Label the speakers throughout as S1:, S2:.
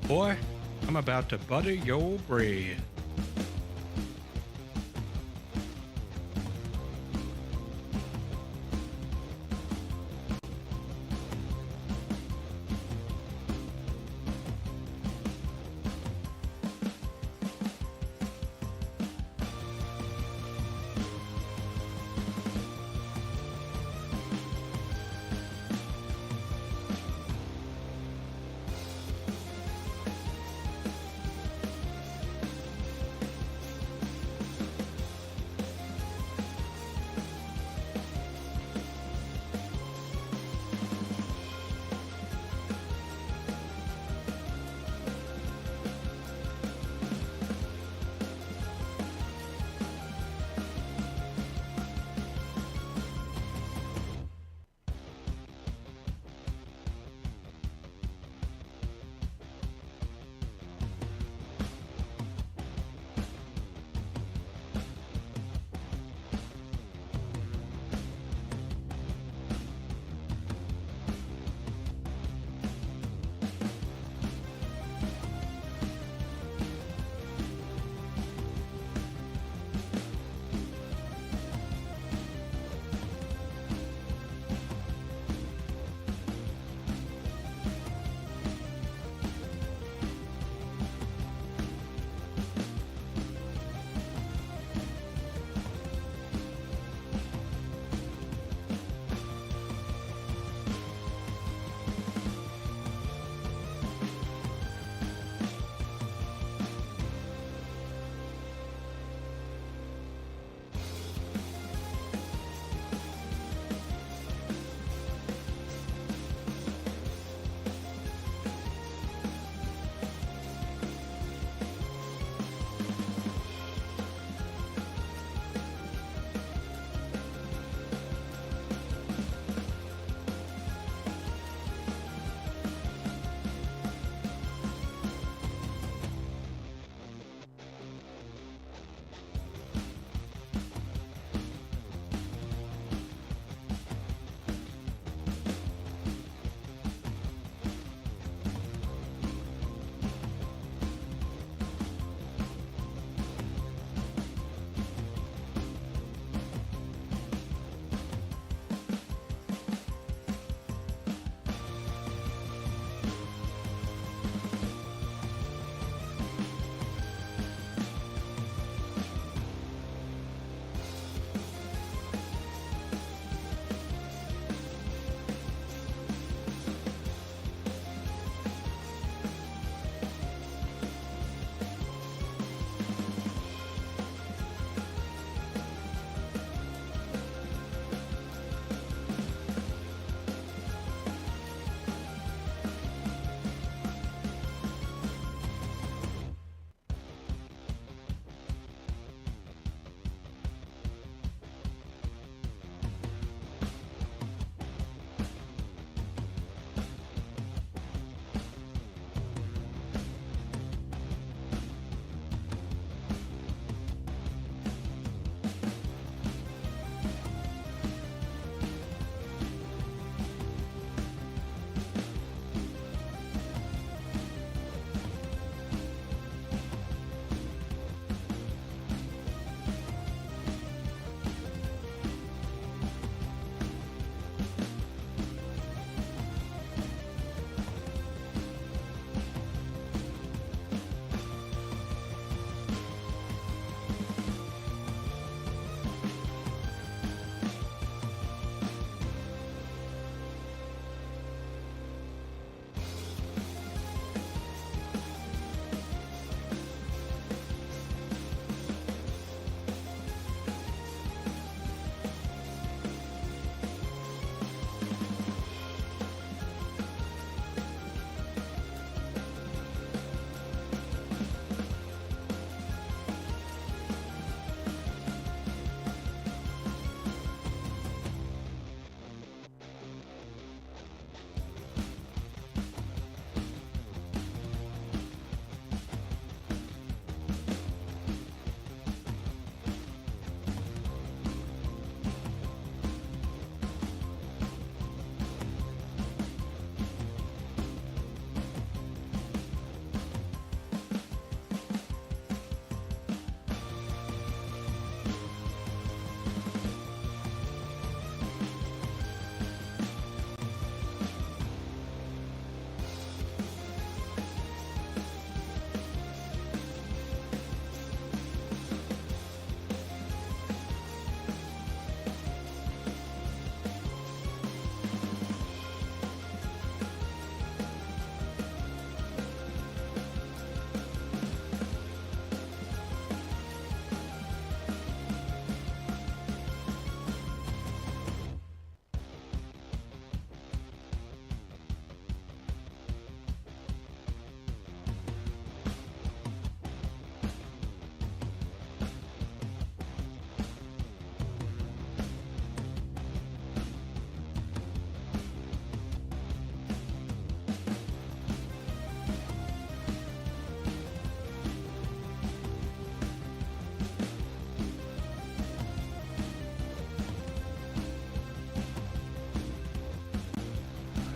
S1: Boy, I'm about to butter your bread.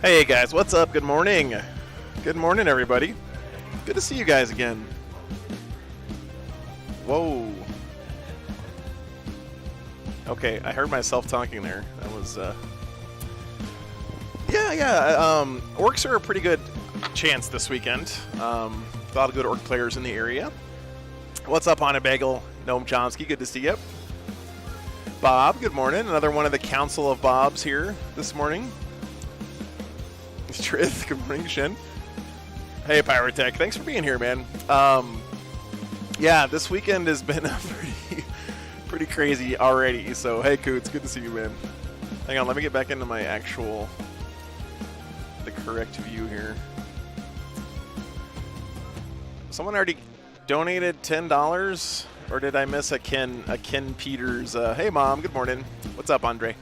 S2: Hey guys, what's up? Good morning. Good morning, everybody. Good to see you guys again. Whoa. Okay, I heard myself talking there. That was, Orks are a pretty good chance this weekend. A lot of good Ork players in the area. What's up, Haunted Bagel? Noam Chomsky, good to see you. Bob, good morning. Another one of the Council of Bobs here this morning. Trith, good morning, Shin. Hey, Pyrotech, thanks for being here, man. Yeah, this weekend has been pretty crazy already. So, hey, Coots, good to see you, man. Hang on, let me get back into my the correct view here. Someone already donated $10, or did I miss a Ken Peters? Hey, Mom, good morning. What's up, Andre?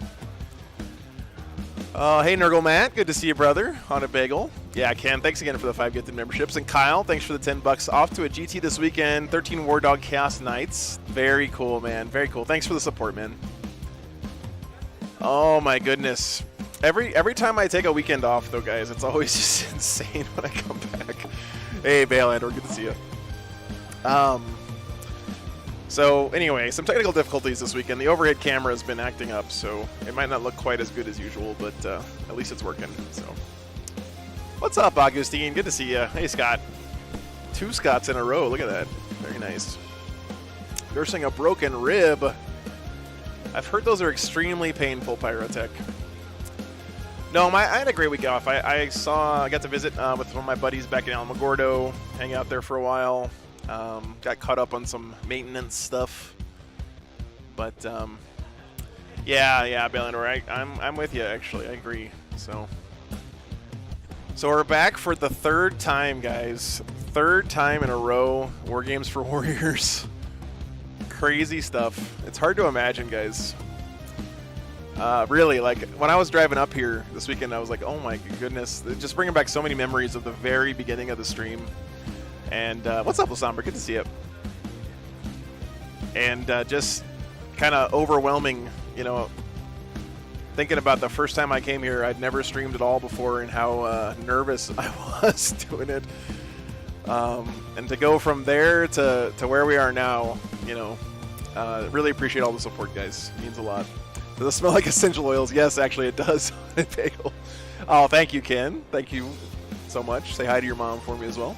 S2: Hey, Nurgle Matt, good to see you, brother. On a bagel. Yeah, Ken, thanks again for the 5 gifted memberships. And Kyle, thanks for the $10. Off to a GT this weekend. 13 War Dog Chaos Knights. Very cool, man. Very cool. Thanks for the support, man. Oh, my goodness. Every time I take a weekend off, though, guys, it's always just insane when I come back. Hey, Bailandor, good to see you. So, anyway, some technical difficulties this weekend. The overhead camera has been acting up, so it might not look quite as good as usual, but at least it's working. So, what's up, Augustine? Good to see you. Hey, Scott. 2 Scotts in a row. Look at that. Very nice. Nursing a broken rib. I've heard those are extremely painful, Pyrotech. No, I had a great week off. I got to visit with one of my buddies back in Alamogordo, hang out there for a while. Got caught up on some maintenance stuff, but yeah, Balandor, I'm with you actually. I agree. So we're back for the 3rd time, guys. 3rd time in a row. Wargames for Warriors. Crazy stuff. It's hard to imagine, guys. Really, like when I was driving up here this weekend, I was like, oh my goodness, just bringing back so many memories of the very beginning of the stream. And what's up, Lasomber? Good to see you. And just kind of overwhelming, you know, thinking about the first time I came here. I'd never streamed at all before and how nervous I was doing it. And to go from there to where we are now, you know, really appreciate all the support, guys. It means a lot. Does it smell like essential oils? Yes, actually it does. Bagel. Oh, thank you, Ken. Thank you so much. Say hi to your mom for me as well.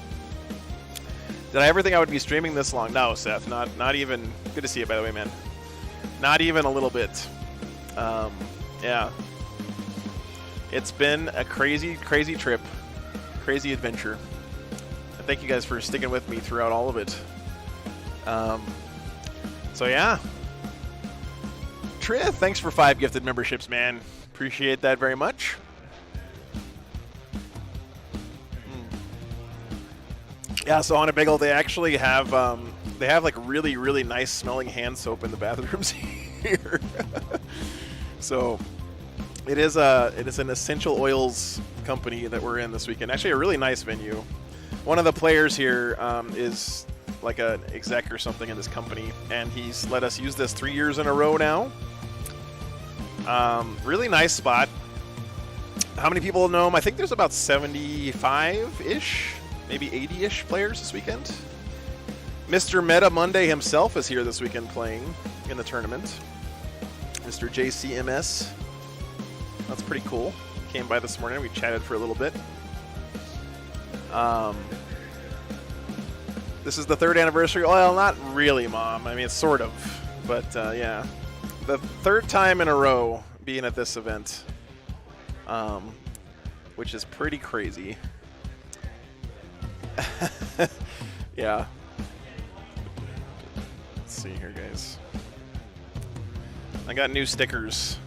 S2: Did I ever think I would be streaming this long? No, Seth, not even. Good to see you, by the way, man. Not even a little bit. Yeah. It's been a crazy trip, crazy adventure. And thank you guys for sticking with me throughout all of it. So yeah. Trith, thanks for 5 gifted memberships, man. Appreciate that very much. Yeah, so on a bagel, they actually have like really nice smelling hand soap in the bathrooms here. So it is an essential oils company that we're in this weekend. Actually, a really nice venue. One of the players here is like an exec or something in this company, and he's let us use this 3 years in a row now. Really nice spot. How many people know him? I think there's about 75-ish. Maybe 80-ish players this weekend. Mr. Meta Monday himself is here this weekend playing in the tournament. Mr. JCMS. That's pretty cool. Came by this morning. We chatted for a little bit. This is the 3rd anniversary. Well, not really, Mom. I mean, it's sort of. But, yeah. The 3rd time in a row being at this event. Which is pretty crazy. Yeah. Let's see here, guys. I got new stickers.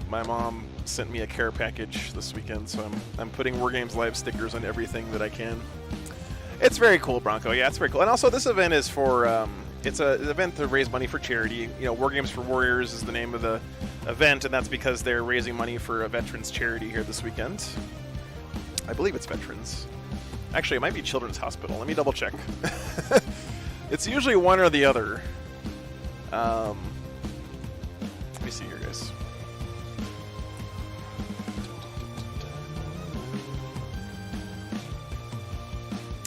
S2: My mom sent me a care package this weekend, so I'm putting Wargames Live stickers on everything that I can. It's very cool, Bronco. Yeah, it's very cool. And also, this event is for it's an event to raise money for charity. You know, Wargames for Warriors is the name of the event, and that's because they're raising money for a veterans charity here this weekend. I believe it's veterans. Actually, it might be Children's Hospital. Let me double check. It's usually one or the other. Let me see here, guys.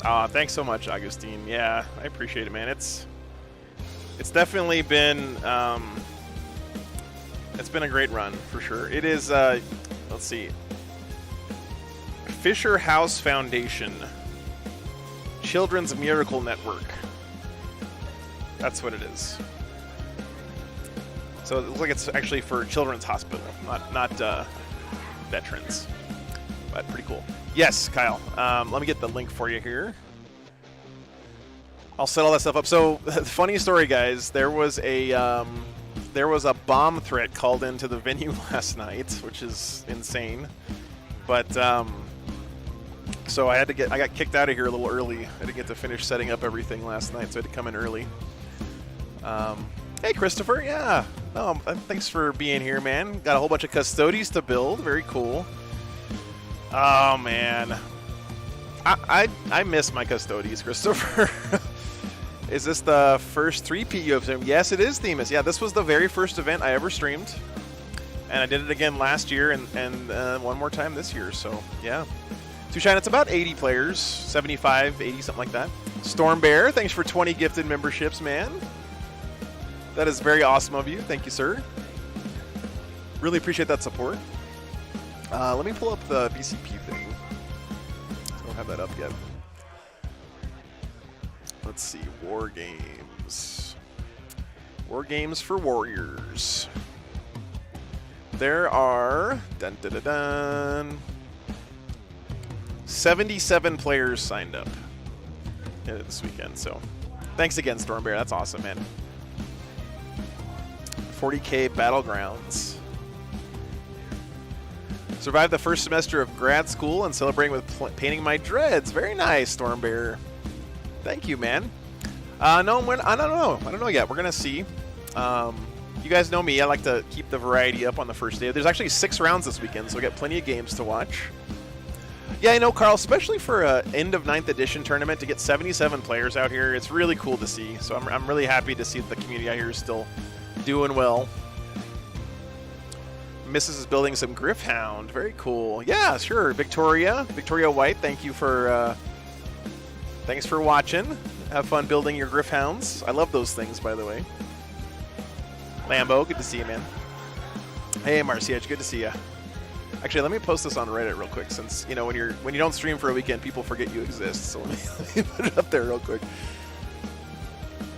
S2: Thanks so much, Augustine. Yeah, I appreciate it, man. It's definitely been it's been a great run for sure. It is. Let's see. Fisher House Foundation, Children's Miracle Network. That's what it is. So it looks like it's actually for Children's Hospital, not veterans. But pretty cool. Yes, Kyle. Let me get the link for you here. I'll set all that stuff up. So, funny story, guys. There was a bomb threat called into the venue last night, which is insane. But so I got kicked out of here a little early. I didn't get to finish setting up everything last night, so I had to come in early. Hey, Christopher. Yeah. No, thanks for being here, man. Got a whole bunch of Custodes to build. Very cool. Oh man, I miss my Custodes, Christopher. Is this the first 3P you have streamed? Yes, it is, Themis. Yeah, this was the very first event I ever streamed, and I did it again last year and one more time this year. So yeah, Tushine, it's about 80 players, 75, 80, something like that. Storm Bear, thanks for 20 gifted memberships, man. That is very awesome of you. Thank you, sir. Really appreciate that support. Let me pull up the BCP thing. I don't have that up yet. Let's see. Wargames. Wargames for Warriors. There are 77 players signed up this weekend. So thanks again, Storm Bear. That's awesome, man. 40K Battlegrounds. Survived the first semester of grad school and celebrating with painting my dreads. Very nice, Storm Bear. Thank you, man. No, I don't know. I don't know yet. We're gonna see. You guys know me. I like to keep the variety up on the first day. There's actually 6 rounds this weekend, so we got plenty of games to watch. Yeah, I know, Carl. Especially for an end of 9th edition tournament, to get 77 players out here, it's really cool to see. So I'm really happy to see that the community out here is still doing well. Mrs. is building some Griffhound. Very cool. Yeah, sure. Victoria White, thank you for thanks for watching. Have fun building your Griffhounds. I love those things, by the way. Lambo, good to see you, man. Hey, Marcia, good to see you. Actually, let me post this on Reddit real quick, since you know when you don't stream for a weekend, people forget you exist. So let me put it up there real quick.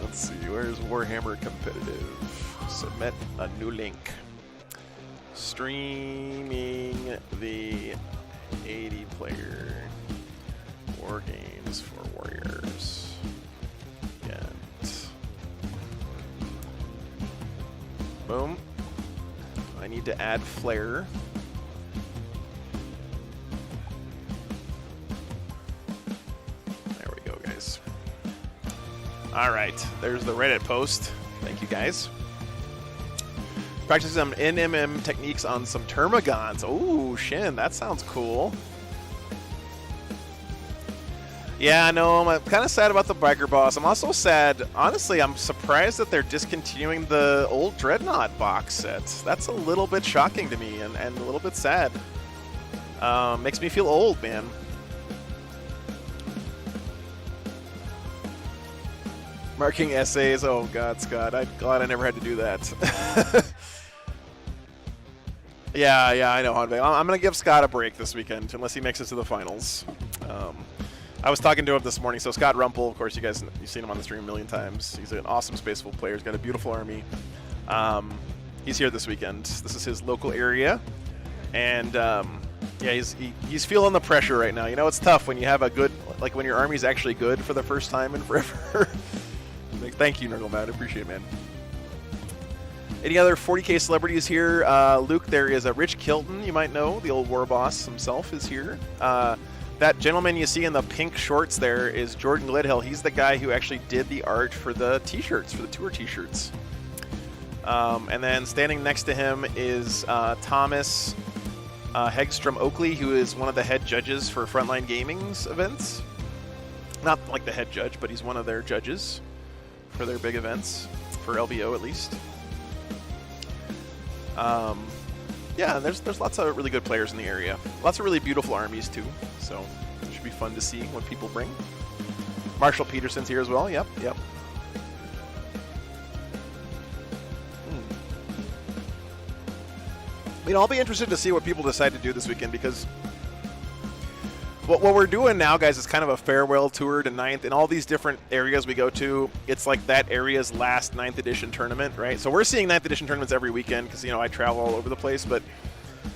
S2: Let's see, where's Warhammer Competitive? Submit a new link. Streaming the 80-player Wargames for Warriors. Boom. I need to add flair. There we go, guys. All right, there's the Reddit post. Thank you, guys. Practice some NMM techniques on some Termagants. Oh, Shin, that sounds cool. Yeah, I know. I'm kind of sad about the Biker Boss. I'm also sad. Honestly, I'm surprised that they're discontinuing the old Dreadnought box set. That's a little bit shocking to me and a little bit sad. Makes me feel old, man. Marking essays. Oh, God, Scott. I'm glad I never had to do that. Yeah, I know, Hanvei. I'm going to give Scott a break this weekend, unless he makes it to the finals. I was talking to him this morning. So Scott Rumpel, of course, you've seen him on the stream a million times. He's an awesome Spaceful player. He's got a beautiful army. He's here this weekend. This is his local area. And, yeah, he's feeling the pressure right now. You know, it's tough when you have a good, like when your army's actually good for the first time in forever. Thank you, Nurglemat. I appreciate it, man. Any other 40K celebrities here? Luke, there is a Rich Kilton, you might know. The old war boss himself is here. That gentleman you see in the pink shorts there is Jordan Glidhill. He's the guy who actually did the art for the t-shirts, for the tour t-shirts. And then standing next to him is Thomas Hegstrom Oakley, who is one of the head judges for Frontline Gaming's events. Not like the head judge, but he's one of their judges for their big events, for LVO at least. Yeah, there's lots of really good players in the area. Lots of really beautiful armies too, so it should be fun to see what people bring. Marshall Peterson's here as well. Yep, yep. You know, I'll be interested to see what people decide to do this weekend, because what we're doing now, guys, is kind of a farewell tour to 9th. In all these different areas we go to, it's like that area's last 9th edition tournament, right? So we're seeing 9th edition tournaments every weekend because, you know, I travel all over the place. But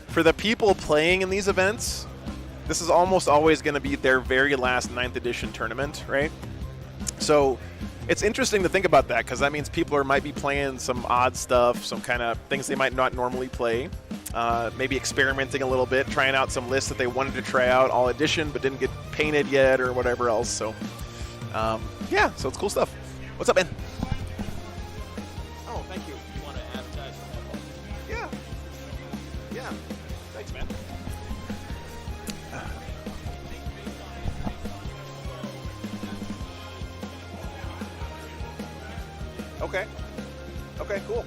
S2: for the people playing in these events, this is almost always going to be their very last 9th edition tournament, right? So it's interesting to think about that, because that means people might be playing some odd stuff, some kind of things they might not normally play. Maybe experimenting a little bit, trying out some lists that they wanted to try out all edition but didn't get painted yet or whatever else. So, yeah, so it's cool stuff. What's up, man? Oh, thank you.
S3: You want to advertise for that?
S2: Yeah. Yeah. Thanks, man. Okay. Okay, cool.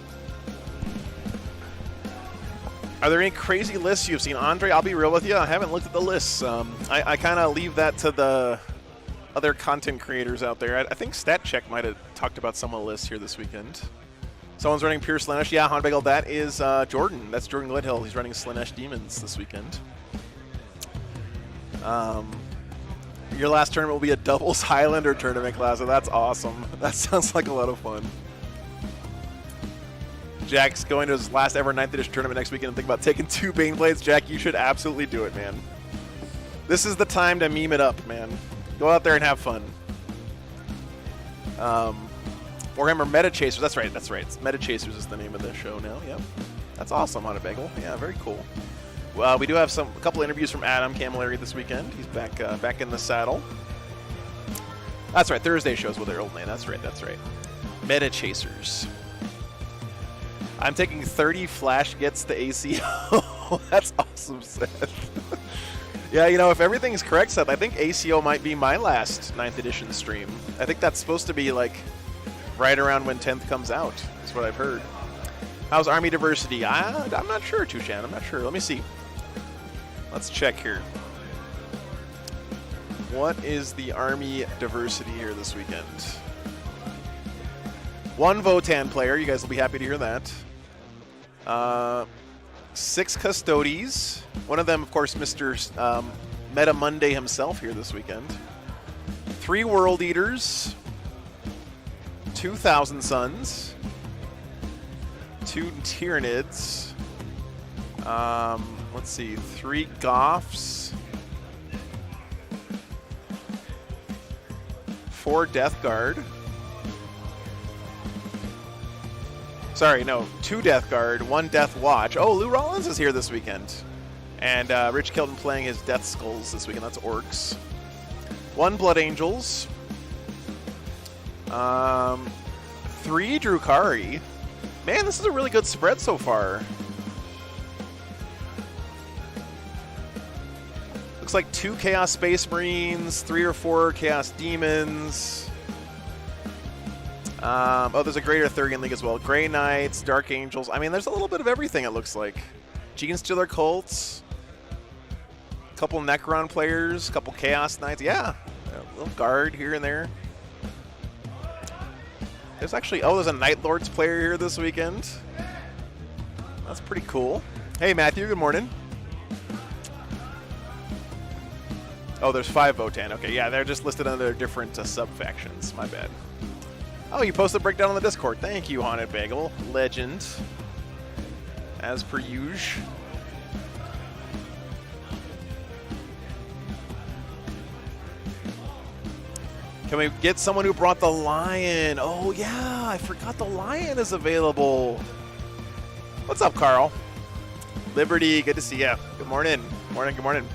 S2: Are there any crazy lists you've seen? Andre, I'll be real with you. I haven't looked at the lists. I kind of leave that to the other content creators out there. I think StatCheck might have talked about some of the lists here this weekend. Someone's running pure Slaanesh. Yeah, Hanbagel, that is Jordan. That's Jordan Gledhill. He's running Slaanesh Demons this weekend. Your last tournament will be a doubles Highlander tournament, class. That's awesome. That sounds like a lot of fun. Jack's going to his last ever 9th edition tournament next weekend and think about taking 2 Baneblades. Jack, you should absolutely do it, man. This is the time to meme it up, man. Go out there and have fun. Warhammer Meta Chasers. That's right. That's right. Meta Chasers is the name of the show now. Yep. That's awesome on a bagel. Yeah, very cool. We do have a couple interviews from Adam Camilleri this weekend. He's back in the saddle. That's right. Thursday shows with their old name. That's right. That's right. Meta Chasers. I'm taking 30 flash gets to ACO. That's awesome, Seth. Yeah, you know, if everything's correct, Seth, I think ACO might be my last 9th edition stream. I think that's supposed to be, like, right around when 10th comes out. That's what I've heard. How's Army diversity? I'm not sure, Tushan. I'm not sure. Let me see. Let's check here. What is the Army diversity here this weekend? 1 Votan player. You guys will be happy to hear that. 6 Custodes. One of them, of course, Mr. Meta Monday himself here this weekend. 3 World Eaters. 2,000 Suns. 2 Tyranids. Let's see. 3 Goths. 4 Death Guard. Sorry, no, 2 Death Guard, 1 Deathwatch. Oh, Lou Rollins is here this weekend. And Rich Kelton playing his Death Skulls this weekend. That's Orks. 1 Blood Angels. 3 Drukari. Man, this is a really good spread so far. Looks like 2 Chaos Space Marines, 3 or 4 Chaos Demons. Oh, there's a Greater Thurian League as well. Grey Knights, Dark Angels. I mean, there's a little bit of everything, it looks like. Genestealer Cults. A couple Necron players. A couple Chaos Knights. Yeah. A little Guard here and there. There's actually... Oh, there's a Night Lords player here this weekend. That's pretty cool. Hey, Matthew. Good morning. Oh, there's 5 Votan. Okay, yeah, they're just listed under different sub-factions. My bad. Oh, you posted a breakdown on the Discord. Thank you, Haunted Bagel. Legend. As per usual. Can we get someone who brought the lion? Oh, yeah, I forgot the lion is available. What's up, Carl? Liberty, good to see ya. Good morning. Morning, good morning.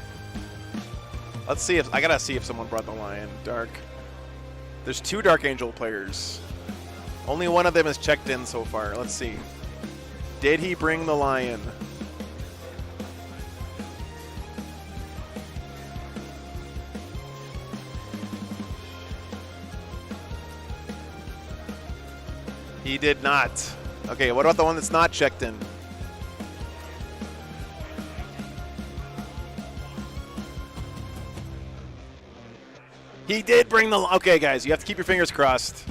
S2: Let's see if... I gotta see if someone brought the lion. Dark. There's 2 Dark Angel players. Only one of them is checked in so far. Let's see. Did he bring the lion? He did not. Okay, what about the one that's not checked in? He did bring the... Okay, guys, you have to keep your fingers crossed.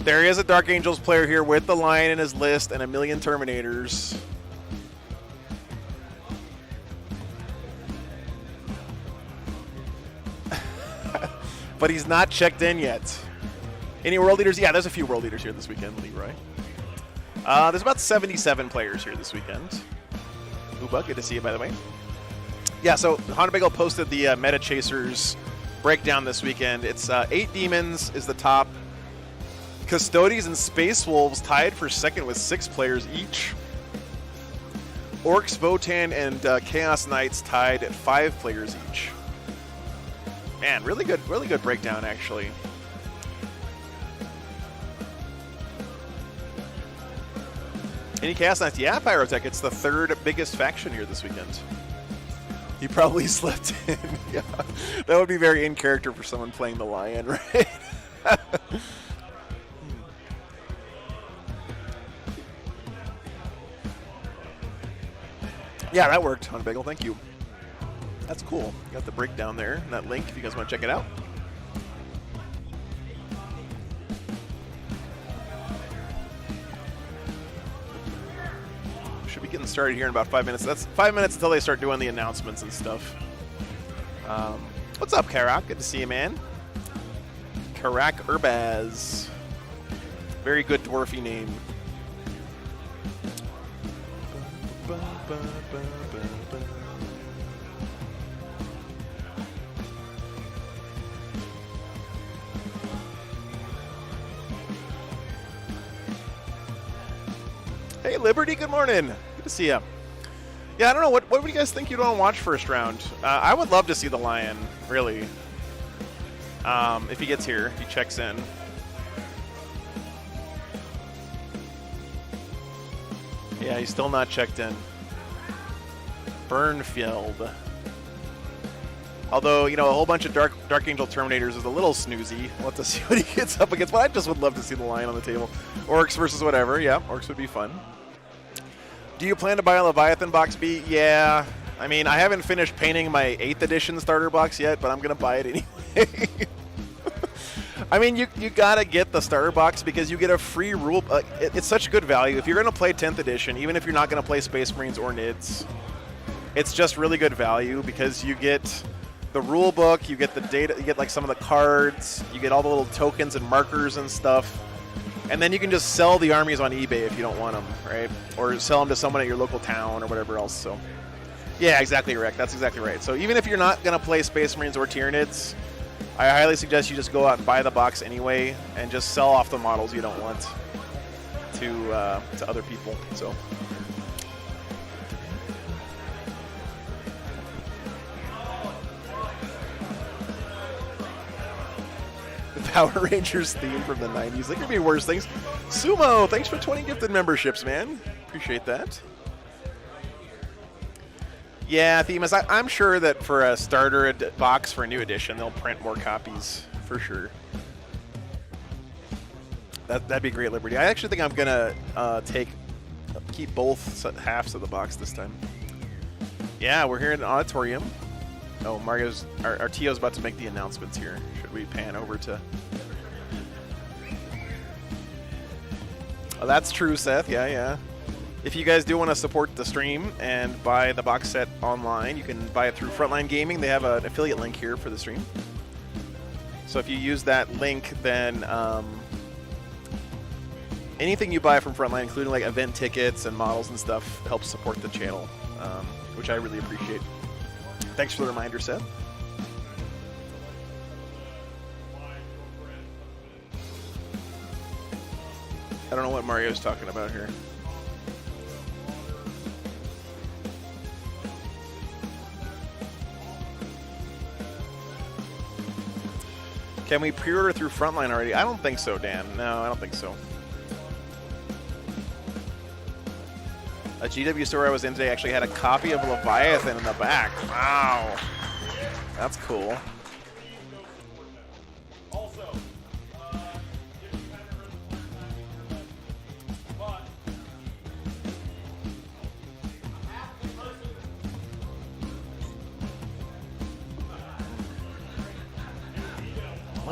S2: There is a Dark Angels player here with the Lion in his list and a million Terminators. But he's not checked in yet. Any World Leaders? Yeah, there's a few World Leaders here this weekend, Leroy. There's about 77 players here this weekend. Uba, good to see you, by the way. Yeah, so Honda Bagel posted the Meta Chasers breakdown this weekend. It's 8 Demons is the top. Custodes and Space Wolves tied for second with 6 players each. Orks, Votan, and Chaos Knights tied at 5 players each. Man, really good breakdown, actually. Any Chaos Knights? Yeah, Pyrotech. It's the 3rd biggest faction here this weekend. He probably slept in. Yeah, that would be very in character for someone playing the Lion, right? Yeah, that worked, Honda Bagel. Thank you. That's cool. You got the breakdown there, and that link if you guys want to check it out. Should be getting started here in about 5 minutes. That's 5 minutes until they start doing the announcements and stuff. What's up, Karak? Good to see you, man. Karak Urbaz. Very good dwarfy name. Hey, Liberty, good morning. Good to see you. Yeah, I don't know. What would you guys think you'd want to watch first round? I would love to see the Lion, really. If he gets here, if he checks in. Yeah, he's still not checked in. Burnfield. Although, you know, a whole bunch of Dark Angel Terminators is a little snoozy. We'll have to see what he gets up against. But I just would love to see the Lion on the table. Orks versus whatever. Yeah, Orks would be fun. Do you plan to buy a Leviathan box, B? Yeah. I mean, I haven't finished painting my 8th edition starter box yet, but I'm going to buy it anyway. I mean, you got to get the starter box because you get a free rule. It's such good value. If you're going to play 10th edition, even if you're not going to play Space Marines or NIDS, it's just really good value because you get the rule book, you get the data, you get like some of the cards, you get all the little tokens and markers and stuff. And then you can just sell the armies on eBay if you don't want them, right? Or sell them to someone at your local town or whatever else. So, yeah, exactly, Rick. That's exactly right. So even if you're not going to play Space Marines or Tyranids, I highly suggest you just go out and buy the box anyway and just sell off the models you don't want to other people. So. Power Rangers theme from the 90s. There could be worse things. Sumo, thanks for 20 gifted memberships, man. Appreciate that. Yeah, Themis, I'm sure that for a starter box for a new edition, they'll print more copies, for sure. That'd be great, Liberty. I actually think I'm going to keep both halves of the box this time. Yeah, we're here in an auditorium. Oh, our Tio's about to make the announcements here. Should we pan over to... Oh, that's true, Seth. Yeah. If you guys do want to support the stream and buy the box set online, you can buy it through Frontline Gaming. They have an affiliate link here for the stream. So if you use that link, then anything you buy from Frontline, including like event tickets and models and stuff, helps support the channel, which I really appreciate. Thanks for the reminder, Seth. I don't know what Mario's talking about here. Can we pre-order through Frontline already? I don't think so, Dan. No, I don't think so. A GW store I was in today actually had a copy of Leviathan in the back. Wow. That's cool.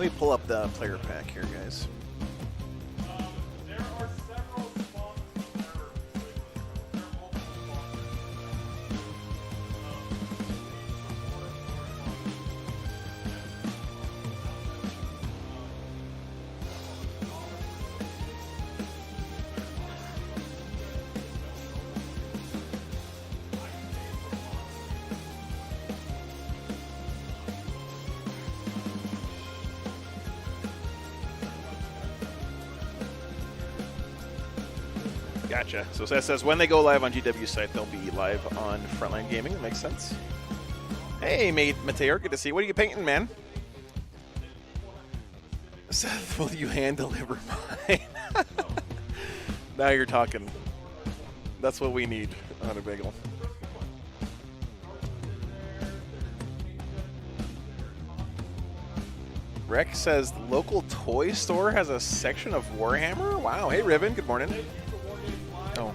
S2: Let me pull up the player pack here, guys.
S3: There are several sponsors. There are multiple
S2: Gotcha. So that says when they go live on GW's site, they'll be live on Frontline Gaming. That makes sense. Hey, mate, Mateo, good to see you. What are you painting, man? Seth, will you hand deliver mine? Now you're talking. That's what we need on a bagel. Rex says the local toy store has a section of Warhammer. Wow. Hey, Riven. Good morning. Oh.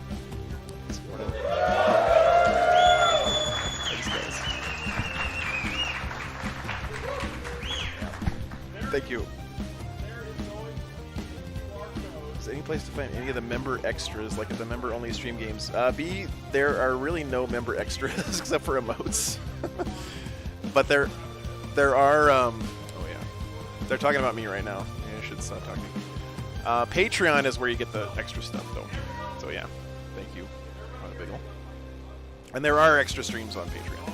S2: Thanks, guys. Thank you. Is there any place to find any of the member extras, like at the member-only stream games? B, there are really no member extras except for emotes. But there are. Oh yeah, they're talking about me right now. Yeah, I should stop talking. Patreon is where you get the extra stuff, though. So yeah, thank you, Biggle. And there are extra streams on Patreon.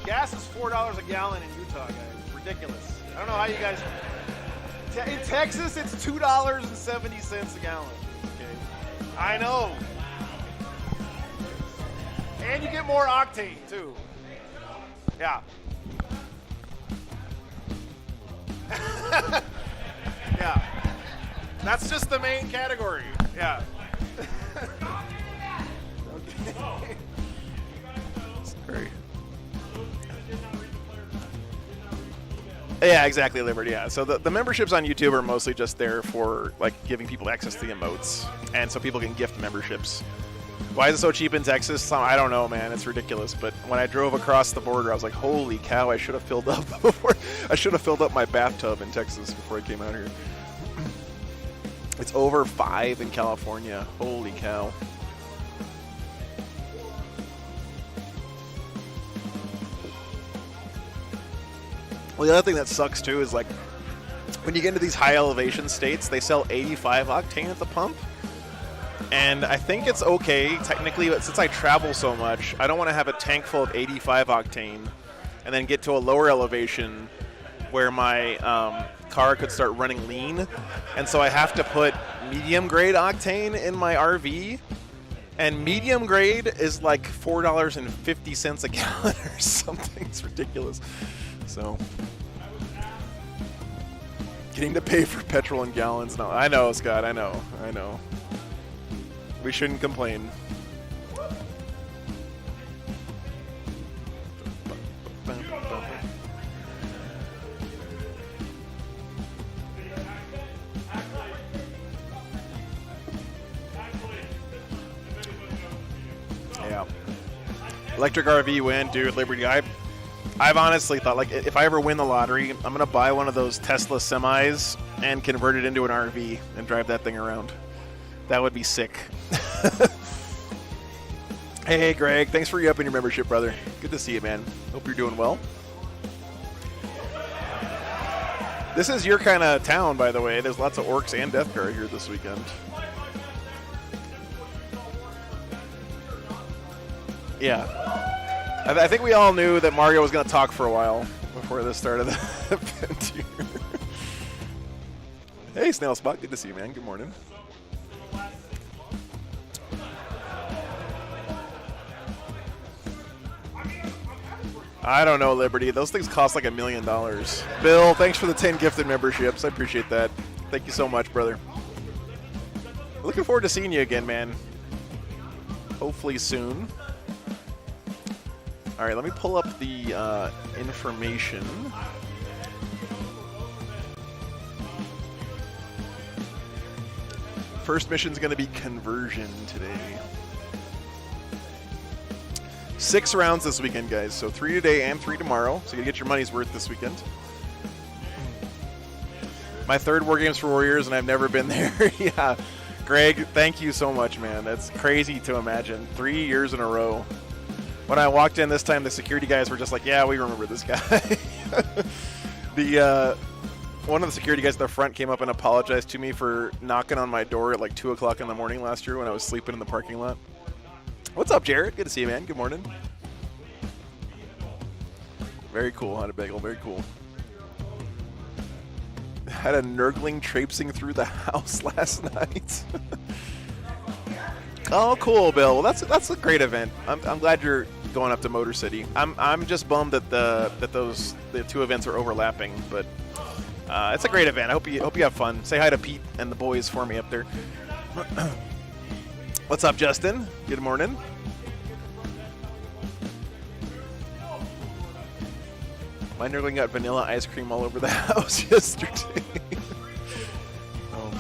S4: Gas is $4 a gallon in Utah, guys. It's ridiculous. I don't know how you guys. In Texas, it's $2.70 a gallon. Okay, I know. And you get more octane too. Yeah. Yeah. That's just the main category. Yeah. Okay.
S2: Sorry. Yeah, exactly, Liberty. Yeah, so the memberships on YouTube are mostly just there for like giving people access to the emotes, and so people can gift memberships. Why is it so cheap in Texas? I don't know, man. It's ridiculous. But when I drove across the border, I was like, holy cow, I should have filled up before. I should have filled up my bathtub in Texas before I came out here. It's over 5 in California. Holy cow. Well, the other thing that sucks, too, is like when you get into these high elevation states, they sell 85 octane at the pump. And I think it's okay, technically, but since I travel so much, I don't want to have a tank full of 85 octane and then get to a lower elevation where my car could start running lean. And so I have to put medium-grade octane in my RV. And medium grade is like $4.50 a gallon or something. It's ridiculous. So, getting to pay for petrol in gallons. No, I know, Scott, I know. We shouldn't complain. Yeah. Electric RV win, dude, Liberty. I've honestly thought, like, if I ever win the lottery, I'm going to buy one of those Tesla semis and convert it into an RV and drive that thing around. That would be sick. Hey, Greg. Thanks for re-upping your membership, brother. Good to see you, man. Hope you're doing well. This is your kind of town, by the way. There's lots of Orks and Death Guard here this weekend. Yeah. I think we all knew that Mario was going to talk for a while before this started the event here. Hey, Snail Spot. Good to see you, man. Good morning. I don't know, Liberty. Those things cost like $1 million. Bill, thanks for the 10 gifted memberships. I appreciate that. Thank you so much, brother. Looking forward to seeing you again, man. Hopefully soon. All right, let me pull up the information. First mission's going to be conversion today. 6 rounds this weekend, guys. So 3 today and 3 tomorrow. So you get your money's worth this weekend. My 3rd Wargames for Warriors, and I've never been there. Yeah. Greg, thank you so much, man. That's crazy to imagine. 3 years in a row. When I walked in this time, the security guys were just like, yeah, we remember this guy. One of the security guys at the front came up and apologized to me for knocking on my door at like 2 o'clock in the morning last year when I was sleeping in the parking lot. What's up, Jared? Good to see you, man. Good morning. Very cool, Hunter Bagel. Very cool. Had a nurgling traipsing through the house last night. Oh, cool, Bill. Well, that's a great event. I'm glad you're going up to Motor City. I'm just bummed that the 2 events are overlapping, but it's a great event. I hope you have fun. Say hi to Pete and the boys for me up there. What's up, Justin? Good morning. My nurgling got vanilla ice cream all over the house yesterday. Oh.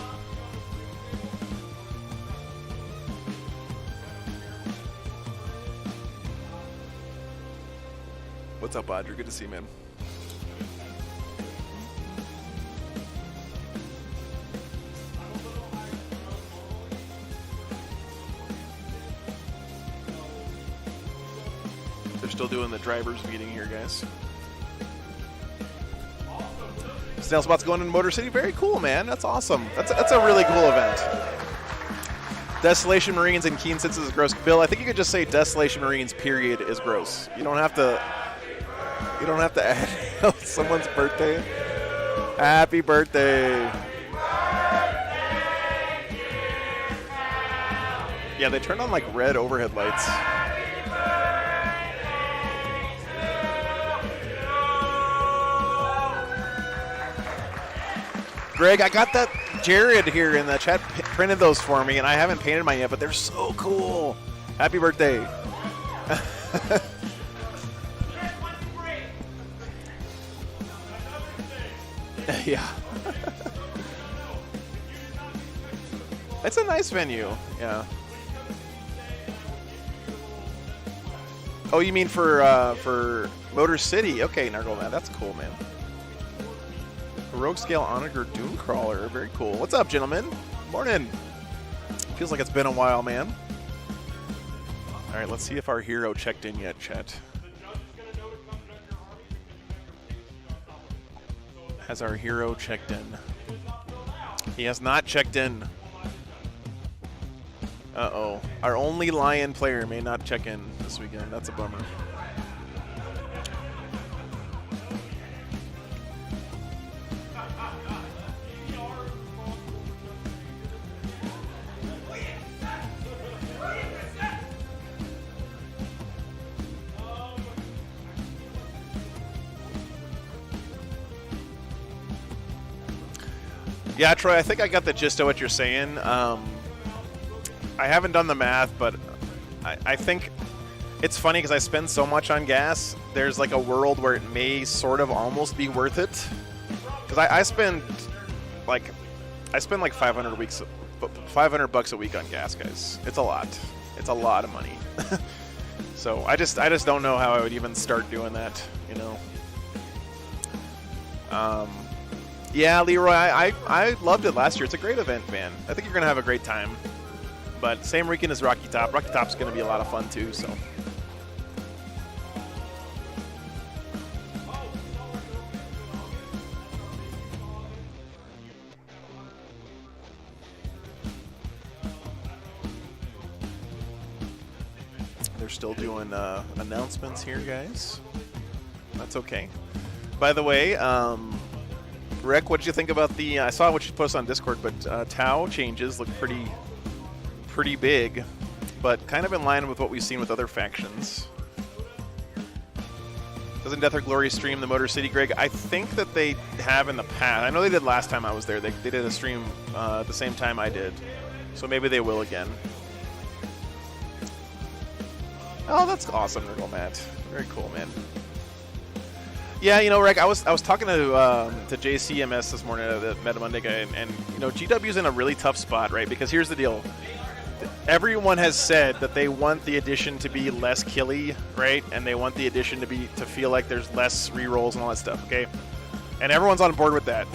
S2: What's up, Audrey? Good to see you, man. They're still doing the drivers meeting here, guys. Snail Spot's going into Motor City. Very cool, man. That's awesome. That's a really cool event. Desolation Marines and Keen Senses is gross. Bill, I think you could just say Desolation Marines period is gross. You don't have to add someone's birthday. Happy birthday. Yeah, they turned on like red overhead lights. Greg, I got that. Jared here in the chat printed those for me, and I haven't painted mine yet, but they're so cool. Happy birthday. Yeah. It's a nice venue. Yeah. Oh, you mean for Motor City? Okay, Nargle Man, that's cool, man. Rogue Scale Onager Doom Crawler. Very cool. What's up, gentlemen? Morning. Feels like it's been a while, man. All right, let's see if our hero checked in yet, chat. Has our hero checked in? He has not checked in. Uh-oh. Our only Lion player may not check in this weekend. That's a bummer. Yeah, Troy, I think I got the gist of what you're saying. I haven't done the math, but I think it's funny because I spend so much on gas. There's like a world where it may sort of almost be worth it. Because I spend like $500 a week on gas, guys. It's a lot. It's a lot of money. So I just don't know how I would even start doing that, you know. Yeah, Leroy, I loved it last year. It's a great event, man. I think you're going to have a great time. But same weekend as Rocky Top. Rocky Top's going to be a lot of fun, too, so. They're still doing announcements here, guys. That's okay. By the way, Rick, what did you think about the? I saw what you posted on Discord, but Tau changes look pretty big, but kind of in line with what we've seen with other factions. Doesn't Death or Glory stream the Motor City, Greg? I think that they have in the past. I know they did last time I was there. They did a stream at the same time I did, so maybe they will again. Oh, that's awesome, Nerdle Matt. Very cool, man. Yeah, you know, Rick, I was talking to JCMS this morning, the Meta Monday guy, and you know, GW's in a really tough spot, right? Because here's the deal: everyone has said that they want the edition to be less killy, right? And they want the edition to feel like there's less rerolls and all that stuff, okay? And everyone's on board with that.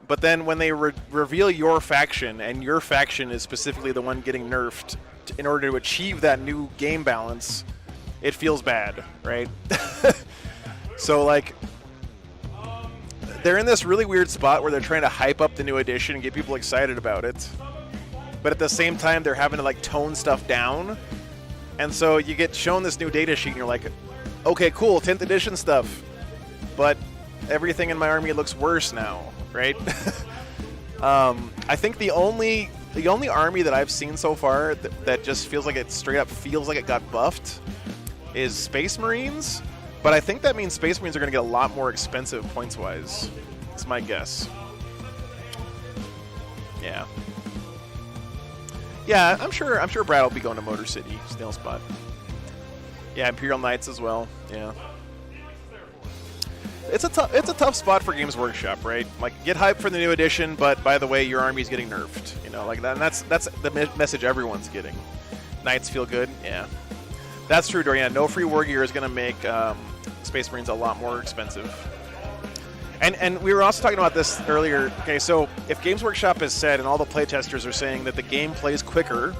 S2: But then when they reveal your faction, and your faction is specifically the one getting nerfed in order to achieve that new game balance, it feels bad, right? So, like, they're in this really weird spot where they're trying to hype up the new edition and get people excited about it. But at the same time, they're having to, like, tone stuff down. And so you get shown this new data sheet, and you're like, okay, cool, 10th edition stuff. But everything in my army looks worse now, right? I think the only army that I've seen so far that just feels like it straight up feels like it got buffed is Space Marines. But I think that means Space Marines are going to get a lot more expensive points-wise. That's my guess. Yeah. Yeah, I'm sure Brad will be going to Motor City, Snail Spot. Yeah, Imperial Knights as well. Yeah. It's a tough spot for Games Workshop, right? Like, get hyped for the new edition, but by the way, your army's getting nerfed. You know, like that. And that's the message everyone's getting. Knights feel good. Yeah. That's true, Dorian. No free war gear is going to make Space Marines a lot more expensive. And we were also talking about this earlier. Okay, so if Games Workshop has said, and all the playtesters are saying that the game plays quicker,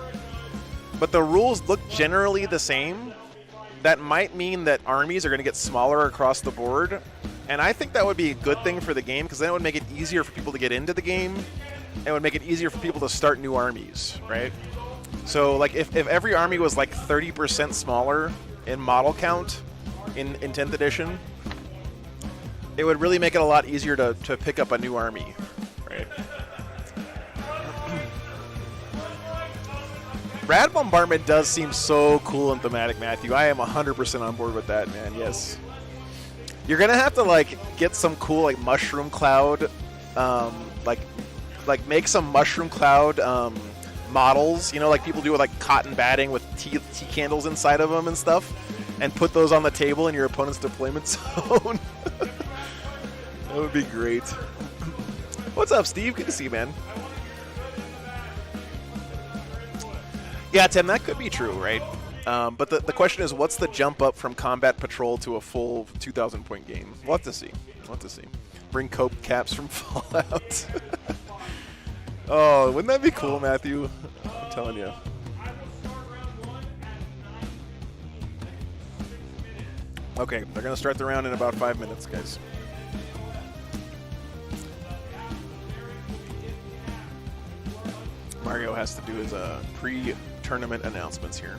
S2: but the rules look generally the same, that might mean that armies are going to get smaller across the board. And I think that would be a good thing for the game, because then it would make it easier for people to get into the game, and it would make it easier for people to start new armies, right? So, like, if every army was, like, 30% smaller in model count in 10th edition, it would really make it a lot easier to pick up a new army, right? Rad Bombardment does seem so cool and thematic, Matthew. I am 100% on board with that, man, yes. You're going to have to, like, get some cool, like, mushroom cloud, like make some mushroom cloud models, you know, like people do with, like, cotton batting with tea candles inside of them and stuff, and put those on the table in your opponent's deployment zone. That would be great. What's up, Steve? Good to see you, man. Yeah, Tim, that could be true, right? But the question is, what's the jump up from Combat Patrol to a full 2,000-point game? We'll have to see. We'll have to see. Bring cope caps from Fallout. Oh, wouldn't that be cool, Matthew? I'm telling you. Okay, they're going to start the round in about 5 minutes, guys. Mario has to do his pre-tournament announcements here.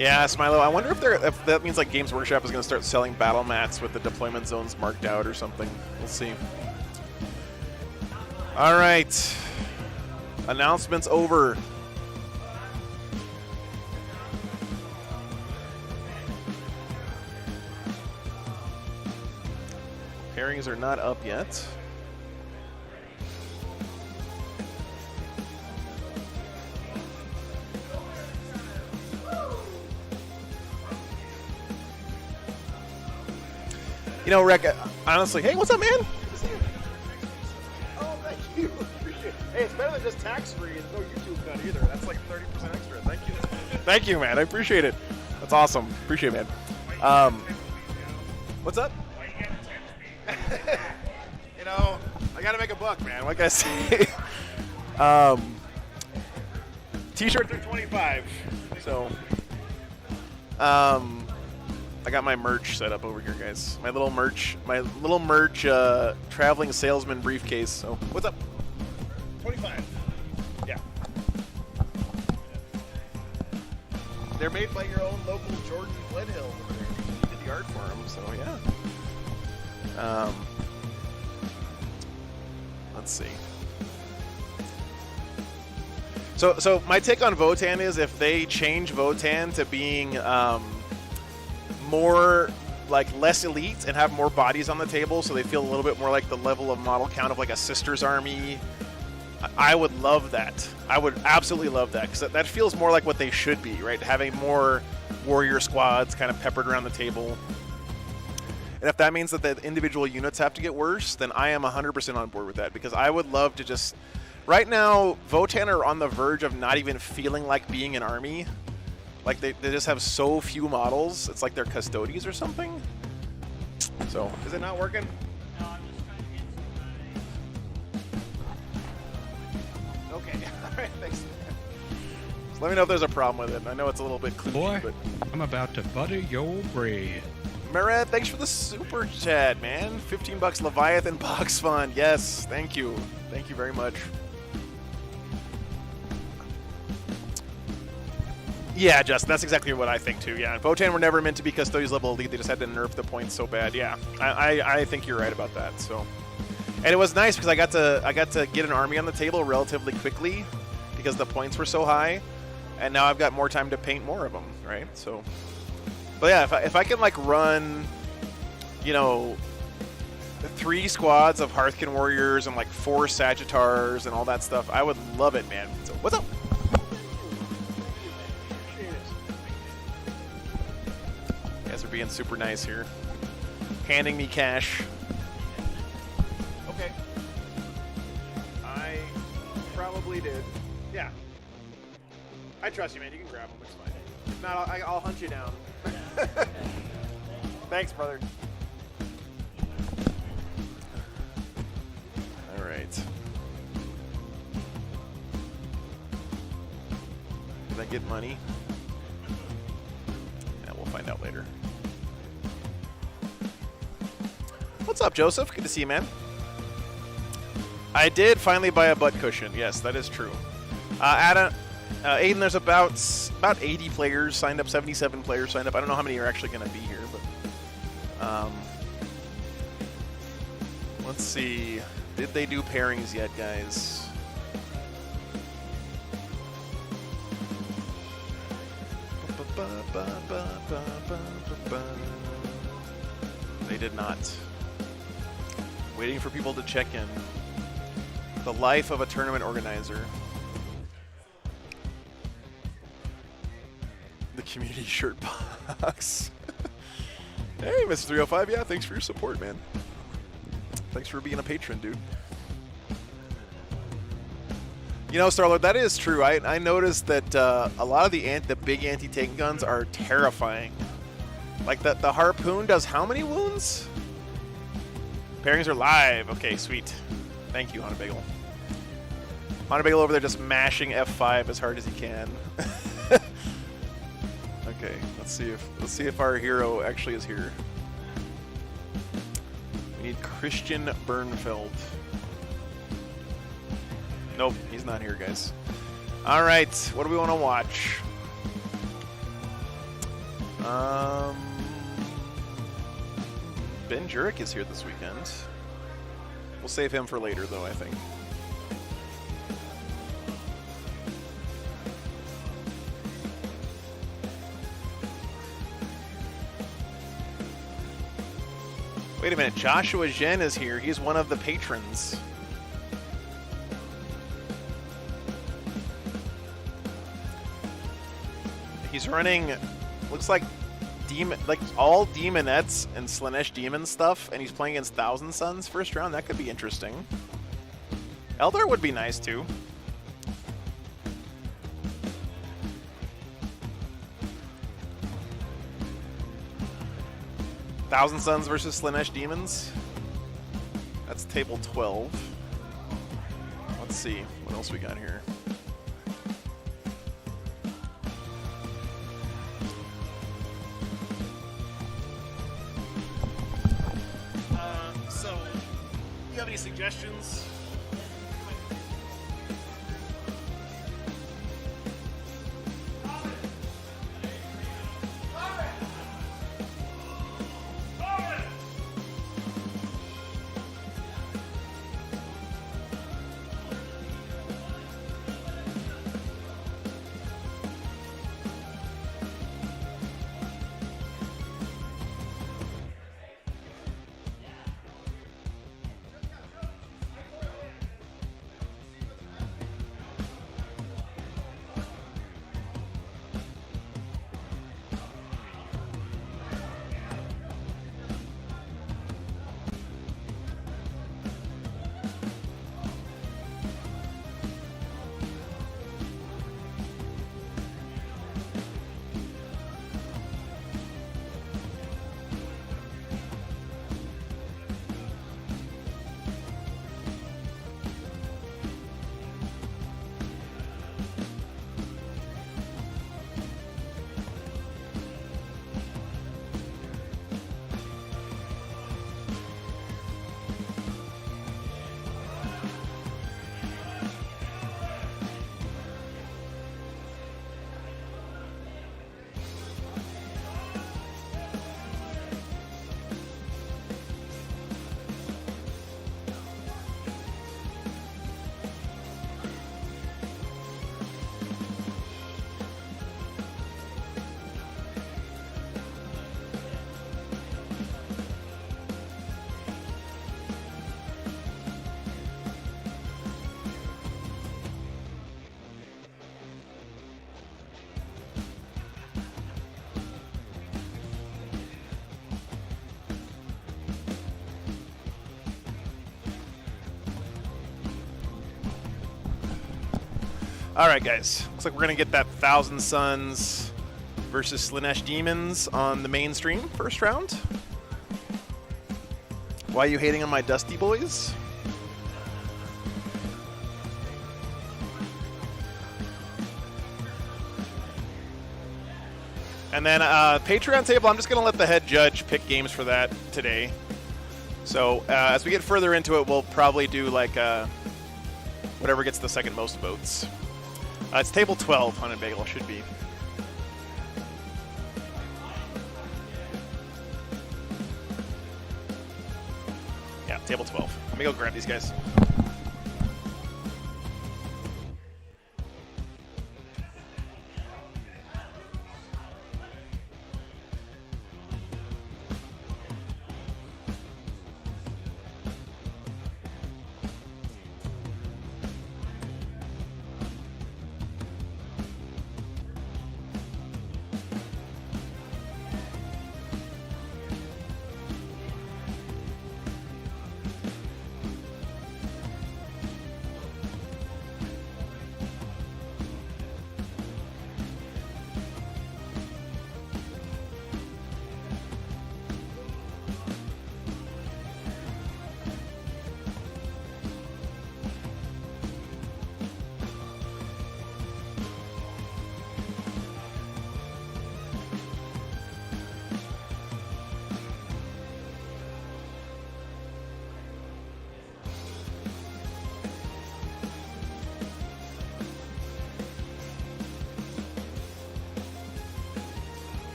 S2: Yeah, Smilo, I wonder if that means, like, Games Workshop is going to start selling battle mats with the deployment zones marked out or something. We'll see. All right. Announcements over. Pairings are not up yet. You know, Rick, honestly, hey, what's up, man?
S4: Oh, thank you. Appreciate it. Hey, it's better than just tax-free and no YouTube cut either. That's like 30% extra. Thank you.
S2: Thank you, man. I appreciate it. That's awesome. Appreciate it, man. What's up?
S4: You know, I got to make a buck, man.
S2: What can I say? T-shirts are $25. So, I got my merch set up over here, guys. My little merch traveling salesman briefcase. So, what's up?
S4: 25.
S2: Yeah.
S4: They're made by your own local Jordan Glenhill over there.
S2: You did the art for them, so yeah. Let's see. So my take on Votann is, if they change Votann to being more, like, less elite and have more bodies on the table, so they feel a little bit more like the level of model count of, like, a Sisters army, I would love that. I would absolutely love that, because that feels more like what they should be, right? Having more warrior squads kind of peppered around the table. And if that means that the individual units have to get worse, then I am 100% on board with that, because I would love to just... Right now, Votann are on the verge of not even feeling like being an army. Like, they just have so few models. It's like they're Custodes or something. So, is it not working?
S3: No, I'm just trying to get some
S4: Okay. All right. Thanks.
S2: So let me know if there's a problem with it. I know it's a little bit kludgy,
S1: Boy,
S2: but...
S1: I'm about to butter your bread.
S2: Marat, thanks for the super chat, man. 15 bucks Leviathan box fund. Yes, thank you. Thank you very much. Yeah, Justin, that's exactly what I think too. Yeah, Votann were never meant to be Custodes level elite. They just had to nerf the points so bad. Yeah, I think you're right about that. So, and it was nice because I got to get an army on the table relatively quickly because the points were so high, and now I've got more time to paint more of them. Right. So, but yeah, if I can like run, you know, 3 squads of Hearthkin warriors and like 4 Sagittars and all that stuff, I would love it, man. So what's up? Guys are being super nice here. Handing me cash.
S4: Okay. I probably did. Yeah. I trust you, man. You can grab them. It's fine. If not, I'll hunt you down. Thanks, brother.
S2: All right. Did I get money? Yeah, we'll find out later. What's up, Joseph? Good to see you, man. I did finally buy a butt cushion. Yes, that is true. Aiden, there's about 80 players signed up, 77 players signed up. I don't know how many are actually going to be here, but let's see. Did they do pairings yet, guys? They did not. Waiting for people to check in. The life of a tournament organizer. The community shirt box. Hey, Mr. 305. Yeah, thanks for your support, man. Thanks for being a patron, dude. You know, Starlord, that is true. I noticed that a lot of the big anti-tank guns are terrifying. Like the harpoon does how many wounds? Pairings are live. Okay, sweet. Thank you, Hana Bagel. Hana Bagel over there just mashing F5 as hard as he can. Okay, let's see if our hero actually is here. We need Christian Bernfeld. Nope, he's not here, guys. All right, what do we want to watch? Ben Jurek is here this weekend. We'll save him for later, though, I think. Wait a minute, Joshua Zhen is here. He's one of the patrons. He's running, looks like all Demonettes and Slaanesh Demon stuff, and he's playing against Thousand Sons first round. That could be interesting. Eldar would be nice too. Thousand Sons versus Slaanesh Demons. That's table 12. Let's see what else we got here.
S4: So, you have any suggestions?
S2: All right, guys. Looks like we're gonna get that Thousand Suns versus Slaanesh Demons on the mainstream first round. Why are you hating on my Dusty boys? And then Patreon table, I'm just going to let the head judge pick games for that today. So as we get further into it, we'll probably do like whatever gets the second most votes. It's table 12, Hunted Bagel should be. Yeah, table 12. Let me go grab these guys.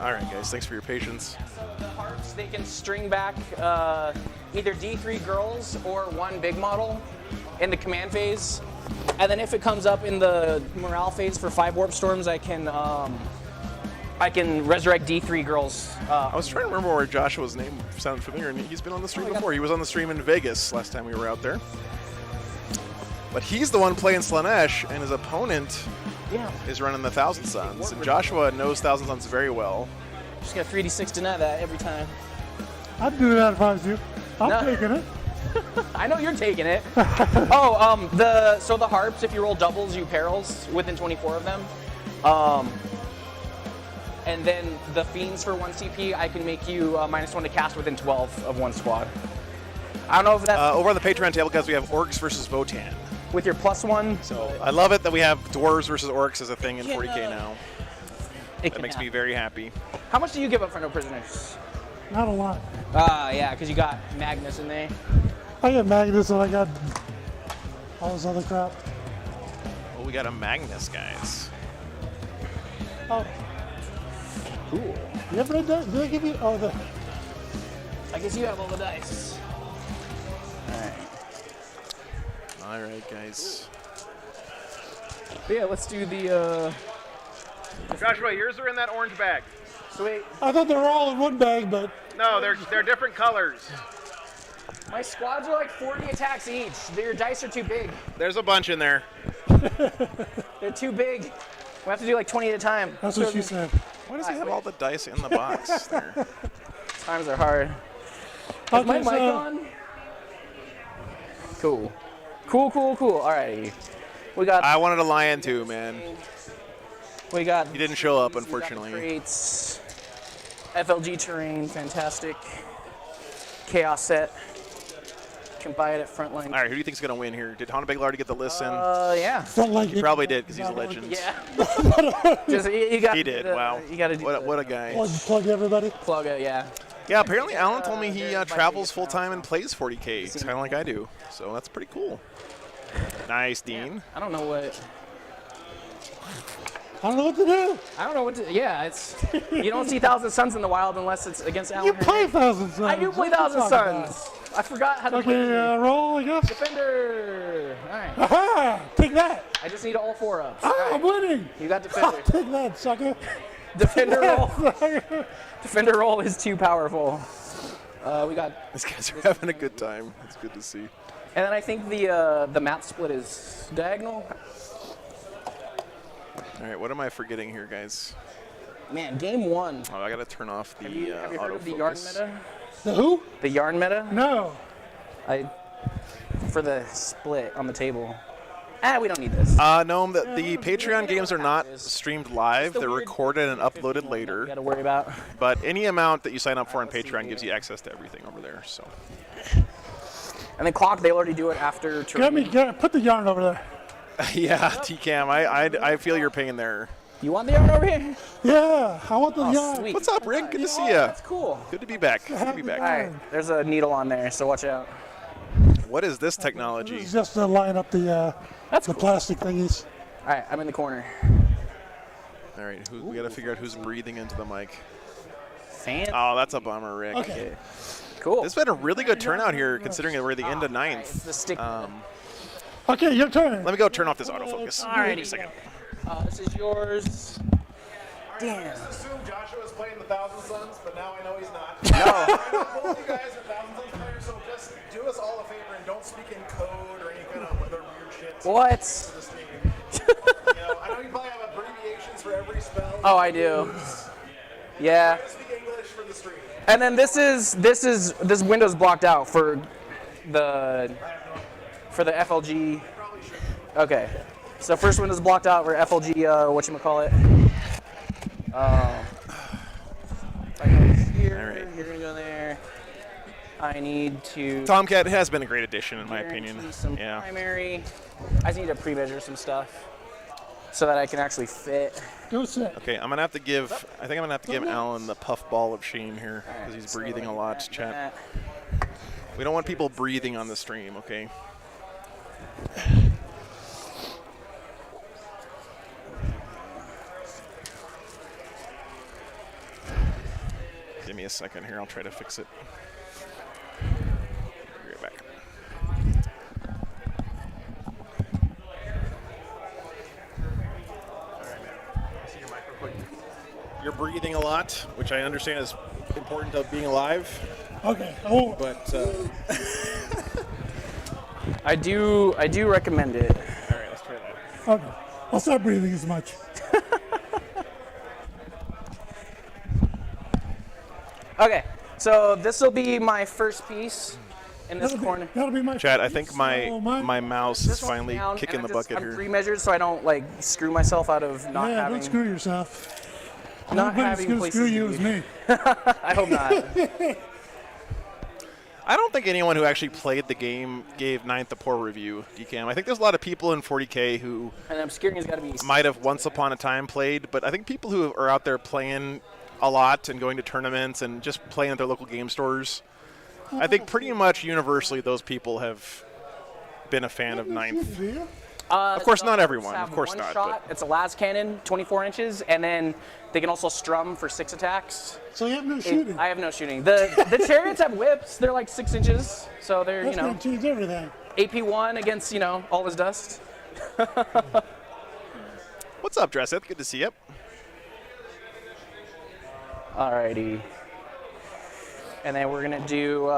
S2: All right, guys. Thanks for your patience.
S5: So the harps, they can string back either D3 girls or one big model in the command phase. And then if it comes up in the morale phase for 5 warp storms, I can resurrect D3 girls.
S2: I was trying to remember where Joshua's name sounded familiar, and he's been on the stream before. He was on the stream in Vegas last time we were out there. But he's the one playing Slaanesh, and his opponent is running the Thousand Suns. And Joshua knows Thousand Suns very well.
S5: Just got 3d6 deny that every time.
S6: I'd do that if I was you. I'm taking it.
S5: I know you're taking it. So the harps, if you roll doubles, you perils within 24 of them. And then the fiends for 1 CP, I can make you -1 to cast within 12 of one squad. I don't know if that's
S2: Over on the Patreon table, guys, we have Orks versus Votann.
S5: with your +1.
S2: So I love it that we have Dwarves versus Orks as a thing in 40K now. That makes me very happy.
S5: How much do you give up for no prisoners?
S6: Not a lot.
S5: Yeah, because you got Magnus in there.
S6: I got Magnus and I got all this other crap.
S2: Oh, we got a Magnus, guys.
S6: Oh,
S5: Cool.
S6: you ever did that? Did I give you? Oh, the.
S5: I guess you have all the dice.
S2: All right, guys.
S5: But yeah, let's do the.
S4: Joshua, yours are in that orange bag.
S5: Sweet.
S6: I thought they were all in one bag, but
S4: No, they're different colors.
S5: My squads are like 40 attacks each. Your dice are too big.
S2: There's a bunch in there.
S5: They're too big. We have to do like 20 at a time.
S6: that's what she said.
S2: Why does he have all the dice in the box there?
S5: Times are hard. Is
S6: Okay,
S5: my mic
S6: so-
S5: on? Cool. Cool. Alrighty. We got.
S2: I wanted a lion too, man.
S5: We got.
S2: He didn't show up,
S5: we got the
S2: unfortunately.
S5: crates. FLG terrain, fantastic. Chaos set. Can buy it at Frontline.
S2: All right, who do you think's gonna win here? Did Hana Beglar get the list in?
S5: Yeah.
S6: Felt like
S2: He probably did because he's a legend.
S5: Yeah. Just, you got.
S2: He did. Wow.
S5: You got to do.
S2: What a guy.
S6: Plug everybody.
S5: Plug it. Yeah.
S2: Yeah, apparently Alan told me he travels full time and plays 40K. It's kind of like I do. So that's pretty cool. Nice, Dean.
S5: I don't know what.
S6: I don't know what to do.
S5: I don't know what to. Yeah, it's. You don't see Thousand Suns in the wild unless it's against Alan.
S6: You play Thousand Suns.
S5: I do play
S6: What are you
S5: Thousand
S6: talking
S5: Suns. I forgot how to
S6: about?
S5: play.
S6: Okay, roll, I guess.
S5: Defender. All right.
S6: Aha! Take that.
S5: I just need all 4 ups.
S6: Ah, I'm winning.
S5: You got defender.
S6: Take that, sucker.
S5: Defender roll. Defender roll is too powerful. We got.
S2: These guys are having a good time. It's good to see.
S5: And then I think the map split is diagonal.
S2: All right, what am I forgetting here, guys?
S5: Man, game 1.
S2: Oh, I gotta turn off the
S5: Have you heard of the
S2: autofocus.
S5: yarn meta?
S6: The who?
S5: The yarn meta?
S6: No.
S5: For the split on the table. We don't need this.
S2: No, the Patreon games are not streamed live. They're recorded and uploaded
S5: You
S2: later.
S5: got to worry about.
S2: But any amount that you sign up for on Patreon gives you access to everything over there. So
S5: And then clock, they already do it after.
S6: Put the yarn over there.
S2: yeah, TCam, I feel your pain there.
S5: You want the yarn over here?
S6: Yeah, I want the
S5: Oh,
S6: yarn.
S5: sweet.
S2: What's up, Rick? Good to see
S5: Oh,
S2: you.
S5: that's cool.
S2: Good to be back. Good to be
S5: All
S2: back.
S5: right, there's a needle on there, so watch out.
S2: What is this technology?
S6: It's just to line up the
S5: That's
S6: the
S5: cool.
S6: plastic thingies.
S5: All right, I'm in the corner.
S2: All right, we gotta figure out who's breathing into the mic.
S5: Fan.
S2: Oh, that's a bummer, Rick.
S6: Okay.
S5: Cool.
S2: It's been a really good turnout here, considering that we're at the end of
S5: It's
S2: ninth.
S5: the stick.
S6: Okay, your turn.
S2: Let me go turn off this autofocus.
S5: Alrighty.
S2: Give me a second.
S5: This is yours. Damn.
S4: Assume Joshua's playing the Thousand Suns, but now I know he's not. I know both you guys are Thousand Suns players, so just do us all a favor and don't speak in code or any kind of other weird shit.
S5: What?
S4: For the stream. I know you probably have abbreviations for every spell.
S5: Oh, I do. Yeah.
S4: Try to speak English for the stream.
S5: And then this window's blocked out for the FLG.
S4: Probably should.
S5: Okay. So first window's blocked out for FLG. Whatchamacallit. I go here.
S2: All right.
S5: You're gonna go there. I need to.
S2: Tomcat has been a great addition, in my
S5: guarantee
S2: opinion.
S5: Some
S2: Yeah.
S5: primary. I just need to pre-measure some stuff so that I can actually fit.
S6: Go sit.
S2: Okay, I'm gonna have to give. I think I'm gonna have to give Alan the puffball of shame here because he's breathing a lot. Chat. We don't want people breathing on the stream. Okay. me a second here. I'll try to fix it. Be right back. All right, man. See your mic real quick. You're breathing a lot, which I understand is important of being alive.
S6: Okay. Oh,
S2: But
S5: I do recommend it.
S2: all right, let's try that.
S6: okay. I'll stop breathing as much.
S5: Okay, so this will be my first piece in this corner.
S6: That'll be my.
S2: Chad, I think my
S6: So
S2: my mouse is
S5: This one's
S2: finally
S5: down,
S2: kicking
S5: and
S2: the bucket
S5: I'm
S2: here.
S5: pre-measured so I don't like screw myself out of not
S6: Yeah,
S5: having.
S6: don't screw yourself.
S5: Not
S6: Nobody's
S5: having
S6: gonna
S5: places
S6: screw
S5: to
S6: you
S5: be.
S6: as me.
S5: I hope not.
S2: I don't think anyone who actually played the game gave Ninth a poor review, DCAM. I think there's a lot of people in 40K who
S5: And obscuring's got to be.
S2: might have once upon a time played, but I think people who are out there playing a lot and going to tournaments and just playing at their local game stores, I think pretty much universally those people have been a fan of Ninth.
S6: Do you?
S2: Of course, not
S5: Those
S2: everyone.
S5: have
S2: Of course
S5: one
S2: not.
S5: Shot.
S2: But
S5: It's a las cannon, 24 inches, and then they can also strum for 6 attacks.
S6: So you have no shooting.
S5: I have no shooting. The chariots have whips. They're like 6 inches, so they're
S6: That's gonna change everything.
S5: AP1 against all his dust.
S2: what's up, Dresseth? Good to see you.
S5: Alrighty. And then we're gonna do.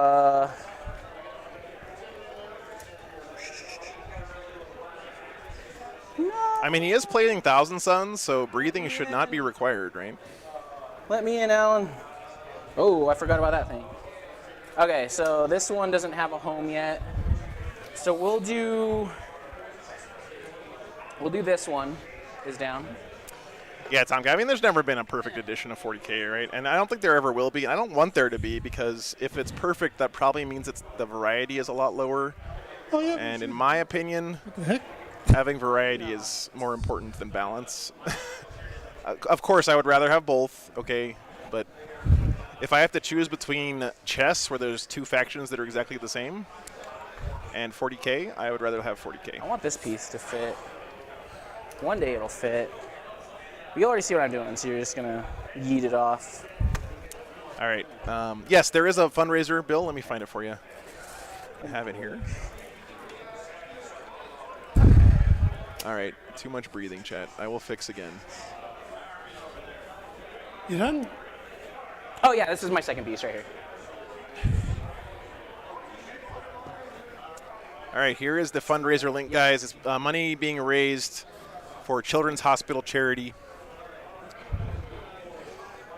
S2: I mean, he is playing Thousand Suns, so breathing should not be required, right?
S5: Let me in, Alan. Oh, I forgot about that thing. Okay, so this one doesn't have a home yet. So we'll do this one is down.
S2: Yeah, Tom. I mean, there's never been a perfect edition of 40K, right? And I don't think there ever will be. I don't want there to be, because if it's perfect, that probably means the variety is a lot lower.
S6: Oh yeah.
S2: And in my opinion,
S6: what the heck?
S2: having variety is more important than balance. Of course, I would rather have both, okay? But if I have to choose between chess, where there's two factions that are exactly the same, and 40K, I would rather have 40K.
S5: I want this piece to fit. One day it'll fit. You already see what I'm doing, so you're just gonna yeet it off.
S2: All right. Yes, there is a fundraiser, Bill. Let me find it for you. I have it here. All right. Too much breathing, chat. I will fix again.
S6: You done?
S5: Oh yeah, this is my second piece right here.
S2: All right. Here is the fundraiser link, guys. It's money being raised for Children's Hospital charity.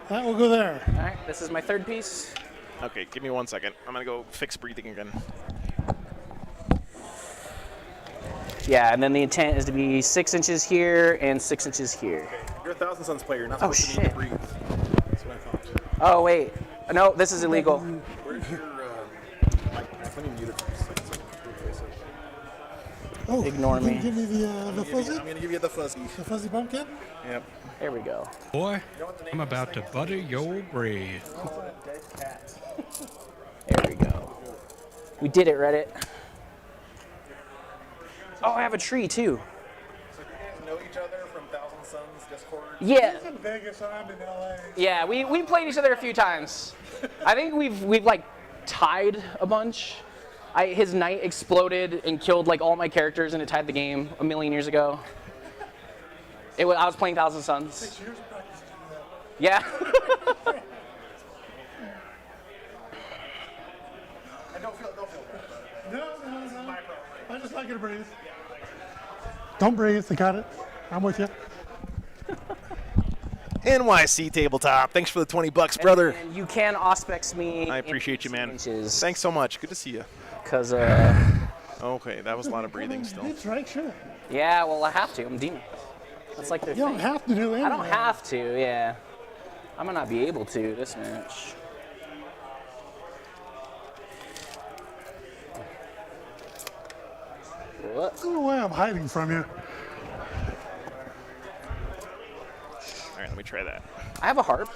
S6: That will go there.
S5: All right, this is my third piece.
S2: Okay, give me 1 second. I'm going to go fix breathing again.
S5: Yeah, and then the intent is to be 6 inches here and 6 inches here.
S2: Okay. You're a Thousand Suns player. You're not
S5: Oh,
S2: supposed to need to
S5: shit.
S2: breathe. That's what I thought.
S5: Oh wait, no, this is illegal.
S2: Where's your mic? Let me mute it for just a second so I can face it.
S6: Oh,
S5: Ignore
S6: you
S5: me.
S6: can give me the fuzzy?
S2: I'm going to give you the fuzzy.
S6: The fuzzy pumpkin?
S2: Yep.
S5: There we go.
S1: Boy, I'm about to butter your bread.
S5: There we go. We did it, Reddit. Oh, I have a tree too.
S2: So do you guys know each other from Thousand Suns Discord?
S5: Yeah,
S6: He's in Vegas and I'm in LA.
S5: yeah. We played each other a few times. I think we've like tied a bunch. His knight exploded and killed like all my characters, and it tied the game a million years ago. I was playing Thousand Suns.
S6: 6 years of practice to do that.
S5: Yeah.
S2: Don't feel bad.
S6: No. I just like you to breathe. Don't breathe. I got it. I'm with you.
S2: NYC Tabletop. Thanks for the $20, brother.
S5: And you can auspex me.
S2: I appreciate you, man.
S5: Inches,
S2: Thanks so much. Good to see you.
S5: because
S2: Okay, that was a lot of breathing still.
S6: It's right, sure.
S5: yeah, well I have to. I'm demon. That's like their
S6: You don't
S5: thing.
S6: have to do anything.
S5: I don't have to. Yeah. I might not be able to this match. What?
S6: I don't know why I'm hiding from you.
S2: All right, let me try that.
S5: I have a harp.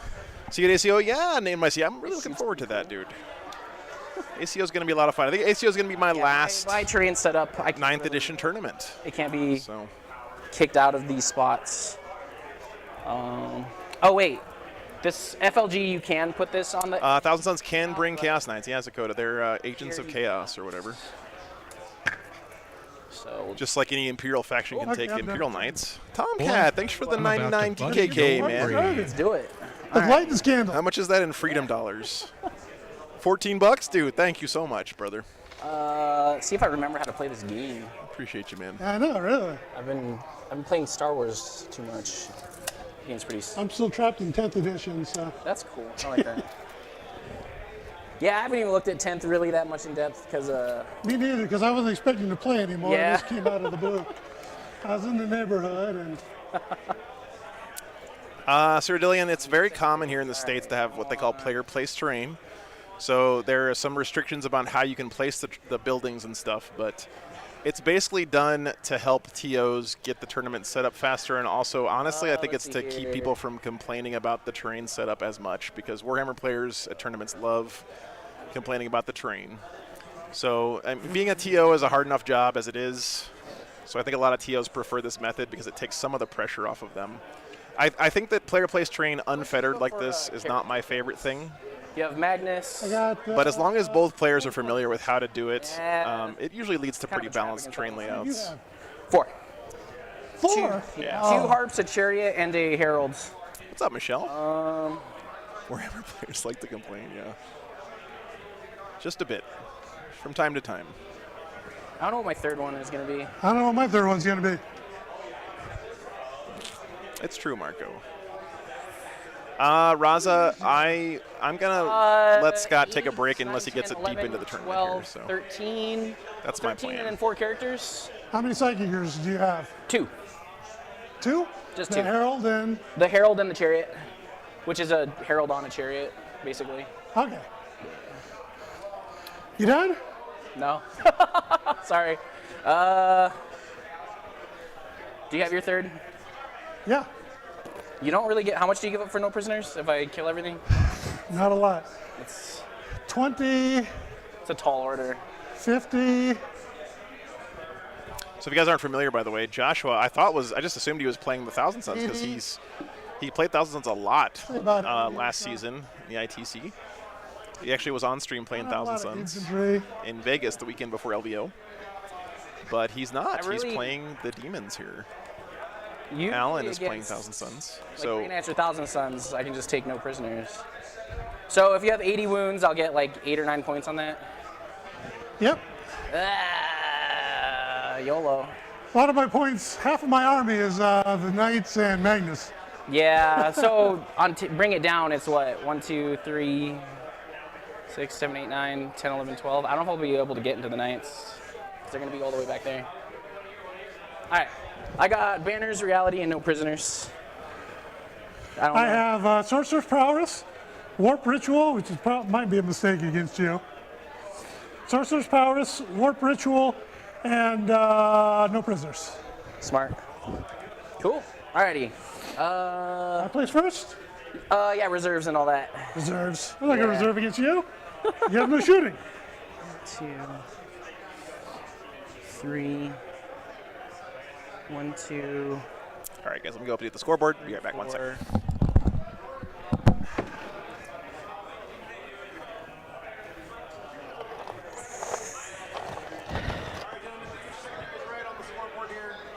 S2: See you at ACO? Yeah, name my C. I'm really looking forward to that, dude. ACO is going to be a lot of fun. I think ACO is going to be my last
S5: My terrain setup. I can't
S2: 9th
S5: really-
S2: edition tournament.
S5: It can't be
S2: So
S5: kicked out of these spots. Oh wait, This FLG, you can put this on the.
S2: Thousand Sons can bring Chaos Knights. Yeah, Dakota. They're agents of chaos or whatever.
S5: So
S2: Just like any Imperial faction can
S6: Okay,
S2: take
S6: I'm
S2: Imperial
S6: done.
S2: Knights. Tomcat, thanks for the
S1: I'm about
S2: 99
S1: to buddy
S2: DKK,
S1: your
S2: man.
S1: brain.
S5: let's do it.
S6: The light is candle.
S2: How much is that in freedom dollars? 14 bucks? Dude, thank you so much, brother.
S5: See if I remember how to play this game.
S2: Appreciate you, man.
S6: I know, really.
S5: I've been playing Star Wars too much. Game's pretty.
S6: I'm still trapped in 10th edition, so.
S5: That's cool. I like that. Yeah, I haven't even looked at 10th really that much in depth because
S6: Me neither, because I wasn't expecting to play anymore.
S5: Yeah.
S6: It just came out of the blue. I was in the neighborhood, and
S2: Sir Dillian, it's very common here in the States to have what they call player-placed terrain. So there are some restrictions about how you can place the buildings and stuff, but it's basically done to help TOs get the tournament set up faster, and also, honestly, I think it's to keep people from complaining about the terrain setup as much, because Warhammer players at tournaments love complaining about the terrain. So being a TO is a hard enough job as it is, so I think a lot of TOs prefer this method because it takes some of the pressure off of them. I think that player-placed terrain unfettered like this is not my favorite thing.
S5: you have Magnus.
S6: I got.
S2: But as long as both players are familiar with how to do it,
S5: Yeah.
S2: it usually leads to
S5: Kind of
S2: pretty
S5: a trap
S2: balanced
S5: against
S2: terrain
S5: all of
S6: You
S2: layouts.
S6: have
S5: 4.
S6: 4.
S2: Yeah.
S6: Oh.
S5: 2 harps, a chariot, and a herald.
S2: What's up, Michelle? Warhammer players like to complain, yeah. Just a bit, from time to time.
S5: I don't know what my third one is going to be.
S6: I don't know what my third one's gonna be.
S2: It's true, Marco. Raza, I'm gonna let Scott take a break unless he gets it deep into the tournament
S5: 12,
S2: here. So
S5: 13.
S2: that's my
S5: 13
S2: plan.
S5: and then 4 characters.
S6: How many psychic gears do you have?
S5: 2.
S6: 2?
S5: Just
S6: the
S5: 2.
S6: Herald and.
S5: The herald and the chariot, which is a herald on a chariot, basically.
S6: Okay. You done?
S5: No. Sorry. Do you have your third?
S6: Yeah.
S5: You don't really get. How much do you give up for no prisoners if I kill everything?
S6: Not a lot.
S5: It's
S6: 20,
S5: a tall order.
S6: 50.
S2: So if you guys aren't familiar, by the way, Joshua, I just assumed he was playing the Thousand Sons because he played Thousand Sons a lot last season in the ITC. He actually was on stream playing
S6: Not a lot
S2: Thousand
S6: of
S2: Sons
S6: infantry.
S2: in Vegas the weekend before LVO. But he's not.
S5: I really-
S2: He's playing the Demons here.
S5: You
S2: Alan is playing Thousand Sons.
S5: Like
S2: So
S5: Green Answer Thousand Sons, I can just take no prisoners. So if you have 80 wounds, I'll get like 8 or 9 points on that.
S6: Yep.
S5: YOLO.
S6: A lot of my points, half of my army is the Knights and Magnus.
S5: Yeah, so bring it down, it's what? 1, 2, 3, 6, 7, 8, 9, 10, 11, 12. I don't know if I'll be able to get into the Knights, because they're going to be all the way back there. All right, I got Banners, Reality, and no prisoners. I don't know.
S6: I have Sorcerer's Prowess, Warp Ritual, which is might be a mistake against you. Sorcerer's Prowess, Warp Ritual, and no prisoners.
S5: Smart. Cool. Alrighty.
S6: I place first.
S5: Yeah, reserves and all that.
S6: Reserves. I'm not gonna
S5: Yeah.
S6: reserve against you. You have no shooting.
S5: 2, 3, 1, 2,
S2: all right, guys, let me go update the scoreboard. Be right back. 1 second.
S5: 4.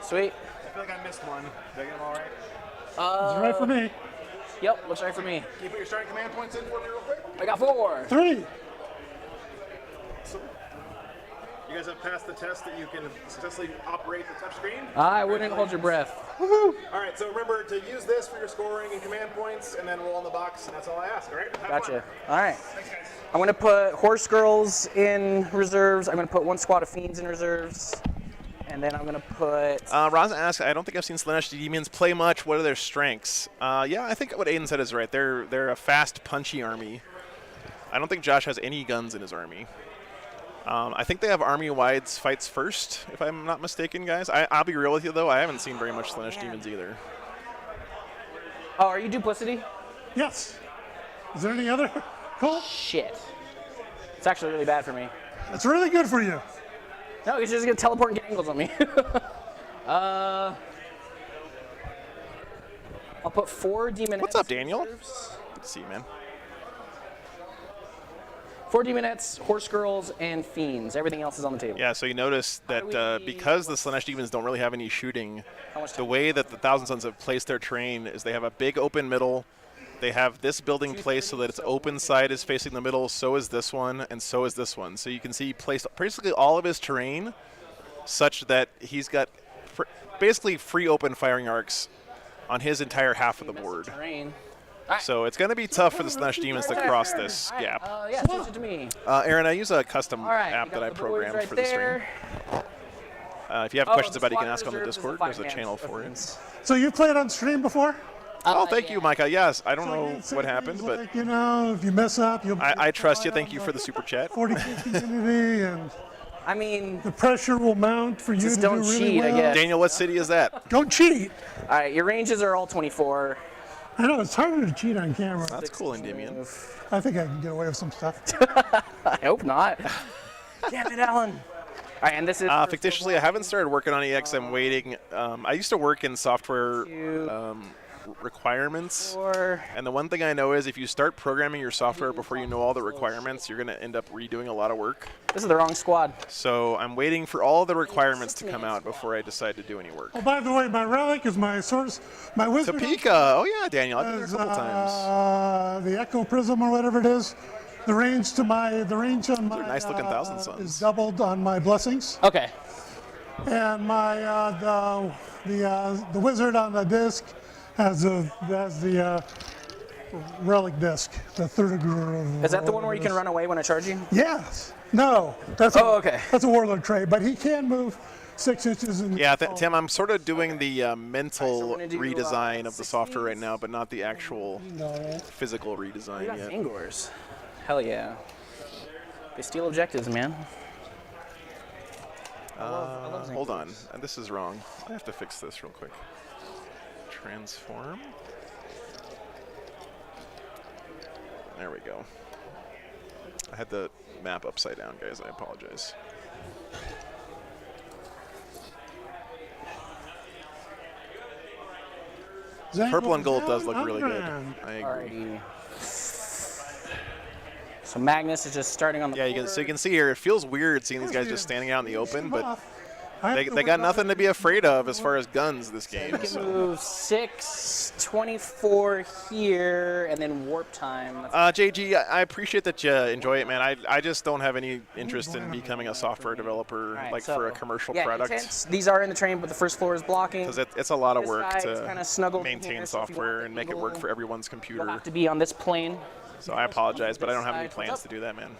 S5: Sweet.
S4: I feel like I missed one. Did I get them all right?
S6: It's right for me.
S5: Yep, looks right for me.
S4: Can you put your starting command points in for me real quick?
S5: I got 4.
S6: 3.
S4: You guys have passed the test that you can successfully operate the touchscreen.
S5: I wouldn't hold your breath.
S6: Woohoo!
S4: All right, so remember to use this for your scoring and command points, and then roll in the box, and that's all I ask. All right? Have
S5: Gotcha.
S4: fun.
S5: All right.
S4: Thanks, guys.
S5: I'm going to put Horse Girls in reserves. I'm going to put 1 squad of Fiends in reserves. And then I'm going to put...
S2: Raza asks, I don't think I've seen Slaanesh Demons play much. What are their strengths? Yeah, I think what Aiden said is right. They're a fast, punchy army. I don't think Josh has any guns in his army. I think they have army-wide fights first, if I'm not mistaken, guys. I'll be real with you, though. I haven't seen very much Slaanesh Demons either.
S5: Oh, are you Duplicity?
S6: Yes. Is there any other? Cool.
S5: Shit. It's actually really bad for me.
S6: It's really good for you.
S5: No, he's just going to teleport and get angles on me. I'll put 4 Demon
S2: What's
S5: Heads
S2: up,
S5: in
S2: Daniel?
S5: reserves.
S2: to see, man.
S5: 4 Demonettes, Horse Girls, and Fiends. Everything else is on the table.
S2: Yeah, so you notice that because the Slaanesh Demons don't really have any shooting, the way that the Thousand Sons have placed their terrain is they have a big open middle. They have this building placed so that its open side is facing the middle, so is this one, and so is this one. So you can see he placed basically all of his terrain such that he's got basically free open firing arcs on his entire half of the board.
S5: Terrain.
S2: So it's going to be tough for the Slaanesh Demons to cross this gap.
S5: Yeah, switch it to me.
S2: Aaron, I use a custom
S5: All right,
S2: app
S5: you
S2: that
S5: got
S2: I
S5: the boys
S2: programmed
S5: right
S2: for the stream.
S5: there.
S2: If you have questions
S5: the
S2: about it, you can
S5: SWAT
S2: ask on the
S5: reserve is
S2: Discord.
S5: the
S2: There's a
S5: finance
S2: channel for it.
S5: offense.
S6: So you played on stream before?
S2: Oh, thank you,
S5: yeah.
S2: Micah. Yes, I don't
S6: So
S2: know
S6: you say
S2: what
S6: things
S2: happened, but
S6: like, you know, if you mess up, you'll.
S2: I trust you. Thank you for the super chat.
S6: 40K community, and
S5: I mean,
S6: the pressure will mount for you
S5: Just
S6: to
S5: don't
S6: do really
S5: cheat, I
S6: well.
S5: guess.
S2: Daniel, what city is that?
S6: Don't cheat.
S5: all right, your ranges are all 24.
S6: I know it's harder to cheat on camera.
S2: That's cool, Endymion.
S6: I think I can get away with some stuff.
S5: I hope not. Damn it, Alan. All right, and this is
S2: Fictitiously, I haven't started working on EX. I'm waiting. I used to work in software requirements. And the one thing I know is if you start programming your software before you know all the requirements, you're going to end up redoing a lot of work.
S5: This is the wrong squad.
S2: So I'm waiting for all the requirements to come out before I decide to do any work.
S6: Oh, by the way, my relic is my source, my wizard.
S2: Topeka. Oh, yeah, Daniel. I've been there a
S6: Is,
S2: couple times.
S6: the Echo Prism or whatever it is. The range on my
S2: nice looking Thousand Sons.
S6: is doubled on my blessings,
S5: Okay.
S6: and my the wizard on the disc has the relic disc, the third degree.
S5: Is that the one where you can run away when I charge you?
S6: Yes. No. That's
S5: okay.
S6: That's a warlord trait, but he can move 6 inches. And
S2: Yeah, Tim, I'm sort of doing the mental
S5: so we're gonna do,
S2: redesign of the
S5: 6
S2: software right
S5: speeds?
S2: now, but not the actual
S6: No.
S2: physical redesign
S5: We got
S2: yet.
S5: Fangors. Hell yeah. They steal objectives, man. I love
S2: Hold on. This is wrong. I have to fix this real quick. Transform. There we go. I had the map upside down, guys. I apologize. Purple and gold does look really good. I agree.
S5: Alrighty. So Magnus is just starting on the
S2: Yeah, you can see here, it feels weird seeing these guys just standing out in the open, but they got nothing to be afraid of as far as guns this game.
S5: You can
S2: So.
S5: move 6, 24 here, and then warp time.
S2: JG, I appreciate that you enjoy it, man. I just don't have any interest in becoming a software developer
S5: Alright,
S2: for a commercial
S5: yeah,
S2: product.
S5: Intense. These are in the train, but the first floor is blocking.
S2: Because it's a lot of
S5: This
S2: work
S5: guy is kinda
S2: to
S5: snuggled in
S2: maintain
S5: here, so if you
S2: software
S5: want
S2: and make it work for everyone's
S5: You'll
S2: computer.
S5: have to be on this plane.
S2: So I apologize, but I don't have any
S5: Side.
S2: plans to do that, man.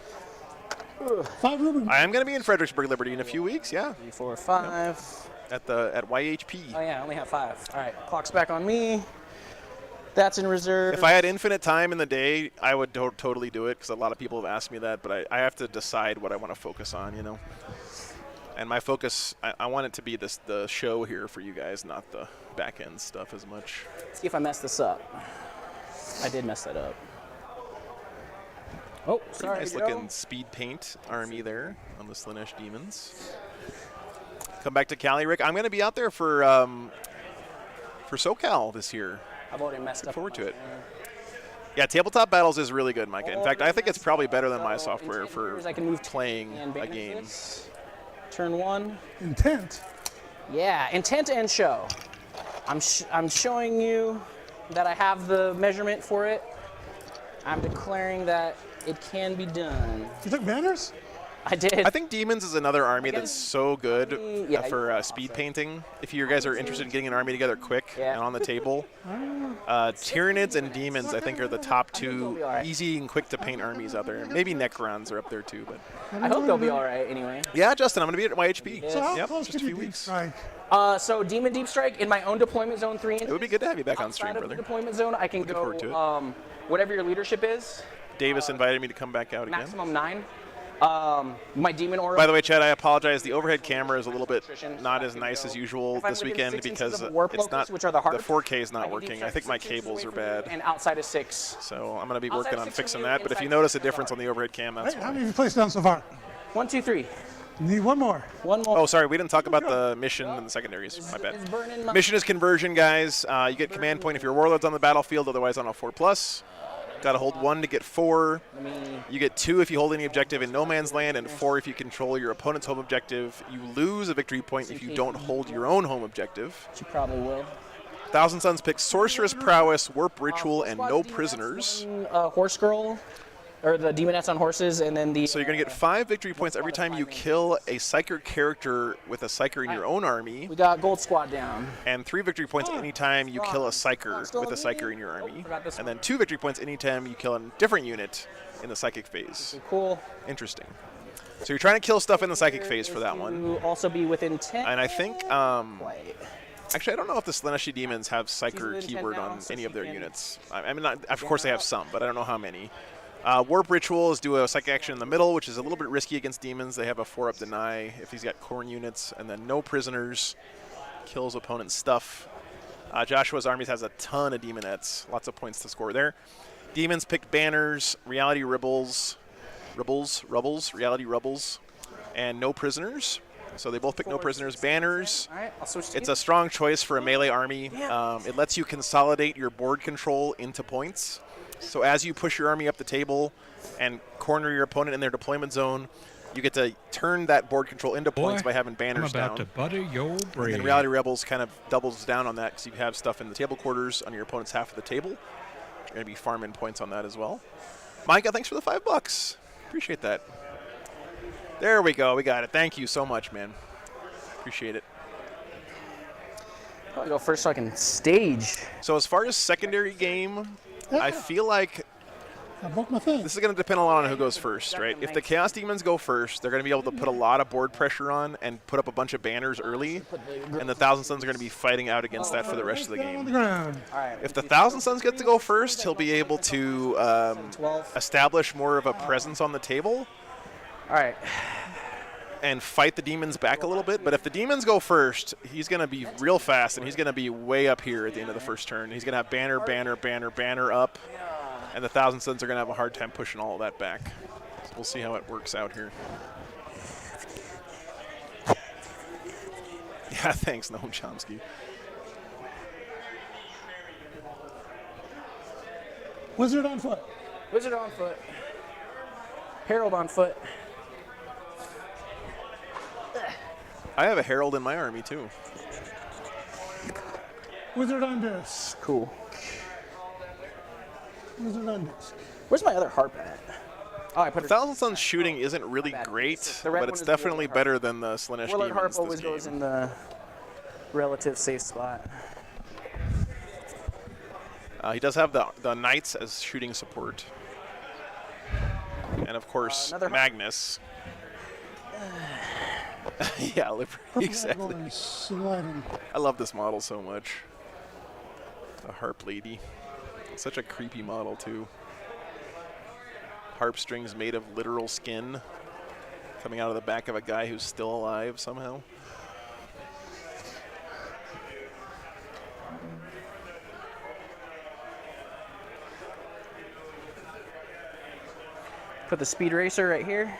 S6: 5 Rubin.
S2: I am going to be in Fredericksburg Liberty in a few weeks, yeah,
S5: 3, 4, 5.
S2: at YHP.
S5: Oh yeah, I only have 5. All right, clock's back on me. That's in reserve.
S2: If I had infinite time in the day, I would totally do it because a lot of people have asked me that, but I have to decide what I want to focus on, you know. And my focus, I want it to be the show here for you guys, not the back end stuff as much.
S5: Let's see if I messed this up. I did mess that up. Oh, sorry,
S2: Nice
S5: Joe.
S2: looking speed paint army there on the Slaanesh Demons. Come back to Cali, Rick. I'm going to be out there for SoCal this year.
S5: I've already messed up.
S2: Forward to
S5: my
S2: it.
S5: thing.
S2: Yeah, Tabletop Battles is really good, Micah. In fact, I think it's probably better than my software for
S5: I can move
S2: playing
S5: and
S2: a
S5: banish
S2: game.
S5: this. Turn 1.
S6: Intent.
S5: Yeah, intent and show. I'm showing you that I have the measurement for it. I'm declaring that it can be done.
S6: You took banners?
S5: I did.
S2: I think Demons is another army that's
S5: Against
S2: so good
S5: yeah,
S2: for speed painting. If you guys are interested in getting an army together quick
S5: Yeah.
S2: and on the table, Tyranids and Demons I think are the top two
S5: be all right.
S2: easy and quick to paint armies out there. Maybe Necrons are up there too, but
S5: I hope they'll be all right anyway.
S2: yeah, Justin, I'm going to be at YHP.
S6: So how
S2: Yep,
S6: close
S2: just a
S6: can you
S2: few
S6: deep
S2: weeks.
S6: strike?
S5: So Demon Deep Strike in my own deployment zone 3 inches.
S2: It would be good to have you back on stream,
S5: Outside of the
S2: brother.
S5: deployment zone, I can
S2: Looking forward to
S5: go whatever your leadership is,
S2: Davis invited me to come back out again.
S5: maximum 9. My Demon Aura.
S2: By the way, Chad, I apologize. The overhead camera is a little bit
S5: Nutrition,
S2: not
S5: so
S2: as
S5: I
S2: nice
S5: can
S2: as
S5: go-
S2: usual
S5: if I'm
S2: this
S5: within
S2: weekend
S5: 6 inches
S2: because
S5: of warp
S2: it's
S5: locus,
S2: not
S5: which are the heart,
S2: 4K is
S5: I
S2: not
S5: can deep
S2: working. I
S5: strike
S2: think my
S5: 6 inches
S2: cables
S5: away
S2: are
S5: from you
S2: bad.
S5: And outside of 6.
S2: So I'm going to be
S5: Outside
S2: working
S5: of
S2: on
S5: 6
S2: fixing
S5: from you,
S2: that. But if
S5: inside
S2: you notice a
S5: 6 is
S2: difference on the overhead cam, that's
S6: Hey, how
S2: why.
S6: many have you placed down so far?
S5: 1, 2, 3.
S6: Need one more.
S5: One more.
S2: Oh, sorry, we didn't talk about the mission and the secondaries. My bad.
S5: It's burning my
S2: Mission is conversion, guys. You get command point if your warlord's on the battlefield, otherwise on a 4+. Got to hold 1 to get 4. You get 2 if you hold any objective in no man's land, and 4 if you control your opponent's home objective. You lose a victory point if you don't hold your own home objective.
S5: She probably will.
S2: Thousand Sons picks Sorceress Prowess, Warp Ritual, and No Prisoners.
S5: Horse Girl, or the Demonettes on horses, and then the.
S2: So you're going to get 5 victory points every time you kill a Psyker character with a Psyker in your own army,
S5: We got Gold Squad down.
S2: and 3 victory points anytime you kill a Psyker with a Psyker in your army, and then 2 victory points anytime you kill a different unit in the Psychic phase.
S5: Cool.
S2: Interesting. So you're trying to kill stuff in the Psychic phase for that one.
S5: To also be within 10.
S2: And I think,
S5: Wait.
S2: actually, I don't know if the Slaanesh Demons have Psyker
S5: within 10
S2: keyword
S5: now,
S2: on
S5: so
S2: any
S5: she
S2: of their
S5: can-
S2: units. I mean, of course they have some, but I don't know how many. Warp Ritual is do a Psychic action in the middle, which is a little bit risky against demons. They have a 4-up deny if he's got Khorne units. And then No Prisoners kills opponent's stuff. Joshua's armies has a ton of demonettes. Lots of points to score there. Demons picked Banners, Reality Rebels, Reality Rebels, and No Prisoners. So they both pick No Prisoners. Banners,
S5: All right, I'll switch to
S2: it's a strong choice for a melee army. It lets you consolidate your board control into points. So as you push your army up the table and corner your opponent in their deployment zone, you get to turn that board control into points by having
S1: I'm
S2: banners
S1: about
S2: down.
S1: to butter your brain.
S2: And Reality Rebels kind of doubles down on that because you have stuff in the table quarters on your opponent's half of the table. You're going to be farming points on that as well. Micah, thanks for the $5. Appreciate that. There we go. We got it. Thank you so much, man. Appreciate it.
S5: I'll go first so I can stage.
S2: So as far as secondary game, I feel like
S6: I broke my thing.
S2: this is going to depend a lot on who goes first, right? If the Chaos Demons go first, they're going to be able to put a lot of board pressure on and put up a bunch of banners early, and the Thousand Sons are going to be fighting out against that for the rest of the
S6: Down on the
S2: game.
S6: ground.
S5: All right.
S2: If the Thousand Sons get to go first, he'll be able to
S5: 12.
S2: establish more of a presence on the table
S5: All right.
S2: and fight the demons back a little bit. But if the demons go first, he's going to be real fast, and he's going to be way up here at the end of the first turn. He's going to have banner up, and the Thousand Sons are going to have a hard time pushing all of that back. So we'll see how it works out here. Yeah, thanks, Noam Chomsky.
S6: Wizard on foot.
S5: Wizard on foot. Herald on foot.
S2: I have a Herald in my army, too.
S6: Wizard on disc.
S5: Cool.
S6: Wizard on disc.
S5: Where's my other harp at? Oh, I put it.
S2: Thousand Sons shooting isn't really great,
S5: The red
S2: but
S5: one
S2: it's
S5: is
S2: definitely
S5: Warlord Harp.
S2: better than the Slaanesh
S5: Warlord
S2: Demons
S5: harp
S2: this
S5: always
S2: game.
S5: goes in the relative safe spot.
S2: He does have the Knights as shooting support. And of course,
S5: another harp.
S2: Magnus. Yeah, exactly.
S6: Sliding.
S2: I love this model so much. The Harp Lady. Such a creepy model, too. Harp strings made of literal skin coming out of the back of a guy who's still alive somehow.
S5: Put the speed racer right here.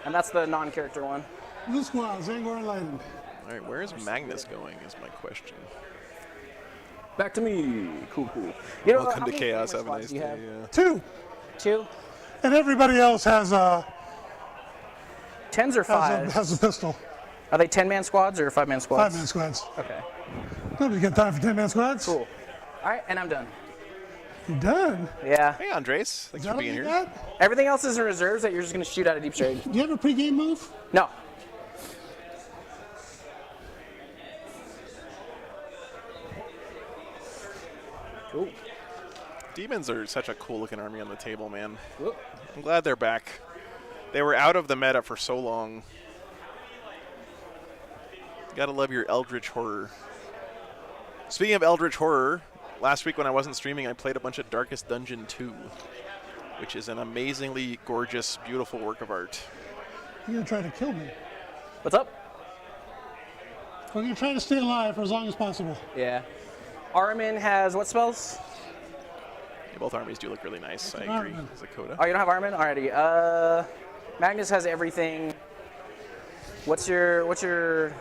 S5: And that's the non-character one.
S6: Blue squad, Zangor and Leiden.
S2: All right, where is Magnus going is my question.
S5: Back to me. Cool. You know,
S2: Welcome
S5: how
S2: to
S5: many
S2: Chaos.
S5: family
S2: Have a
S5: squads
S2: nice
S5: do you
S2: day.
S5: have?
S2: Yeah.
S6: 2.
S5: 2?
S6: And everybody else has a
S5: 10s or 5s?
S6: has a pistol.
S5: Are they 10-man squads or 5-man squads?
S6: 5-man squads.
S5: Okay.
S6: Nobody's got time for 10-man squads.
S5: Cool. All right, and I'm done.
S6: You done?
S5: Yeah.
S2: Hey, Andres. Thanks
S6: Is that
S2: for
S6: what
S2: being
S6: you
S2: here.
S6: got?
S5: Everything else is in reserves that you're just going to shoot out of deep straight.
S6: Do you have a pregame move?
S5: No. Cool.
S2: Demons are such a cool looking army on the table, man.
S5: Whoop.
S2: I'm glad they're back. They were out of the meta for so long. Gotta love your Eldritch Horror. Speaking of Eldritch Horror, last week when I wasn't streaming, I played a bunch of Darkest Dungeon 2, which is an amazingly gorgeous, beautiful work of art.
S6: You're going to try to kill me.
S5: What's up?
S6: We're going to try to stay alive for as long as possible.
S5: Yeah. Armin has what spells?
S2: Yeah, both armies do look really nice. I
S6: an
S2: agree.
S6: Armin?
S2: Zakota.
S5: Oh, you don't have Armin? Alrighty. Magnus has everything. What's your?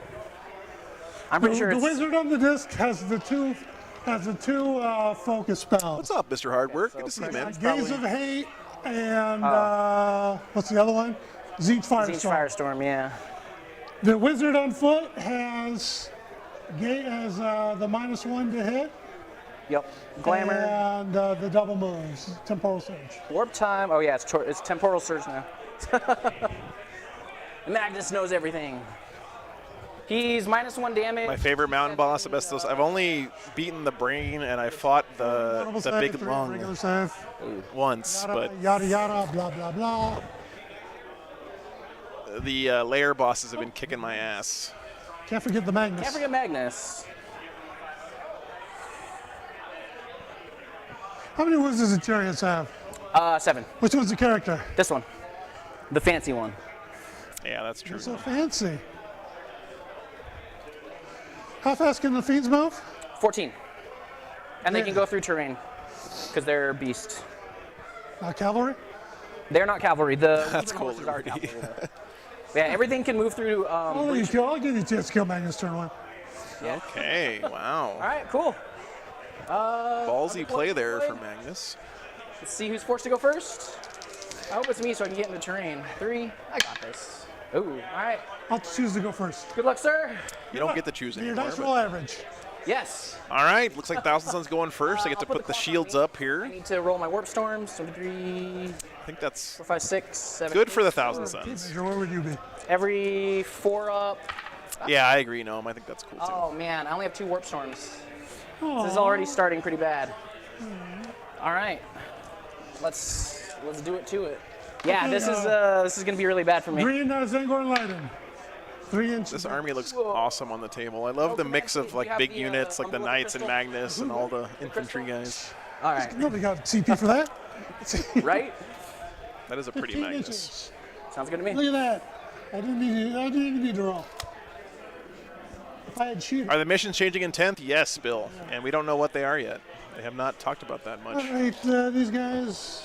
S5: I'm pretty sure
S6: The
S5: it's
S6: wizard on the disc has the 2 has a 2 focus spell.
S2: What's up, Mr. Hardwork? Good to see you, man.
S6: Gaze of Hate and what's the other one? Zeech Firestorm.
S5: Siege Firestorm, yeah.
S6: The wizard on foot has the -1 to hit.
S5: Yep. Glamour.
S6: And the double moves, Temporal Surge.
S5: Warp time. Oh yeah, it's temporal surge now. Magnus knows everything. He's -1 damage.
S2: My favorite mountain boss, Abestos. I've only beaten the brain, and I fought the big
S6: Regular
S2: lung
S6: save.
S2: once, but
S6: Yada yada, blah blah blah.
S2: the layer bosses have been kicking my ass.
S6: Can't forget the Magnus.
S5: Can't forget Magnus.
S6: How many wizards and chariots have?
S5: 7.
S6: Which one's the character?
S5: This one. The fancy one.
S2: Yeah, that's true.
S6: You're so fancy. How fast can the fiends move?
S5: 14. And they can go through terrain. Because they're beast.
S6: Cavalry?
S5: They're not cavalry. The
S2: That's
S5: wizard
S2: cool,
S5: horses are
S2: Liberty.
S5: cavalry. Yeah, everything can move through.
S6: I'll give you a chance to kill Magnus turn 1.
S5: Yeah.
S2: Okay, wow.
S5: All right, cool.
S2: Ballsy play there for Magnus.
S5: Let's see who's forced to go first. I hope it's me so I can get into terrain. 3. I got this. Ooh, all right.
S6: I'll choose to go first.
S5: Good luck, sir.
S2: You don't get to choose
S6: Your
S2: anymore.
S6: dice
S2: but-
S6: roll average.
S5: Yes.
S2: All right, looks like Thousand Sun's going first. I get to
S5: I'll
S2: put the
S5: clock on
S2: shields
S5: me.
S2: up
S5: I
S2: here.
S5: need to roll my warp storms. 3,
S2: I think that's
S5: 4, 5, 6, 7.
S2: good for the
S5: 8.
S2: Thousand Suns.
S6: Measure, where would you be?
S5: Every 4 up.
S2: Yeah, I agree, Noam. I think that's cool, too.
S5: Oh man, I only have 2 warp storms.
S6: Oh,
S5: This is already starting pretty bad. All right, let's do it to it. Yeah,
S6: Okay,
S5: this is gonna be really bad for me.
S6: Green Zangor and Leiden. 3 inches.
S2: This army looks awesome on the table. I love the mix of like big units, like the Knights and Magnus and all the infantry guys.
S5: All right,
S6: Nobody got CP for that.
S5: right?
S2: That is a pretty
S6: 15
S2: Magnus.
S6: inches.
S5: Sounds good to me.
S6: Look at that. I didn't even need to roll. If I had shooter.
S2: Are the missions changing in 10th? Yes, Bill. And we don't know what they are yet. They have not talked about that
S6: All
S2: much.
S6: right, these guys.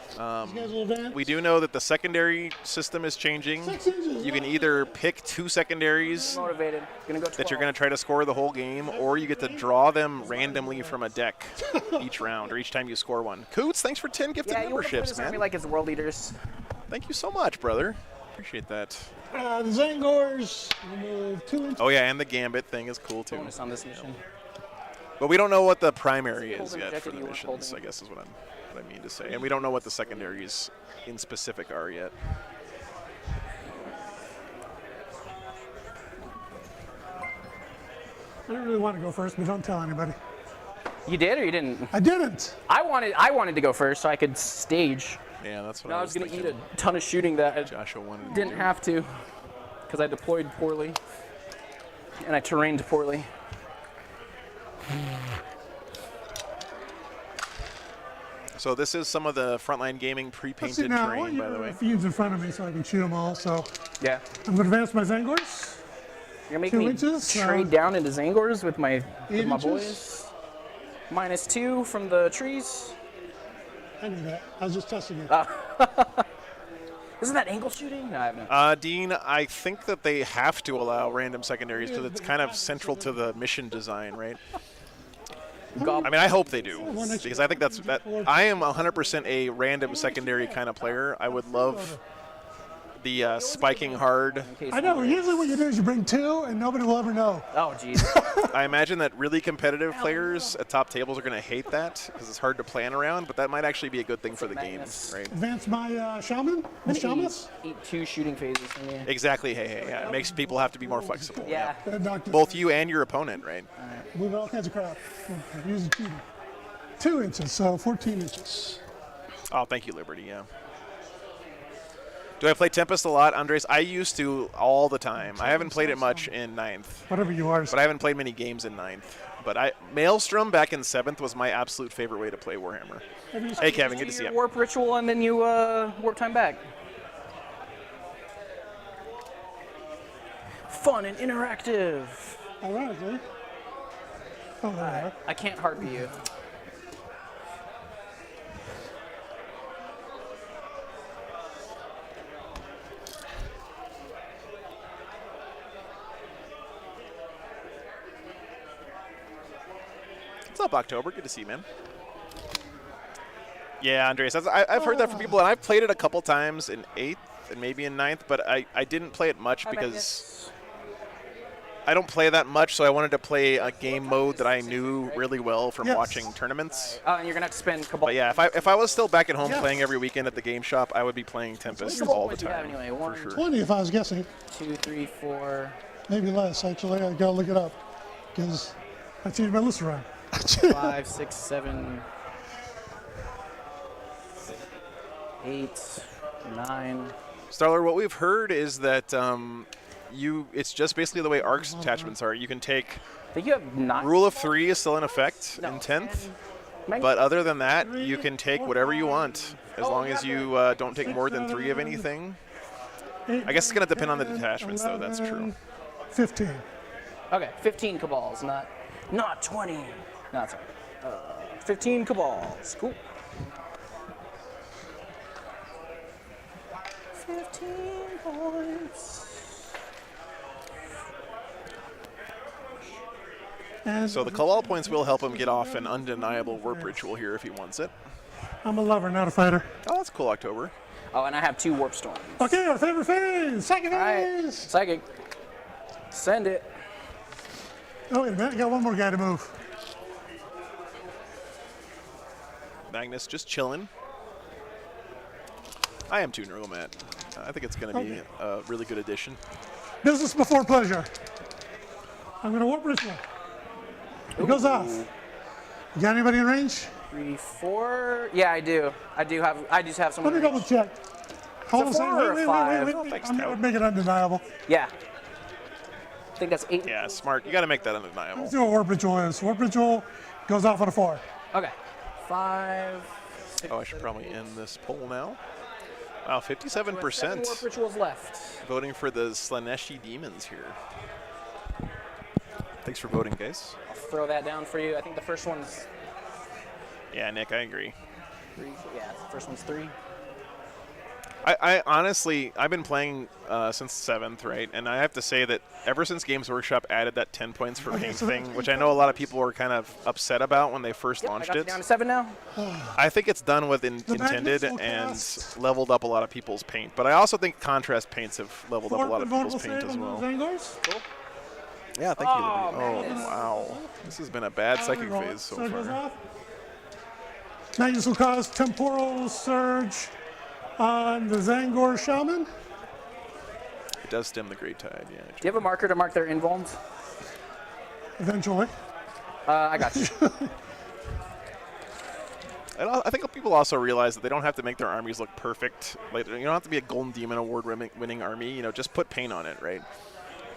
S6: These guys will advance.
S2: We do know that the secondary system is changing.
S6: 6 inches.
S2: You can either pick 2 secondaries
S5: Motivated. Gonna go 12.
S2: that you're going to try to score the whole game, or you get to draw them randomly from a deck each round, or each time you score one. Coots, thanks for 10 gifted
S5: Yeah, you want to play
S2: memberships,
S5: this
S2: man.
S5: army like it's world leaders.
S2: Thank you so much, brother. Appreciate that.
S6: The Zangors will move 2 inches.
S2: Oh, yeah, and the Gambit thing is cool, too.
S5: Bonus on this mission.
S2: But we don't know what the primary is
S5: Holding
S2: yet for
S5: objective
S2: the
S5: you were
S2: missions,
S5: holding.
S2: I guess is what I mean to say. And we don't know what the secondaries in specific are yet.
S6: I didn't really want to go first, but don't tell anybody.
S5: You did or you didn't?
S6: I didn't.
S5: I wanted to go first so I could stage.
S2: Yeah, that's what
S5: Now
S2: I
S5: I
S2: was
S5: was gonna eat
S2: thinking.
S5: a ton of shooting that I
S2: Joshua wanted to
S5: didn't
S2: do.
S5: have to because I deployed poorly and I terrained poorly.
S2: So this is some of the Frontline Gaming
S6: Let's see
S2: pre-painted
S6: now. I
S2: terrain,
S6: want
S2: by the way.
S6: your fiends in front of me so I can shoot them all. So
S5: Yeah.
S6: I'm going to advance my Zangors.
S5: You're gonna make
S6: 2
S5: me
S6: inches,
S5: trade down into Zangors with my
S6: 8 inches.
S5: boys. -2 from the trees.
S6: I knew that. I was just testing it.
S5: Isn't that angle shooting? No, I have no.
S2: Dean, I think that they have to allow random secondaries because it's kind of central to the mission design, right? I mean, I hope they do, because I think that I am 100% a random secondary kind of player. I would love the spiking hard.
S6: I know. Usually what you do is you bring 2 and nobody will ever know.
S5: Oh, jeez.
S2: I imagine that really competitive players at top tables are going to hate that because it's hard to plan around, but that might actually be a good thing for the game, right?
S6: Advance my Shaman. The Shamans.
S5: Eat 2 shooting phases from you.
S2: Exactly. Hey, yeah. It makes people have to be more flexible.
S5: Yeah.
S2: Both you and your opponent, right?
S6: Moving all kinds of crap. Using cheating. 2 inches, so 14 inches.
S2: Oh, thank you, Liberty. Yeah. Do I play Tempest a lot, Andres? I used to all the time. I haven't played it much in 9th,
S6: Whatever you are.
S2: but I haven't played many games in 9th. But Maelstrom back in 7th was my absolute favorite way to play Warhammer. Hey, Kevin, good to see
S5: Your
S2: you.
S5: warp ritual and then you warp time back. Fun and interactive.
S6: Ironically. Oh, there they are.
S5: I can't heartbeat you.
S2: up, October? Good to see you, man. Yeah, Andreas, I've heard that from people, and I've played it a couple times in 8th and maybe in 9th, but I didn't play it much because I don't play that much, so I wanted to play a game mode that I knew really well from watching tournaments.
S5: Oh, and you're gonna have to spend Cabal.
S2: But yeah, if I was still back at home playing every weekend at the game shop, I would be playing Tempest all the time.
S5: Anyway?
S2: For sure.
S6: 20 if I was guessing.
S5: 2, 3, 4.
S6: Maybe less, actually. I gotta look it up because I changed my list around.
S5: 5, 6, 7, 8, 9.
S2: Starler, what we've heard is that it's just basically the way Orks attachments are. You can take
S5: I think you have 9.
S2: Rule of 3 is still in effect in 10th, but other than that, you can take whatever you want as long as you don't take more than 3 of anything. I guess it's going to depend on the detachments, though. That's true.
S6: 15.
S5: Okay, 15 Cabals, not 20. No, that's all right. 15 Cabals. Cool. 15 points.
S6: And
S2: So the Cabal points will help him get off an undeniable warp ritual here if he wants it.
S6: I'm a lover, not a fighter.
S2: Oh, that's cool, October.
S5: Oh, and I have 2 Warp Storms.
S6: Okay, our favorite phase, second
S5: All right,
S6: phase.
S5: Psychic. Send it.
S6: Oh, wait a minute, I got one more guy to move.
S2: Magnus just chilling. I am too, Neuromat. I think it's going to be a really good addition.
S6: Business before pleasure. I'm going to warp ritual. It goes off. You got anybody in range?
S5: 3, 4. Yeah, I do. I just have someone.
S6: Let me
S5: in
S6: double
S5: range.
S6: check. Hold on a
S5: 4 or
S6: second.
S5: a 5?
S2: Thanks,
S6: I'm
S2: Scout.
S6: going to make it undeniable.
S5: Yeah. I think that's 8.
S2: Yeah, smart. You got to make that undeniable.
S6: Let's see what warp ritual is. Warp ritual goes off on a 4.
S5: Okay. 5. 6,
S2: Oh, I should probably end this poll now. Wow,
S5: 7 warp
S2: 57%
S5: rituals left.
S2: voting for the Slaanesh Demons here. Thanks for voting, guys.
S5: I'll throw that down for you. I think the first one's
S2: Yeah, Nick, I agree.
S5: 3. Yeah, the first one's 3.
S2: I honestly, I've been playing since 7th, right? And I have to say that ever since Games Workshop added that 10 points for paint thing, which I know a lot of people were kind of upset about when they first launched
S5: I got
S2: it,
S5: down to 7 now.
S2: I think it's done what intended and leveled up a lot of people's paint. But I also think contrast paints have leveled up a lot of people's paint as well.
S5: Cool.
S2: Yeah, thank you,
S5: Oh,
S2: Libby. Oh,
S5: man.
S2: wow. This has been a bad psychic phase so
S6: Surge goes
S2: far.
S6: off. Magnus will cause temporal surge on the Zangor Shaman.
S2: It does stem the Great Tide, yeah.
S5: Do you have a marker to mark their invulns?
S6: Eventually.
S5: I got you.
S2: I think people also realize that they don't have to make their armies look perfect. Like, you don't have to be a Golden Demon Award winning army. You know, just put paint on it, right?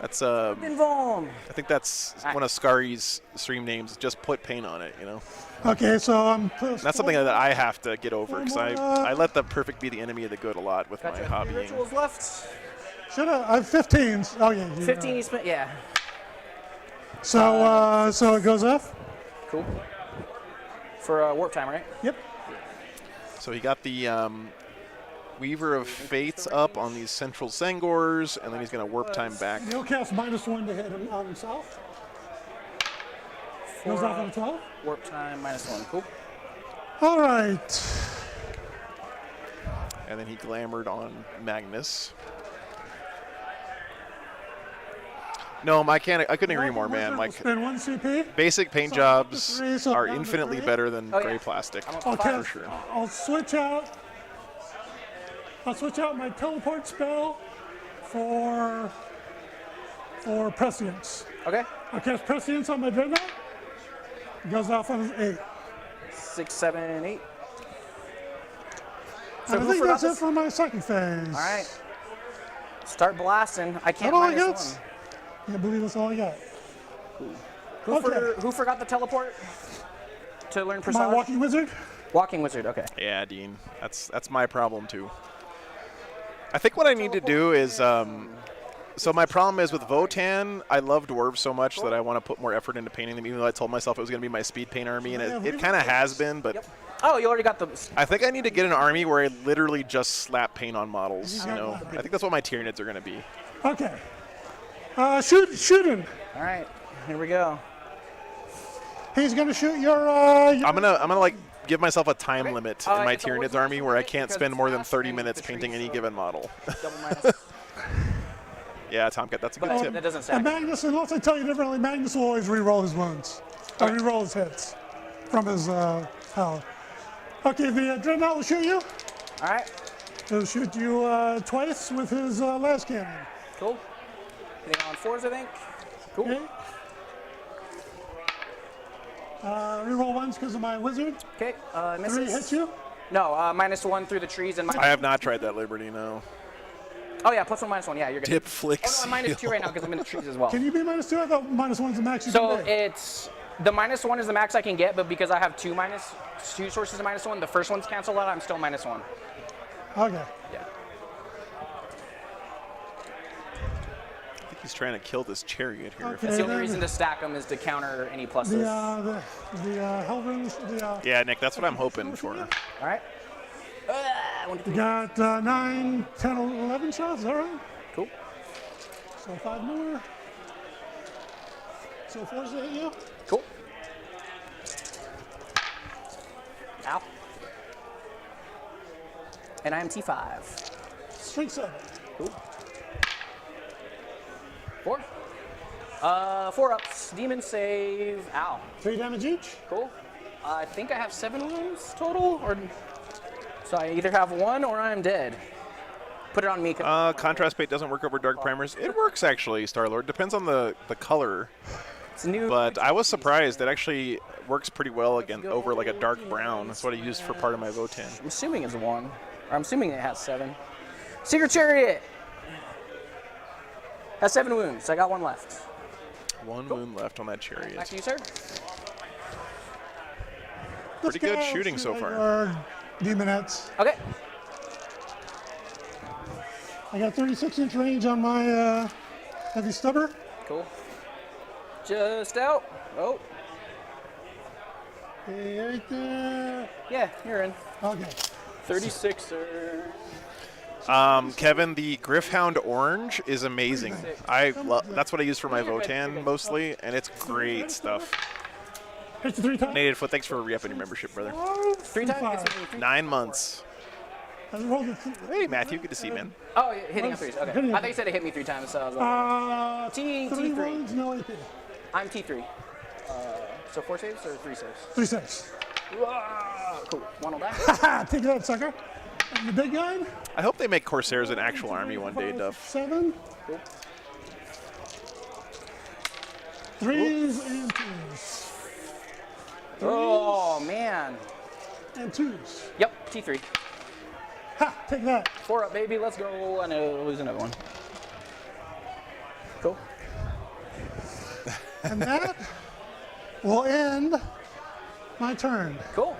S2: That's
S5: Invuln.
S2: I think that's one of Scari's stream names. Just put paint on it, you know.
S6: Okay, so I'm.
S2: That's something that I have to get over because I let the perfect be the enemy of the good a lot with my
S5: Got you.
S2: hobbying.
S5: Rituals left.
S6: Should I have 15s? Oh yeah.
S5: 15 you spent. Yeah.
S6: So so it goes off.
S5: Cool. For warp time, right?
S6: Yep.
S2: So he got the Weaver of Fates up on these central Zangors, and then he's going to warp time back.
S6: He'll cast -1 to hit him on himself. Goes off on a 12.
S5: Warp time -1. Cool.
S6: All right.
S2: And then he glamored on Magnus. No, I couldn't agree more, man. Like,
S6: Spend 1 CP.
S2: basic paint
S6: So
S2: jobs
S6: 3, so
S2: are
S6: down to
S2: infinitely
S6: 3.
S2: better than
S5: Oh, yeah.
S2: gray plastic.
S6: I'll
S2: For
S6: cast.
S2: sure.
S6: I'll switch out. I'll switch out my teleport spell for prescience.
S5: Okay.
S6: I'll cast prescience on my dreadnought. It goes off on an 8.
S5: 6, 7, 8. So
S6: And I
S5: who
S6: think
S5: forgot
S6: that's it
S5: this?
S6: for my second phase.
S5: All right. Start blasting. I can't
S6: That's all I
S5: -1.
S6: got. Can't believe that's all I got.
S5: Who forgot the teleport to learn
S6: My
S5: Presage?
S6: walking wizard.
S5: Walking wizard. Okay.
S2: Yeah, Dean. That's my problem too. I think what I need to do is so my problem is with Votan, I love dwarves so much that I want to put more effort into painting them, even though I told myself it was going to be my speed paint army, and it kind of has been, but
S5: Yep. Oh, you already got the.
S2: I think I need to get an army where I literally just slap paint on models, you know. I think that's what my Tyranids are going to be.
S6: Okay. Shooting.
S5: All right. Here we go.
S6: He's going to shoot your.
S2: I'm gonna like give myself a time limit in my
S5: it's a
S2: Tyranids
S5: Wargames
S2: army where I
S5: limit
S2: can't
S5: because
S2: spend
S5: it's
S2: more than
S5: fast
S2: 30
S5: and
S2: minutes
S5: the
S2: painting
S5: trees,
S2: any
S5: so
S2: given model.
S5: Double minus.
S2: Yeah, Tomcat, that's a good
S5: But
S2: tip.
S5: that doesn't stack.
S6: And Magnus, unless I tell you differently, Magnus will always re-roll his wounds. Or re-roll his hits from his power. Okay, the Dreadnought will shoot you.
S5: All right.
S6: He'll shoot you twice with his last cannon.
S5: Cool. Hitting on 4s, I think. Cool.
S6: Okay. Reroll once because of my wizard.
S5: Okay.
S6: 3
S5: Misses.
S6: hits you.
S5: No, -1 through the trees and
S2: I have not tried that Liberty, no.
S5: Oh yeah, +1, -1. Yeah, you're good.
S2: Tip
S5: Oh
S2: flicks.
S5: no, I'm -2 right now because I'm in the trees as well.
S6: Can you be -2? I thought -1's the max you
S5: So
S6: can be.
S5: it's the -1 is the max I can get, but because I have two sources of -1, the first one's canceled out. I'm still -1.
S6: Okay.
S5: Yeah.
S2: I think he's trying to kill this chariot here.
S6: Okay.
S5: That's the only
S6: then
S5: reason to stack them is to counter any pluses.
S6: The hell runes.
S2: Yeah, Nick, that's what I'm hoping for.
S5: All right. 1, 2, 3.
S6: You got 9, 10, 11 shots. Is that right?
S5: Cool.
S6: So 5 more. So 4's to hit you.
S5: Cool. Ow. And I am T5.
S6: Strength 7.
S5: Cool. 4. 4 ups. Demon save. Ow.
S6: 3 damage each.
S5: Cool. I think I have 7 wounds total, or so I either have 1 or I'm dead. Put it on me.
S2: Contrast paint doesn't work over dark primers. It works actually, Star-Lord. Depends on the color.
S5: It's new.
S2: But I was surprised. It actually works pretty well again over like a dark brown. That's what I used for part of my Votan.
S5: I'm assuming it's 1. Or I'm assuming it has 7. Secret Chariot has 7 wounds. I got 1 left.
S2: 1 wound left on that chariot.
S5: Back to you, sir.
S2: Pretty good shooting so far.
S6: Your demonettes.
S5: Okay.
S6: I got 36-inch range on my heavy stubber.
S5: Cool. Just out. Oh.
S6: Okay, right there.
S5: Yeah, you're in.
S6: Okay.
S5: 36er.
S2: Kevin, the Griffhound Orange is amazing. That's what I use for my Votan mostly, and it's great stuff.
S6: Hit you 3 times.
S2: Native Foot, thanks for re-upping your membership, brother.
S5: 3 times. Gets me 3.
S2: 9 months.
S6: I rolled a
S2: Hey, Matthew, good to see you, man.
S5: Oh, yeah, hitting on 3s. Okay. I thought you said it hit me 3 times, so I was like,
S6: 3
S5: T3.
S6: wounds, no AP.
S5: I'm T3. So 4 saves or 3 saves?
S6: 3 saves.
S5: Cool. 1 will die.
S6: Ha! Take that, sucker. And the big guy.
S2: I hope they make Corsairs an actual army one day, Duff.
S6: 7.
S5: Cool.
S6: 3s and 2s.
S5: Oh, man.
S6: And 2s.
S5: Yep, T3.
S6: Ha! Take that.
S5: 4 up, baby. Let's go. I know, lose another one. Cool.
S6: And that will end my turn.
S5: Cool.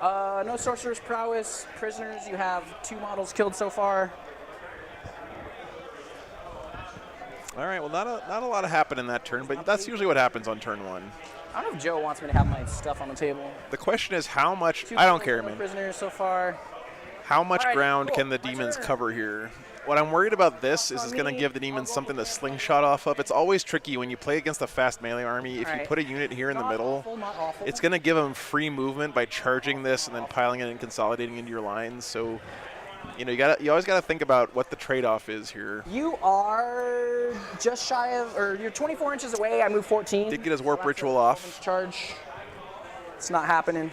S5: No sorcerer's prowess. Prisoners, you have 2 models killed so far.
S2: All right, well, not a lot of happened in that turn, but that's usually what happens on turn 1.
S5: I don't know if Joe wants me to have my stuff on the table.
S2: The question is how much,
S5: 2
S2: I don't care, man.
S5: prisoners so far.
S2: How much
S5: Alright,
S2: ground
S5: cool.
S2: can the
S5: My
S2: demons
S5: turn.
S2: cover here? What I'm worried about this is
S5: on
S2: it's going to
S5: me.
S2: give the demons something to slingshot off of. It's always tricky when you play against a fast melee army. If you
S5: Alright.
S2: put a unit here in the
S5: Not
S2: middle,
S5: awful, not awful.
S2: it's going to give them free movement by charging this and then piling it and consolidating into your lines. So, you know, you always got to think about what the trade-off is here.
S5: You are just shy of, or you're 24 inches away. I moved 14.
S2: Did get his warp
S5: So that's
S2: ritual
S5: a
S2: off.
S5: 12-inch charge. It's not happening.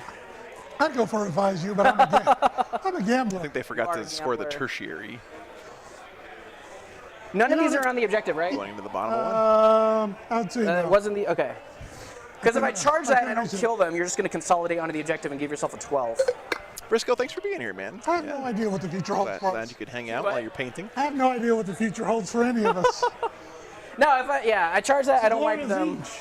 S6: I'd go for advise you, but I'm a gambler.
S2: I think they forgot
S5: You
S2: to
S5: are a
S2: score the
S5: gambler.
S2: tertiary.
S5: None of
S6: You know
S5: these are
S6: that-
S5: on the objective, right?
S2: Going into the bottom of one.
S6: I'd say
S5: It
S6: no.
S5: wasn't the, okay. Because if I charge that and I don't
S6: reason.
S5: kill them, you're just going to consolidate onto the objective and give yourself a 12.
S2: Briscoe, thanks for being here, man.
S6: I have no idea what the future holds for
S2: Glad
S6: us.
S2: you could hang out
S5: What?
S2: while you're painting.
S6: I have no idea what the future holds for any of us.
S5: No, if I charge that, I don't wipe
S6: Glory
S5: them.
S6: is each.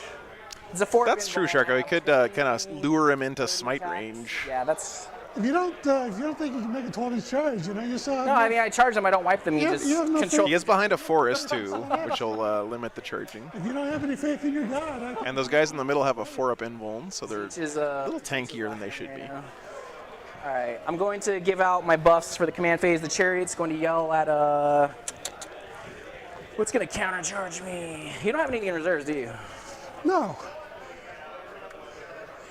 S5: It's a 4.
S2: That's true, Sharko. We could kind of lure him into smite range.
S5: Yeah, that's.
S6: If you don't think you can make a 12-inch charge, you know, you still have
S5: No, I mean, I charge them, I don't wipe them. You
S6: Yeah,
S5: just
S6: you have no
S5: control.
S2: He is behind a forest, too, which will limit the charging.
S6: if you don't have any faith in your God, I think
S2: And those guys in the middle have a 4-up invuln, so they're
S5: Which is,
S2: a little tankier than they should be.
S5: All right, I'm going to give out my buffs for the command phase. The chariot's going to yell at what's going to countercharge me? You don't have anything in reserves, do you?
S6: no.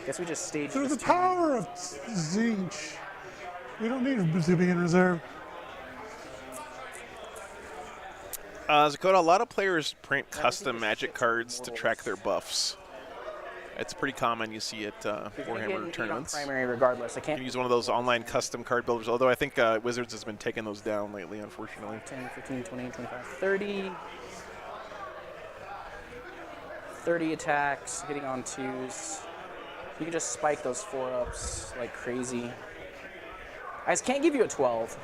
S5: Guess we just staged
S6: Through
S5: this
S6: the
S5: turn.
S6: power of Zinch. We don't need to be in reserve.
S2: Zakota, a lot of players print custom Magic cards to track their buffs. It's pretty common you see at Warhammer tournaments.
S5: Primary regardless. I
S2: You
S5: can't.
S2: can use one of those online custom card builders, although I think Wizards has been taking those down lately, unfortunately.
S5: 10, 15, 20, 25, 30. 30 attacks, hitting on 2s. You can just spike those 4-ups like crazy. I just can't give you a 12.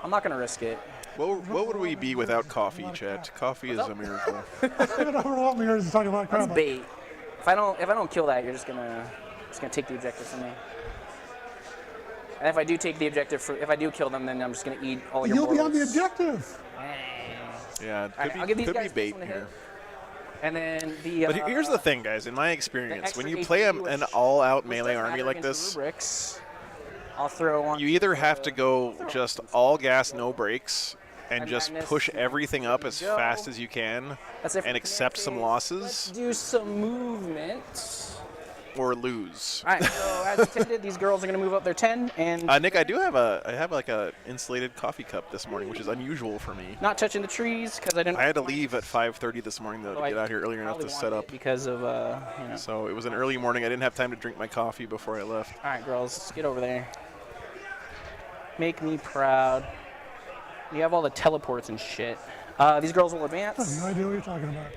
S5: I'm not going to risk it.
S2: What would we be without coffee, Chet? Coffee is a miracle.
S6: It's going to overwhelm me here to talk about
S5: That's
S6: crap.
S5: bait. If I don't kill that, you're just gonna take the objective from me. And if I do take the objective, if I do kill them, then I'm just gonna eat all your
S6: You'll be on the
S5: mortals.
S6: objective.
S2: Yeah, it
S5: Alright, I'll give these
S2: could be
S5: guys
S2: bait
S5: this one to
S2: here.
S5: hit. And then the.
S2: But here's the thing, guys. In my experience, when you
S5: extra
S2: play
S5: HP,
S2: an
S5: which
S2: all-out
S5: does
S2: melee army
S5: matter
S2: like
S5: against
S2: this,
S5: rubrics, I'll throw on.
S2: you either have to go just all gas, no brakes, and
S5: I'm
S2: just
S5: Magnus.
S2: push everything up as
S5: Go.
S2: fast as you can,
S5: That's it for
S2: and
S5: the
S2: accept
S5: command
S2: some
S5: phase.
S2: losses,
S5: Let's do some movement.
S2: or lose.
S5: All right, so as intended, these girls are gonna move up their 10 and
S2: Nick, I have like a insulated coffee cup this morning, which is unusual for me.
S5: not touching the trees because I didn't.
S2: I had to leave at 5:30 this morning though, to
S5: I
S2: get out here earlier enough
S5: probably
S2: to set
S5: wanted
S2: up.
S5: it because of you know.
S2: So it was an early morning. I didn't have time to drink my coffee before I left.
S5: All right, girls, let's get over there. Make me proud. You have all the teleports and shit. These girls will
S6: I have
S5: advance.
S6: no idea what you're talking about.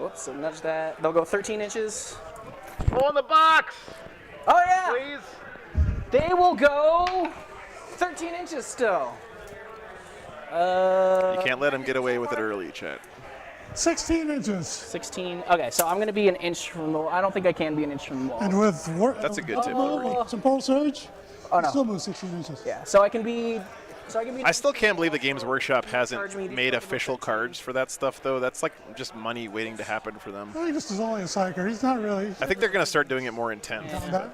S5: Whoops, so nudge that. They'll go 13 inches.
S4: On the box,
S5: Oh, yeah.
S4: please.
S5: They will go 13 inches still.
S2: You can't let them get away with it early, Chet.
S6: 16 inches.
S5: 16. Okay, so I'm going to be an inch from the wall. I don't think I can be an inch from the wall.
S6: And with
S2: That's a good tip, Liberty.
S6: some pulse surge,
S5: Oh, no.
S6: still move 16 inches.
S5: Yeah, so I can be.
S2: I still can't believe the Games Workshop
S5: Charge me
S2: hasn't
S5: the
S2: made
S5: other
S2: official cards for that stuff, though. That's like just money waiting to happen for them.
S6: Well, he just is only a psyker. He's not really.
S2: I think they're going to start doing it more in 10th.
S6: That.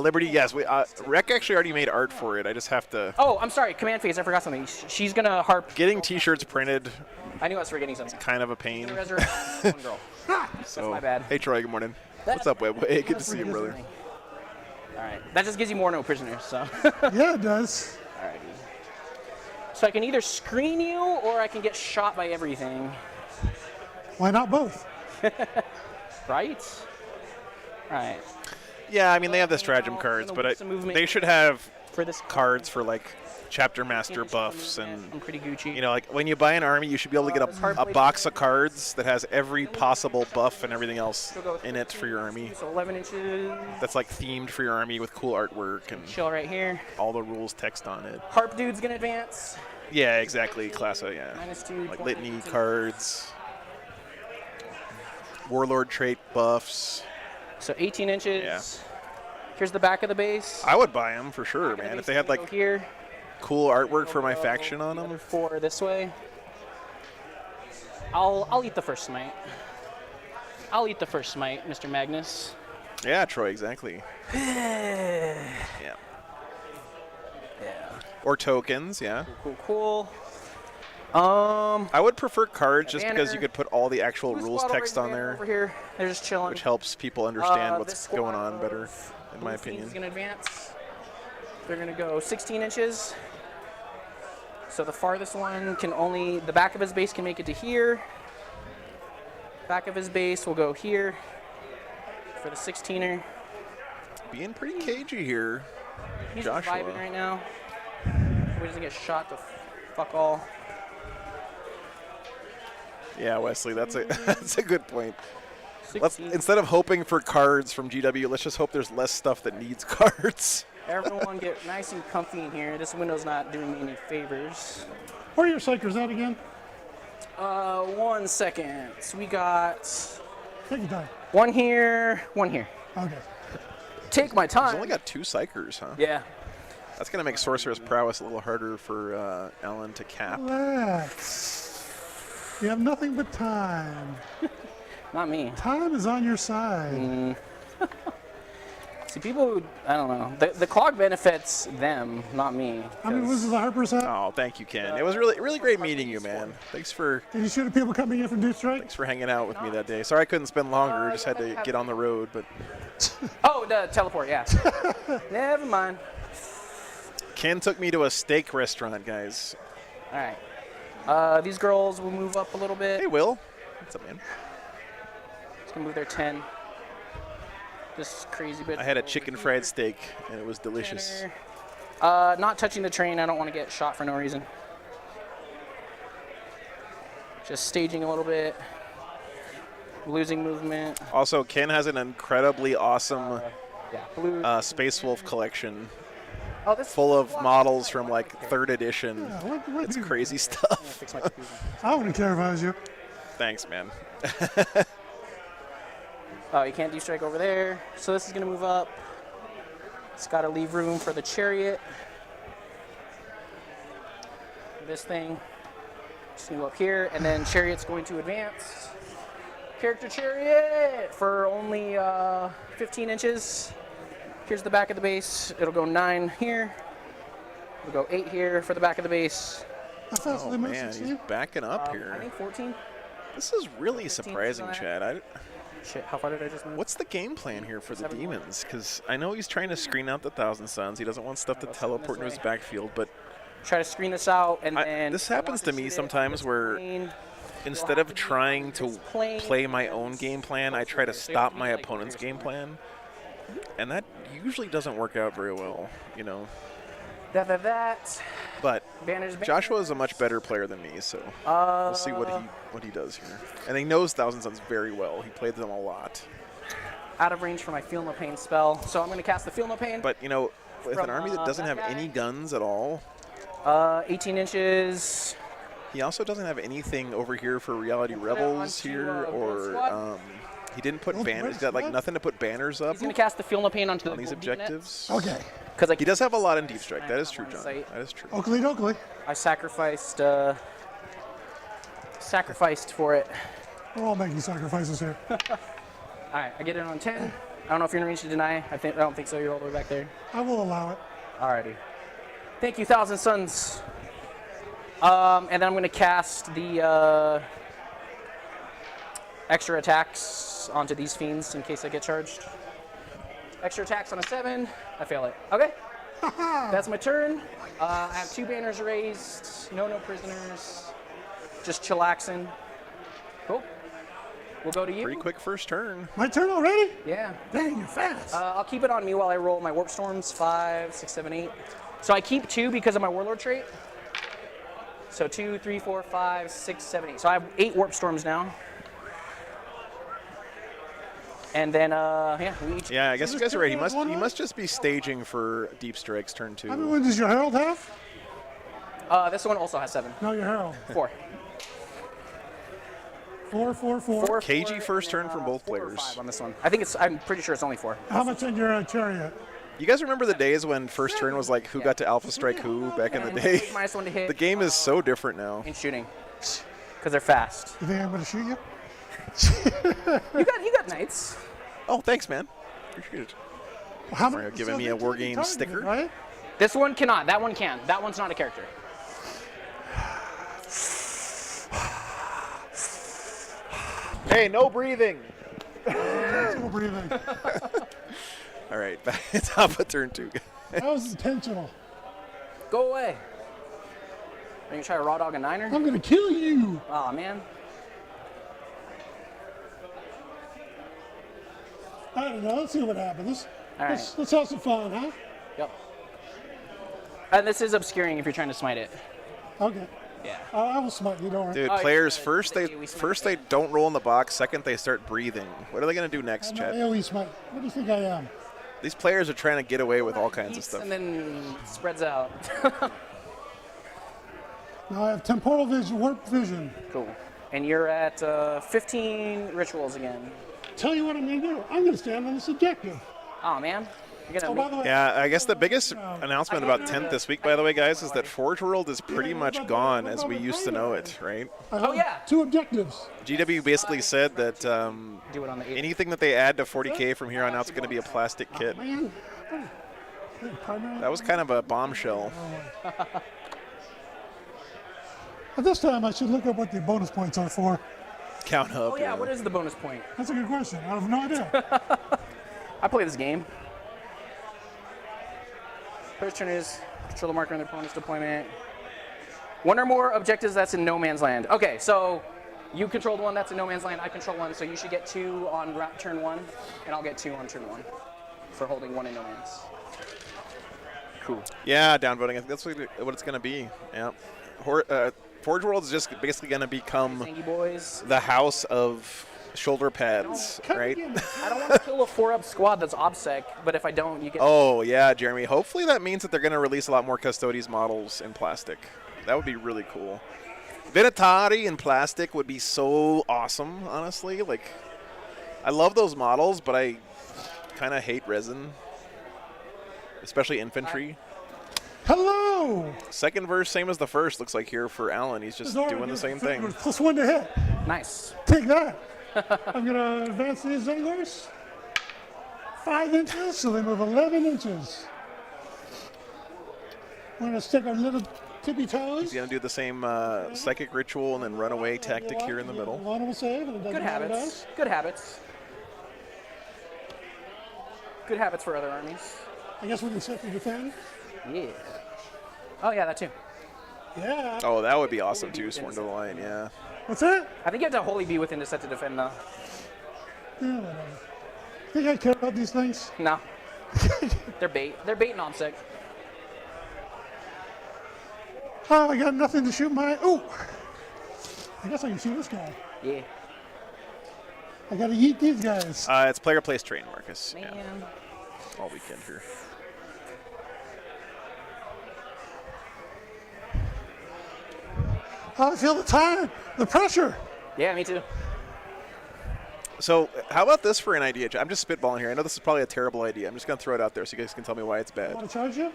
S2: Liberty, yes. Rec actually already made art for it. I just have to.
S5: Oh, I'm sorry. Command phase. I forgot something. She's going to harp.
S2: Getting T-shirts printed,
S5: I knew I was forgetting something.
S2: kind of a pain.
S5: Resurrect one girl.
S2: So,
S5: my bad.
S2: Hey, Troy. Good morning. What's up, Web? Hey, good to see you, brother.
S5: All right. That just gives you more no prisoners, so.
S6: Yeah, it does.
S5: Alrighty. So I can either screen you or I can get shot by everything.
S6: Why not both?
S5: Right? Alright.
S2: Yeah, I mean they have the stratagem
S5: Now,
S2: cards,
S5: I'm
S2: but
S5: gonna whip some movement
S2: they should have
S5: For this
S2: cards for like chapter master buffs
S5: I'm
S2: and.
S5: pretty Gucci.
S2: You know, like when you buy an army, you should be able to get a box of cards that has every possible buff and everything else in it for your army.
S5: So 11 inches.
S2: That's like themed for your army with cool artwork and
S5: Chill right here.
S2: all the rules text on it.
S5: Harp dude's gonna advance.
S2: Yeah, exactly. Classo, yeah.
S5: -2.
S2: Like
S5: 20,
S2: litany
S5: 18.
S2: cards, warlord trait buffs.
S5: So 18 inches.
S2: Yeah.
S5: Here's the back of the base.
S2: I would buy them for sure,
S5: Back of the
S2: man.
S5: base
S2: If they had
S5: is gonna
S2: like
S5: go here.
S2: cool artwork for my
S5: Go
S2: faction on
S5: the other
S2: them.
S5: 4 this way. I'll eat the first smite. I'll eat the first smite, Mr. Magnus.
S2: Yeah, Troy, exactly. Yeah. Or tokens, yeah.
S5: Cool.
S2: I would prefer cards just because you
S5: banner.
S2: could put all the actual
S5: Blue
S2: rules
S5: squad
S2: text
S5: already
S2: on
S5: ran over
S2: there,
S5: here. They're just chilling.
S2: which helps people understand
S5: This
S2: what's
S5: squad
S2: going on
S5: of
S2: better, in my
S5: Blue Fiends
S2: opinion.
S5: is gonna advance. They're gonna go 16 inches. So the farthest one can only, the back of his base can make it to here. Back of his base will go here for the 16er.
S2: Being pretty cagey here.
S5: He's
S2: Joshua.
S5: vibing right now. He doesn't get shot to fuck all.
S2: Yeah, Wesley, that's a that's a good point. Let's
S5: 16.
S2: instead of hoping for cards from GW, let's just hope there's less stuff that needs cards.
S5: Everyone get nice and comfy in here. This window's not doing me any favors.
S6: Where are your psychers at again?
S5: 1 second. So we got
S6: Take your time.
S5: one here, one here.
S6: Okay.
S5: Take my
S2: He's
S5: time.
S2: only got 2 psychers, huh?
S5: Yeah.
S2: That's gonna make Sorcerer's Prowess a little harder for Alan to cap.
S6: Relax. You have nothing but time.
S5: Not me.
S6: Time is on your side.
S5: See, people who, I don't know. The clog benefits them, not me.
S6: How many
S5: 'cause-
S6: wizards the Harper's at?
S2: Oh, thank you, Ken. It was really great meeting you, man. Thanks for
S6: Did you shoot at people coming in from Deep Strike?
S2: hanging out with me that day. Sorry I couldn't spend longer. Just had to get on the road, but
S5: Oh, the teleport, yeah. Never mind.
S2: Ken took me to a steak restaurant, guys.
S5: All right. These girls will move up a little bit.
S2: Hey, Will. What's up, man?
S5: Just gonna move their 10. This crazy bit.
S2: I had a chicken fried steak, and it was delicious.
S5: Not touching the train. I don't want to get shot for no reason. Just staging a little bit. Losing movement.
S2: Also, Ken has an incredibly awesome
S5: Yeah. Blue.
S2: Space Wolf collection
S5: oh, this
S2: full of models from like 3rd edition.
S6: Yeah, what
S2: It's
S6: do-
S2: crazy stuff.
S5: Fix my confusion.
S6: I wouldn't care if I was you.
S2: Thanks, man.
S5: Oh, you can't destrike over there. So this is gonna move up. It's got to leave room for the chariot. This thing. Just move up here, and then chariot's going to advance. Character chariot for only 15 inches. Here's the back of the base. It'll go 9 here. It'll go 8 here for the back of the base.
S6: How fast
S2: Oh
S6: do they move,
S2: man,
S6: 16?
S2: he's backing up
S5: I
S2: here.
S5: think 14.
S2: This is really surprising, Chad.
S5: Shit, how far did I just move?
S2: What's the game plan here for the
S5: 7 more.
S2: Demons? Because I know he's trying to screen out the Thousand Suns. He doesn't want stuff to
S5: Let's send
S2: teleport into
S5: this
S2: his
S5: way.
S2: backfield, but
S5: Try to screen this out, and then
S2: this
S5: I
S2: happens
S5: want
S2: to me
S5: shoot it
S2: sometimes
S5: on
S2: where
S5: this plane.
S2: instead of trying to
S5: plane.
S2: play my own game plan, I try to stop my
S5: like
S2: opponent's
S5: here's
S2: game plan. And that usually doesn't work out very well, you know.
S5: That.
S2: But
S5: Banners.
S2: Joshua is a much better player than me, so we'll see what he does here. And he knows Thousand Suns very well. He played them a lot.
S5: Out of range for my Feel No Pain spell, so I'm going to cast the Feel No Pain.
S2: But you know, with
S5: From,
S2: an army that doesn't
S5: that
S2: have
S5: guy.
S2: any guns at all,
S5: 18 inches.
S2: he also doesn't have anything over here for Reality
S5: it
S2: Rebels
S5: onto,
S2: here,
S5: Gold
S2: or
S5: Squad.
S2: he didn't put
S6: Gold
S2: banners. He's
S6: Squad?
S2: got like nothing to put banners up
S5: He's going to cast the Feel No Pain onto
S2: on
S5: the
S2: these
S5: gold deep net.
S2: objectives.
S6: Okay.
S5: Because
S2: He does have a lot in Deep Strike. That is true,
S5: on
S2: John.
S5: site.
S2: That is true.
S6: Oakley dokley.
S5: I sacrificed for it.
S6: We're all making sacrifices here.
S5: All right, I get it on 10. I don't know if you're in range to deny. I don't think so. You're all the way back there.
S6: I will allow it.
S5: Alrighty. Thank you, Thousand Suns. And then I'm going to cast the extra attacks onto these fiends in case I get charged. Extra attacks on a 7. I fail it. Okay. That's my turn. I have 2 banners raised. No prisoners. Just chillaxing. Cool. We'll go to you.
S2: Pretty quick first turn.
S6: My turn already?
S5: Yeah.
S6: Dang, you're fast.
S5: I'll keep it on me while I roll my Warp Storms. 5, 6, 7, 8. So I keep 2 because of my Warlord trait. So 2, 3, 4, 5, 6, 7, 8. So I have 8 Warp Storms now. And then, yeah, we each.
S2: Yeah, I guess you guys are right. He
S6: One
S2: must just be staging for Deep Strike's turn 2.
S6: How many ones does your Herald have?
S5: This one also has 7.
S6: No, your Herald.
S5: 4.
S6: 4, 4, 4.
S5: 4
S2: KG
S5: 4,
S2: first
S5: and
S2: turn
S5: then,
S2: from both
S5: 4 or
S2: players.
S5: 5 on this one. I think I'm pretty sure it's only 4.
S6: How much in your chariot?
S2: You guys remember the days when first turn was like who got to Alpha Strike who back in the day?
S5: -1 to hit.
S2: The game is so different now.
S5: In shooting. Because they're fast.
S6: You think I'm going to shoot you?
S5: You got knights.
S2: Oh, thanks, man. Appreciate it.
S6: Well, how
S2: Mario
S6: many-
S2: giving
S6: so
S2: me a
S6: they
S2: War
S6: can be
S2: Games
S6: targeted,
S2: sticker.
S6: Right?
S5: This one cannot. That one can. That one's not a character.
S4: Hey, no breathing.
S6: Still breathing.
S2: All right, back to Alpha turn 2.
S6: That was intentional.
S5: Go away. Are you gonna try to raw dog a 9er?
S6: I'm going to kill you.
S5: Aw, man.
S6: I don't know. Let's see what happens.
S5: All right.
S6: Let's have some fun, huh?
S5: Yep. And this is obscuring if you're trying to smite it.
S6: Okay.
S5: Yeah.
S6: I will smite you, don't worry.
S2: Dude,
S5: Oh,
S2: players
S5: yeah,
S2: first
S5: the
S2: they
S5: AoE smite.
S2: first they don't roll in the box. Second they start breathing. What are they gonna do next,
S6: I'm
S2: Chad?
S6: an AoE smite. What do you think I am?
S2: These players are trying to get away with all kinds of
S5: Eats
S2: stuff.
S5: And then spreads out.
S6: Now I have temporal vision, warp vision.
S5: Cool. And you're at 15 rituals again.
S6: Tell you what I'm going to do. I'm going to stand on this objective.
S5: Oh man. You're gonna
S6: Oh, by
S5: make,
S6: the way,
S2: Yeah, I guess the biggest announcement about 10th this week, by the way, guys, is that Forge World is pretty much gone as we used to know it, right?
S6: I have
S5: yeah.
S6: 2 objectives.
S2: GW basically said that
S5: do it on the 8th.
S2: anything that they add to 40K from here on out is going to be a plastic kit.
S6: Man. Primary.
S2: That was kind of a bombshell.
S6: At this time, I should look up what the bonus points are for.
S2: Count up.
S5: Oh yeah, what is the bonus point?
S6: That's a good question. I have no idea.
S5: I play this game. First turn is control the marker on the opponent's deployment. 1 or more objectives that's in no man's land. Okay, so you controlled 1 that's in no man's land. I control 1, so you should get 2 on turn 1, and I'll get 2 on turn 1 for holding 1 in no man's. Cool.
S2: Yeah, downvoting. I think that's what it's going to be. Yeah. Forge World is just basically going to become
S5: Thank you, boys.
S2: the house of shoulder pads, right?
S5: I don't want to kill a 4-up squad that's OBSEC, but if I don't, you get.
S2: Oh, yeah, Jeremy. Hopefully that means that they're going to release a lot more Custodes models in plastic. That would be really cool. Vinatari in plastic would be so awesome, honestly. Like, I love those models, but I kind of hate resin, especially infantry.
S6: Hello!
S2: Second verse, same as the first, looks like here for Alan. He's just doing the same thing.
S6: +1 to hit.
S5: Nice.
S6: Take that. I'm going to advance these anglers 5 inches, so they move 11 inches. We're going to stick our little tippy toes.
S2: He's going to do the same psychic ritual and then runaway tactic here in the middle.
S6: One will save, and it doesn't
S5: Good
S6: matter
S5: habits.
S6: dice.
S5: Good habits. Good habits for other armies.
S6: I guess we can set to defend.
S5: Yeah. Oh yeah, that too.
S6: Yeah.
S2: Oh, that would be awesome too, Sworn to the Line, yeah.
S6: What's that?
S5: I think you have to wholly be within to set to defend though.
S6: Yeah, whatever. Think I care about these things?
S5: No. They're bait. They're bait and OBSEC.
S6: Oh, I got nothing to shoot my. Oh! I guess I can shoot this guy.
S5: Yeah.
S6: I got to yeet these guys.
S2: It's player place train, Marcus.
S5: Man.
S2: Yeah. All weekend here.
S6: Oh, I feel the time, the pressure.
S5: Yeah, me too.
S2: So how about this for an idea? I'm just spitballing here. I know this is probably a terrible idea. I'm just going to throw it out there so you guys can tell me why it's bad.
S6: Want to charge you?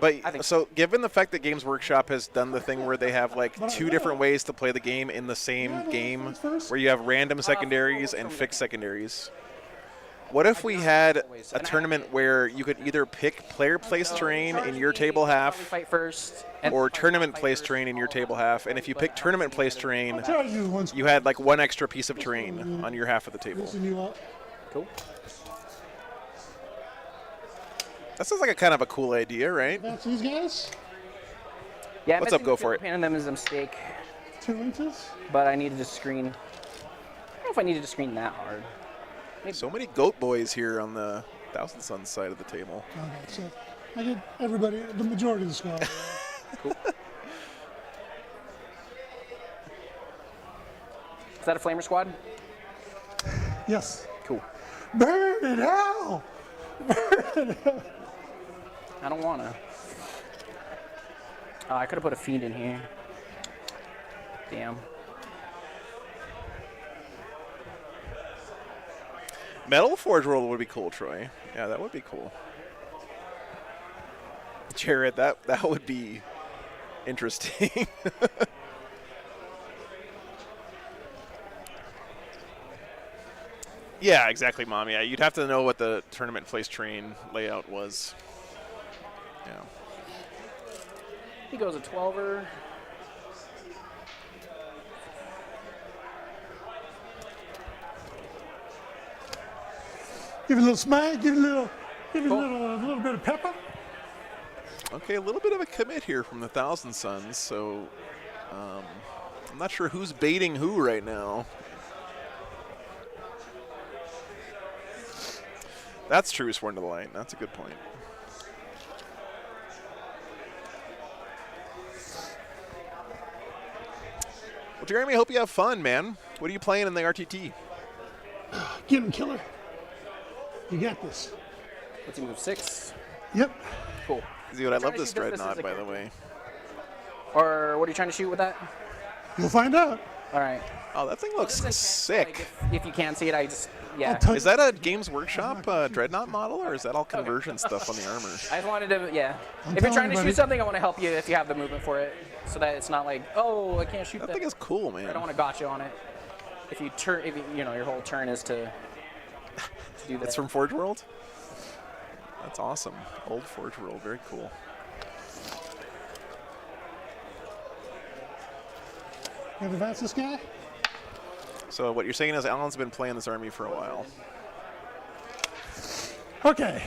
S2: But so given the fact that Games Workshop has done the thing where they have like 2 different ways to play the game in the same game, where you have random secondaries and fixed secondaries, what if we had a tournament where you could either pick player place terrain in your table half
S5: Fight first.
S2: or tournament place terrain in your table half, and if you pick tournament place terrain,
S6: Charge you once.
S2: you had like 1 extra piece of terrain on your half of the table.
S6: Loosen you up.
S5: Cool.
S2: That sounds like a kind of a cool idea, right?
S6: That's these guys.
S5: Yeah,
S2: What's up? Go for it.
S5: Panning them is a mistake,
S6: 2 inches.
S5: but I needed to screen. I don't know if I needed to screen that hard.
S2: So many goat boys here on the Thousand Suns side of the table.
S6: Okay, so I get everybody, the majority of the squad.
S5: Cool. Is that a flamer squad?
S6: Yes.
S5: Cool.
S6: Burn in hell.
S5: I don't wanna. Oh, I could have put a feed in here. Damn.
S2: Metal Forge World would be cool, Troy. Yeah, that would be cool. Jared, that would be interesting. Yeah, exactly, Mom. Yeah, you'd have to know what the tournament place train layout was. Yeah.
S5: He goes a 12er.
S6: Give it a little smack. Give it a little bit of pepper.
S2: Okay, a little bit of a commit here from the Thousand Suns, so I'm not sure who's baiting who right now. That's true, Sworn to the Line. That's a good point. Well, Jeremy, I hope you have fun, man. What are you playing in the RTT?
S6: Get him, killer. You got this.
S5: What's he move? 6?
S6: Yep.
S5: Cool.
S2: Dude, I
S5: trying
S2: love
S5: to
S2: this
S5: shoot this as
S2: Dreadnought,
S5: a
S2: by the
S5: character.
S2: way.
S5: Or what are you trying to shoot with that?
S6: You'll find out.
S5: All right.
S2: Oh, that thing looks
S5: Like,
S2: sick.
S5: if you can't see it, I just Yeah.
S6: tell
S2: Is that a Games Workshop Dreadnought model, or is that all conversion stuff on the armor?
S5: I just wanted to, yeah.
S6: I'm
S5: If you're trying
S6: telling
S5: to
S6: you,
S5: shoot
S6: buddy.
S5: something, I want to help you if you have the movement for it, so that it's not like, oh, I can't shoot
S2: That
S5: that.
S2: thing is cool,
S5: I
S2: man.
S5: don't want to gotcha on it. If you turn, if you know, your whole turn is to do that.
S2: It's from Forge World? That's awesome. Old Forge World, very cool.
S6: You gonna advance this guy?
S2: So what you're saying is Alan's been playing this army for a while.
S6: Okay.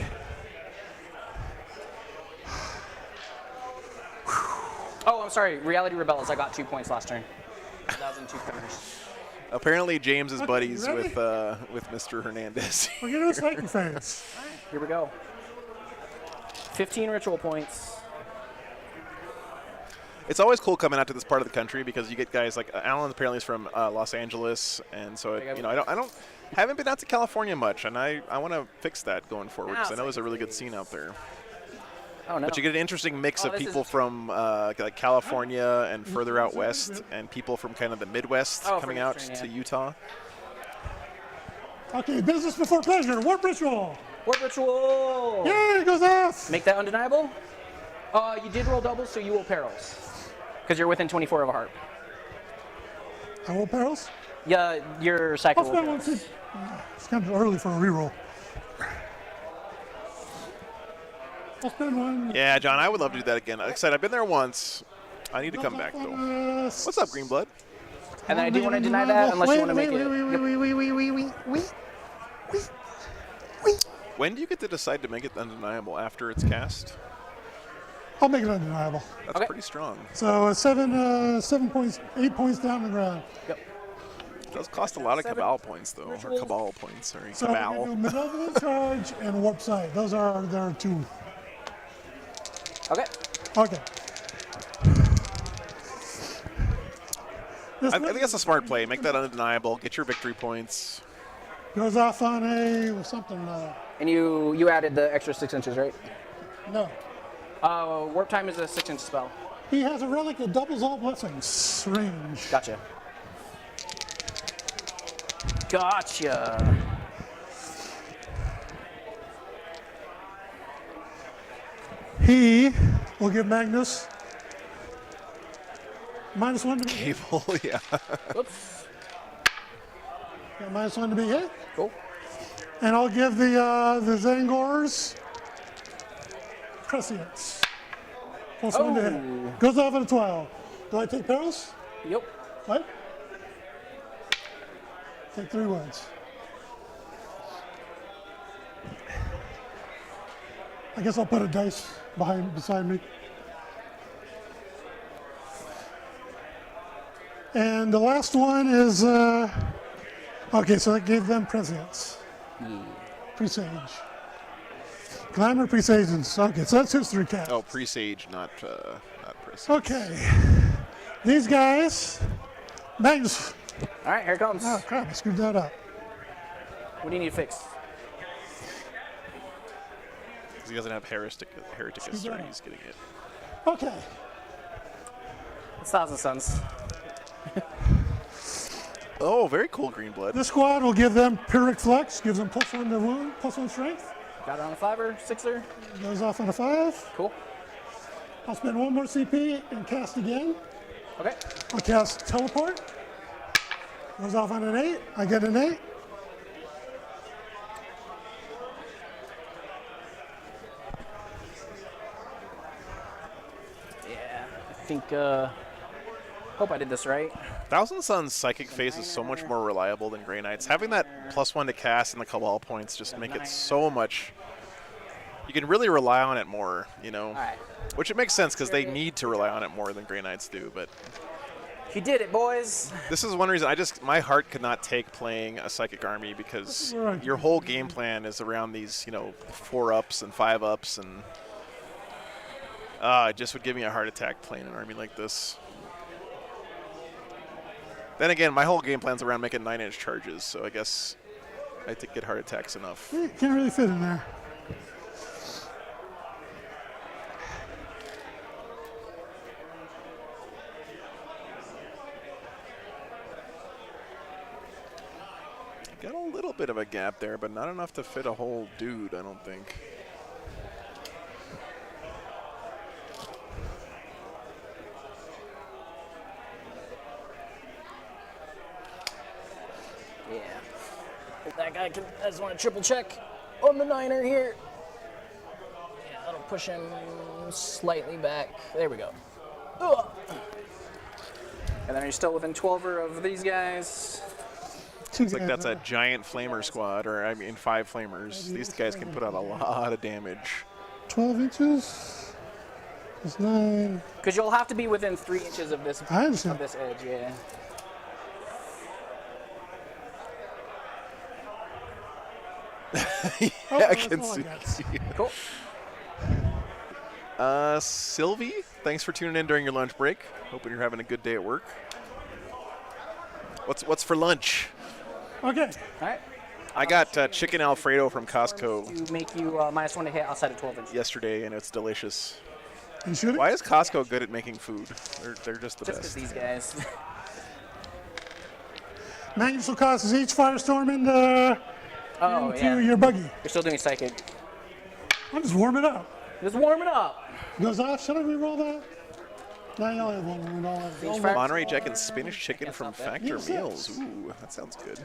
S5: Oh, I'm sorry. Reality Rebels. I got 2 points last turn. That was in 2 corners.
S2: Apparently James is
S6: Okay,
S2: buddies
S6: you ready?
S2: with Mr. Hernandez.
S6: We're gonna do a cycle phase.
S5: Here we go. 15 ritual points.
S2: It's always cool coming out to this part of the country because you get guys like Alan apparently is from Los Angeles, and so you know I haven't been out to California much, and I want to fix that going forward because I know there's a really good scene out there.
S5: Oh no.
S2: But you get an interesting mix
S5: Oh,
S2: of
S5: this
S2: people
S5: is-
S2: from like California and further out west, and people from kind of the Midwest
S5: Oh,
S2: coming
S5: from
S2: out
S5: Eastern,
S2: to
S5: yeah.
S2: Utah.
S6: Okay, business before pleasure. Warp ritual.
S5: Warp ritual.
S6: Yay, it goes off.
S5: Make that undeniable. You did roll doubles, so you will perils. Because you're within 24 of a heart.
S6: I roll perils.
S5: Yeah, your cycle
S6: I'll
S5: will
S6: spend one.
S5: perils.
S6: It's kind of early for a reroll. I'll spend one.
S2: Yeah, John, I would love to do that again. Like I said, I've been there once. I need to come back though. What's up, Greenblood?
S5: And then I do want to deny that unless you want to make it.
S2: When do you get to decide to make it undeniable? After it's cast?
S6: I'll make it undeniable.
S2: That's
S5: Okay.
S2: pretty strong.
S6: So 7 points, 8 points down the ground.
S5: Yep.
S2: It does cost a lot of
S5: 7
S2: Cabal points though,
S5: rituals.
S2: or Cabal points. Sorry,
S6: So we
S2: Cabal.
S6: can do Malevolent Charge and Warp Sight. Those are their two.
S5: Okay.
S6: Okay. This
S2: I think that's a smart play. Make that undeniable. Get your victory points.
S6: goes off on a something.
S5: And you added the extra 6 inches, right?
S6: No.
S5: Warp time is a 6-inch spell.
S6: He has a relic that doubles all blessings range.
S5: Gotcha. Gotcha.
S6: He will give Magnus -1 to be hit.
S2: Cable, yeah.
S5: Whoops.
S6: Yeah, -1 to be hit.
S5: Cool.
S6: And I'll give the Zangors Prescience. +1 to hit. Goes off at a 12. Do I take perils?
S5: Yep.
S6: What? Take 3 wounds. I guess I'll put a dice beside me. And the last one is okay. So that gave them prescience. Presage. Glamour presagence. Okay, so that's history cast.
S2: Oh, presage, not presage.
S6: Okay. These guys. Magnus.
S5: All right, here it comes.
S6: Oh crap! I screwed that up.
S5: What do you need fixed?
S2: Because he doesn't have Hereticus, or he's getting it.
S6: Okay.
S5: It's Thousand Suns.
S2: Oh, very cool, Greenblood.
S6: This squad will give them Pyrrhic Flex, gives them +1 to wound, +1 strength.
S5: Got it on a 5er, 6er.
S6: Goes off on a 5.
S5: Cool.
S6: I'll spend 1 more CP and cast again.
S5: Okay.
S6: I'll cast Teleport. Goes off on an 8. I get an 8.
S5: Yeah. I think. Hope I did this right.
S2: Thousand Sun's psychic phase is so much more reliable than Grey Knight's. Having that +1 to cast and the Cabal points just make it so much. You can really rely on it more, you know.
S5: All right.
S2: Which it makes sense because they need to rely on it more than Grey Knights do. But
S5: You did it, boys.
S2: this is one reason my heart could not take playing a psychic army because
S6: Right.
S2: your whole game plan is around these, 4-ups and 5-ups, and it just would give me a heart attack playing an army like this. Then again, my whole game plan's around making 9-inch charges, so I guess I get heart attacks enough.
S6: Can't really fit in there.
S2: Got all little bit of a gap there, but not enough to fit a whole dude, I don't think.
S5: Yeah. That guy can. I just want to triple check on the niner here. Yeah, that'll push him slightly back. There we go. Ugh. And then you're still within 12 of these guys.
S2: It's like that's a giant flamer squad, or I mean 5 flamers. These guys can put out a lot of damage.
S6: 12 inches. That's 9.
S5: Because you'll have to be within 3 inches of this
S6: I understand.
S5: edge, yeah.
S2: Yeah, I can see.
S5: Cool.
S2: Sylvie, thanks for tuning in during your lunch break. Hoping you're having a good day at work. What's for lunch?
S6: Okay.
S5: All right.
S2: I got chicken Alfredo from Costco
S5: To make you -1 to hit outside of 12 inches.
S2: yesterday, and it's delicious.
S6: You should.
S2: Why is Costco good at making food? They're just the
S5: Just because
S2: best.
S5: these guys.
S6: Magnus will cause each firestorm into your buggy.
S5: You're still doing psychic.
S6: I'll just warm it up.
S5: Just warm it up.
S6: Goes off. Should I re-roll that? No, you only have one. And all that.
S5: These fire-
S2: Monterey Jack and spinach chicken
S5: Can't
S2: from
S5: stop that.
S2: Factor
S6: Yes,
S2: Meals.
S6: yes.
S2: Ooh, that sounds good.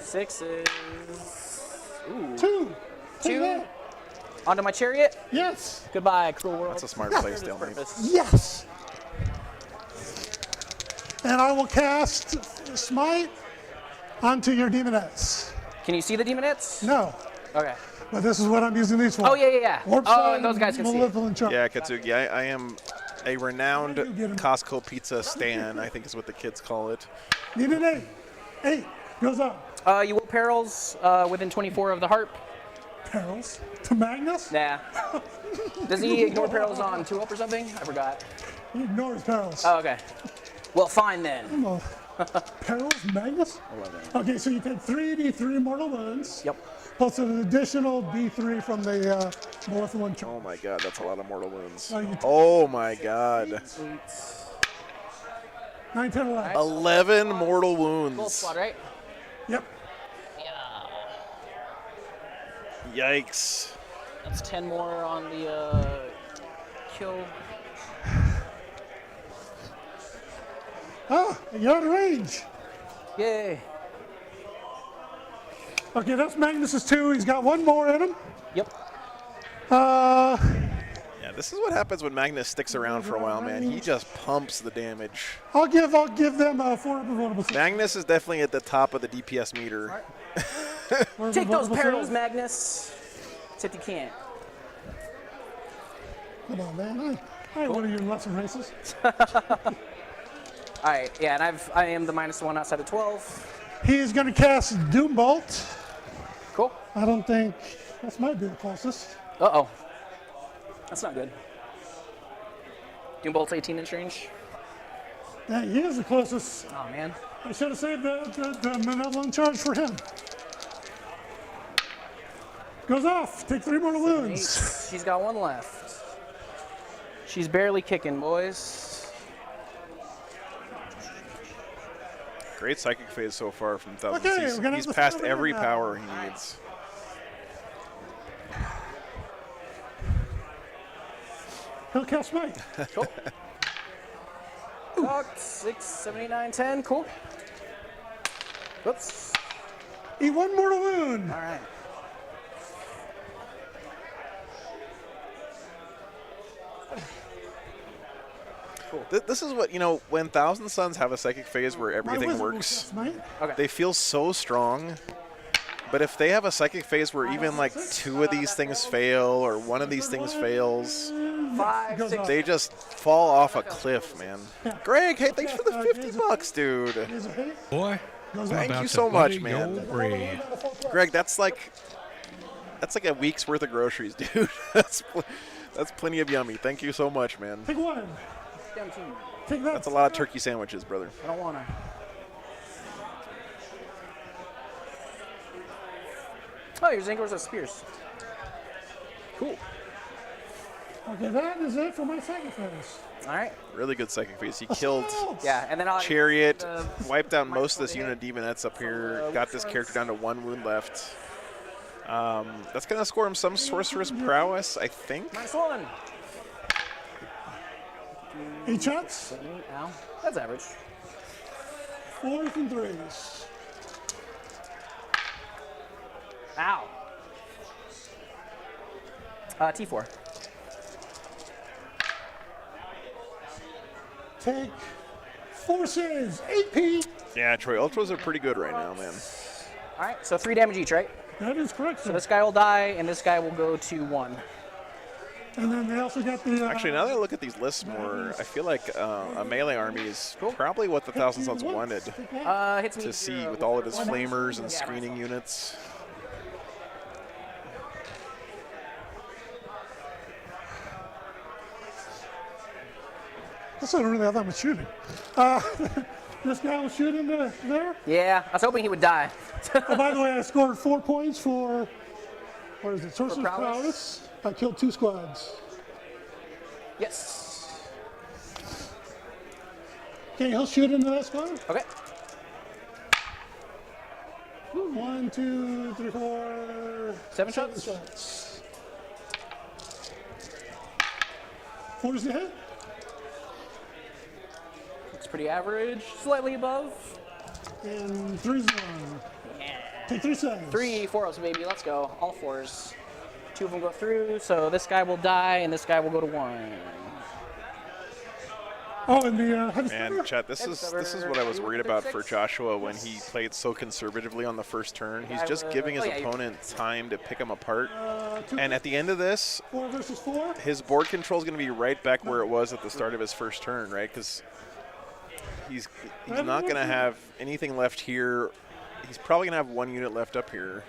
S5: 6s. Ooh.
S6: 2. Take
S5: 2.
S6: that.
S5: Onto my chariot.
S6: Yes.
S5: Goodbye, cruel world.
S2: That's a smart
S6: Yeah.
S2: play,
S5: For this
S2: Stalemate.
S5: purpose.
S6: Yes. And I will cast Smite onto your demonettes.
S5: Can you see the demonettes?
S6: No,
S5: Okay.
S6: but this is what I'm using these for.
S5: Oh, yeah.
S6: Warp
S5: Oh,
S6: Sign,
S5: and those guys can see it.
S6: Malevolent Charm.
S2: Yeah, Katsugi, I am a renowned
S6: You get 'em.
S2: Costco pizza stan, I think is what the kids call it.
S6: Need an 8. 8 goes up.
S5: You will perils within 24 of the harp.
S6: Perils to Magnus.
S5: Nah. Does he ignore perils on 2-up or something? I forgot.
S6: He ignores perils.
S5: Oh, okay. Well, fine then.
S6: Oh. Perils Magnus.
S5: 11.
S6: Okay, so you take 3d3 mortal wounds.
S5: Yep.
S6: Plus an additional d3 from the Malevolent Charm.
S2: Oh my god, that's a lot of mortal wounds.
S6: Oh, you
S2: Oh my god.
S5: Sweet.
S6: 9, 10, 11.
S2: 11 mortal
S5: Full
S2: wounds.
S5: squad, right?
S6: Yep.
S5: Yeah.
S2: Yikes.
S5: That's 10 more on the kill.
S6: Ah, you're out of range.
S5: Yay.
S6: Okay, that's Magnus's 2. He's got 1 more in him.
S5: Yep.
S2: Yeah, this is what happens when Magnus sticks around for a while, man. He just pumps the damage.
S6: I'll give them 4 vulnerable saves.
S2: Magnus is definitely at the top of the DPS meter.
S5: Take those
S6: Vulnerable
S5: perils,
S6: saves.
S5: Magnus. Except you can't.
S6: Come on, man. I ain't one of your lesser races.
S5: All right, yeah, and I am the -1 outside of 12.
S6: He's going to cast Doombolt.
S5: Cool.
S6: I don't think this might be the closest.
S5: Uh-oh. That's not good. Doombolt's 18-inch range.
S6: Yeah, he is the closest.
S5: Oh, man.
S6: I should have saved the Malevolent Charge for him. Goes off. Take 3 mortal wounds.
S5: 8. She's got 1 left. She's barely kicking, boys.
S2: Great psychic phase so far from Thousands.
S6: Okay, we're gonna
S2: He's
S6: have to
S2: passed
S6: throw it
S2: every
S6: in now.
S2: power he needs.
S6: He'll cast Smite.
S5: Cool. Cocked, 6, 7, 8, 9, 10. Cool. Whoops.
S6: Eat 1 mortal wound.
S5: All right.
S2: This is what, when Thousand Suns have a psychic phase where
S6: My
S2: everything
S6: wizard will
S2: works,
S6: cast Smite.
S5: Okay.
S2: they feel so strong. But if they have a psychic phase where even like 2 of these things fail or 1 of these things fails,
S5: 5,
S6: Goes
S5: 6.
S6: off.
S2: they just fall off a cliff, man. Greg, hey, thanks for the $50, dude.
S6: Here's a hit.
S1: Boy,
S6: Goes
S1: I'm
S6: off.
S2: Thank
S1: about
S2: you
S1: to
S2: so much,
S1: butter
S2: man.
S1: your bread.
S2: Greg, that's like a week's worth of groceries, dude. that's plenty of yummy. Thank you so much, man.
S6: Take 1.
S5: Down 2.
S6: Take that.
S2: That's a lot of turkey sandwiches, brother.
S5: I don't want to. Oh, your Zangors are spears. Cool.
S6: Okay, that is it for my sacrifice.
S5: All right.
S2: Really good psychic phase. He killed
S5: Yeah, and then I'll
S2: Chariot, wiped out most of this unit of Demonettes up here, got this character down to 1 wound left. That's going to score him some sorceress prowess, I think.
S5: -1.
S6: 8 shots,
S5: Ow. That's average.
S6: 4s and 3s.
S5: Ow. T4.
S6: Take 4 saves, 8p.
S2: Yeah, Troy, Ultras are pretty good right now, man.
S5: All right, so 3 damage each, right?
S6: That is correct,
S5: So
S6: sir.
S5: this guy will die, and this guy will go to 1.
S6: And then they also got the.
S2: Actually, now that I look at these lists more, I feel like a melee army is probably what the Thousand Sons wanted
S5: Hits me
S2: to see with all of his flamers and screening units.
S6: This doesn't really have that much shooting. This guy will shoot into there.
S5: Yeah, I was hoping he would die.
S6: Oh, by the way, I scored 4 points for, what is it, Sorcerer's
S5: prowess?
S6: Prowess. I killed 2 squads.
S5: Yes.
S6: Okay, he'll shoot into that squad.
S5: Okay.
S6: 1, 2, 3, 4.
S5: 7 shots.
S6: shots. 4's the hit.
S5: Looks pretty average. Slightly above.
S6: And 3's the one. Take 3 saves.
S5: 3 4s, baby. Let's go. All 4s. 2 of them go through, so this guy will die, and this guy will go to 1.
S6: Oh, and the heavy
S2: And
S6: stunner?
S2: chat, this is what I was worried about for Joshua when he played so conservatively on the first turn. He's just giving his opponent time to pick him apart. And at the end of this,
S6: 4 versus 4.
S2: his board control is going to be right back where it was at the start of his first turn, right? Because he's not going to have anything left here. He's probably going to have 1 unit left up here.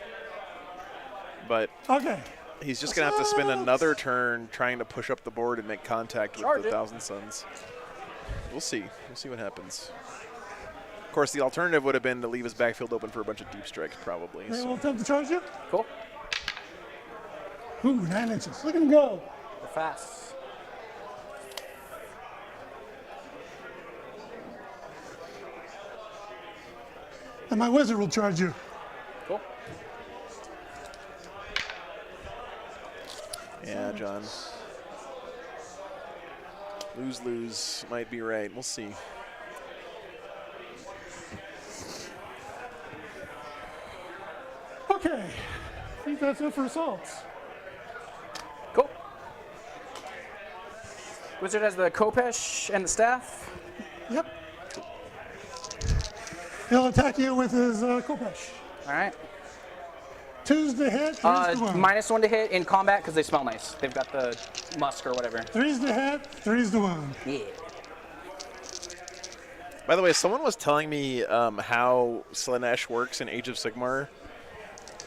S2: But
S6: Okay.
S2: he's just going to have to spend another turn trying to push up the board and make contact with
S5: Charge
S2: the
S5: it.
S2: Thousand Sons. We'll see. We'll see what happens. Of course, the alternative would have been to leave his backfield open for a bunch of deep strikes, probably.
S6: They
S2: So.
S6: will attempt to charge you.
S5: Cool.
S6: Ooh, 9 inches. Look at him go.
S5: They're fast.
S6: And my wizard will charge you.
S5: Cool.
S2: Yeah, John. Lose might be right. We'll see.
S6: Okay. I think that's it for assaults.
S5: Cool. Wizard has the Kopesh and the staff.
S6: Yep. He'll attack you with his Kopesh.
S5: All right.
S6: 2's the hit, 3's the one.
S5: -1 to hit in combat because they smell nice. They've got the musk or whatever.
S6: 3's the hit, 3's the one.
S5: Yeah.
S2: By the way, someone was telling me how Slaanesh works in Age of Sigmar.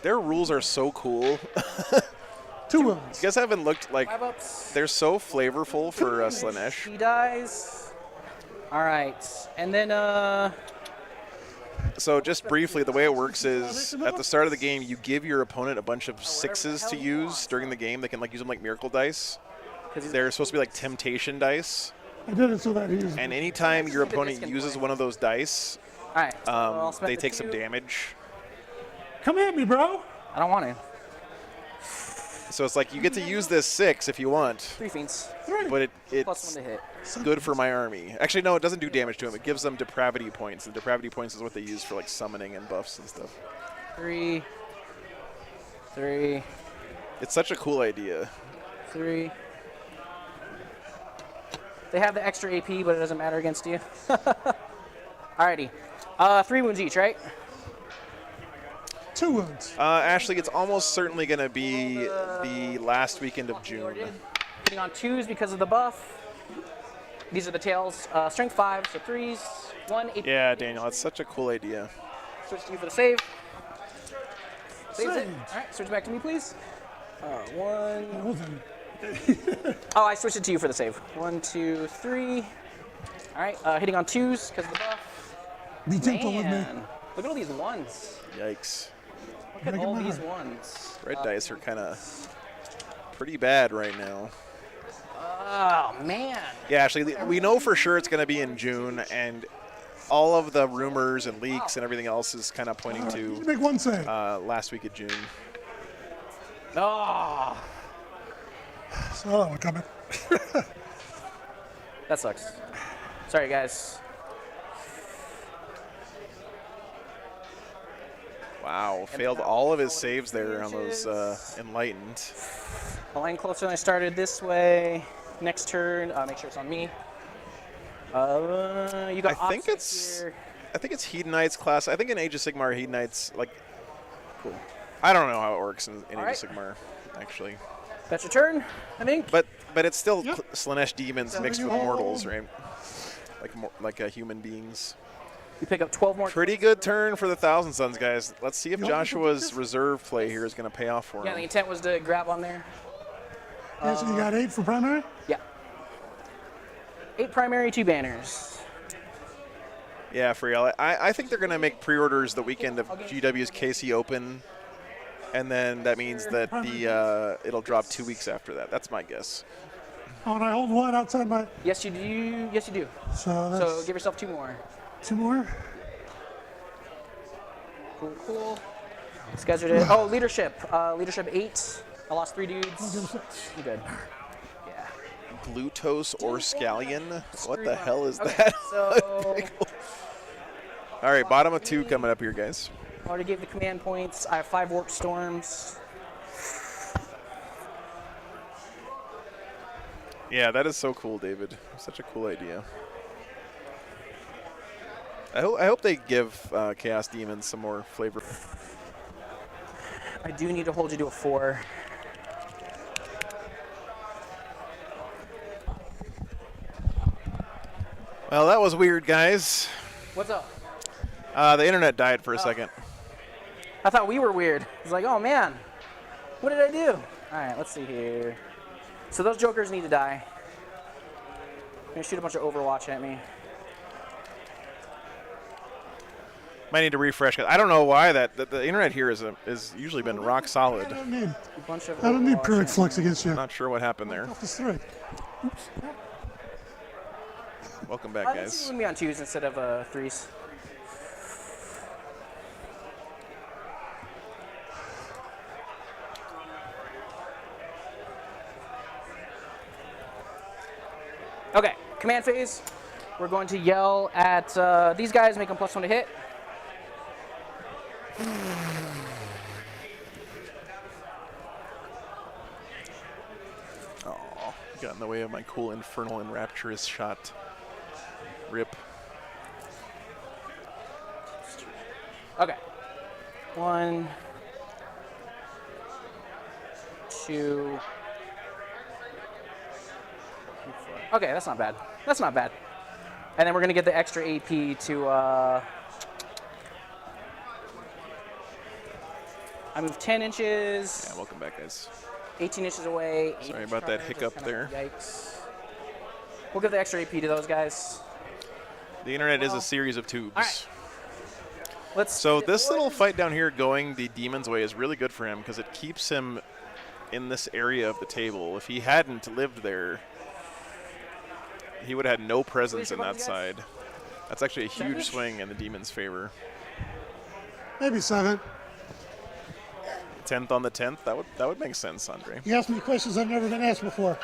S2: Their rules are so cool.
S6: 2 wounds.
S2: You guys haven't looked like
S5: 5 ups.
S2: they're so flavorful for Slaanesh.
S5: He dies. All right, and then
S2: So just briefly, the way it works is at the start of the game, you give your opponent a bunch of 6s to use during the game. They can like use them like miracle dice. They're supposed to be like temptation dice.
S6: I did it so that he's.
S2: And anytime your opponent uses one of those dice,
S5: all right. So I'll spend
S2: they
S5: the
S2: take some
S5: 2.
S2: damage.
S6: Come at me, bro.
S5: I don't want to.
S2: So it's like you get to use this 6 if you want,
S5: 3 fiends.
S6: 3.
S2: but
S5: +1
S2: it's
S5: to hit.
S2: good for my army. Actually, no, it doesn't do damage to them. It gives them depravity points, and depravity points is what they use for like summoning and buffs and stuff.
S5: 3. 3.
S2: It's such a cool idea.
S5: 3. They have the extra AP, but it doesn't matter against you. Alrighty. 3 wounds each, right?
S6: 2 wounds.
S2: Ashley, it's almost certainly going to be the last weekend of June.
S5: Hitting on 2s because of the buff. These are the tails. Strength 5, so 3s. 1 AP.
S2: Yeah, Daniel, that's such a cool idea.
S5: Switch to you for the save. Saves it.
S6: Saved.
S5: All right, switch back to me, please. 1.
S6: That wasn't.
S5: Oh, I switched it to you for the save. 1, 2, 3. All right, hitting on 2s because of the buff.
S6: Be gentle with me.
S5: Man, look at all these 1s.
S2: Yikes.
S5: Look at
S6: Make 'em
S5: all these
S6: hard.
S5: 1s.
S2: Red dice are kind of pretty bad right now.
S5: Oh, man.
S2: Yeah, actually, we know for sure it's going to be in June, and all of the rumors and leaks and everything else is kind of pointing
S6: You
S2: to
S6: make one save.
S2: last week of June.
S5: Oh,
S6: Saw that one coming.
S5: that sucks. Sorry, guys.
S2: Wow, failed all of his saves there on those Enlightened.
S5: Align closer than I started this way. Next turn, make sure it's on me. You got
S2: I think
S5: offsets here.
S2: I think it's Hedonites class. I think in Age of Sigmar, Hedonites, like, cool. I don't know how it works in Age
S5: right.
S2: of Sigmar, actually.
S5: That's your turn, I think.
S2: But it's still
S6: Yep.
S2: Slaanesh demons mixed with
S6: you
S2: mortals,
S6: hold.
S2: right? Like human beings.
S5: You pick up 12 more.
S2: Pretty good turn for the Thousand Suns, guys. Let's see if
S6: Yep.
S2: Joshua's reserve play here is going to pay off for
S5: Yeah, the
S2: him.
S5: intent was to grab on there.
S6: Yeah, so you got 8 for primary?
S5: Yeah. 8 primary, 2 banners.
S2: Yeah, Friel. I think they're going to make pre-orders the weekend of GW's KC Open, and then that means that the it'll drop 2 weeks after that. That's my guess.
S6: Oh, and I hold one outside my.
S5: Yes, you do. Yes, you do.
S6: So that's
S5: So give yourself 2 more.
S6: 2 more.
S5: Cool, cool. These guys are dead. Oh, leadership. Leadership 8. I lost 3
S6: I'll give
S5: dudes.
S6: him 6.
S5: You good? Yeah.
S2: Glutos or Scallion? What the hell is
S5: Okay,
S2: that?
S5: so
S2: All right, bottom of 2 coming up here, guys.
S5: I already gave the command points. I have 5 warp storms.
S2: Yeah, that is so cool, David. Such a cool idea. I hope they give Chaos Demons some more flavor.
S5: I do need to hold you to a 4.
S2: Well, that was weird, guys.
S5: What's up?
S2: The internet died for a second.
S5: I thought we were weird. I was like, oh man, what did I do? All right, let's see here. So those jokers need to die. They're gonna shoot a bunch of Overwatch at me.
S2: Might need to refresh. I don't know why the internet here is usually been rock solid.
S6: I don't need.
S5: A bunch of
S6: I don't need
S5: Overwatch
S6: Pyrrhic
S5: at me.
S6: Flux against you.
S2: Not sure what happened there.
S6: Off this 3. Oops.
S2: Welcome back,
S5: Let's
S2: guys.
S5: see me on 2s instead of 3s. Okay, command phase. We're going to yell at these guys, make them +1 to hit.
S2: Oh, got in the way of my cool infernal and rapturous shot. Rip.
S5: Okay. 1, 2. Okay, that's not bad. That's not bad. And then we're gonna get the extra AP to. I move 10 inches.
S2: Yeah, welcome back, guys.
S5: 18 inches away.
S2: Sorry about that hiccup there.
S5: Yikes. We'll give the extra AP to those guys.
S2: The internet is a series of tubes.
S5: All right. Let's.
S2: So this little fight down here going the Demon's way is really good for him because it keeps him in this area of the table. If he hadn't lived there, he would have had no presence in that side. That's actually a huge swing in the Demon's favor.
S6: Maybe 7.
S2: 10th on the 10th, that would make sense, Andre.
S6: You asked me questions I've never been asked before.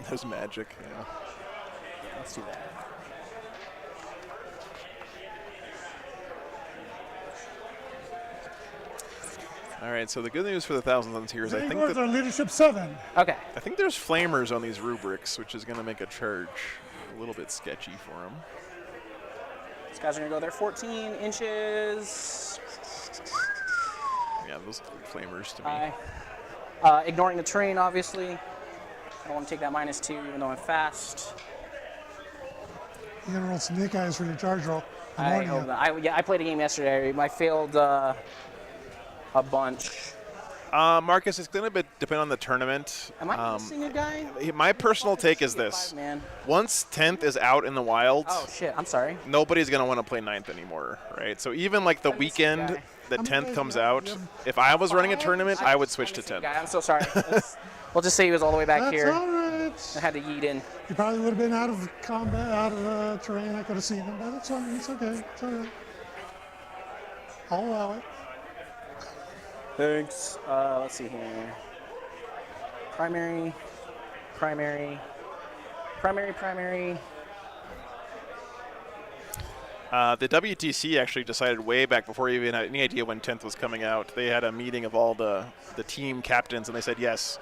S2: There's magic, yeah.
S5: Let's do that.
S2: All right, so the good news for the Thousand Suns here is I
S6: Big
S2: think
S6: words
S2: that
S6: are leadership 7.
S5: Okay.
S2: I think there's flamers on these rubrics, which is going to make a charge a little bit sketchy for him.
S5: These guys are gonna go there 14 inches.
S2: Yeah, those look like flamers to me.
S5: Ignoring the terrain, obviously. I don't want to take that -2, even though I'm fast.
S6: You're going to roll Snake Eyes for your charge roll. I'm
S5: I
S6: warning
S5: hope
S6: you.
S5: not. I played a game yesterday. I failed a bunch.
S2: Marcus, it's going to depend on the tournament.
S5: Am I missing a guy?
S2: My personal take is this.
S5: Man.
S2: Once 10th is out in the wild,
S5: Oh, shit. I'm sorry.
S2: nobody's going to want to play 9th anymore, right? So even like the weekend
S5: guy.
S2: that 10th comes out, if I was running a tournament, I would switch to 10th.
S5: Guy. I'm so sorry. We'll just say he was all the way back
S6: That's
S5: here.
S6: all right.
S5: I had to yeet in.
S6: He probably would have been out of combat, out of terrain. I could have seen him, but it's all right. It's okay. It's all right. I'll allow it.
S5: Thanks. Let's see here. Primary.
S2: The WTC actually decided way back before you even had any idea when 10th was coming out. They had a meeting of all the team captains, and they said, yes,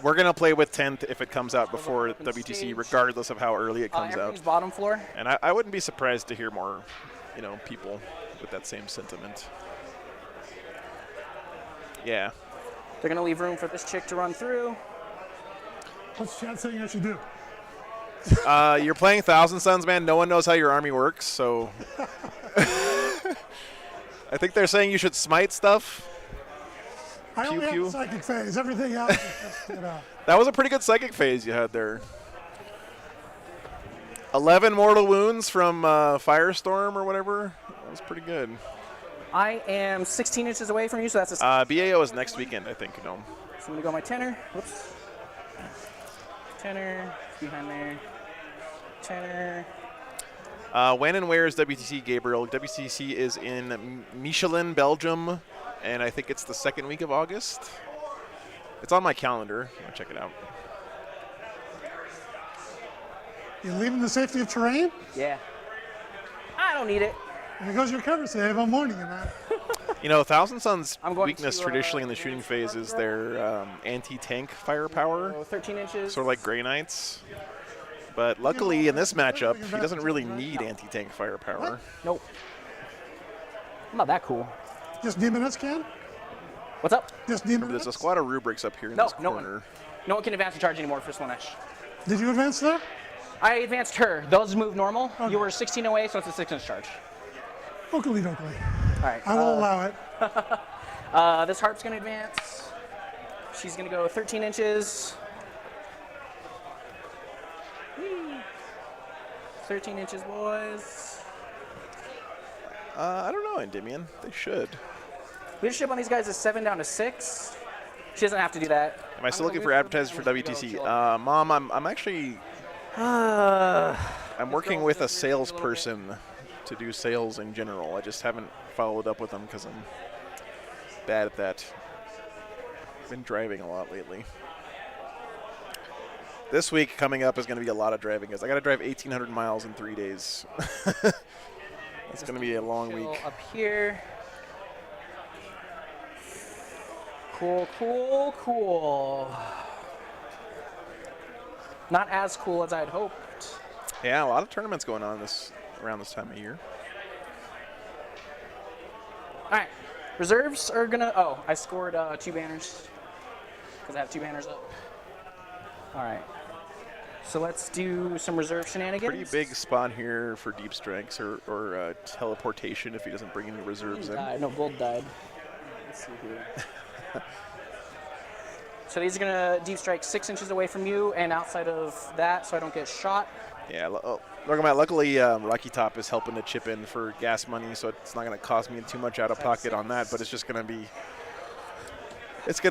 S2: we're going to play with 10th if it comes out before WTC, regardless of how early it comes out.
S5: Everything's bottom floor.
S2: And I wouldn't be surprised to hear more, people with that same sentiment. Yeah.
S5: They're going to leave room for this chick to run through.
S6: What's chat saying I should do?
S2: You're playing Thousand Suns, man. No one knows how your army works, so I think they're saying you should smite stuff.
S6: I only have
S2: pew.
S6: the psychic phase. Everything else is just,
S2: That was a pretty good psychic phase you had there. 11 mortal wounds from Firestorm or whatever. That was pretty good.
S5: I am 16 inches away from you, so that's a...
S2: BAO is next weekend, I think. No.
S5: So I'm going to go my tenor. Whoops. Tenor. Behind there. Tenor.
S2: When and where is WTC, Gabriel? WTC is in Michelin, Belgium, and I think it's the second week of August. It's on my calendar. I'll check it out.
S6: You leaving the safety of terrain?
S5: Yeah. I don't need it.
S6: There goes your cover save on morning and that.
S2: Thousand Suns'
S5: I'm going
S2: weakness
S5: to,
S2: traditionally in the shooting phase is their anti-tank firepower,
S5: So 13 inches.
S2: sort of like Grey Knights. But luckily in this matchup, he doesn't really need anti-tank firepower.
S5: Nope. I'm not that cool.
S6: Just Demonets can?
S5: What's up?
S6: Just
S2: There's a
S6: Demonets?
S2: squad of rubrics up here in
S5: No,
S2: this
S5: no
S2: corner.
S5: one. No one can advance and charge anymore for Slaanesh.
S6: Did you advance there?
S5: I advanced her. Those move normal. You were 16 away, so it's a 6-inch charge.
S6: Oakley dokley.
S5: All right.
S6: I will allow it.
S5: This harp's going to advance. She's going to go 13 inches. Whee. 13 inches, boys.
S2: I don't know, Endymion. They should.
S5: Leadership on these guys is 7 down to 6. She doesn't have to do that.
S2: Am I still looking for advertisers for WTC? Mom, I'm actually I'm working with a salesperson to do sales in general. I just haven't followed up with them because I'm bad at that. Been driving a lot lately. This week coming up is going to be a lot of driving because I got to drive 1,800 miles in 3 days. It's going to be a long week.
S5: Up here. Cool, cool, cool. Not as cool as I'd hoped.
S2: Yeah, a lot of tournaments going on around this time of year.
S5: All right, reserves are gonna. Oh, I scored 2 banners because I have 2 banners up. All right, so let's do some reserve shenanigans.
S2: Pretty big spot here for deep strikes or teleportation if he doesn't bring any reserves in.
S5: No, Gold died. Let's see here. So these are gonna deep strike 6 inches away from you and outside of that, so I don't get shot.
S2: Yeah, luckily Rocky Top is helping to chip in for gas money, so it's not going to cost me too much out of pocket on that. But it's just going to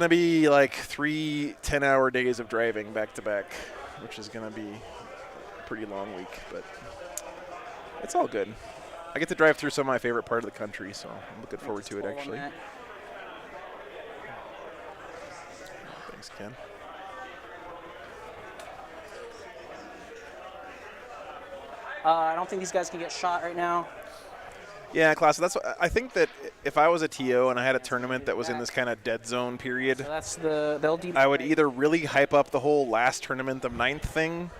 S2: be like 3 10-hour days of driving back to back, which is going to be a pretty long week. But it's all good. I get to drive through some of my favorite part of the country, so I'm looking forward to it actually. Thanks, Ken.
S5: I don't think these guys can get shot right now.
S2: Yeah, Klaus, that's what, I think that if I was a TO and I had a tournament that was in this kind of dead zone period,
S5: So that's they'll deep
S2: I would
S5: strike.
S2: either really hype up the whole last tournament of 9th thing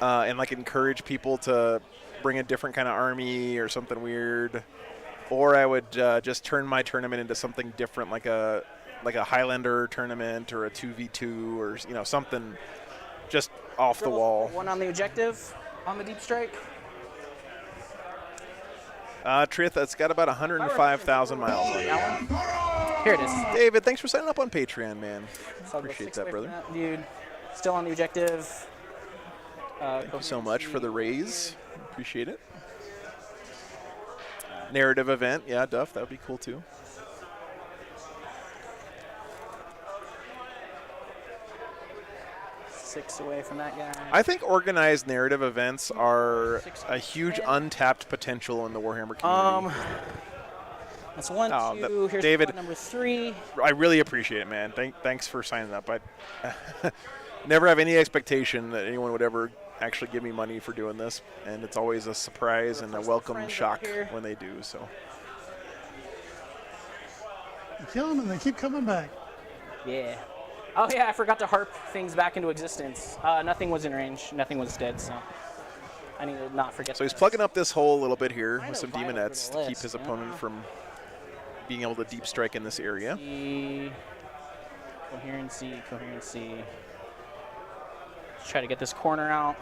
S2: and like encourage people to bring a different kind of army or something weird, or I would just turn my tournament into something different, like a Highlander tournament or a 2v2 or something just off the wall.
S5: One on the objective on the deep strike.
S2: Trith, that's got about 105,000 miles on it.
S5: That one? Here it is.
S2: David, thanks for signing up on Patreon, man.
S5: So I'll go
S2: Appreciate
S5: 6
S2: that,
S5: away from
S2: brother.
S5: that, dude. Still on the objective.
S2: Thank you so much for the raise. Appreciate it. Narrative event. Yeah, Duff, that would be cool too.
S5: Six away from that guy.
S2: I think organized narrative events are a huge untapped potential in the Warhammer community.
S5: That's 1,
S2: Oh,
S5: 2. Here's
S2: David-
S5: spot number 3.
S2: I really appreciate it, man. Thanks for signing up. I never have any expectation that anyone would ever actually give me money for doing this, and it's always a surprise and a welcome
S5: friends
S2: shock
S5: up here.
S2: when they do. So
S6: You kill them and they keep coming back.
S5: Yeah. Oh yeah, I forgot to harp things back into existence. Nothing was in range. Nothing was dead, so I need to not forget.
S2: So he's
S5: that.
S2: plugging up this hole a little bit here with some
S5: Kind of
S2: demonettes
S5: vital
S2: to
S5: for
S2: keep
S5: the
S2: his
S5: list,
S2: opponent
S5: yeah.
S2: from being able to deep strike in this area.
S5: Coherency. Let's try to get this corner out.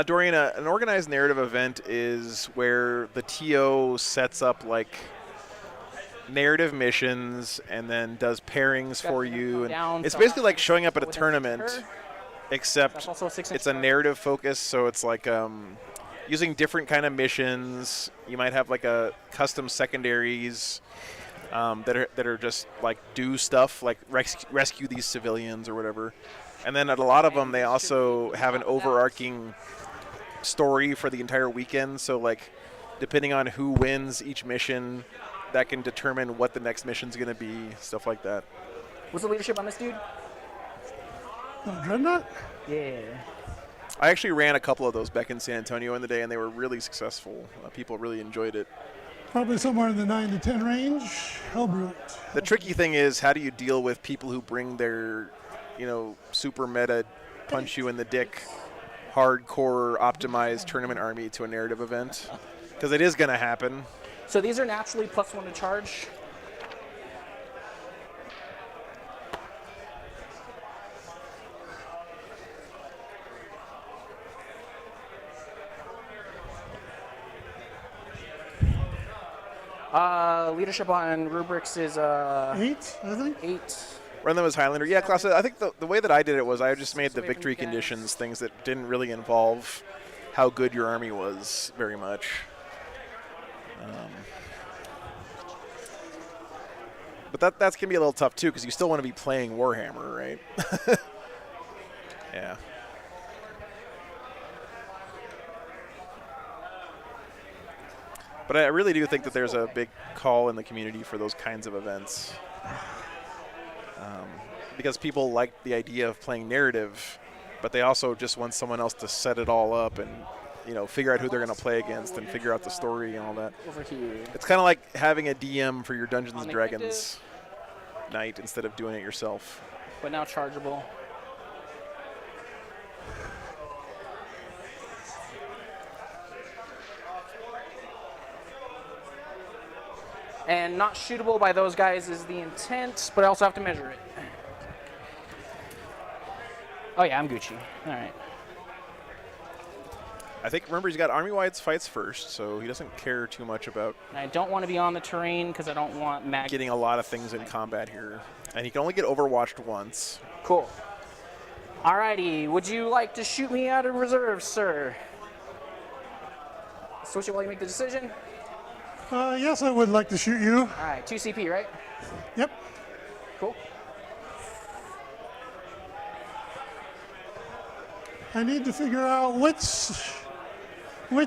S2: Dorian, an organized narrative event is where the TO sets up like narrative missions and then does pairings for you. And it's basically like showing up at a tournament, except
S5: That's also a 6-inch
S2: it's a
S5: card.
S2: narrative focus. So it's like using different kind of missions. You might have like a custom secondaries that are just like do stuff like rescue these civilians or whatever. And then at a lot of them, they also have an overarching story for the entire weekend. So like depending on who wins each mission, that can determine what the next mission's going to be, stuff like that.
S5: What's the leadership on this dude?
S6: Dreadnought?
S5: Yeah.
S2: I actually ran a couple of those back in San Antonio in the day, and they were really successful. People really enjoyed it.
S6: Probably somewhere in the 9 to 10 range. Hellbrute.
S2: The tricky thing is, how do you deal with people who bring their, super meta, punch you in the dick, hardcore optimized tournament army to a narrative event? Because it is going to happen.
S5: So these are naturally +1 to charge. Leadership on rubrics is
S6: 8, I think.
S5: 8.
S2: Run them as Highlander. Yeah, class. I think the way that I did it was I just made the
S5: away from
S2: victory
S5: you guys.
S2: conditions things that didn't really involve how good your army was very much. But that's going to be a little tough, too, because you still want to be playing Warhammer, right? Yeah. But I really do think that there's a big call in the community for those kinds of events. Because people like the idea of playing narrative, but they also just want someone else to set it all up and, figure out who they're going to play against and figure out the story and all that.
S5: Over here.
S2: It's kind of like having a DM for your Dungeons
S5: On
S2: and
S5: the
S2: Dragons night instead of doing it yourself.
S5: But now chargeable. And not shootable by those guys is the intent, but I also have to measure it. Oh yeah, I'm Gucci. All right.
S2: I think, remember, he's got army-wide fights first, so he doesn't care too much about
S5: And I don't want to be on the terrain because I don't want mag.
S2: getting a lot of things in combat here. And he can only get overwatched once.
S5: Cool. Alrighty, would you like to shoot me out of reserve, sir? Switch it while you make the decision.
S6: Yes, I would like to shoot you.
S5: Alright, 2 CP, right?
S6: Yep.
S5: Cool.
S6: I need to figure out which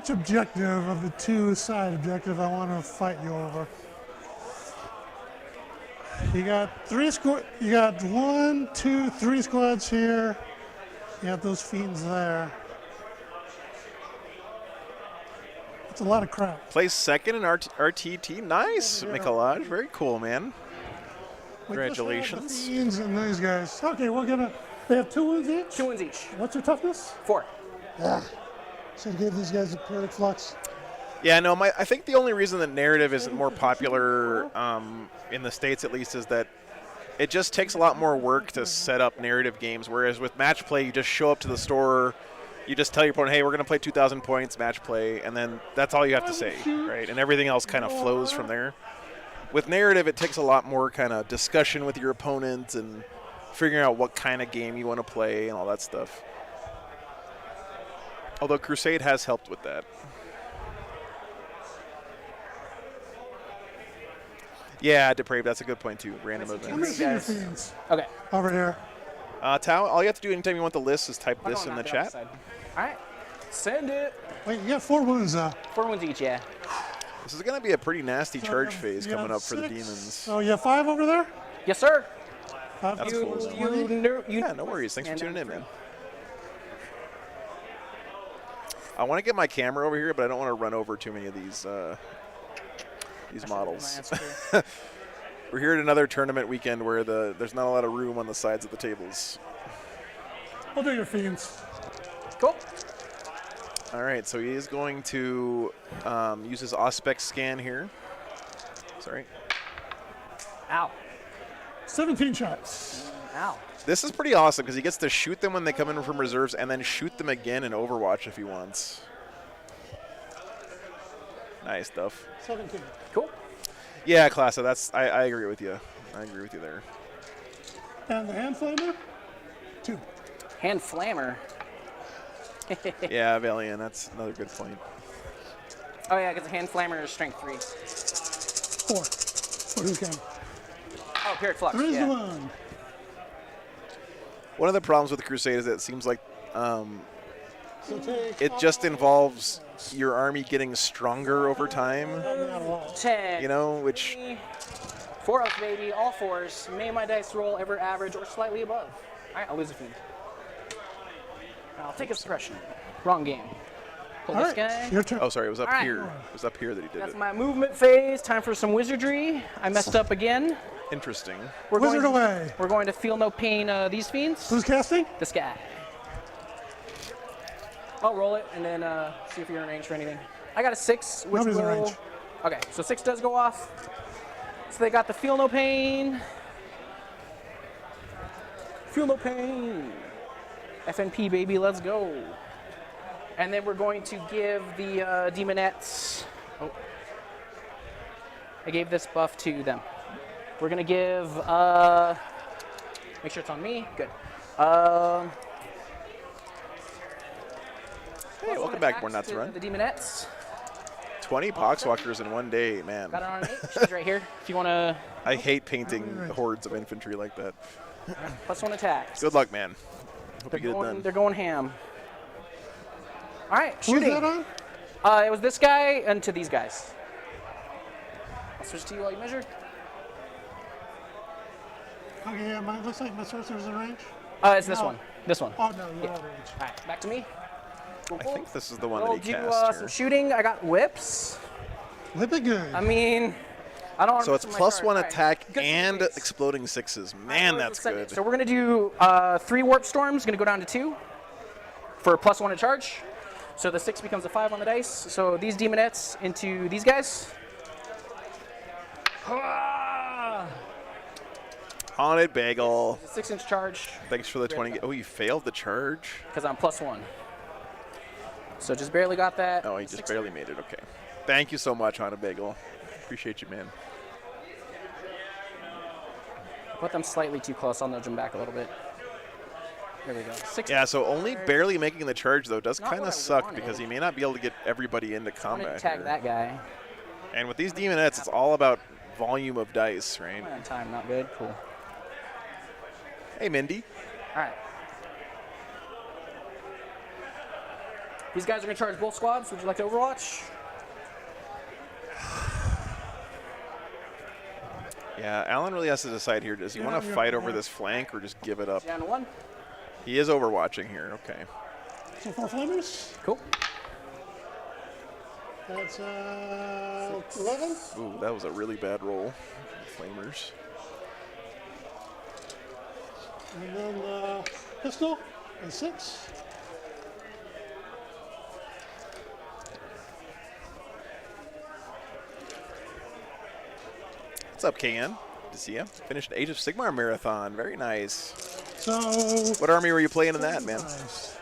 S6: objective of the 2 side objective I want to fight you over. You got 3 squad. You got 1, 2, 3 squads here. You have those fiends there. It's a lot of crap.
S2: Plays second in RTT. Nice, Mikolaj. Very cool, man.
S6: We just have
S2: Congratulations.
S6: The fiends and these guys. Okay, they have 2 wounds each.
S5: 2 wins each.
S6: What's your toughness?
S5: 4.
S6: Yeah. Should have gave these guys a periodic flux.
S2: Yeah, no, I think the only reason that narrative isn't more popular in the States, at least, is that it just takes a lot more work to set up narrative games, whereas with match play, you just show up to the store, You just tell your opponent, hey, we're going to play 2,000 points, match play, and then that's all you have to say, right? And everything else kind of flows from there. With narrative, it takes a lot more kind of discussion with your opponent and figuring out what kind of game you want to play and all that stuff. Although Crusade has helped with that. Yeah, Depraved, that's a good point too. Random
S6: I'm going to
S2: events.
S6: see your fiends
S5: Okay.
S6: over here.
S2: Tao, all you have to do anytime you want the list is type
S5: I'll
S2: this
S5: go
S2: in the
S5: knock it off
S2: chat.
S5: side. All right. Send it.
S6: Wait, you got 4 wounds,
S5: 4 wounds each, yeah.
S2: This is going to be a pretty nasty
S6: So
S2: charge
S6: you
S2: phase
S6: have
S2: coming up for the
S6: 6.
S2: Demons.
S6: Oh, you have 5 over there?
S5: Yes, sir.
S6: 5
S2: That's
S6: plus
S2: cool.
S6: 20?
S2: Yeah, no worries. Thanks for
S5: And
S2: tuning in,
S5: free.
S2: man. I want to get my camera over here, but I don't want to run over too many of these models. We're here at another tournament weekend where there's not a lot of room on the sides of the tables.
S6: We'll do your fiends.
S5: Cool.
S2: All right, so he is going to use his Auspex scan here. Sorry.
S5: Ow.
S6: 17 shots.
S5: Ow.
S2: This is pretty awesome because he gets to shoot them when they come in from reserves and then shoot them again in Overwatch if he wants. Nice stuff.
S6: 17.
S5: Cool.
S2: Yeah, Classa, that's I agree with you. I agree with you there.
S6: And the hand flamer? 2.
S5: Hand flammer.
S2: Yeah, Valiant, that's another good point.
S5: Oh, yeah, because the hand flammer is strength 3.
S6: 4. For who can?
S5: Oh, period flux.
S6: There is
S5: yeah.
S6: the one.
S2: One of the problems with the Crusade is that it seems like
S6: So take
S2: it just involves your army getting stronger over time,
S6: not a lot.
S5: 10.
S2: you know, which
S5: 4 up, baby. All 4s. May my dice roll ever average or slightly above. All right, I'll lose a fiend. I'll take a suppression. Wrong game. Pull
S6: All
S5: this
S6: right,
S5: guy.
S6: your turn.
S2: oh, sorry, it was up
S5: All right.
S2: here. It was up here that he did
S5: That's
S2: it.
S5: my movement phase. Time for some wizardry. I messed up again.
S2: Interesting.
S5: We're
S6: Wizard
S5: going,
S6: away.
S5: We're going to feel no pain these fiends.
S6: Who's casting?
S5: This guy. I'll roll it and then see if you're in range for anything. I got a 6, which
S6: Nobody's in
S5: will.
S6: range.
S5: Okay, so 6 does go off. So they got the feel no pain. Feel no pain. FNP, baby, let's go. And then we're going to give the Demonettes. Oh. I gave this buff to them. We're going to give. Make sure it's on me. Good.
S2: Hey, welcome back, Born Not to Run.
S5: The Demonettes.
S2: 20 Poxwalkers in one day, man.
S5: Got it on me. She's right here. If you want to.
S2: I hate painting hordes of infantry like that.
S5: +1 attack.
S2: Good luck, man. Hope
S5: They're
S2: you get it
S5: going,
S2: done.
S5: they're going ham. All right,
S6: Who's
S5: shooting.
S6: that on?
S5: It was this guy and to these guys. I'll switch to you while you measure.
S6: Okay, yeah, mine looks like my sorcerer's in range.
S5: It's this
S6: No.
S5: one. This one.
S6: Oh, no, you're out of range.
S5: All right, back to me.
S2: I think this is the one
S5: We'll
S2: that he
S5: do
S2: cast
S5: some
S2: here.
S5: shooting. I got whips.
S6: Whip it good.
S5: I mean, I don't want
S2: So
S5: to
S2: it's +1 attack
S5: Good
S2: and
S5: space.
S2: exploding 6s.
S5: All
S2: Man,
S5: right,
S2: that's good.
S5: So we're going to do 3 warp storms. Going to go down to 2 for a +1 to charge. So the 6 becomes a 5 on the dice. So these Demonettes into these guys.
S2: Haunted Bagel.
S5: 6-inch charge
S2: Thanks for the 20. Oh, you failed the charge?
S5: because I'm +1. So just barely got that.
S2: Oh, he just barely made it. Okay. Thank you so much, Haunted Bagel. Appreciate you, man.
S5: Put them slightly too close. I'll nudge them back a little bit. There we go. 6.
S2: Yeah, so only barely making the charge, though, does
S5: Not
S2: kind
S5: what
S2: of
S5: I
S2: suck
S5: wanted.
S2: because he may not be able to get everybody into
S5: I'm going to
S2: combat
S5: tag
S2: here.
S5: that guy.
S2: And with these Demonettes, it's all about volume of dice, right?
S5: On time, not good. Cool.
S2: Hey, Mindy.
S5: All right. These guys are going to charge both squads. Would you like to Overwatch?
S2: Yeah, Alan really has to decide here. Does he want to fight over this flank or just give it up?
S5: Down to 1.
S2: He is overwatching here. Okay.
S6: So 4 flamers.
S5: Cool.
S6: That's 11.
S2: Ooh, that was a really bad roll. Flamers.
S6: And then pistol is 6.
S2: What's up, KN? Good to see you. Finished Age of Sigmar marathon. Very nice.
S6: So
S2: What army were you playing in that, man?
S6: nice.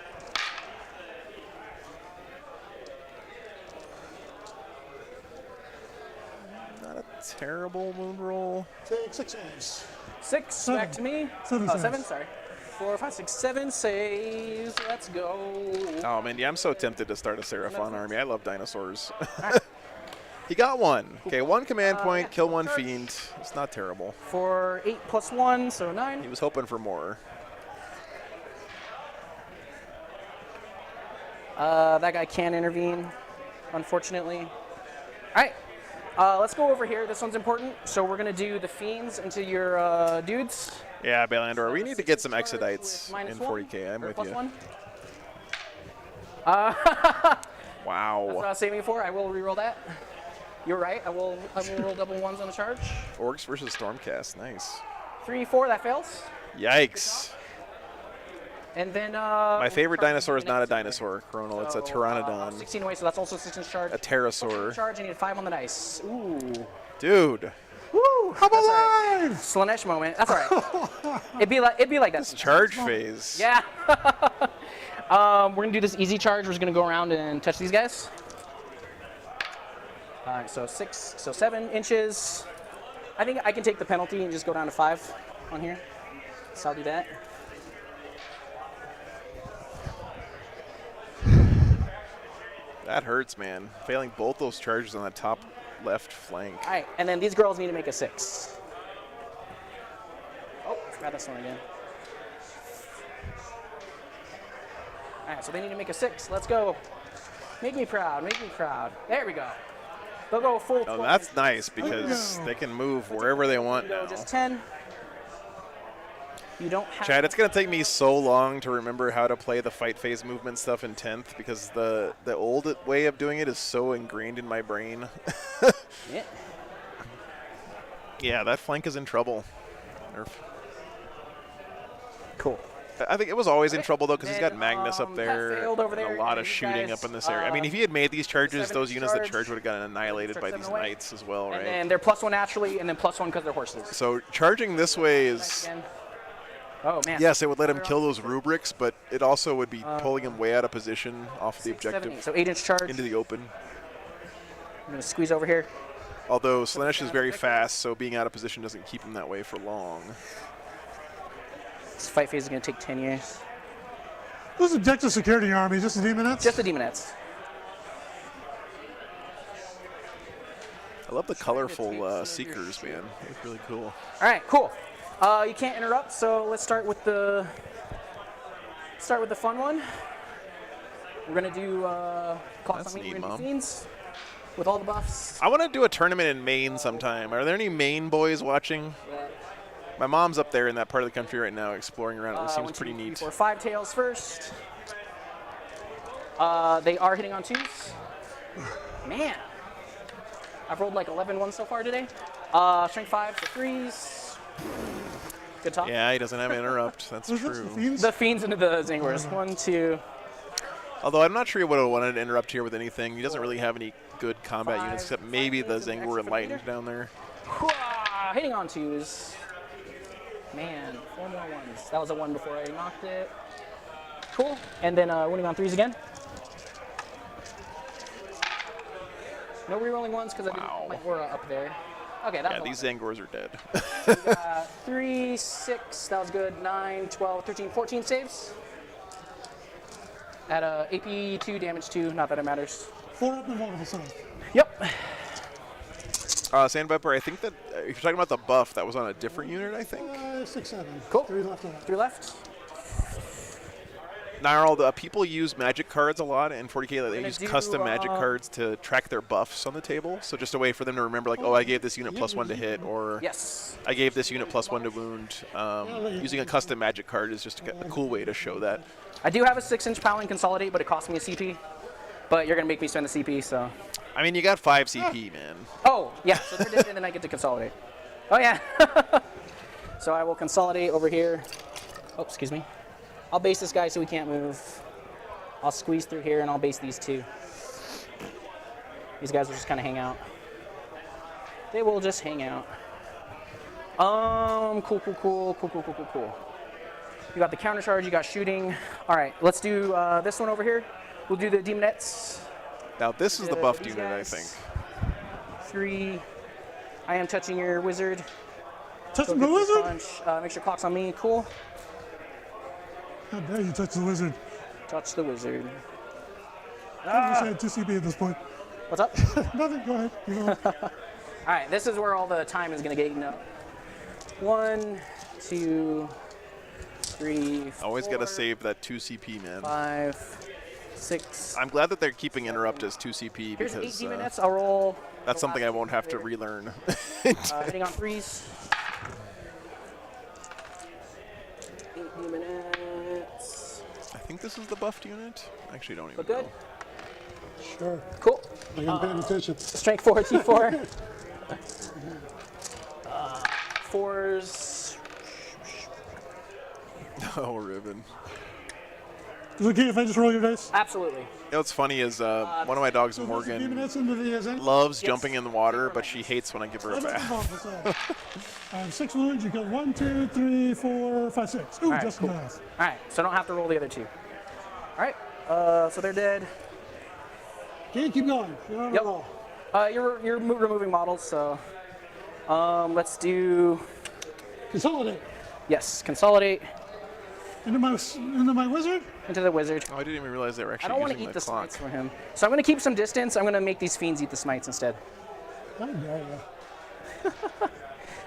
S2: terrible moon roll.
S6: Take 6 saves.
S5: 6 back to me.
S6: 7
S5: Oh,
S6: saves.
S5: 7, sorry. 4, 5, 6, 7 saves. Let's go.
S2: Oh man, yeah, I'm so tempted to start a Seraphon army. I love dinosaurs.
S5: Alright.
S2: He got one. Okay, 1 command point,
S5: yeah,
S2: kill 1
S5: charge.
S2: fiend. It's not terrible.
S5: For 8 plus 1, so 9.
S2: He was hoping for more.
S5: That guy can't intervene, unfortunately. All right, let's go over here. This one's important. So we're gonna do the fiends into your dudes.
S2: Yeah, Balandor, we need to get some
S5: Charge
S2: Exodites
S5: with
S2: in
S5: -1,
S2: 40k. I'm
S5: or
S2: with
S5: plus
S2: you.
S5: 1.
S2: Wow.
S5: That's what I was saving for. I will reroll that. You're right. I will roll double 1s on the charge.
S2: Orks versus Stormcast. Nice.
S5: 3, 4. That fails.
S2: Yikes.
S5: And then
S2: My favorite dinosaur is not a dinosaur, Coronal. It's a Pteranodon.
S5: 16 away, so that's also 16 charge.
S2: A pterosaur.
S5: Charge. I need a 5 on the dice. Ooh.
S2: Dude.
S5: Woo.
S6: I'm
S5: That's all right.
S6: alive!
S5: Slaanesh moment. That's all right. It'd be like that.
S2: Charge phase.
S5: Yeah. We're gonna do this easy charge. We're just gonna go around and touch these guys. All right, so 7 inches. I think I can take the penalty and just go down to 5 on here. So I'll do that.
S2: That hurts, man. Failing both those charges on the top left flank.
S5: All right, and then these girls need to make a 6. Oh, forgot this one again. All right, so they need to make a 6. Let's go. Make me proud. Make me proud. There we go. They'll go full.
S2: Oh,
S5: 12.
S2: that's nice because they can move wherever they want
S5: Go
S2: now.
S5: just 10. You don't have.
S2: Chad, it's going to take me so long to remember how to play the fight phase movement stuff in 10th because the old way of doing it is so ingrained in my brain.
S5: Yeah.
S2: Yeah, that flank is in trouble.
S5: Cool.
S2: I think it was always in trouble, though, because he's got
S5: Then,
S2: Magnus up
S5: that
S2: there
S5: failed over
S2: and
S5: there.
S2: a lot of
S5: These
S2: shooting
S5: guys,
S2: up in this area. I mean, if he had made these charges,
S5: 7
S2: those units that
S5: charge,
S2: charge would have gotten annihilated by
S5: start
S2: these
S5: 7 away.
S2: knights as well,
S5: And
S2: right?
S5: then they're +1 naturally, and then +1 because they're horses.
S2: So charging this way is,
S5: Again. Oh man.
S2: yes, it would let him kill those rubrics, but it also would be pulling him way out of position off the
S5: 6, 7,
S2: objective
S5: 8. So 8-inch charge.
S2: into the open.
S5: I'm gonna squeeze over here.
S2: Although Slaanesh is very fast, so being out of position doesn't keep him that way for long.
S5: This fight phase is gonna take 10 years.
S6: This is objective security army, just the demonettes.
S5: Just the demonettes.
S2: I love the colorful seekers, man. They look really cool.
S5: All right, cool. You can't interrupt, so let's start with the fun one. We're gonna do
S2: That's
S5: Clock on Me,
S2: neat,
S5: we're gonna
S2: Mom.
S5: do fiends with all the buffs.
S2: I want to do a tournament in Maine sometime. Are there any Maine boys watching? My mom's up there in that part of the country right now exploring around. It seems
S5: 1, 2,
S2: pretty
S5: 3,
S2: neat.
S5: 4, 5 tails first. They are hitting on 2s. Man, I've rolled like 11 ones so far today. Strength 5 for 3s. Good talk.
S2: Yeah, he doesn't have an interrupt. That's
S6: Who's this,
S2: true.
S6: the fiends?
S5: The fiends into the zingers. 1, 2.
S2: Although I'm not sure he would have wanted to interrupt here with anything. He doesn't really have any good combat
S5: 5,
S2: units except maybe the
S5: 5
S2: Zangor
S5: extra
S2: Enlightened
S5: meter.
S2: down there.
S5: Hitting on 2s. Man, 4 more ones. That was a 1 before I knocked it. Cool. And then winning on 3s again. No rerolling ones because I didn't
S2: Wow.
S5: put my aura up there. Okay, that
S2: Yeah,
S5: was
S2: these Zangors are dead.
S5: 3, 6, that was good. 9, 12, 13, 14 saves. At AP 2, damage 2, not that it matters.
S6: 4 up and 1 of a side.
S5: Yep.
S2: Sandviper, I think that if you're talking about the buff, that was on a different unit, I think.
S6: 6, 7.
S5: Cool.
S6: 3 left on that.
S5: 3 left.
S2: Now, the people use magic cards a lot in 40k. Like, they
S5: gonna
S2: use
S5: do,
S2: custom magic cards to track their buffs on the table. So just a way for them to remember, like, oh, I gave this unit +1 to hit, or
S5: Yes.
S2: I gave this unit +1 to wound. Using a custom magic card is just a cool way to show that.
S5: I do have a 6-inch Paladin Consolidate, but it costs me a CP. But you're going to make me spend the CP, so.
S2: I mean, you got 5 CP, man.
S5: Oh, yeah, so they're dead, and then I get to consolidate. Oh, yeah. So I will consolidate over here. Oh, excuse me. I'll base this guy so he can't move. I'll squeeze through here, and I'll base these 2. These guys will just kind of hang out. They will just hang out. Cool. You got the counter charge, you got shooting. All right, let's do this one over here. We'll do the demonettes.
S2: Now, this is the buffed
S5: These
S2: unit, I
S5: guys.
S2: think.
S5: 3, I am touching your wizard.
S6: Touching
S5: Go
S6: the
S5: get your
S6: wizard?
S5: punch. Make sure clock's on me. Cool.
S6: How dare you touch the wizard?
S5: Touch the wizard.
S6: I wish I had 2 CP at this point.
S5: What's up?
S6: Nothing, go ahead. You know.
S5: All right, this is where all the time is going to get eaten up. 1, 2, 3, 4,
S2: Always got to save that 2 CP, man.
S5: 5, 6.
S2: I'm glad that they're keeping interrupt as 2 CP
S5: Here's 8
S2: because
S5: demonettes. I'll roll.
S2: that's
S5: the
S2: something I
S5: last
S2: won't have to
S5: later.
S2: relearn.
S5: Hitting on 3s. 8 demonettes.
S2: I think this is the buffed unit. Actually, don't even
S5: Look good?
S2: know.
S6: Sure.
S5: Cool.
S6: I am paying attention.
S5: Strength 4, T4. 4s.
S2: Oh, ribbon.
S6: Is it okay if I just roll your dice?
S5: Absolutely.
S2: You know what's funny is one of my dogs,
S6: So
S2: Morgan,
S6: minutes into the event.
S2: loves
S5: Yes.
S2: jumping in the water, but she hates when I give her a bath.
S6: I have 6 wounds. You got 1, 2, 3, 4, 5, 6. Ooh,
S5: right,
S6: just
S5: cool.
S6: enough.
S5: All right, so I don't have to roll the other 2. All right, so they're dead.
S6: Okay, keep going. You're on a
S5: Yep.
S6: roll.
S5: You're removing models, so let's do,
S6: Consolidate.
S5: yes, consolidate
S6: Into my wizard.
S5: into the wizard.
S2: Oh, I didn't even realize they were
S5: I
S2: actually
S5: don't want to
S2: using
S5: eat
S2: the
S5: the
S2: clock.
S5: smites from him. So I'm going to keep some distance. I'm going to make these fiends eat the smites instead.
S6: How dare you?
S5: All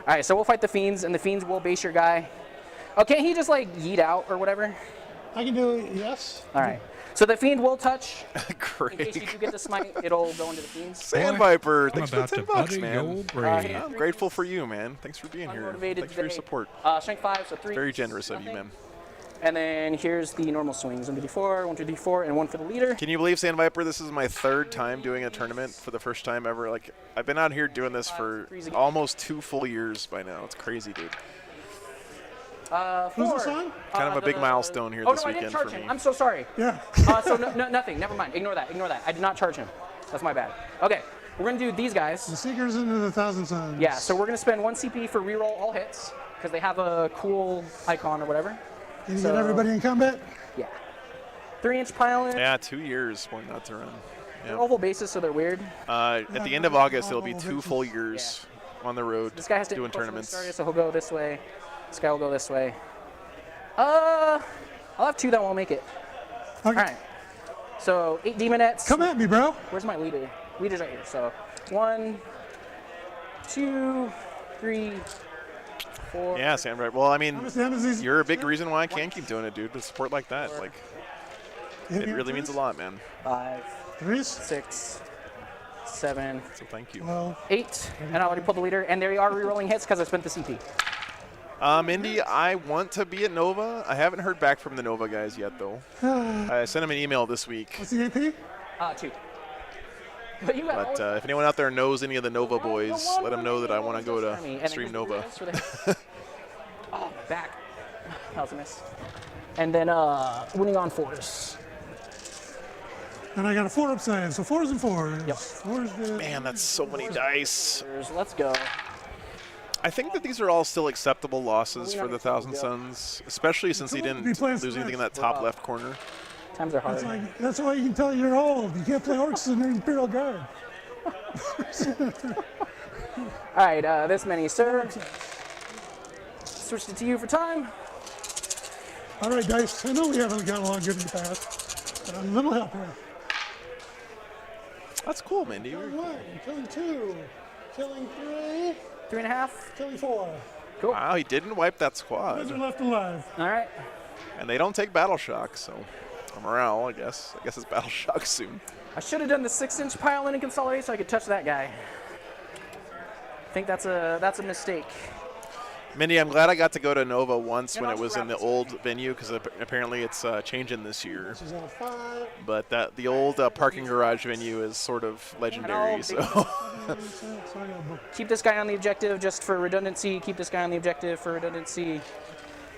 S5: right, so we'll fight the fiends, and the fiends will base your guy. Oh, can't he just like yeet out or whatever?
S6: I can do it, yes.
S5: All right. So the fiend will touch. In case you
S2: Great.
S5: do get the smite, it'll go into the fiends.
S2: Sand
S1: Boy,
S2: Viper,
S1: I'm
S2: thanks for the
S1: about to
S2: 10 bucks,
S1: butter
S2: man.
S1: your brain.
S2: I'm grateful for you, man. Thanks for being here.
S5: Unmotivated
S2: Thanks for your
S5: today.
S2: support.
S5: Strength 5, so 3.
S2: Very generous of you, man.
S5: And then here's the normal swings. 1 to D4, 1 to D4, and 1 for the leader.
S2: Can you believe, Sand Viper, this is my 3rd time doing a tournament for the first time ever. Like, I've been out here doing this for almost 2 full years by now. It's crazy, dude.
S5: 4.
S6: Who's this on?
S2: Kind of a big milestone here
S5: Oh,
S2: this
S5: no, I didn't
S2: weekend
S5: charge
S2: for
S5: him.
S2: me.
S5: I'm so sorry.
S6: Yeah.
S5: So nothing. Never mind. Ignore that. Ignore that. I did not charge him. That's my bad. Okay, we're going to do these guys.
S6: The Seekers into the Thousand Suns.
S5: Yeah, so we're going to spend 1 CP for reroll all hits because they have a cool icon or whatever.
S6: Can you
S5: so-
S6: get everybody in combat?
S5: Yeah. 3-inch pile-in.
S2: Yeah, 2 years for not to run.
S5: They're
S2: Yeah.
S5: oval bases, so they're weird.
S2: At the end of August, it'll be 2 full years on the road
S5: This guy has to
S2: doing
S5: impulse when he
S2: tournaments.
S5: started, so he'll go this way. This guy will go this way. I'll have 2 that won't make it.
S6: Okay.
S5: All right. So 8 demonettes.
S6: Come at me, bro.
S5: Where's my leader? Leader's right here. So 1, 2, 3, 4.
S2: Yeah, Sand Viper. Well, I mean,
S6: How much damage is
S2: you're a big reason why I can keep doing it, dude. The support like that, like,
S6: Hit
S2: it
S6: me on
S2: really means a
S6: threes?
S2: lot, man.
S5: 5,
S6: Threes?
S5: 6, 7,
S2: So thank you.
S6: Well,
S5: 8. And I already pulled the leader. And they are rerolling hits because I spent the CP.
S2: Indy, I want to be at Nova. I haven't heard back from the Nova guys yet, though. I sent them an email this week.
S6: what's the AP?
S5: 2. But you got
S2: But if anyone out there knows any of the Nova boys, let them know that I want to go to stream Nova.
S5: Oh, back. That was a miss. And then winning on 4s.
S6: And I got a 4 upside, so 4s and 4s.
S5: Yep.
S6: 4s dead.
S2: Man, that's so many dice.
S5: Let's go.
S2: I think that these are all still acceptable losses for the Thousand Suns, especially since he didn't
S6: Be playing
S2: lose anything in that
S6: Smash.
S2: top left corner.
S5: Times are hard.
S6: It's like, that's why you can tell you're old. You can't play Orks in the Imperial Guard.
S5: All right, this many, sir. Switched it to you for time.
S6: All right, Dice. I know we haven't gotten along good in the past, but I'm a little help here.
S2: That's cool, Mindy.
S6: Killing 1, killing 2, killing 3,
S5: 3.5.
S6: killing 4.
S2: Wow, he didn't wipe that
S6: Those are
S2: squad.
S6: left alive.
S5: All right.
S2: And they don't take battle shock, so for morale, I guess. I guess it's battle shock soon.
S5: I should have done the 6-inch pile in and consolidate so I could touch that guy. I think that's a mistake.
S2: Mindy, I'm glad I got to go to Nova once
S5: And
S2: when it
S5: also
S2: was in the
S5: rabbits.
S2: old venue, because apparently it's changing this year.
S6: She's on 5.
S2: But the old parking garage venue is sort of legendary. So
S5: Keep this guy on the objective just for redundancy. Keep this guy on the objective for redundancy.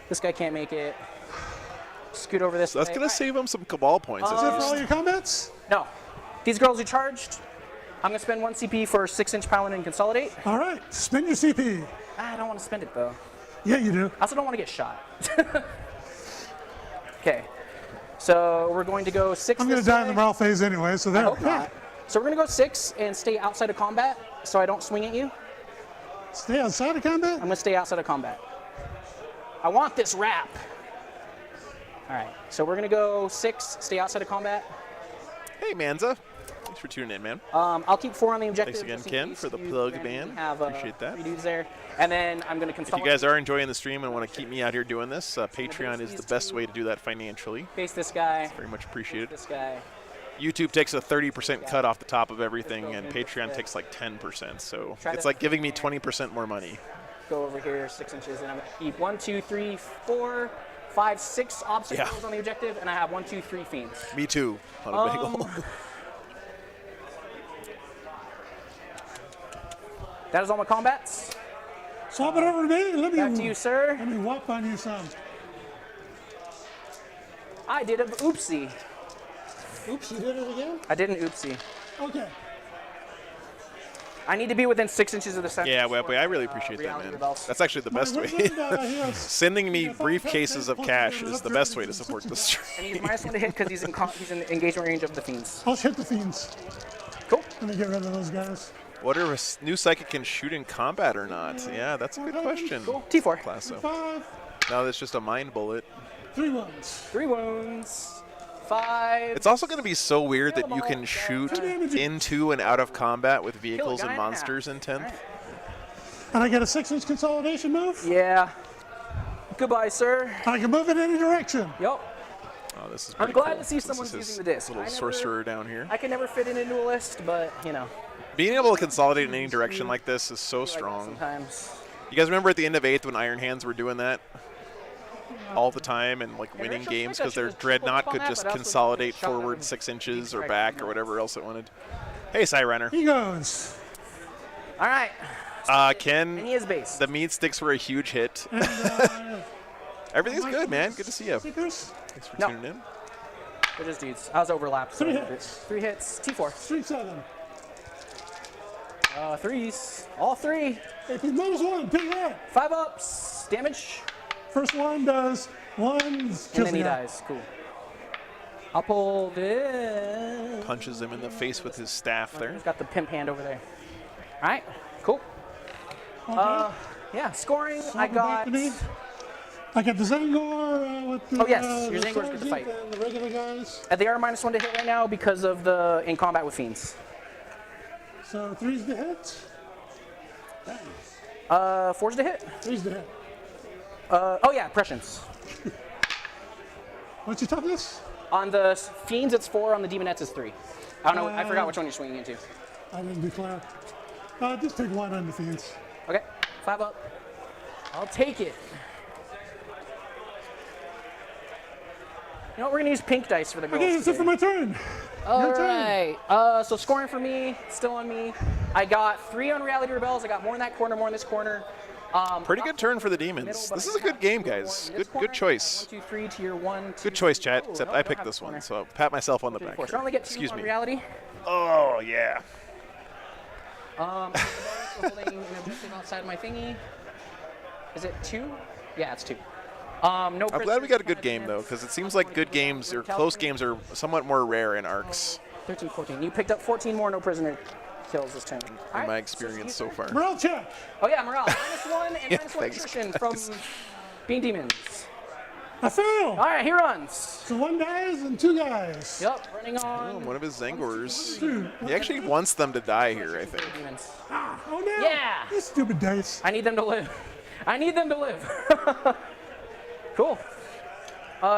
S5: This guy can't make it. Scoot over this
S2: that's
S5: way.
S2: gonna save him some cabal points.
S6: Is
S2: at
S6: that for
S2: least.
S6: all your combats?
S5: No. These girls are charged. I'm going to spend 1 CP for 6-inch Paladin and Consolidate.
S6: All right, spend your CP.
S5: I don't want to spend it, though.
S6: Yeah, you do.
S5: I also don't want to get shot. Okay. So we're going to go 6
S6: I'm going to
S5: this
S6: die in
S5: way.
S6: the morale phase anyway, so
S5: I
S6: there.
S5: hope not. So we're going to go 6 and stay outside of combat so I don't swing at you.
S6: Stay outside of combat?
S5: I'm going to stay outside of combat. I want this wrap. All right, so we're going to go 6, stay outside of combat.
S2: Hey, Manza. Thanks for tuning in, man.
S5: I'll keep 4 on the objective.
S2: Thanks again,
S5: just in
S2: Ken,
S5: case
S2: for the
S5: you
S2: plug
S5: randomly
S2: ban.
S5: Have,
S2: Appreciate that.
S5: 3 dudes there. And then I'm going to
S2: If
S5: consolidate.
S2: you guys are enjoying the stream and want to keep me out here doing this, Patreon is the best way to do that financially.
S5: Face this guy.
S2: Very much appreciated.
S5: This guy.
S2: YouTube takes a 30% cut off the top of everything, and Patreon takes like 10%. So it's like giving me 20% more money.
S5: Go over here 6 inches, and I'm going to keep 1, 2, 3, 4, 5, 6 obstacles on the objective, and I have 1, 2, 3 fiends.
S2: Me too, on a bagel.
S5: That is all my combats.
S6: Swap it over to me. Let me,
S5: Back to you, sir.
S6: Let me whop on you some.
S5: I did an oopsie.
S6: Oops, you did it again?
S5: I did an oopsie.
S6: Okay.
S5: I need to be within 6 inches of the center.
S2: Yeah, Webbly, I really appreciate that,
S5: reality
S2: man.
S5: rebels.
S2: That's actually the best way.
S6: Sending
S2: Sending me briefcases of cash is the best way to support the stream.
S5: And he's -1 to hit because he's in engagement range of the fiends.
S6: I'll hit the fiends.
S5: Cool.
S6: Let me get rid of those guys.
S2: Whether a new psychic can shoot in combat or not? Yeah, that's a good question.
S5: Cool. T4.
S2: Classo.
S6: 5,
S2: No, that's just a mind bullet.
S6: 3 wounds.
S5: 3 wounds. 5.
S2: It's also going to be so weird that you can shoot into and out of combat with vehicles and
S5: guy in half.
S2: monsters in 10th.
S6: And I get a 6-inch consolidation move.
S5: Yeah. Goodbye, sir.
S6: I can move in any direction.
S5: Yup.
S2: Oh, this is
S5: I'm
S2: pretty
S5: glad
S2: cool.
S5: to see
S2: This
S5: someone's
S2: is his
S5: using the disc.
S2: little
S5: I never-
S2: sorcerer down here.
S5: I can never fit it into a list, but, you know.
S2: Being able to consolidate in any direction like this is so
S5: I like that
S2: strong.
S5: sometimes.
S2: You guys remember at the end of 8th when Iron Hands were doing that? All the time and like winning
S5: actually
S2: games
S5: think I
S2: because their
S5: should've
S2: dreadnought
S5: tripled
S2: could
S5: on that,
S2: just
S5: but I also
S2: consolidate
S5: shot
S2: forward
S5: him
S2: 6 inches or
S5: strike
S2: back
S5: from
S2: or
S5: the
S2: whatever else it wanted. Hey, Cyrunner.
S6: He goes.
S5: All right. And
S2: Ken,
S5: he is base.
S2: the meat sticks were a huge hit.
S6: And,
S2: Everything's good, man. Good to see you.
S6: Seekers.
S2: Thanks for
S5: No.
S2: tuning in.
S5: They're just dudes. I was overlapped. So
S6: 3
S5: I did
S6: hits.
S5: it. 3 hits. T4.
S6: Street 7.
S5: 3s. All 3.
S6: AP -1. Big hit.
S5: 5 ups. Damage.
S6: First one does 1.
S5: And
S6: Kills
S5: then
S6: the
S5: he
S6: guy.
S5: dies. Cool. I'll pull this.
S2: Punches him in the face with his staff there.
S5: He's got the pimp hand over there. All right. Cool.
S6: Okay.
S5: Yeah. Scoring.
S6: Swap
S5: I
S6: it back
S5: got.
S6: to me. I got the Zangor with the,
S5: Oh, yes, your Zangor's good to
S6: Sergeant
S5: fight.
S6: and the regular guys.
S5: They are -1 to hit right now because of the in combat with fiends.
S6: So 3's the hit.
S5: 4's to hit.
S6: 3's the hit.
S5: Oh yeah, prescience.
S6: What's your toughness?
S5: On the fiends, it's 4. On the demonettes, it's 3. I don't know. I forgot which one you're swinging into.
S6: I didn't declare. Just take 1 on the fiends.
S5: Okay. 5 up. I'll take it. You know what? We're gonna use pink dice for the girls.
S6: Okay, that's it
S5: today.
S6: for my turn.
S5: All
S6: Your turn.
S5: right. So scoring for me, still on me. I got 3 on Reality Rebels. I got more in that corner, more in this corner.
S2: Pretty good turn for the Demons.
S5: Middle, but
S2: This
S5: I
S2: is a
S5: have
S2: good game,
S5: 2 more
S2: guys.
S5: in this
S2: Good
S5: corner.
S2: choice.
S5: 1, 2, 3, tier 1.
S2: Good choice, chat.
S5: Oh,
S2: Except
S5: no,
S2: I
S5: don't
S2: picked
S5: have
S2: this
S5: this
S2: one,
S5: corner.
S2: so pat myself on the
S5: 3,
S2: back.
S5: 4. So I
S2: here.
S5: only get 2
S2: Excuse
S5: on
S2: me.
S5: Reality.
S2: Oh yeah.
S5: Holding an objective outside my thingy. Is it 2? Yeah, it's 2. No.
S2: I'm glad we got a good game though, because it seems like good games or close games are somewhat more rare in Arcs
S5: 13, 14. You picked up 14 more no prisoner kills this turn.
S2: in my experience so far.
S6: Morale check.
S5: Oh yeah, morale. -1 and
S2: Yeah,
S5: -1
S2: thanks,
S5: attrition
S2: guys.
S5: from being demons.
S6: I fail.
S5: All right, he runs.
S6: So 1 dies and 2 guys.
S5: Yep, running on.
S2: One of his Zangors.
S6: Dude,
S2: He actually wants them to die here, I think.
S5: Demons.
S6: oh no.
S5: Yeah.
S6: These stupid dice.
S5: I need them to live. I need them to live. Cool.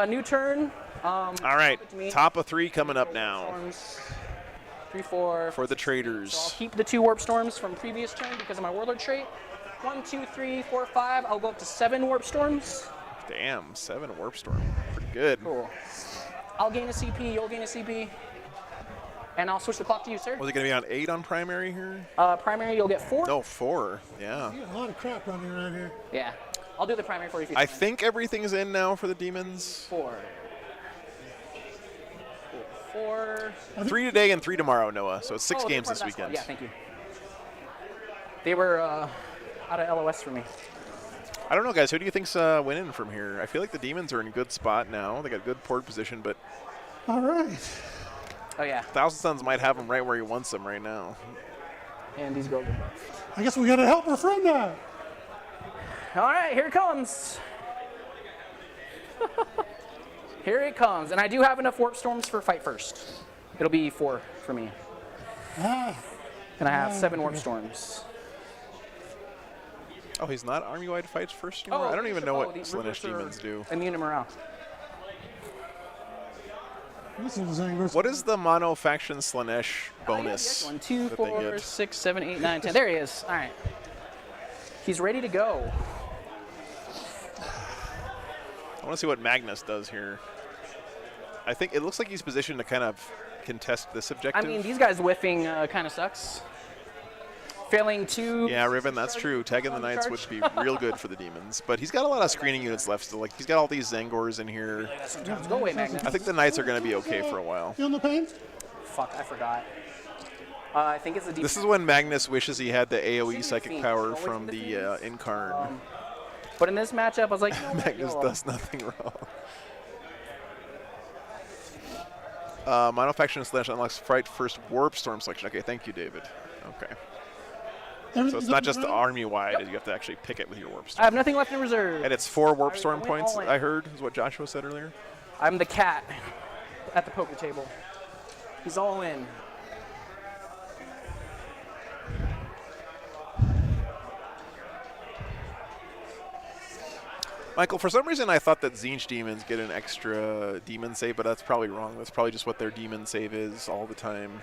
S5: New turn.
S2: All right, top of 3 coming up now
S5: Storms. 3, 4.
S2: for the
S5: I'll
S2: traders.
S5: keep the 2 warp storms from previous turn because of my warlord trait. 1, 2, 3, 4, 5. I'll go up to 7 warp storms.
S2: Damn, 7 Warp Storm. Pretty good.
S5: Cool. I'll gain a CP. You'll gain a CP. And I'll switch the clock to you, sir.
S2: Was it going to be on 8 on primary here?
S5: Primary, you'll get 4.
S2: No, 4. Yeah.
S6: You got a lot of crap running around here.
S5: Yeah. I'll do the primary for you. If you
S2: I think everything's in now for the Demons.
S5: 4. 4.
S2: 3 today and 3 tomorrow, Noah. So it's 6
S5: Oh, they're
S2: games
S5: part
S2: this
S5: of basketball.
S2: weekend.
S5: Yeah, thank you. They were out of LOS for me.
S2: I don't know, guys. Who do you think's winning from here? I feel like the Demons are in a good spot now. They got good port position, but
S6: All right.
S5: Oh, yeah.
S2: Thousand Suns might have them right where he wants them right now.
S5: And these girls are buffed.
S6: I guess we gotta help our friend out.
S5: All right, here it comes. Here it comes. And I do have enough warp storms for fight first. It'll be 4 for me.
S6: Ah,
S5: And I have 7 warp storms.
S2: Oh, he's not army-wide fights first anymore? I don't even know what
S5: the
S2: Slaanesh demons do.
S5: Immune to morale.
S6: this is angry.
S2: What is the mono faction Slaanesh bonus?
S5: 1, 2,
S2: that they
S5: 4,
S2: get?
S5: 6, 7, 8, 9, 10. There he is. All right. He's ready to go.
S2: I want to see what Magnus does here. I think it looks like he's positioned to kind of contest this objective.
S5: I mean, these guys whiffing kind of sucks. Failing 2.
S2: Yeah, Riven, that's true. Tagging the Knights would be real good for the Demons. But he's got a lot of screening units left still. Like, he's got all these Zangors in here.
S5: Go away, Magnus.
S2: I think the Knights are going to be okay for a while.
S6: Feeling the pain?
S5: Fuck, I forgot. I think it's the
S2: This is when Magnus wishes he had the AoE psychic power from the Incarn.
S5: But in this matchup, I was like, no,
S2: Magnus does nothing wrong. Monofaction Slaanesh unlocks Fright First Warp Storm selection. Okay, thank you, David. Okay. So it's not just army-wide. You have to actually pick it with your Warp
S5: I
S2: Storm.
S5: have nothing left in reserve.
S2: And it's 4 Warp Storm
S5: went
S2: points,
S5: all in.
S2: I heard, is what Joshua said earlier.
S5: I'm the cat at the poker table. He's all in.
S2: Michael, for some reason I thought that Tzeentch demons get an extra demon save, but that's probably wrong. That's probably just what their demon save is all the time.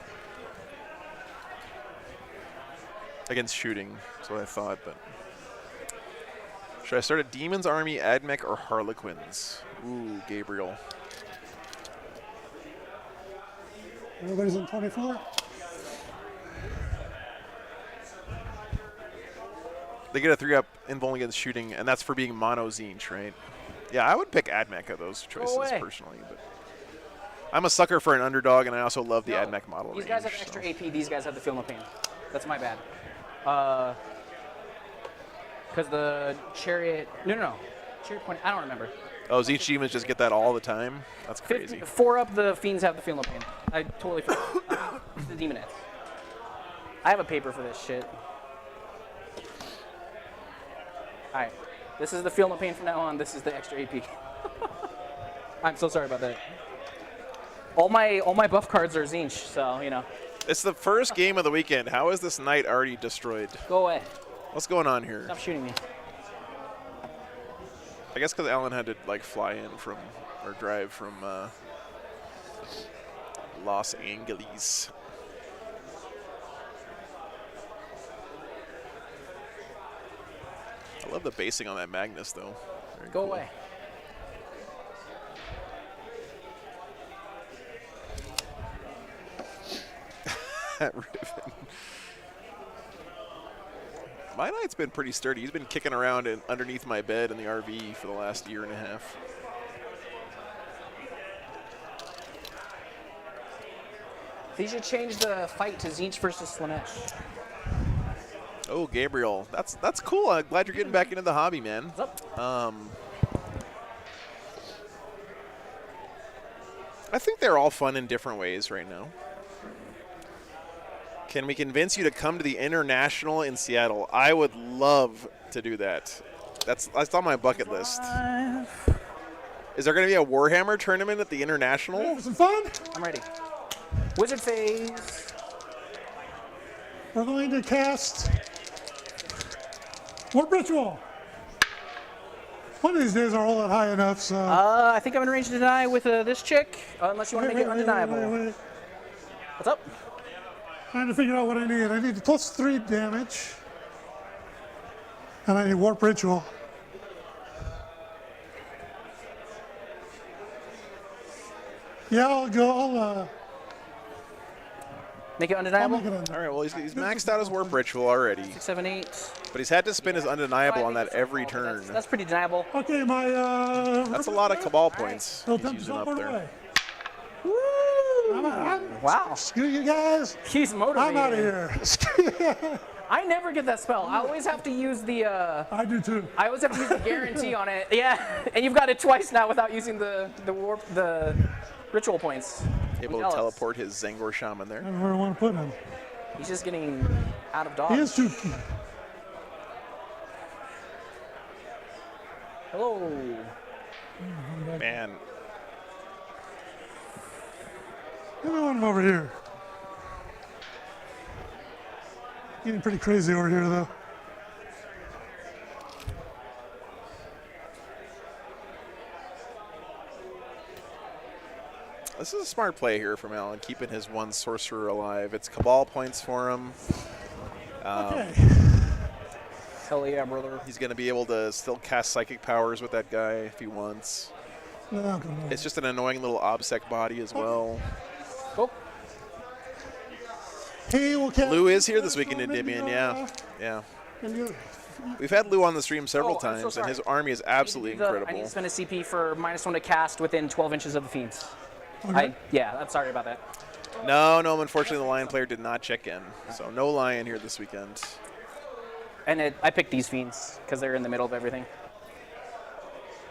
S2: Against shooting, that's what I thought, but... Should I start a Demons Army, Admech, or Harlequins? Ooh, Gabriel.
S6: Everybody's in 24.
S2: They get a 3-up invuln against shooting, and that's for being mono Tzeentch, right? Yeah, I would pick Admech of those choices personally, but I'm a sucker for an underdog, and I also love the Admech model.
S5: These
S2: range,
S5: guys have extra
S2: so.
S5: AP. These guys have the feel no pain. That's my bad. Because the chariot. No. Chariot point. I don't remember.
S2: Oh, Tzeentch demons just get that all the time? That's crazy.
S5: 4 up, the fiends have the feel no pain. I totally forgot. The demonettes. I have a paper for this shit. All right. This is the feel no pain from now on. This is the extra AP. I'm so sorry about that. All my buff cards are Tzeentch, so you know.
S2: It's the first game of the weekend. How is this knight already destroyed?
S5: Go away.
S2: What's going on here?
S5: Stop shooting me.
S2: I guess because Alan had to like fly in from or drive from Los Angeles. I love the basing on that Magnus though. Very
S5: Go
S2: cool.
S5: away.
S2: Riven. My knight's been pretty sturdy. He's been kicking around underneath my bed in the RV for the last year and a half.
S5: They should change the fight to Tzeentch versus Slaanesh.
S2: Oh, Gabriel, that's cool. I'm glad you're getting back into the hobby, man.
S5: What's up?
S2: I think they're all fun in different ways right now. Can we convince you to come to the International in Seattle? I would love to do that. That's on my bucket list. Is there going to be a Warhammer tournament at the International?
S6: For some fun,
S5: I'm ready. Wizard phase.
S6: we're going to cast Warp Ritual. One of these days I'll roll it high enough, so...
S5: I think I'm in range to deny with this chick, unless you want to make it undeniable.
S6: Wait.
S5: What's up?
S6: Trying to figure out what I need. I need +3 damage. And I need Warp Ritual. Yeah, I'll go.
S5: Make it
S6: I'll
S5: undeniable?
S6: make it under.
S2: All right, well, he's maxed out his Warp Ritual already.
S5: 6, 7, 8.
S2: But he's had to spin his Undeniable on that every turn.
S5: That's pretty deniable.
S6: Okay, my.
S2: That's a lot of Cabal points
S6: He'll
S2: he's
S6: tempt
S2: using
S6: himself
S2: up
S6: right
S2: there.
S6: away.
S5: Woo! Wow.
S6: Screw you guys.
S5: He's motivated.
S6: I'm out of here.
S5: I never get that spell. I always have to use the.
S6: I do too.
S5: I always have to use the guarantee on it. Yeah, and you've got it twice now without using the ritual points.
S2: Able to
S5: Jealous.
S2: teleport his Zangor Shaman there.
S6: I don't know where I want to put him.
S5: He's just getting Out of dodge.
S6: He is too.
S5: Hello.
S2: Man,
S6: Give me one over here. Getting pretty crazy over here, though.
S2: this is a smart play here from Alan, keeping his one sorcerer alive. It's Cabal points for him.
S6: Okay.
S5: Hell yeah, brother.
S2: He's going to be able to still cast psychic powers with that guy if he wants.
S6: No, come on.
S2: It's just an annoying little obsec body as well.
S5: Cool.
S6: He will cast
S2: Lou is here this weekend in
S6: maybe,
S2: Endymion, yeah. Yeah.
S6: and you-
S2: We've had Lou on the stream several
S5: Oh, I'm so
S2: times, and
S5: sorry.
S2: his army is absolutely
S5: I need to
S2: incredible.
S5: spend a CP for -1 to cast within 12 inches of the fiends.
S6: Okay.
S5: Yeah, I'm sorry about that.
S2: No, unfortunately the Lion player did not check in. So no Lion here this weekend.
S5: And I picked these fiends because they're in the middle of everything.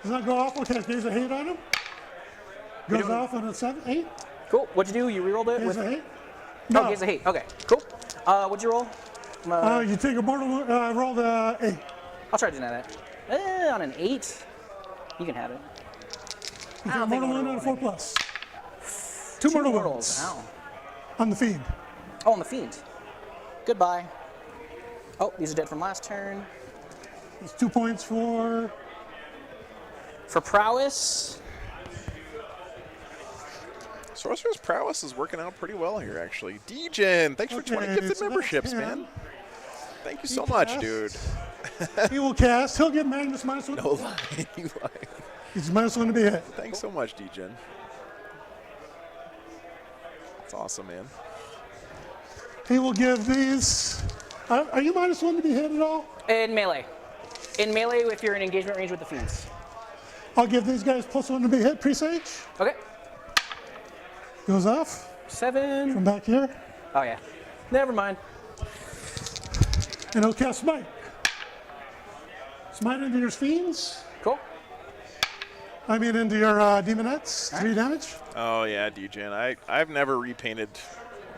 S6: Does that go off? Okay, gaze of hate on him. Goes off on a 7, 8.
S5: Cool. What'd you do? You rerolled it
S6: Gaze
S5: with.
S6: of hate.
S5: Oh, gaze of hate. Okay. Cool. What'd you roll?
S6: You take a mortal, roll the 8.
S5: I'll try to deny that. On an 8, you can have it.
S6: You
S5: I
S6: take a
S5: don't think
S6: mortal
S5: I'm
S6: wound
S5: gonna
S6: on a
S5: roll
S6: 4
S5: any.
S6: plus. Two mortal wounds
S5: Ow.
S6: on the fiend.
S5: Oh, on the fiend. Goodbye. Oh, these are dead from last turn.
S6: It's 2 points for.
S5: For prowess,
S2: Sorcerer's Prowess is working out pretty well here, actually. Degen, thanks for 20
S6: Okay,
S2: gifted
S6: so that's
S2: memberships,
S6: him.
S2: man. Thank you so much,
S6: cast.
S2: dude.
S6: He will cast. He'll get Magnus -1.
S2: No lie, you lie.
S6: He's -1 to be hit.
S2: Thanks so much, Degen. That's awesome, man.
S6: He will give these. Are you -1 to be hit at all?
S5: in melee. In melee, if you're in engagement range with the fiends.
S6: I'll give these guys +1 to be hit. Presage
S5: Okay.
S6: goes off
S5: 7.
S6: from back here,
S5: Oh yeah. Never mind.
S6: and he'll cast smite. Smite into your fiends.
S5: Cool.
S6: I mean into your demonettes. 3 damage.
S2: Oh, yeah, Degen. I've never repainted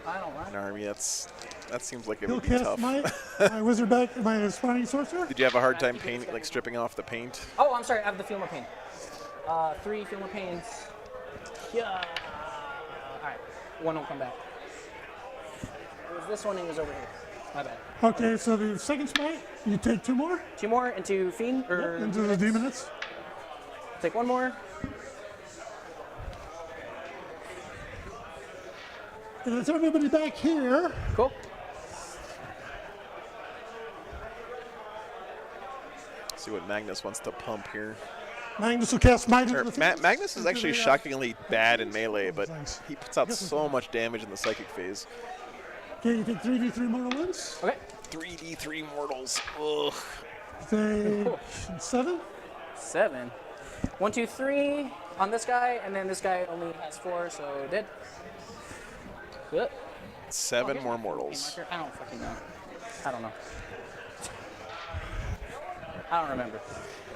S5: I don't
S2: an
S5: know.
S2: army. That seems like it
S6: He'll
S2: would be
S6: cast
S2: tough.
S6: my wizard back. My spawning sorcerer.
S2: Did you have a hard time painting, like stripping off the paint?
S5: Oh, I'm sorry. I have the Feel No Pain. 3 Feel No Pains. Yeah. All right. One will come back. It was this one. He was over here. My bad.
S6: Okay, so the second smite, you take 2 more
S5: 2 more into fiend or
S6: into the demonettes.
S5: take 1 more.
S6: And it's everybody back here.
S5: Cool.
S2: See what Magnus wants to pump here.
S6: Magnus will cast smite into the fiends.
S2: Magnus is actually shockingly bad in melee, but
S6: Thanks.
S2: he puts out so much damage in the psychic phase.
S6: Okay, you take 3d3 mortal wounds.
S5: Okay.
S2: 3d3 mortals. Ugh.
S6: Take 7.
S5: 7. 1, 2, 3 on this guy, and then this guy only has 4, so dead. Good.
S2: 7
S5: Here's
S2: more
S5: my
S2: mortals.
S5: marker. I don't fucking know. I don't know. I don't remember.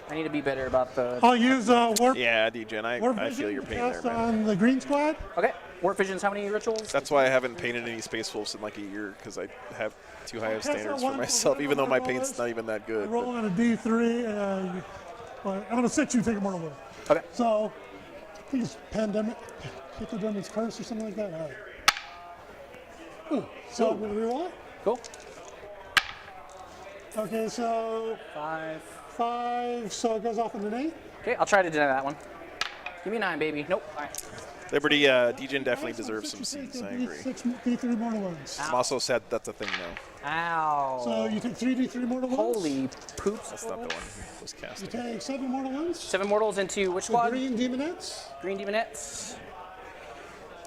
S5: I need to be better about the.
S6: I'll use warp.
S2: Yeah, Degen,
S6: Warp
S2: I
S6: vision
S2: feel your
S6: to
S2: pain there,
S6: cast
S2: man.
S6: on the green squad.
S5: Okay. Warp visions. How many rituals?
S2: That's why I haven't painted any Space Wolves in like a year, because I have too high of
S6: Cast
S2: standards
S6: that
S2: for
S6: one,
S2: myself, even though my
S6: roll
S2: paint's
S6: this.
S2: not even that good.
S6: Roll
S2: but-
S6: on a d3. Well, I'm gonna sit you take a mortal wound.
S5: Okay.
S6: So, I think it's pandemic, epidemic's curse or something like that. All right. Ooh, so I'm gonna reroll it.
S5: Cool.
S6: Okay, so
S5: 5.
S6: 5. So it goes off in an 8.
S5: Okay. I'll try to deny that one. Give me 9, baby. Nope. All right.
S2: Liberty, Degen definitely deserves some seats, I agree.
S6: 6 d3 mortal wounds.
S2: I'm also sad that's a thing now.
S5: Ow.
S6: So you take 3d3 mortal wounds.
S5: Holy poops.
S2: That's not the one who was
S6: You
S2: casting.
S6: take 7 mortal wounds.
S5: 7 mortals into which
S6: The
S5: squad?
S6: green demonettes.
S5: Green demonettes.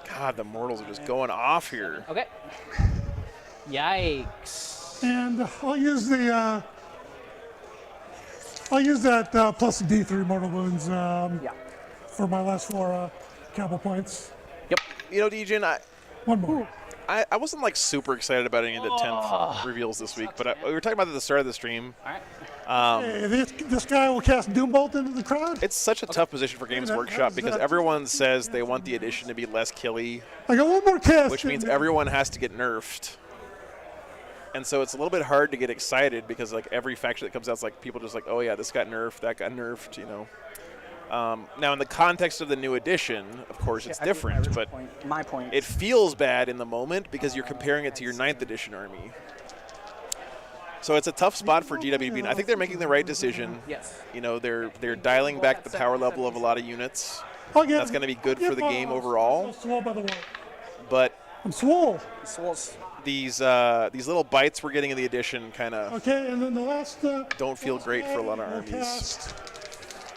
S2: God, the mortals are just going off here.
S5: Okay. Yikes.
S6: And I'll use the that plus d3 mortal wounds
S5: Yeah.
S6: for my last 4 capital points.
S5: Yep.
S2: You know, Degen,
S6: One more.
S2: I wasn't like super excited about any of the 10th reveals this week, but we were talking about it at the start of the stream.
S5: All right.
S6: Hey, this guy will cast Doombolt into the crowd.
S2: It's such a tough position for Games Workshop because everyone says they want the edition to be less killy,
S6: I got one more cast.
S2: which means
S6: in-
S2: everyone has to get nerfed. And so it's a little bit hard to get excited because like every faction that comes out, it's like people just like, oh yeah, this got nerfed, that got nerfed, you know. Now, in the context of the new edition, of course, it's different, but
S5: my point.
S2: it feels bad in the moment because you're comparing it to your 9th edition army. So it's a tough spot for GWB. And I think they're making the right decision.
S5: Yes.
S2: You know, they're dialing back the power level of a lot of units. That's going to be good for the game overall.
S6: I'm swole, by the way.
S2: But
S6: I'm swole.
S2: these little bites we're getting in the edition kind of
S6: Okay, and then the last
S2: don't feel great for a lot of armies.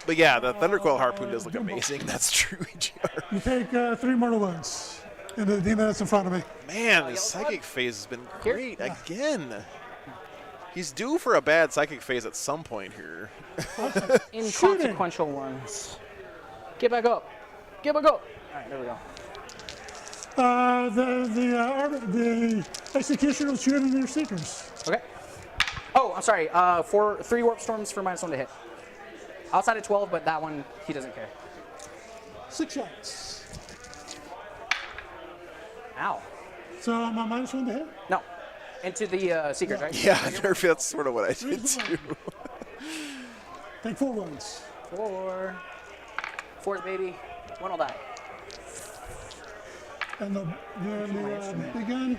S2: But yeah, the Thundercoil Harpoon does look amazing. That's true, EGR.
S6: You take 3 mortal wounds into the demon that's in front of me.
S2: Man, this psychic phase has been great again. He's due for a bad psychic phase at some point here.
S5: Inconsequential ones. Get back up. Get back up. All right, there we go.
S6: The executioner will shoot into your seekers.
S5: Okay. Oh, I'm sorry. 3 warp storms for -1 to hit. Outside of 12, but that one he doesn't care.
S6: 6 shots.
S5: Ow.
S6: So am I -1 to hit?
S5: No. Into the seekers, right?
S2: Yeah, that's sort of what I did too.
S6: Take 4 wounds.
S5: 4. 4's baby. 1 will die.
S6: And the big gun.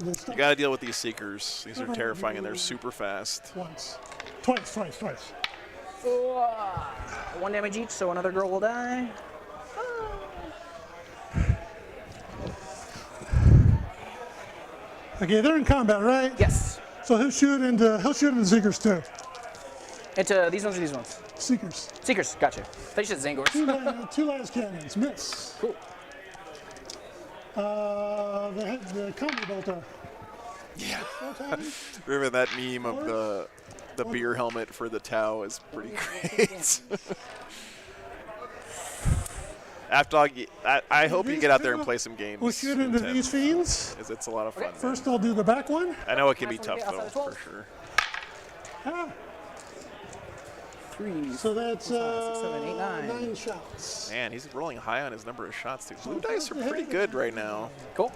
S2: You got to deal with these seekers. These are terrifying and they're super fast.
S6: Once. Twice.
S5: 1 damage each, so another girl will die.
S6: Okay, they're in combat, right?
S5: Yes.
S6: So he'll shoot into seekers too.
S5: Into these ones or these ones?
S6: Seekers.
S5: Seekers, gotcha. They should Zangors.
S6: 2 las cannons, miss.
S5: Cool.
S6: The combi bolter.
S2: Yeah. Remember that meme of the beer helmet for the Tau is pretty great. I hope you get out there and play some games.
S6: We'll shoot into these fiends.
S2: It's a lot of fun.
S6: First, I'll do the back one.
S2: I know it can be tough though, for sure.
S6: Ah.
S5: 3.
S6: So that's
S5: 6, 7, 8, 9.
S6: 9 shots.
S2: Man, he's rolling high on his number of shots too. Blue dice are pretty good right now.
S5: Cool.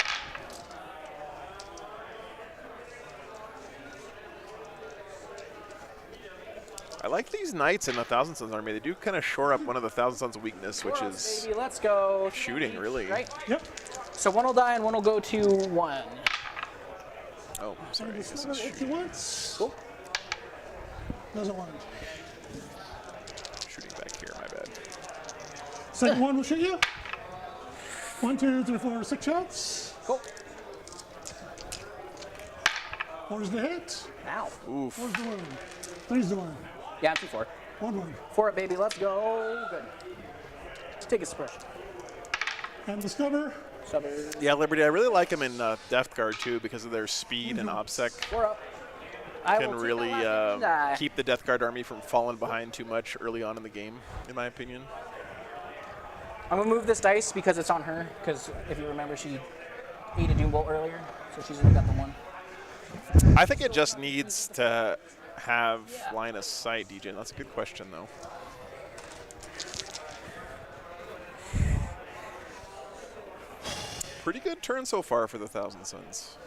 S2: I like these knights in the Thousand Sons army. They do kind of shore up one of the Thousand Sons' weakness, which is
S5: baby, let's go.
S2: shooting, really.
S5: Right?
S6: Yep.
S5: So 1 will die and 1 will go to 1.
S2: Oh, sorry. This is
S6: If you want.
S5: Cool.
S6: Doesn't want.
S2: shooting back here, my bad.
S6: Second one will shoot you. 1, 2, 3, 4, 6 shots.
S5: Cool.
S6: 4's the hit.
S5: Ow.
S2: Oof.
S6: 4's the wound. 3's the wound.
S5: Yeah, I'm 2-4.
S6: 1 wound.
S5: 4 it, baby. Let's go. Good. Take a suppression.
S6: And the stubber.
S5: Stubber.
S2: Yeah, Liberty, I really like them in Death Guard too because of their speed and OBSEC.
S5: 4 up. I
S2: Can
S5: will
S2: really
S5: take that and die.
S2: keep the Death Guard army from falling behind too much early on in the game, in my opinion.
S5: I'm gonna move this dice because it's on her. Because if you remember, she ate a Doombolt earlier, so she's only got the 1.
S2: I think it just needs to have line of sight, DJ. That's a good question, though. Pretty good turn so far for the Thousand Sons.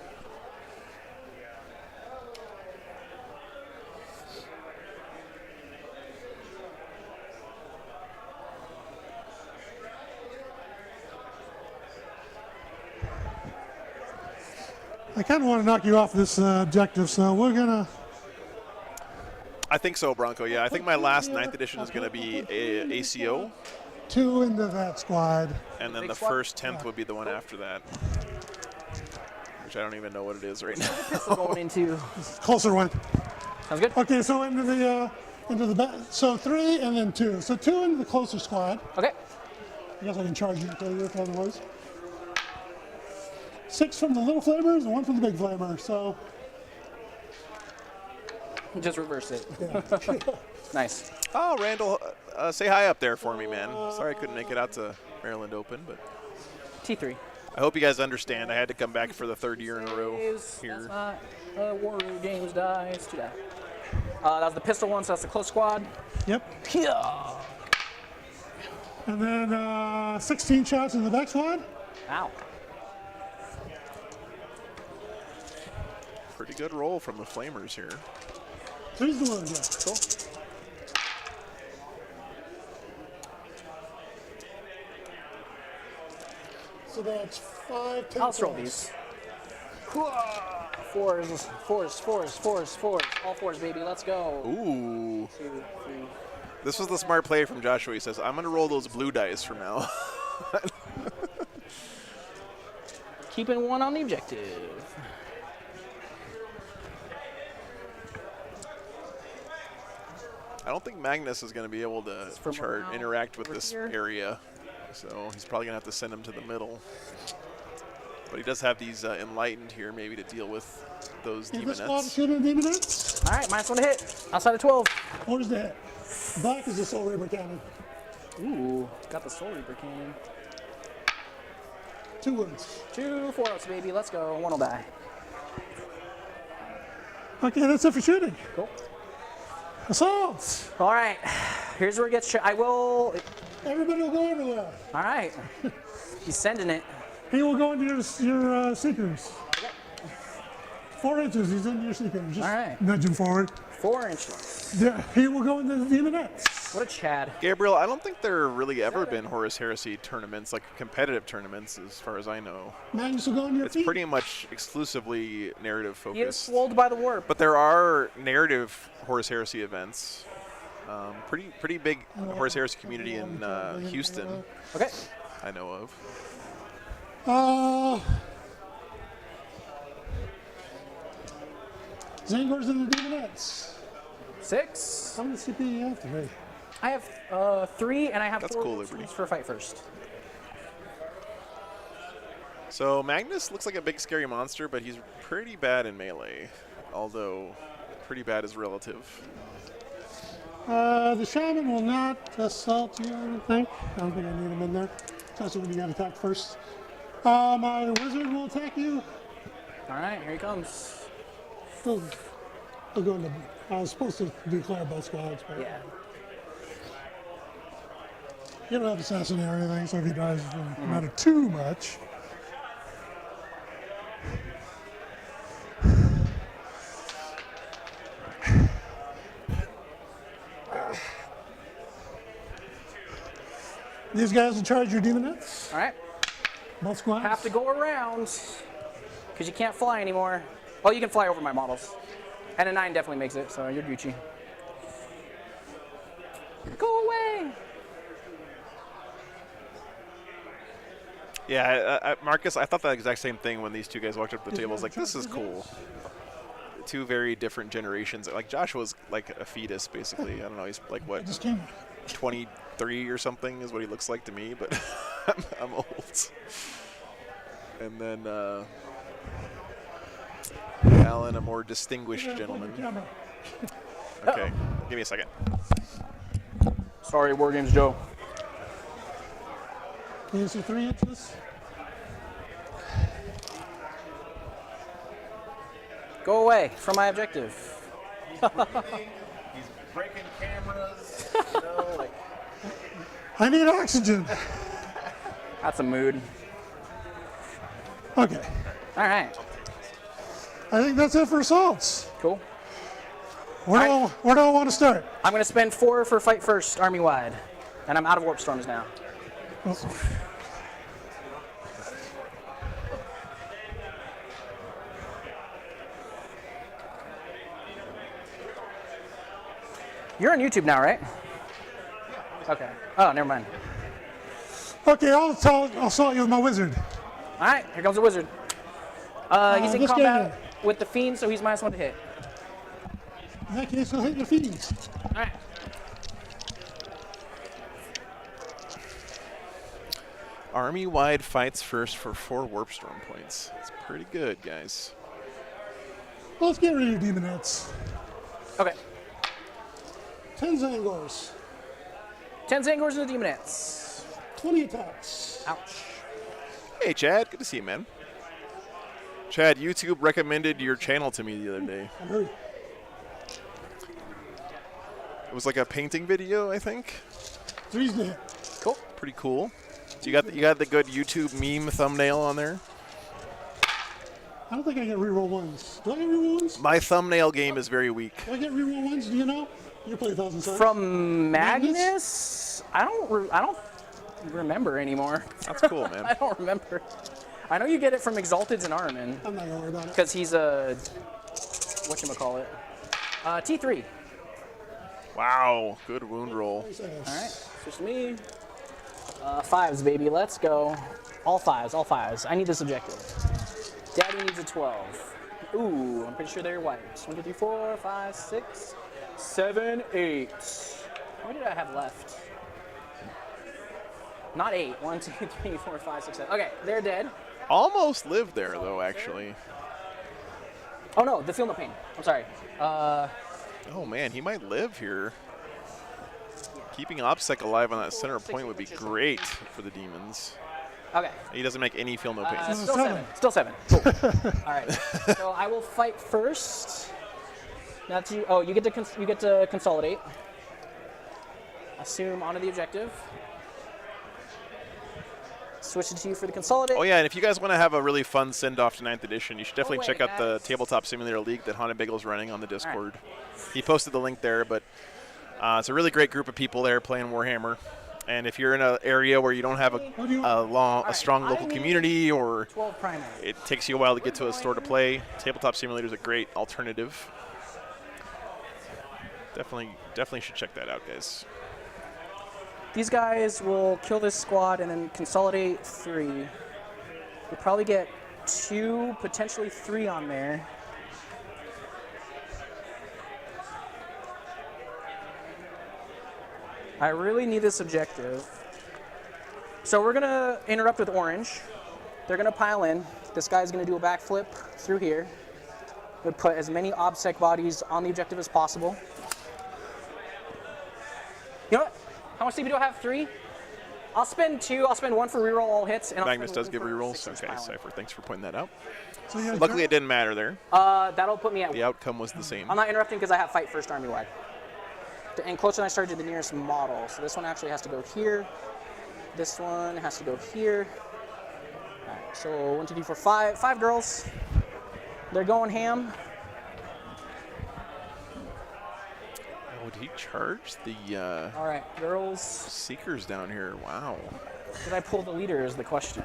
S6: I kind of want to knock you off this objective, so we're gonna.
S2: I think so, Bronco. Yeah, I think my last 9th edition is going to be ACO,
S6: 2 into that squad.
S2: and then the first 10th would be the one after that, which I don't even know what it is right now.
S5: We're going into.
S6: Closer one.
S5: Sounds good.
S6: Okay, so into the back. So 3 and then 2. So 2 into the closer squad.
S5: Okay.
S6: I guess I can charge you and tell you if otherwise. 6 from the little flamers and 1 from the big flamer. So
S5: Just reverse it.
S6: yeah.
S5: Nice.
S2: Oh, Randall, say hi up there for me, man. Sorry I couldn't make it out to Maryland Open, but
S5: T3.
S2: I hope you guys understand. I had to come back for the 3rd year in a row
S5: That's
S2: here.
S5: not Wargames dice. Too bad. That was the pistol one, so that's the close squad.
S6: Yep.
S5: Yeah.
S6: And then 16 shots in the back squad.
S5: Ow.
S2: Pretty good roll from the Flamers here.
S6: 3's the one, yeah.
S5: Cool.
S6: So that's 5, 10.
S5: I'll roll these. Fours, fours, fours, fours, fours. All fours, baby. Let's go.
S2: Ooh.
S5: 2, 3.
S2: This was the smart play from Joshua. He says, I'm going to roll those blue dice from now.
S5: Keeping 1 on the objective.
S2: I don't think Magnus is going to be able to
S5: from around
S2: interact with
S5: over
S2: this
S5: here.
S2: area. So he's probably going to have to send him to the middle. But he does have these Enlightened here maybe to deal with those
S6: Is this squad
S2: Demonettes.
S6: shooting Demonettes?
S5: All right, -1 to hit. Outside of 12.
S6: What is that? Black is the Soul Reaper cannon.
S5: Ooh, got the Soul Reaper cannon.
S6: 2 wounds.
S5: 2 4-ups, baby. Let's go. 1 will die.
S6: Okay, that's it for shooting.
S5: Cool.
S6: Assaults.
S5: All right. Here's where it gets. I will.
S6: Everybody will go everywhere.
S5: All right. He's sending it.
S6: He will go into your seekers. 4 inches, he's into your seekers. Just
S5: All right.
S6: nudge him forward.
S5: 4 inches.
S6: Yeah, he will go into the Demonettes.
S5: What a Chad.
S2: Gabriel, I don't think there really ever been Horus Heresy tournaments, like competitive tournaments, as far as I know.
S6: Magnus will go into your
S2: It's
S6: feet.
S2: pretty much exclusively narrative
S5: He is
S2: focused.
S5: swolled by the warp.
S2: But there are narrative Horus Heresy events. Pretty big Horus Heresy community in Houston,
S5: Okay.
S2: I know of.
S6: Zangor's in the Demonettes.
S5: 6.
S6: How many CP do you have today?
S5: I have 3, and I have
S2: That's
S5: 4
S2: cool,
S5: wolves
S2: Liberty.
S5: for fight first.
S2: So Magnus looks like a big scary monster, but he's pretty bad in melee. Although, pretty bad is relative.
S6: The Shaman will not assault you, I don't think. I don't think I need him in there. Especially when you got attacked first. My Wizard will attack you.
S5: All right, here he comes.
S6: He'll go into. I was supposed to declare both squads, but
S5: Yeah.
S6: you don't have assassinate or anything, so if he dies, it doesn't matter too much. These guys will charge your Demonettes.
S5: All right.
S6: Both squads.
S5: Have to go around because you can't fly anymore. Oh, you can fly over my models. And a 9 definitely makes it, so you're Gucci. Go away.
S2: Yeah, Marcus, I thought that exact same thing when these two guys walked up to the table. I was like, this is cool. Two very different generations. Like, Josh was like a fetus, basically. I don't know, he's like, what,
S6: Just came.
S2: 23 or something is what he looks like to me, but I'm old. And then Alan, a more distinguished gentleman.
S6: Camera.
S2: Okay, give me a second.
S5: Sorry, Wargames Joe.
S6: Can you see 3 inches?
S5: Go away from my objective.
S2: He's breaking cameras, you know, like.
S6: I need oxygen.
S5: That's a mood.
S6: Okay.
S5: All right.
S6: I think that's it for assaults.
S5: Cool.
S6: Where do I want to start?
S5: I'm going to spend 4 for fight first, army-wide. And I'm out of warp storms now. You're on YouTube now, right? Okay. Oh, never mind.
S6: Okay, I'll assault you with my wizard.
S5: All right, here comes the wizard. He's in
S6: this guy
S5: combat
S6: here.
S5: with the fiend, so he's -1 to hit.
S6: In that case, I'll hit your fiends.
S5: All right.
S2: Army-wide fights first for 4 warp storm points. It's pretty good, guys.
S6: Let's get rid of your Demonettes.
S5: Okay.
S6: 10 Zangors.
S5: 10 Zangors and the Demonettes.
S6: 20 attacks.
S5: Ouch.
S2: Hey, Chad. Good to see you, man. Chad, YouTube recommended your channel to me the other day.
S6: I heard.
S2: It was like a painting video, I think.
S6: 3's to hit.
S5: Cool.
S2: Pretty cool. So you got the good YouTube meme thumbnail on there.
S6: I don't think I get reroll ones. Do I get reroll ones?
S2: My thumbnail game is very weak.
S6: Do I get reroll ones? Do you know? You play 1,000 Suns.
S5: From Magnus? I don't remember anymore.
S2: That's cool, man.
S5: I don't remember. I know you get it from Exalteds and Armin.
S6: I'm not gonna worry about it.
S5: Because he's a whatchamacallit. T3.
S2: Wow, good wound roll.
S5: Alright, switch to me. Fives, baby, let's go. All fives. I need this objective. Daddy needs a 12. Ooh, I'm pretty sure they're wipes. 1, 2, 3, 4, 5, 6, 7, 8. How many did I have left? Not 8. 1, 2, 3, 4, 5, 6, 7. Okay, they're dead.
S2: Almost lived there, though, actually.
S5: Oh no, the Feel No Pain. I'm sorry.
S2: Oh, man, he might live here. Keeping OBSEC alive on that center point would be great for the Demons.
S5: Okay.
S2: He doesn't make any Feel No Pain.
S5: Still 7. Still 7. Cool. All right. So I will fight first. Now you. Oh, you get to consolidate. Assume onto the objective. Switch it to you for the consolidate.
S2: Oh, yeah, and if you guys want to have a really fun send-off to 9th edition, you should definitely
S5: wait,
S2: check out the
S5: that's-
S2: Tabletop Simulator League that Haunted Bagel's running on the Discord. He posted the link there, but it's a really great group of people there playing Warhammer. And if you're in an area where you don't have a strong local community, or
S5: 12 primary.
S2: it takes you a while to get to a store to play, Tabletop Simulator is a great alternative. Definitely should check that out, guys.
S5: These guys will kill this squad and then consolidate 3. We'll probably get 2, potentially 3 on there. I really need this objective. So we're gonna interrupt with orange. They're gonna pile in. This guy's gonna do a backflip through here. We'll put as many OBSEC bodies on the objective as possible. You know what? How much CP do I have? 3? I'll spend 2. I'll spend 1 for reroll all hits. And
S2: Magnus
S5: I'll
S2: does
S5: spend
S2: give
S5: 1 for
S2: rerolls.
S5: 6
S2: Okay,
S5: piling.
S2: Cypher, thanks for pointing that out.
S6: So you guys
S2: Luckily, it didn't matter there.
S5: That'll put me at
S2: The outcome was the same.
S5: I'm not interrupting because I have fight first army wide. And closer than I started to the nearest model. So this one actually has to go here. This one has to go here. All right, so 1, 2, 3, 4, 5. 5 girls. They're going ham.
S2: Oh, did he charge the
S5: All right, girls.
S2: Seekers down here? Wow.
S5: Did I pull the leader is the question.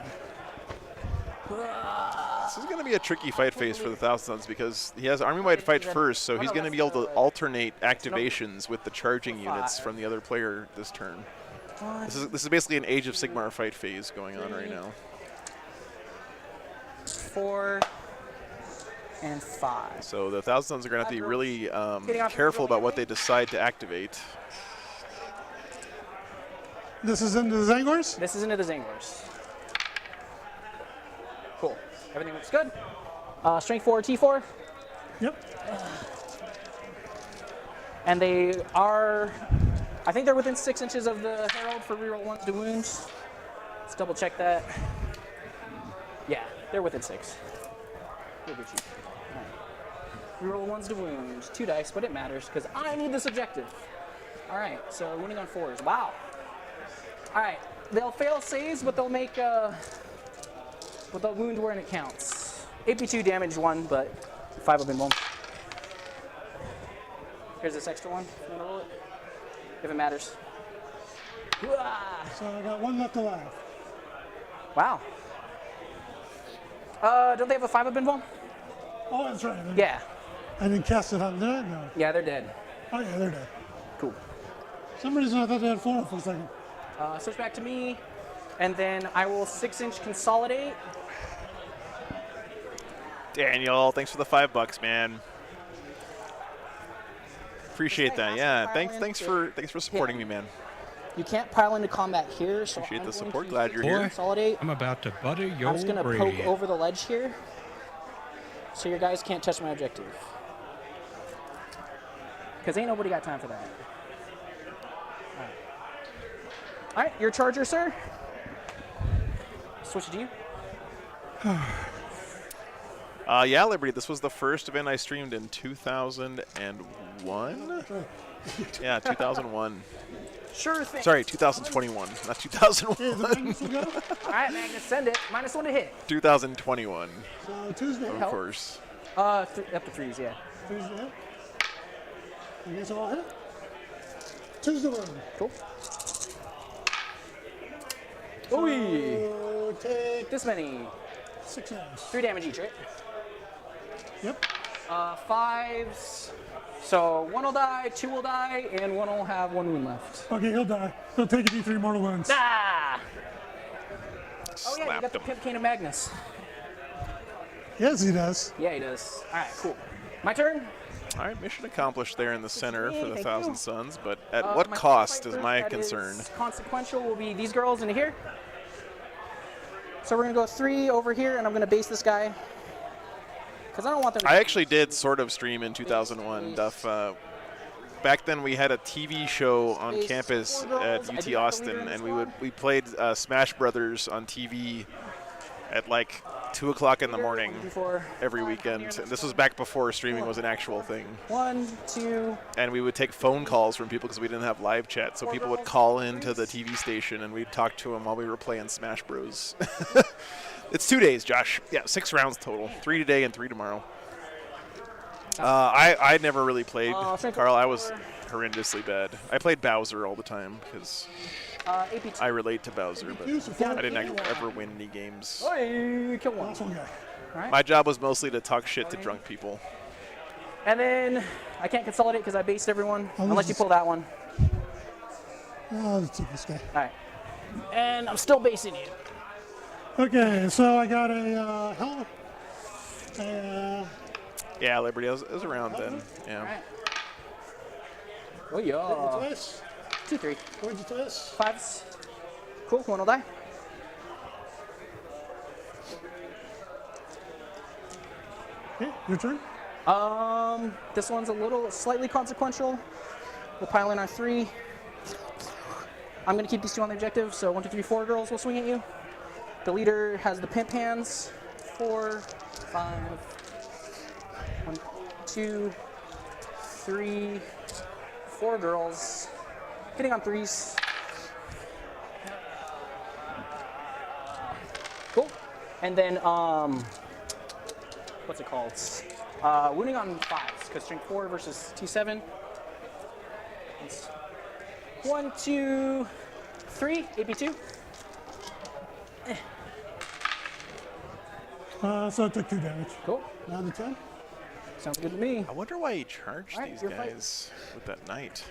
S2: This is going to be a tricky fight phase for the Thousands because he has army-wide fight first, so he's going to be able to alternate activations with the charging units from the other player this turn. This is basically an Age of Sigmar fight phase going on right now.
S5: 4 and 5.
S2: So the Thousands are going to have to be really careful about what they decide to activate.
S6: This is into the Zangors?
S5: This is into the Zangors. Cool. Everything looks good. Strength 4, T4.
S6: Yep.
S5: And they are, I think they're within 6 inches of the Herald for reroll 1s to wounds. Let's double check that. Yeah, they're within 6. We'll get you. All right. Reroll 1s to wounds. 2 dice, but it matters because I need this objective. All right, so winning on 4s. Wow. All right, they'll fail saves, but they'll make, but they'll wound when it counts. AP2 damage 1, but 5 of them won't. Here's this extra one. You wanna roll it? If it matters.
S6: So I got 1 left alive.
S5: Wow. Don't they have a 5 of bin ball?
S6: Oh, that's right.
S5: Yeah.
S6: I didn't cast it on there. No.
S5: Yeah, they're dead.
S6: Oh, yeah, they're dead.
S5: Cool.
S6: For some reason, I thought they had 4 for a second.
S5: Switch back to me, and then I will 6-inch consolidate.
S2: Daniel, thanks for the $5, man. Appreciate that. Yeah, thanks for supporting me, man.
S5: You can't pile into combat here, so
S2: Appreciate
S5: I'm
S2: the
S5: going
S2: support.
S5: to
S2: Glad you're
S1: Boy,
S2: here.
S5: consolidate.
S1: I'm about to butter your
S5: I'm just going to
S1: brain.
S5: poke over the ledge here, so your guys can't touch my objective. Because ain't nobody got time for that. All right, your charger, sir. Switch it to you.
S2: Yeah, Liberty, this was the first event I streamed in 2001? Yeah, 2001.
S5: Sure thing.
S2: Sorry, 2021, not
S6: Okay,
S2: 2001.
S6: the Magnus will go.
S5: All right, Magnus, send it. -1 to hit.
S2: 2021,
S6: So Tuesday.
S2: of course.
S5: Up to 3s, yeah.
S6: Tuesday hit. I guess I'll hit. Tuesday one.
S5: Cool. Ooh.
S6: So take
S5: This many.
S6: 6 rounds.
S5: 3 damage each, right?
S6: Yep.
S5: 5s. So 1 will die, 2 will die, and 1 will have 1 wound left.
S6: Okay, he'll die. He'll take a D3 mortal wounds.
S5: Ah! Oh yeah, you got
S2: Slapped
S5: the
S2: him.
S5: Pimp Cane of Magnus.
S6: Yes, he does.
S5: Yeah, he does. All right, cool. My turn.
S2: All right, mission accomplished there in the center for the
S5: Thank
S2: Thousand
S5: you.
S2: Suns, but at
S5: My
S2: what
S5: first
S2: cost
S5: fight
S2: is
S5: first,
S2: my
S5: that
S2: concern?
S5: is consequential will be these girls into here. So we're gonna go 3 over here, and I'm gonna base this guy because I don't want them.
S2: I actually did sort of stream in 2001, Duff. Back then we had a TV show on
S5: Base
S2: campus
S5: 4 girls.
S2: at
S5: I
S2: UT
S5: did have the leader
S2: Austin,
S5: in the
S2: and
S5: squad.
S2: we played Smash Brothers on TV at like 2 o'clock in the morning
S5: 1, 2, 4,
S2: every
S5: 5,
S2: weekend.
S5: here,
S2: And this was back before streaming was an actual thing.
S5: 1, 2.
S2: And we would take phone calls from people because we didn't have live chat. So people would call into the TV station and we'd talk to them while we were playing Smash Bros. It's 2 days, Josh. Yeah, 6 rounds total. 3 today and 3 tomorrow. I never really played, Carl. I was horrendously bad. I played Bowser all the time because
S5: AP2.
S2: I relate to Bowser, but
S6: Use the
S2: I didn't actually ever win any games.
S5: Hey, kill 1.
S6: Last one guy.
S2: My job was mostly to talk shit to drunk people.
S5: And then I can't consolidate because I based everyone
S6: Oh,
S5: unless you
S6: this
S5: pull that one.
S6: Oh, let's take this guy.
S5: All right. And I'm still basing you.
S6: Okay, so I got a helmet.
S2: Yeah, Liberty. I was around then. Yeah.
S5: All right. Oh yeah.
S6: Twice.
S5: 2, 3.
S6: Where'd you twice?
S5: 5s. Cool. 1 will die.
S6: Okay, your turn.
S5: This one's a little slightly consequential. We'll pile in our 3. I'm gonna keep these 2 on the objective. So 1, 2, 3, 4 girls will swing at you. The leader has the pimp hands. 4, 5. 1, 2, 3, 4 girls. Hitting on 3s. Cool. And then what's it called? Wounding on 5s, because strength 4 versus T7. 1, 2, 3, AP2.
S6: So I took 2 damage.
S5: Cool.
S6: Down to 10.
S5: Sounds good to me.
S2: I wonder why he charged
S5: Alright,
S2: these
S5: your fight.
S2: guys with that knight.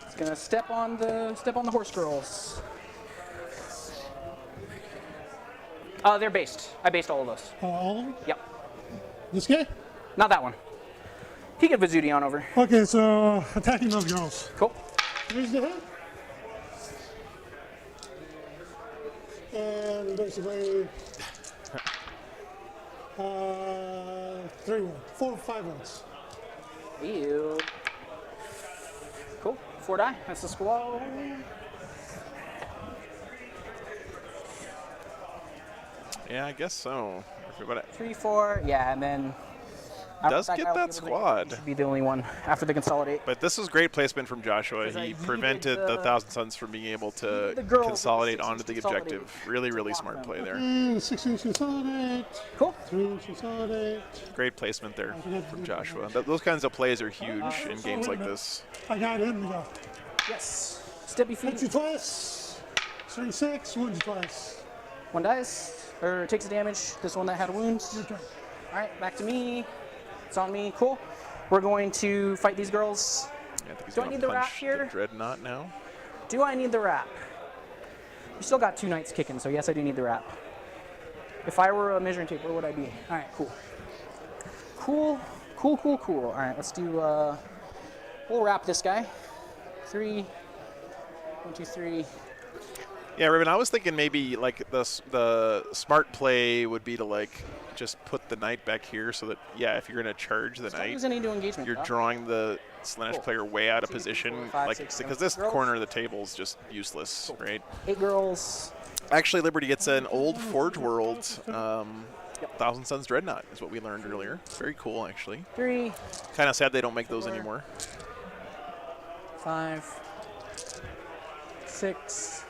S5: It's gonna step on the horse girls. They're based. I based all of those.
S6: All of them?
S5: Yep.
S6: This guy?
S5: Not that one. He can Vizudi on over.
S6: Okay, so attacking those girls.
S5: Cool.
S6: Here's the hit. And basically, 3 1, 4, 5 ones.
S5: Ew. Cool. 4 die. That's the squall.
S2: Yeah, I guess so. But
S5: 3, 4. Yeah, and then.
S2: Does get
S5: guy will
S2: that
S5: be able to-
S2: squad.
S5: he should be the only one after they consolidate.
S2: But this was great placement from Joshua.
S5: Because I
S2: He
S5: yeeted
S2: prevented the
S5: the-
S2: Thousand Suns from being able to
S5: the girls
S2: consolidate
S5: with the
S2: onto the
S5: 6 inch
S2: objective.
S5: consolidate
S2: Really,
S5: to
S2: really
S5: block
S2: smart
S5: them.
S2: play there.
S6: 6 inch consolidate.
S5: Cool.
S6: 3 inch consolidate.
S2: Great placement there from Joshua. Those kinds of plays are huge in games like this.
S6: I got him to go.
S5: Yes. Step your
S6: Hit you
S5: feet.
S6: twice. String 6, wound you twice.
S5: 1 dies. Or takes a damage. This one that had wounds.
S6: Your turn.
S5: All right, back to me. It's on me. Cool. We're going to fight these girls.
S2: Yeah, I think he's
S5: Do I
S2: gonna
S5: need the wrap
S2: punch
S5: here?
S2: the Dreadnought now.
S5: Do I need the wrap? We still got 2 knights kicking, so yes, I do need the wrap. If I were a measuring tape, where would I be? All right, cool. Cool. All right, let's do, we'll wrap this guy. 3, 1, 2, 3.
S2: Yeah, Raven, I was thinking maybe like the smart play would be to like just put the knight back here so that, yeah, if you're going to charge the
S5: Don't
S2: knight,
S5: use any into engagement.
S2: you're
S5: though.
S2: drawing the Slaanesh
S5: Cool.
S2: player way out of
S5: 2, 3,
S2: position,
S5: 4, 5,
S2: like
S5: 6,
S2: because
S5: 7
S2: this
S5: girls.
S2: corner of the table is just useless, right?
S5: 8 girls.
S2: Actually, Liberty gets an old Forge World Thousand Suns Dreadnought, is what we learned earlier. Very cool, actually.
S5: 3.
S2: Kind of sad they don't make those
S5: 4.
S2: anymore.
S5: 5, 6,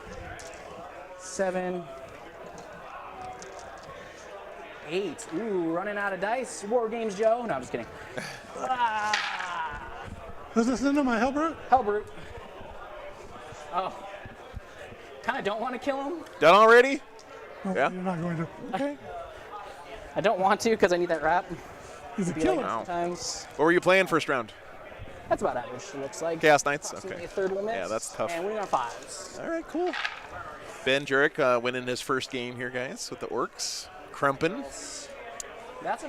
S5: 7, 8. Ooh, running out of dice. Wargames, Joe. No, I'm just kidding.
S6: Does this into my Hellbrute?
S5: Hellbrute. Oh. Kind of don't want to kill him.
S2: Done already?
S6: No,
S2: Yeah.
S6: You're not going to. Okay.
S5: I don't want to because I need that wrap.
S6: He's a
S5: Be
S6: killer.
S5: like sometimes.
S2: What were you playing first round?
S5: That's about average, it looks like.
S2: Chaos Knights?
S5: Approximately
S2: Okay.
S5: a third limit.
S2: Yeah, that's tough.
S5: And winning on 5s.
S2: All right, cool. Ben Jurek winning his first game here, guys, with the Orks. Crumpin.
S5: That's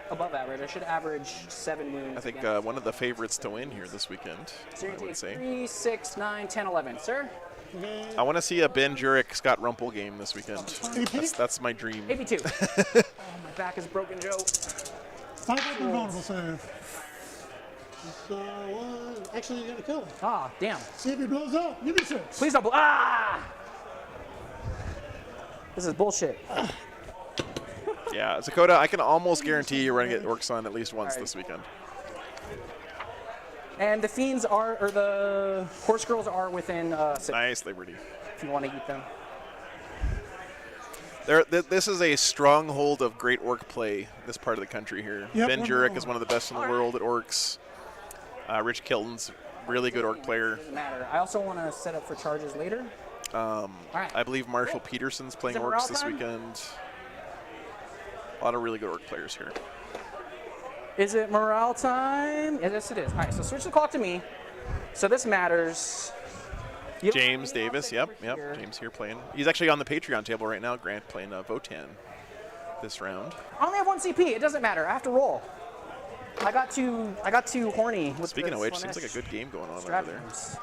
S5: above average. I should average 7 wounds.
S2: I think
S5: against.
S2: one of the favorites to win here this weekend,
S5: So you're
S2: I
S5: gonna
S2: would say.
S5: take 3, 6, 9, 10, 11. Sir?
S2: I want to see a Ben Jurek Scott Rumpel game this weekend. That's my dream.
S5: AP2. Oh, my back is broken, Joe.
S6: 500 vulnerable save. So, actually, you're going to kill him.
S5: Ah, damn.
S6: See if he blows up. Give me 6.
S5: Please don't. Ah! This is bullshit.
S2: Yeah, Zakota, I can almost guarantee you're running it Orks on at least once this weekend.
S5: And the fiends are, or the horse girls are within 6.
S2: Nice, Liberty.
S5: If you want to eat them.
S2: This is a stronghold of great orc play, this part of the country here.
S6: Yep,
S2: Ben
S6: we're
S2: Jurek
S6: going.
S2: is one of the best in the world at Orks. Rich Kilton's really good orc player.
S5: Doesn't matter. I also want to set up for charges later. Alright.
S2: I believe Marshall Peterson's playing
S5: Is it
S2: Orks
S5: morale
S2: this
S5: time?
S2: weekend. A lot of really good orc players here.
S5: Is it morale time? Yes, it is. All right, so switch the clock to me. So this matters. You don't
S2: James
S5: have any
S2: Davis,
S5: offense
S2: yep.
S5: over here.
S2: James here playing. He's actually on the Patreon table right now, Grant, playing Votan this round.
S5: I only have 1 CP. It doesn't matter. I have to roll. I got too horny with
S2: Speaking
S5: the
S2: of which, seems like a
S5: Slaanesh
S2: good game going on over there.
S5: stratagems.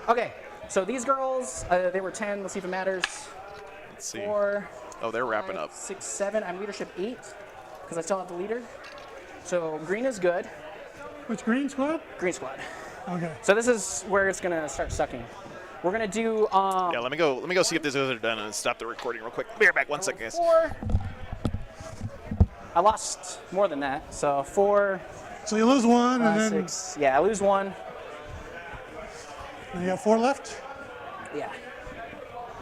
S5: Okay, so these girls, they were 10. Let's see if it matters.
S2: Let's see.
S5: 4,
S2: Oh, they're wrapping
S5: 5,
S2: up.
S5: 6, 7. I'm leadership 8 because I still have the leader. So green is good.
S6: Which green squad?
S5: Green squad.
S6: Okay.
S5: So this is where it's gonna start sucking. We're gonna do.
S2: Yeah, let me go see if these guys are done and stop the recording real quick. Be right back. 1 second, guys.
S5: 4. I lost more than that. So 4,
S6: So you lose 1,
S5: 5,
S6: and then
S5: 6. Yeah, I lose 1.
S6: you got 4 left.
S5: Yeah.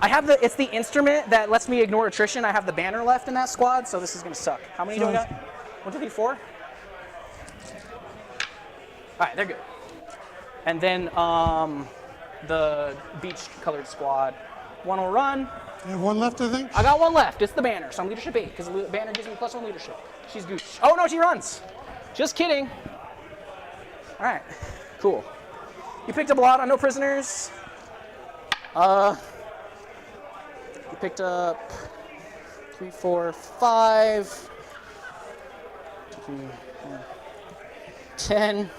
S5: I have the. It's the instrument that lets me ignore attrition. I have the banner left in that squad, so this is gonna suck. How many do I got? 1, 2, 3, 4. All right, they're good. And then the beach-colored squad. 1 will run.
S6: You have 1 left, I think.
S5: I got 1 left. It's the banner, so I'm leadership 8 because the banner gives me +1 leadership. She's gooch. Oh no, she runs. Just kidding. All right, cool. You picked up a lot on no prisoners. You picked up 3, 4, 5, 10,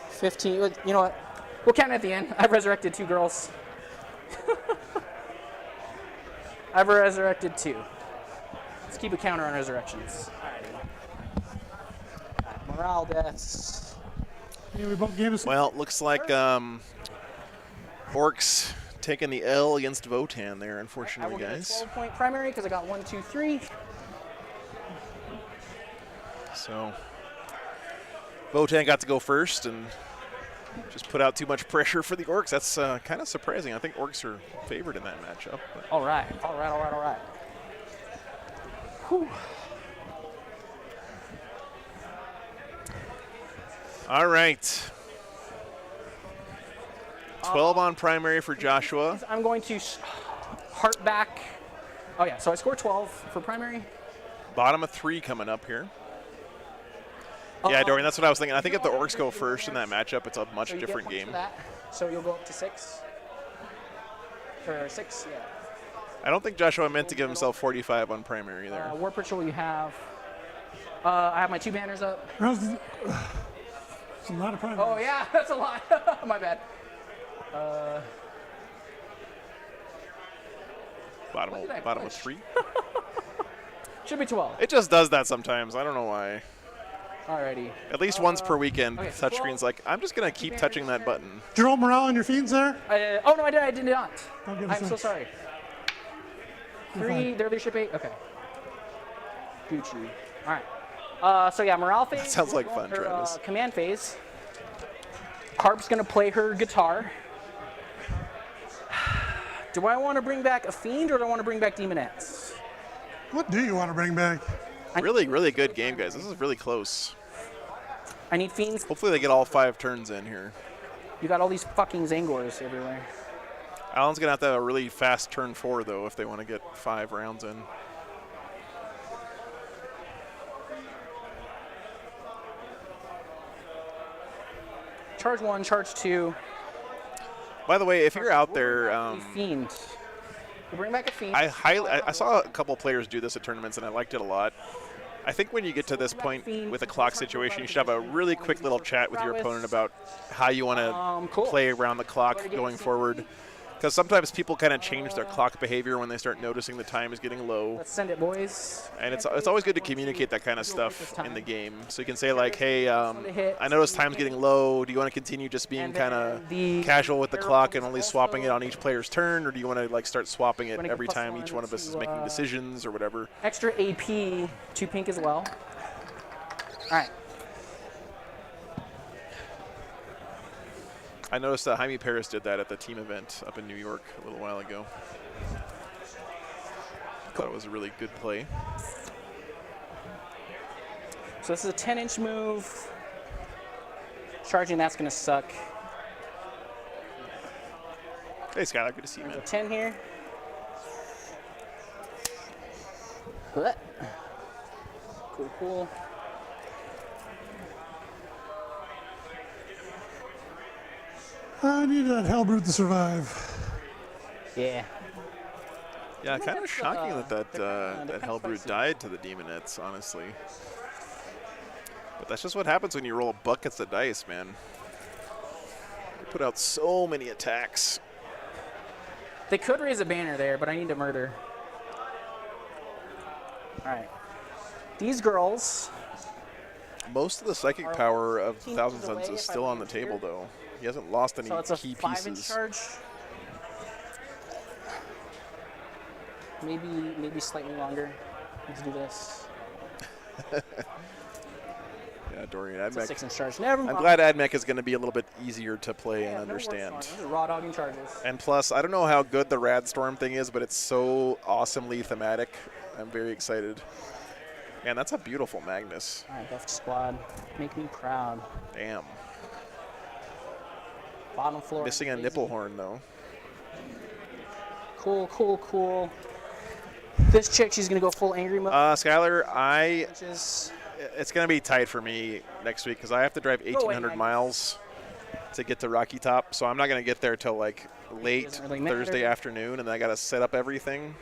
S5: 15. You know what? We'll count it at the end. I've resurrected 2 girls. I've resurrected 2. Let's keep a counter on resurrections. Alrighty. Morale deaths.
S6: Yeah, we both gave us.
S2: Well, looks like Orks taking the L against Votan there,
S5: I will
S2: unfortunately,
S5: get a
S2: guys.
S5: 12-point primary because I got 1, 2, 3.
S2: So Votan got to go first and just put out too much pressure for the Orks. That's kind of surprising. I think Orks are favored in that matchup. But
S5: All right. Whew.
S2: all right. 12 on primary for Joshua.
S5: I'm going to heart back. Oh yeah, so I scored 12 for primary.
S2: Bottom of 3 coming up here. Yeah, Dorian, that's what I was thinking. I think if the Orks go first in that matchup, it's a much
S5: So you get
S2: different
S5: points
S2: game.
S5: for that. So you'll go up to 6. For 6, yeah.
S2: I don't think Joshua meant to give himself 45 on primary there.
S5: Warp Ritual you have. I have my 2 banners up.
S6: It's a lot of primary.
S5: Oh yeah, that's a lot. My bad. what did I
S2: Bottom of
S5: push?
S2: 3.
S5: Should be 12.
S2: It just does that sometimes. I don't know why.
S5: Alrighty.
S2: At least once per weekend,
S5: okay, so
S2: touchscreen's like, I'm just going to keep touching that button.
S6: Did you roll morale on your fiends there?
S5: Oh no, I did not.
S6: Don't give
S5: I'm
S6: us
S5: so
S6: a-
S5: sorry.
S6: You're
S5: 3,
S6: fine.
S5: their leadership 8. Okay. Gucci. All right. So yeah, morale phase.
S2: That sounds like fun,
S5: or,
S2: Travis.
S5: Command phase. Harp's gonna play her guitar. Do I want to bring back a Fiend or do I want to bring back Demonettes?
S6: What do you want to bring back?
S2: Really, really good game, guys. This is really close.
S5: I need Fiends.
S2: Hopefully they get all 5 turns in here.
S5: You got all these fucking Zangors everywhere.
S2: Alan's going to have a really fast turn 4, though, if they want to get 5 rounds in.
S5: Charge 1, charge 2.
S2: By the way, if you're out there,
S5: Fiend. You bring back a Fiend.
S2: I saw a couple players do this at tournaments, and I liked it a lot. I think when you get to this point with a clock situation, you should have a really quick little chat with your opponent about how you want to play around the clock going forward. Because sometimes people kind of change their clock behavior when they start noticing the time is getting low.
S5: Let's send it, boys.
S2: And it's always good to communicate that kind of stuff in the game. So you can say like, hey, I notice time's getting low. Do you want to continue just being kind of casual with the clock and only swapping it on each player's turn? Or do you want to like start swapping it every time each one of us is making decisions or whatever?
S5: Extra AP, 2 pink as well. All right.
S2: I noticed that Jaime Paris did that at the team event up in New York a little while ago. Thought it was a really good play.
S5: So this is a 10-inch move. Charging, that's going to suck.
S2: Hey, Skylar, good to see you,
S5: There's
S2: man.
S5: a 10 here. Cool, cool.
S6: I need that Hellbrute to survive.
S5: Yeah.
S2: Yeah, kind of
S5: that's,
S2: shocking that
S5: they're
S2: that
S5: kinda
S2: Hellbrute
S5: spicy.
S2: died to the Demonettes, honestly. But that's just what happens when you roll buckets of dice, man. They put out so many attacks.
S5: They could raise a banner there, but I need to murder. All right. These girls.
S2: Most of the psychic power of
S5: 15
S2: Thousand
S5: inches
S2: Suns
S5: away
S2: is
S5: if I
S2: still on the
S5: land here.
S2: table, though. He hasn't lost any
S5: So it's a
S2: key
S5: 5-inch
S2: pieces.
S5: charge. Maybe slightly longer. Let's do this.
S2: Yeah, Dorian
S5: It's a
S2: Admech.
S5: 6-inch charge. Never mind.
S2: I'm glad Admech is going to be a little bit easier to play and
S5: Yeah, no worse
S2: understand.
S5: on it. These are raw dogging charges.
S2: And plus, I don't know how good the Rad Storm thing is, but it's so awesomely thematic. I'm very excited. And that's a beautiful Magnus.
S5: All right, buffed squad. Make me proud.
S2: Damn.
S5: Bottom floor.
S2: Missing a
S5: crazy.
S2: nipple horn, though.
S5: Cool. This chick, she's going to go full angry mode.
S2: Skylar,
S5: Which is
S2: it's going to be tight for me next week because I have to drive 1,800
S5: Magnus.
S2: miles to get to Rocky Top. So I'm not going to get there till like late
S5: Doesn't really matter.
S2: Thursday afternoon, and then I got to set up everything.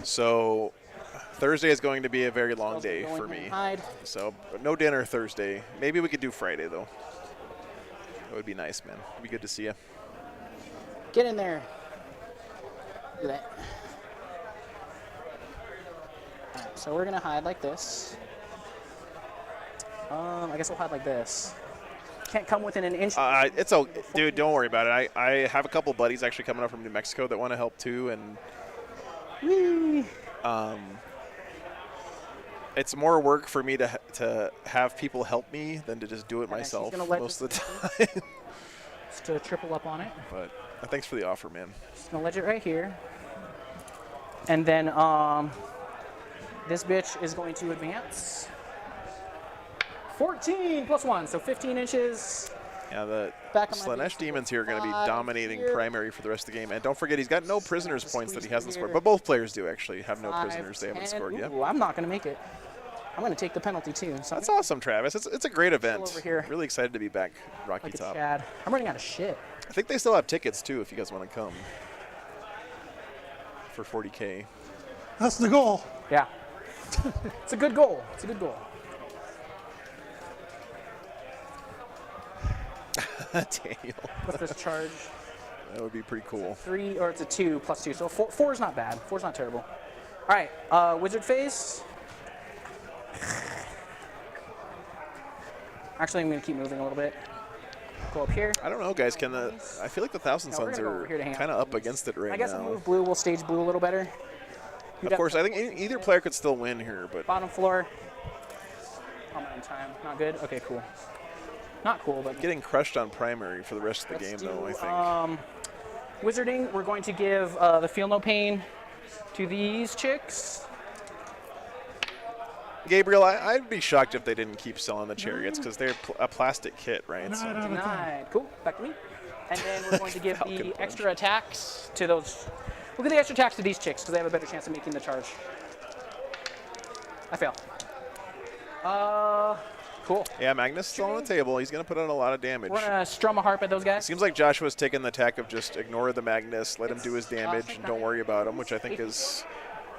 S2: So Thursday is going to be a very long day
S5: Go in
S2: for
S5: here and
S2: me.
S5: hide.
S2: So no dinner Thursday. Maybe we could do Friday, though. That would be nice, man. It'd be good to see you.
S5: Get in there. Look at that. All right, so we're going to hide like this. I guess we'll hide like this. Can't come within an inch.
S2: It's okay, dude. Don't worry about it. I have a couple buddies actually coming up from New Mexico that want to help too, and
S5: Whee!
S2: it's more work for me to have people help me than to just do it
S5: Yeah, she's
S2: myself
S5: gonna let
S2: most of the
S5: this-
S2: time.
S5: Just to triple up on it.
S2: But thanks for the offer, man.
S5: Just gonna ledge it right here. And then this bitch is going to advance. 14 plus 1, so 15 inches.
S2: Yeah, the
S5: Back on my
S2: Slaanesh
S5: base,
S2: Demons here are going to be
S5: 5
S2: dominating
S5: here.
S2: primary for the rest of the game. And don't forget, he's got no prisoners
S5: Just
S2: points that
S5: squeeze
S2: he hasn't
S5: through
S2: scored.
S5: here.
S2: But both players do actually have no
S5: 5,
S2: prisoners. They haven't
S5: 10.
S2: scored yet.
S5: Ooh, I'm not gonna make it. I'm gonna take the penalty too. So
S2: That's awesome, Travis. It's a great event.
S5: over here.
S2: Really excited to be back Rocky
S5: like a
S2: Top.
S5: Chad. I'm running out of shit.
S2: I think they still have tickets too if you guys want to come for 40K.
S6: That's the goal.
S5: Yeah. It's a good goal. It's a good goal.
S2: Daniel.
S5: What's this charge?
S2: That would be pretty cool.
S5: 3 or it's a 2 plus 2. So 4 is not bad. 4 is not terrible. All right, wizard phase. Actually, I'm gonna keep moving a little bit. Go up here.
S2: I don't know, guys. I feel like the Thousand
S5: No, we're
S2: Suns
S5: gonna go
S2: are
S5: over here to hang out
S2: kind of
S5: with
S2: up
S5: these.
S2: against it right
S5: I guess
S2: now.
S5: we'll move blue. We'll stage blue a little better.
S2: Of course, I think either player could still win here, but
S5: Bottom floor. I'm in time. Not good. Okay, cool. Not cool, but
S2: Getting crushed on primary for the rest of the game,
S5: let's
S2: though, I
S5: do,
S2: think.
S5: Wizarding, we're going to give the Feel No Pain to these chicks.
S2: Gabriel, I'd be shocked if they didn't keep selling the chariots because they're a plastic kit, right? So,
S6: 9 out of 10.
S5: Denied. Cool, back to me. And then we're going to give
S2: Falcon
S5: the
S2: punch.
S5: extra attacks to those. We'll give the extra attacks to these chicks because they have a better chance of making the charge. I fail. Cool.
S2: yeah, Magnus is on the table. He's going to put on a lot of damage.
S5: We're going to strum a harp at those guys.
S2: Seems like Joshua's taking the tack of just ignore the Magnus, let him do his damage, and don't worry about him, which I think is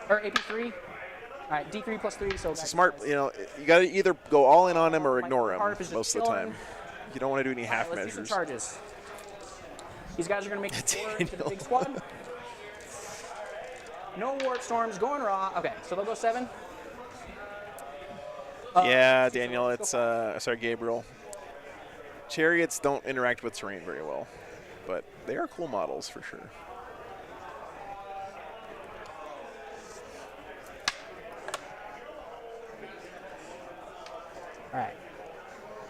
S5: Or AP3. All right, D3 plus 3. So
S2: smart. You know, you got to either go all in on him or
S5: My
S2: ignore him
S5: harp is just
S2: most of the
S5: chilling.
S2: time. You don't want to do any half
S5: Let's do some
S2: measures.
S5: charges. These guys are going to make it forward to the big squad. No warp storms, going raw. Okay, so they'll go 7.
S2: Yeah, Daniel, it's sorry, Gabriel. Chariots don't interact with terrain very well, but they are cool models for sure.
S5: All right.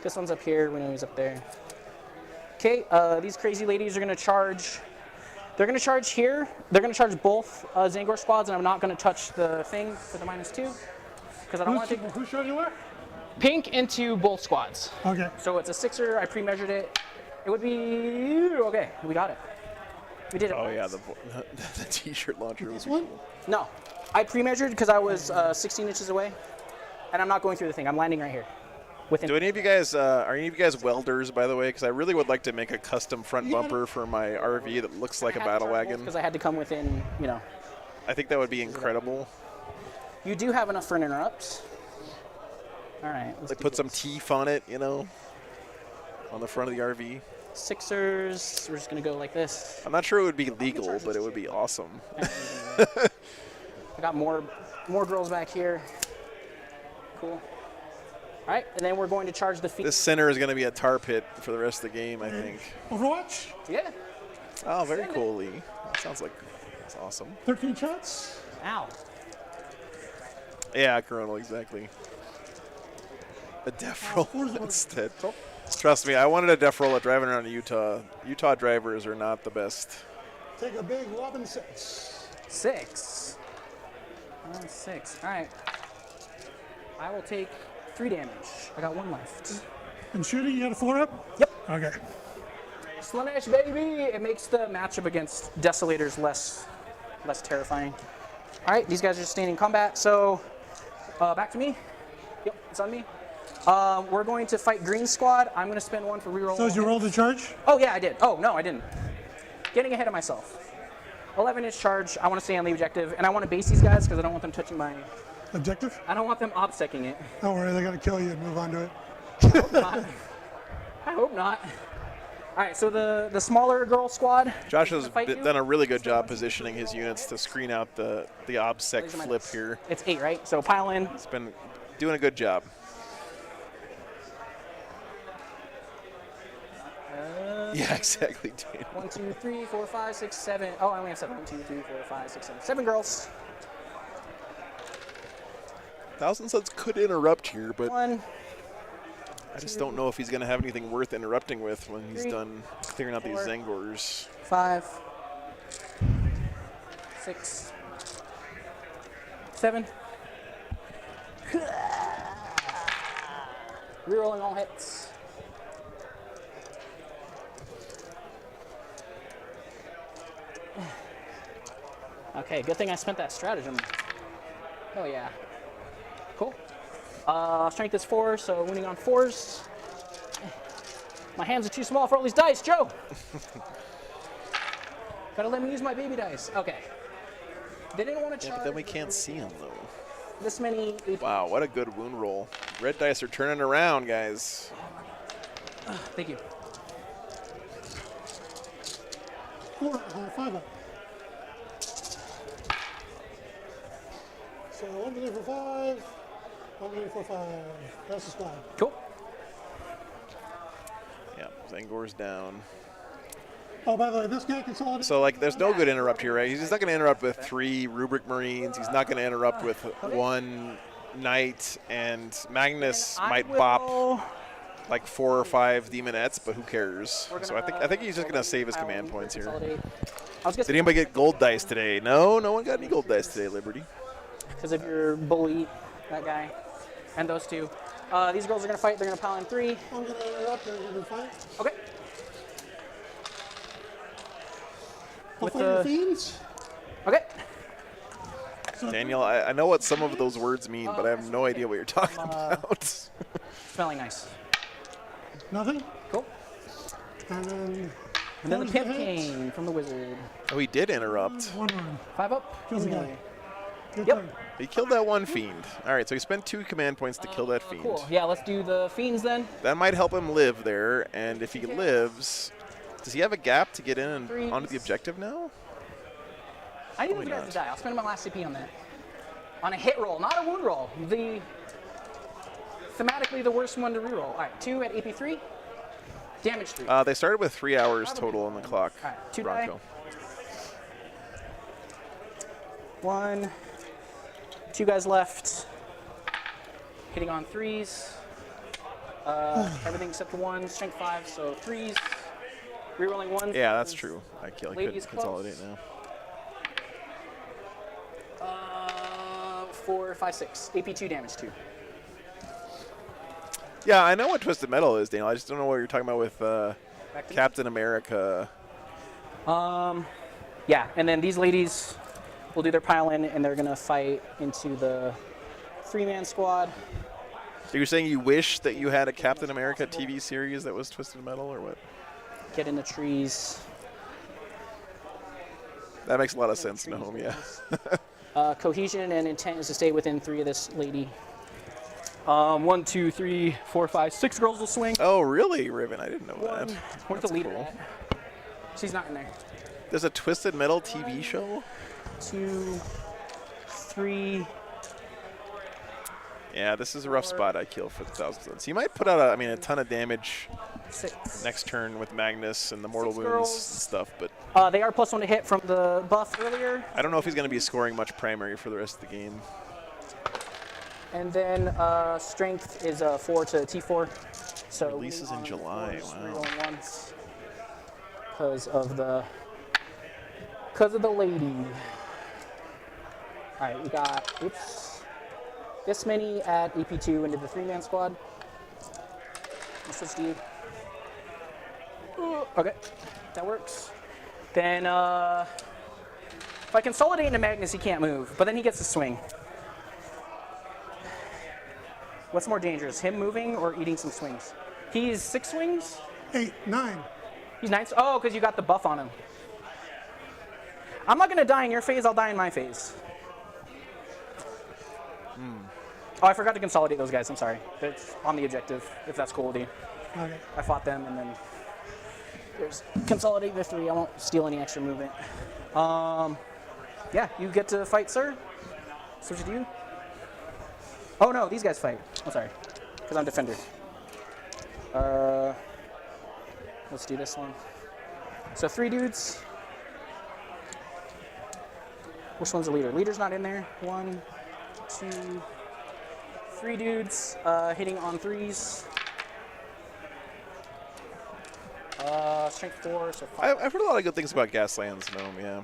S5: This one's up here. We know he's up there. Okay, these crazy ladies are going to charge. They're going to charge here. They're going to charge both Zangor squads, and I'm not going to touch the thing for the -2 because I don't want to take
S6: Who showed you where?
S5: pink into both squads.
S6: Okay.
S5: So it's a 6er. I pre-measured it. It would be okay. We got it. We did it.
S2: Oh yeah,
S5: once.
S2: the t-shirt launcher was
S6: one?
S2: cool.
S5: No, I pre-measured because I was 16 inches away, and I'm not going through the thing. I'm landing right here. Within.
S2: Do any of you guys are any of you guys welders, by the way? Because I really would like to make a custom front bumper for my RV that looks like a battle wagon.
S5: Because I had to come within, you know.
S2: I think that would be incredible.
S5: You do have enough for an interrupt. All right. Let's
S2: Like
S5: do
S2: put some
S5: this.
S2: teeth on it, you know, on the front of the RV.
S5: 6ers. We're just gonna go like this.
S2: I'm not sure it would be legal, but it would be awesome.
S5: I got more girls back here. Cool. All right, and then we're going to charge the feet.
S2: This center is going to be a tar pit for the rest of the game, I think.
S6: Overwatch?
S5: Yeah.
S2: Oh, very cool, Lee. That sounds like that's awesome.
S6: 13 shots?
S5: Ow.
S2: Yeah, Coronal, exactly. A death roll
S6: where's the-
S2: instead. Trust me, I wanted a death roll at driving around Utah. Utah drivers are not the best.
S6: Take a big wobbin 6.
S5: 6. 6. All right. I will take 3 damage. I got 1 left.
S6: And shooting, you got a 4 up?
S5: Yep.
S6: Okay.
S5: Slaanesh, baby! It makes the matchup against Desolators less terrifying. All right, these guys are just staying in combat. So back to me. Yep, it's on me. We're going to fight Green Squad. I'm going to spend 1 for reroll.
S6: So did you roll the charge?
S5: Oh, yeah, I did. Oh, no, I didn't. Getting ahead of myself. 11-inch charge. I want to stay on the objective, and I want to base these guys because I don't want them touching my...
S6: Objective?
S5: I don't want them obsecking it.
S6: Don't worry, they're going to kill you and move on to it.
S5: I hope not. All right, so the smaller girl squad.
S2: Josh has
S5: Fight you?
S2: done a really good job positioning his units to screen out the obsec
S5: These are my
S2: flip
S5: notes.
S2: here.
S5: It's 8, right? So pile in.
S2: It's been doing a good job. Yeah, exactly, Daniel.
S5: 1, 2, 3, 4, 5, 6, 7. Oh, I only have 7. 1, 2, 3, 4, 5, 6, 7. 7 girls.
S2: Thousand Suns could interrupt here, but
S5: 1.
S2: I just don't know if he's going to have anything worth interrupting with when he's
S5: 3,
S2: done clearing out these
S5: 4,
S2: Zangors.
S5: 5, 6, 7. Rerolling all hits. Okay, good thing I spent that stratagem. Oh yeah. Cool. Strength is 4, so winning on 4s. My hands are too small for all these dice, Joe! Gotta let me use my baby dice. Okay. They didn't want to
S2: Yeah,
S5: charge.
S2: but then we can't see him, though.
S5: This many.
S2: Wow, what a good wound roll. Red dice are turning around, guys.
S5: Thank you.
S6: 5 up. So 1 minute for 5, 1 minute for 5. That's the squad.
S5: Cool.
S2: Yeah, Zangor's down.
S6: Oh, by the way, this guy consolidated.
S2: So, like, there's no good interrupt here, right? He's not going to interrupt with 3 Rubric Marines. He's not going to interrupt with 1 Knight, and Magnus might bop. like 4 or 5 demonettes, but who cares?
S5: We're
S2: So I
S5: gonna
S2: think he's just gonna save his
S5: pile
S2: command
S5: in,
S2: points here.
S5: consolidate. I was
S2: Did anybody get gold dice today? No, no one got any gold dice today, Liberty.
S5: because of your bully, that guy, and those two. These girls are gonna fight. They're gonna pile in 3.
S6: I'm going to interrupt and you're going to fight.
S5: Okay.
S6: I'll
S5: With
S6: fight your
S5: the-
S6: fiends.
S5: Okay.
S6: So
S2: Daniel, I know what some of those words mean, but I have no idea what you're talking about.
S5: Smelling nice.
S6: nothing.
S5: Cool.
S6: And then.
S5: And then the
S6: close
S5: pimp
S6: heads.
S5: king from the wizard.
S2: Oh, he did interrupt.
S6: 1 run.
S5: 5 up.
S6: Kills the guy.
S5: Melee.
S6: Good
S5: Yep.
S6: turn.
S2: He killed that one fiend. All right, so he spent 2 command points to kill that fiend.
S5: Cool. Yeah, let's do the fiends then.
S2: That might help him live there, and if he lives, does he have a gap to get in and onto the objective now?
S5: I need
S2: Probably
S5: those guys
S2: not.
S5: to die. I'll spend my last CP on that. On a hit roll, not a wound roll. Thematically the worst one to reroll. All right, 2 at AP 3. Damage 3.
S2: They started with 3 hours total on the clock.
S5: All right, 2 die.
S2: Bronco.
S5: 1. 2 guys left. Hitting on 3s. Everything except the 1. Strength 5, so 3s. Rerolling 1s.
S2: Yeah, that's true. I couldn't
S5: Ladies
S2: consolidate
S5: close.
S2: now.
S5: 4, 5, 6. AP 2, damage 2.
S2: Yeah, I know what Twisted Metal is, Daniel. I just don't know what you're talking about with
S5: Back to me.
S2: Captain America.
S5: Yeah, and then these ladies will do their pile in, and they're gonna fight into the 3-man squad.
S2: So you're saying you wish that you had a Captain America TV series that was Twisted Metal, or what?
S5: Get in the trees.
S2: That makes a lot of sense, Nahum, yeah.
S5: Cohesion and intent is to stay within 3 of this lady. 1, 2, 3, 4, 5, 6 girls will swing.
S2: Oh, really, Riven? I didn't know
S5: 1.
S2: that.
S5: Where's the
S2: That's
S5: leader
S2: cool.
S5: at? She's not in there.
S2: There's a Twisted Metal TV show?
S5: 2, 3.
S2: Yeah, this is a rough spot I kill for the Thousands. He might put out, a ton of damage
S5: 6.
S2: next turn with Magnus and the Mortal
S5: 6
S2: Wounds
S5: girls.
S2: and stuff, but
S5: They are +1 to hit from the buff earlier.
S2: I don't know if he's going to be scoring much primary for the rest of the game.
S5: And then strength is 4 to T4. So
S2: Releases in July, wow.
S5: Because of the lady. All right, we got this many at EP2 into the 3-man squad. I'll switch to you. Ooh, okay, that works. Then if I consolidate into Magnus, he can't move, but then he gets to swing. What's more dangerous, him moving or eating some swings? He's 6 swings?
S6: 8, 9.
S5: He's 9. Oh, because you got the buff on him. I'm not going to die in your phase, I'll die in my phase. Oh, I forgot to consolidate those guys, I'm sorry. It's on the objective, if that's cool with you.
S6: Okay.
S5: I fought them, and then there's consolidate the 3. I won't steal any extra movement. Yeah, you get to fight, sir. Switch to you. Oh no, these guys fight. I'm sorry, because I'm defender. Let's do this one. So 3 dudes. Which one's the leader? Leader's not in there. 1, 2, 3 dudes hitting on 3s. Strength 4, so 5.
S2: I've heard a lot of good things about Gaslands, Gnome, yeah.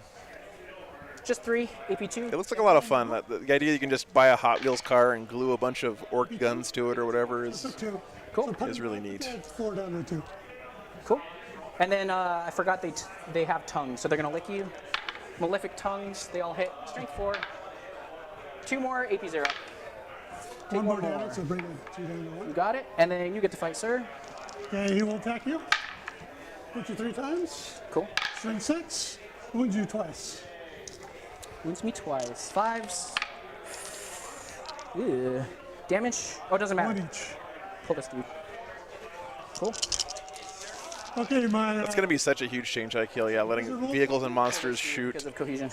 S5: Just 3, AP2.
S2: It looks like a lot of fun. The idea you can just buy a Hot Wheels car and glue a bunch of orc guns to it or whatever is
S6: 2.
S5: Cool.
S2: is really neat.
S6: 4 down to 2.
S5: Cool. And then I forgot they have tongues, so they're gonna lick you. Malefic tongues, they all hit. Strength 4. 2 more, AP 0. Take
S6: 1 more
S5: one
S6: damage, so bring it 2 down to 1.
S5: You got it, and then you get to fight, sir.
S6: Okay, he will attack you. Hit you 3 times.
S5: Cool.
S6: Strength 6. Wounds you twice.
S5: Wounds me twice. 5s. Ew. Damage? Oh, it doesn't
S6: 1
S5: matter.
S6: each.
S5: Pull this dude. Cool.
S6: Okay, my.
S2: That's going to be such a huge change, I kill, yeah. Letting vehicles and monsters shoot
S5: Because of cohesion.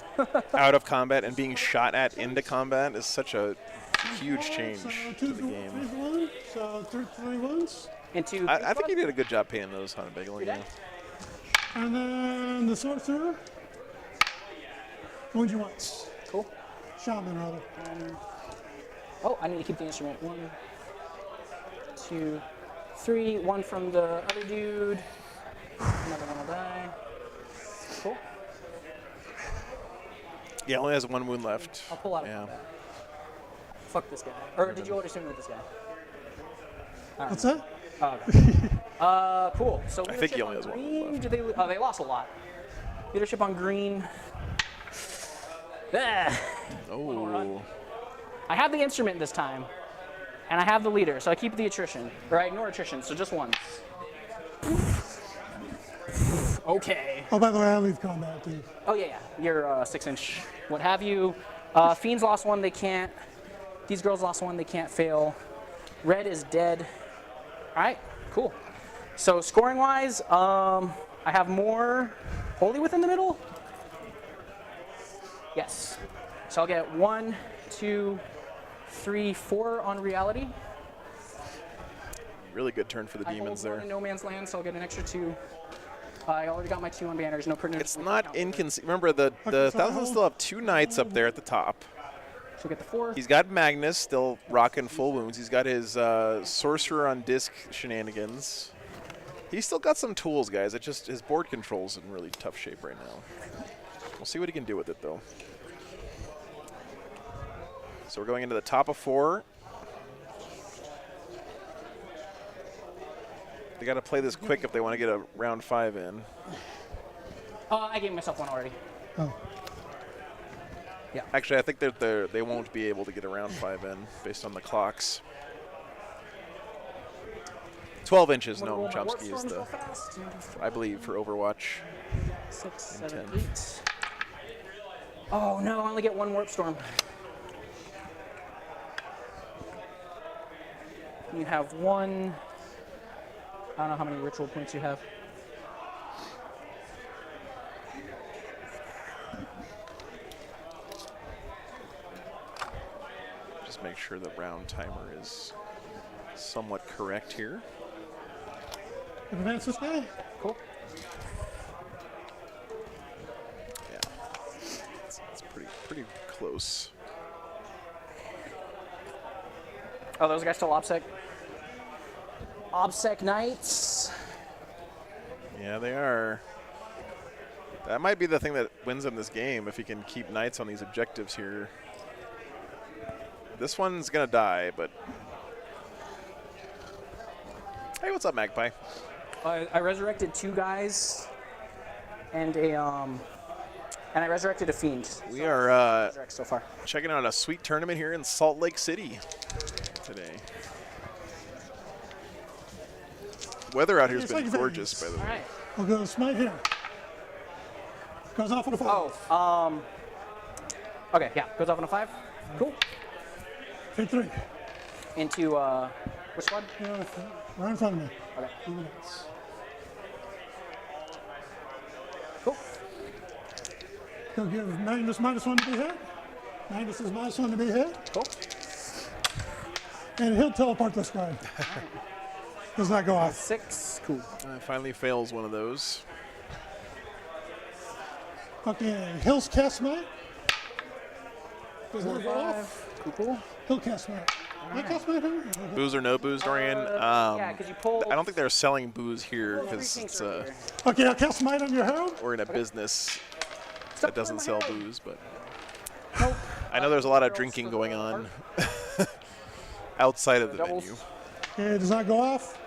S2: out of combat and being shot at into combat is such a huge change
S6: So
S2: to
S6: 2
S2: the
S6: for
S2: game.
S6: 3 for 1. So 3 wounds.
S5: Into
S2: I think he did a good job paying those on a big one, yeah.
S6: And then the sorcerer. Wounds you once.
S5: Cool.
S6: Shaman, rather.
S5: Oh, I need to keep the instrument. 1, 2, 3, 1 from the other dude. Another one will die. Cool.
S2: Yeah, only has 1 wound left.
S5: I'll pull out of
S2: Yeah.
S5: combat. Fuck this guy. Or did you already swing with this guy?
S6: What's that?
S5: Oh, okay. Cool. So
S2: I think he
S5: leadership
S2: only
S5: on
S2: has 1
S5: green,
S2: left.
S5: did they, oh, they lost a lot. Leadership on green. Ah.
S2: Oh.
S5: I have the instrument this time, and I have the leader, so I keep the attrition. Or I ignore attrition, so just once. Okay.
S6: Oh, by the way, I leave combat too.
S5: Oh, yeah. You're 6-inch, what have you. Fiends lost 1, they can't. These girls lost 1, they can't fail. Red is dead. All right, cool. So scoring-wise, I have more Holy within the middle? Yes. So I'll get 1, 2, 3, 4 on reality.
S2: Really good turn for the
S5: I hold
S2: demons
S5: 1
S2: there.
S5: in no man's land, so I'll get an extra 2. I already got my 2 on banners. No pertinent.
S2: It's not inconceivable. Remember, the Thousands still have 2 knights up there at the top.
S5: So get the 4.
S2: He's got Magnus still rocking full wounds. He's got his sorcerer on disc shenanigans. He's still got some tools, guys. It's just his board control's in really tough shape right now. We'll see what he can do with it, though. So we're going into the top of 4. They got to play this quick if they want to get a round 5 in.
S5: I gave myself 1 already.
S6: Oh.
S2: Actually, I think that they won't be able to get a round 5 in based on the clocks. 12 inches, no,
S5: Roll my warp
S2: Chomsky is
S5: storms real
S2: the,
S5: fast.
S2: I believe, for Overwatch.
S5: 6, 7,
S2: 10.
S5: 8. Oh no, I only get 1 warp storm. You have 1. I don't know how many ritual points you have.
S2: Just make sure the round timer is somewhat correct here.
S6: Advance this guy?
S5: Cool.
S2: Yeah, it's pretty close.
S5: Oh, those guys still OBSEC? OBSEC Knights.
S2: Yeah, they are. That might be the thing that wins him this game if he can keep knights on these objectives here. This one's gonna die, but hey, what's up, Magpie?
S5: I resurrected 2 guys, and I resurrected a fiend.
S2: We are
S5: Resurrect so far.
S2: checking out a sweet tournament here in Salt Lake City today. Weather out here has been gorgeous, by the
S5: All
S2: way.
S5: right.
S6: I'll go smite here. Goes off on a 4.
S5: Oh, okay, yeah, goes off on a 5. Cool.
S6: Take 3.
S5: Into which squad?
S6: Right in front of me.
S5: Okay.
S6: 2 minutes.
S5: Cool.
S6: He'll give Magnus -1 to be hit. Magnus is -1 to be hit.
S5: Cool.
S6: And he'll teleport this guy. Does not go off.
S5: 6. Cool.
S2: Finally fails one of those.
S6: Okay, Hill's cast smite. Does
S5: 4,
S6: not go off.
S5: 5. Cool.
S6: He'll cast smite. I cast smite here?
S2: Booze or no booze, Dorian?
S5: Yeah, because you pull.
S2: I don't think they're selling booze here
S5: pull 3
S2: because
S5: things
S2: it's
S5: right here.
S6: Okay, I'll cast smite on your herald.
S2: we're in a business
S5: Stop
S2: that doesn't
S5: pulling
S2: sell
S5: my hair.
S2: booze, but
S5: Nope.
S2: I know there's a lot of
S5: Girls
S2: drinking
S5: for
S2: going
S5: the
S2: on outside of the
S5: doubles.
S2: venue.
S6: Okay, it does not go off.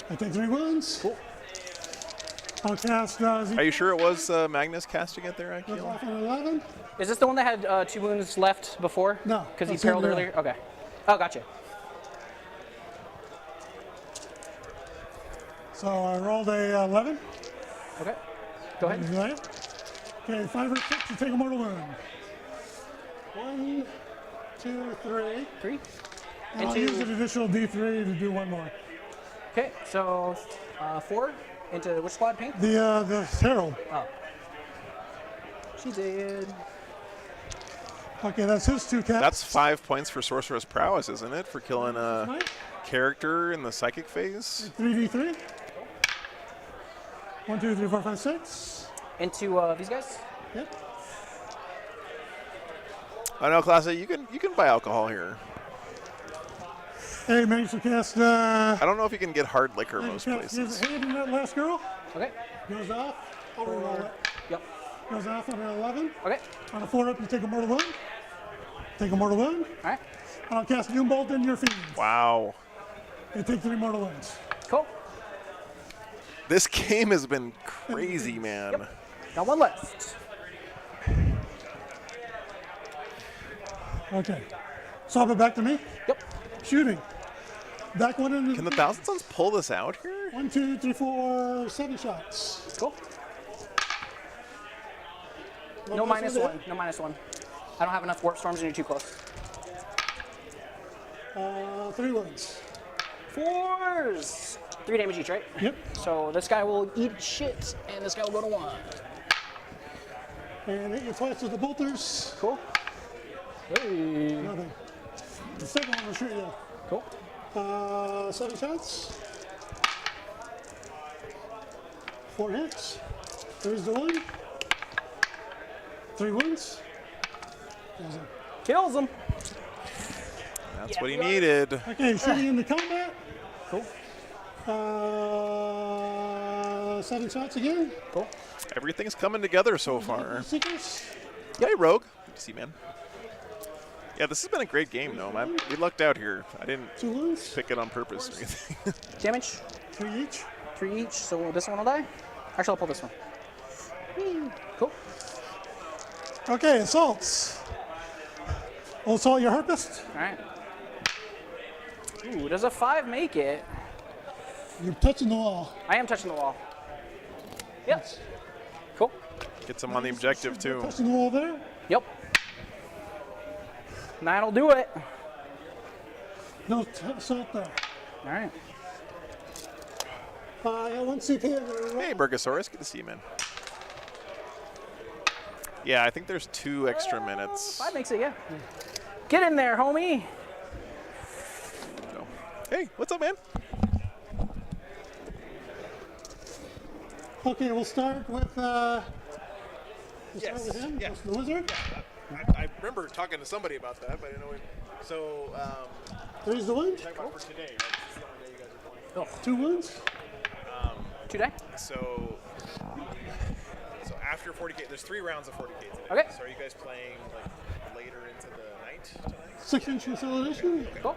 S6: I take 3 wounds.
S5: Cool.
S6: I'll cast
S2: Are you sure it was Magnus casting it there,
S6: goes
S2: Akil?
S6: off on 11.
S5: Is this the one that had 2 wounds left before?
S6: No,
S5: Because he
S6: that's the
S5: parried
S6: other
S5: earlier? Okay. Oh, gotcha.
S6: So I rolled a 11.
S5: Okay. Go ahead.
S6: Right. Okay, 5 or 6, you take a mortal wound. 1, 2, 3.
S5: 3.
S6: And I'll use an additional D3 to do 1 more.
S5: Okay, so 4 into which squad? Pink?
S6: The herald.
S5: Oh. She did.
S6: Okay, that's his 2 casts.
S2: That's 5 points for Sorcerer's Prowess, isn't it? For killing a
S6: Right.
S2: character in the psychic phase.
S6: 3D3. 1, 2, 3, 4, 5, 6.
S5: Into these guys?
S6: Yep.
S2: I know, Classy, you can buy alcohol here.
S6: Hey, managed to cast.
S2: I don't know if you can get hard liquor most
S6: Here's
S2: places.
S6: a hit in that last girl.
S5: Okay.
S6: Goes off. I'll reroll it.
S5: Yep.
S6: Goes off on an 11.
S5: Okay.
S6: On a 4 up, you take a mortal wound. Take a mortal wound.
S5: All right.
S6: And I'll cast Doom Bolt into your fiend.
S2: Wow.
S6: You take 3 mortal wounds.
S5: Cool.
S2: This game has been crazy, man.
S5: Yep. Got one left.
S6: Okay. Swap it back to me.
S5: Yep.
S6: Shooting. Back one into
S2: Can the Thousand Sons pull this out here?
S6: 1, 2, 3, 4, 7 shots.
S5: Cool.
S6: One
S5: No
S6: less
S5: -1.
S6: hit.
S5: No -1. I don't have enough warp storms and you're too close.
S6: 3 wounds.
S5: 4s. 3 damage each, right?
S6: Yep.
S5: So this guy will eat shit, and this guy will go to 1.
S6: And hit you twice with the bolters.
S5: Cool. Hey.
S6: Nothing. The second one will shoot you.
S5: Cool.
S6: 7 shots. 4 hits. There's the 1. 3 wounds. There's a-
S5: Kills him.
S2: That's what he needed.
S6: Okay, shooting into combat.
S5: Cool.
S6: 7 shots again.
S5: Cool.
S2: Everything's coming together so far.
S6: Seekers.
S2: Hey, Rogue. Good to see you, man. Yeah, this has been a great game, though. We lucked out here. I didn't
S6: 2 wounds.
S2: pick it on purpose or anything.
S5: Damage.
S6: 3 each.
S5: 3 each, so this one will die. Actually, I'll pull this one. Cool.
S6: Okay, assaults. I'll assault your harpist.
S5: All right. Ooh, does a 5 make it?
S6: You're touching the wall.
S5: I am touching the wall. Yep. Cool.
S2: Get some on the objective, too.
S6: Touching the wall there.
S5: Yep. That'll do it.
S6: No assault there.
S5: All right.
S6: I got 1 CP.
S2: Hey, Burgosaurus. Good to see you, man. Yeah, I think there's 2 extra minutes.
S5: 5 makes it, yeah. Get in there, homie.
S2: So. Hey, what's up, man?
S6: Okay, we'll start with. Start with him.
S4: Yeah.
S6: The wizard.
S4: I remember talking to somebody about that, but I didn't know. So,
S6: There's the wound.
S4: talking about for today, right? This is the only day you guys are playing.
S6: 2 wounds.
S5: 2 die.
S4: So after 40k, there's 3 rounds of 40k today.
S5: Okay.
S4: So are you guys playing like later into the night tonight?
S6: 6-inch consolidation.
S5: Cool.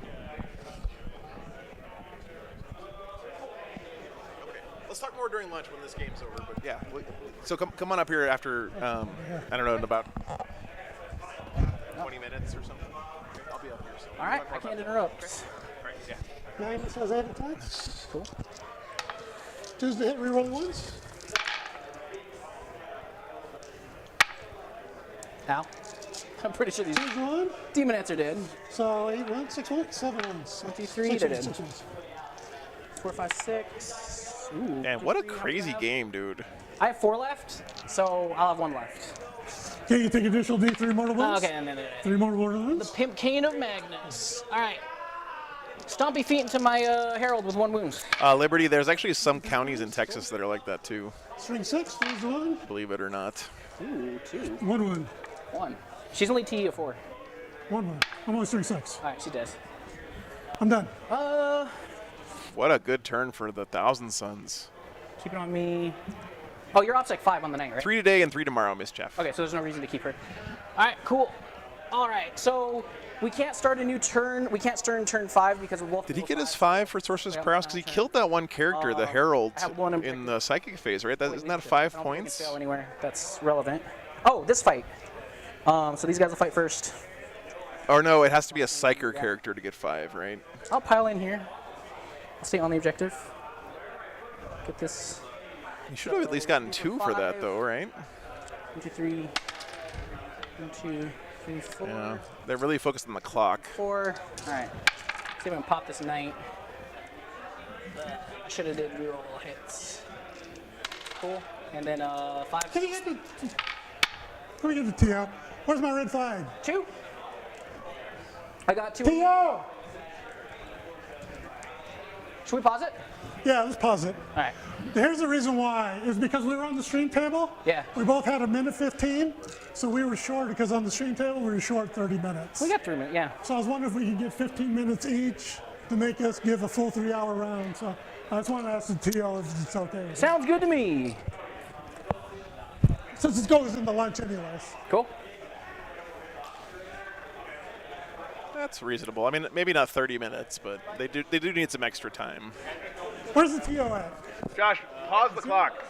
S4: Okay. Let's talk more during lunch when this game's over. But
S2: Yeah. So come on up here after, I don't know, in about
S4: 20 minutes or something. I'll be up here. So
S5: All right, I can't interrupt.
S4: All right. Yeah.
S6: 9 has 8 attacks.
S5: Cool.
S6: 2's to hit, reroll ones.
S5: Ow. I'm pretty sure these
S6: 2's 1.
S5: demon ants are dead.
S6: So 8 wounds, 6 wounds, 7 wounds.
S5: 23,
S6: 6
S5: they're
S6: wounds,
S5: dead.
S6: 6 wounds.
S5: 4, 5, 6. Ooh.
S2: Man, what a
S5: 53, how
S2: crazy
S5: many
S2: game, dude.
S5: I have 4 left, so I'll have 1 left.
S6: Okay, you take additional D3 mortal wounds.
S5: Okay, and then
S6: 3 mortal wounds.
S5: Pimp Cane of Magnus. All right. Stompy feet into my Herald with 1 wound.
S2: Liberty, there's actually some counties in Texas that are like that, too.
S6: String 6, there's 1.
S2: Believe it or not.
S5: Ooh, 2.
S6: 1 wound.
S5: 1. She's only TE of 4.
S6: 1 wound. I'm only string 6.
S5: All right, she does.
S6: I'm done.
S2: What a good turn for the Thousand Sons.
S5: Keep it on me. Oh, you're OPSEC 5 on the night, right?
S2: 3 today and 3 tomorrow, Miss Jeff.
S5: Okay, so there's no reason to keep her. All right, cool. All right, so we can't start a new turn. We can't start in turn 5 because we're both.
S2: Did he
S5: level
S2: get his
S5: 5.
S2: 5 for Sorcerer's Prowess? Because he killed that one character, the Herald,
S5: I have 1
S2: in the Psychic phase, right? That, isn't that
S5: I
S2: 5
S5: don't think we can
S2: points?
S5: fail anywhere. That's relevant. Oh, this fight. So these guys will fight first.
S2: Or no, it has to be a Psyker character to get 5, right?
S5: I'll pile in here. I'll stay on the objective. Get this.
S2: You should have at least gotten 2 for that, though, right?
S5: 1, 2, 3. 1, 2, 3, 4.
S2: Yeah, they're really focused on the clock.
S5: 4. All right. See if I can pop this knight. I should have did reroll hits. Cool. And then 5.
S6: Can you get the. Let me get the TO. Where's my red flag?
S5: 2. I got 2.
S6: TO!
S5: Should we pause it?
S6: Yeah, let's pause it.
S5: All right.
S6: Here's the reason why. It was because we were on the stream table.
S5: Yeah.
S6: We both had a minute 15, so we were short because on the stream table we were short 30 minutes.
S5: We got 3 minutes. Yeah.
S6: So I was wondering if we could get 15 minutes each to make us give a full 3-hour round. So I just want to ask the TO if it's okay.
S5: Sounds good to me.
S6: Since it goes into lunch anyways.
S5: Cool.
S2: That's reasonable. I mean, maybe not 30 minutes, but they do need some extra time.
S6: Where's the TO at?
S4: Josh, pause the clock.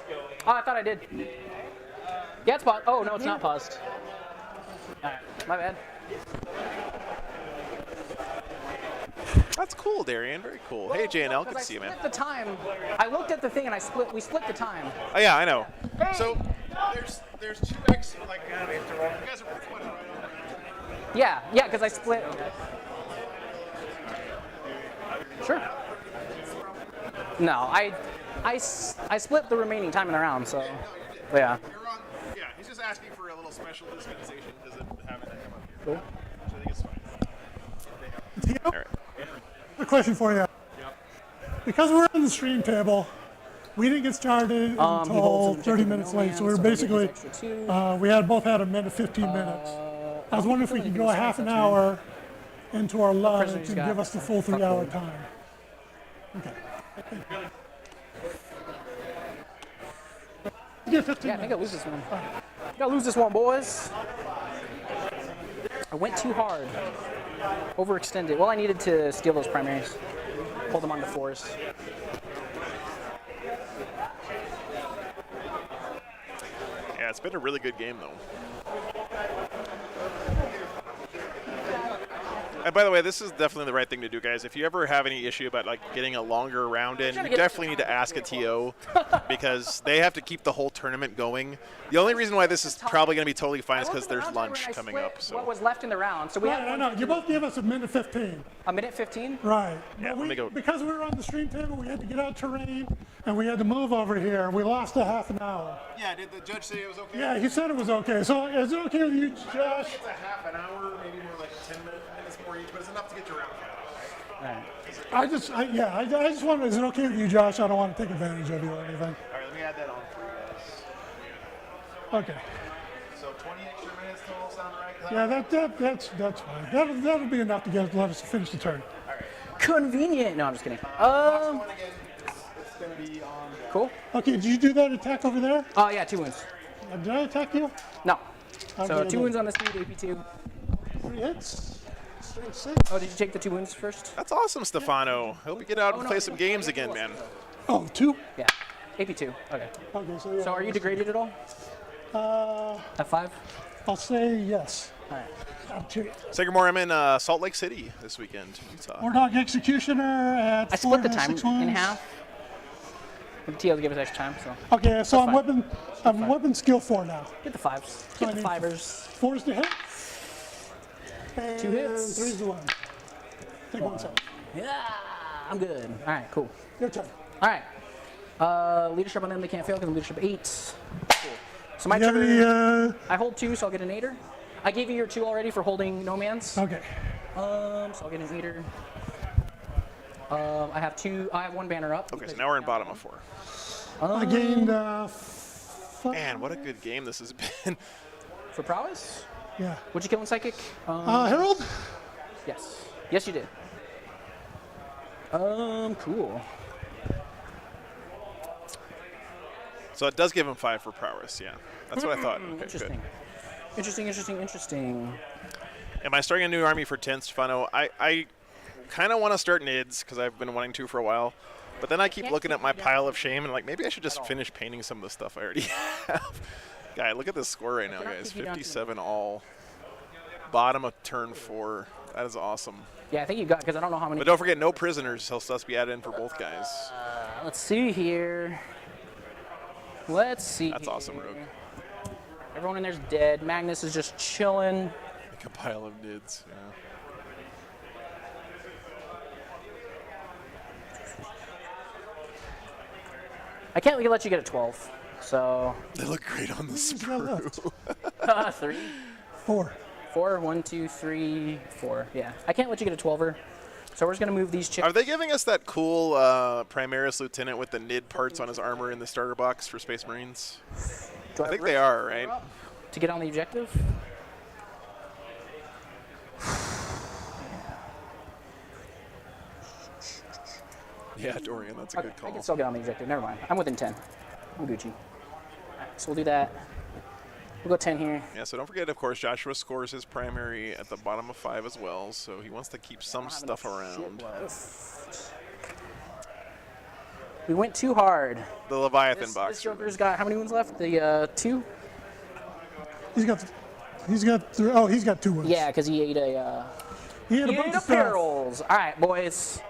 S5: Oh, I thought I did. Yeah, it's paused. Oh, no, it's not paused. All right, my bad.
S2: That's cool, Darian. Very cool. Hey, JNL, good to see you, man.
S5: At the time, I looked at the thing and we split the time.
S2: Oh yeah, I know.
S5: Hey.
S2: So there's 2x like you guys are recording, right?
S5: Yeah, because I split. Sure. No, I split the remaining time in the round, so yeah.
S2: You're on. Yeah, he's just asking for a little special dispensation because of having that come up here.
S5: Cool.
S2: So I think it's fine.
S6: TO?
S2: All right.
S6: A question for you. Because we're on the stream table, we didn't get started
S5: He
S6: until
S5: holds an
S6: 30
S5: objective
S6: minutes
S5: no
S6: late,
S5: man,
S6: so we were
S5: so he gets
S6: basically,
S5: extra 2.
S6: we had both had a minute 15 minutes. I was wondering if we could go a half an hour into our lunch
S5: Prisoner's
S6: and
S5: got
S6: give us the full 3-hour
S5: Craftworld.
S6: time. Okay. Yeah, 15
S5: Yeah, I think I
S6: minutes.
S5: lose this one. I gotta lose this one, boys. I went too hard. Overextended. Well, I needed to steal those primaries. Hold them on the 4s.
S2: Yeah, it's been a really good game though. And by the way, this is definitely the right thing to do, guys. If you ever have any issue about like getting a longer round in, you definitely need to ask a TO because they have to keep the whole tournament going. The only reason why this is probably going to be totally fine is because there's lunch coming up. So
S5: What was left in the round? So we
S6: Right,
S5: had
S6: I know. You both gave us a minute 15.
S5: a minute 15.
S6: Right.
S2: Yeah,
S6: But
S2: let me go.
S6: because we were on the stream table, we had to get out terrain, and we had to move over here. We lost a half an hour.
S2: Yeah, did the judge say it was okay?
S6: Yeah, he said it was okay. So is it okay with you, Josh?
S2: It's a half an hour, maybe more like 10 minutes more each, but it's enough to get you around.
S6: I just wanted, is it okay with you, Josh? I don't want to take advantage of you or anything.
S2: All right, let me add that on for you guys.
S6: Okay.
S2: So 20 extra minutes total sound right?
S6: Yeah, that's fine. That'll be enough to let us finish the turn.
S5: Convenient. No, I'm just kidding.
S2: Again, it's going to be on.
S5: Cool.
S6: Okay, did you do that attack over there?
S5: Oh yeah, 2 wounds.
S6: Did I attack you?
S5: No.
S6: Okay,
S5: So 2
S6: then.
S5: wounds on the speed, AP2.
S6: 3 hits. Straight 6.
S5: Oh, did you take the 2 wounds first?
S2: That's awesome, Stefano. Hope you get out and play some games again, man.
S6: Oh, 2?
S5: Yeah. AP2. Okay.
S6: Okay, so yeah.
S5: So are you degraded at all? At 5?
S6: I'll say yes.
S5: All right.
S6: I'm cheating.
S2: Sagamore, I'm in Salt Lake City this weekend, Utah.
S6: Warlock Executioner at
S5: I split the
S6: 4
S5: time
S6: and 6
S5: in
S6: wounds.
S5: half. The TL gave us extra time, so
S6: Okay, so I'm
S5: fine.
S6: weapon skill 4 now.
S5: get the 5s. Get the 5ers.
S6: 4's to hit. And
S5: 2 hits.
S6: 3's to 1. Take 1 second.
S5: Yeah, I'm good. All right, cool.
S6: Your turn.
S5: All right. Leadership on them, they can't fail because I'm leadership 8. Cool. So my
S6: Do you have
S5: turn,
S6: any,
S5: I hold 2, so I'll get an 8er. I gave you your 2 already for holding no man's.
S6: okay.
S5: So I'll get an 8er. I have 1 banner up.
S2: Okay, so now we're in bottom of 4.
S6: I gained,
S2: Man, what a good game this has been.
S5: For prowess?
S6: yeah.
S5: Would you kill in psychic?
S6: Harold?
S5: Yes. Yes, you did. Cool.
S2: So it does give him 5 for prowess, yeah. That's what I thought. Okay,
S5: Interesting.
S2: good.
S5: Interesting.
S2: Am I starting a new army for 10th, Stefano? I kind of want to start NIDS because I've been wanting to for a while. But then I keep looking at my pile of shame and like maybe I should just finish painting some of the stuff I already have. Guy, look at this score right now, guys. 57 all. Bottom of turn 4. That is awesome.
S5: Yeah, I think you got, because I don't know how many.
S2: But don't forget, no prisoners. He'll thus be added in for both guys.
S5: Let's see here. Let's see.
S2: That's awesome, Rogue.
S5: Everyone in there's dead. Magnus is just chilling.
S2: Like a pile of NIDS. Yeah.
S5: I can't let you get a 12. So,
S2: They look great on the
S6: you got
S2: sprue.
S5: 3,
S6: 4.
S5: 4, 1, 2, 3, 4. Yeah, I can't let you get a 12er. So we're just gonna move these chips.
S2: Are they giving us that cool Primaris Lieutenant with the NID parts on his armor in the starter box for Space Marines? I think they are, right?
S5: To get on the objective.
S2: Yeah, Dorian, that's a
S5: Okay,
S2: good
S5: I
S2: call.
S5: can still get on the objective. Never mind. I'm within 10. I'm Gucci. Alright, so we'll do that. We'll go 10 here.
S2: Yeah, so don't forget, of course, Joshua scores his primary at the bottom of 5 as well, so he wants to keep some stuff around.
S5: We went too hard.
S2: The Leviathan
S5: This
S2: box.
S5: Joker's got how many wounds left? The 2?
S6: He's got 3. Oh, he's got 2 wounds.
S5: Yeah, because he ate a
S6: He had a
S5: he
S6: bunch
S5: ate
S6: of
S5: a
S6: stuff.
S5: perils. All right, boys.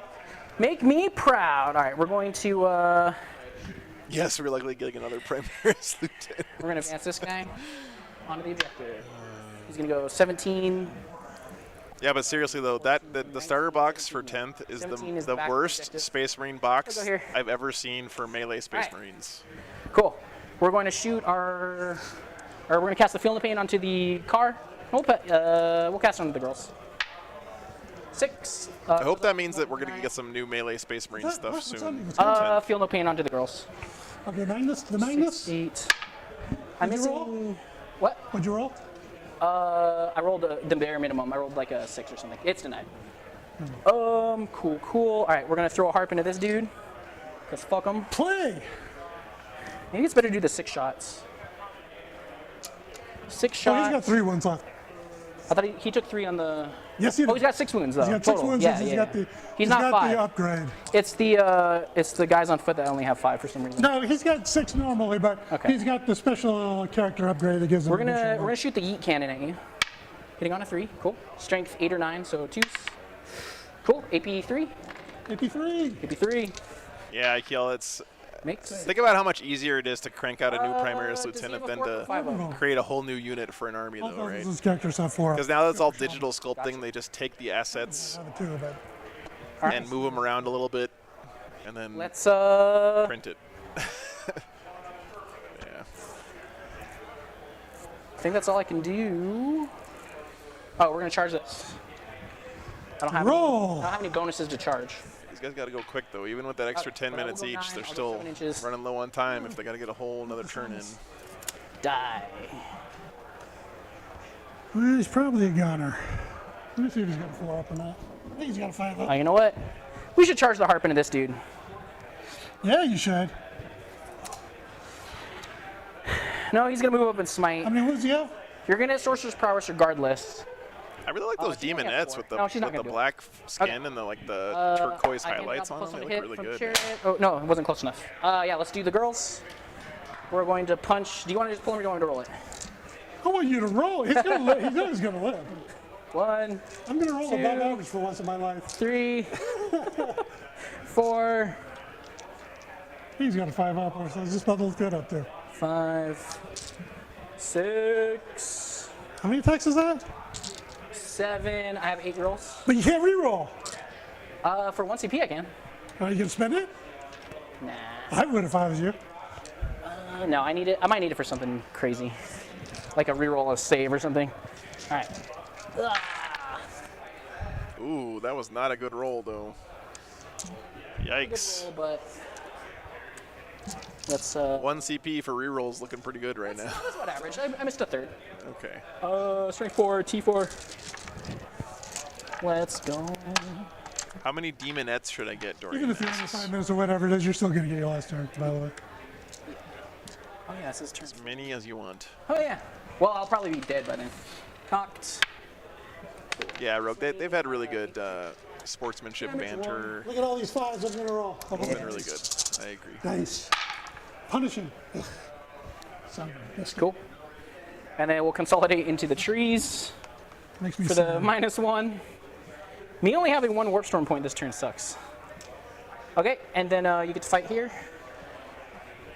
S5: Make me proud. All right, we're going to
S2: Yes, we're likely getting another Primaris Lieutenant.
S5: we're gonna advance this guy onto the objective. He's gonna go 17.
S2: Yeah, but seriously though, the starter box for 10th is
S5: 17 is
S2: the
S5: back
S2: worst
S5: objective.
S2: Space Marine box
S5: We'll go here.
S2: I've ever seen for melee Space
S5: Alright.
S2: Marines.
S5: Cool. We're going to shoot or we're gonna cast the Feel the Pain onto the car. We'll cast it onto the girls. 6.
S2: I hope that means that we're going to get some new melee Space Marine
S6: What's
S2: stuff
S6: what's
S2: soon.
S6: on?
S5: Feel no pain onto the girls.
S6: Okay, Magnus. The Magnus.
S5: 8. I'm
S6: Did you roll?
S5: missing. What?
S6: What'd you roll?
S5: I rolled the bare minimum. I rolled like a 6 or something. It's denied. Cool. All right, we're gonna throw a harp into this dude. Cause fuck him.
S6: Play.
S5: Maybe it's better to do the 6 shots. 6
S6: Oh, he's
S5: shots.
S6: got 3 wounds left.
S5: I thought he took 3 on the.
S6: Yes, he
S5: Oh, he's got 6 wounds though.
S6: He's got 6
S5: total.
S6: wounds.
S5: Yeah,
S6: He's
S5: yeah.
S6: got the.
S5: He's
S6: he's
S5: not
S6: got
S5: 5.
S6: the upgrade.
S5: It's the guys on foot that only have 5 for some reason.
S6: No, he's got 6 normally, but
S5: Okay.
S6: he's got the special character upgrade that gives him.
S5: We're gonna
S6: additional-
S5: shoot the yeet cannon at you. Hitting on a 3. Cool. Strength 8 or 9, so 2s. Cool. AP 3.
S6: AP3.
S5: AP 3.
S2: Yeah, Kiel, it's
S5: Makes.
S2: think about how much easier it is to crank out a new Primaris
S5: does he
S2: Lieutenant
S5: have a
S2: than
S5: 4 or 5
S2: to
S5: of?
S2: create a whole new unit for an army,
S6: All
S2: though, right?
S6: those characters have 4.
S2: Because now that's all digital sculpting. They just take the assets
S6: Have 2, but
S2: and move them around a little bit, and then
S5: Let's
S2: print it. Yeah.
S5: I think that's all I can do. Oh, we're gonna charge this. I don't have
S6: Roll.
S5: Any, I don't have any bonuses to charge.
S2: These guys got to go quick, though. Even with that extra 10
S5: but I will
S2: minutes
S5: go
S2: each,
S5: 9,
S2: they're
S5: I'll go
S2: still
S5: 7 inches.
S2: running low on time if they got to get a whole another turn in.
S5: Die.
S6: well, he's probably a gunner. Let me see if he's got a 4 up or not. I think he's got a 5 up.
S5: You know what? We should charge the harp into this dude.
S6: Yeah, you should.
S5: No, he's gonna move up and smite.
S6: I mean, what does he have?
S5: You're gonna get sorcerer's prowess regardless.
S2: I really like those
S5: she's only at
S2: demonettes
S5: 4.
S2: with the,
S5: No, she's not
S2: with the
S5: gonna do it.
S2: black skin and the turquoise
S5: I handed
S2: highlights
S5: out
S2: on
S5: the
S2: them. They
S5: +1
S2: look
S5: hit
S2: really
S5: from
S2: good.
S5: Chariot. Oh no, it wasn't close enough. Yeah, let's do the girls. We're going to punch. Do you want to just pull him or do you want me to roll it?
S6: I want you to roll. He's gonna live. He knows he's gonna live.
S5: 1,
S6: I'm gonna roll
S5: 2.
S6: above average for once in my life.
S5: 3, 4,
S6: He's got a 5 up, so it's just about to look good up there.
S5: 5, 6,
S6: How many attacks is that?
S5: 7. I have 8 rolls.
S6: But you can't re-roll.
S5: For 1 CP I can.
S6: Are you gonna spend it?
S5: Nah.
S6: I would if I was you.
S5: No, I need it. I might need it for something crazy, like a reroll, a save, or something. All right.
S2: Ooh, that was not a good roll, though. Yikes.
S5: Roll, but let's.
S2: 1 CP for rerolls looking pretty good right now.
S5: That's about average. I missed a third.
S2: Okay.
S5: Strength 4, T4. Let's go.
S2: How many demonettes should I get, Dorian?
S6: Even if you're under 5 minutes or whatever it is, you're still gonna get your last turn, by the way.
S5: Oh yeah, it's his turn.
S2: As many as you want.
S5: Oh yeah. Well, I'll probably be dead by then. Cocked.
S2: Yeah, Rogue, they've had really good sportsmanship banter.
S6: Look at all these 5s I'm gonna roll.
S2: It's been really good. I agree.
S6: Nice. Punish him.
S5: Cool. And then we'll consolidate into the trees
S6: Makes me
S5: for the
S6: sad.
S5: -1. Me only having 1 warp storm point this turn sucks. Okay, and then you get to fight here.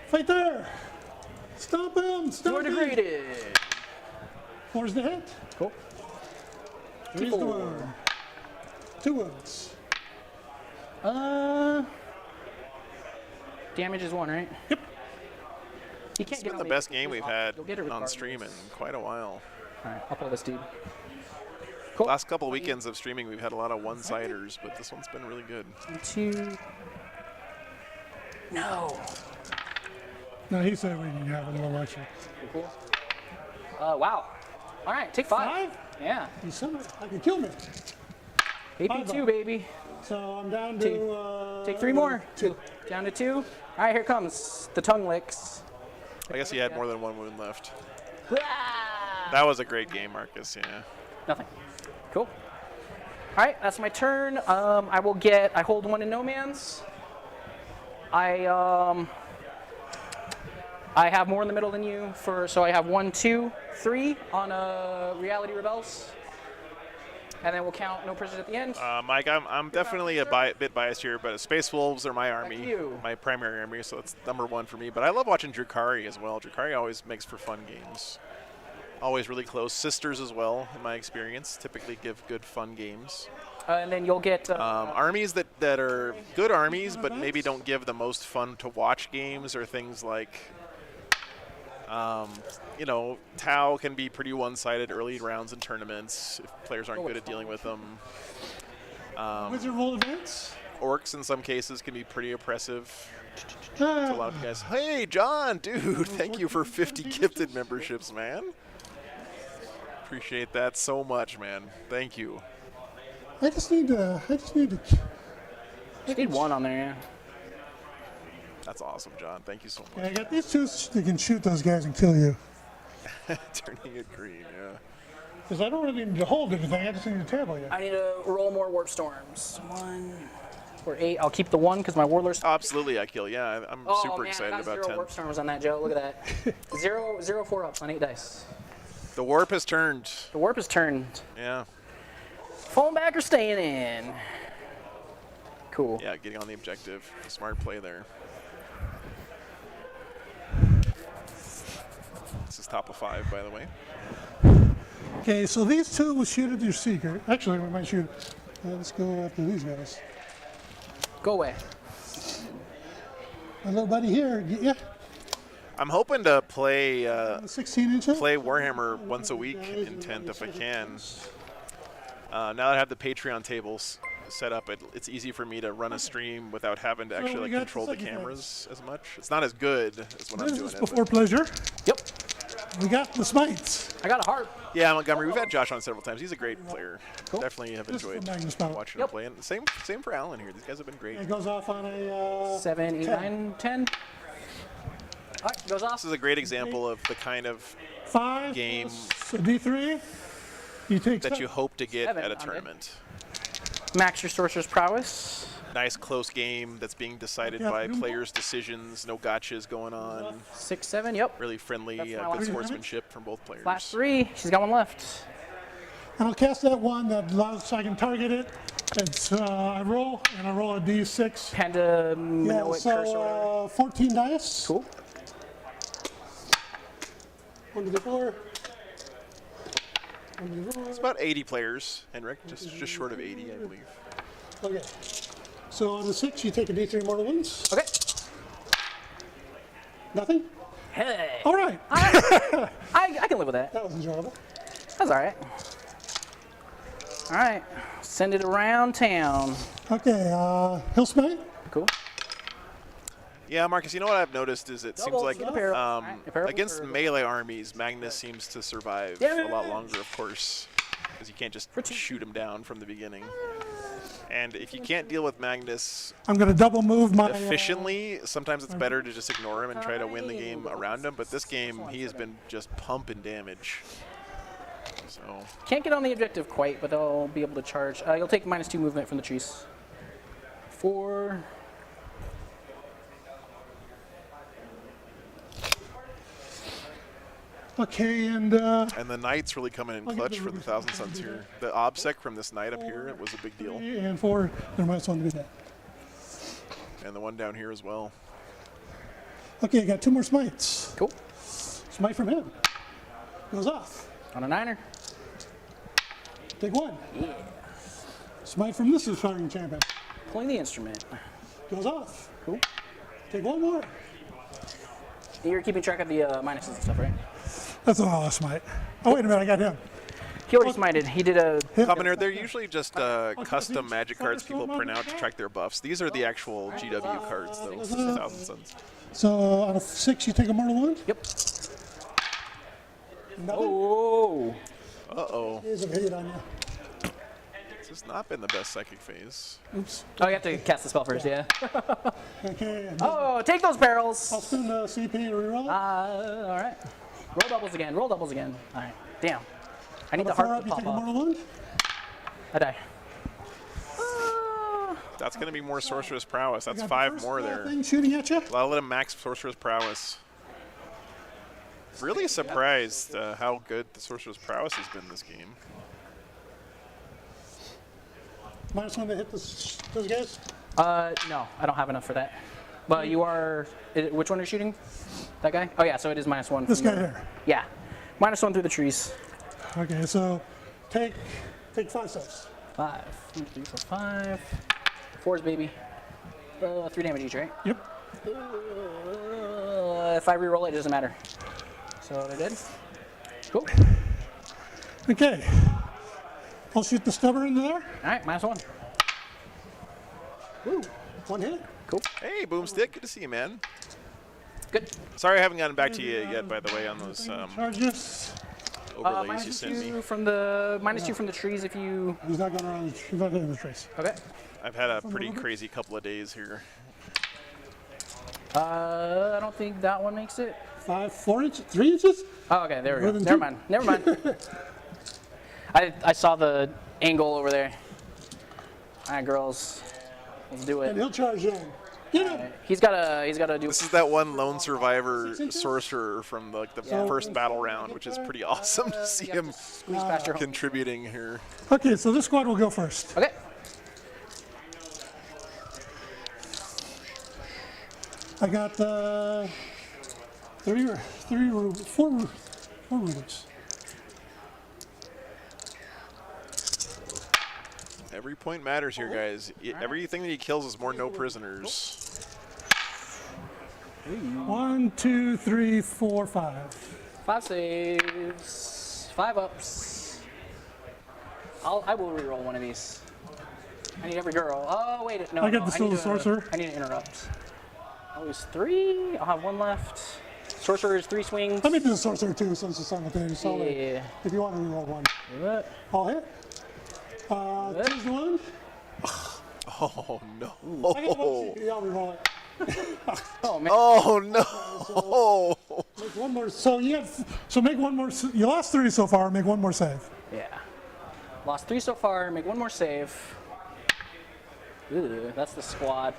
S6: Fight there. Stop him. Stop
S5: You're
S6: him.
S5: degraded.
S6: 4's the hit.
S5: Cool.
S6: 3's the wound. 2 wounds.
S5: Damage is 1, right?
S6: Yep.
S5: You can't
S2: It's
S5: get
S2: been
S5: all
S2: the
S5: the
S2: best game we've had
S5: You'll get it
S2: on
S5: regardless.
S2: stream in quite a while.
S5: All right, I'll pull this dude.
S2: Last couple weekends of streaming, we've had a lot of one-siders, but this one's been really good.
S5: 2. No.
S6: No, he said we can have a little extra.
S5: Cool. Wow. All right, take 5.
S6: 5?
S5: Yeah.
S6: You son of I can kill me.
S5: AP2, baby.
S6: So I'm down
S5: Two.
S6: to.
S5: Take 3 more.
S6: 2.
S5: Down to 2. All right, here comes the tongue licks.
S2: I guess he had more than 1 wound left.
S5: Ah!
S2: That was a great game, Marcus. Yeah.
S5: Nothing. Cool. All right, that's my turn. I hold 1 in no man's. I have more in the middle than you so I have 1, 2, 3 on Reality Rebels. And then we'll count no prisoners at the end.
S2: Mike, I'm definitely a bit biased here, but Space Wolves are my army,
S5: you.
S2: my primary army, so it's #1 for me. But I love watching Drukhari as well. Drukhari always makes for fun games. Always really close. Sisters as well, in my experience, typically give good fun games.
S5: And then you'll get
S2: armies that are good armies, but maybe don't give the most fun to watch games, or things like, you know, Tau can be pretty one-sided early rounds in tournaments if players aren't good at dealing with them.
S6: Wizard roll advance.
S2: Orks in some cases can be pretty oppressive to a lot of guys. Hey, John, dude, thank you for 50 gifted memberships, man. Appreciate that so much, man. Thank you.
S6: I just need to.
S5: you need 1 on there, yeah.
S2: That's awesome, John. Thank you so
S6: I
S2: much.
S6: got these 2 that can shoot those guys and kill you.
S2: Turning it green, yeah.
S6: Because I don't really need to hold anything. I just need to table you.
S5: I need to roll more warp storms. 1 or 8. I'll keep the 1 because my warlord's.
S2: Absolutely, I kill. Yeah, I'm super excited
S5: I got
S2: about
S5: 0
S2: 10.
S5: warp storms on that, Joe. Look at that. 0, 4-ups on 8 dice.
S2: The warp has turned.
S5: The warp is turned.
S2: Yeah.
S5: Falling back or staying in. Cool.
S2: Yeah, getting on the objective. Smart play there. This is top of 5, by the way.
S6: Okay, so these 2 will shoot at your seeker. Actually, we might shoot. Let's go after these guys.
S5: Go away.
S6: My little buddy here. Yeah.
S2: I'm hoping to play
S6: 16 inches.
S2: play Warhammer once a week in 10th if I can. Now that I have the Patreon tables set up, it's easy for me to run a stream without having to actually like, control the cameras as much. It's not as good as when I'm doing
S6: This is
S2: it.
S6: before pleasure.
S5: Yep.
S6: We got the smites.
S5: I got a heart.
S2: Yeah, Montgomery, we've had Josh on several times. He's a great player.
S5: Cool.
S2: Definitely have
S6: This is
S2: enjoyed
S6: for Magnus Power.
S2: watching him play. And same for Alan here. These guys have been great.
S6: It goes off on a
S5: 7, 8,
S6: 10.
S5: 9, 10. All right, goes off.
S2: This is a great example of the kind of
S6: 5
S2: game
S6: plus a D3. You take
S2: that you hope to get
S5: 7
S2: at a
S5: on it.
S2: tournament.
S5: Max your sorcerer's prowess.
S2: Nice close game that's being decided
S6: Yeah.
S2: by players' decisions. No gotchas going on.
S5: 6, 7. Yep.
S2: Really friendly,
S5: That's my
S2: good
S5: last
S2: sportsmanship from both players.
S5: Flash 3. She's got 1 left.
S6: And I'll cast that one that allows so I can target it. It's I roll and I roll a D6.
S5: Panda
S6: Yeah,
S5: Minoan curse or whatever.
S6: so 14 dice.
S5: Cool.
S6: 1 to the 4. 1 to the 4.
S2: It's about 80 players, Henrik, just short of 80, I believe.
S6: Okay. So on the 6, you take a D3 mortal wounds.
S5: Okay.
S6: Nothing?
S5: Hey.
S6: All right.
S5: I can live with that.
S6: That was enjoyable.
S5: That's all right. All right. Send it around town.
S6: Okay, Hill Smite.
S5: Cool.
S2: Yeah, Marcus, you know what I've noticed is it seems
S5: Doubles,
S2: like
S5: no parable. Alright, parable
S2: against
S5: or-
S2: melee armies, Magnus seems to survive
S5: Yeah.
S2: a lot longer, of course, because you can't just shoot him down from the beginning. And if you can't deal with Magnus
S6: I'm going to double move my.
S2: efficiently, sometimes it's better to just ignore him and try to win the game around him. But this game, he has been just pumping damage. So
S5: Can't get on the objective quite, but I'll be able to charge. You'll take -2 movement from the trees. 4.
S6: Okay, and
S2: and the Knight's really coming in
S6: I'll give
S2: clutch
S6: the
S2: for the
S6: Ruby
S2: Thousand
S6: Suns
S2: Suns
S6: to do
S2: here. The OBSEC from this Knight up here was a big deal,
S6: 3 and 4. There might one to be that.
S2: and the one down here as well.
S6: Okay, I got 2 more smites.
S5: Cool.
S6: Smite from him. Goes off.
S5: On a 9er.
S6: Take 1.
S5: Yeah.
S6: Smite from this firing champion.
S5: Pulling the instrument.
S6: Goes off.
S5: Cool.
S6: Take 1 more.
S5: You're keeping track of the minuses and stuff, right?
S6: That's all I'll smite. Oh, wait a minute, I got him.
S5: He already smited. He did a.
S2: Commoner, they're usually just custom magic cards people print out to track their buffs. These are the actual GW cards, though, for the Thousand Suns.
S6: So on a 6, you take a mortal wound.
S5: Yep.
S6: Nothing.
S5: Oh.
S2: Uh-oh.
S6: Here's a hit on you.
S2: This has not been the best psychic phase.
S6: Oops.
S5: Oh, you have to cast the spell first, yeah.
S6: Okay.
S5: Oh, take those barrels!
S6: I'll spend the CP and reroll it.
S5: All right. Roll doubles again. Roll doubles again. All right. Damn. I need the
S6: Before
S5: heart
S6: up,
S5: to
S6: you
S5: pop
S6: take a
S5: off.
S6: mortal wound.
S5: I die.
S2: That's going to be more Sorcerer's Prowess. That's
S6: Got the
S2: 5
S6: first,
S2: more there.
S6: Thing shooting at you.
S2: I'll let him max Sorcerer's Prowess. Really surprised how good the Sorcerer's Prowess has been this game.
S6: -1 to hit those guys.
S5: No, I don't have enough for that. But you are. Which one are you shooting? That guy? Oh yeah, so it is -1.
S6: This
S5: from
S6: guy
S5: the-
S6: here.
S5: Yeah, -1 through the trees.
S6: Okay, so take 5 steps.
S5: 5, 1, 2, 3, 4, 5. 4s, baby. 3 damage each, right?
S6: Yep.
S5: If I reroll it, it doesn't matter. So they're dead. Cool.
S6: Okay. I'll shoot the stubber into there.
S5: All right, -1.
S6: Woo. 1 hit.
S5: Cool.
S2: Hey, Boomstick. Good to see you, man.
S5: Good.
S2: Sorry I haven't gotten back to you yet, by the way, on those
S6: Charges.
S2: overlays you sent me.
S5: -2 from the -2 from the trees if you.
S6: He's not going around. He's not hitting the trace.
S5: Okay.
S2: I've had a pretty crazy couple of days here.
S5: I don't think that one makes it.
S6: 5, 4 inches, 3 inches.
S5: Oh, okay, there we
S6: More
S5: go.
S6: than
S5: Never
S6: two?
S5: mind. Never mind. I saw the angle over there. All right, girls, let's do
S6: And
S5: it.
S6: he'll charge in. Get him.
S5: He's gotta do.
S2: This is that one lone survivor sorcerer from the
S5: Yeah.
S2: first battle round, which is pretty awesome to see
S5: You have
S2: him
S5: to squeeze past your home.
S2: contributing here.
S6: Okay, so this squad will go first.
S5: Okay.
S6: I got 4 rulers.
S2: Every point matters here, guys. Everything that he kills is more no prisoners.
S6: 1, 2, 3, 4, 5.
S5: 5 saves. 5 ups. I will reroll one of these. I need every girl. Oh wait, no.
S6: I got
S5: no,
S6: the Silver
S5: need to-
S6: Sorcerer.
S5: I need to interrupt. I'll lose 3. I'll have 1 left. Sorcerer is 3 swings.
S6: Let me do the sorcerer too, since it's simultaneous.
S5: Yeah.
S6: If you want to reroll one,
S5: Do it.
S6: I'll hit. 2's the one.
S2: Oh no!
S6: I got 1 CP. I'll reroll it.
S5: Oh man.
S2: Oh no!
S6: Make 1 more. So you have. So make 1 more. You lost 3 so far. Make 1 more save.
S5: Yeah. Lost 3 so far. Make 1 more save. Ooh, that's the squad.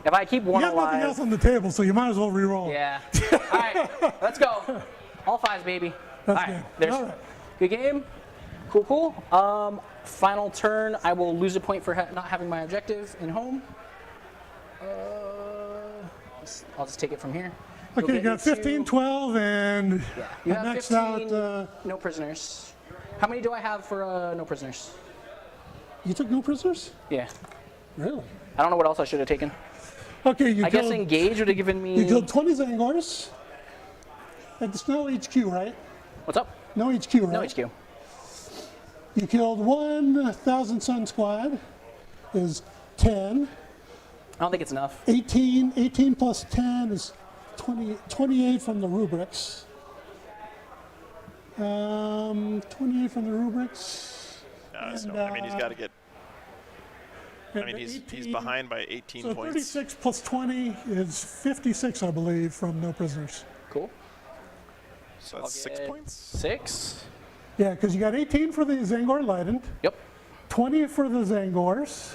S5: If I keep 1
S6: You got nothing
S5: alive.
S6: else on the table, so you might as well reroll.
S5: Yeah. All right, let's go. All 5s, baby.
S6: That's
S5: All right,
S6: good.
S5: there's
S6: All right.
S5: good game. Cool, cool. Final turn, I will lose a point for not having my objective in home. I'll just take it from here. You'll
S6: Okay, you
S5: get
S6: got 15,
S5: into-
S6: 12, and
S5: You
S6: I
S5: have
S6: maxed
S5: 15
S6: out.
S5: no prisoners. How many do I have for no prisoners?
S6: You took no prisoners?
S5: Yeah.
S6: Really?
S5: I don't know what else I should have taken.
S6: Okay, you
S5: I guess
S6: killed.
S5: engage would have given me.
S6: You killed 20 Zangors. It's no HQ, right?
S5: What's up?
S6: No HQ, right?
S5: No HQ.
S6: You killed 1,000 Sun Squad. Is 10.
S5: I don't think it's enough.
S6: 18 plus 10 is 28 from the rubrics. 28 from the rubrics.
S2: No, so,
S6: And,
S2: I mean, he's got to get. I
S6: and
S2: mean, he's
S6: 18
S2: behind by 18
S6: So
S2: points.
S6: 36 plus 20 is 56, I believe, from no prisoners.
S5: Cool.
S2: So that's 6
S5: get
S2: points.
S5: 6.
S6: Yeah, because you got 18 for the Zangor Leiden,
S5: Yep.
S6: 20 for the Zangors,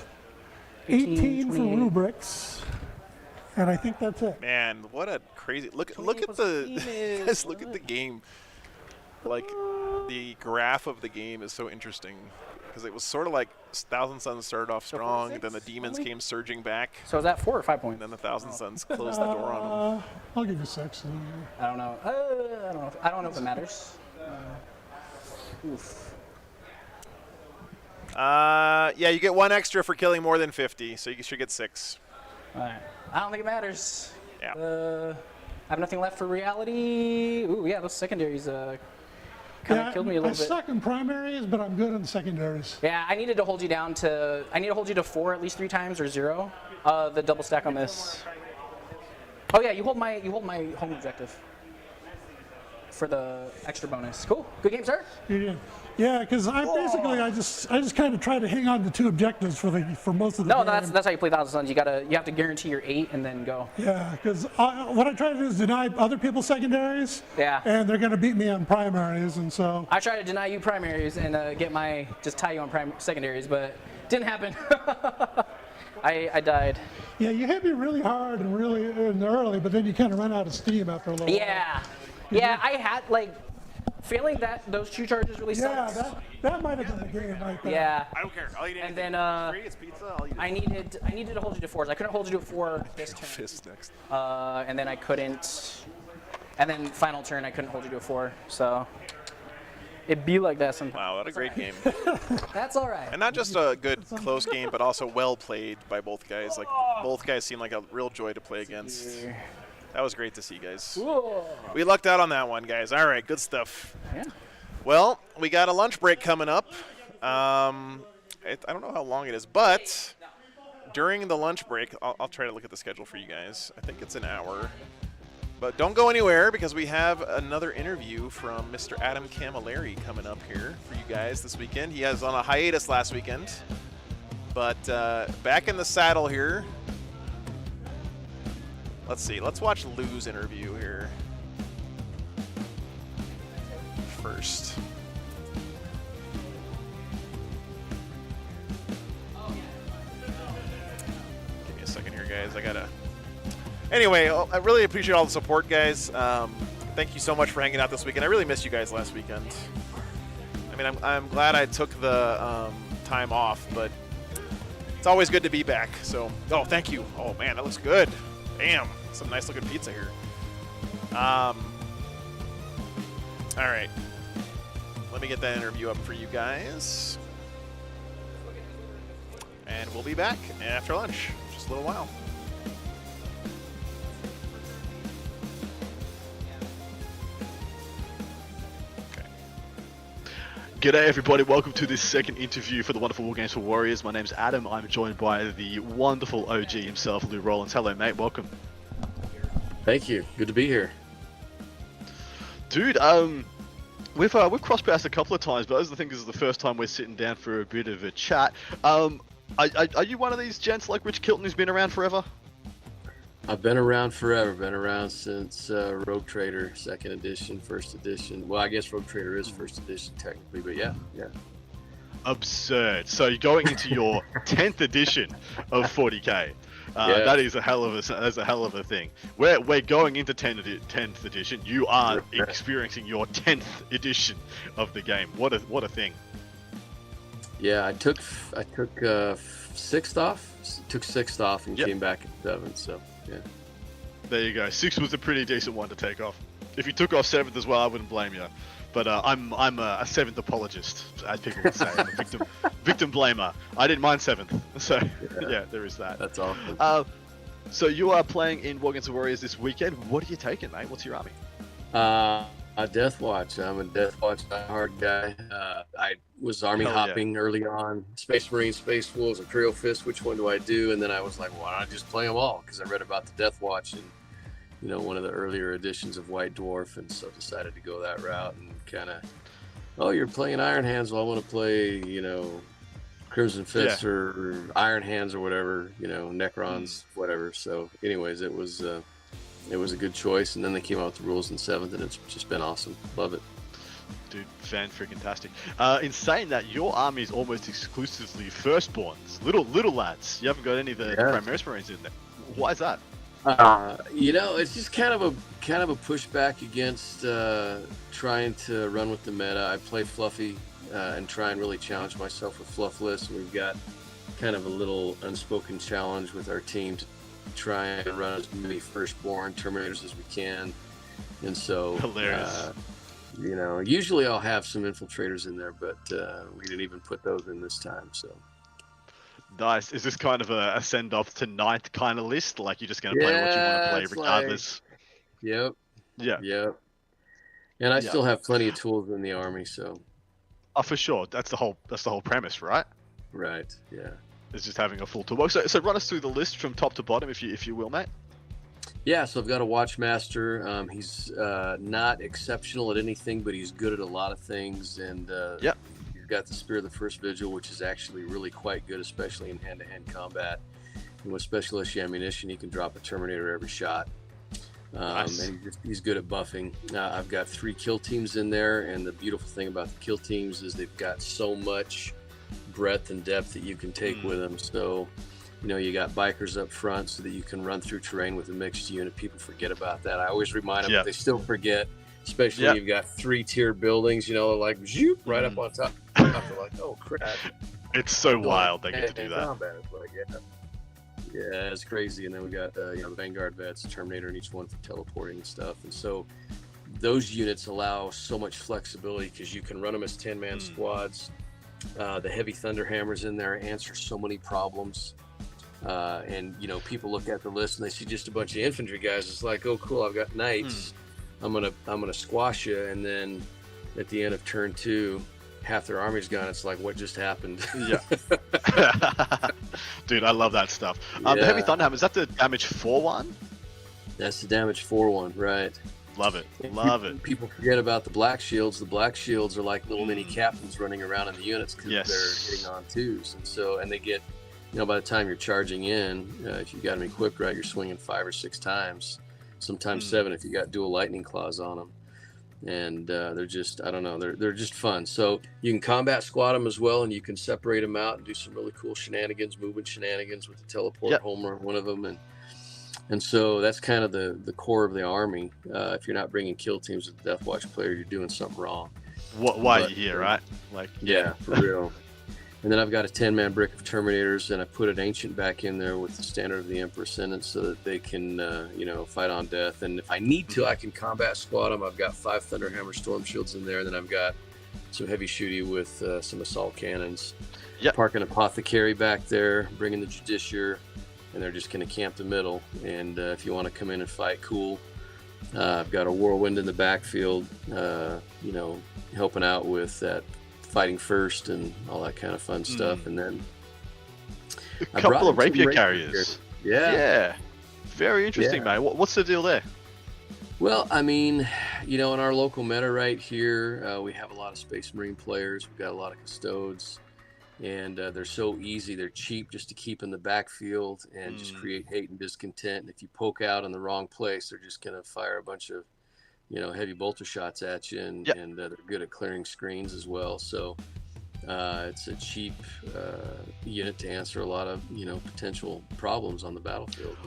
S6: 18 for
S5: 28.
S6: rubrics, and I think that's it.
S2: Man, what a crazy look!
S5: 28
S2: Look at
S5: plus
S2: the
S5: 18 is
S2: guys. Look at the game. Like the graph of the game is so interesting because it was sort of like Thousand Suns started off strong, and then the
S5: 46
S2: Demons
S5: only?
S2: came surging back,
S5: So is that 4 or 5 points?
S2: and then the Thousand Suns closed the door on them.
S6: I'll give you 6.
S5: I don't know. I don't know if it matters. Oof.
S2: Yeah, you get 1 extra for killing more than 50, so you should get 6.
S5: All right. I don't think it matters.
S2: Yeah.
S5: I have nothing left for reality. Ooh, yeah, those secondaries kind of killed me a little
S6: I
S5: bit.
S6: suck in primaries, but I'm good in secondaries.
S5: Yeah, I needed to hold you down to. I need to hold you to 4 at least 3 times or 0. The double stack on this. Oh yeah, you hold my home objective. for the extra bonus. Cool. Good game, sir.
S6: Yeah, because I just kind of try to hang on to 2 objectives for most of the
S5: No,
S6: game.
S5: that's how you play Thousand Suns. You have to guarantee your 8 and then go.
S6: Yeah, because what I try to do is deny other people's secondaries.
S5: Yeah.
S6: And they're going to beat me on primaries, and so.
S5: I try to deny you primaries and just tie you on secondaries, but didn't happen. I died.
S6: Yeah, you hit me really hard and really early, but then you kind of run out of steam after a little while.
S5: Yeah, I had failing those 2 charges really sucks.
S6: Yeah, that might have been the game right there.
S5: Yeah.
S4: I don't care. I'll eat anything.
S5: And then
S4: Free, it's pizza. I'll eat it.
S5: I needed to hold you to 4s. I couldn't hold you to 4 this turn.
S2: Fist next.
S5: And then I couldn't. And then final turn I couldn't hold you to a 4. So it be like that sometimes.
S2: Wow, what a great game.
S5: That's all right.
S2: And not just a good close game, but also well played by both guys. Like both guys seem like a real joy to play against. That was great to see, guys.
S5: Whoa.
S2: We lucked out on that one, guys. All right, good stuff.
S5: Yeah.
S2: Well, we got a lunch break coming up. I don't know how long it is, but during the lunch break, I'll try to look at the schedule for you guys. I think it's an hour. But don't go anywhere because we have another interview from Mr. Adam Camilleri coming up here for you guys this weekend. He was on a hiatus last weekend, but back in the saddle here. Let's see. Let's watch Lou's interview here first. Give me a second here, guys. I gotta. Anyway, I really appreciate all the support, guys. Thank you so much for hanging out this weekend. I really missed you guys last weekend. I mean, I'm glad I took the time off, but it's always good to be back. So, oh, thank you. Oh man, that looks good. Damn, some nice looking pizza here. All right, let me get that interview up for you guys, and we'll be back after lunch, just a little while.
S7: G'day everybody, welcome to this second interview for the wonderful Wargames for Warriors. My name's Adam, I'm joined by the wonderful OG himself, Lou Rollins. Hello mate, welcome.
S8: Thank you, good to be here.
S7: Dude, we've crossed paths a couple of times, but I think this is the first time we're sitting down for a bit of a chat. Are you one of these gents like Rich Kilton who's been around forever?
S8: I've been around forever, been around since Rogue Trader 2nd edition, 1st edition. Well, I guess Rogue Trader is 1st edition technically, but yeah.
S7: Absurd. So you're going into your 10th edition of 40k.
S8: Yeah.
S7: That is a hell of a thing. We're going into 10th edition. You are experiencing your 10th edition of the game. What a thing.
S8: Yeah, I took 6th off. Took 6th off and came back at 7th. So yeah.
S7: There you go. 6th was a pretty decent one to take off. If you took off 7th as well, I wouldn't blame you. But I'm a 7th apologist, as people would say. I'm a victim blamer. I didn't mind 7th, so yeah, there is that.
S8: That's awesome.
S7: So you are playing in Wargames of Warriors this weekend. What are you taking, mate? What's your army?
S8: A Deathwatch. I'm a Deathwatch diehard guy. I was army hopping early on. Space Marines, Space Wolves, Imperial Fist. Which one do I do? And then I was like, why don't I just play them all? Because I read about the Deathwatch and one of the earlier editions of White Dwarf, and so decided to go that route and kind of, oh, you're playing Iron Hands. Well, I want to play, Crimson Fist or Iron Hands or whatever, Necrons, whatever. So, anyways, it was a good choice, and then they came out with the rules in 7th, and it's just been awesome. Love it.
S7: Dude, fan-freaking-tastic. In saying that, your army is almost exclusively firstborns, little lads. You haven't got any of the Primaris Marines in there. Why is that?
S8: It's just kind of a pushback against trying to run with the meta. I play Fluffy and try and really challenge myself with Fluff lists. We've got kind of a little unspoken challenge with our team to try and run as many firstborn Terminators as we can. And so,
S7: hilarious.
S8: Usually I'll have some infiltrators in there, but we didn't even put those in this time. So.
S7: Nice. Is this kind of a send-off to 9th kind of list? Like you're just going to play what you want to play regardless?
S8: Yep.
S7: Yeah.
S8: Yep. And I still have plenty of tools in the army, so.
S7: Oh, for sure. That's the whole premise, right?
S8: Right. Yeah.
S7: It's just having a full toolbox. So run us through the list from top to bottom, if you will, mate.
S8: Yeah, so I've got a Watchmaster. He's not exceptional at anything, but he's good at a lot of things. And you've got the Spear of the First Vigil, which is actually really quite good, especially in hand-to-hand combat. And with special issue ammunition, he can drop a Terminator every shot.
S2: Nice.
S8: And he's good at buffing. I've got 3 kill teams in there, and the beautiful thing about the kill teams is they've got so much breadth and depth that you can take with them. So, you know, you got bikers up front so that you can run through terrain with a mixed unit. People forget about that. I always remind them, but they still forget, especially when you've got 3-tier buildings, you know, like zoop, right up on top. They're like, oh crap.
S7: It's so wild they get to do that.
S8: Combat. It's like, yeah, it's crazy. And then we got you know, the Vanguard vets, Terminator in each one for teleporting and stuff. And so those units allow so much flexibility because you can run them as 10-man squads. The heavy Thunderhammers in there answer so many problems. And you know, people look at the list and they see just a bunch of infantry guys. It's like, oh cool, I've got knights. I'm gonna squash you, and then at the end of turn 2, half their army's gone. It's like, what just happened?
S7: Yeah. Dude, I love that stuff. The heavy Thunderhammer, is that the damage 4 one?
S8: That's the damage 4 one, right?
S7: Love it. Love it.
S8: People forget about the black shields. The black shields are like little mini captains running around in the units because they're hitting on 2s, and so they get. You know, by the time you're charging in, if you've got them equipped right, you're swinging 5 or 6 times, sometimes 7 if you got dual lightning claws on them. And they're just, I don't know, they're just fun. So you can combat squad them as well, and you can separate them out and do some really cool shenanigans, movement shenanigans with the teleport home run, one of them. And so that's kind of the core of the army. If you're not bringing kill teams with the Deathwatch player, you're doing something wrong.
S7: Why are you here, right? Like,
S8: yeah, for real. And then I've got a 10-man brick of Terminators, and I put an Ancient back in there with the Standard of the Emperor Ascendant so that they can, you know, fight on death. And if I need to, I can combat squad them. I've got 5 Thunderhammer Storm Shields in there, and then I've got some heavy shooty with some assault cannons. Parking Apothecary back there, bringing the Justiciar, and they're just going to camp the middle. And if you want to come in and fight, cool. I've got a Whirlwind in the backfield, you know, helping out with that fighting first and all that kind of fun stuff. And then
S7: a couple of rapier carriers.
S8: Yeah,
S7: very interesting, man. What's the deal there?
S8: Well, I mean, you know, in our local meta right here, we have a lot of Space Marine players. We've got a lot of Custodes, and they're so easy. They're cheap just to keep in the backfield and just create hate and discontent. And if you poke out in the wrong place, they're just going to fire a bunch of, you know, heavy bolter shots at you, and they're good at clearing screens as well. So it's a cheap unit to answer a lot of, you know, potential problems on the battlefield.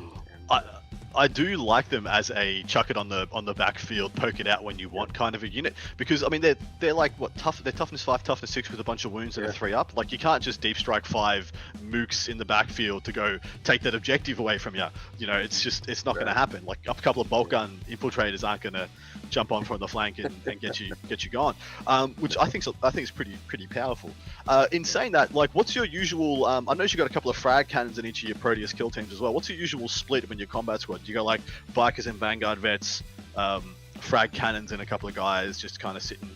S7: I do like them as a chuck it on the backfield, poke it out when you want kind of a unit, because I mean they're like what they're toughness 5, toughness 6 with a bunch of wounds and a 3 up. Like you can't just deep strike 5 mooks in the backfield to go take that objective away from you. You know, it's not going to happen. Like a couple of bolt gun infiltrators aren't going to jump on from the flank and get you gone. Which I think is pretty powerful. In saying that, like, what's your usual? I know you got a couple of frag cannons in each of your Proteus kill teams as well. What's your usual split when your combat squad? Do you go like bikers and Vanguard vets, frag cannons and a couple of guys just kind of sitting?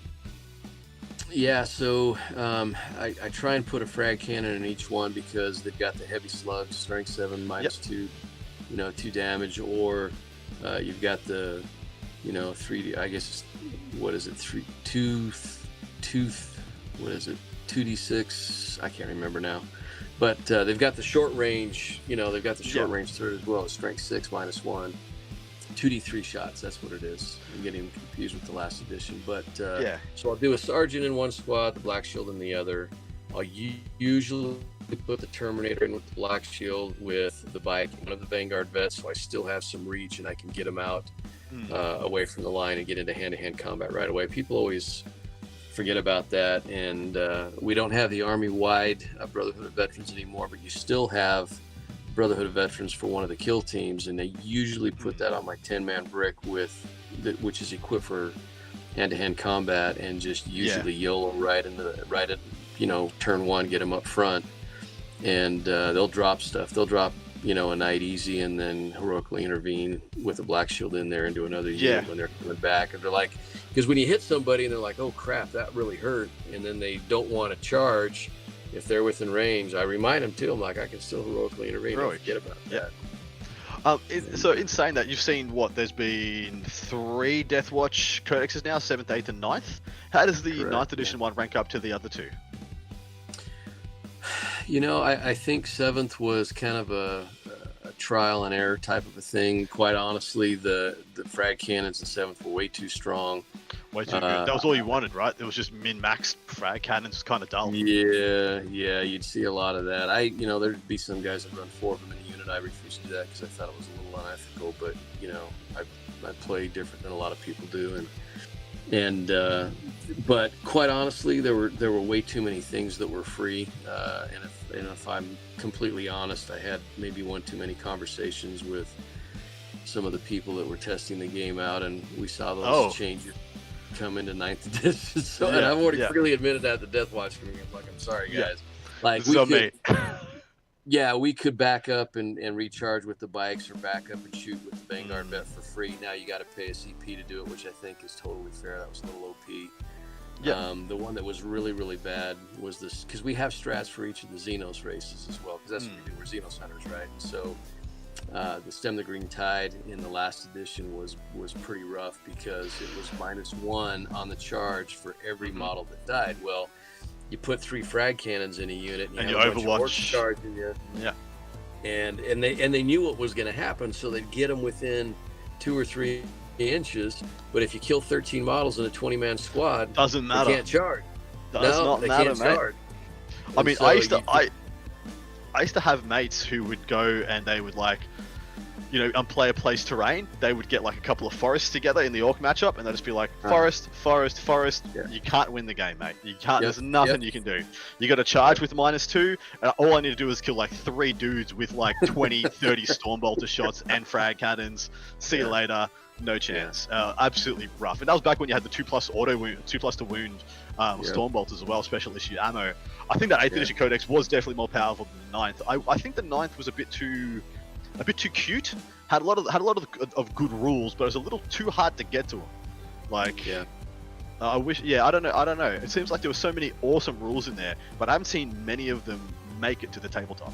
S8: Yeah, so I try and put a frag cannon in each one because they've got the heavy slugs, strength 7 minus 2, you know, 2 damage, or you've got the, you know, 3D. I guess what is it? 2d6. I can't remember now. But they've got the short range, you know, they've got the short range third as well, strength 6 minus 1, 2d3 shots. That's what it is. I'm getting confused with the last edition. But so I'll do a sergeant in one squad, the black shield in the other. I'll usually put the Terminator in with the black shield with the bike, one of the Vanguard vets, so I still have some reach and I can get them out away from the line and get into hand-to-hand combat right away. People always forget about that, and we don't have the army-wide Brotherhood of Veterans anymore, but you still have Brotherhood of Veterans for one of the kill teams, and they usually put that on my 10-man brick which is equipped for hand-to-hand combat, and just usually YOLO right at, you know, turn 1, get them up front, and they'll drop stuff. They'll drop, you know, a Knight easy and then heroically intervene with a black shield in there and do another unit when they're coming back. And they're like, because when you hit somebody and they're like, oh crap, that really hurt, and then they don't want to charge if they're within range, I remind them too. I'm like, I can still heroically intervene. Don't forget about that.
S7: So in saying that, you've seen what? There's been 3 Deathwatch codexes now, 7th, 8th, and 9th. How does the
S8: Correct,
S7: 9th edition one rank up to the other 2?
S8: You know, I think 7th was kind of a trial and error type of a thing. Quite honestly, the frag cannons in 7th were way too strong.
S7: Way too good. That was all you wanted, right? It was just min-max frag cannons, kind of dull.
S8: Yeah, you'd see a lot of that. You know, there'd be some guys that run 4 of them in a unit. I refused to do that because I thought it was a little unethical. But you know, I play different than a lot of people do, but quite honestly, there were way too many things that were free. And if I'm completely honest, I had maybe one too many conversations with some of the people that were testing the game out, and we saw those changes come into 9th edition. So, and I've already freely admitted that the Deathwatch coming up. Like, I'm sorry, guys. Like, we could back up and recharge with the bikes, or back up and shoot with the Vanguard vet for free. Now you got to pay a CP to do it, which I think is totally fair. That was a little OP. Yeah. The one that was really, really bad was this, because we have strats for each of the Xenos races as well, because that's what we do. We're Xenos hunters, right? And so the Stem the Green Tide in the last edition was pretty rough, because it was -1 on the charge for every model that died. Well, you put 3 frag cannons in a unit, and you have a bunch of Orks charging you. Yeah. And they knew what was going to happen, so they'd get them within 2 or 3 inches. But if you kill 13 models in a 20-man squad,
S7: doesn't matter.
S8: They can't charge.
S7: Does not matter,
S8: can't charge.
S7: I mean, so I used to have mates who would go and they would, like, you know, play a place terrain. They would get like a couple of forests together in the Orc matchup, and they'd just be like, forest. Yeah. You can't win the game, mate. You can't. There's nothing you can do. You got to charge with -2, and all I need to do is kill like 3 dudes with like 20, 30 Stormbolter shots and frag cannons. See you later. No chance. Absolutely rough. And that was back when you had the 2+ auto wound, 2+ to wound Stormbolters as well, special issue ammo. I think that 8th edition codex was definitely more powerful than the 9th. I think the 9th was a bit too cute. Had a lot of good rules, but it was a little too hard to get to them. Like, I wish. I don't know. It seems like there were so many awesome rules in there, but I haven't seen many of them make it to the tabletop.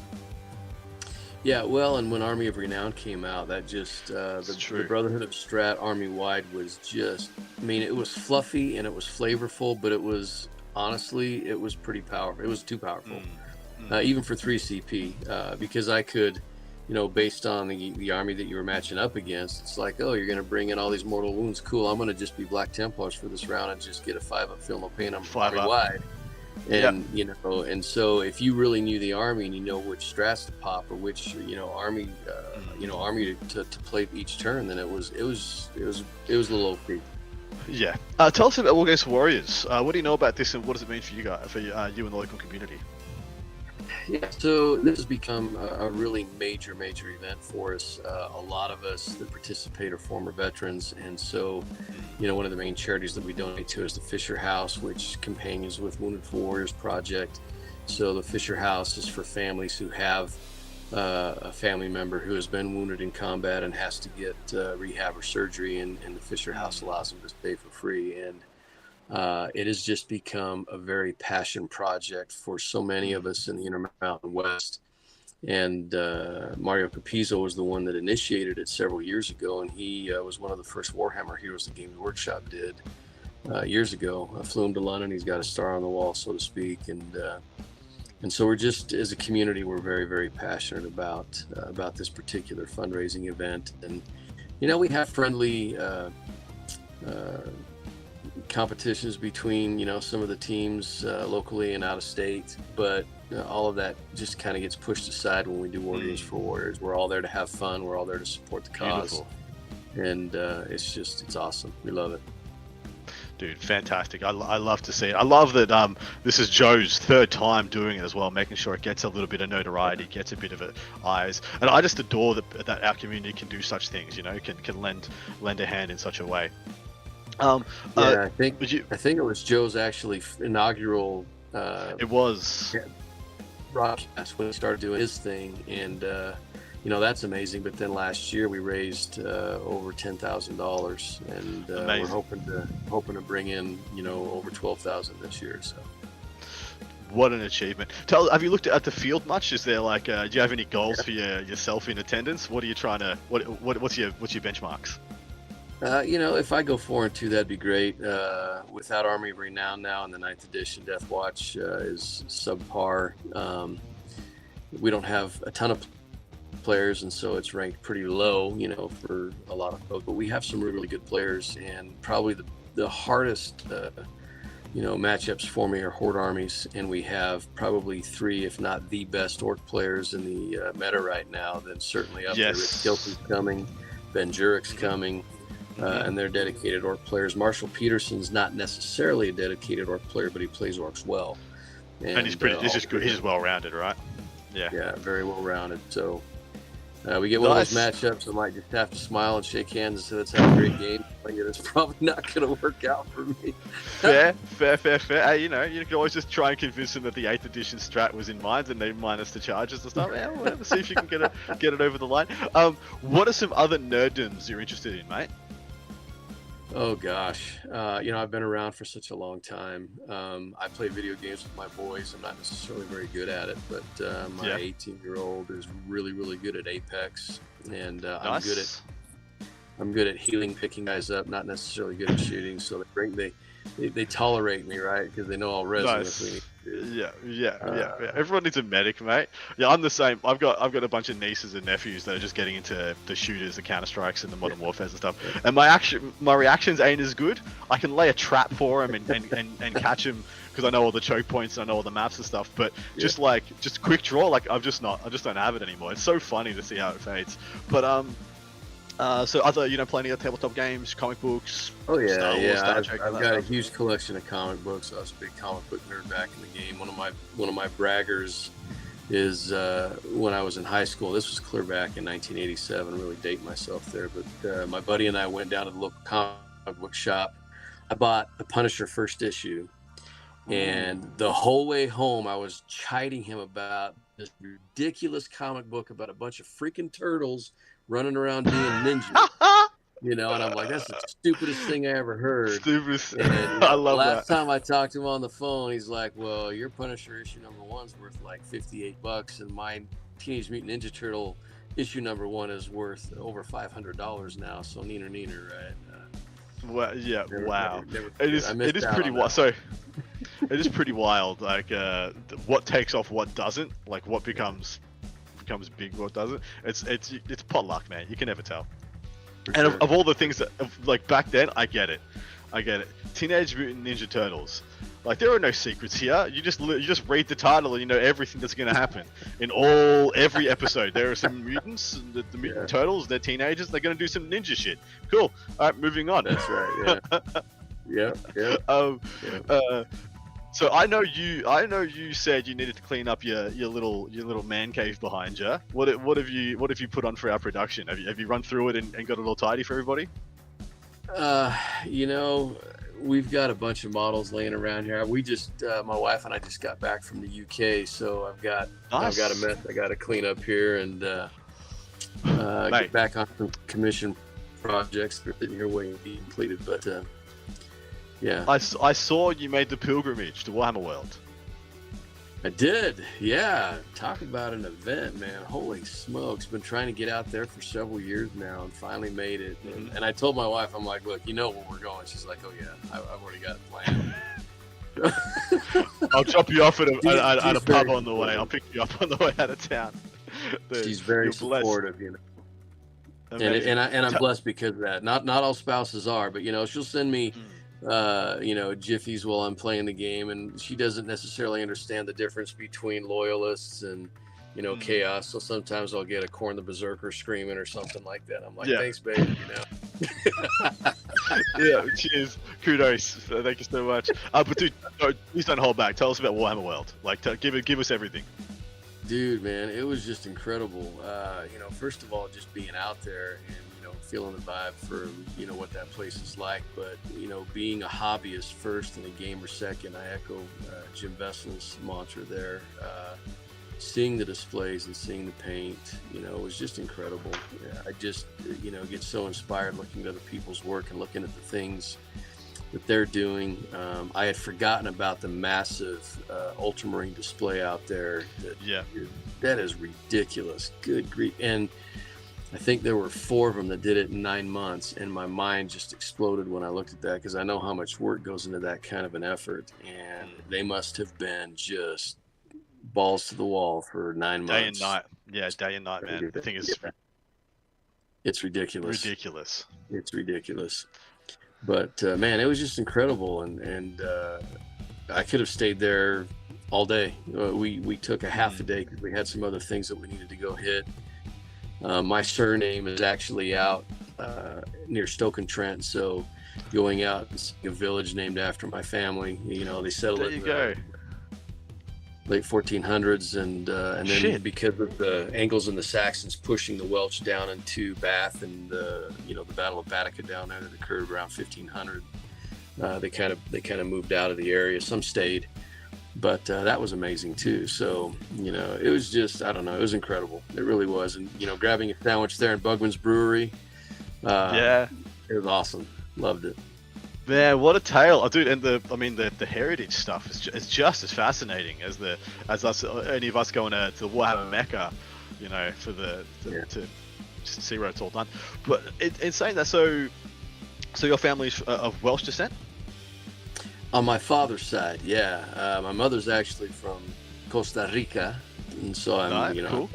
S8: Yeah, well, and when Army of Renown came out, that just the Brotherhood of Strat Army-wide was just, I mean, it was fluffy and it was flavorful, but it was, honestly, it was pretty powerful. It was too powerful, even for 3 CP, because I could, you know, based on the army that you were matching up against, it's like, oh, you're going to bring in all these mortal wounds. Cool, I'm going to just be Black Templars for this round and just get a 5-up, feel no pain. I'm 5-wide. And you know, and so if you really knew the army and you know which strats to pop, or which army to play each turn, then it was a little OP.
S7: Yeah. Tell us about Wargames for Warriors. What do you know about this, and what does it mean for you guys, for you and the local community?
S8: Yeah, so this has become a really major event for us. A lot of us that participate are former veterans, and so, you know, one of the main charities that we donate to is the Fisher House, which companions with Wounded Warriors Project. So the Fisher House is for families who have a family member who has been wounded in combat and has to get rehab or surgery, and the Fisher House allows them to stay for free. And it has just become a very passion project for so many of us in the Intermountain West. And Mario Capizzo was the one that initiated it several years ago, and he was one of the first Warhammer heroes the Games Workshop did years ago. I flew him to London. He's got a star on the wall, so to speak. And so we're just, as a community, we're very passionate about this particular fundraising event. And you know, we have friendly competitions between, you know, some of the teams locally and out of state, but all of that just kind of gets pushed aside when we do Wargames for Warriors. We're all there to have fun. We're all there to support the cause. Beautiful. And it's awesome. We love it.
S7: Dude, fantastic. I love to see it. I love that this is Joe's 3rd time doing it as well, making sure it gets a little bit of notoriety, gets a bit of eyes. And I just adore that our community can do such things, you know, can lend a hand in such a way.
S8: I think it was Joe's actually inaugural
S7: it was
S8: broadcast when he started doing his thing, and you know, that's amazing. But then last year we raised over $10,000, and we're hoping to bring in, you know, over 12,000 this year. So
S7: What an achievement! Have you looked at the field much? Is there like, do you have any goals for yourself in attendance? What are you trying to? What's your benchmarks?
S8: If I go 4-2, that'd be great. Without Army of Renown now in the 9th edition, Deathwatch is subpar. We don't have a ton of players, and so it's ranked pretty low, for a lot of folks. But we have some really good players, and probably the hardest, matchups for me are Horde armies, and we have probably 3, if not the best Orc players in the meta right now. Then certainly up there, Rick Kilpie's coming, Ben Jurek's coming. And they're dedicated Orc players. Marshall Peterson's not necessarily a dedicated Orc player, but he plays Orcs well.
S7: And he's pretty. He's just good. He's just well-rounded, right? Yeah.
S8: Yeah, very well-rounded. So we get one of those matchups. I might just have to smile and shake hands and say let's have a great game. It's probably not going to work out for me.
S7: Fair. Hey, you can always just try and convince them that the 8th edition strat was in mind and they minus the charges and stuff. Yeah, whatever. See if you can get it over the line. What are some other nerddoms you're interested in, mate?
S8: Oh gosh, I've been around for such a long time. I play video games with my boys. I'm not necessarily very good at it, but my 18-year-old is really, really good at Apex, and
S7: nice.
S8: I'm good at healing, picking guys up. Not necessarily good at shooting, so they tolerate me, right? Because they know I'll res them if we need to.
S7: Yeah. Everyone needs a medic, mate. Yeah, I'm the same. I've got a bunch of nieces and nephews that are just getting into the shooters, the Counter Strikes, and the Modern Warfares and stuff. And my reactions ain't as good. I can lay a trap for them and catch them because I know all the choke points, and I know all the maps and stuff. But just quick draw, I just don't have it anymore. It's so funny to see how it fades. But so other, plenty of tabletop games, comic books.
S8: Oh yeah,
S7: Star Wars, Star Trek,
S8: I've got a huge collection of comic books. I was a big comic book nerd back in the game. One of my braggers is when I was in high school. This was clear back in 1987. Really date myself there, but my buddy and I went down to the local comic book shop. I bought the Punisher first issue, and the whole way home I was chiding him about this ridiculous comic book about a bunch of freaking turtles running around being ninja, and I'm like, that's the stupidest thing I ever heard.
S7: Stupidest.
S8: And,
S7: I love
S8: last
S7: that.
S8: time I talked to him on the phone, he's like, well, your Punisher issue number 1's worth like $58, and my Teenage Mutant Ninja Turtle issue number 1 is worth over $500 now. So neener, right?
S7: Well, yeah. Wow.
S8: Never
S7: It is pretty wild. So it is pretty wild. Like what takes off, what doesn't. Like what becomes big, what doesn't. It's pot luck, man. You can never tell. And of all the things that, like back then, I get it. Teenage Mutant Ninja Turtles. Like there are no secrets here. You just read the title and you know everything that's going to happen in every episode. There are some mutants, the mutant turtles. They're teenagers. They're going to do some ninja shit. Cool. All right, moving on.
S8: That's right. Yeah. Yeah.
S7: So I know you said you needed to clean up your little man cave behind you. What have you put on for our production? Have you run through it and got it all tidy for everybody?
S8: We've got a bunch of models laying around here. We just my wife and I just got back from the UK, so I've got a mess I got to clean up here and get back on some commission projects. They're sitting here waiting to be completed, but. Yeah,
S7: I saw you made the pilgrimage to Warhammer World.
S8: I did, yeah. Talk about an event, man. Holy smokes. Been trying to get out there for several years now and finally made it. And I told my wife, I'm like, look, you know where we're going. She's like, oh, yeah, I've already got it planned.
S7: I'll drop you off at a pub on the way. I'll pick you up on the way out of town.
S8: She's very supportive, And I'm blessed because of that. Not all spouses are, but, she'll send me... jiffies while I'm playing the game, and she doesn't necessarily understand the difference between loyalists and chaos, so sometimes I'll get a Corn the Berserker screaming or something like that. I'm like, thanks babe,
S7: Yeah, cheers, kudos, thank you so much. But dude, please don't hold back. Tell us about Warhammer World. Like, give us everything.
S8: Dude, man, it was just incredible. First of all, just being out there and feeling the vibe for what that place is like, but being a hobbyist first and a gamer second, I echo Jim Vessel's mantra there. Seeing the displays and seeing the paint, it was just incredible. I just get so inspired looking at other people's work and looking at the things that they're doing. I had forgotten about the massive Ultramarine display out there. That is ridiculous. Good grief. And I think there were 4 of them that did it in 9 months, and my mind just exploded when I looked at that, because I know how much work goes into that kind of an effort, and they must have been just balls to the wall for 9 months.
S7: Day and night. Yeah, day and night, man. The thing is,
S8: it's ridiculous.
S7: It's
S8: ridiculous. But man, it was just incredible, and I could have stayed there all day. We took a half a day because we had some other things that we needed to go hit. My surname is actually out near Stoke-on-Trent, so going out and seeing a village named after my family, you know, they settled it in the late 1400s, and then because of the Angles and the Saxons pushing the Welsh down into Bath, and the Battle of Baetica down there that occurred around 1500, they kind of moved out of the area. Some stayed. But that was amazing too. So, you know, it was just, I don't know, it was incredible. It really was. And, you know, grabbing a sandwich there in Bugman's Brewery. It was awesome. Loved it.
S7: Man, what a tale, dude! And the heritage stuff is just as fascinating as any of us going to the Warhammer Mecca, you know, for to just see where it's all done. But in saying that, so your family's of Welsh descent?
S8: On my father's side, yeah. My mother's actually from Costa Rica, and so I'm,
S7: cool.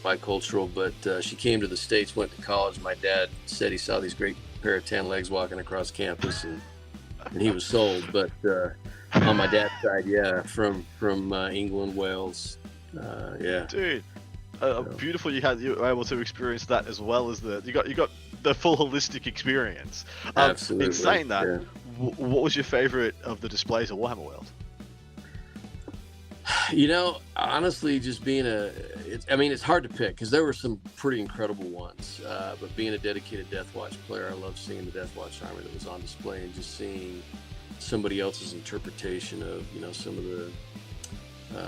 S8: Bicultural. But she came to the States, went to college. My dad said he saw these great pair of tan legs walking across campus, and he was sold. But on my dad's side, from England, Wales,
S7: Dude, beautiful. You were able to experience that as well as you got the full holistic experience.
S8: Absolutely.
S7: In saying that, what was your favorite of the displays at Warhammer World?
S8: You know, honestly, just being it's hard to pick because there were some pretty incredible ones. But being a dedicated Deathwatch player, I love seeing the Deathwatch army that was on display and just seeing somebody else's interpretation of, you know, some of the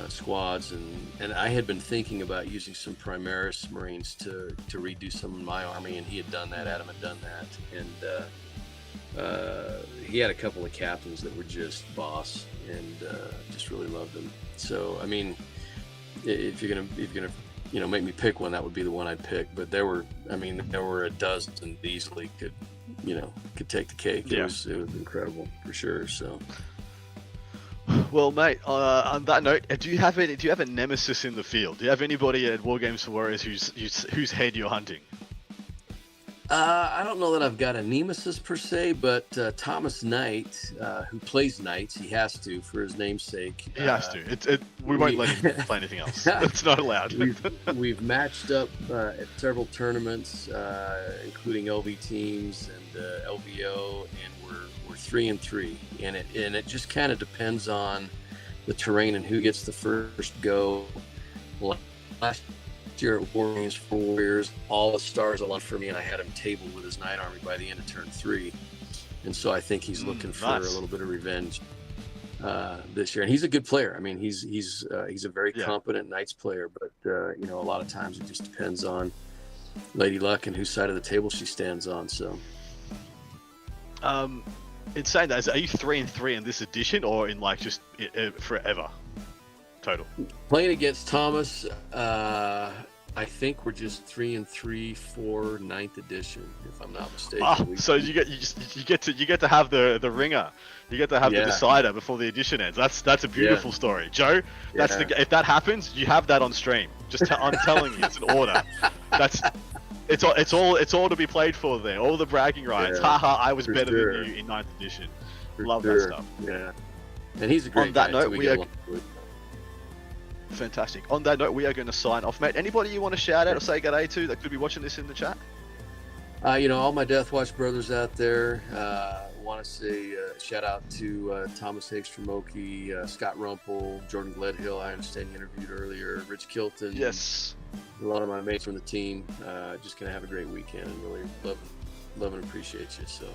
S8: squads. And I had been thinking about using some Primaris Marines to redo some of my army, and he had done that. Adam had done that, and he had a couple of captains that were just boss, and just really loved them. So, I mean, if you're gonna, you know, make me pick one, that would be the one I'd pick. But there were a dozen that easily could take the cake. It was incredible for sure. So.
S7: Well, mate, on that note, do you have a nemesis in the field? Do you have anybody at Wargames for Warriors whose head you're hunting?
S8: I don't know that I've got a nemesis per se, but Thomas Knight, who plays knights, he has to for his namesake.
S7: He has to. We won't let him play anything else. It's not allowed.
S8: We've matched up at several tournaments, including LV teams and LVO, and we're 3-3, and it just kind of depends on the terrain and who gets the first go. Last year at Wargames for Warriors, all the stars aligned for me, and I had him tabled with his Knight army by the end of turn 3, and so I think he's looking for a little bit of revenge this year. And he's a good player. I mean, he's a very competent Knights player, but you know, a lot of times it just depends on Lady Luck and whose side of the table she stands on. So,
S7: in saying that, are you 3-3 in this edition, or in like just forever total?
S8: Playing against Thomas, I think we're just 3-3 for 9th edition, if I'm not mistaken.
S7: So you get to have the ringer, you get to have the decider before the edition ends. That's a beautiful story, Joe. If that happens, you have that on stream. I'm telling you, it's an order. It's all to be played for there. All the bragging rights. Haha, I was better than you in 9th edition. Love that stuff.
S8: Yeah, and he's a great guy.
S7: On that note, fantastic. On that note, we are going to sign off, mate. Anybody you want to shout out or say g'day to that could be watching this in the chat?
S8: You know, all my Deathwatch brothers out there. Want to say shout out to Thomas Hagstrom Oki, Scott Rumpel, Jordan Gledhill. I understand you interviewed earlier. Rich Kilton.
S7: Yes.
S8: A lot of my mates from the team. Just going to have a great weekend and really love and appreciate you. So.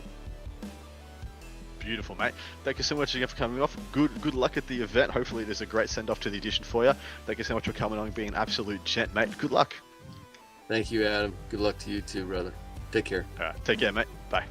S7: Beautiful, mate. Thank you so much again for coming off. Good luck at the event. Hopefully there's a great send-off to the edition for you. Thank you so much for coming on and being an absolute gent, mate. Good luck.
S8: Thank you, Adam. Good luck to you too, brother. Take care.
S7: All right, take care, mate. Bye.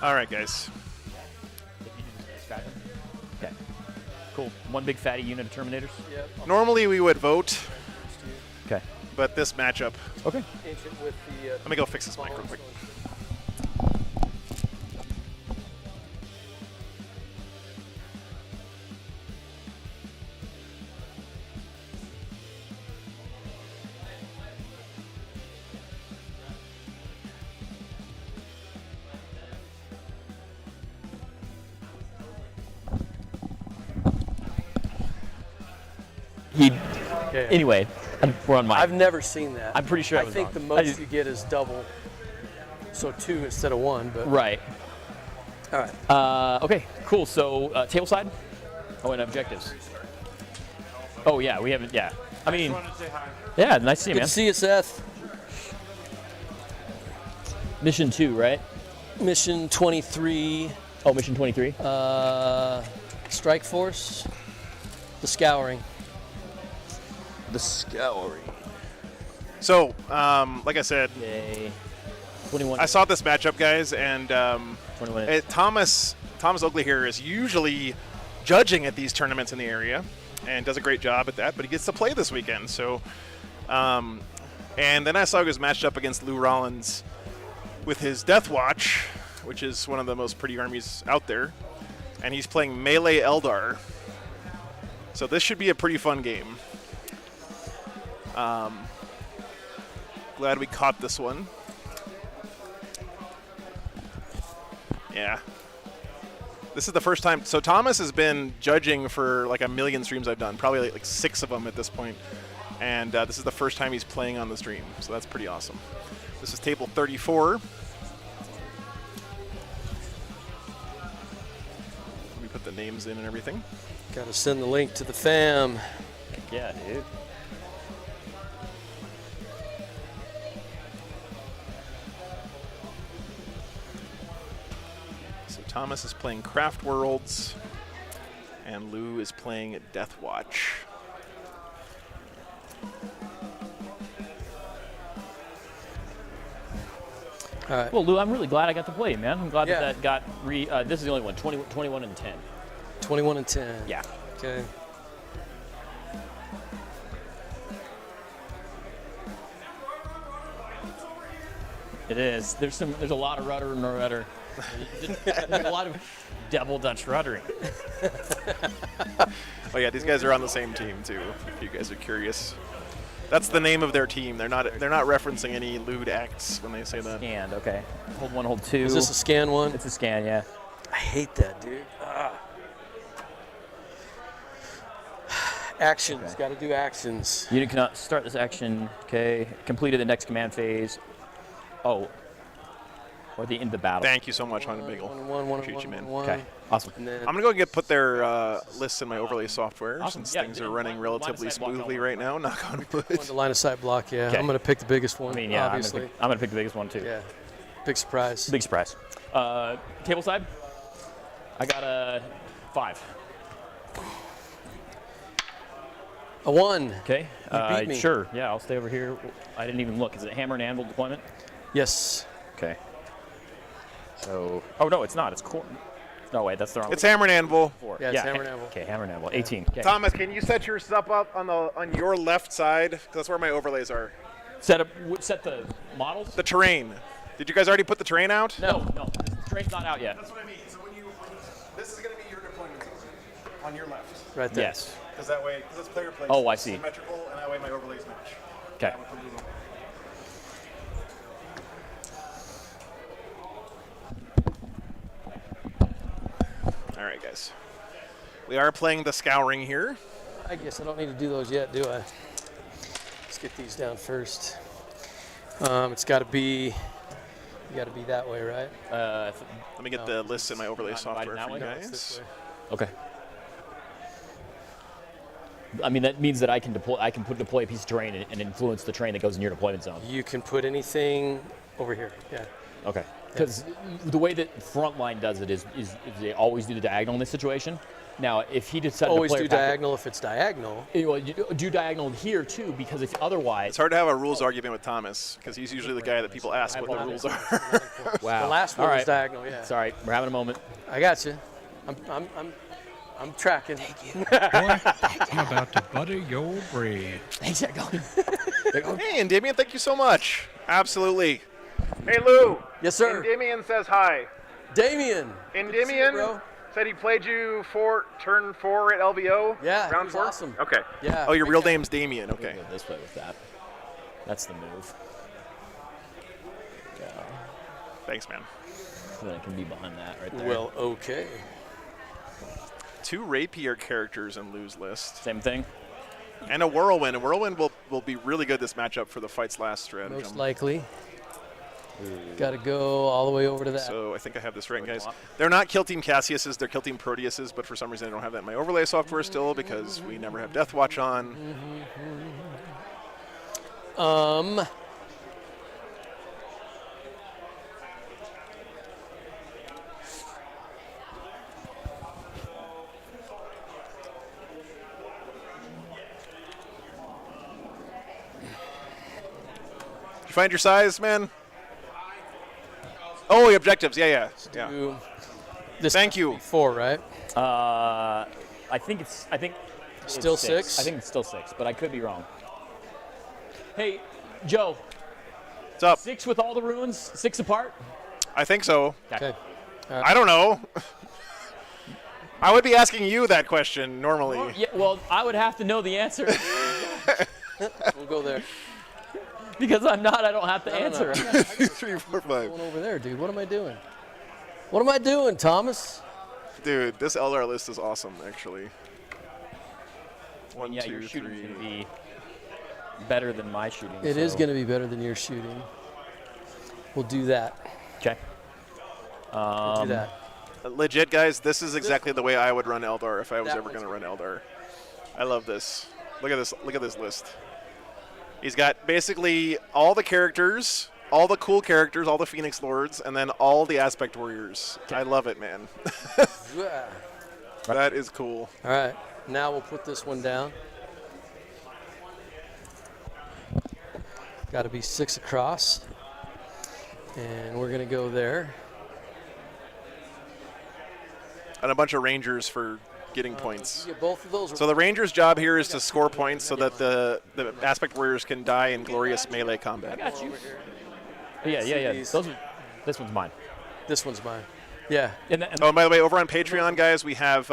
S2: All right, guys.
S9: Okay. Cool. One big fatty unit of Terminators.
S8: Yep.
S2: Normally we would vote,
S9: Okay.
S2: but this matchup.
S9: Okay.
S8: Ancient with the.
S2: Let me go fix this mic real quick.
S9: Anyway, we're on my.
S8: I've never seen that.
S9: I'm pretty sure I
S8: I
S9: was
S8: think
S9: wrong.
S8: the
S9: I
S8: most
S9: just-
S8: you get is double. So 2 instead of 1, but.
S9: Right.
S8: All right.
S9: Okay. Cool. So table side. Oh, and objectives. Oh yeah, we haven't. Yeah. I mean. Yeah. Nice to see you,
S8: Good
S9: man.
S8: to see you, Seth.
S9: Mission 2, right?
S8: Mission 23.
S9: Oh, mission 23.
S8: Strike Force. The Scouring.
S9: The Scouring.
S2: So, like I said,
S9: Yay. 21.
S2: I saw this matchup, guys, and
S9: 21.
S2: Thomas Oakley here is usually judging at these tournaments in the area and does a great job at that, but he gets to play this weekend. So, and then I saw he was matched up against Lou Rollins with his Deathwatch, which is one of the most pretty armies out there, and he's playing melee Eldar. So this should be a pretty fun game. Glad we caught this one. Yeah. This is the first time. So Thomas has been judging for like a million streams I've done, probably like 6 of them at this point. And this is the first time he's playing on the stream. So that's pretty awesome. This is table 34. Let me put the names in and everything.
S8: Got to send the link to the fam.
S9: Yeah, dude.
S2: So Thomas is playing Craftworlds, and Lou is playing Deathwatch.
S8: All right.
S9: Well, Lou, I'm really glad I got to play, man. I'm glad
S8: Yeah.
S9: that got this is the only one. 21 and 10.
S8: 21 and 10.
S9: Yeah.
S8: Okay.
S9: It is. There's a lot of rudder and no rudder. There's a lot of double Dutch ruddering.
S2: Oh yeah, these guys are on the same team too. If you guys are curious, that's the name of their team. They're not referencing any lewd acts when they say that.
S9: Scanned. Okay. Hold 1, hold 2.
S8: Is this a scan one?
S9: It's a scan. Yeah.
S8: I hate that, dude. Actions.
S9: Okay.
S8: Got to do actions.
S9: Unit cannot start this action. Okay. Completed the next command phase. Oh. Or the end of the battle.
S2: Thank you so much, Haunted Bagel.
S8: One.
S2: Appreciate you, man.
S9: Okay. Awesome.
S8: And then
S2: I'm gonna go put their lists in my overlay software
S9: Awesome.
S2: since
S9: Yeah,
S2: things are
S9: line-
S2: running
S9: line
S2: relatively
S9: of sight block
S2: smoothly
S9: don't
S2: right now. Knock on wood.
S8: the line of sight block, yeah.
S9: Okay.
S8: I'm going to pick the biggest one,
S9: I mean, yeah.
S8: obviously.
S9: I'm gonna pick the biggest one too.
S8: Yeah. Big surprise.
S9: Big surprise. Table side. I got a 5.
S8: A 1.
S9: Okay.
S8: You beat me.
S9: Sure. Yeah, I'll stay over here. I didn't even look. Is it hammer and anvil deployment?
S8: Yes.
S9: Okay. So. Oh no, it's not. It's core. No wait, that's the wrong.
S2: It's Hammer and Anvil.
S9: 4.
S8: Yeah, it's hammer and anvil.
S9: Okay, hammer and anvil. 18. Okay.
S2: Thomas, can you set your stuff up on your left side? 'Cause that's where my overlays are.
S9: Set the models.
S2: The terrain. Did you guys already put the terrain out?
S9: No. The train's not out yet.
S2: That's what I mean. So when this is going to be your deployment zone on your left.
S8: Right there.
S9: Yes.
S2: Because that way, because it's player place.
S9: Oh, I
S2: it's
S9: see.
S2: Symmetrical, and that way my overlays match.
S9: Okay.
S2: All right, guys. We are playing the Scouring here.
S8: I guess I don't need to do those yet, do I? Let's get these down first. It's got to be. You got to be that way, right?
S2: Let me get the list in my overlay
S9: not divided
S2: software
S9: that
S2: for you
S9: way?
S8: It's
S2: guys.
S8: this way.
S9: Okay. I mean that means that I can deploy a piece of terrain and influence the terrain that goes in your deployment zone.
S8: You can put anything over here. Yeah.
S9: Okay. Because the way that Frontline does it is they always do the diagonal in this situation. Now, if he decided
S10: Always
S9: to play
S10: do diagonal if it's diagonal.
S9: Well, you do diagonal here too, because if otherwise,
S2: It's hard to have a rules argument with Thomas because he's usually the guy that people ask what the rules are.
S9: wow.
S10: The last one
S9: All
S10: was
S9: right.
S10: diagonal, yeah.
S9: Sorry, we're having a moment.
S10: I got you. I'm tracking.
S1: Boy, I'm about to butter your bread.
S9: Thanks, Echo.
S2: Hey, and Damien, thank you so much. Absolutely.
S4: Hey, Lou.
S10: Yes, sir.
S4: Endymion says hi.
S10: Damien.
S4: Endymion
S10: bro.
S4: said he played you for turn 4 at LVO.
S10: Yeah,
S4: round
S10: he was
S4: 4.
S10: awesome.
S4: Okay.
S10: Yeah.
S2: Oh, your real name's Damien. Okay.
S9: Go this way with that. That's the move. Yeah.
S2: Thanks, man.
S9: Then I can be behind that right there.
S10: Well, okay.
S2: 2 rapier characters in Lou's list.
S9: Same thing.
S2: And a whirlwind. A whirlwind will be really good this matchup for the Fights Last stratagem.
S10: Most likely. Got to go all the way over to that.
S2: So I think I have this right, guys. They're not Kill Team Cassiuses, they're Kill Team Proteuses, but for some reason I don't have that in my overlay software still because we never have Deathwatch on. Did you find your size, man? Oh, the objectives. Yeah.
S10: This
S2: Thank you.
S10: 4, right?
S9: I think it's
S10: Still
S9: it's
S10: 6?
S9: I think it's still 6, but I could be wrong. Hey, Joe.
S2: What's up?
S9: 6 with all the runes, 6 apart.
S2: I think so.
S10: Okay.
S2: I don't know. I would be asking you that question normally.
S9: Yeah, well, I would have to know the answer
S10: We'll go there.
S9: because I'm not. I don't have to answer.
S2: 3, 4, 5.
S10: Going over there, dude. What am I doing? What am I doing, Thomas?
S2: Dude, this Eldar list is awesome, actually. 1,
S9: Yeah,
S2: 2,
S9: your shooting's
S2: 3.
S9: gonna be better than my shooting.
S10: It is going to be better than your shooting. We'll do that.
S9: Okay.
S10: We'll do that.
S2: Legit, guys, this is exactly the way I would run Eldar if I was ever going to run Eldar. I love this. Look at this. Look at this list. He's got basically all the characters, all the cool characters, all the Phoenix Lords, and then all the Aspect Warriors. I love it, man.
S10: Yeah.
S2: That is cool.
S10: All right. Now we'll put this one down. Got to be 6 across. And we're going to go there.
S2: And a bunch of Rangers for getting points.
S10: Yeah, both of those.
S2: So the Ranger's job here is to score points so that the Aspect Warriors can die in glorious melee combat.
S9: Got you. Yeah. This one's mine.
S10: This one's mine. Yeah.
S9: And
S2: Oh, and by the way, over on Patreon, guys, we have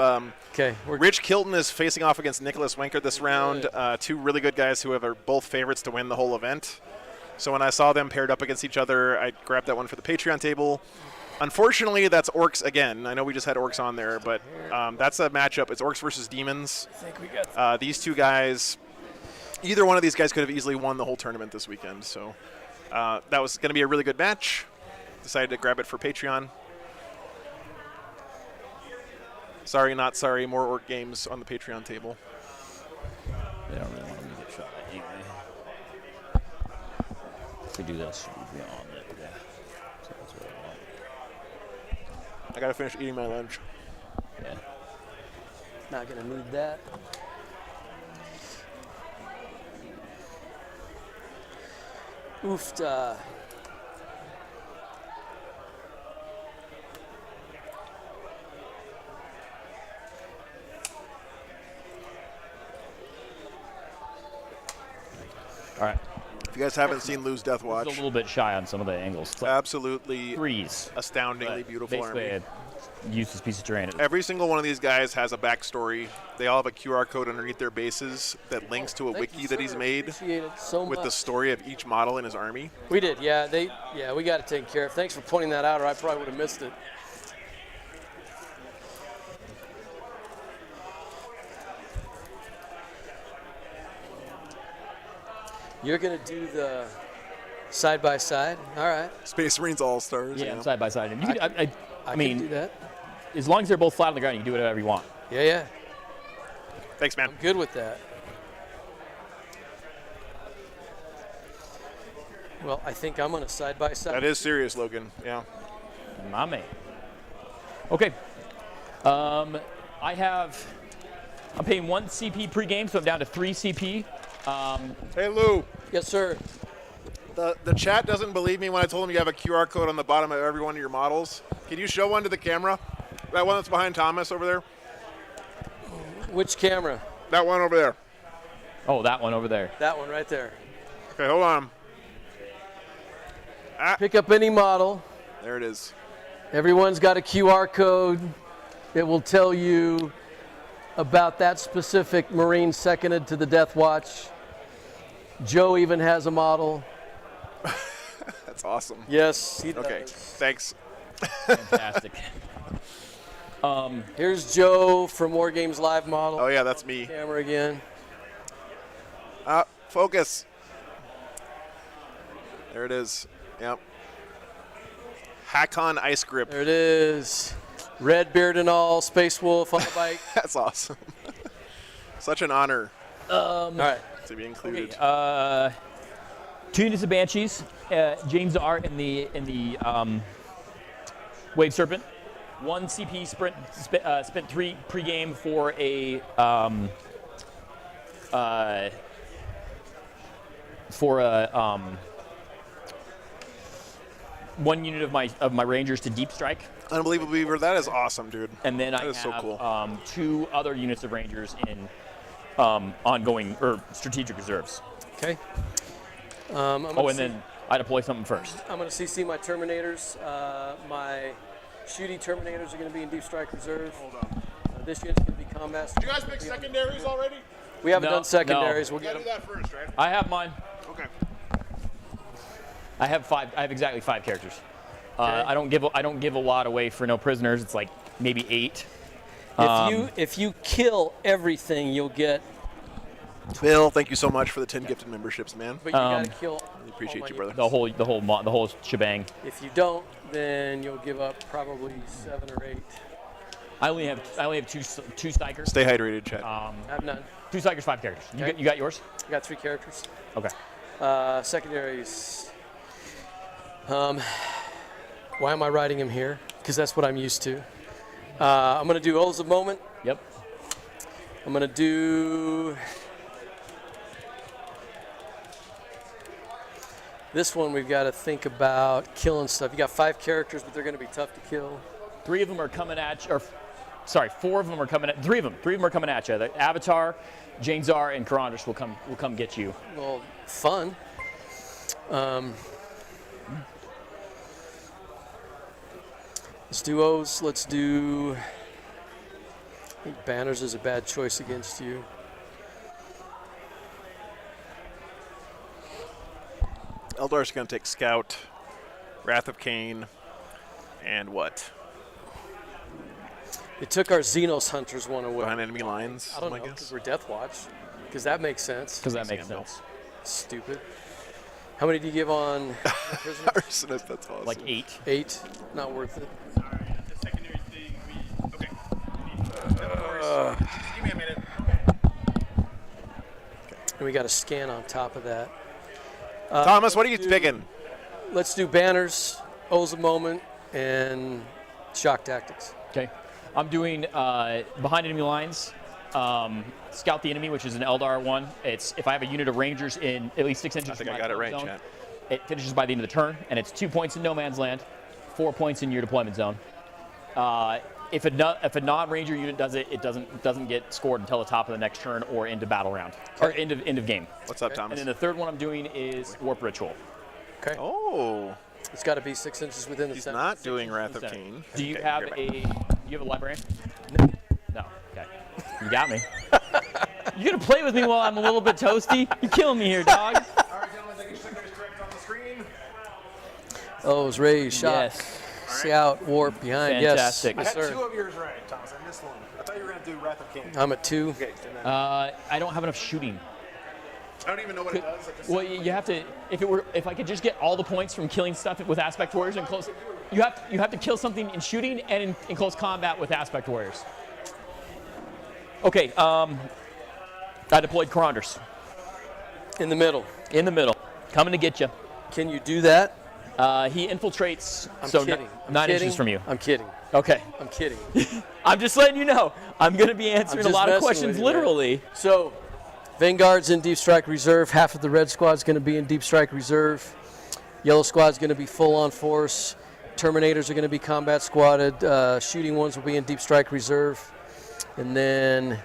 S10: Okay.
S2: Rich Kilton is facing off against Nicholas Wenker this round. 2 really good guys who are both favorites to win the whole event. So when I saw them paired up against each other, I grabbed that one for the Patreon table. Unfortunately, that's Orks again. I know we just had Orks on there, but that's a matchup. It's Orks versus Demons.
S9: I think we got
S2: These 2 guys, either one of these guys could have easily won the whole tournament this weekend. So that was going to be a really good match. Decided to grab it for Patreon. Sorry, not sorry. More Ork games on the Patreon table.
S9: They don't really want me to get shot at anyway. If we do this, we'll be on it. Yeah. So that's what I want.
S2: I got to finish eating my lunch.
S9: Yeah.
S10: Not going to need that. Oofta.
S9: All right.
S2: If you guys haven't seen Lou's
S9: It's a
S2: Deathwatch,
S9: little bit shy on some of the angles. It's like
S2: absolutely
S9: 3s.
S2: astoundingly
S9: but
S2: beautiful
S9: basically
S2: army.
S9: a useless piece of terrain.
S2: Every single one of these guys has a backstory. They all have a QR code underneath their bases that links to a wiki that he's made
S10: Appreciate it so
S2: with
S10: much.
S2: the story of each model in his army.
S10: We did, yeah. We got it taken care of. Thanks for pointing that out, or I probably would have missed it. You're gonna do the side by side. All right.
S2: Space Marines All-Stars.
S9: Yeah, side by side. And you can, I mean,
S10: can do that.
S9: as long as they're both flat on the ground, you can do whatever you want.
S10: Yeah.
S2: Thanks, man.
S10: I'm good with that. Well, I think I'm gonna side by side.
S2: That is serious, Logan. Yeah.
S9: My man. Okay. I'm paying 1 CP pre-game, so I'm down to 3 CP.
S2: Hey, Lou.
S10: Yes, sir.
S2: The chat doesn't believe me when I told them you have a QR code on the bottom of every one of your models. Can you show one to the camera? That one that's behind Thomas over there?
S10: Which camera?
S2: That one over there.
S9: Oh, that one over there.
S10: That one right there.
S2: Okay, hold on.
S10: Pick up any model.
S2: There it is.
S10: Everyone's got a QR code. It will tell you about that specific Marine seconded to the Deathwatch. Joe even has a model.
S2: That's awesome.
S10: Yes, he does.
S2: Okay, thanks.
S9: Fantastic.
S10: Here's Joe from Wargames Live model.
S2: Oh, yeah, that's me.
S10: Camera again.
S2: Focus. There it is. Yep. Hack-on ice grip.
S10: There it is. Red beard and all, Space Wolf on the bike.
S2: That's awesome. Such an honor
S10: All right.
S2: to be included.
S9: Okay, 2 units of Banshees. James R in the Wave Serpent. 1 CP spent 3 pre-game for a one unit of my Rangers to deep strike.
S2: Unbelievable, Beaver. That is awesome, dude.
S9: And then I have
S2: so cool.
S9: 2 other units of Rangers in ongoing or strategic reserves.
S10: Okay.
S9: And then I deploy something first.
S10: I'm going to CC my Terminators. My shooty Terminators are going to be in Deep Strike Reserve. Hold on. This unit's going to be combat.
S2: Did you guys pick secondaries already?
S10: We haven't
S9: No,
S10: done secondaries.
S2: We
S10: We'll
S2: gotta
S10: get
S2: do
S10: them.
S2: that first, right?
S9: I have mine.
S2: Okay.
S9: I have exactly 5 characters. I don't give a lot away for no prisoners. It's like maybe 8.
S10: If you kill everything, you'll get.
S2: Bill, thank you so much for the 10 gifted memberships, man.
S10: But you gotta kill.
S2: We appreciate you, brother.
S9: the whole shebang.
S10: If you don't, then you'll give up probably 7 or 8.
S9: I only have 2 strikers.
S2: Stay hydrated, chat.
S10: I have none.
S9: 2 strikers, 5 characters.
S10: Okay.
S9: You got yours?
S10: I got 3 characters.
S9: Okay.
S10: Secondaries. Why am I writing him here? Because that's what I'm used to. I'm going to do O's of Moment.
S9: Yep.
S10: I'm going to do. This one we've got to think about killing stuff. You got 5 characters, but they're going to be tough to kill.
S9: 3 of them are coming at you. Sorry, 4 of them are coming at. 3 of them are coming at you. The Avatar, Janezar, and Karandras will come get you.
S10: Well, fun. Let's do O's. Let's do. I think Banners is a bad choice against you.
S2: Eldar's going to take Scout, Wrath of Cain, and what?
S10: It took our Xenos Hunters one away.
S2: Behind enemy lines,
S10: I don't know, because we're Deathwatch. Because that makes sense.
S9: Because that makes sense.
S10: Stupid. How many do you give on prisoners?
S2: Arsonist, that's awesome.
S9: Like 8.
S10: 8. Not worth it.
S2: Sorry, the secondary thing, okay. Give me a minute.
S10: And we got a scan on top of that.
S2: Thomas, what are you picking?
S10: Let's do Banners, O's a Moment, and Shock Tactics.
S9: Okay. I'm doing behind enemy lines, scout the enemy, which is an Eldar one. It's if I have a unit of Rangers in at least 6 inches.
S2: I think
S9: from
S2: I
S9: my
S2: got it right,
S9: zone,
S2: chat.
S9: It finishes by the end of the turn, and it's 2 points in no man's land, 4 points in your deployment zone. If a non-Ranger unit does it, it doesn't get scored until the top of the next turn or into battle round or end of game.
S2: What's up, Thomas?
S9: And then the third one I'm doing is Warp Ritual.
S10: Okay.
S2: Oh.
S10: It's got to be 6 inches within the
S2: He's
S10: center.
S2: not doing Wrath of Cain.
S9: Do you
S2: Okay,
S9: have
S2: you're
S9: a
S2: back.
S9: librarian? No. Okay. You got me. You're gonna play with me while I'm a little bit toasty? You're killing me here, dog.
S2: All right, gentlemen, thank you so much. Correct on the screen.
S10: O's, raise, shock,
S9: Yes.
S10: scout, warp, behind.
S9: Fantastic.
S10: Yes,
S2: I had
S10: sir.
S2: 2 of yours right, Thomas. I missed one. I thought you were going to do Wrath of Cain.
S10: I'm at 2.
S2: Okay, and then
S9: I don't have enough shooting.
S2: I don't even know what it does.
S9: Well, you have to. If I could just get all the points from killing stuff with aspect warriors in close, you have to kill something in shooting and in close combat with aspect warriors. Okay. I deployed Karandras
S10: In the middle.
S9: in the middle, coming to get you.
S10: Can you do that?
S9: He infiltrates.
S10: I'm
S9: so
S10: kidding. I'm
S9: 9
S10: kidding.
S9: inches from you.
S10: I'm kidding.
S9: Okay.
S10: I'm kidding.
S9: I'm just letting you know. I'm going to be answering a
S10: just
S9: lot of
S10: messing
S9: questions
S10: with you,
S9: literally.
S10: So, Vanguard's in Deep Strike Reserve. Half of the Red Squad's going to be in Deep Strike Reserve. Yellow Squad's going to be full on force. Terminators are going to be combat squatted. Shooting ones will be in Deep Strike Reserve. And then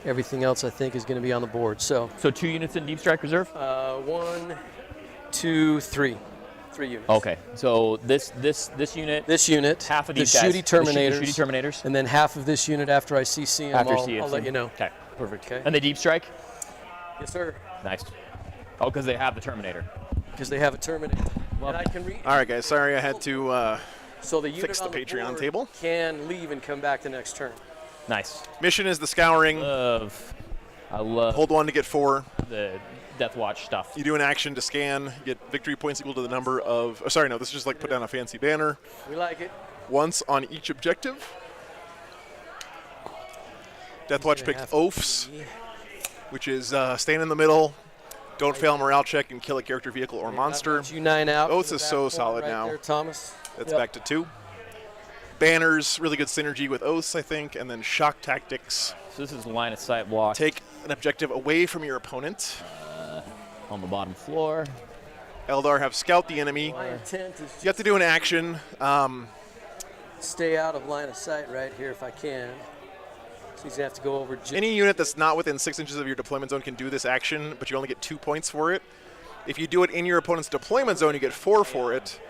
S10: everything else, I think, is going to be on the board. So
S9: 2 units in Deep Strike Reserve?
S10: 1, 2, 3. 3 units.
S9: Okay. So this unit.
S10: This unit.
S9: Half of these
S10: the
S9: guys.
S10: shooty Terminators.
S9: The shooty Terminators.
S10: And then half of this unit after I CC them.
S9: After
S10: I'll
S9: CFC.
S10: let you know.
S9: Okay. Perfect.
S10: Okay.
S9: And the Deep Strike?
S10: Yes, sir.
S9: Nice. Oh, because they have the Terminator.
S10: Because they have a Terminator. And I can
S2: All right, guys. Sorry I had to
S10: so the unit
S2: fix the
S10: on
S2: Patreon
S10: board
S2: table.
S10: can leave and come back the next turn.
S9: Nice.
S2: Mission is the Scouring.
S9: I love
S2: Hold 1 to get 4.
S9: the Deathwatch stuff.
S2: You do an action to scan. You get victory points equal to the number of. Oh, sorry, no. This is just like put down a fancy banner.
S10: We like it.
S2: Once on each objective. Deathwatch picked Oafs, which is stand in the middle, don't fail a morale check, and kill a character, vehicle, or monster.
S10: You 9 out.
S2: Oaths is so solid
S10: right
S2: now.
S10: there, Thomas.
S2: That's back to 2. Banners, really good synergy with Oaths, I think, and then shock tactics.
S9: So this is line of sight block.
S2: Take an objective away from your opponent.
S9: On the bottom floor.
S2: Eldar have scout the enemy.
S10: My intent is
S2: You have to do an action.
S10: stay out of line of sight right here if I can. So he's going to have to go over.
S2: Any unit that's not within 6 inches of your deployment zone can do this action, but you only get 2 points for it. If you do it in your opponent's deployment zone, you get 4 for it.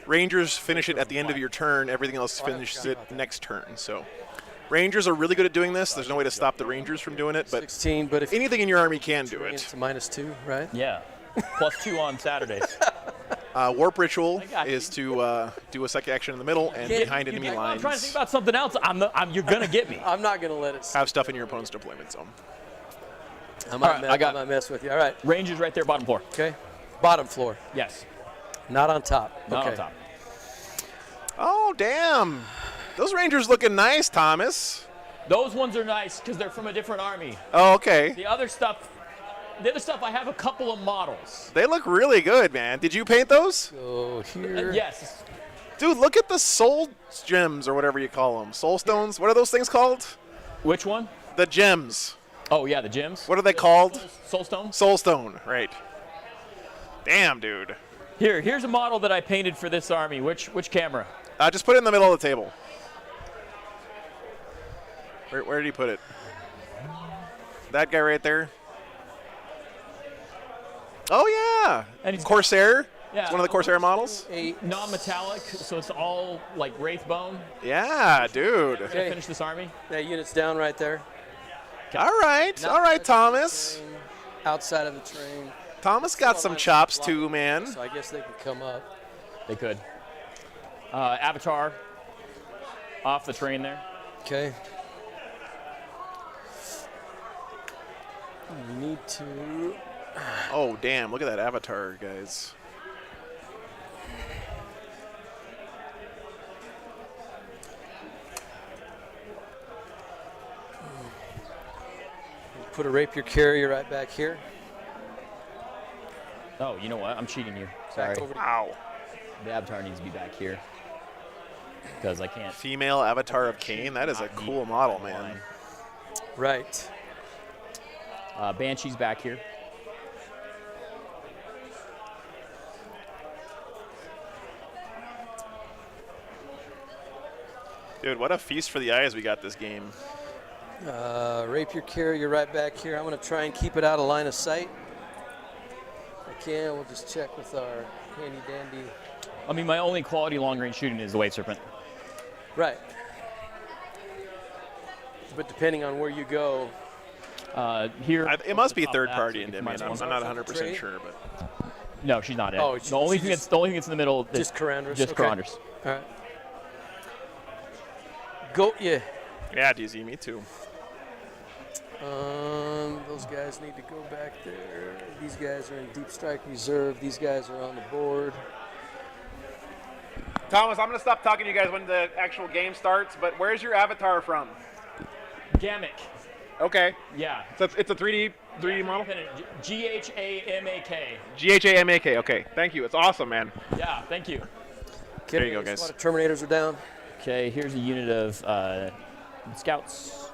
S2: Rangers finish it at the end of your turn. Everything else finishes it next turn. So Rangers are really good at doing this. There's no way to stop the Rangers from doing it, but
S10: 16, but if
S2: anything in your army can do it.
S10: it's a -2, right?
S9: Yeah. +2 on Saturdays.
S2: Warp Ritual is to do a second action in the middle and behind enemy
S9: I'm
S2: lines.
S9: trying to think about something else. You're going to get me.
S10: I'm not going to let it.
S2: Have stuff in your opponent's deployment zone.
S10: I might,
S9: right, I got-
S10: I might mess with you. All right.
S9: Rangers right there, bottom floor.
S10: Okay. Bottom floor.
S9: Yes.
S10: Not on top.
S9: Not
S10: okay.
S9: on top.
S2: Oh, damn. Those Rangers looking nice, Thomas.
S9: Those ones are nice because they're from a different army.
S2: Oh, okay.
S9: The other stuff, I have a couple of models.
S2: They look really good, man. Did you paint those?
S10: Go here.
S9: Yes.
S2: Dude, look at the soul gems or whatever you call them. Soul stones? What are those things called?
S9: Which one?
S2: The gems.
S9: Oh, yeah, the gems.
S2: What are they called?
S9: Soulstone?
S2: Soul stone, right. Damn, dude.
S9: Here's a model that I painted for this army. Which camera?
S2: Just put it in the middle of the table. Where did he put it? That guy right there? Oh, yeah.
S9: And he's
S2: Corsair?
S9: Yeah.
S2: It's one of the Corsair models?
S9: Non-metallic, so it's all like wraith bone.
S2: Yeah, dude.
S9: Gonna finish this army.
S10: That unit's down right there.
S2: All right.
S10: Not
S2: All right,
S10: touching
S2: Thomas.
S10: the train, outside of the train.
S2: Thomas got some chops, too, man.
S10: So I guess they can come up.
S9: They could. Avatar off the train there.
S10: Okay. You need to.
S2: Oh, damn. Look at that avatar, guys.
S10: Put a rapier carrier right back here.
S9: Oh, you know what? I'm cheating you. Sorry.
S2: Wow.
S9: The avatar needs to be back here. Because I can't.
S2: Female avatar of Cain. That is a cool model, man.
S10: Right.
S9: Banshee's back here.
S2: Dude, what a feast for the eyes we got this game.
S10: Rapier carrier right back here. I'm going to try and keep it out of line of sight. If I can, we'll just check with our handy dandy.
S9: I mean, my only quality long-range shooting is the Wave Serpent.
S10: Right. But depending on where you go.
S9: Here.
S2: It must be third party in
S9: Demi.
S2: Demi. I'm not 100% sure, but.
S9: No, she's not in.
S10: Oh,
S9: the only thing that's in the middle. Is
S10: just Karandras.
S9: Just
S10: okay.
S9: Karandras.
S10: All right. Go, yeah.
S2: Yeah, DZ, me too.
S10: Those guys need to go back there. These guys are in Deep Strike Reserve. These guys are on the board.
S4: Thomas, I'm going to stop talking to you guys when the actual game starts, but where's your avatar from?
S9: Gamic.
S4: Okay.
S9: Yeah.
S4: So it's a 3D model?
S9: Ghamak.
S4: Ghamak. Okay. Thank you. It's awesome, man.
S9: Yeah, thank you.
S2: There you go, guys.
S10: A lot of Terminators are down.
S9: Okay, here's a unit of scouts.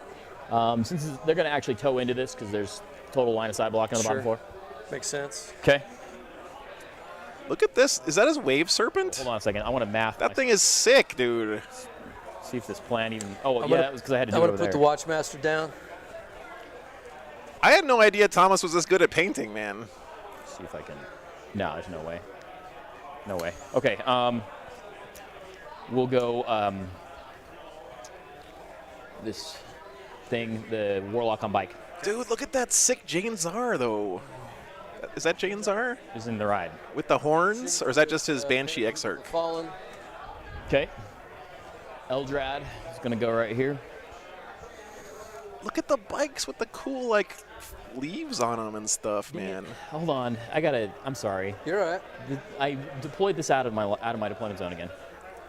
S9: Since they're going to actually tow into this because there's total line of sight blocking on the bottom floor.
S10: Makes sense.
S9: Okay.
S2: Look at this. Is that his wave serpent?
S9: Hold on a second. I want to math.
S2: That thing is sick, dude.
S9: See if this plan even. Oh,
S10: I'm
S9: yeah,
S10: gonna-
S9: that was because I had to do
S10: I'm
S9: it
S10: going
S9: over
S10: to put
S9: there.
S10: the Watchmaster down.
S2: I had no idea Thomas was this good at painting, man.
S9: See if I can. No, there's no way. No way. Okay. We'll go. This thing, the Warlock on bike,
S2: Dude, look at that sick Jane Czar, though. Is that Jane Czar?
S9: is in the ride.
S2: With the horns? Or is that just his Banshee Exarch?
S10: Fallen.
S9: Okay. Eldrad is going to go right here.
S2: Look at the bikes with the cool, like, leaves on them and stuff, man.
S9: Hold on. I'm sorry.
S10: You're all right.
S9: I deployed this out of my deployment zone again.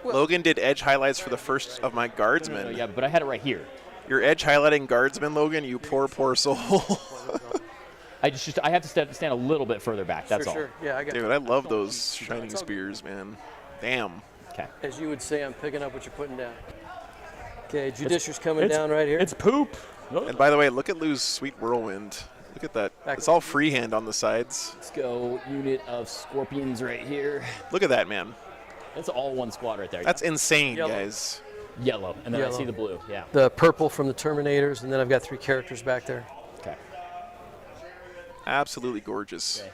S2: Logan did edge highlights for the first of my guardsmen.
S9: No, yeah, but I had it right here.
S2: You're edge highlighting guardsmen, Logan? You poor, poor soul.
S9: I have to stand a little bit further back. That's all.
S10: Sure. Yeah, I got
S2: Dude, I love those shining spears, man. Damn.
S9: Okay.
S10: As you would say, I'm picking up what you're putting down. Okay, Judicious coming down right here.
S9: It's poop.
S2: And by the way, look at Lou's sweet whirlwind. Look at that. It's all freehand on the sides.
S9: Let's go unit of scorpions right here.
S2: Look at that, man.
S9: That's all one squad right there.
S2: That's insane,
S10: Yellow.
S2: guys.
S9: Yellow, and then I
S10: Yellow.
S9: see the blue. Yeah.
S10: The purple from the Terminators, and then I've got 3 characters back there.
S9: Okay.
S2: Absolutely gorgeous.
S9: Okay.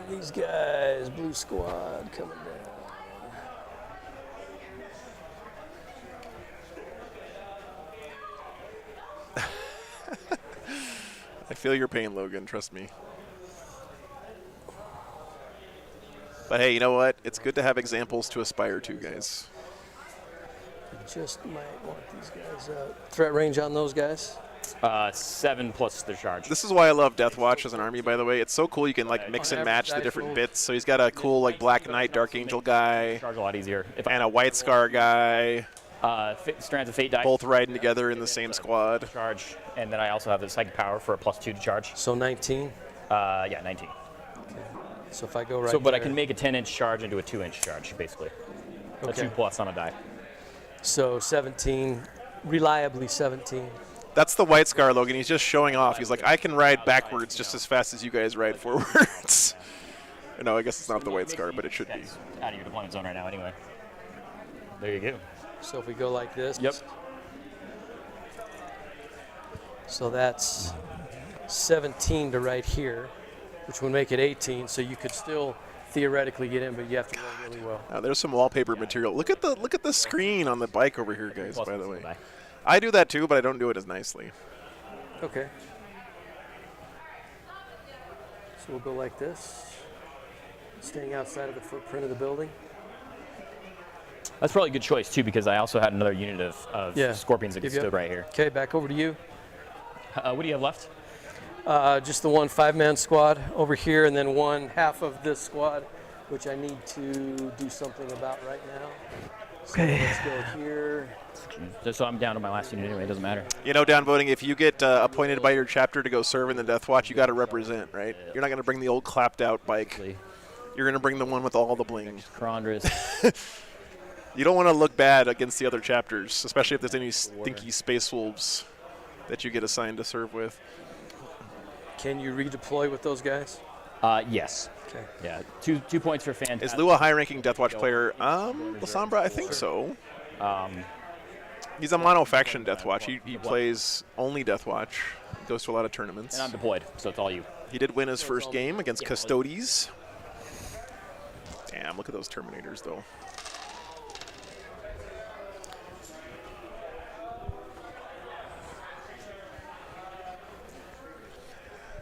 S10: These guys, blue squad coming down.
S2: I feel your pain, Logan. Trust me. But hey, you know what? It's good to have examples to aspire to, guys.
S10: Just might want these guys out. Threat range on those guys?
S9: 7 plus their charge.
S2: This is why I love Deathwatch as an army, by the way. It's so cool you can like mix and match the different bits. So he's got a cool like Black Knight, Dark Angel guy,
S9: Charge a lot easier.
S2: and a White Scar guy,
S9: Strands of Fate die.
S2: both riding together in the same squad.
S9: Charge, and then I also have the psychic power for a +2 to charge.
S10: So 19.
S9: Yeah, 19.
S10: So if I go right
S9: But I
S10: there-
S9: can make a 10-inch charge into a 2-inch charge, basically. A
S10: Okay.
S9: 2+ on a die.
S10: So 17, reliably 17.
S2: That's the White Scar, Logan. He's just showing off. He's like, I can ride backwards just as fast as you guys ride forwards. No, I guess it's not the White Scar, but it should be.
S9: That's out of your deployment zone right now, anyway. There you go.
S10: So if we go like this.
S9: Yep.
S10: So that's 17 to right here, which would make it 18. So you could still theoretically get in, but you have to roll really well.
S2: Now, there's some wallpaper material. Look at the screen on the bike over here, guys. By the way,
S9: Die.
S2: I do that too, but I don't do it as nicely.
S10: Okay. So we'll go like this, staying outside of the footprint of the building.
S9: That's probably a good choice, too, because I also had another unit of
S10: Yeah.
S9: scorpions that
S10: Give you
S9: stood
S10: up.
S9: right here.
S10: Okay, back over to you.
S9: What do you have left?
S10: Just the one 5-man squad over here, and then one half of this squad, which I need to do something about right now. So
S9: Okay.
S10: let's go here.
S9: So I'm down to my last unit anyway. It doesn't matter.
S2: You know, downvoting, if you get appointed by your chapter to go serve in the Deathwatch, you got to represent, right? You're not going to bring the old clapped out bike. You're going to bring the one with all the bling.
S9: Crondris.
S2: You don't want to look bad against the other chapters, especially if there's any stinky space wolves that you get assigned to serve with.
S10: Can you redeploy with those guys?
S9: Yes.
S10: Okay.
S9: Yeah. Two points for fan.
S2: Is Lou a high-ranking Deathwatch player? Lasombra, I think so. He's a mono-faction Deathwatch. He plays only Deathwatch. Goes to a lot of tournaments.
S9: And I'm deployed, so it's all you.
S2: He did win his first game against Custodes. Damn, look at those Terminators, though.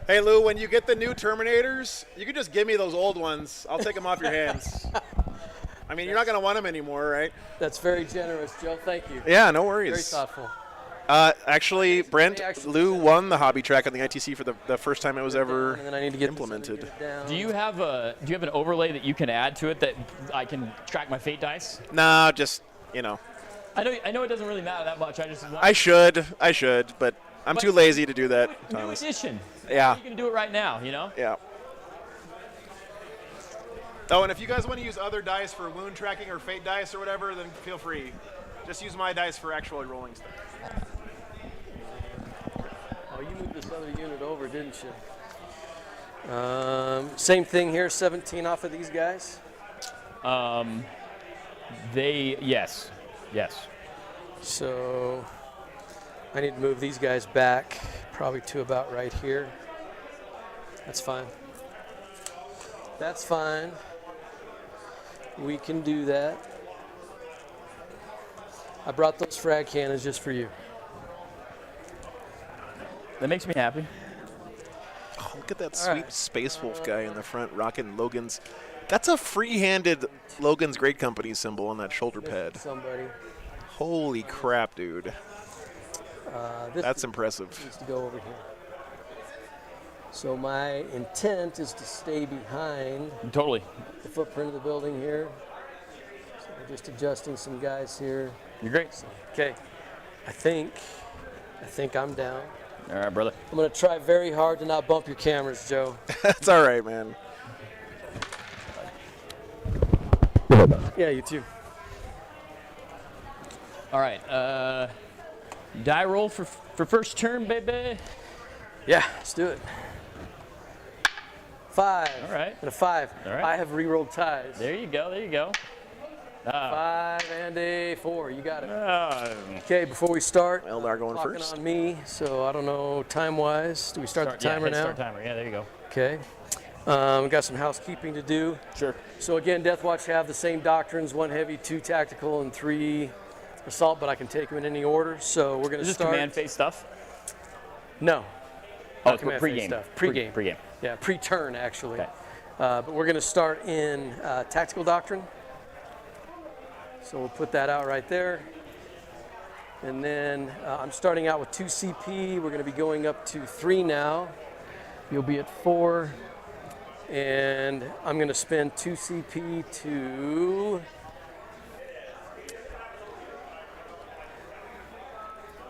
S2: Hey, Lou, when you get the new Terminators, you can just give me those old ones. I'll take them off your hands. I mean, you're not going to want them anymore, right?
S10: That's very generous, Joe. Thank you.
S2: Yeah, no worries.
S10: Very thoughtful.
S2: Actually, Brent, Lou won the hobby track on the ITC for the first time it was ever
S10: And then I need to get
S2: implemented.
S9: Do you have an overlay that you can add to it that I can track my fate dice?
S2: Nah, just, you know.
S9: I know it doesn't really matter that much.
S2: I should, but I'm too lazy to do that,
S9: New
S2: Thomas.
S9: edition.
S2: Yeah.
S9: You can do it right now, you know?
S2: Yeah.
S4: Oh, and if you guys want to use other dice for wound tracking or fate dice or whatever, then feel free. Just use my dice for actually rolling stuff.
S10: Oh, you moved this other unit over, didn't you? Same thing here, 17 off of these guys.
S9: Yes.
S10: So I need to move these guys back probably to about right here. That's fine. That's fine. We can do that. I brought those frag cannons just for you.
S9: That makes me happy.
S2: Oh, look at that sweet Space Wolf guy in the front rocking Logan's. That's a free-handed Logan's Great Company symbol on that shoulder pad.
S10: Somebody.
S2: Holy crap, dude. That's impressive.
S10: Needs to go over here. So my intent is to stay behind
S9: Totally.
S10: the footprint of the building here. So we're just adjusting some guys here.
S9: You're great.
S10: Okay. I think I'm down.
S9: All right, brother.
S10: I'm going to try very hard to not bump your cameras, Joe.
S2: That's all right, man.
S10: Yeah, you too.
S9: All right. Die roll for first turn, baby.
S10: Yeah, let's do it. 5.
S9: All right.
S10: And a 5.
S9: All right.
S10: I have re-rolled ties.
S9: There you go.
S10: 5 and a 4. You got it. Okay, before we start,
S2: Eldar going
S10: clocking
S2: first.
S10: on me, so I don't know time-wise. Do we start the timer now?
S9: Start timer. Yeah, there you go.
S10: Okay. We got some housekeeping to do.
S9: Sure.
S10: So again, Deathwatch have the same doctrines: 1 heavy, 2 tactical, and 3 assault. But I can take them in any order. So we're going to
S9: Is this
S10: start.
S9: command phase stuff?
S10: No.
S9: Oh,
S10: Not
S9: it's
S10: command phase
S9: pre-game.
S10: stuff. Pre-game.
S9: Pre-game.
S10: Yeah, pre-turn actually.
S9: Okay.
S10: But we're going to start in tactical doctrine. So we'll put that out right there. And then I'm starting out with 2 CP. We're going to be going up to 3 now. You'll be at 4. And I'm going to spend 2 CP to...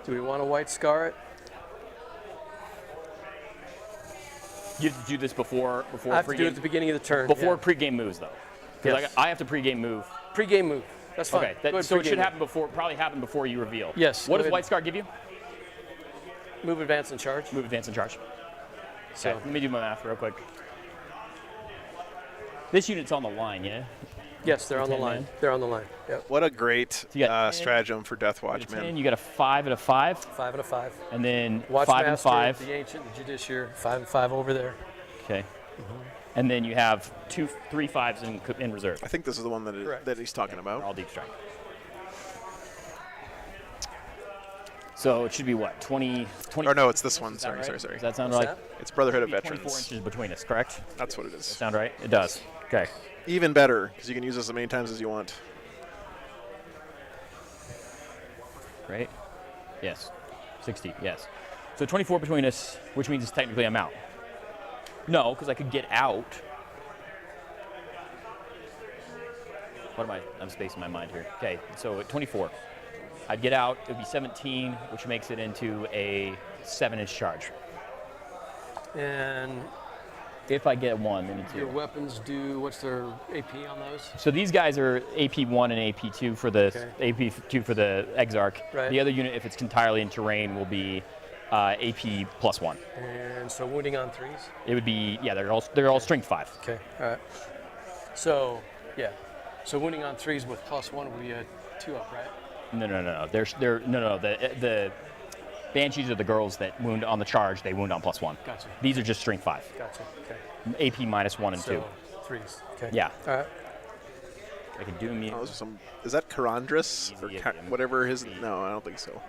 S10: Do we want to white scar it?
S9: You have to do this before
S10: I have to
S9: pre-game.
S10: do it at the beginning of the turn.
S9: Before
S10: yeah.
S9: pre-game moves, though. Because
S10: Yes.
S9: I have to pre-game move.
S10: Pre-game move. That's fine.
S9: Okay.
S10: Go ahead,
S9: So it
S10: pre-game
S9: should
S10: move.
S9: happen before. Probably happen before you reveal.
S10: Yes,
S9: What
S10: go
S9: does
S10: ahead.
S9: White Scar give you?
S10: Move, advance, and charge.
S9: Move, advance, and charge.
S10: So
S9: Okay, let me do my math real quick. This unit's on the line, yeah?
S10: yes, they're on the
S9: 10
S10: line.
S9: man.
S10: They're on the line. Yep.
S2: What a great
S9: you got 10,
S2: stratagem for Deathwatch,
S9: You got a 10,
S2: man.
S9: you got a 5 and a 5,
S10: 5 and a 5.
S9: and then
S10: Watch
S9: 5 and
S10: Master,
S9: 5.
S10: the Ancient, the Judiciary. 5 and 5 over there.
S9: Okay. And then you have 3 5s in reserve.
S2: I think this is the one that,
S10: Correct.
S2: that he's talking
S9: They're
S2: about.
S9: all deep strike. So it should be what, 20?
S2: Or no, it's this one.
S9: Is that
S2: Sorry.
S9: right? Does that sound
S10: What's
S9: right?
S10: that?
S2: It's Brotherhood of
S9: Should be 24
S2: Veterans.
S9: inches between us, correct?
S2: That's what it is.
S9: Sound right? It does. Okay.
S2: Even better, because you can use this as many times as you want.
S9: Right? Yes. 60, yes. So 24 between us, which means technically I'm out. No, because I could get out. What am I? I'm spacing my mind here. Okay, so at 24, I'd get out. It would be 17, which makes it into a 7-inch charge.
S10: And
S9: If I get 1, then it's
S10: your
S9: 2.
S10: weapons do, what's their AP on those?
S9: So these guys are AP1 and AP2 for the AP2 for the Exarch.
S10: Right.
S9: The other unit, if it's entirely in terrain, will be AP +1.
S10: And so wounding on 3s?
S9: It would be, yeah, they're all strength 5.
S10: Okay, all right. So, yeah. So wounding on 3s with +1 would be a 2-up, right?
S9: No. The Banshees are the girls that wound on the charge. They wound on +1.
S10: Gotcha.
S9: These are just strength 5.
S10: Gotcha, okay.
S9: AP -1 and 2.
S10: So 3s, okay.
S9: Yeah.
S10: All right.
S9: I could do me.
S2: Oh, those are some. Is that Karandras or
S9: Easy,
S2: whatever his? No, I don't think so.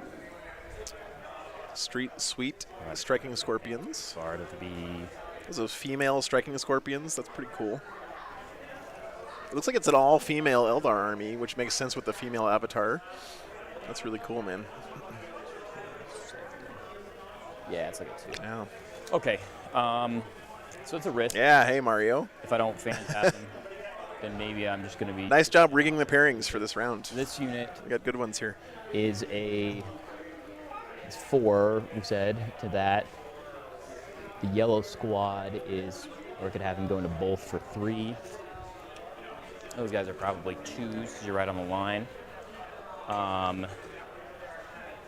S2: Street Sweet Striking Scorpions.
S9: Bard of the Bee.
S2: Those female striking scorpions. That's pretty cool. It looks like it's an all-female Eldar army, which makes sense with the female avatar. That's really cool, man.
S9: Yeah, it's like a 2.
S2: Yeah.
S9: Okay. So it's a risk.
S2: Yeah. Hey, Mario.
S9: If I don't phantasm, then maybe I'm just going to be.
S2: Nice job rigging the pairings for this round.
S9: This unit
S2: We got good ones here.
S9: is it's 4, we said, to that. The yellow squad is, or I could have him go into both for 3. Those guys are probably 2s because you're right on the line.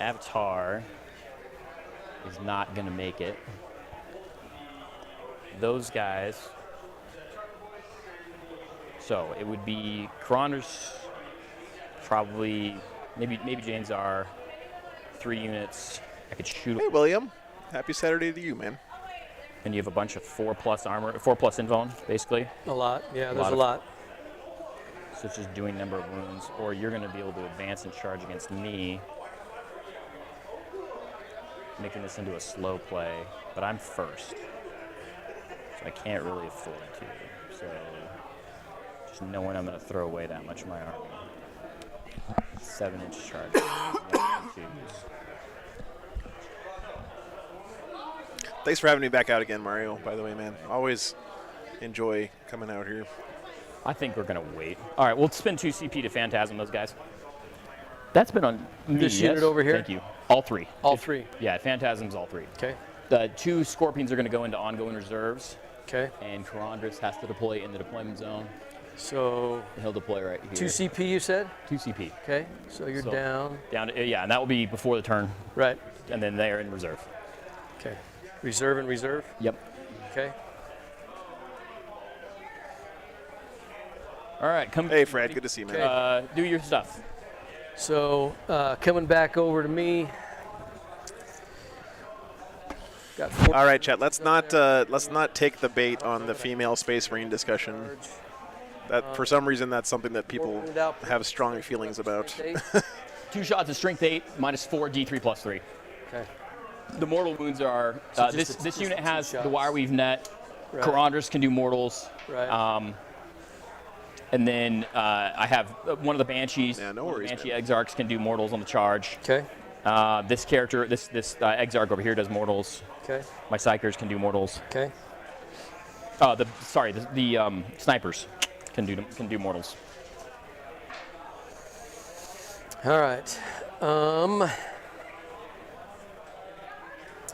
S9: Avatar is not going to make it. Those guys. So it would be Karandra's probably, maybe Jane's are 3 units. I could shoot.
S2: Hey, William. Happy Saturday to you, man.
S9: And you have a bunch of 4+ armor, 4+ invuln, basically.
S10: A lot. Yeah, there's a lot.
S9: So it's just doing number of wounds, or you're going to be able to advance and charge against me, making this into a slow play. But I'm first, so I can't really afford to. So just knowing I'm going to throw away that much of my army. 7-inch charge. 1, 2s.
S2: Thanks for having me back out again, Mario, by the way, man. Always enjoy coming out here.
S9: I think we're going to wait. All right, we'll spend 2 CP to Phantasm those guys. That's been on me,
S10: This unit over here?
S9: Thank you. All 3.
S10: All 3.
S9: Yeah, Phantasm's all 3.
S10: Okay.
S9: The 2 Scorpions are going to go into ongoing reserves.
S10: Okay.
S9: And Karandras has to deploy in the deployment zone.
S10: So
S9: And he'll deploy right here.
S10: 2 CP, you said?
S9: 2 CP.
S10: Okay. So you're down.
S9: Down to, yeah, and that will be before the turn.
S10: Right.
S9: And then they are in reserve.
S10: Okay. Reserve and reserve?
S9: Yep.
S10: Okay.
S9: All right, come.
S2: Hey, Fred, good to see you, man.
S9: Do your stuff.
S10: So coming back over to me. Got 4.
S2: All right, chat. Let's not take the bait on the female Space Marine discussion. That for some reason that's something that people have strong feelings about.
S9: 2 shots of strength 8, -4 D3 +3.
S10: Okay.
S9: The mortal wounds are
S10: So
S9: this unit has
S10: shots.
S9: the Wireweave net.
S10: Right.
S9: Karandras can do mortals.
S10: Right.
S9: And then I have one of the Banshees.
S2: Yeah, no worries,
S9: Banshee
S2: man.
S9: Exarchs can do mortals on the charge.
S10: Okay.
S9: This character, this Exarch over here does mortals.
S10: Okay.
S9: My Psychers can do mortals.
S10: Okay.
S9: The snipers can do mortals.
S10: All right.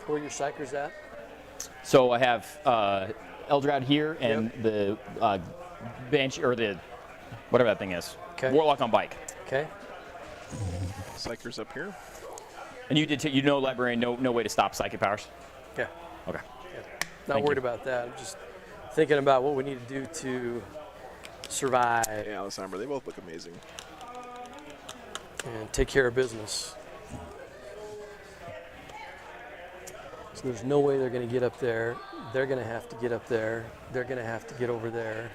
S10: Where are your Psychers at?
S9: So I have Eldrad here and the Banshee, or the whatever that thing is.
S10: Okay.
S9: Warlock on bike.
S10: Okay.
S2: Psychers up here.
S9: And you librarian, no way to stop psychic powers.
S10: Yeah.
S9: Okay.
S10: Not
S9: Thank
S10: worried
S9: you.
S10: about that. I'm just thinking about what we need to do to survive
S2: Yeah, Alessandro, they both look amazing.
S10: and take care of business. So there's no way they're going to get up there. They're going to have to get up there. They're going to have to get over there.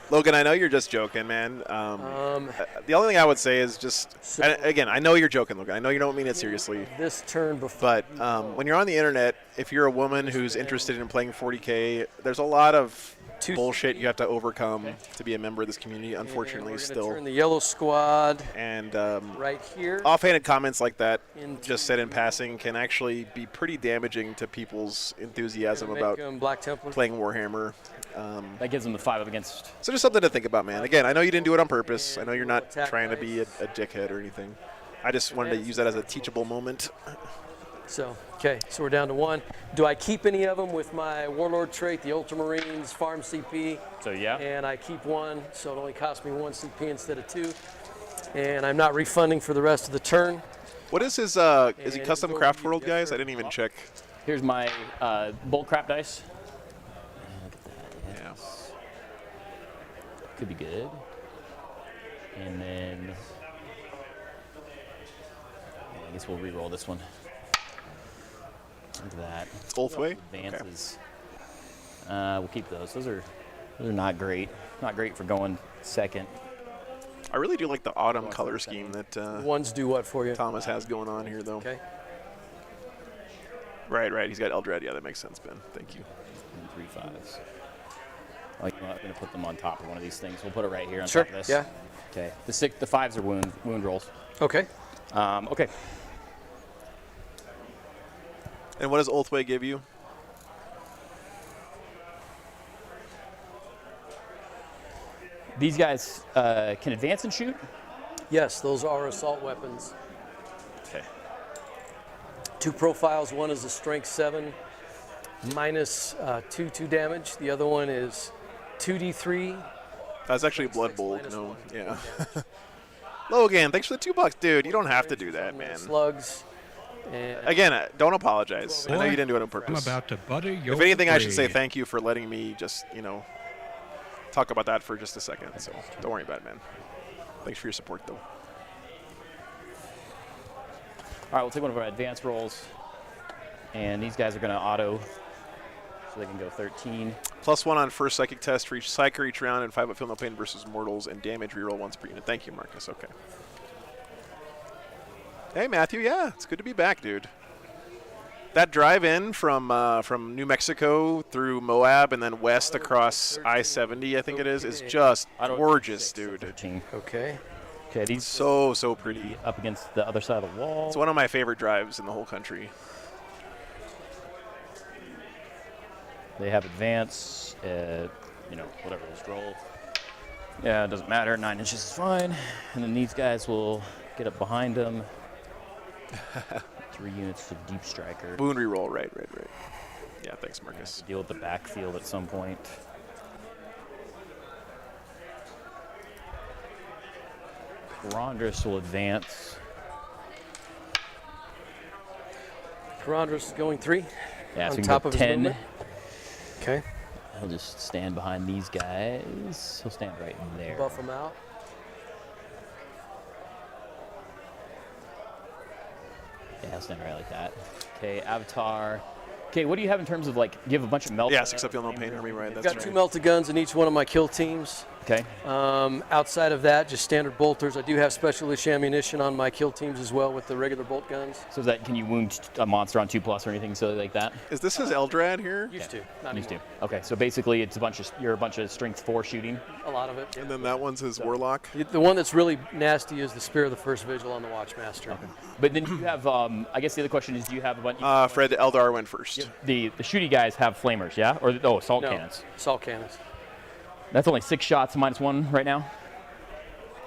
S2: Logan, I know you're just joking, man. The only thing I would say is just,
S10: So-
S2: and again, I know you're joking, Logan. I know you don't mean it seriously.
S10: This turn before.
S2: But when you're on the internet, if you're a woman who's interested in playing 40K, there's a lot of bullshit you have to overcome to be a member of this community, unfortunately,
S10: we're gonna
S2: still.
S10: turn the yellow squad
S2: And
S10: right here.
S2: offhanded comments like that,
S10: Into-
S2: just said in passing, can actually be pretty damaging to people's enthusiasm
S10: Make
S2: about
S10: them Black Templar.
S2: playing Warhammer.
S9: That gives them the 5 up against.
S2: So just something to think about, man. Again, I know you didn't do it on purpose. I know you're not
S10: Attack
S2: trying to be a dickhead or anything. I just wanted to use that as a teachable moment.
S10: So, okay, so we're down to 1. Do I keep any of them with my Warlord trait, the Ultramarines, Farm CP?
S9: So yeah.
S10: And I keep 1, so it only costs me 1 CP instead of 2. And I'm not refunding for the rest of the turn.
S2: What is his, is he
S10: And
S2: custom
S10: go
S2: Craftworld,
S10: get
S2: guys?
S10: for-
S2: I didn't even check.
S9: Here's my bolt crap dice.
S2: Yeah.
S9: Could be good. And then I guess we'll re-roll this one. Look at that.
S2: Ulthway?
S9: Advances. We'll keep those. Those are not great. Not great for going second.
S2: I really do like the autumn color scheme that
S10: Ones do what for you?
S2: Thomas has going on here, though.
S10: Okay.
S2: Right. He's got Eldrad. Yeah, that makes sense, Ben. Thank you.
S9: And 3 5s. Oh, you know what? I'm gonna put them on top of one of these things. We'll put it right here on
S10: Sure.
S9: top of this.
S10: Yeah.
S9: Okay. The 5s are wound rolls.
S10: Okay.
S9: Okay.
S2: And what does Ulthway give you?
S9: These guys can advance and shoot.
S10: Yes, those are assault weapons.
S9: Okay.
S10: 2 profiles. One is a strength 7 minus 2 damage. The other one is 2d3
S2: That's actually Blood Bowl. No, yeah. Logan, thanks for the $2, dude. You don't have to do that, man.
S10: Slugs. And
S2: Again, don't apologize. I know you didn't do it on
S1: I'm
S2: purpose.
S1: about to butter your
S2: If anything, I should say
S1: brain.
S2: thank you for letting me just, talk about that for just a second. So don't worry about it, man. Thanks for your support, though.
S9: All right, we'll take one of our advanced rolls. And these guys are going to auto, so they can go 13.
S2: +1 on first psychic test for each psyker each round, and 5 up feel no pain versus mortals, and damage reroll once per unit. Thank you, Marcus. Okay. Hey, Matthew. Yeah, it's good to be back, dude. That drive in from New Mexico through Moab and then west across I-70, I think it is just gorgeous, dude.
S9: 13.
S10: Okay.
S9: Okay, these
S2: So pretty.
S9: up against the other side of the wall.
S2: It's one of my favorite drives in the whole country.
S9: They have advance, whatever this roll. Yeah, it doesn't matter. 9 inches is fine. And then these guys will get up behind them. 3 units of deep striker.
S2: Boon reroll, right. Yeah, thanks, Marcus.
S9: Deal with the backfield at some point. Rondrus will advance.
S10: Karandros is going 3.
S9: Yeah, so
S10: on
S9: we can
S10: top
S9: go
S10: of his
S9: 10.
S10: movement. Okay.
S9: He'll just stand behind these guys. He'll stand right there.
S10: Buff him out.
S9: Yeah, he'll stand right like that. Okay, Avatar. Okay, what do you have in terms of, like, do you have a bunch of melt?
S2: Yeah, 6 up feel no pain, Army, right?
S10: I've
S2: That's
S10: got 2
S2: right.
S10: melted guns in each one of my kill teams.
S9: Okay.
S10: Outside of that, just standard bolters. I do have specialist ammunition on my kill teams as well with the regular bolt guns.
S9: So is that, can you wound a monster on 2+ or anything silly like that?
S2: Is this his Eldrad here?
S10: Used to. Not
S9: Used to.
S10: anymore.
S9: Okay, so basically it's you're a bunch of strength 4 shooting.
S10: A lot of it.
S2: And then that one's his Warlock.
S10: The one that's really nasty is the Spear of the First Vigil on the Watchmaster.
S9: But then you have, I guess the other question is, do you have a bunch?
S2: Fred Eldar went first.
S9: The shooty guys have flamers, yeah? Or assault
S10: No,
S9: cannons.
S10: assault cannons.
S9: That's only 6 shots -1 right now.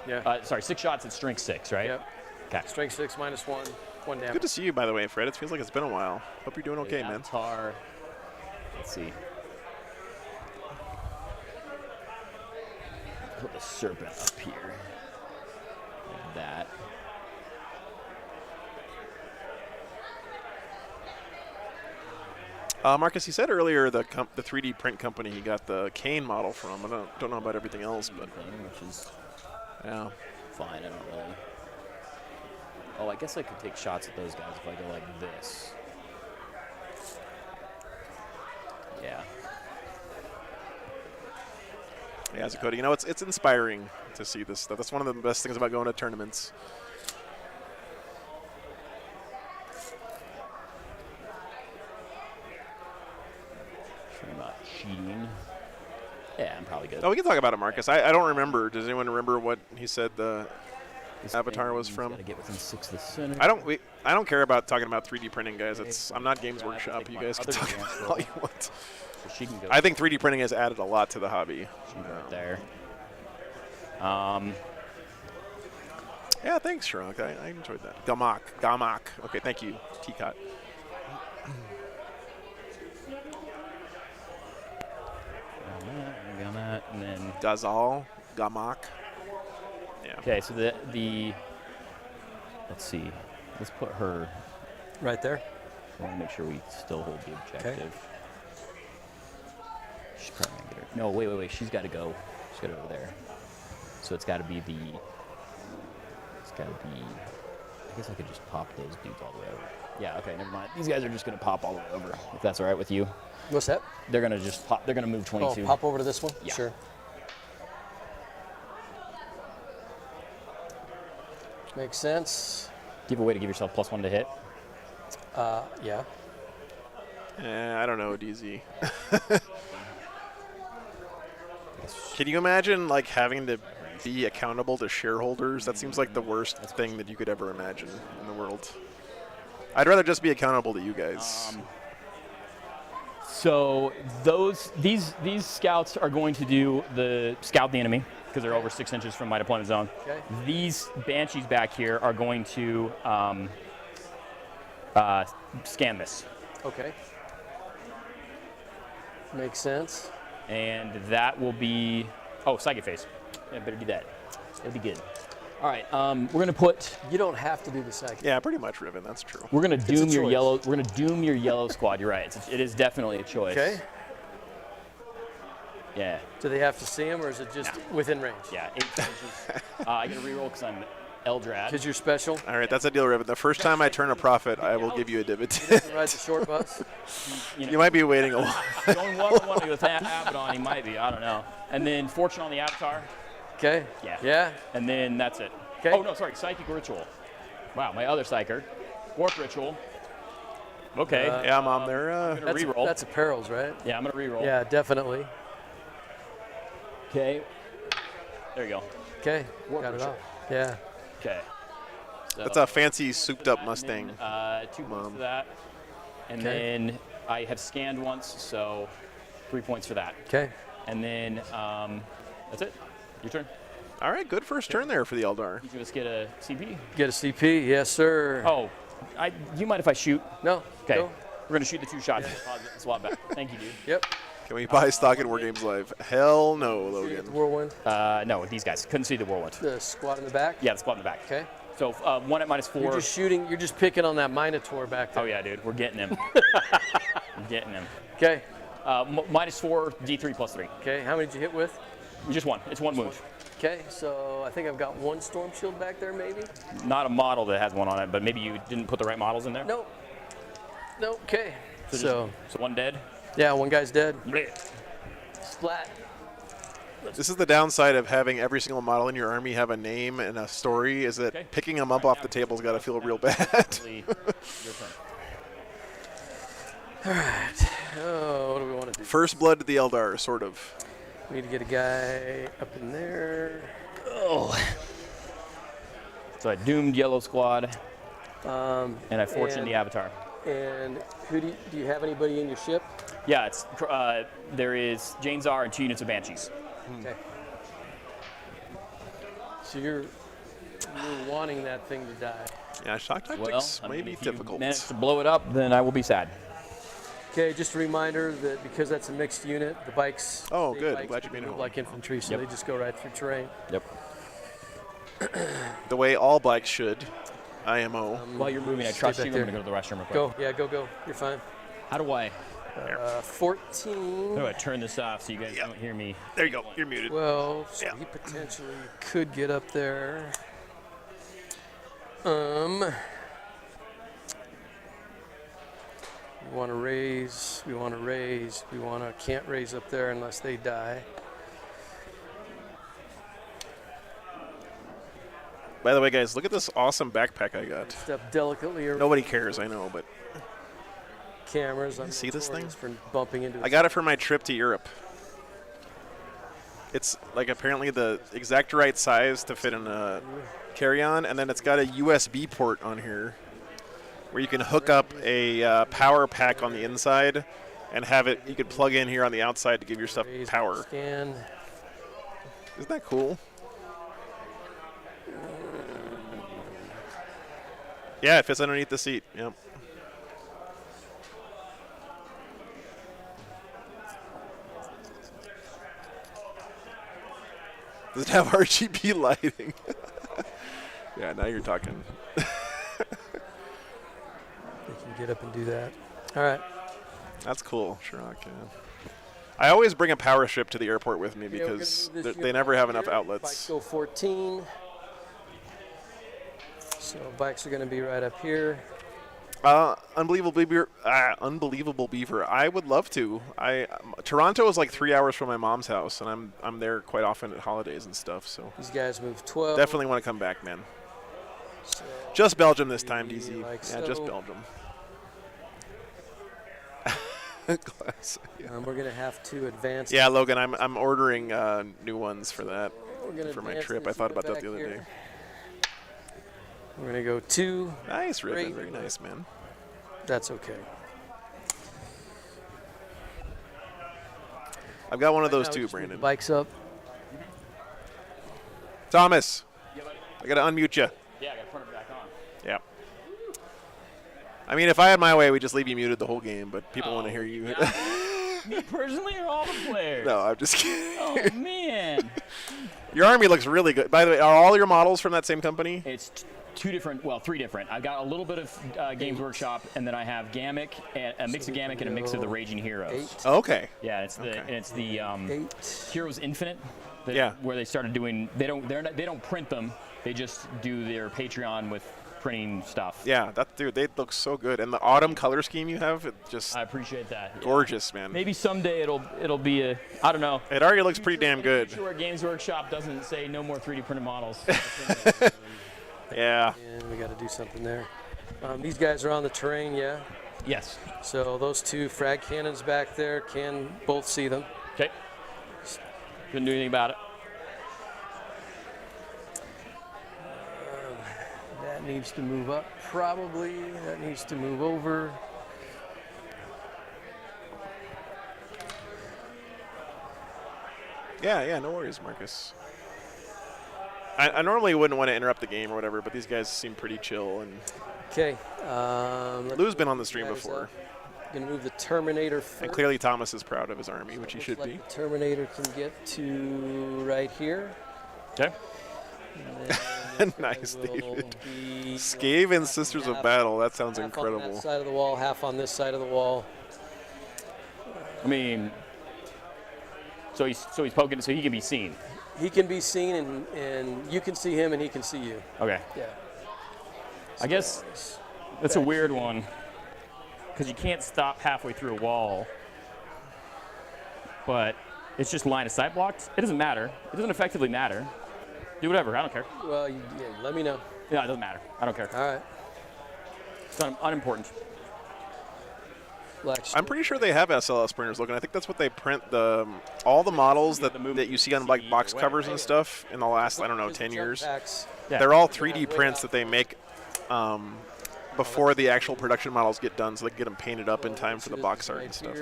S10: Yeah.
S9: Sorry, 6 shots at strength 6, right?
S10: Yep.
S9: Okay.
S10: Strength 6 -1. 1 damage.
S2: Good to see you, by the way, Fred. It feels like it's been a while. Hope you're doing okay, man.
S9: Avatar. Let's see. Put the serpent up here. Like that.
S2: Marcus, he said earlier the 3D print company he got the Kane model from. I don't know about everything else, but
S9: Which is
S2: yeah.
S9: fine. I don't really. Oh, I guess I could take shots at those guys if I go like this. Yeah.
S2: Yeah, Zakota, it's inspiring to see this stuff. That's one of the best things about going to tournaments.
S9: Sure I'm not cheating. Yeah, I'm probably good.
S2: Oh, we can talk about it, Marcus. I don't remember. Does anyone remember what he said the
S9: This
S2: Avatar
S9: thing,
S2: was
S9: he's
S2: from?
S9: gotta get within 6 of the center.
S2: I don't care about talking about 3D printing, guys. I'm not Games
S9: I have to
S2: Workshop.
S9: take
S2: You
S9: my
S2: guys can
S9: other
S2: talk
S9: advanced
S2: about it
S9: roll.
S2: all you want.
S9: So she can go.
S2: I think 3D printing has added a lot to the hobby.
S9: she can go right there.
S2: Yeah, thanks, Shrunk. I enjoyed that. Gamak. Okay, thank you, T-Cot.
S9: Got that, and then
S2: Gazal. Gamak. Yeah.
S9: okay. So the let's see. Let's put her.
S10: Right there.
S9: I want to make sure we still hold the objective. She's probably gonna get her. No, wait. She's got to go. She's got to go over there. So it's got to be the. It's got to be. I guess I could just pop those dudes all the way over. Yeah. Okay. Never mind. These guys are just gonna pop all the way over. If that's all right with you.
S10: What's that?
S9: They're gonna just pop. They're gonna move 22.
S10: Oh, pop over to this one?
S9: Yeah.
S10: Sure. Makes sense.
S9: Do you have a way to give yourself +1 to hit?
S10: Yeah.
S2: I don't know, DZ. Can you imagine like having to be accountable to shareholders? That seems like the worst thing that you could ever imagine in the world. I'd rather just be accountable to you guys.
S9: So these scouts are going to do the scout the enemy because they're over 6 inches from my deployment zone.
S10: Okay.
S9: These banshees back here are going to scan this,
S10: Okay. Makes sense.
S9: and that will be Oh, psychic phase. Yeah, better do that. It'll be good. All right, we're gonna put.
S10: You don't have to do the psychic.
S2: Yeah, pretty much, Riven. That's true.
S9: We're gonna doom your
S10: choice.
S9: yellow. We're gonna doom your yellow squad. You're right. It is definitely a choice.
S10: Okay.
S9: Yeah.
S10: Do they have to see him, or is it just within range?
S9: Yeah. 8 inches. I get a reroll because I'm Eldrad.
S10: Because you're special.
S2: All right, that's a deal, Riven. The first time I turn a profit, I will give you a dividend.
S10: Ride the short bus.
S2: You might be waiting a while.
S9: Going 1-1 with Abaddon, he might be. I don't know. And then Fortune on the Avatar.
S10: Okay.
S9: Yeah.
S10: Yeah.
S9: And then that's it.
S10: Okay.
S9: Oh no, sorry. Psychic Ritual. Wow, my other Psyker. Warp Ritual. Okay.
S2: Yeah, Mom, they're
S9: I'm gonna reroll.
S10: That's a perils, right?
S9: Yeah, I'm gonna reroll.
S10: Yeah, definitely.
S9: Okay. There you go.
S10: Okay.
S9: Warp
S10: Got it
S9: Ritual.
S10: off. Yeah.
S9: Okay. So
S2: That's a fancy souped-up Mustang.
S9: 2 points for that. And
S10: Okay.
S9: then I have scanned once, so 3 points for that.
S10: Okay.
S9: And then that's it. Your turn.
S2: All right, good first turn there for the Eldar.
S9: You just get a CP.
S10: Get a CP. Yes, sir.
S9: Oh, you mind if I shoot?
S10: No.
S9: Okay.
S10: Go.
S9: We're gonna shoot the 2 shots. Swap back. Thank you, dude.
S10: Yep.
S2: Can we buy stock in Wargames Live? Hell no, Logan.
S10: Whirlwind.
S9: No, these guys couldn't see the whirlwind.
S10: The squad in the back.
S9: Yeah, the squad in the back.
S10: Okay.
S9: So 1 at -4.
S10: You're just shooting. You're just picking on that Minotaur back there.
S9: Oh yeah, dude, we're getting him. We're getting him.
S10: Okay.
S9: -4, D3 +3.
S10: Okay. How many did you hit with?
S9: Just 1. It's 1 wound.
S10: Okay. So I think I've got 1 storm shield back there, maybe.
S9: Not a model that has 1 on it, but maybe you didn't put the right models in there.
S10: Nope. Nope. Okay.
S9: So 1 dead.
S10: Yeah, 1 guy's dead.
S9: Blech.
S10: Splat.
S2: This is the downside of having every single model in your army have a name and a story, is that
S9: Okay.
S2: picking them up off the table's got to feel real bad.
S9: Your turn.
S10: All right. Oh, what do we want to do?
S2: First blood to the Eldar, sort of.
S10: We need to get a guy up in there.
S9: Oh. So I doomed yellow squad,
S10: Um,
S9: and I fortuned the Avatar.
S10: And who do you have anybody in your ship?
S9: Yeah, it's there is Jane Czar and 2 units of Banshees.
S10: Okay. So you're wanting that thing to die.
S2: Yeah, shock
S9: Well,
S2: tactics
S9: I
S2: may
S9: mean,
S2: be
S9: if you
S2: difficult.
S9: manage to blow it up, then I will be sad.
S10: Okay, just a reminder that because that's a mixed unit, the bikes.
S2: Oh,
S10: state
S2: good.
S10: bikes
S2: Glad you made it
S10: move
S2: home.
S10: like infantry, so
S9: Yep.
S10: they just go right through terrain.
S9: Yep.
S2: The way all bikes should. IMO.
S9: While you're moving, I
S10: Stay
S9: trust
S10: back
S9: you.
S10: there.
S9: I'm gonna go to the restroom real quick.
S10: Go, yeah, go. You're fine.
S9: How do I
S10: 14.
S9: how do I turn this off so you guys don't hear me?
S2: There you go. You're muted.
S10: 12, so
S2: Yeah.
S10: he potentially could get up there. We want to raise, we can't raise up there unless they die.
S2: By the way, guys, look at this awesome backpack I got.
S10: Step delicately around
S2: Nobody cares, I know, but
S10: cameras. I'm
S2: see this thing?
S10: notorious for bumping into
S2: I got it for my trip to Europe. It's like apparently the exact right size to fit in a carry-on, and then it's got a USB port on here where you can hook up a power pack on the inside and have it, you could plug in here on the outside to give your stuff
S10: Raise,
S2: power.
S10: Scan.
S2: Isn't that cool? Yeah, it fits underneath the seat. Yep. Does it have RGB lighting? Yeah, now you're talking.
S10: They can get up and do that. All right.
S2: That's cool, Shrock. Yeah. I always bring a power strip to the airport with me
S10: Yeah, we're gonna
S2: because
S10: move this
S2: they
S10: unit
S2: never
S10: right
S2: have enough
S10: here.
S2: outlets.
S10: Bikes go 14. So bikes are going to be right up here.
S2: Unbelievable beaver. I would love to. Toronto is like 3 hours from my mom's house, and I'm there quite often at holidays and stuff. So
S10: These guys move 12.
S2: definitely want to come back, man.
S10: So
S2: Just Belgium this time, DZ.
S10: like
S2: Yeah, just
S10: so.
S2: Belgium. Classic. Yeah.
S10: we're going to have to advance.
S2: Yeah, Logan, I'm ordering new ones for that
S10: We're gonna
S2: for my
S10: advance
S2: trip.
S10: this
S2: I thought
S10: unit
S2: about that
S10: back
S2: the other
S10: here.
S2: day.
S10: We're going to go 2.
S2: Nice, Ribbon.
S10: Great.
S2: Very nice, man.
S10: That's okay.
S2: I've got one of
S10: Right
S2: those
S10: now,
S2: too,
S10: just move the
S2: Brandon.
S10: Bikes up.
S2: Thomas, I got to unmute you.
S9: Yeah, I gotta turn it back on.
S2: Yeah. I mean, if I had my way, we'd just leave you muted the whole game, but people want to hear you.
S9: Yeah. Me personally or all the players?
S2: No, I'm just kidding.
S9: Oh, man.
S2: Your army looks really good. By the way, are all your models from that same company?
S9: It's three different. I've got a little bit of Games Workshop, and then I have Gammic, and a mix of Gammic and a mix of the Raging Heroes.
S2: Okay.
S9: Yeah, it's the Heroes Infinite.
S2: Yeah.
S9: Where they started doing. They don't print them. They just do their Patreon with printing stuff.
S2: Yeah, they look so good, and the autumn color scheme you have,
S9: I appreciate that.
S2: Gorgeous, man.
S9: Maybe someday it'll be a, I don't know.
S2: It already looks pretty damn good.
S9: Sure, Games Workshop doesn't say no more 3D printed models.
S2: Yeah.
S10: And we got to do something there. These guys are on the terrain, yeah?
S9: Yes.
S10: So those two frag cannons back there can both see them.
S9: Okay. Couldn't do anything about it.
S10: That needs to move up, probably. That needs to move over.
S2: Yeah, no worries, Marcus. I normally wouldn't want to interrupt the game or whatever, but these guys seem pretty chill. And
S10: okay.
S2: Lou's been on the stream before.
S10: Gonna move the Terminator first.
S2: And clearly Thomas is proud of his army, which he should be.
S10: The Terminator can get to right here.
S9: Okay.
S2: Nice, David. Skaven Sisters of Battle. That sounds incredible.
S10: Half on that side of the wall, half on this side of the wall.
S9: I mean, so he's poking, so he can be seen.
S10: He can be seen, and you can see him, and he can see you.
S9: Okay.
S10: Yeah.
S9: I guess that's a weird one, because you can't stop halfway through a wall, but it's just line of sight blocked. It doesn't matter. It doesn't effectively matter. Do whatever. I don't care.
S10: Well, yeah, let me know.
S9: Yeah, it doesn't matter. I don't care.
S10: All right.
S9: It's unimportant.
S2: I'm pretty sure they have SLS printers looking. I think that's what they print all the models that you see on like box covers and stuff in the last, I don't know, 10 years.
S10: Yeah.
S2: They're all 3D prints that they make before the actual production models get done, so they can get them painted up in time for the box art and stuff.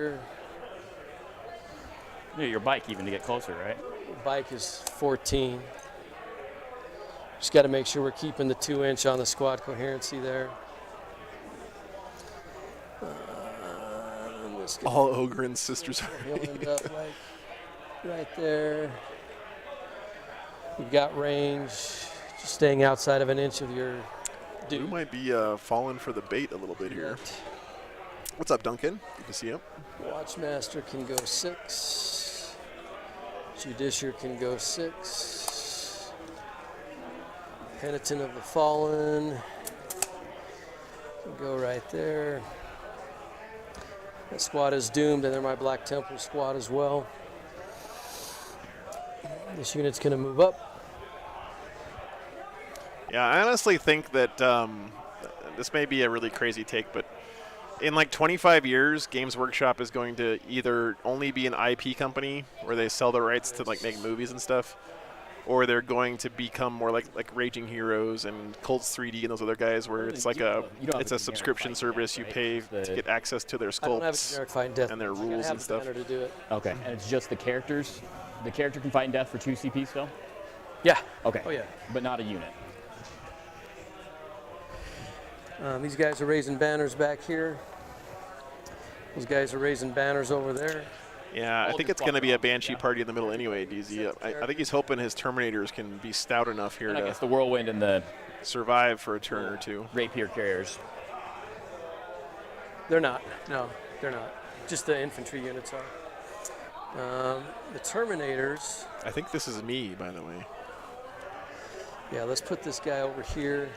S9: Yeah, your bike even to get closer, right?
S10: Bike is 14. Just got to make sure we're keeping the 2-inch on the squad coherency there.
S2: All Ogren's sisters
S10: He'll end up like right there. You've got range, just staying outside of an inch of your dude.
S2: You might be falling for the bait a little bit here. What's up, Duncan? Good to see you.
S10: Watchmaster can go 6. Judiciary can go 6. Penitent of the Fallen can go right there. That squad is doomed, and they're my Black Temple squad as well. This unit's going to move up.
S2: Yeah, I honestly think that this may be a really crazy take, but in like 25 years, Games Workshop is going to either only be an IP company where they sell the rights to like make movies and stuff, or they're going to become more like Raging Heroes and Colts 3D and those other guys where it's like a subscription service. You pay to get access to their sculpts and their rules and stuff.
S10: To do it.
S9: Okay, and it's just the characters? The character can fight in death for 2 CP still?
S10: Yeah.
S9: Okay.
S10: Oh, yeah.
S9: But not a unit.
S10: These guys are raising banners back here. Those guys are raising banners over there.
S2: Yeah, I think it's going to be a Banshee party in the middle anyway, DZ. I think he's hoping his Terminators can be stout enough here
S9: and I
S2: to
S9: guess the Whirlwind and the
S2: survive for a turn or two.
S9: Rapier carriers.
S10: They're not. No, they're not. Just the infantry units are. The Terminators.
S2: I think this is me, by the way.
S10: Yeah, let's put this guy over here.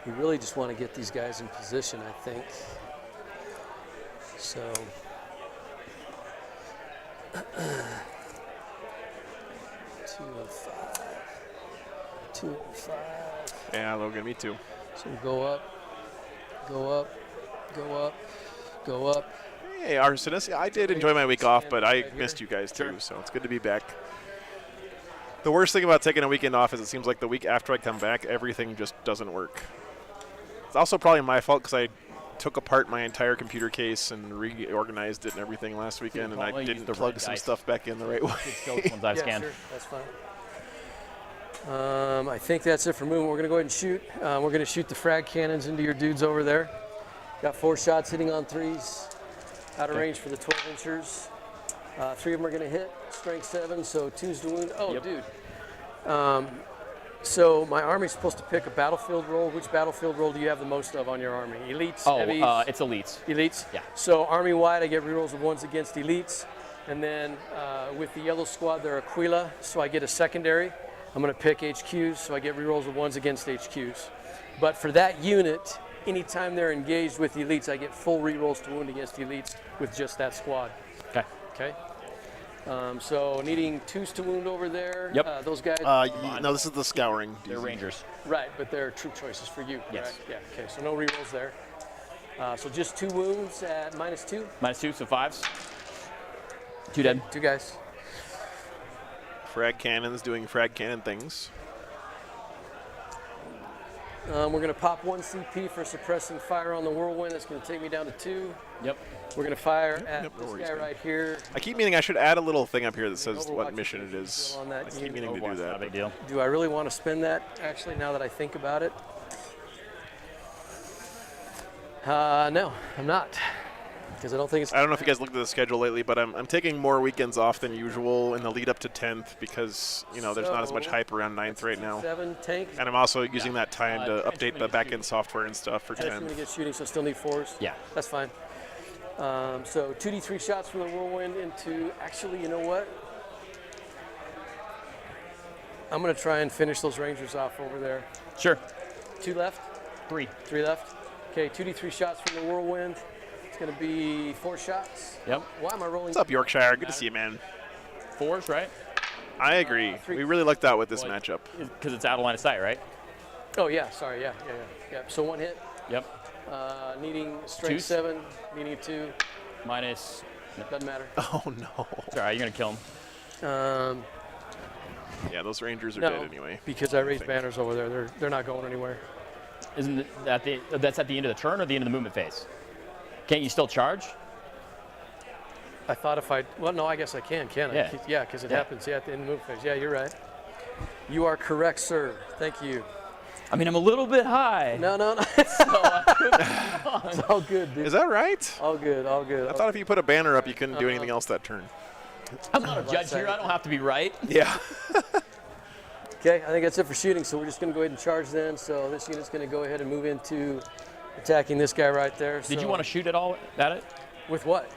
S10: We really just want to get these guys in position, I think. So. 2 and 5. 2 and 5.
S2: Yeah, Logan, me too.
S10: So go up, go up, go up, go up.
S2: Hey, Arsonist. I did enjoy my week off, but I missed you guys too, so it's good to be back. The worst thing about taking a weekend off is it seems like the week after I come back, everything just doesn't work. It's also probably my fault because I took apart my entire computer case and reorganized it and everything last weekend, and I didn't plug some stuff back in the right way.
S9: Ones I've scanned.
S10: Sure, that's fine. I think that's it for movement. We're going to go ahead and shoot. We're going to shoot the frag cannons into your dudes over there. Got 4 shots hitting on 3s. Out of range for the 12-inchers. 3 of them are going to hit. Strength 7, so 2's to wound. Oh, dude. So my army's supposed to pick a battlefield roll. Which battlefield roll do you have the most of on your army? Elites? Heavies?
S9: It's elites.
S10: Elites?
S9: Yeah.
S10: So army-wide, I get rerolls of 1s against elites. And then with the yellow squad, they're Aquila, so I get a secondary. I'm going to pick HQs, so I get rerolls of 1s against HQs. But for that unit, anytime they're engaged with elites, I get full rerolls to wound against elites with just that squad.
S9: Okay.
S10: Okay. So needing 2s to wound over there.
S9: Yep.
S10: Those guys.
S2: No, this is the scouring.
S9: They're rangers.
S10: Right, but they're troop choices for you.
S9: Yes.
S10: Correct? Yeah. Okay. So no rerolls there. So just 2 wounds at -2.
S9: -2, so 5s. 2 dead.
S10: 2 guys.
S2: Frag cannons doing frag cannon things.
S10: We're going to pop 1 CP for suppressing fire on the whirlwind. That's going to take me down to 2.
S9: Yep.
S10: We're going to fire at
S2: no
S10: this
S2: worries,
S10: guy
S2: man.
S10: right here.
S2: I keep meaning I should add a little thing up here that says
S10: Overwatch
S2: what mission it is.
S10: on that
S2: I keep
S10: unit.
S2: meaning to do
S9: Not a
S2: that.
S9: big deal.
S10: Do I really want to spend that, actually, now that I think about it? No, I'm not. Because I don't think it's...
S2: I don't know if you guys looked at the schedule lately, but I'm taking more weekends off than usual in the lead up to 10th because, you know, there's not as much
S10: So,
S2: hype around 9th right now.
S10: 7 tank.
S2: And I'm also using that time to update the back-end software and stuff for
S10: That's going
S2: 10th.
S10: to get shooting, so still need 4s.
S9: Yeah.
S10: That's fine. So 2d3 shots from the whirlwind into... Actually, you know what? I'm going to try and finish those rangers off over there.
S9: Sure.
S10: 2 left?
S9: 3.
S10: 3 left. Okay, 2d3 shots from the whirlwind. It's going to be 4 shots.
S9: Yep.
S10: Why am I rolling?
S2: What's up, Yorkshire? Good to see you, man.
S9: 4s, right?
S2: I agree. We really lucked out with this matchup.
S9: Because it's out of line of sight, right?
S10: Oh, yeah, sorry, yeah. So 1 hit.
S9: Yep.
S10: Needing strength
S9: 2s?
S10: 7, needing a 2.
S9: Minus.
S10: Doesn't matter.
S2: Oh, no.
S9: It's all right, you're going to kill him.
S2: Yeah, those Rangers are
S10: No,
S2: dead anyway.
S10: because I raised banners over there. They're not going anywhere.
S9: Isn't that that's at the end of the turn or the end of the movement phase? Can't you still charge?
S10: I thought if I... Well, no, I guess I can I?
S9: Yeah.
S10: Yeah, because it happens at the end of the move phase. Yeah, you're right. You are correct, sir. Thank you.
S9: I mean, I'm a little bit high.
S10: No. It's all good, dude.
S2: Is that right?
S10: All good.
S2: I thought if you put a banner up, you couldn't do anything else that turn.
S9: I'm not a judge here. I don't have to be right.
S2: Yeah.
S10: Okay, I think that's it for shooting, so we're just going to go ahead and charge then. So this unit's going to go ahead and move into attacking this guy right there.
S9: Did you want to shoot at all at it?
S10: With what?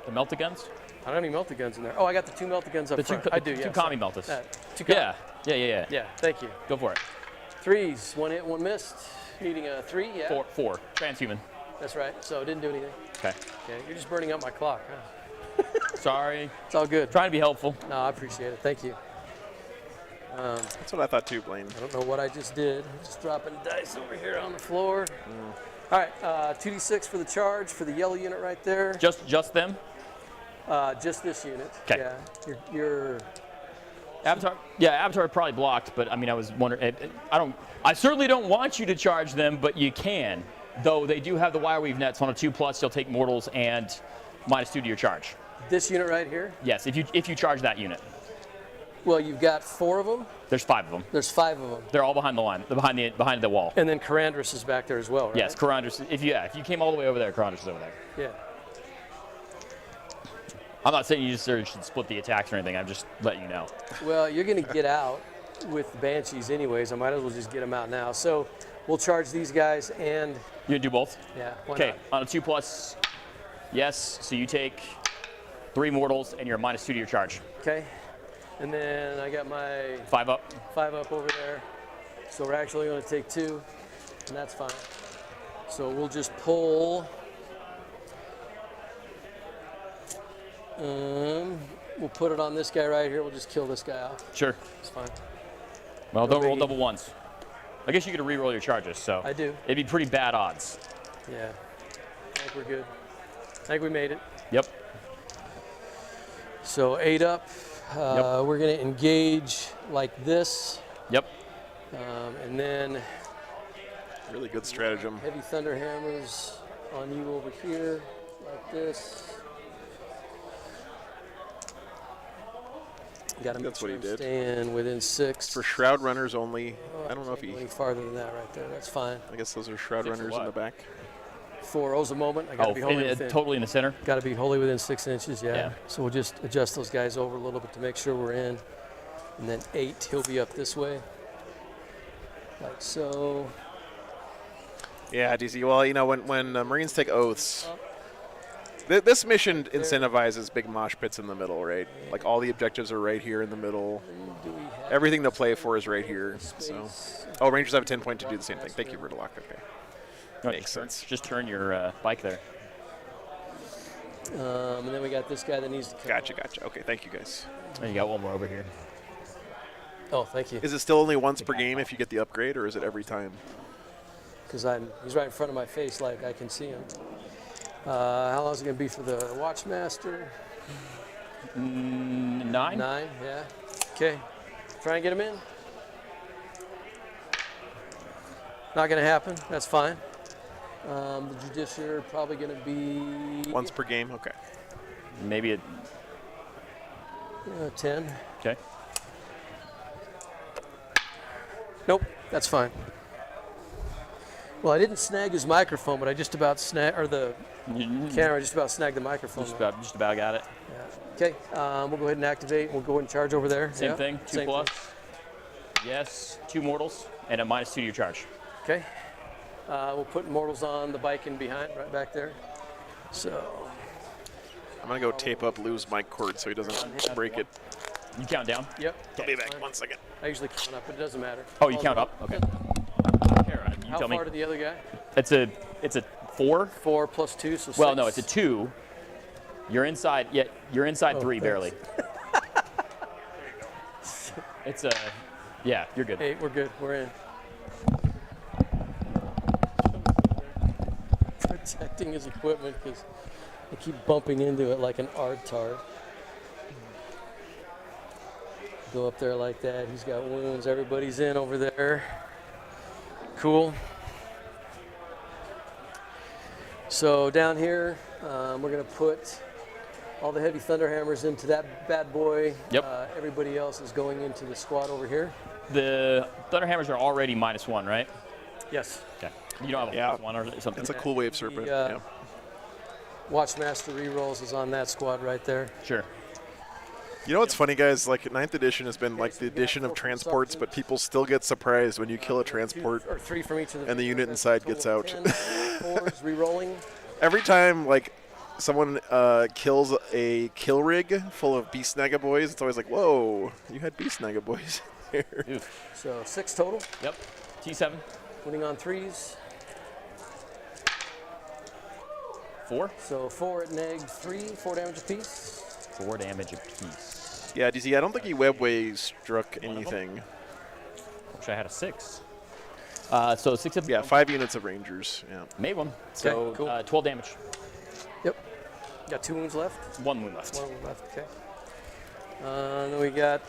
S9: The melta guns?
S10: I don't have any melta guns in there. Oh, I got the 2 melta guns up front. I do, yeah.
S9: 2 commie meltas.
S10: 2 commie.
S9: Yeah.
S10: Yeah, thank you.
S9: Go for it.
S10: 3s, 1 hit, 1 missed. Needing a 3, yeah.
S9: 4. Transhuman.
S10: That's right, so it didn't do anything.
S9: Okay.
S10: Okay, you're just burning up my clock, huh?
S9: Sorry.
S10: It's all good.
S9: Trying to be helpful.
S10: No, I appreciate it. Thank you.
S2: That's what I thought too, Blaine.
S10: I don't know what I just did. I'm just dropping dice over here on the floor. All right, 2d6 for the charge for the yellow unit right there.
S9: Just them?
S10: Just this unit.
S9: 'Kay.
S10: Yeah. Your
S9: Avatar probably blocked, but I mean, I was wondering. I certainly don't want you to charge them, but you can. Though they do have the wire weave nets on a 2+, you'll take mortals and -2 to your charge.
S10: This unit right here?
S9: Yes, if you charge that unit.
S10: Well, you've got 4 of them.
S9: There's 5 of them.
S10: There's 5 of them.
S9: They're all behind the line, behind the wall.
S10: And then Karandras is back there as well, right?
S9: Yes, Karandras. If you came all the way over there, Karandras is over there.
S10: Yeah.
S9: I'm not saying you just should split the attacks or anything. I'm just letting you know.
S10: Well, you're going to get out with the Banshees anyways. I might as well just get them out now. So we'll charge these guys and...
S9: You gonna do both?
S10: Yeah, why
S9: Okay,
S10: not?
S9: on a 2+, yes. So you take 3 mortals and you're -2 to your charge.
S10: Okay. And then I got my
S9: 5 up.
S10: 5 up over there. So we're actually going to take 2, and that's fine. So we'll just pull. We'll put it on this guy right here. We'll just kill this guy off.
S9: Sure.
S10: It's fine.
S9: Well,
S10: No
S9: don't roll
S10: biggie.
S9: double ones. I guess you could re-roll your charges, so.
S10: I do.
S9: It'd be pretty bad odds.
S10: Yeah. I think we're good. I think we made it.
S9: Yep.
S10: So 8 up. We're going to engage like this.
S9: Yep.
S10: And then
S2: Really good stratagem.
S10: heavy thunder hammers on you over here, like this. Got to make
S2: That's what
S10: sure
S2: he
S10: I'm
S2: did.
S10: staying within 6.
S2: For Shroud Runners only.
S10: Oh,
S2: I don't know if
S10: can't
S2: he.
S10: go any farther than that right there. That's fine.
S2: I guess those are Shroud
S9: 6 or
S2: Runners in the
S9: what?
S2: back.
S10: 4 O's a moment. I got to be wholly within.
S9: totally in the center.
S10: Got to be wholly within 6 inches, yeah.
S9: Yeah.
S10: So we'll just adjust those guys over a little bit to make sure we're in. And then 8, he'll be up this way. Like so.
S2: Yeah, DC. Well, you know, when Marines take oaths, this mission incentivizes big mosh pits in the middle, right? Like all the objectives are right here in the middle.
S10: Do we have
S2: Everything to play for is right here. So,
S10: space?
S2: oh, Rangers have a 10 point to do the same thing. Thank you, Vertalock. Okay.
S9: No,
S2: Makes sense.
S9: Just turn your bike there.
S10: And then we got this guy that needs to come.
S2: Gotcha. Okay, thank you guys.
S9: And you got one more over here.
S10: Oh, thank you.
S2: Is it still only once per game if you get the upgrade, or is it every time?
S10: Because he's right in front of my face, like I can see him. How long is it going to be for the Watchmaster?
S9: 9?
S10: 9, yeah. Okay. Try and get him in. Not going to happen. That's fine. The Judiciary probably going to be
S2: Once per game? Okay.
S9: Maybe it.
S10: 10.
S9: Okay.
S10: Nope, that's fine. Well, I didn't snag his microphone, but I just about or the camera just about snagged the microphone.
S9: Just about got it.
S10: Yeah. Okay, we'll go ahead and activate. We'll go ahead and charge over there.
S9: Same
S10: Yeah,
S9: thing. 2
S10: same
S9: plus.
S10: thing.
S9: Yes. 2 mortals and a -2 to your charge.
S10: Okay. We'll put mortals on the bike in behind, right back there. So.
S2: I'm going to go tape up Lou's mic cord so he doesn't break it.
S9: You count down.
S10: Yep.
S2: I'll be back 1 second.
S10: I usually count up, but it doesn't matter.
S9: Oh, you count up. Okay. Here, you
S10: How
S9: tell me.
S10: far to the other guy?
S9: It's a 4.
S10: 4 plus 2, so 6.
S9: Well, no, it's a 2. You're inside. Yeah, you're inside 3 barely. It's a. Yeah, you're good.
S10: 8, we're good. We're in. Protecting his equipment because I keep bumping into it like an ard-tard. Go up there like that. He's got wounds. Everybody's in over there. Cool. So down here, we're going to put all the heavy thunderhammers into that bad boy.
S9: Yep.
S10: Everybody else is going into the squad over here.
S9: The Thunderhammers are already -1, right?
S10: Yes.
S9: Okay. You don't have a +1 or something?
S2: It's a cool wave serpent.
S10: The,
S2: Yeah.
S10: Watchmaster rerolls is on that squad right there.
S9: Sure.
S2: You know what's funny, guys? Like 9th edition has been like the edition of transports, but people still get surprised when you kill a transport
S10: Or 3 from each of the
S2: and the unit
S10: that's
S2: inside
S10: a total
S2: gets
S10: of
S2: out.
S10: 10. 4s rerolling.
S2: Every time like someone kills a kill rig full of beast naga boys, it's always like, whoa, you had beast naga boys here.
S10: So 6 total.
S9: Yep. T7.
S10: Winning on 3s.
S9: 4.
S10: So 4 at neg 3, 4 damage apiece.
S9: 4 damage apiece.
S2: Yeah, DC, I don't think he webway struck anything.
S9: Wish I had a 6. So 6 of
S2: Yeah, 5 units of Rangers. Yeah.
S9: made one. So
S10: cool.
S9: 12 damage.
S10: Yep. Got 2 wounds left.
S9: 1 wound left.
S10: 1 wound left. Okay. Then we got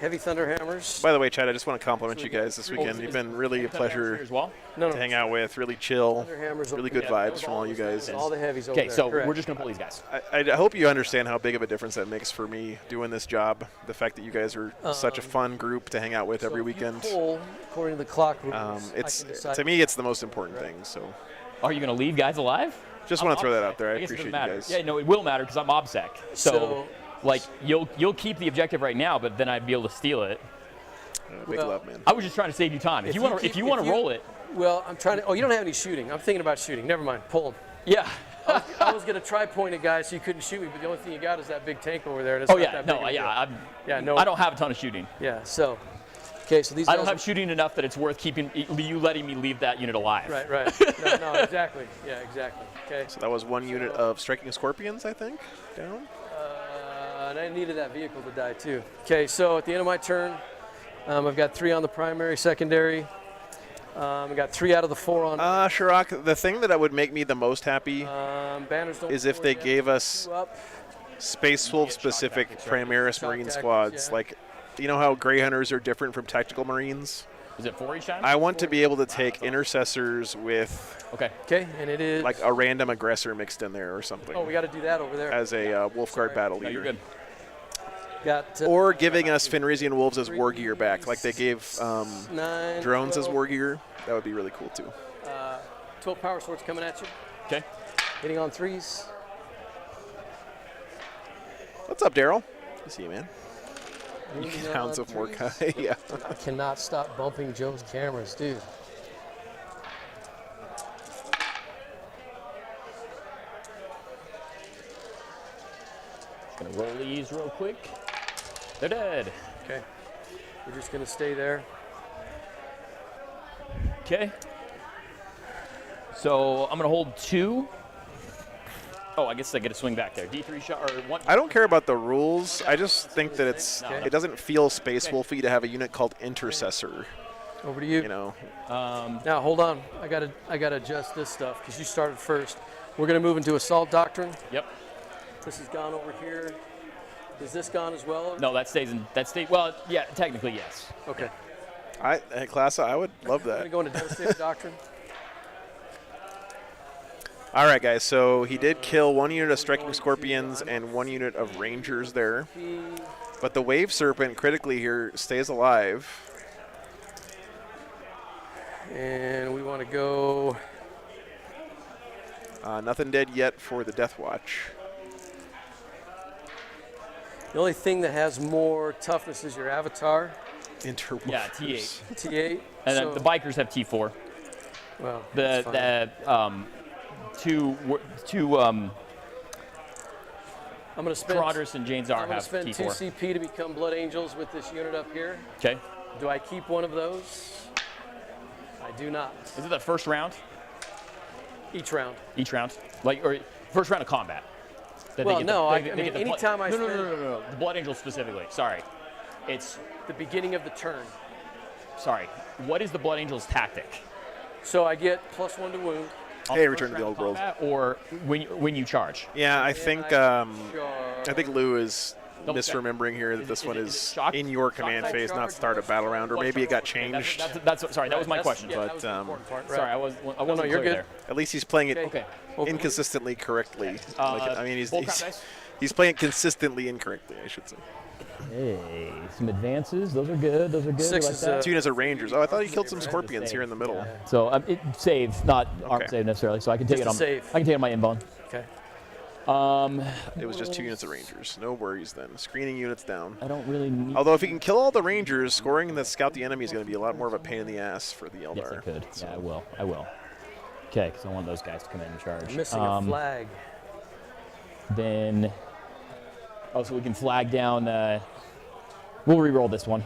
S10: heavy thunderhammers.
S2: By the way, Chad, I just want to compliment you guys this weekend.
S9: is-
S2: You've been really a
S9: Thunderhammers
S2: pleasure
S9: here as well.
S10: No,
S2: to hang out with, really chill,
S10: Thunderhammers
S2: really
S10: over
S2: good
S10: there.
S2: vibes from all you guys.
S10: All the heavies over
S9: Okay,
S10: there.
S9: so
S10: correct.
S9: we're just gonna pull these guys.
S2: I hope you understand how big of a difference that makes for me doing this job. The fact that you guys are such a fun group to hang out with
S10: So
S2: every
S10: if you
S2: weekend.
S10: pull, according to the clock rules,
S2: It's
S10: I can decide.
S2: to me, it's the most important thing. So
S9: Are you gonna leave guys alive?
S2: just want to throw that out there. I
S9: guess it
S2: appreciate
S9: doesn't
S2: you
S9: matter.
S2: guys.
S9: Yeah, no, it will matter because I'm OBSEC. So, like, you'll keep the objective right now, but then I'd be able to steal it.
S2: Big
S10: Well,
S2: love, man.
S9: I was just trying to save you time. If you want to roll it,
S10: Well, I'm trying to. Oh, you don't have any shooting. I'm thinking about shooting. Never mind. Pull them.
S9: yeah.
S10: I was gonna try point at guys so you couldn't shoot me, but the only thing you got is that big tank over there. and it's
S9: Oh
S10: not
S9: yeah,
S10: that
S9: no,
S10: big of a
S9: yeah.
S10: deal. Yeah, no.
S9: I don't have a ton of shooting.
S10: Yeah. So, okay. So these.
S9: I
S10: guys
S9: don't have
S10: are-
S9: shooting enough that it's worth keeping you letting me leave that unit alive.
S10: Right. Right. No. Exactly. Yeah. Exactly. Okay.
S2: So that was 1 unit of striking scorpions, I think, down.
S10: And I needed that vehicle to die too. Okay. So at the end of my turn, I've got 3 on the primary, secondary. I got 3 out of the 4 on.
S2: Shirak, the thing that would make me the most happy
S10: Banners don't
S2: is if
S10: forward
S2: they
S10: yet.
S2: gave us
S10: 2 up.
S2: Space Wolf specific Primaris
S10: Shock
S2: Marine
S10: tactics,
S2: squads.
S10: yeah.
S2: Like, you know how Grey Hunters are different from Tactical Marines?
S9: Is it 4 each time?
S2: I want to be able to take intercessors with
S9: Okay.
S10: Okay. And it is.
S2: like a random aggressor mixed in there or something
S10: Oh, we got to do that over there.
S2: as a Wolf Guard battle
S9: No,
S2: leader.
S9: you're good.
S10: Got
S2: Or giving us Fenrisian wolves as war gear back, like they gave
S10: 9,
S2: drones
S10: 12,
S2: as war gear. That would be really cool too.
S10: 12 power swords coming at you.
S9: Okay.
S10: Hitting on 3s.
S2: What's up, Daryl? Good to see you, man. You
S10: Hitting
S2: get Hounds
S10: on
S2: of Mordecai.
S10: 3s.
S2: Yeah.
S10: I cannot stop bumping Joe's cameras, dude.
S9: Gonna roll these real quick. They're dead.
S10: Okay. We're just going to stay there.
S9: Okay. So I'm gonna hold 2. Oh, I guess I get a swing back there. D3 shot or 1.
S2: I don't care about the rules. I just think that it doesn't feel Space Wolfy to have a unit called Intercessor.
S10: Over to you.
S2: You know.
S10: Now hold on. I gotta adjust this stuff because you started first. We're gonna move into Assault Doctrine.
S9: Yep.
S10: This has gone over here. Is this gone as well?
S9: No, that stays in. That stays. Well, yeah, technically yes.
S10: Okay.
S2: Classa, I would love
S10: I'm
S2: that.
S10: gonna go into Devastating Doctrine.
S2: All right, guys. So he did kill 1 unit of Striking Scorpions and 1 unit of Rangers there, but the Wave Serpent critically here stays alive.
S10: And we want to go.
S2: Nothing dead yet for the Deathwatch.
S10: The only thing that has more toughness is your Avatar.
S2: Interwolfers.
S9: Yeah, T8.
S10: T8.
S9: And then the bikers have T4.
S10: Well,
S9: two
S10: I'm gonna spend.
S9: Marauders and Jane Czar
S10: I'm gonna
S9: have
S10: spend
S9: T4.
S10: 2 CP to become Blood Angels with this unit up here.
S9: Okay.
S10: Do I keep one of those? I do not.
S9: Is it the first round?
S10: Each round.
S9: Each round, like or first round of combat. That
S10: Well, no, I
S9: get
S10: mean,
S9: the
S10: anytime I
S9: no,
S10: spend.
S9: no, the Blood Angel specifically. Sorry, it's
S10: the beginning of the turn.
S9: Sorry. What is the Blood Angel's tactic?
S10: So I get +1 to wound.
S2: Hey, Return to the Old World.
S9: Or when you charge.
S2: Yeah, I think Lou is misremembering here that this one is in your command phase, not start a battle round, or maybe it got changed.
S9: Sorry, that was my question.
S2: But
S9: sorry, I wasn't
S10: you're
S9: clear
S10: good.
S9: there.
S2: At least he's playing it
S9: Okay.
S2: inconsistently correctly. I mean,
S9: Bullcrap
S2: he's playing it consistently incorrectly, I should say.
S9: Hey, some advances. Those are good. Those are good.
S10: 6
S9: like
S10: is
S9: that.
S2: 2 units of Rangers. Oh, I thought you killed some Scorpions here in the middle.
S9: So it saves, not arm save necessarily. So I can take
S10: Just
S9: it on.
S10: a save.
S9: I can take it on my inbound.
S10: Okay.
S2: It was just 2 units of Rangers. No worries then. Screening units down.
S9: I don't really need.
S2: Although if he can kill all the Rangers, scoring the scout the enemy is going to be a lot more of a pain in the ass for the Eldar.
S9: Yes, I could. So. Yeah, I will. I will. Okay, because I want those guys to come in and charge.
S10: I'm missing a flag.
S9: Then, so we can flag down. We'll re-roll this one.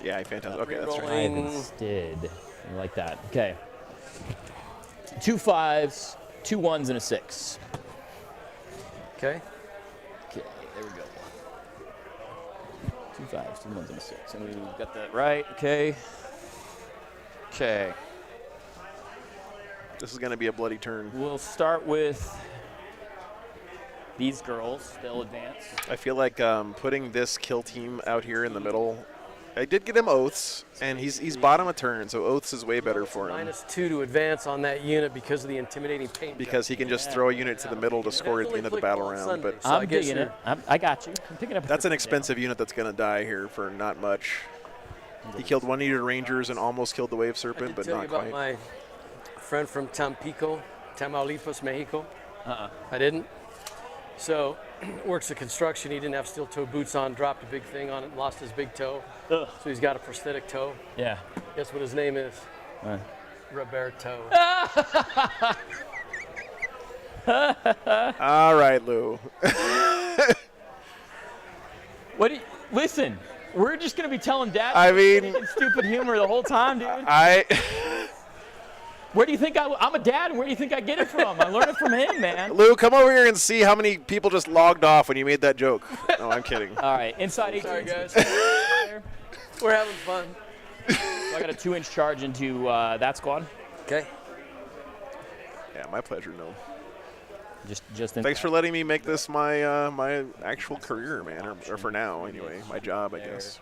S2: Yeah, fantastic. Okay, that's right.
S9: 5 instead. I like that. Okay. 2 5s, 2 1s, and a 6.
S10: Okay.
S9: Okay, there we go. 2 5s, 2 1s, and a 6. And we got that right. Okay. Okay.
S2: This is going to be a bloody turn.
S9: We'll start with these girls. They'll advance.
S2: I feel like putting this kill team out here in the middle. I did get him Oaths, and he's bottom a turn, so Oaths is way better for him.
S10: -2 to advance on that unit because of the intimidating paint.
S2: Because he can just throw a unit to the middle to score at the end of the battle round. But
S10: So I
S9: I'm
S10: guess
S9: digging it. I got you. I'm picking up.
S2: that's an expensive unit that's going to die here for not much. He killed 1 unit of Rangers and almost killed the Wave Serpent, but
S10: tell
S2: not
S10: you about
S2: quite.
S10: my friend from Tampico, Tamaulipas, Mexico. I didn't. So, works at construction. He didn't have steel-toe boots on, dropped a big thing on it, and lost his big toe.
S9: Ugh.
S10: So he's got a prosthetic toe.
S9: Yeah.
S10: Guess what his name is? Roberto.
S2: All right, Lou.
S9: What do you, listen, we're just going to be telling Dad
S2: I mean,
S9: stupid humor the whole time, dude. Where do you think I'm a dad, and where do you think I get it from? I learned it from him, man.
S2: Lou, come over here and see how many people just logged off when you made that joke. No, I'm kidding.
S9: All right, inside 18.
S10: Sorry, guys. We're having fun.
S9: So I got a 2-inch charge into that squad.
S10: Okay.
S2: Yeah, my pleasure, no.
S9: Just in
S2: Thanks for letting me make this my my actual career, man, or for now, anyway. My job, I guess.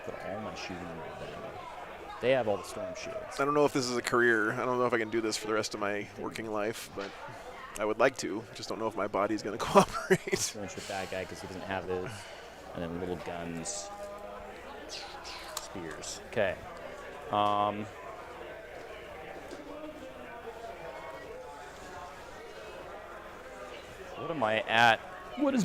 S9: Put all my shooting into them. They have all the storm shields.
S2: I don't know if this is a career. I don't know if I can do this for the rest of my working life, but I would like to. Just don't know if my body's going to cooperate.
S9: Finish with that guy because he doesn't have his. And then little guns. Spears. Okay. What am I at? What is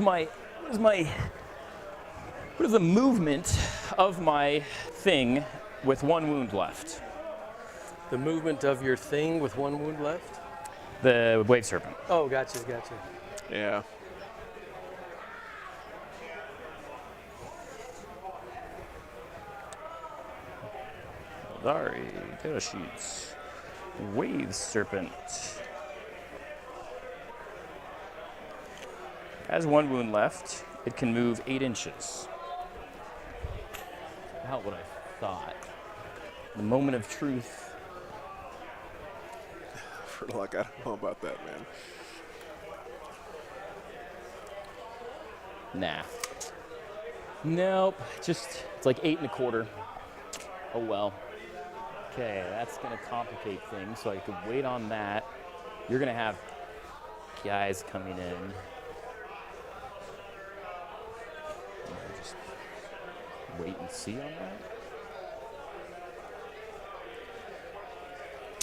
S9: the movement of my thing with 1 wound left?
S10: The movement of your thing with 1 wound left?
S9: The Wave Serpent.
S10: Oh, gotcha.
S2: Yeah.
S9: Sorry, data sheets. Wave Serpent. Has 1 wound left. It can move 8 inches. About what I thought. The moment of truth.
S2: For luck, I don't know about that, man.
S9: Nah. Nope. Just, it's like 8 1/4. Oh well. Okay, that's gonna complicate things, so I could wait on that. You're gonna have guys coming in. Just wait and see on that.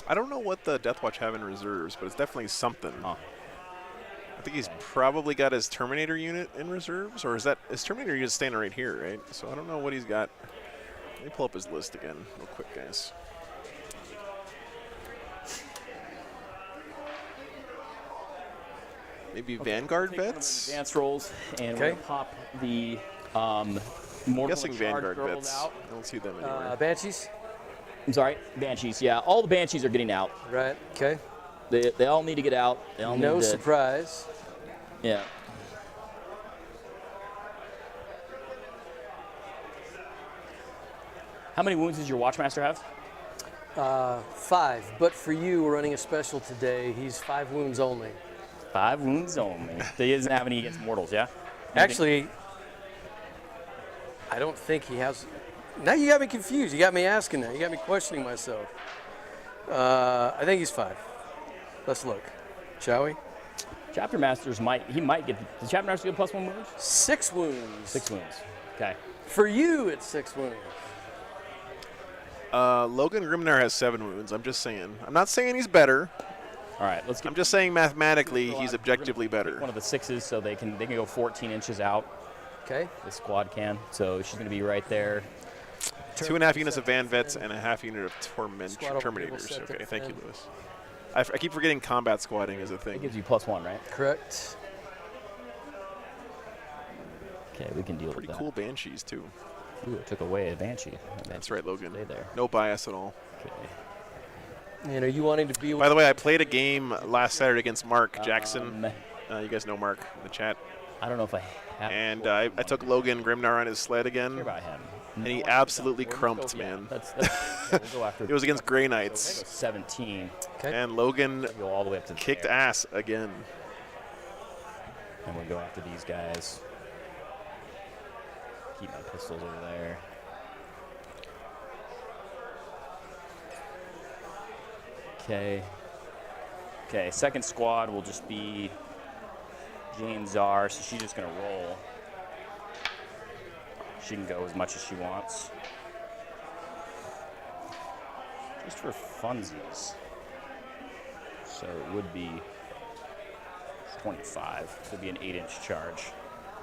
S2: I don't know what the Deathwatch have in reserves, but it's definitely something.
S9: Huh.
S2: I think he's probably got his Terminator unit in reserves, or is that his Terminator unit standing right here, right? So I don't know what he's got. Let me pull up his list again real quick, guys. Maybe Vanguard vets?
S9: Advanced rolls, and we're gonna pop the
S2: I'm guessing Vanguard vets.
S9: out.
S2: I don't see them anywhere.
S10: Banshees?
S9: I'm sorry, Banshees. Yeah, all the Banshees are getting out.
S10: Right, okay.
S9: They all need to get out. They all
S10: No
S9: need to,
S10: surprise.
S9: Yeah. How many wounds does your Watchmaster have?
S10: 5, but for you, we're running a special today. He's 5 wounds only.
S9: 5 wounds only. He doesn't have any against mortals, yeah?
S10: Actually, I don't think he has. Now you got me confused. You got me asking that. You got me questioning myself. I think he's 5. Let's look, shall we?
S9: Chapter Masters might get. Does Chapter Master get +1 wounds?
S10: 6 wounds.
S9: 6 wounds. Okay.
S10: For you, it's 6 wounds.
S2: Logan Grimnar has 7 wounds. I'm just saying. I'm not saying he's better.
S9: All right, let's get.
S2: I'm just saying mathematically he's objectively better.
S9: One of the 6s, so they can go 14 inches out.
S10: Okay.
S9: The squad can. So she's going to be right there.
S2: 2.5 units of Van Vets and a half unit of Terminators. Okay, thank you, Lewis. I keep forgetting combat squatting is a thing.
S9: It gives you +1, right?
S10: Correct.
S9: Okay, we can deal with that.
S2: Pretty cool Banshees, too.
S9: Ooh, it took away a Banshee.
S2: That's right, Logan.
S9: Stay there.
S2: No bias at all.
S9: Okay.
S10: And are you wanting to be?
S2: By the way, I played a game last Saturday against Mark Jackson. You guys know Mark in the chat.
S9: I don't know if I have.
S2: And I took Logan Grimnar on his sled again.
S9: Care about him.
S2: And he absolutely crumped, man.
S9: We'll go after
S2: it was against Grey
S9: so
S2: Knights.
S9: 17.
S2: Okay. And Logan
S9: go all the way up to
S2: kicked
S9: there.
S2: ass again.
S9: And we'll go after these guys. Keep my pistols over there. Okay. Okay, second squad will just be Jane Czar, so she's just going to roll. She can go as much as she wants. Just for funsies. So it would be 25. So it would be an 8-inch charge.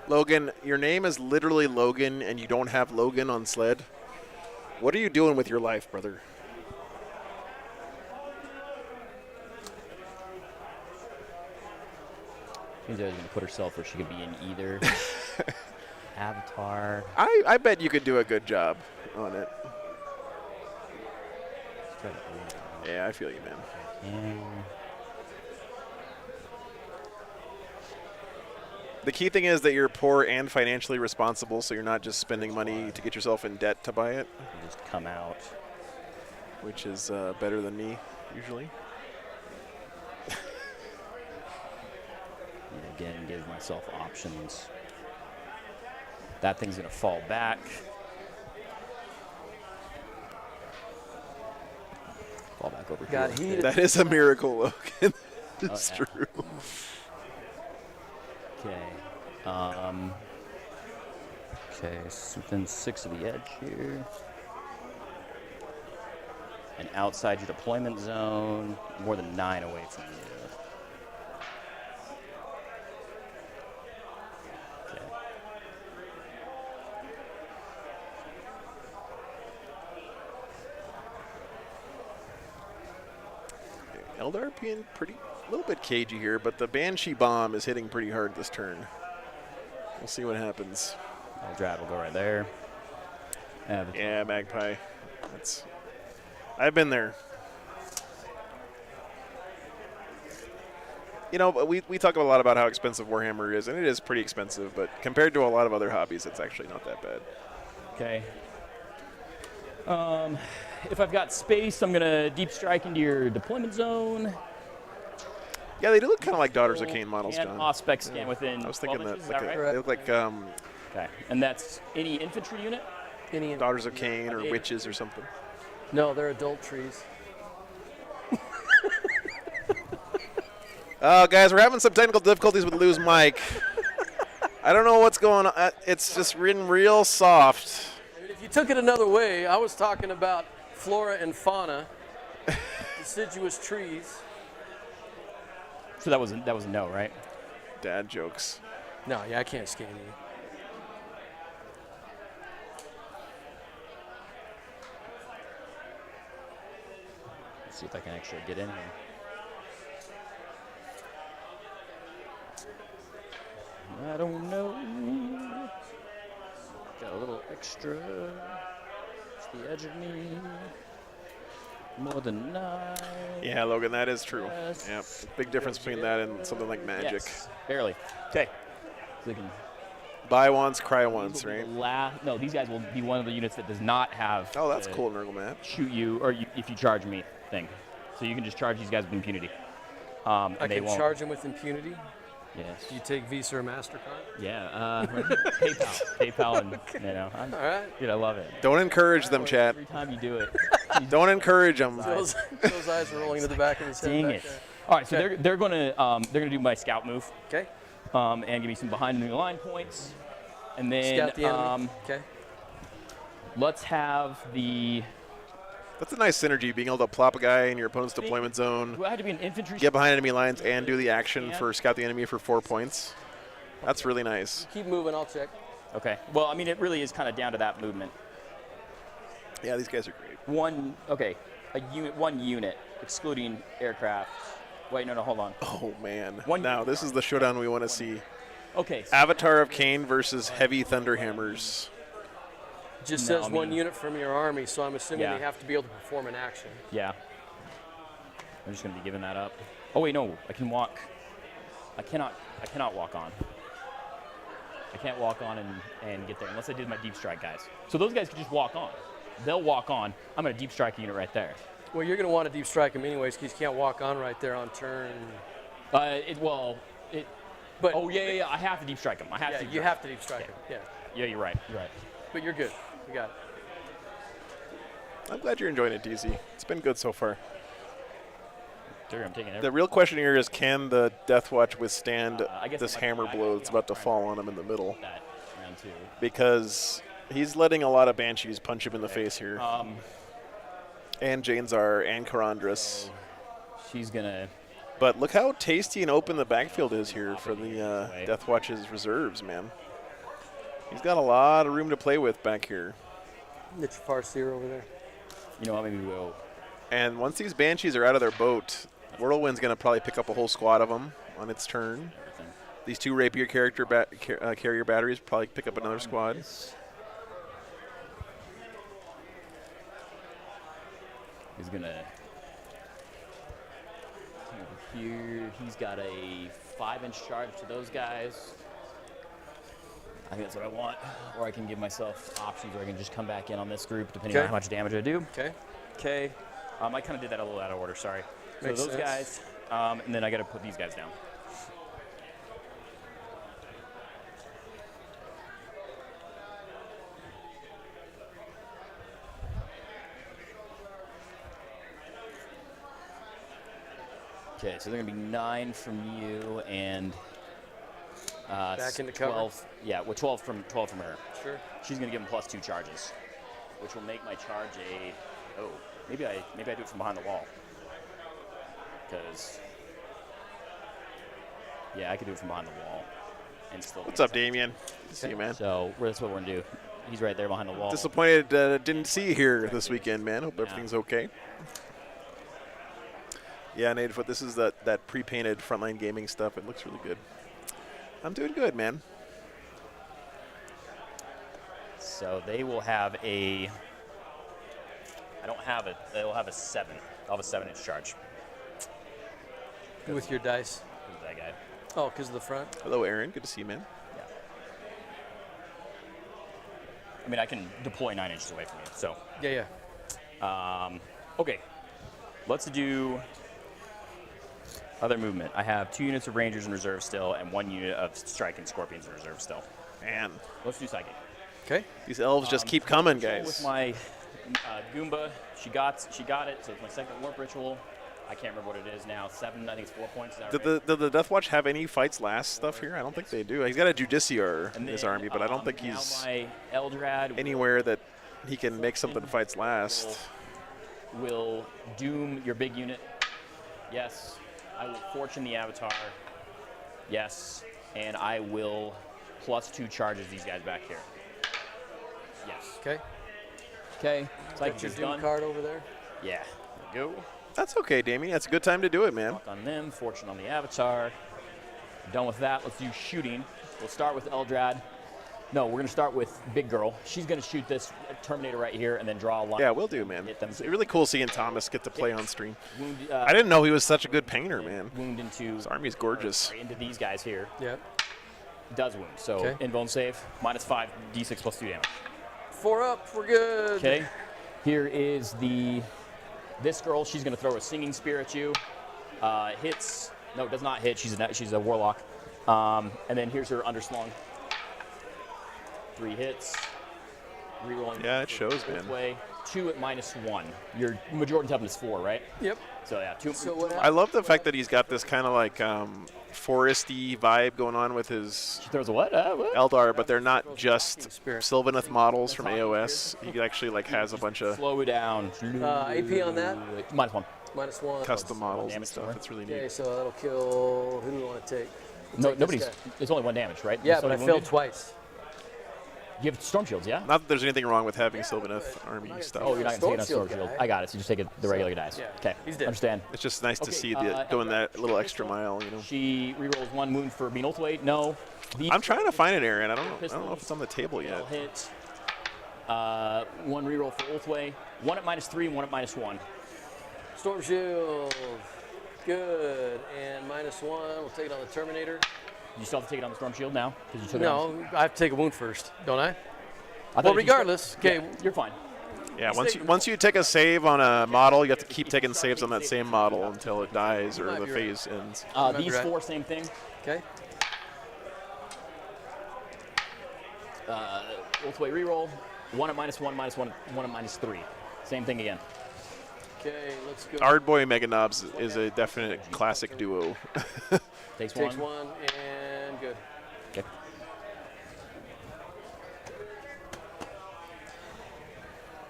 S2: Logan, your name is literally Logan, and you don't have Logan on sled. What are you doing with your life, brother?
S9: She's always going to put herself where she could be in either avatar.
S2: I bet you could do a good job on it. Yeah, I feel you, man. The key thing is that you're poor and financially responsible, so you're not just spending money to get yourself in debt to buy it.
S9: You just come out.
S2: Which is better than me, usually.
S9: And again, give myself options. That thing's going to fall back. Fall back over
S10: Got
S9: here.
S10: heated.
S2: That is a miracle, Logan. It's
S9: yeah.
S2: true.
S9: Okay. Okay, so within 6 of the edge here. And outside your deployment zone, more than 9 away from you. Okay.
S2: Eldar being a little bit cagey here, but the Banshee bomb is hitting pretty hard this turn. We'll see what happens.
S9: Drat will go right there.
S2: Yeah, Magpie. I've been there. You know, we talk a lot about how expensive Warhammer is, and it is pretty expensive, but compared to a lot of other hobbies, it's actually not that bad.
S9: Okay. If I've got space, I'm gonna deep strike into your deployment zone.
S2: Yeah, they do look kind of like Daughters of Cain models,
S9: and
S2: John.
S9: Auspex scan within.
S2: I was thinking
S9: 12
S2: that,
S9: inches,
S2: like
S9: is that
S2: they
S9: right?
S2: look like
S9: Okay, and that's any infantry unit?
S2: Daughters of Cain or witches or something.
S10: No, they're adult trees.
S2: Oh, guys, we're having some technical difficulties with Lou's mic. I don't know what's going on. It's just written real soft.
S10: I mean, if you took it another way, I was talking about flora and fauna, deciduous trees.
S9: So that was a no, right?
S2: Dad jokes.
S10: No, yeah, I can't scan you.
S9: Let's see if I can actually get in here. I don't know. Got a little extra. It's the edge of me. More than 9.
S2: Yeah, Logan, that is true.
S9: Yes.
S2: Yep. Big difference between that and something like Magic.
S9: Yes, barely. Okay. So they can
S2: Buy once, cry once, right?
S9: no, these guys will be one of the units that does not have.
S2: Oh, that's cool, Nurgle map.
S9: Shoot you, or if you charge me thing. So you can just charge these guys with impunity. And
S10: I
S9: they
S10: can
S9: won't.
S10: charge them with impunity.
S9: Yes.
S10: Do you take Visa or MasterCard?
S9: Yeah. PayPal, and you know.
S10: All right.
S9: Dude, I love it.
S2: Don't encourage them, chat.
S9: Every time you do it.
S2: Don't encourage them.
S10: Those eyes are rolling to the back of his head.
S9: Dang
S10: back
S9: it.
S10: there.
S9: All right, so they're gonna do my scout move.
S10: Okay.
S9: And give me some behind enemy line points, and then
S10: Scout the enemy. Okay.
S9: let's have the.
S2: That's a nice synergy, being able to plop a guy in your opponent's deployment zone,
S9: Do I have to be an infantry?
S2: get behind enemy lines, and do the action for scout the enemy for 4 points. That's really nice.
S10: Keep moving. I'll check.
S9: Okay. Well, I mean, it really is kind of down to that movement.
S2: Yeah, these guys are great.
S9: One unit, excluding aircraft. Wait, no, hold on.
S2: Oh, man.
S9: One-
S2: Now, this is the showdown we want to see.
S9: Okay.
S2: Avatar of Cain versus Heavy Thunderhammers.
S10: Just
S9: No,
S10: says
S9: I
S10: one
S9: mean-
S10: unit from your army, so I'm assuming
S9: Yeah.
S10: they have to be able to perform an action.
S9: Yeah. I'm just gonna be giving that up. Oh wait, no, I can walk. I cannot walk on. I can't walk on and get there unless I did my deep strike guys. So those guys can just walk on. They'll walk on. I'm gonna deep strike a unit right there.
S10: Well, you're going to want to deep strike them anyways because you can't walk on right there on turn.
S9: But
S10: But
S9: yeah. I have to deep strike them. I have
S10: yeah,
S9: to.
S10: you have to deep strike them. Yeah.
S9: Yeah, you're right. You're right.
S10: But you're good. You got it.
S2: I'm glad you're enjoying it, DZ. It's been good so far.
S9: Sure, I'm taking
S2: The real question here is, can the Deathwatch withstand
S9: I guess
S2: this
S9: I might
S2: hammer
S9: go back
S2: blow
S9: and
S2: that's
S9: see how
S2: about to
S9: far
S2: fall on him in the middle?
S9: that round 2.
S2: Because he's letting a lot of Banshees punch him in the face here. And Janezar and Karandras.
S9: She's gonna.
S2: But look how tasty and open the backfield is here for the Deathwatch's reserves, man. He's got a lot of room to play with back here.
S10: Get your Farseer over there.
S9: You know what? Maybe we'll.
S2: And once these Banshees are out of their boat, Whirlwind's going to probably pick up a whole squad of them on its turn. These 2 Rapier carrier batteries probably pick up another squad.
S9: He's gonna come over here. He's got a 5-inch charge to those guys. I think that's what I want. Or I can give myself options where I can just come back in on this group depending on how much damage I do.
S10: Okay.
S9: Okay. I kind of did that a little out of order, sorry.
S10: Makes
S9: so those
S10: sense.
S9: guys, and then I got to put these guys down. Okay, so they're gonna be 9 from you and
S10: Back into cover.
S9: 12. Yeah, well, 12 from her.
S10: Sure.
S9: She's gonna give him +2 charges, which will make my charge a. Oh, maybe I do it from behind the wall. Because yeah, I could do it from behind the wall and still.
S2: What's up, Damien? Good to see you, man.
S9: So that's what we're gonna do. He's right there behind the wall.
S2: Disappointed didn't see you here this weekend, man. Hope everything's okay. Yeah, Native, but this is that pre-painted Frontline Gaming stuff. It looks really good. I'm doing good, man.
S9: So they will have a. I don't have it. They'll have a 7. I'll have a 7-inch charge.
S10: With your dice.
S9: Who's that guy?
S10: Oh, because of the front.
S2: Hello, Aaron. Good to see you, man.
S9: Yeah. I mean, I can deploy 9 inches away from you. So.
S10: Yeah.
S9: Okay. Let's do other movement. I have 2 units of Rangers in reserve still, and 1 unit of Strike and Scorpions in reserve still.
S2: Man.
S9: Let's do Psychic.
S10: Okay.
S2: These elves just keep coming,
S9: So
S2: guys.
S9: with my Goomba, she got it. So it's my second warp ritual. I can't remember what it is now. 7, I think it's 4 points. Is that
S2: Did the Deathwatch have any fights last stuff here? I don't think they do. He's got a Judiciar in his army, but I don't think he's
S9: my Eldrad
S2: anywhere that he can make something fights last.
S9: will doom your big unit. Yes. I will fortune the Avatar. Yes. And I will +2 charges these guys back here. Yes.
S10: Okay.
S9: Okay. Psychic
S10: Got your
S9: is
S10: Doom
S9: done.
S10: card over there.
S9: Yeah. There we go.
S2: That's okay, Damien. That's a good time to do it, man.
S9: Lock on them. Fortune on the Avatar. Done with that. Let's do shooting. We'll start with Eldrad. No, we're going to start with Big Girl. She's going to shoot this Terminator right here and then draw a line.
S2: Yeah, we'll do, man.
S9: Hit them.
S2: It's really cool seeing Thomas get to play on stream.
S9: Wound,
S2: I didn't know he was such a good painter, man.
S9: Wound into.
S2: His army's gorgeous.
S9: Sorry, into these guys here.
S10: Yeah.
S9: Does wound. So
S10: Okay.
S9: invuln save. -5 d6 +2 damage.
S10: 4 up. We're good.
S9: Okay. Here is this girl. She's going to throw a Singing Spear at you. Hits. No, does not hit. She's a warlock. And then here's her underslung. 3 hits. Rerolling.
S2: Yeah, it shows, man.
S9: Way. 2 at -1. Your majority toughness 4, right?
S10: Yep.
S9: So yeah, 2.
S10: So what
S2: I love the fact that he's got this kind of like foresty vibe going on with his
S9: She throws a what? What?
S2: Eldar, but they're not just Sylvaneth models from AOS. He actually like has a bunch of
S9: Slow it down.
S10: AP on that?
S9: -1.
S10: -1.
S2: custom models and
S9: damage
S2: stuff.
S9: for her.
S2: It's really
S10: Okay,
S2: neat.
S10: so that'll kill. Who do we want to take? We'll
S9: No,
S10: take this
S9: nobody's.
S10: guy.
S9: It's only 1 damage, right?
S10: Yeah,
S9: Was
S10: but I
S9: somebody
S10: failed
S9: wounded?
S10: twice.
S9: You have Storm Shields, yeah?
S2: Not that there's anything wrong with having Sylvaneth army stuff.
S9: Oh, you're not going to take it on
S10: Storm
S9: Storm Shield.
S10: guy.
S9: I got it. So you just take it the regular dice.
S10: Yeah.
S9: Okay.
S10: He's dead.
S9: Understand.
S2: It's just nice to
S9: Okay,
S2: see
S9: Eldrad,
S2: going that little extra mile, you know.
S9: She rerolls 1 wound for being ultiweight. No.
S2: I'm trying to find an area, and I don't know if it's on the table yet.
S9: Hit. 1 reroll for ultiweight. 1 at -3, 1 at -1.
S10: Storm Shield. Good. And -1. We'll take it on the Terminator.
S9: You still have to take it on the Storm Shield now because you took it.
S10: No, I have to take a wound first, don't I?
S9: I thought
S10: Well,
S9: if you
S10: regardless.
S9: took-
S10: Okay.
S9: yeah, you're fine.
S2: Yeah, once you take a save on a model, you have to keep taking saves on that same model until it dies or
S10: might
S2: the
S10: be
S2: phase ends.
S10: might be
S9: These
S10: right.
S9: 4, same thing.
S10: Okay.
S9: Ultiweight reroll. 1 at -1, -1, 1 at -3. Same thing again.
S10: Okay, let's go.
S2: Ardboy and Mega Knobs is a definite classic duo.
S9: Takes
S10: Takes
S9: 1.
S10: 1 and good.
S9: Okay.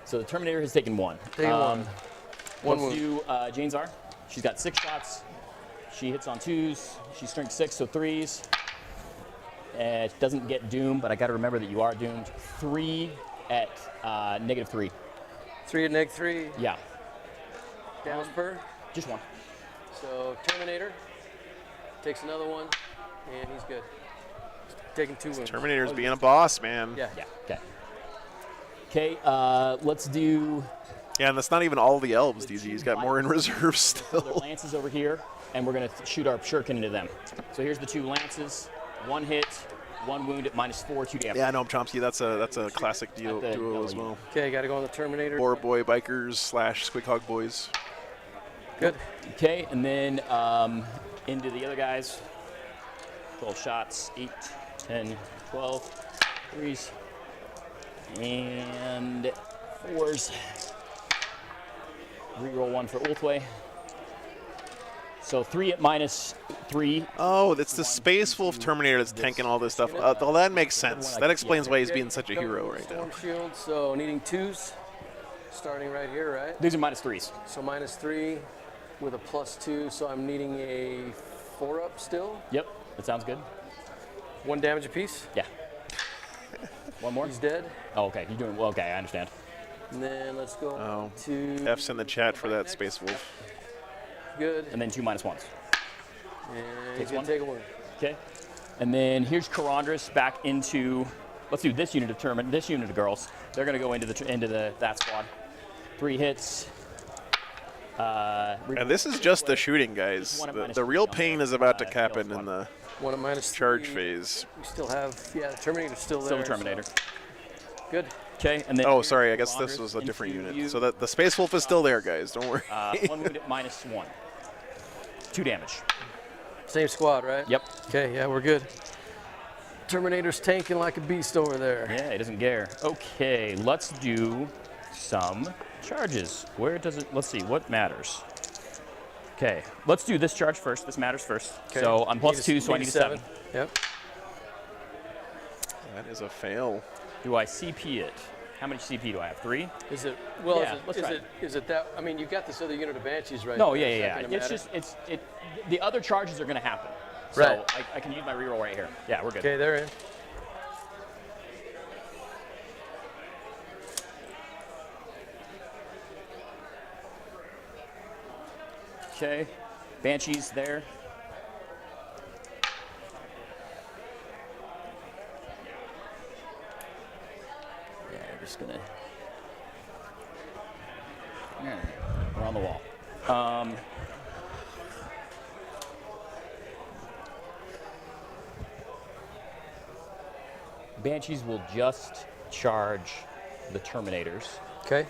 S9: So the Terminator has taken 1.
S10: Taken 1. One
S9: Let's
S10: wound.
S9: do Jane Czar. She's got 6 shots. She hits on 2s. She's strength 6, so 3s. And it doesn't get doomed, but I got to remember that you are doomed. 3 at -3.
S10: 3 at -3.
S9: Yeah,
S10: Damage per.
S9: just 1.
S10: So Terminator takes another one, and he's good. Taking 2 wounds.
S2: Terminator's being a boss, man.
S10: Yeah.
S9: Yeah. Okay. Okay. Let's do.
S2: Yeah, and that's not even all the elves, DZ. He's got more in reserve
S9: Their
S2: still.
S9: lances over here, and we're gonna shoot our shuriken into them. So here's the 2 lances. 1 hit, 1 wound at -4, 2 damage.
S2: Yeah, no, Chomsky, that's a classic duo
S9: At the
S2: as
S9: yellow
S2: well.
S10: Okay, got to go on the Terminator.
S2: Boar Boy Bikers / Squighog Boys.
S10: Good.
S9: Okay, and then into the other guys. 12 shots, 8, 10, 12, 3s, and 4s. Reroll 1 for Ulthway. So 3 at -3.
S2: Oh, it's the Space Wolf Terminator that's tanking all this stuff. Well, that makes sense. That explains why he's being such a hero right now.
S10: Storm shield, so needing 2s, starting right here, right?
S9: These are -3s.
S10: So -3 with a +2, so I'm needing a 4-up still.
S9: Yep, that sounds good.
S10: 1 damage apiece.
S9: Yeah. One more?
S10: He's dead.
S9: Oh, okay. You're doing well. Okay, I understand.
S10: And then let's go to
S2: F's in the chat for that Space Wolf.
S10: good.
S9: And then 2 -1s.
S10: And
S9: Takes
S10: he's gonna
S9: one.
S10: take a wound.
S9: Okay. And then here's Karandras back into. Let's do this unit of this unit of girls. They're gonna go into that squad. 3 hits.
S2: And this is just the shooting, guys. The real pain is about to happen in the
S10: 1 at -3.
S2: charge phase.
S10: We still have, the Terminator's still there.
S9: Still the Terminator.
S10: So. Good.
S9: Okay, and then.
S2: Oh, sorry. I guess this was a different unit. So that the Space Wolf is still there, guys. Don't worry.
S9: 1 wound at -1. 2 damage.
S10: Same squad, right?
S9: Yep.
S10: Okay, yeah, we're good. Terminator's tanking like a beast over there.
S9: Yeah, he doesn't care. Okay, let's do some charges. Where does it? Let's see. What matters? Okay, let's do this charge first. This matters first.
S10: Okay.
S9: So I'm +2, so I need a 7.
S10: Yep.
S2: That is a fail.
S9: Do I CP it? How much CP do I have? 3?
S10: Is it? Well,
S9: Yeah, let's try
S10: is it that? I mean, you've got this other unit of Banshees, right?
S9: No,
S10: there. Is that
S9: yeah.
S10: gonna
S9: It's
S10: matter?
S9: just the other charges are going to happen. So
S10: Right.
S9: I can use my reroll right here. Yeah, we're good.
S10: Okay, they're in.
S9: Okay, Banshees there. Yeah, I'm just gonna. Yeah, we're on the wall. Banshees will just charge the Terminators.
S10: Okay.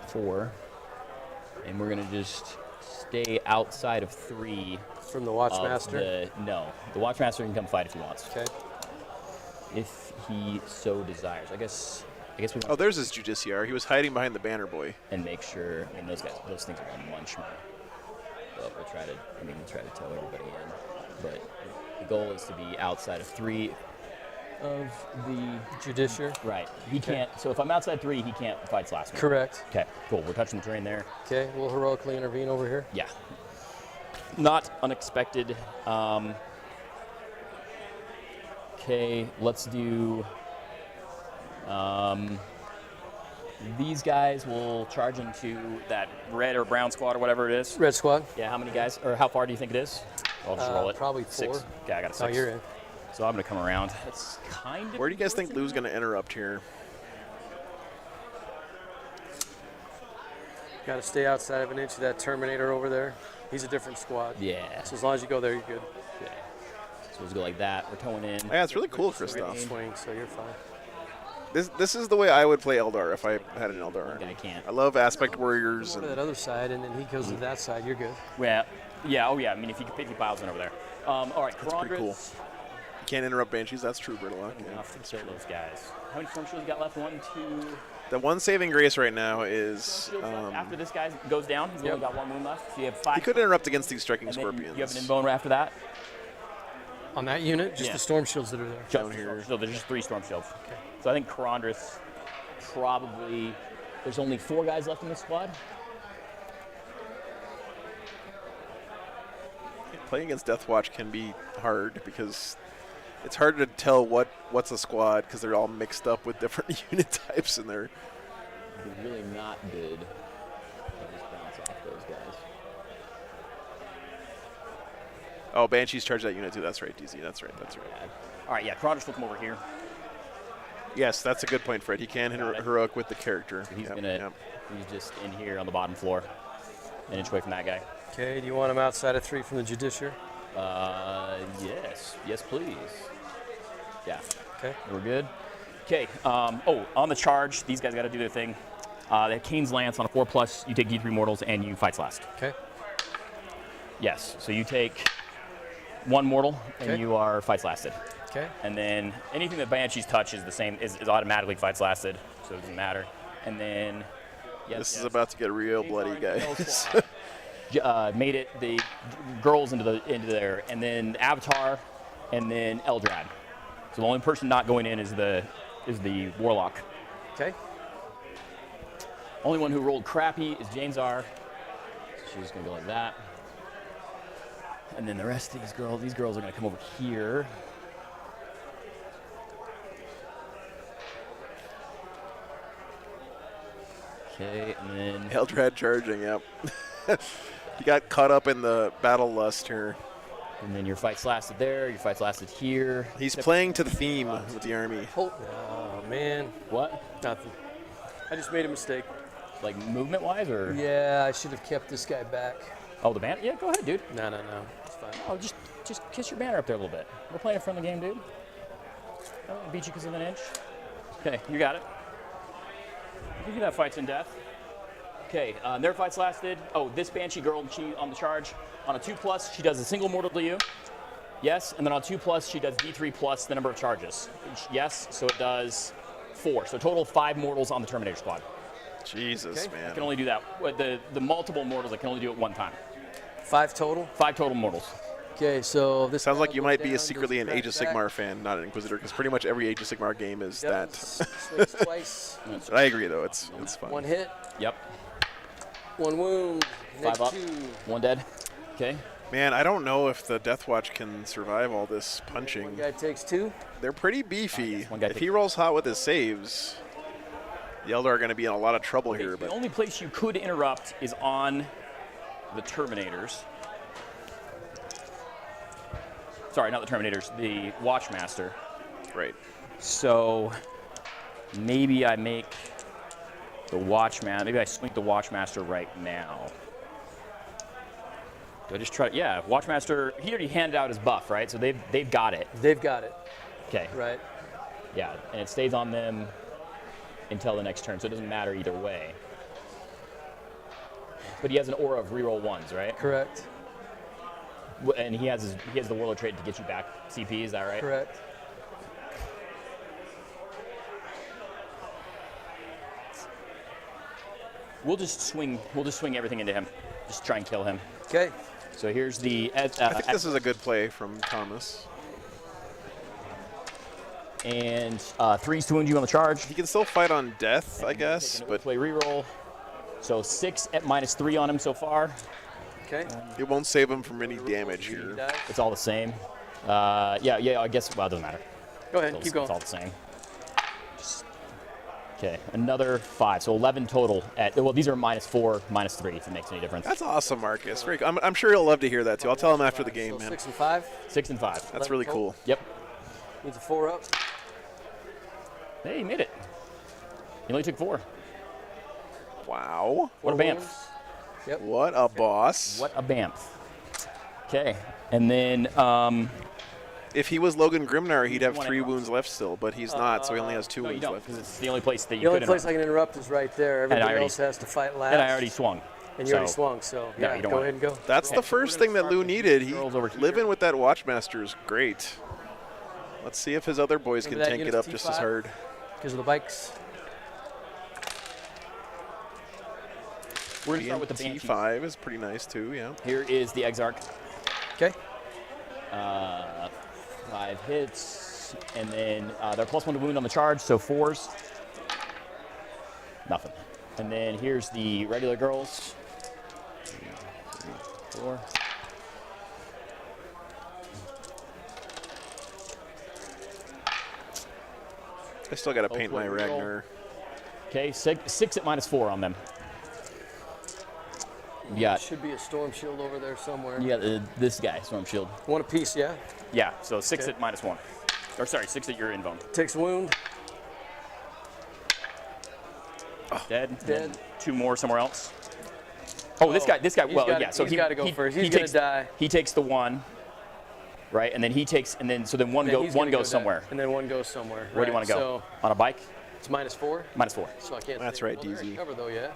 S9: 4. And we're gonna just stay outside of 3.
S10: From the Watchmaster?
S9: No, the Watchmaster can come fight if he wants.
S10: Okay.
S9: If he so desires. I guess we want
S2: Oh, there's his Judiciary. He was hiding behind the Banner Boy.
S9: and make sure. I mean, those things are gonna munch me. But we'll try to tell everybody in. But the goal is to be outside of 3 of the
S10: Judiciary?
S9: right. He can't. So if I'm outside 3, he can't fight Slaanesh.
S10: Correct.
S9: Okay, cool. We're touching the terrain there.
S10: Okay, we'll heroically intervene over here.
S9: Yeah. Not unexpected. Okay, let's do. These guys will charge into that red or brown squad or whatever it is.
S10: Red squad.
S9: Yeah, how many guys, or how far do you think it is? I'll just roll it.
S10: Probably
S9: 6.
S10: 4.
S9: Okay, I got a 6.
S10: Oh, you're in.
S9: So I'm going to come around. That's kind of.
S2: Where do you guys think Lou's going to interrupt here?
S10: Got to stay outside of an inch of that Terminator over there. He's a different squad.
S9: Yeah.
S10: So as long as you go there, you're good.
S9: Okay. So let's go like that. We're towing in.
S2: Yeah, it's really cool, Christoph.
S10: Swing, so you're fine.
S2: This is the way I would play Eldar if I had an Eldar.
S9: I can't.
S2: I love Aspect Warriors.
S10: Go to that other side, and then he goes to that side. You're good.
S9: Yeah. Yeah. Oh yeah. I mean, if he piles in over there. All right.
S2: That's pretty cool.
S9: Karandras.
S2: You can't interrupt Banshees. That's true, Brittle.
S9: Enough to kill those guys. How many storm shields you got left? 1, 2.
S2: The one saving grace right now is
S9: Shields left. After this guy goes down, he's only got 1 wound left. So you have 5.
S2: he could interrupt against these striking
S9: and then
S2: scorpions.
S9: You have an inbone after that.
S10: On that unit, just
S9: Yeah.
S10: the storm shields that are there.
S9: Down here. So there's just 3 storm shields. Okay. So I think Karandras probably. There's only 4 guys left in this squad.
S2: Playing against Deathwatch can be hard because it's hard to tell what's a squad because they're all mixed up with different unit types in there.
S9: They're really not good. I just bounce off those guys.
S2: Oh, Banshees charge that unit too. That's right, DZ. That's right.
S9: All right, yeah, Karandras will come over here.
S2: Yes, that's a good point, Fred. He can heroic with the character.
S9: He's he's just in here on the bottom floor, an inch away from that guy.
S10: Okay, do you want him outside of 3 from the Judiciary?
S9: Yes, please. Yeah.
S10: Okay.
S9: We're good. Okay. On the charge, these guys got to do their thing. They have Kane's Lance on a 4+. You take D3 mortals and you fight last.
S10: Okay.
S9: Yes. So you take 1 mortal and
S10: Okay.
S9: you are fights lasted.
S10: Okay.
S9: And then anything that Banshees touch is the same, is automatically fights lasted, so it doesn't matter. And then Yes,
S2: This is
S9: yes.
S2: about to get real
S9: James
S2: bloody,
S9: Arden, Yellow
S2: guys.
S9: Squad, made it the girls into there, and then Avatar, and then Eldrad. So the only person not going in is the Warlock.
S10: Okay.
S9: Only one who rolled crappy is James R. So she's gonna go like that. And then the rest of these girls are gonna come over here. Okay, and then
S2: Eldrad charging, yep. He got caught up in the battle lust here.
S9: and then your fights lasted there. Your fights lasted here.
S2: He's playing to the theme with the army.
S10: Oh man.
S9: What?
S10: Nothing. I just made a mistake.
S9: Like movement-wise, or?
S10: Yeah, I should have kept this guy back.
S9: Oh, the banner? Yeah, go ahead, dude.
S10: No. It's fine.
S9: Oh, just kiss your banner up there a little bit. We're playing a friendly game, dude. I won't beat you because of an inch. Okay, you got it. You can have fights in death. Okay, their fights lasted. Oh, this Banshee girl, she on the charge. On a 2+, she does a single mortal to you. Yes, and then on 2+, she does D3 plus the number of charges. Yes, so it does 4. So total 5 mortals on the Terminator squad.
S2: Jesus,
S9: I
S2: man.
S9: can only do that. The multiple mortals, I can only do it one time.
S10: 5 total?
S9: 5 total mortals.
S10: Okay, so this
S2: Sounds like
S10: guy
S2: you
S10: goes
S2: might be
S10: down,
S2: secretly
S10: goes
S2: an Age of
S10: back.
S2: Sigmar fan, not an Inquisitor, because pretty much every Age of Sigmar game is
S10: Yep,
S2: that.
S10: swings twice.
S2: I agree, though. It's fun.
S10: 1 hit,
S9: Yep.
S10: 1 wound,
S9: 5 up.
S10: 2.
S9: 1 dead. Okay.
S2: Man, I don't know if the Deathwatch can survive all this
S10: One
S2: punching.
S10: guy takes 2.
S2: They're pretty beefy.
S9: one guy
S2: If
S9: takes-
S2: he rolls hot with his saves, the Eldar are going to be in a lot of trouble
S9: Okay,
S2: here.
S9: the
S2: But
S9: only place you could interrupt is on the Terminators. Sorry, not the Terminators, the Watchmaster.
S2: right.
S9: So maybe I make the Watchmaster, maybe I swing the Watchmaster right now. Do I just try? Yeah, Watchmaster, he already handed out his buff, right? So they've got it.
S10: They've got it,
S9: Okay.
S10: right?
S9: Yeah, and it stays on them until the next turn, so it doesn't matter either way. But he has an aura of reroll 1s, right?
S10: Correct,
S9: And he has the Warlord trait to get you back CP, is that right?
S10: correct.
S9: We'll just swing everything into him. Just try and kill him.
S10: Okay,
S9: So here's the
S2: I think this is a good play from Thomas.
S9: and 3s to wound you on the charge.
S2: He can still fight on death, I guess, but
S9: Play reroll. So 6 at -3 on him so far.
S10: okay.
S2: it won't save him from any damage
S10: He
S2: here.
S10: dies.
S9: It's all the same. Yeah, I guess, well, it doesn't matter.
S10: Go ahead,
S9: It's
S10: keep going.
S9: all the same. Okay, another 5, so 11 total. Well, these are -4, -3, if it makes any difference.
S2: That's awesome, Marcus. Very cool. I'm sure he'll love to hear that, too. I'll tell him after the game,
S10: So
S2: man.
S10: 6 and 5.
S9: 6 and 5.
S2: That's really cool.
S9: Yep.
S10: Needs a 4 up.
S9: Hey, you made it. You only took 4.
S2: Wow.
S9: What a
S10: 4
S9: bamf.
S10: wounds. Yep.
S2: What a boss.
S9: What a bamf. Okay, and then
S2: If he was Logan Grimnar, he'd have
S9: One
S2: 3
S9: interrupt.
S2: wounds left still, but he's not, so he only has 2
S9: no, you
S2: wounds
S9: don't,
S2: left.
S9: because it's the only place that
S10: The
S9: you
S10: only
S9: could
S10: place I
S9: interrupt.
S10: can interrupt is right there. Everybody
S9: already-
S10: else has to fight last.
S9: And I already swung.
S10: And you already
S9: so-
S10: swung, so
S9: No,
S10: yeah,
S9: you don't
S10: go
S9: want
S10: ahead and go.
S2: That's
S9: Okay,
S2: the
S9: so we're
S2: first
S9: gonna
S2: thing that
S9: start
S2: Lou
S9: with
S2: needed.
S9: these girls over here.
S2: Living with that Watchmaster is great. Let's see if his other boys can
S10: Remember that
S2: tank it
S10: unit
S2: up just as
S10: T5?
S2: hard.
S10: Because of the bikes.
S9: We're going to start with the Banshee.
S2: T5 is pretty nice, too, yeah.
S9: Here is the Exarch.
S10: Okay.
S9: 5 hits, and then they're +1 to wound on the charge, so 4s. Nothing. And then here's the regular girls. 2, 3, 4.
S2: I still got to paint my
S9: Hopefully we'll-
S2: Ragnar.
S9: Okay, 6 at -4 on them. You got,
S10: Should be a storm shield over there somewhere.
S9: you got this guy, Storm Shield.
S10: One apiece, yeah.
S9: Yeah, so 6
S10: Okay.
S9: at -1. Or sorry, 6 at your invuln.
S10: Takes a wound.
S9: Dead. And
S10: Dead.
S9: then 2 more somewhere else. Oh, this guy.
S10: He's
S9: Well,
S10: gotta-
S9: yeah. So
S10: he's gotta go first. He's gonna die.
S9: He takes the 1, right? And then he takes, and then so then one
S10: Then
S9: go
S10: he's
S9: one
S10: gonna
S9: goes
S10: go
S9: somewhere.
S10: down. And then one goes somewhere.
S9: Where do you want to go?
S10: So
S9: On a bike?
S10: it's -4.
S9: -4.
S10: So I can't.
S2: That's
S10: stay-
S2: right,
S10: well, they're in
S2: DZ.
S10: Cover though, yeah.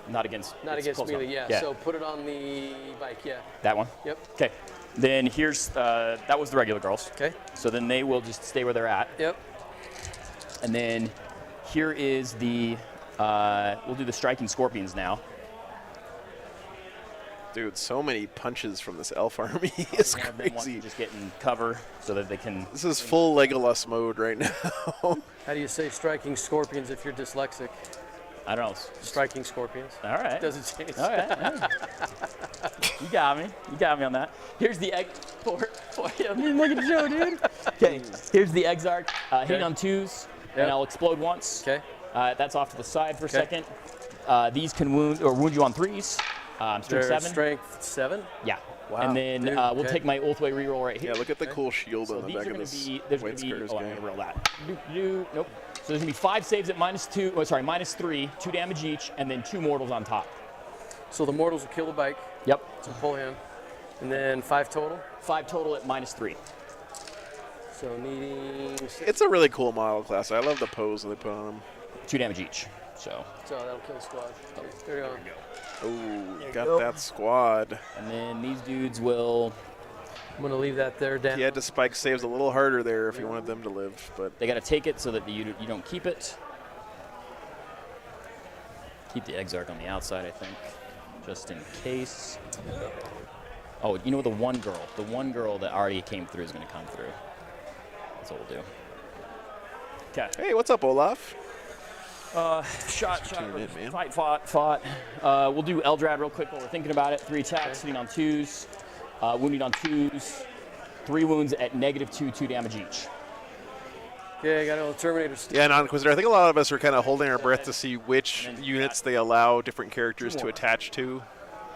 S9: Not against.
S10: Not
S9: it's
S10: against
S9: close
S10: melee,
S9: enough.
S10: yeah. So put it on the bike, yeah.
S9: That one.
S10: Yep.
S9: Okay. Then here's that was the regular girls.
S10: Okay.
S9: So then they will just stay where they're at.
S10: Yep.
S9: And then here is the We'll do the striking scorpions now.
S2: Dude, so many punches from this elf army. It's
S9: One of them wants to
S2: crazy.
S9: just get in cover so that they can.
S2: This is full Legolas mode right now.
S10: How do you say striking scorpions if you're dyslexic?
S9: I don't know.
S10: Striking scorpions.
S9: All right.
S10: Doesn't change.
S9: All right. Yeah. You got me. You got me on that. Here's the egg for you. Look at Joe, dude. Okay. Here's the Exarch. Hitting on 2s, and I'll explode once.
S10: Okay.
S9: That's off to the side for a second. These can wound you on 3s. Strength
S10: They're
S9: 7.
S10: Strength 7?
S9: Yeah.
S10: Wow.
S9: And then
S10: Dude,
S9: we'll take my Ulthway reroll right here.
S2: Yeah, look at the cool shield
S9: So
S2: on the
S9: these
S2: back
S9: are
S2: of
S9: going to
S2: this
S9: be. There's going
S2: White
S9: to be.
S2: Scars
S9: Oh, I'm
S2: guy.
S9: going to roll that. Nope. So there's going to be 5 saves at -2. Oh, sorry, -3, 2 damage each, and then 2 mortals on top.
S10: So the mortals will kill the bike.
S9: Yep.
S10: So pull him. And then 5 total?
S9: 5 total at -3.
S10: So needing 6.
S2: It's a really cool model class. I love the pose that they put on them.
S9: 2 damage each. So
S10: that'll kill the squad. There you go.
S2: Oh, got that squad.
S9: And then these dudes will.
S10: I'm going to leave that there, Dan.
S2: He had to spike saves a little harder there if he wanted them to live, but
S9: They got to take it so that you don't keep it. Keep the Exarch on the outside, I think, just in case. Oh, you know the one girl that already came through is going to come through. That's what we'll do. Okay.
S2: Hey, what's up, Olaf?
S9: Shot,
S2: tuning in, man.
S9: fight, fought. We'll do Eldrad real quick while we're thinking about it. 3 attacks, hitting on 2s, wounding on 2s, 3 wounds at -2, 2 damage each.
S10: Okay, I got all the Terminators.
S2: Yeah, non-Inquisitor. I think a lot of us are kind of holding our breath to see which units they allow different characters to attach to,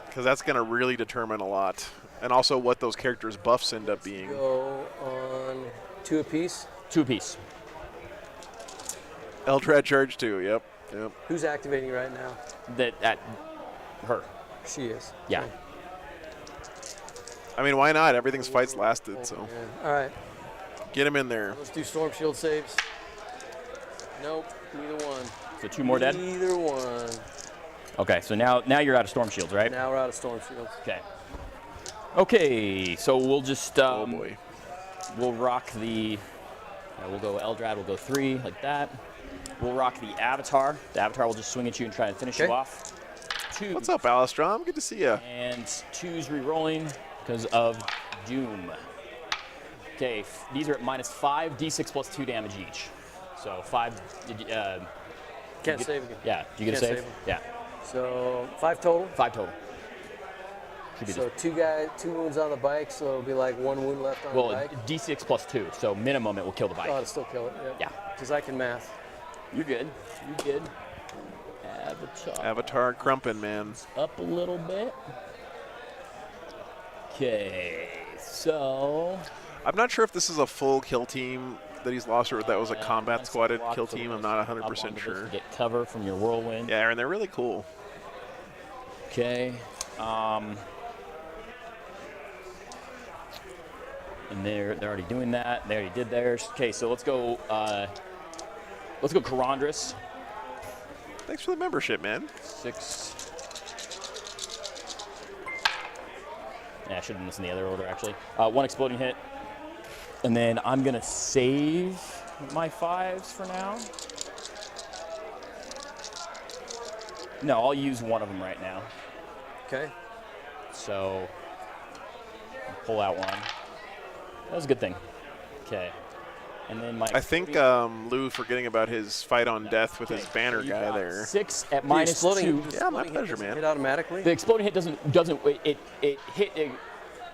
S2: because that's going to really determine a lot. And also what those characters' buffs end up being.
S10: Go on 2 apiece.
S9: 2 apiece.
S2: Eldrad charge 2, yep.
S10: Who's activating right now?
S9: At her.
S10: She is.
S9: Yeah.
S10: Okay.
S2: I mean, why not? Everything's fights lasted, so
S10: Yeah. All right.
S2: get him in there.
S10: Let's do Storm Shield saves. Nope, neither one.
S9: So 2 more dead?
S10: Neither one.
S9: Okay, so now you're out of Storm Shields, right?
S10: Now we're out of Storm Shields.
S9: Okay. Okay, so we'll just
S2: Oh boy.
S9: we'll rock the. We'll go Eldrad. We'll go 3 like that. We'll rock the Avatar. The Avatar will just swing at you and try and finish you off. 2.
S2: What's up, Alistrom? Good to see you.
S9: And 2's re-rolling because of Doom. Okay, these are at -5, d6 plus 2 damage each. So 5.
S10: Can't save again.
S9: Yeah. Did you get a
S10: Can't
S9: save?
S10: save 'em.
S9: Yeah.
S10: So 5 total.
S9: 5 total. Should be
S10: So 2 wounds on the bike, so it'll be like 1 wound left on the
S9: well,
S10: bike.
S9: d6 plus 2, so minimum it will kill the bike.
S10: Oh, it'll still kill it.
S9: Yeah.
S10: Because I can math.
S9: You're good. You're good. Avatar.
S2: Avatar crumpin', man.
S9: Up a little bit. Okay, so
S2: I'm not sure if this is a full kill team that he's lost or if that was a combat squatted kill team. I'm not 100% sure.
S9: Get cover from your whirlwind.
S2: Yeah, and they're really cool.
S9: Okay. And they're already doing that. They already did theirs. Okay, so let's go. Let's go Karandras.
S2: Thanks for the membership, man.
S9: 6. Yeah, I should have listened to the other order actually. 1 exploding hit, and then I'm gonna save my 5s for now. No, I'll use one of them right now.
S10: Okay.
S9: So pull out one. That was a good thing. Okay. And then my
S2: I think Lou forgetting about his fight on death with his banner
S9: you
S2: guy
S9: got
S2: there.
S9: 6 at
S10: The
S9: -2.
S10: exploding
S2: Yeah, my
S10: hit
S2: pleasure,
S10: doesn't
S2: man.
S10: Hit automatically.
S9: The exploding hit doesn't it hit.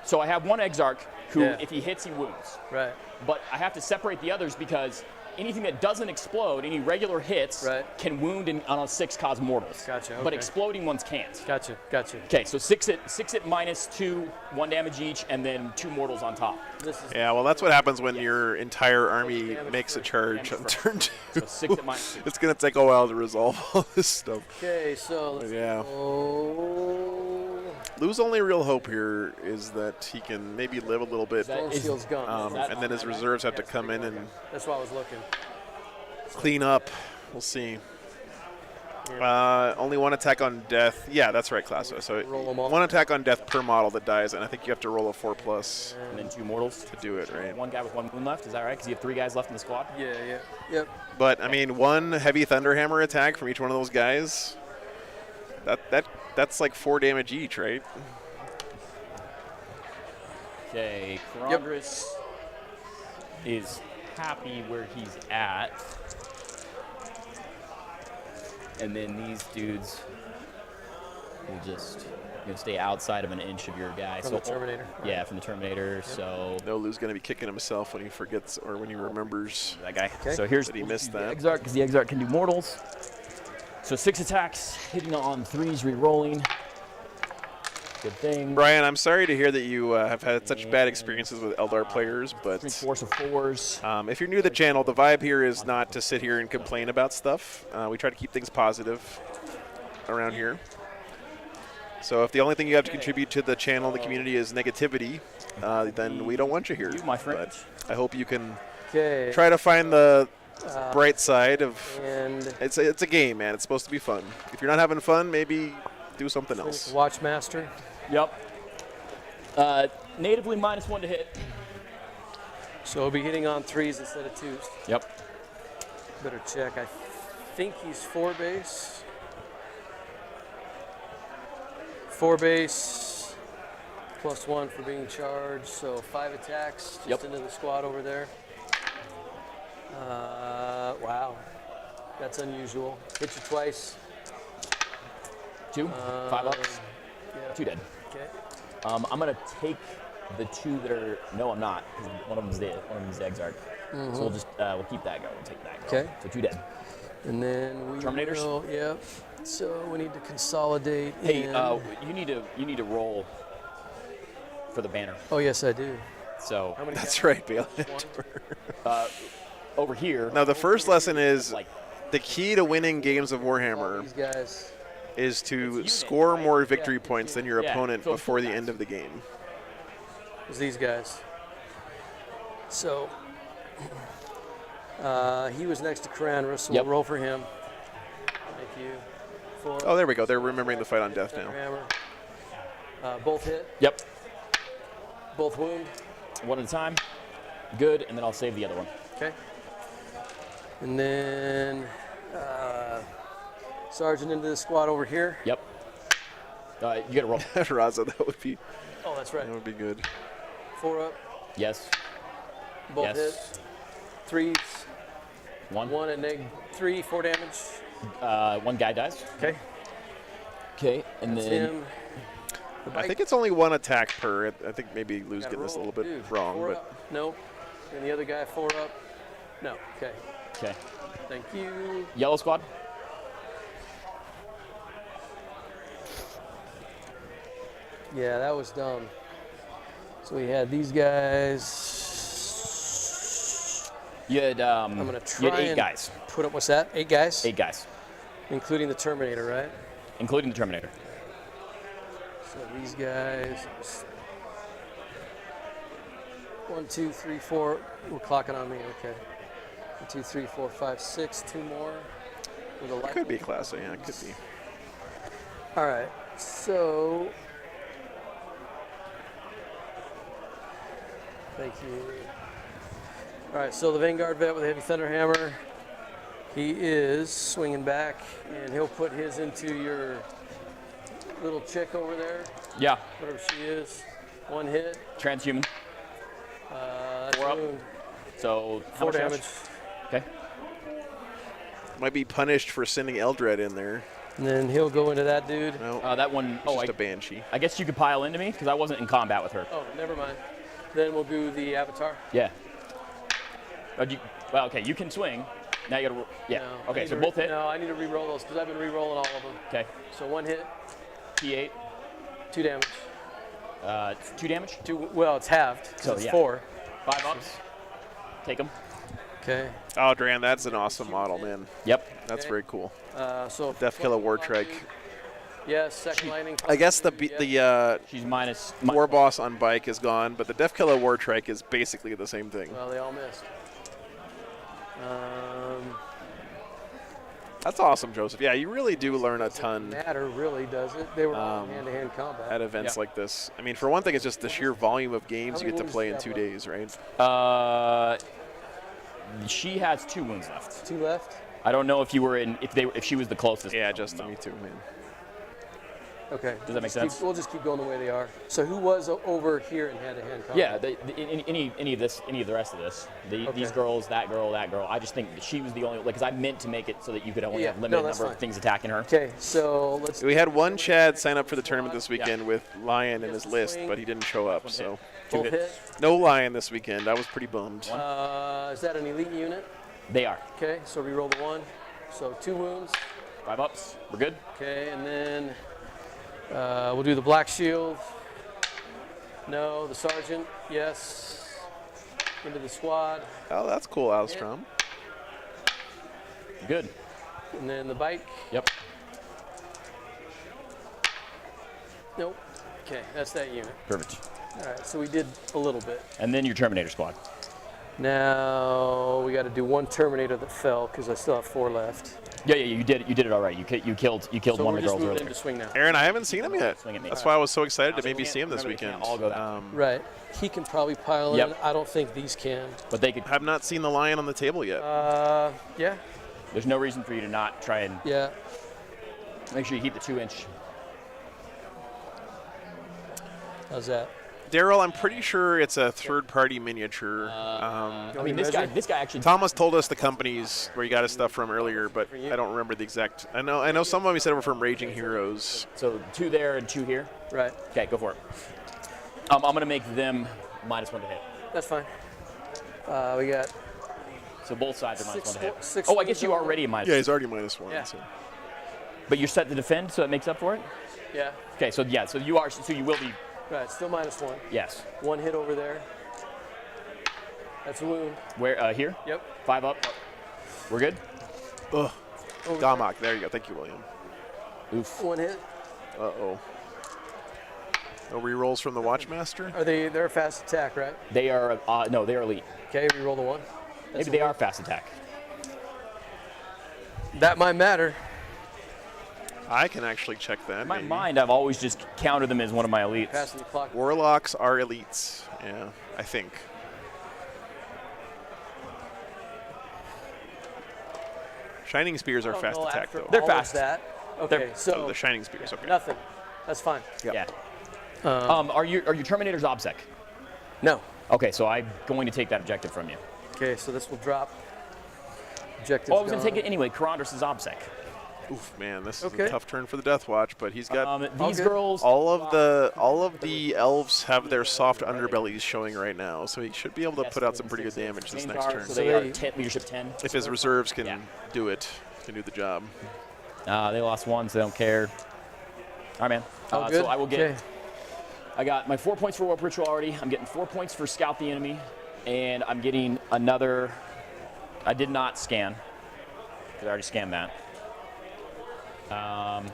S9: So I have one Exarch who,
S10: Yeah.
S9: if he hits, he wounds.
S10: Right.
S9: But I have to separate the others because anything that doesn't explode, any regular hits,
S10: Right.
S9: can wound on a 6 cause mortals.
S10: Gotcha,
S9: But
S10: okay.
S9: exploding ones can't.
S10: Gotcha.
S9: Okay, so 6 at -2, 1 damage each, and then 2 mortals on top.
S10: This is
S2: Yeah, well, that's what happens when your entire army
S10: Damage
S2: makes a
S10: first,
S2: charge
S9: damage
S2: on
S9: first.
S2: turn 2.
S9: So 6 at -2.
S2: It's going to take a while to resolve all this stuff.
S10: okay. So let's
S2: Yeah.
S10: go.
S2: Lou's only real hope here is that he can maybe live a little bit,
S9: That
S10: Storm
S9: is-
S10: Shield's gone.
S2: and then his reserves have to come in and
S10: That's why I was looking.
S2: clean up. We'll see. Only one attack on death. Yeah, that's right, Classo. So
S10: Roll 'em all.
S2: one attack on death per model that dies, and I think you have to roll a 4+
S9: And then 2 mortals.
S2: to do it, right?
S9: One guy with 1 wound left. Is that right? Because you have 3 guys left in the squad.
S10: Yeah, yeah. Yep.
S2: But I mean, one heavy thunderhammer attack from each one of those guys. That's like 4 damage each, right?
S9: Okay, Progress is happy where he's at. And then these dudes will just stay outside of an inch of your guy.
S10: From the Terminator.
S9: Yeah, from the Terminator. Yep. So
S2: No, Lou's going to be kicking himself when he forgets or when he remembers
S9: that guy.
S10: Okay.
S9: So here's
S2: that he missed
S9: the
S2: that.
S9: Exarch, because the Exarch can do mortals. So 6 attacks, hitting on 3s, re-rolling. Good thing.
S2: Brian, I'm sorry to hear that you have had such bad experiences with Eldar players, but
S9: 3 force of 4s.
S2: if you're new to the channel, the vibe here is not to sit here and complain about stuff. We try to keep things positive around here. So if the only thing you have to contribute to the channel, the community, is negativity, then we don't want you here.
S9: You, my friend.
S2: But I hope you can
S10: Okay.
S2: try to find the bright side of.
S10: And
S2: It's a game, man. It's supposed to be fun. If you're not having fun, maybe do something else.
S10: Watchmaster.
S9: Yep. Natively -1 to hit.
S10: So he'll be hitting on 3s instead of 2s.
S9: Yep.
S10: Better check. I think he's 4 base. 4 base. +1 for being charged. So 5 attacks just into the squad over there. Wow. That's unusual. Hit you twice.
S9: 2, 5 ups,
S10: Yeah.
S9: 2 dead.
S10: Okay.
S9: I'm gonna take the 2 that are. No, I'm not. 'Cause one of them's the Exarch. So we'll just we'll keep that going. We'll take that going.
S10: Okay.
S9: So 2 dead.
S10: And then we
S9: Terminators?
S10: will, yep. So we need to consolidate.
S9: Hey,
S10: in.
S9: you need to roll for the banner.
S10: Oh yes, I do.
S9: So
S10: How many
S2: That's right, Bale.
S9: over here.
S2: Now, the first lesson is
S9: like
S2: the key to winning games of Warhammer
S10: These guys.
S2: is to
S9: unit,
S2: score
S9: right?
S2: more victory points than your
S9: Yeah,
S2: opponent
S9: so
S2: before the
S9: full
S2: end of the game.
S10: Is these guys. So he was next to Karanra, so
S9: Yep.
S10: we'll roll for him. Thank you. 4.
S2: Oh, there we go. They're remembering the fight on death now.
S10: Hammer. Both hit,
S9: Yep.
S10: both wound.
S9: 1 at a time. Good, and then I'll save the other one.
S10: Okay. And then Sergeant into the squad over here.
S9: Yep. You gotta roll.
S2: Raza, that would be
S10: Oh, that's right.
S2: good.
S10: 4 up,
S9: Yes.
S10: both
S9: Yes.
S10: hit. 3s, 1 at -3, 4 damage.
S9: 1 guy dies.
S10: Okay.
S9: Okay, and
S10: That's
S9: then
S10: him. The
S2: I
S10: bike
S2: think it's only 1 attack per. I think maybe Lou's
S10: gotta
S2: getting this a
S10: roll.
S2: little bit
S10: Dude,
S2: wrong,
S10: 4
S2: but
S10: up. Nope. And the other guy 4 up. No. Okay.
S9: okay.
S10: Thank you.
S9: Yellow squad.
S10: Yeah, that was dumb. So we had these guys.
S9: You had
S10: I'm gonna
S9: you
S10: try
S9: had 8
S10: and
S9: guys.
S10: put up. What's that? 8 guys,
S9: 8 guys,
S10: including the Terminator, right?
S9: including the Terminator.
S10: So these guys. 1, 2, 3, 4. We're clocking on me. Okay. 1, 2, 3, 4, 5, 6. 2 more. With a
S2: it
S10: light
S2: could be
S10: one.
S2: Classo. Yeah, it could be.
S10: All right. So. Thank you. All right. So the Vanguard vet with a heavy thunderhammer. He is swinging back, and he'll put his into your little chick over there,
S9: Yeah.
S10: whatever she is. 1 hit.
S9: Transhuman.
S10: That's
S9: 4 up.
S10: wound.
S9: So how
S10: 4
S9: much
S10: damage.
S9: Okay.
S2: Might be punished for sending Eldred in there.
S10: And then he'll go into that dude.
S2: No,
S9: That one
S2: it's
S9: oh
S2: just
S9: I
S2: a banshee.
S9: I guess you could pile into me because I wasn't in combat with her.
S10: Oh, never mind. Then we'll do the Avatar.
S9: Yeah. Well, okay, you can swing. Now you gotta. Yeah.
S10: No, I
S9: Okay,
S10: need
S9: so
S10: to
S9: both hit.
S10: No, I need to re-roll those because I've been re-rolling all of them.
S9: Okay.
S10: So 1 hit,
S9: P8.
S10: 2 damage.
S9: 2 damage.
S10: 2. Well, it's halved.
S9: So,
S10: it's
S9: yeah.
S10: 4.
S9: 5 ups. Take them.
S10: Okay.
S2: Oh, Dran, that's an awesome model, man.
S9: Yep.
S2: That's
S10: Okay.
S2: very cool.
S10: So
S2: Deathkiller War Trike.
S10: Yes, second lightning.
S2: I guess the
S9: She's minus.
S2: War Boss on bike is gone, but the Deathkiller War Trike is basically the same thing.
S10: Well, they all missed.
S2: That's awesome, Joseph. Yeah, you really do learn a ton
S10: Matter really, does it? They were all in hand-to-hand combat.
S2: at events like this. I mean, for one thing, it's just the sheer volume of games you get to play in 2 days, right?
S9: She has 2 wounds left.
S10: 2 left.
S9: I don't know if you were in if she was the closest.
S2: Yeah, just me too, man.
S10: Okay.
S9: Does that make sense?
S10: We'll just keep going the way they are. So who was over here in hand-to-hand combat?
S9: Yeah, any of the rest of this, these girls, that girl. I just think she was the only, because I meant to make it so that you could only have limited number of things attacking her.
S10: Okay, so let's.
S2: We had one Chad sign up for the tournament this weekend with Lion in his list, but he didn't show up. So
S10: Both hit.
S2: no Lion this weekend. I was pretty bummed.
S10: Is that an elite unit?
S9: They are.
S10: Okay, so we roll the 1. So 2 wounds.
S9: 5 ups. We're good.
S10: Okay, and then we'll do the black shield. No, the sergeant. Yes. Into the squad.
S2: Oh, that's cool, Alstrom.
S9: Good.
S10: And then the bike.
S9: Yep.
S10: Nope. Okay, that's that unit.
S9: Perfect.
S10: All right, so we did a little bit.
S9: And then your Terminator squad.
S10: Now we got to do 1 Terminator that fell because I still have 4 left.
S9: Yeah, you did it all right. You killed
S10: So
S9: one
S10: we're
S9: of the
S10: just
S9: girls
S10: moving
S9: earlier.
S10: into swing now.
S2: Aaron, I haven't seen him yet.
S9: Swing at me.
S2: That's why I was so excited to
S9: So
S2: maybe
S9: we
S2: see him this
S9: remember, they
S2: weekend.
S9: can't all go that
S10: Right. He can probably pile in.
S9: Yep.
S10: I don't think these can.
S9: But they could.
S2: Have not seen the Lion on the table yet.
S10: Yeah.
S9: There's no reason for you to not try and
S10: Yeah.
S9: make sure you keep the 2-inch.
S10: How's that?
S2: Daryl, I'm pretty sure it's a third-party miniature.
S9: I mean, this guy actually.
S2: Thomas told us the companies where he got his stuff from earlier, but I don't remember the exact. I know some of them he said were from Raging Heroes.
S9: So 2 there and 2 here.
S10: Right.
S9: Okay, go for it. I'm gonna make them -1 to hit.
S10: That's fine. We got.
S9: So both sides are -1 to hit.
S10: 6
S9: Oh, I guess you already minus.
S2: Yeah, he's already -1.
S10: Yeah.
S2: So.
S9: But you're set to defend, so that makes up for it.
S10: Yeah.
S9: Okay, so yeah, so you will be.
S10: Right. Still -1.
S9: Yes.
S10: 1 hit over there. That's a wound.
S9: Where here?
S10: Yep.
S9: 5 up. We're good.
S2: Ugh. Gamak. There you go. Thank you, William.
S9: Oof.
S10: 1 hit.
S2: Uh-oh. No rerolls from the Watchmaster?
S10: Are they? They're a fast attack, right?
S9: They are. No, they are elite.
S10: Okay. Reroll the 1.
S9: Maybe they are fast attack.
S10: That might matter.
S2: I can actually check that.
S9: In my
S2: maybe.
S9: mind, I've always just counted them as one of my elites.
S10: Passing the clock.
S2: Warlocks are elites. Yeah, I think. Shining Spears are fast attack, though.
S9: They're
S10: All
S9: fast.
S10: of that. Okay.
S9: They're-
S10: So
S2: Oh, the Shining Spears, okay.
S10: nothing. That's fine.
S9: Yeah. Are your Terminators OBSEC?
S10: No.
S9: Okay, so I'm going to take that objective from you.
S10: Okay. So this will drop. Objective.
S9: Oh, I was going to take it anyway. Karandras is OBSEC.
S2: Oof, man, this is
S10: Okay.
S2: a tough turn for the Deathwatch, but he's got
S9: These girls.
S2: all of the elves have their soft underbellies showing right now, so he should be able to put out some pretty good damage this next turn.
S9: So they are leadership 10.
S2: If his reserves can do it, can do the job.
S9: They lost 1, so they don't care. All right, man.
S10: All good?
S9: So I will get.
S10: Okay.
S9: I got my 4 points for Warp Ritual already. I'm getting 4 points for Scout the Enemy, and I'm getting another. I did not scan. I already scanned that.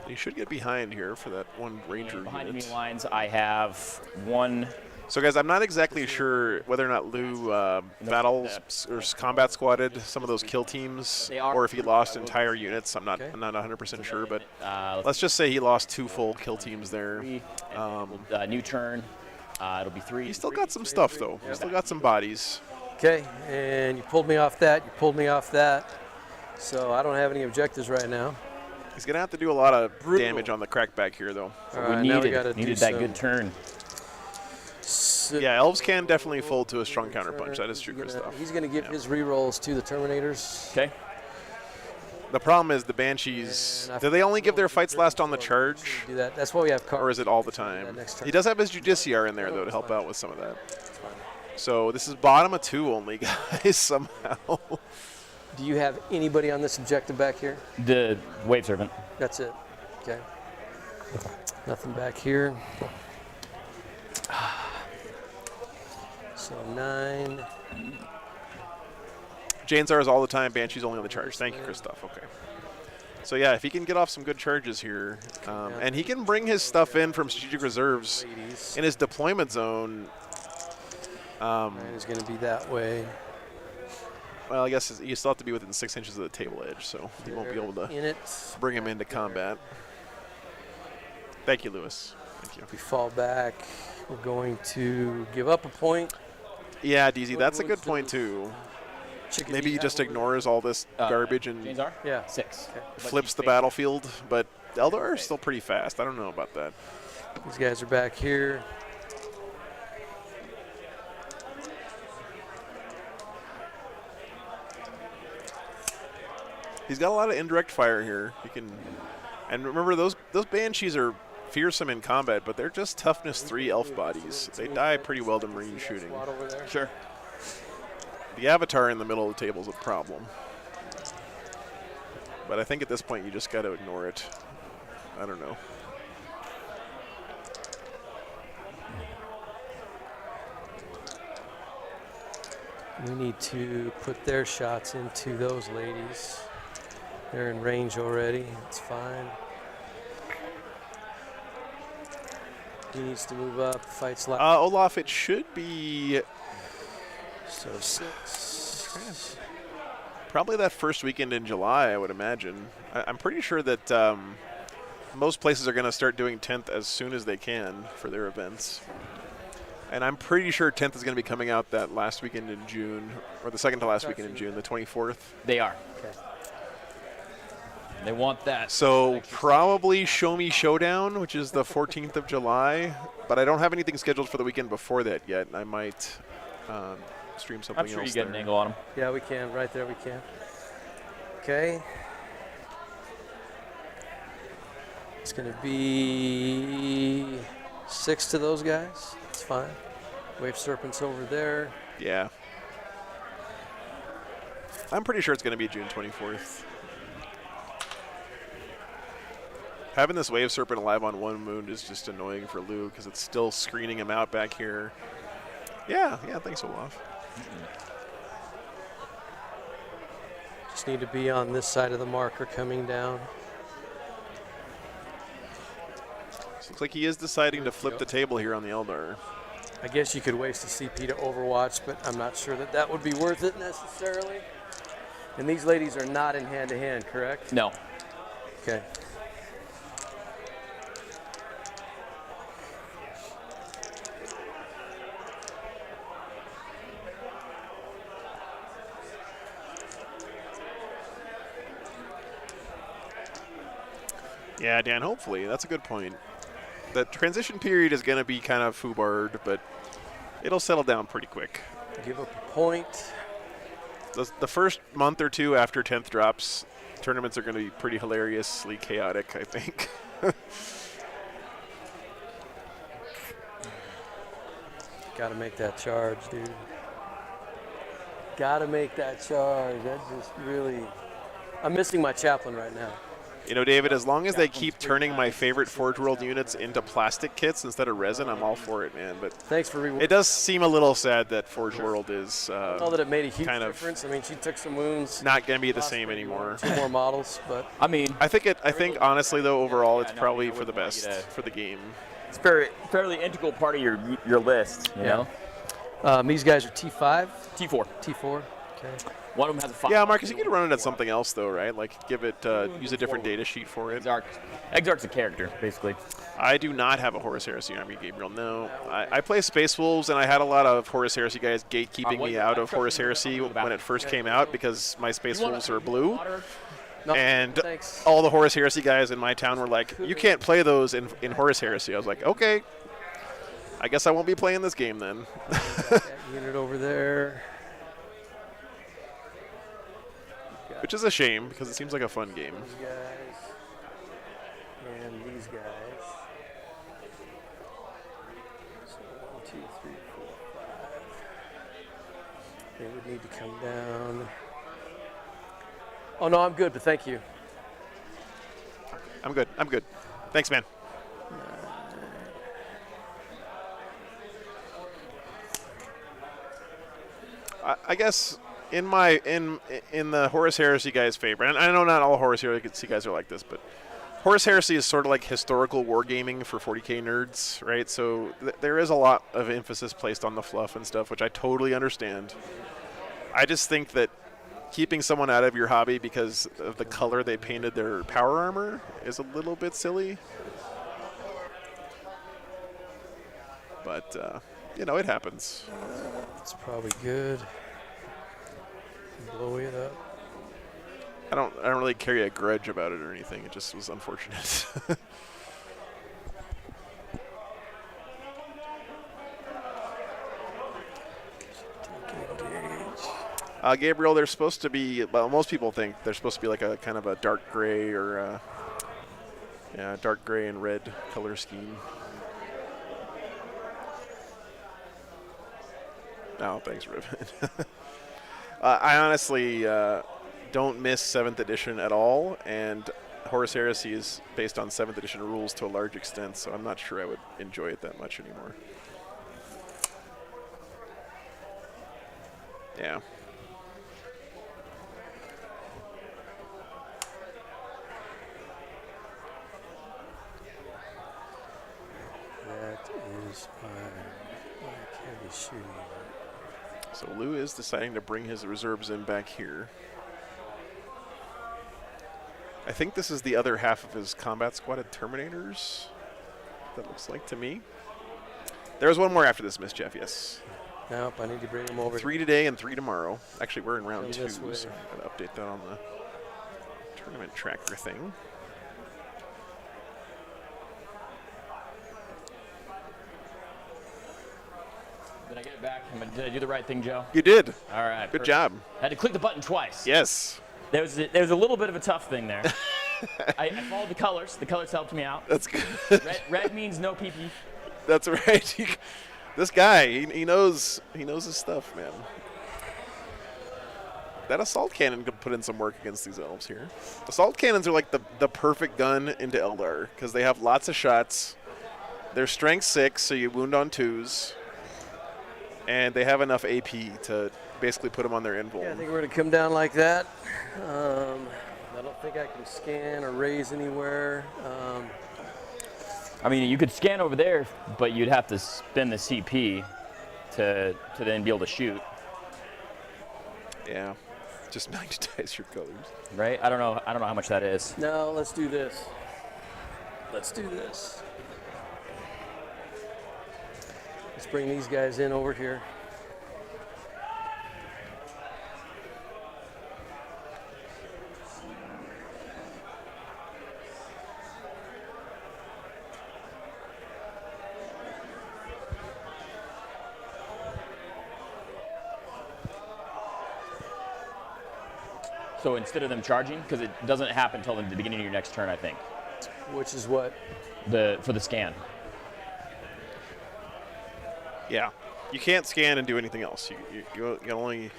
S2: You should get behind here for that one Ranger
S9: Behind
S2: unit.
S9: enemy lines, I have 1.
S2: So, guys, I'm not exactly sure whether or not Lou battles or combat squatted some of those kill teams, or if he lost entire units. I'm not 100% sure, but let's just say he lost 2 full kill teams there.
S9: New turn. It'll be 3.
S2: He's still got some stuff, though. He's still got some bodies.
S10: Okay. And you pulled me off that. You pulled me off that. So I don't have any objectives right now.
S2: He's going to have to do a lot of damage on the crackback here, though.
S10: All
S9: We
S10: right, now
S9: needed
S10: gotta
S9: that
S10: do
S9: good turn.
S2: Yeah, elves can definitely fold to a strong counterpunch. That is true, Christoph.
S10: He's going to give his rerolls to the Terminators.
S9: Okay.
S2: The problem is the Banshees, do they only give their fights last on the charge?
S10: Do that. That's why we have cards.
S2: Or is it all the time? He does have his Judiciar in there, though, to help out with some of that. So this is bottom of 2 only, guys, somehow.
S10: Do you have anybody on this objective back here?
S9: The Wave Servant.
S10: That's it. Okay. Nothing back here. So 9.
S2: Janzar is all the time, Banshee's only on the charge. Thank you, Christoph. Okay. So yeah, if he can get off some good charges here, and he can bring his stuff in from strategic reserves in his deployment zone.
S10: Is going to be that way.
S2: Well, I guess you still have to be within 6 inches of the table edge, so you won't be able to
S10: in it.
S2: bring him into combat. Thank you, Lewis. Thank you.
S10: If we fall back, we're going to give up a point.
S2: Yeah, DZ, that's a good point, too.
S10: Chicken
S2: Maybe he just ignores all this garbage and
S9: James R?
S10: Yeah.
S9: 6.
S10: Okay.
S2: flips the battlefield, but Eldar are still pretty fast. I don't know about that.
S10: These guys are back here.
S2: He's got a lot of indirect fire here. He can, and remember those banshees are fearsome in combat, but they're just toughness 3 elf bodies. They die pretty well to marine shooting.
S9: Sure.
S2: The avatar in the middle of the table is a problem, but I think at this point you just got to ignore it. I don't know.
S10: We need to put their shots into those ladies. They're in range already. It's fine. He needs to move up. Fight slot.
S2: Olaf, it should be
S10: So 6.
S2: probably that first weekend in July, I would imagine. I'm pretty sure that most places are going to start doing 10th as soon as they can for their events. And I'm pretty sure 10th is going to be coming out that last weekend in June, or the second to last weekend in June, the 24th.
S9: They are.
S10: Okay.
S9: They want that.
S2: So probably Show Me Showdown, which is the 14th of July. But I don't have anything scheduled for the weekend before that yet. I might stream something
S9: I'm sure
S2: else
S9: you get
S2: there.
S9: an angle on them.
S10: Yeah, we can. Right there, we can. Okay. It's going to be 6 to those guys. That's fine. Wave Serpent's over there.
S2: Yeah. I'm pretty sure it's going to be June 24th. Having this Wave Serpent alive on one wound is just annoying for Lou because it's still screening him out back here. Yeah, thanks, Olaf.
S10: Just need to be on this side of the marker coming down.
S2: Looks like he is deciding to flip the table here on the Eldar.
S10: I guess you could waste a CP to Overwatch, but I'm not sure that that would be worth it necessarily. And these ladies are not in hand-to-hand, correct?
S9: No.
S10: Okay.
S2: Yeah, Dan, hopefully. That's a good point. The transition period is going to be kind of foobarred, but it'll settle down pretty quick.
S10: Give up a point.
S2: The first month or two after 10th drops, tournaments are going to be pretty hilariously chaotic, I think.
S10: Gotta make that charge, dude. Gotta make that charge. That just really... I'm missing my chaplain right now.
S2: You know, David, as long as they keep turning my favorite Forge World units into plastic kits instead of resin, I'm all for it, man. But
S10: thanks for
S2: it does seem a little sad that Forge World is
S10: I know that it made a huge
S2: kind
S10: difference. I mean, she took some wounds.
S2: not going to be the same anymore.
S10: 2 more models, but
S9: I mean,
S2: I think honestly though, overall, it's probably for the best for the game.
S9: it's fairly integral part of your list. You know,
S10: these guys are T5,
S9: T4.
S10: T4. Okay.
S9: One of them has a 5.
S2: Yeah, Marcus, you could run it at something else though, right? Like give it, use a different data sheet for it.
S9: Exarch's a character, basically.
S2: I do not have a Horus Heresy army, Gabriel. No, I play Space Wolves, and I had a lot of Horus Heresy guys gatekeeping me out of Horus Heresy when it first came out because my Space Wolves are blue.
S10: No,
S2: And
S10: thanks.
S2: all the Horus Heresy guys in my town were like, you can't play those in Horus Heresy. I was like, okay, I guess I won't be playing this game then.
S10: That unit over there.
S2: Which is a shame because it seems like a fun game.
S10: These guys. And these guys. So 1, 2, 3, 4, 5. They would need to come down. Oh, no, I'm good, but thank you.
S2: I'm good. I'm good. Thanks, man. I guess in the Horus Heresy guys' favor, and I know not all Horus Heresy guys are like this, but Horus Heresy is sort of like historical wargaming for 40k nerds, right? So there is a lot of emphasis placed on the fluff and stuff, which I totally understand. I just think that keeping someone out of your hobby because of the color they painted their power armor is a little bit silly. But, you know, it happens.
S10: It's probably good. Blow it up.
S2: I don't really carry a grudge about it or anything. It just was unfortunate. Gabriel, they're supposed to be, well, most people think they're supposed to be like a kind of a dark gray or dark gray and red color scheme. Oh, thanks, Riven. I honestly don't miss 7th edition at all, and Horus Heresy is based on 7th edition rules to a large extent, so I'm not sure I would enjoy it that much anymore. Yeah.
S10: That is my heavy shooting.
S2: So Lou is deciding to bring his reserves in back here. I think this is the other half of his combat squatted Terminators. That looks like to me. There's one more after this mischief, yes.
S10: Nope, I need to bring them over.
S2: 3 today and 3 tomorrow. Actually, we're in round 2,
S10: this
S2: so
S10: way.
S2: I'm going to update that on the tournament tracker thing.
S9: Did I get it back? Did I do the right thing, Joe?
S2: You did.
S9: All right.
S2: Good
S9: perfect.
S2: job.
S9: I had to click the button twice.
S2: Yes.
S9: There was a little bit of a tough thing there. I followed the colors. The colors helped me out.
S2: That's good.
S9: Red means no PP.
S2: That's right. This guy, he knows his stuff, man. That assault cannon could put in some work against these elves here. Assault cannons are like the perfect gun into Eldar because they have lots of shots. They're strength 6, so you wound on 2s. And they have enough AP to basically put them on their invuln.
S10: Yeah, I think we're going to come down like that. I don't think I can scan or raise anywhere.
S9: I mean, you could scan over there, but you'd have to spend the CP to then be able to shoot.
S2: Yeah, just magnetize your colors.
S9: Right? I don't know how much that is.
S10: No, let's do this. Let's do this. Let's bring these guys in over here.
S9: So instead of them charging, because it doesn't happen until the beginning of your next turn, I think.
S10: Which is what?
S9: For the scan.
S2: Yeah, you can't scan and do anything else. You only.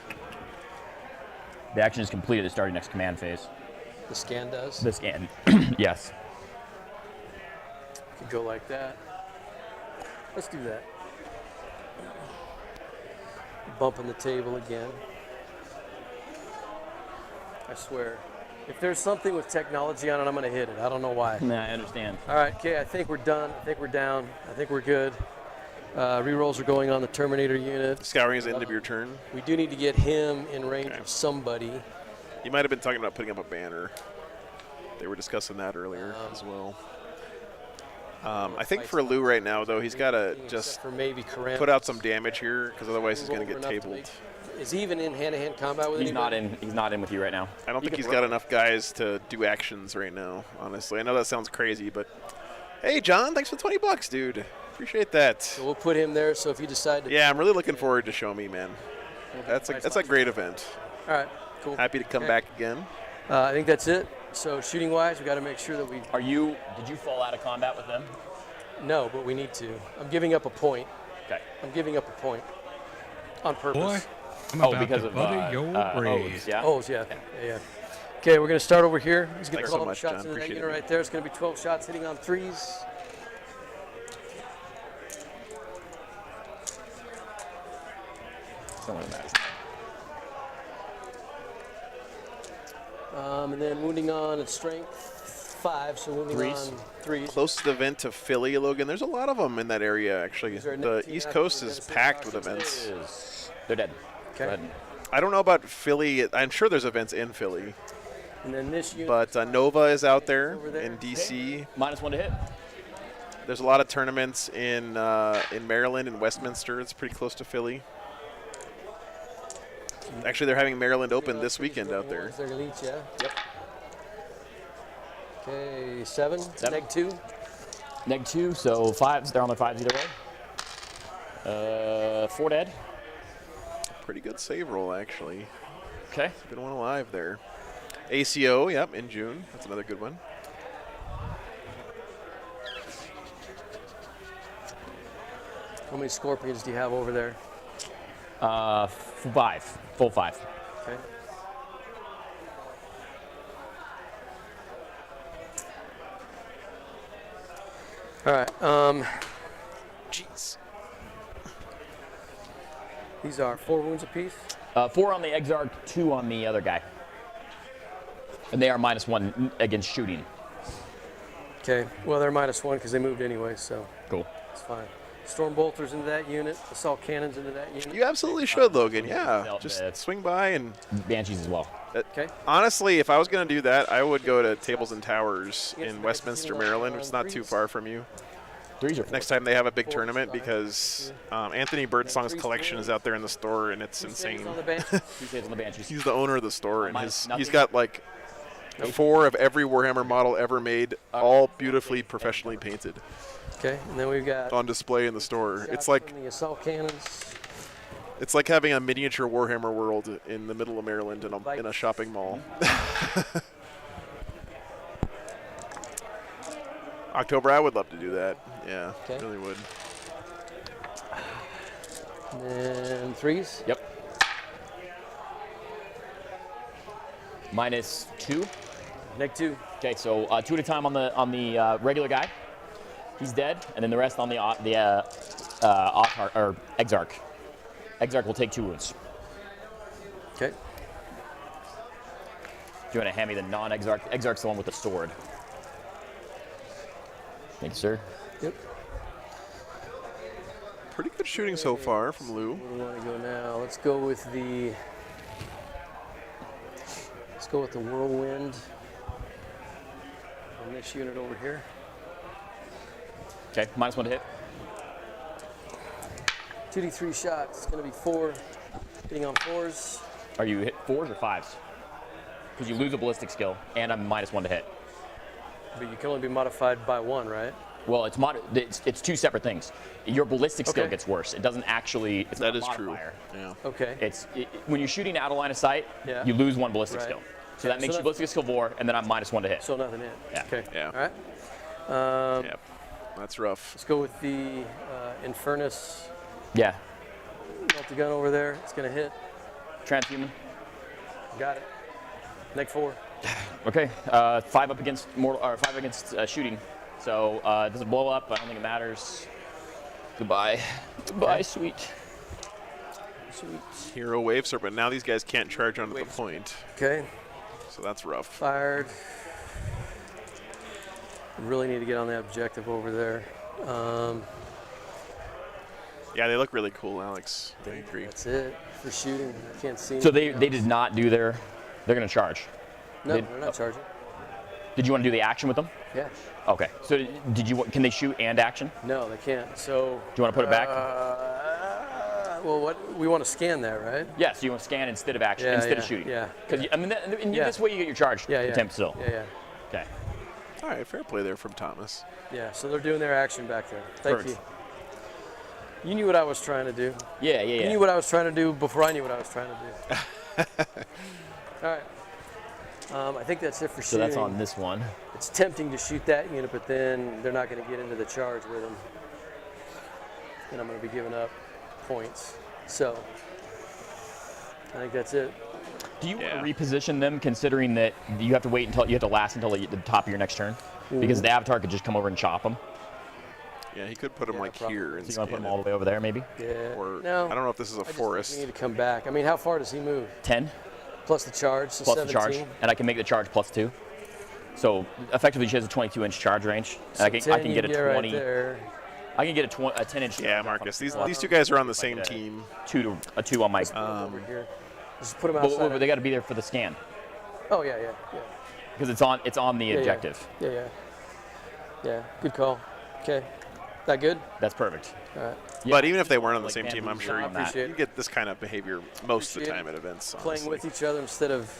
S9: The action is completed at starting next command phase.
S10: The scan does?
S9: The scan, yes.
S10: Could go like that. Let's do that. Bumping the table again. I swear. If there's something with technology on it, I'm going to hit it. I don't know why.
S9: Nah, I understand.
S10: All right, okay, I think we're done. I think we're down. I think we're good. Rerolls are going on the Terminator unit.
S2: Scouring is the end of your turn.
S10: We do need to get him in range of somebody.
S2: You might have been talking about putting up a banner. They were discussing that earlier as well. I think for Lou right now, though, he's got to just
S10: for maybe
S2: put out some damage here, because otherwise he's going to get tabled.
S10: Is he even in hand-to-hand combat with
S9: He's
S10: anybody?
S9: He's not in with you right now.
S2: I don't think he's got enough guys to do actions right now, honestly. I know that sounds crazy, but hey, John, thanks for the $20, dude. Appreciate that.
S10: So we'll put him there, so if you decide to...
S2: Yeah, I'm really looking forward to Show Me, man. That's a great event.
S10: All right, cool.
S2: Happy to come back again.
S10: I think that's it. So shooting-wise, we got to make sure that we...
S9: Did you fall out of combat with them?
S10: No, but we need to. I'm giving up a point.
S9: Okay.
S10: I'm giving up a point on purpose.
S1: Boy, I'm about
S9: because
S1: to
S9: of
S1: butter your brain.
S9: O's, yeah?
S10: O's, yeah. Okay, we're going to start over here. He's going to
S2: Thanks
S10: call
S2: so
S10: up
S2: much,
S10: shots
S2: John.
S10: in the
S2: Appreciate
S10: unit
S2: it.
S10: right there. It's going to be 12 shots hitting on 3s. And then wounding on at strength 5, so wounding on 3s.
S2: Closest event to Philly, Logan. There's a lot of them in that area, actually.
S10: Is there a
S2: The
S10: team
S2: East
S10: after
S2: Coast
S10: the
S2: is
S10: Genesis
S2: packed with
S10: Rockets?
S2: events.
S9: They're dead.
S10: Okay.
S9: Go ahead.
S2: I don't know about Philly. I'm sure there's events in Philly.
S10: And then this unit.
S2: But Nova is out there
S10: there.
S2: in DC.
S9: -1 to hit.
S2: There's a lot of tournaments in Maryland and Westminster. It's pretty close to Philly. Actually, they're having Maryland Open this weekend out there.
S10: They're elites, yeah.
S9: Yep.
S10: Okay, 7.
S9: Seven.
S10: -2.
S9: -2, so 5s. They're on their 5s either way. 4 dead.
S2: Pretty good save roll, actually.
S9: Okay.
S2: Good one alive there. ACO, yep, in June. That's another good one.
S10: How many Scorpions do you have over there?
S9: 5. Full 5.
S10: Okay. All right.
S2: Jeez.
S10: These are 4 wounds apiece.
S9: 4 on the Exarch, 2 on the other guy. And they are -1 against shooting.
S10: Okay. Well, they're -1 because they moved anyway, so
S9: Cool.
S10: it's fine. Storm bolters into that unit. Assault cannons into that unit.
S2: You absolutely should, Logan. Yeah.
S9: Felt
S2: Just
S9: bad.
S2: swing by and.
S9: Banshees as well.
S10: Okay.
S2: Honestly, if I was going to do that, I would go to Tables and Towers in Westminster, Maryland, which is not too far from you.
S9: 3s or 4s?
S2: Next time they have a big tournament, because Anthony Birdsong's collection is out there in the store, and it's insane.
S10: On the bench.
S9: 2 saves on the Banshees.
S2: He's the owner of the store, and
S9: Minus
S2: he's
S9: nothing.
S2: got like 4 of every Warhammer model ever made, all beautifully professionally painted,
S10: Okay. And then we've got
S2: on display in the store. It's
S10: shots
S2: like
S10: from the assault cannons.
S2: it's like having a miniature Warhammer world in the middle of Maryland in a shopping mall. October, I would love to do that. Yeah,
S10: Okay.
S2: really would.
S10: And then 3s.
S9: Yep. -2.
S10: -2.
S9: Okay, so 2 at a time on the regular guy. He's dead, and then the rest on the Exarch. Exarch will take 2 wounds.
S10: Okay.
S9: Do you want to hand me the non-Exarch? Exarch's the one with the sword. Thank you, sir.
S10: Yep.
S2: Pretty good shooting so far from Lou.
S10: Where do we want to go now? Let's go with the whirlwind on this unit over here.
S9: Okay, -1 to hit.
S10: 2d3 shots. It's going to be 4. Hitting on 4s.
S9: Are you hit 4s or 5s? Because you lose a ballistic skill, and I'm -1 to hit.
S10: But you can only be modified by 1, right?
S9: Well, it's 2 separate things. Your ballistic skill
S10: Okay.
S9: gets worse. It doesn't actually. It's
S2: That
S9: not a
S2: is true.
S9: modifier.
S2: Yeah.
S10: Okay.
S9: When you're shooting out of line of sight,
S10: Yeah.
S9: you lose 1 ballistic
S10: Right.
S9: skill. So that makes
S10: So
S9: you ballistic skill 4, and then I'm -1 to hit.
S10: So nothing hit.
S9: Yeah.
S10: Okay.
S2: Yeah.
S10: All right.
S2: Yep. That's rough.
S10: Let's go with the Infernus
S9: Yeah.
S10: multi-gun over there. It's going to hit.
S9: Transhuman.
S10: Got it. Neg 4.
S9: Okay. 5 up against mortal, or 5 against shooting. So it doesn't blow up. I don't think it matters. Goodbye. Goodbye, sweet. Sweet.
S2: Hero Wave Serpent. Now these guys can't charge onto the point,
S10: Okay.
S2: so that's rough.
S10: Fired. Really need to get on that objective over there.
S2: Yeah, they look really cool, Alex. I agree.
S10: That's it for shooting. I can't see.
S9: So
S10: anything
S9: they
S10: else.
S9: did not do their. They're going to charge.
S10: No,
S9: they-
S10: they're not charging.
S9: Did you want to do the action with them?
S10: Yeah.
S9: Okay. So did you? Can they shoot and action?
S10: No, they can't. So.
S9: Do you want to put it back?
S10: Well, what we want to scan that, right?
S9: Yeah. So you want to scan instead of action,
S10: Yeah,
S9: instead of
S10: yeah,
S9: shooting.
S10: yeah,
S9: Because I mean,
S10: Yeah.
S9: this way you get your charge
S10: Yeah, yeah.
S9: attempt still.
S10: Yeah, yeah.
S9: Okay.
S2: All right, fair play there from Thomas.
S10: Yeah. So they're doing their action back there. Thank
S9: Perfect.
S10: you. You knew what I was trying to do.
S9: Yeah, yeah,
S10: You
S9: yeah.
S10: knew what I was trying to do before I knew what I was trying to do. All right. I think that's it for
S9: So
S10: shooting.
S9: that's on this one.
S10: It's tempting to shoot that unit, but then they're not going to get into the charge with them. And I'm going to be giving up points. So I think that's it.
S9: Do you
S2: Yeah.
S9: want to reposition them, considering that you have to wait until you have to last until the top of your next turn? Because the Avatar could just come over and chop them.
S2: Yeah, he could put them
S10: Yeah,
S2: like
S10: probably.
S2: here and
S9: So you want to put
S2: scan
S9: them all the way over there, maybe?
S10: Yeah.
S2: Or
S10: no.
S2: I don't know if this is a
S10: I just
S2: forest.
S10: think we need to come back. I mean, how far does he move?
S9: 10
S10: Plus the charge, so
S9: plus
S10: 17.
S9: the charge, and I can make the charge +2. So effectively, she has a 22-inch charge range, and
S10: So
S9: I can
S10: 10
S9: get a
S10: you
S9: 20.
S10: right there.
S9: I can get a 10-inch.
S2: Yeah, Marcus. These two guys are on the same
S9: a
S2: team.
S9: 2 on my.
S10: Over here. Just put them
S9: But,
S10: outside.
S9: but they got to be there for the scan
S10: Oh yeah.
S9: because it's on the objective.
S10: Yeah. Good call. Okay. That good?
S9: That's perfect.
S10: All right.
S9: Yeah.
S2: But even if they weren't on the
S9: Like
S2: same team, I'm
S9: bamboozle
S2: sure
S10: I
S2: you,
S10: appreciate
S2: you
S10: it.
S2: get this kind of behavior most of the
S10: Appreciate
S2: time at events.
S10: Playing
S2: honestly.
S10: with each other instead of.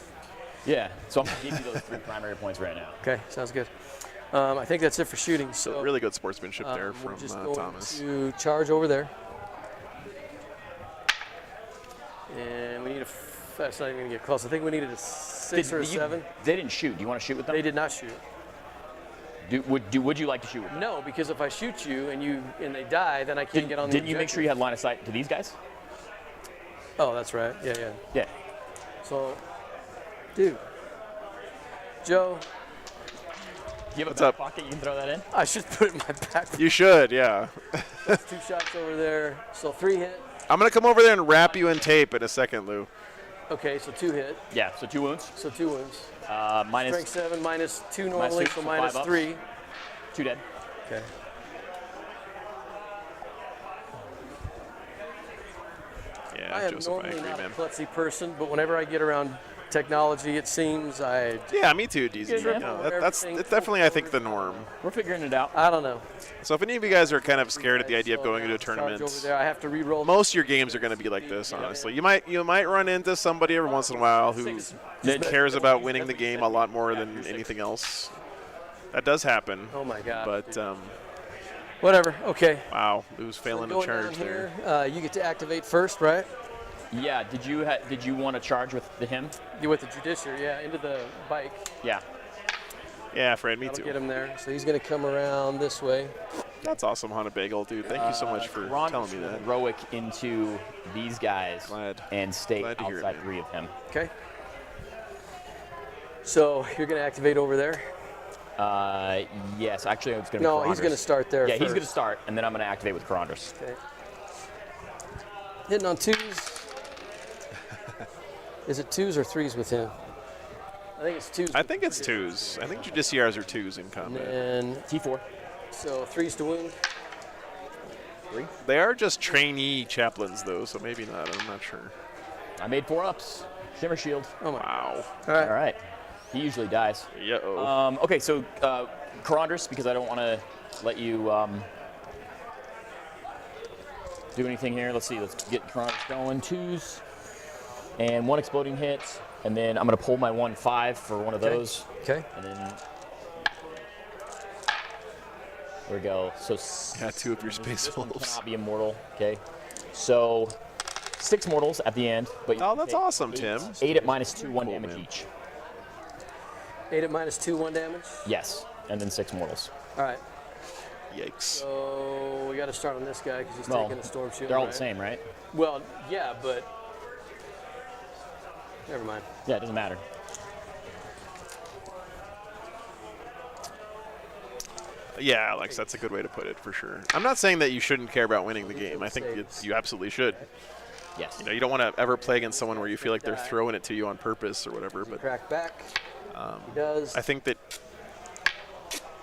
S9: Yeah. So I'm gonna give you those 3 primary points right now.
S10: Okay, sounds good. I think that's it for shooting.
S2: So really good sportsmanship there
S10: we're
S2: from
S10: just going
S2: Thomas.
S10: to charge over there. And we need that's not even going to get close. I think we needed a 6 or a 7.
S9: They didn't shoot. Do you want to shoot with them?
S10: They did not shoot.
S9: Would you like to shoot with them?
S10: No, because if I shoot you and they die, then I can't get on the
S9: Didn't you make sure you had line of sight to these guys?
S10: Oh, that's right. Yeah.
S9: Yeah.
S10: So, dude, Joe,
S9: You have
S2: What's
S9: a back
S2: up?
S9: pocket you can throw that in?
S10: I should put it in my back.
S2: You should, yeah.
S10: 2 shots over there. So 3 hit.
S2: I'm going to come over there and wrap you in tape in a second, Lou.
S10: Okay, so 2 hit.
S9: Yeah, so 2 wounds.
S10: So 2 wounds.
S9: Minus
S10: Strength 7 minus 2
S9: minus
S10: normally,
S9: 2,
S10: so
S9: so
S10: minus
S9: 5 ups.
S10: 3.
S9: 2 dead.
S10: Okay.
S2: Yeah,
S10: I am
S2: Joseph, I
S10: normally
S2: agree,
S10: not
S2: man.
S10: a klutzy person, but whenever I get around technology, it seems
S2: Yeah, me too, DZ.
S10: Yeah,
S2: You know, that's
S10: everything
S2: it's definitely, I think, the norm.
S9: We're figuring it out.
S10: I don't know.
S2: So if any of you guys are kind of scared at the idea of going into a
S10: Charge
S2: tournament,
S10: over there. I have to re-roll.
S2: most of your games are going to be like this, honestly. You might run into somebody every once in a while who cares about winning the game a lot more than anything else. That does happen.
S10: Oh my God.
S2: But
S10: Whatever. Okay.
S2: wow, Lou's failing to
S10: Going
S2: charge
S10: down
S2: there.
S10: here, you get to activate first, right?
S9: Yeah. Did you want to charge with him?
S10: You with the Judiciary, yeah, into the bike.
S9: Yeah.
S2: Yeah, Fred, me
S10: That'll
S2: too.
S10: get him there. So he's going to come around this way.
S2: That's awesome, Haunted Bagel, dude. Thank you so much for telling me that.
S9: Heroic into these guys
S2: Glad.
S9: and stay
S2: Glad to hear it,
S9: outside
S2: man.
S9: 3 of him.
S10: Okay. So you're going to activate over there?
S9: Yes, actually it's going to be
S10: No, he's
S9: Karandras.
S10: going to start there
S9: Yeah,
S10: first.
S9: he's going to start, and then I'm going to activate with Karandras.
S10: Okay. Hitting on 2s. Is it 2s or 3s with him? I think it's 2s.
S2: I think it's 2s. I think Judiciaries are 2s in combat.
S10: And
S9: T4.
S10: so 3s to wound.
S9: 3.
S2: They are just trainee chaplains, though, so maybe not. I'm not sure.
S9: I made 4 ups. Shimmer shield.
S10: Oh my.
S2: Wow.
S10: All right.
S9: All right. He usually dies.
S2: Yeah.
S9: Okay, so Karandras, because I don't want to let you do anything here. Let's see. Let's get Karandras going. 2s. And 1 exploding hit. And then I'm going to pull my 1/5 for one of those.
S10: Okay.
S9: And then there we go. So
S2: Got 2 of your space
S9: this one
S2: wolves.
S9: cannot be immortal. Okay. So 6 mortals at the end. But you
S2: Oh,
S9: can
S2: that's
S9: take
S2: awesome, Tim.
S9: 8 at -2, 1
S2: Cool,
S9: damage
S2: man.
S9: each.
S10: 8 at -2, 1 damage.
S9: Yes. And then 6 mortals.
S10: All right.
S2: Yikes.
S10: So we got to start on this guy because he's
S9: Well,
S10: taking a storm shield.
S9: They're all
S10: right?
S9: the same, right?
S10: Well, yeah, but never mind.
S9: Yeah, it doesn't matter.
S2: Yeah, Alex, that's a good way to put it, for sure. I'm not saying that you shouldn't care about winning the game. I think you absolutely should.
S9: Yes.
S2: You know, you don't want to ever play against someone where you feel like they're throwing it to you on purpose or whatever. But
S10: Crack back. He does.
S2: I think that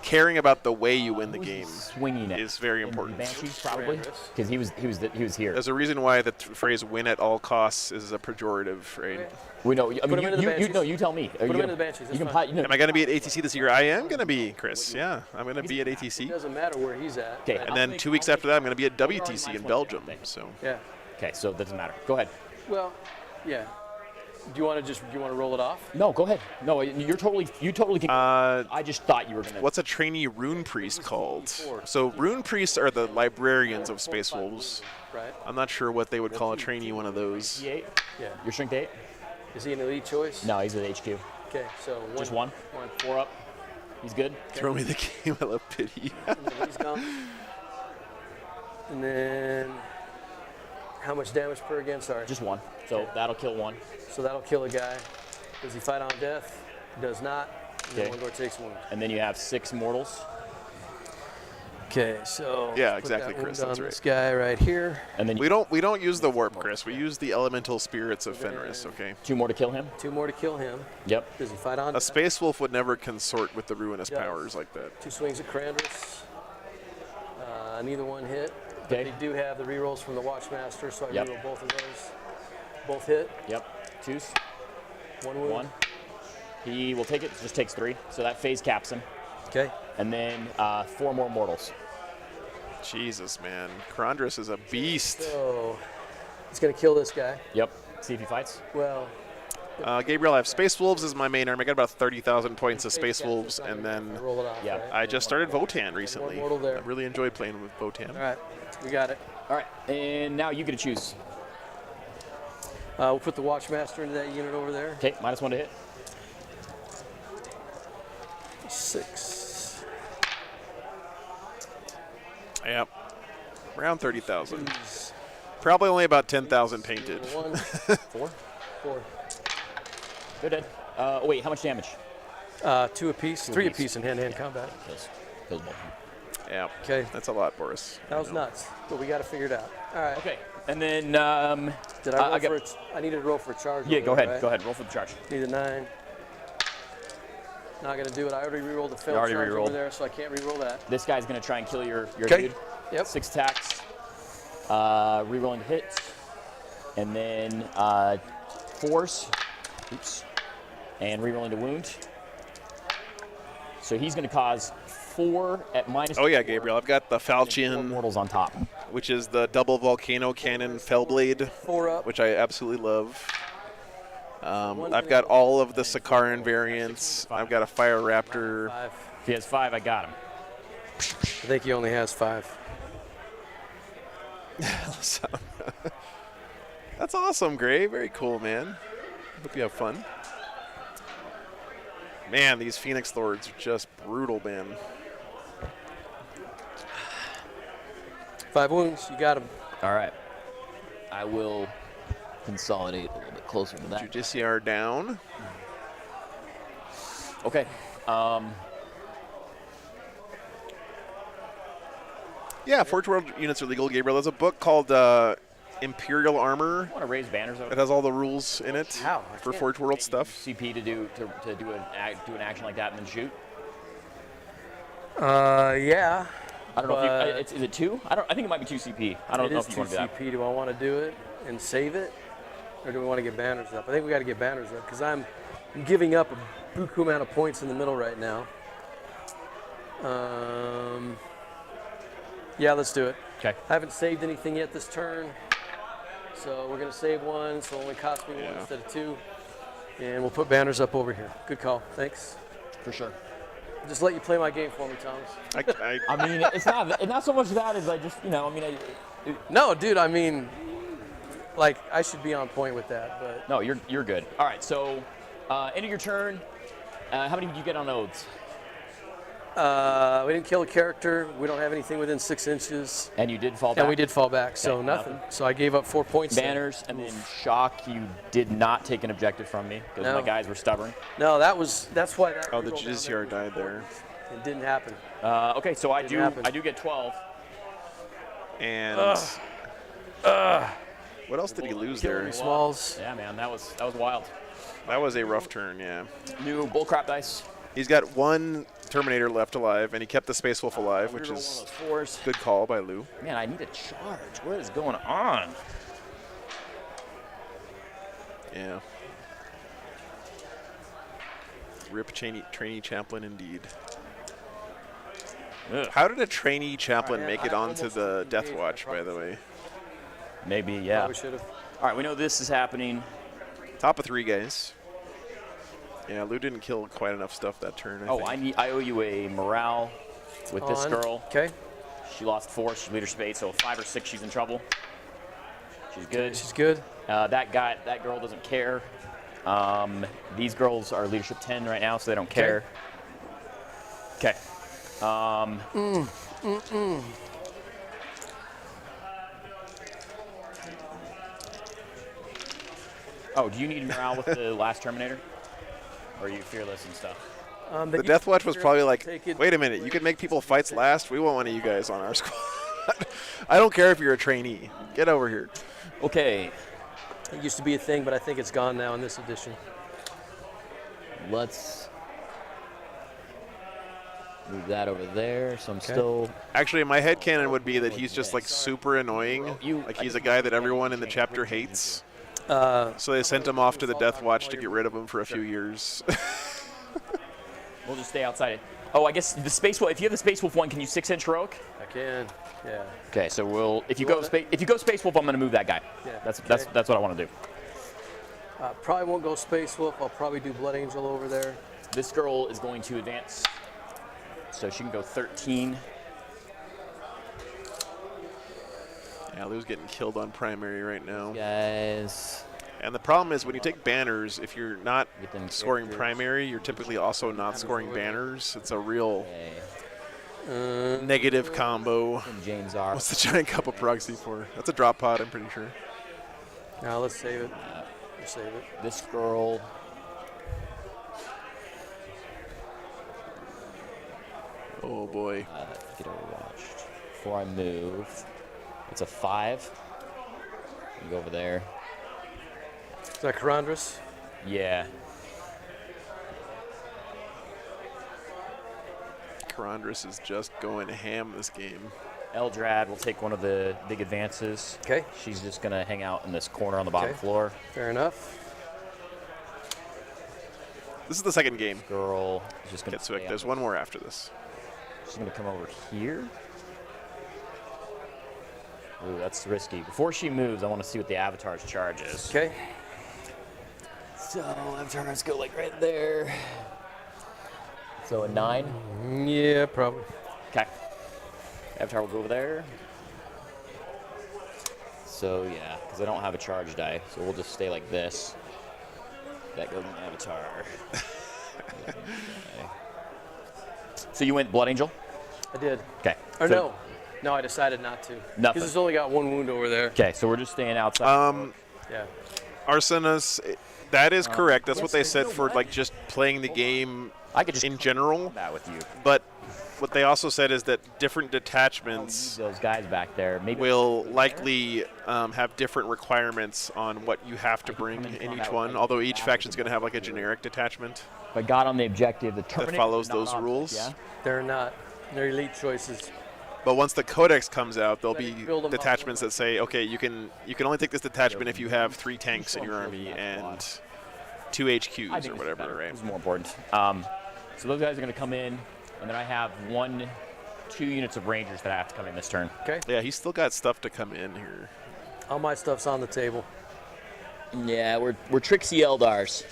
S2: caring about the way you win the game
S9: Swinging it.
S2: is very
S9: In the
S2: important.
S9: Banshees, probably, because he was here.
S2: There's a reason why the phrase "win at all costs" is a pejorative, right?
S9: We know. I
S10: him
S9: mean,
S10: into the
S9: you
S10: Banshees.
S9: no, you tell me.
S10: Put him into the Banshees, that's
S9: You can
S10: fine.
S2: Am I going to be at ATC this year? I am going to be, Chris. Yeah, I'm going to be at
S10: It
S2: ATC.
S10: doesn't matter where he's at.
S9: Okay.
S2: And then 2 weeks after that, I'm going to be at WTC in Belgium. So
S10: Yeah.
S9: Okay, so it doesn't matter. Go ahead.
S10: Well, yeah. Do you want to roll it off?
S9: No, go ahead. No, you totally can. I just thought you were gonna.
S2: what's a trainee rune priest called? So rune priests are the librarians of Space Wolves.
S10: Right.
S2: I'm not sure what they would call a trainee one of those.
S9: D8.
S10: Yeah.
S9: Your strength 8?
S10: Is he an elite choice?
S9: No, he's at HQ.
S10: Okay, so
S9: Just one. 4 up. He's good.
S2: Throw me the game. I love pity.
S10: And then he's gone. And then how much damage per again? Sorry.
S9: Just 1. So that'll kill 1.
S10: So that'll kill a guy. Does he fight on death? Does not. And then
S9: Okay.
S10: one door takes wound.
S9: And then you have 6 mortals.
S10: Okay, so
S2: Yeah,
S10: put
S2: exactly,
S10: that
S2: Chris,
S10: wound
S2: that's
S10: on
S2: right.
S10: this guy right here.
S9: And then
S2: we don't use the warp, Chris. We use the elemental spirits of Fenris. Okay.
S9: 2 more to kill him.
S10: 2 more to kill him.
S9: Yep.
S10: Does he fight on
S2: A
S10: death?
S2: space wolf would never consort with the ruinous
S10: Yeah.
S2: powers like that.
S10: 2 swings at Karandras. Neither one hit. But
S9: Okay.
S10: they do have the rerolls from the Watchmaster, so I
S9: Yep.
S10: reroll both of those. Both hit.
S9: Yep. Choose.
S10: One wound.
S9: 1. He will take it. Just takes 3. So that phase caps him.
S10: Okay.
S9: And then 4 more mortals.
S2: Jesus, man. Karandras is a beast.
S10: So it's going to kill this guy.
S9: Yep. See if he fights.
S10: Well,
S2: Gabriel, I have Space Wolves as my main army. I got about 30,000 points of Space Wolves, and then
S10: roll it off.
S9: Yeah.
S10: Right?
S2: I just started Votann recently.
S10: mortal there.
S2: I really enjoyed playing with Votann.
S10: All right. We got it.
S9: All right. And now you get to choose.
S10: We'll put the Watchmaster into that unit over there.
S9: Okay. -1 to hit.
S10: 6.
S2: Yep. Around 30,000. Probably only about 10,000 painted.
S10: 1.
S9: 4.
S10: 4.
S9: They're dead. Oh, wait. How much damage?
S10: 2 apiece. 3 apiece in hand-to-hand combat.
S9: Kills both.
S2: Yeah.
S10: Okay.
S2: That's a lot, Boris.
S10: That was nuts, but we got to figure it out. All right.
S9: Okay. And then
S10: Did I roll for it? I needed to roll for a charge.
S9: Yeah.
S10: over
S9: Go
S10: there,
S9: ahead.
S10: right?
S9: Go ahead. Roll for the charge.
S10: Need a 9. Not gonna do it. I already re-rolled the failed
S9: already
S10: charge
S9: re-rolled.
S10: over there, so I can't re-roll that.
S9: This guy's gonna try and kill your
S10: Okay.
S9: dude.
S10: Yep.
S9: 6 attacks. Rerolling to hit, and then force. Oops. And rerolling to wound. So he's gonna cause 4 at -4.
S2: Oh yeah, Gabriel. I've got the
S9: And 4
S2: Falchion,
S9: mortals on top.
S2: which is the double volcano cannon Fellblade,
S10: 4 up.
S2: which I absolutely love. I've got all of the Sakaran variants. I've got a Fire Raptor.
S10: 5.
S9: If he has 5, I got him.
S10: I think he only has 5.
S2: That's awesome, Gray. Very cool, man. Hope you have fun. Man, these Phoenix Lords are just brutal, man.
S10: 5 wounds. You got him.
S9: All right. I will consolidate a little bit closer to that.
S2: Judiciar down.
S9: Okay.
S2: Yeah, Forge World units are legal, Gabriel. There's a book called Imperial Armor.
S9: I want to raise banners over.
S2: It has all the rules in it
S10: How? I
S2: for
S10: can't.
S2: Forge World stuff.
S9: CP to do an action like that and then shoot.
S10: Yeah.
S9: I don't know
S10: But
S9: if is it 2? I think it might be 2 CP. I don't
S10: it
S9: know
S10: is
S9: if you
S10: 2
S9: want to do that.
S10: CP. Do I want to do it and save it, or do we want to get banners up? I think we got to get banners up because I'm giving up a buku amount of points in the middle right now. Yeah, let's do it.
S9: Okay.
S10: I haven't saved anything yet this turn, so we're gonna save 1, so it only cost me 1 instead of 2, and we'll put banners up over here. Good call. Thanks.
S9: For sure.
S10: Just let you play my game for me, Thomas.
S9: I mean, it's not so much that as I just
S10: No, dude. I mean, like I should be on point with that, but
S9: no, you're good. All right, so end of your turn. How many did you get on oaths?
S10: we didn't kill a character. We don't have anything within 6 inches.
S9: And you did fall back.
S10: And we did fall back, so
S9: Okay,
S10: nothing. So I gave up 4 points. there.
S9: Banners, and then shock. You did not take an objective from me because
S10: No.
S9: my guys were stubborn.
S10: No, that's why that.
S2: Oh, the
S10: reroll down
S2: Judiciar
S10: there
S2: died there.
S10: It didn't happen.
S9: Okay, so I
S10: Didn't happen.
S9: do get 12.
S2: And what else did he lose there?
S10: Killing Smalls.
S9: Yeah, man, that was wild.
S2: That was a rough turn, yeah.
S9: New bullcrap dice.
S2: He's got 1 Terminator left alive, and he kept the Space Wolf alive, which
S9: Reroll
S2: is
S9: one of those 4s.
S2: good call by Lou.
S9: Man, I need a charge. What is going on?
S2: Yeah. Rip trainee chaplain indeed.
S9: Ugh.
S2: How did a trainee chaplain
S10: Alright,
S2: make it
S10: I
S2: onto
S10: almost
S2: the
S10: engaged
S2: Death
S10: my
S2: Watch, by the
S10: property.
S2: way?
S9: Maybe, yeah.
S10: We should have.
S9: All right, we know this is happening.
S2: Top of 3 guys. Yeah, Lou didn't kill quite enough stuff that turn. I think.
S9: I owe you a morale with this
S10: On.
S9: girl.
S10: Okay.
S9: She lost 4. She's leader spade, so 5 or 6, she's in trouble. She's good.
S10: She's good.
S9: That girl doesn't care. These girls are leadership 10 right now, so they don't care. Okay. Oh, do you need morale with the last Terminator? Or are you fearless and stuff?
S2: The Death Watch was probably like,
S10: Take it.
S2: wait a minute, you can make people fights last? We want one of you guys on our squad. I don't care if you're a trainee. Get over here.
S9: Okay.
S10: It used to be a thing, but I think it's gone now in this edition.
S9: Let's move that over there. So I'm still.
S2: Actually, my headcanon would be that he's just like super annoying.
S9: You-
S2: Like he's a guy that everyone in the chapter hates. So they sent him off to the Deathwatch to get rid of him for a few years.
S9: We'll just stay outside it. Oh, I guess the Space Wolf. If you have the Space Wolf one, can you 6-inch heroic?
S8: I can. Yeah.
S9: Okay, so we'll. If you go Space Wolf, I'm going to move that guy.
S8: Yeah.
S9: That's what I want to do.
S10: Probably won't go Space Wolf. I'll probably do Blood Angel over there.
S9: This girl is going to advance, so she can go 13.
S2: Yeah, Lou's getting killed on primary right now.
S9: Guys.
S2: And the problem is when you take banners, if you're not scoring primary, you're typically also not scoring banners. It's a real negative combo.
S9: James R.
S2: What's the giant cup of proxy for? That's a drop pod, I'm pretty sure.
S10: Now let's save it. We'll save it.
S9: This girl.
S2: Oh boy.
S9: Get overwatched. Before I move, it's a 5. You go over there.
S10: Is that Karandras?
S9: Yeah.
S2: Karandras is just going ham this game.
S9: Eldrad will take one of the big advances.
S10: Okay.
S9: She's just going to hang out in this corner on the bottom floor.
S10: Fair enough.
S2: This is the second game.
S9: Girl is just going to
S2: Get Swick. There's one more after this.
S9: She's going to come over here. Ooh, that's risky. Before she moves, I want to see what the Avatar's charge is.
S10: Okay.
S9: So Avatar's go like right there. So a 9?
S10: Yeah, probably.
S9: Okay. Avatar will go over there. So yeah, because I don't have a charge die, so we'll just stay like this. That goes on Avatar. So you went Blood Angel?
S10: I did.
S9: Okay.
S10: Or
S9: so
S10: no, I decided not to.
S9: Nothing.
S10: Because it's only got 1 wound over there.
S9: Okay, so we're just staying outside.
S10: Yeah.
S2: Arsenis, that is correct. That's what they said for like just playing the game
S9: I could just
S2: in general.
S9: that with you.
S2: But what they also said is that different detachments
S9: Those guys back there maybe
S2: will likely have different requirements on what you have to bring in each one, although each faction's going to have like a generic detachment
S9: If I got on the objective, the
S2: that follows those rules.
S9: Yeah.
S10: They're not. They're elite choices.
S2: But once the codex comes out, there'll
S10: Better
S2: be
S10: build 'em up.
S2: detachments that say, okay, you can only take this detachment if you have 3 tanks in your army and 2 HQs or whatever, right?
S9: This is more important. So those guys are going to come in, and then I have 2 units of Rangers that I have to come in this turn.
S10: Okay.
S2: Yeah, he's still got stuff to come in here.
S10: All my stuff's on the table.
S9: Yeah, we're tricksy Eldars.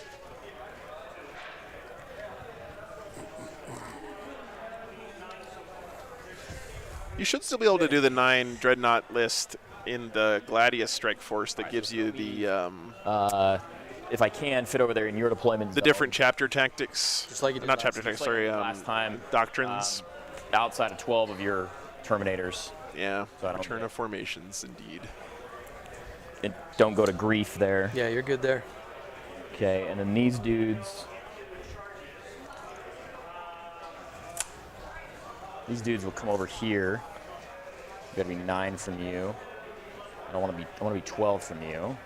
S2: You should still be able to do the 9 Dreadnought list in the Gladius Strike Force that gives you the
S9: If I can fit over there in your deployment
S2: the
S9: zone.
S2: different chapter tactics.
S10: Just like you did
S2: Not
S10: last
S2: chapter
S10: time.
S2: tactics, sorry,
S9: last time.
S2: doctrines.
S9: Outside of 12 of your Terminators.
S2: Yeah,
S9: So I don't
S2: return
S9: get-
S2: of formations, indeed.
S9: And don't go to grief there.
S10: Yeah, you're good there.
S9: Okay, and then these dudes. These dudes will come over here. Got to be 9 from you. I want to be 12 from you.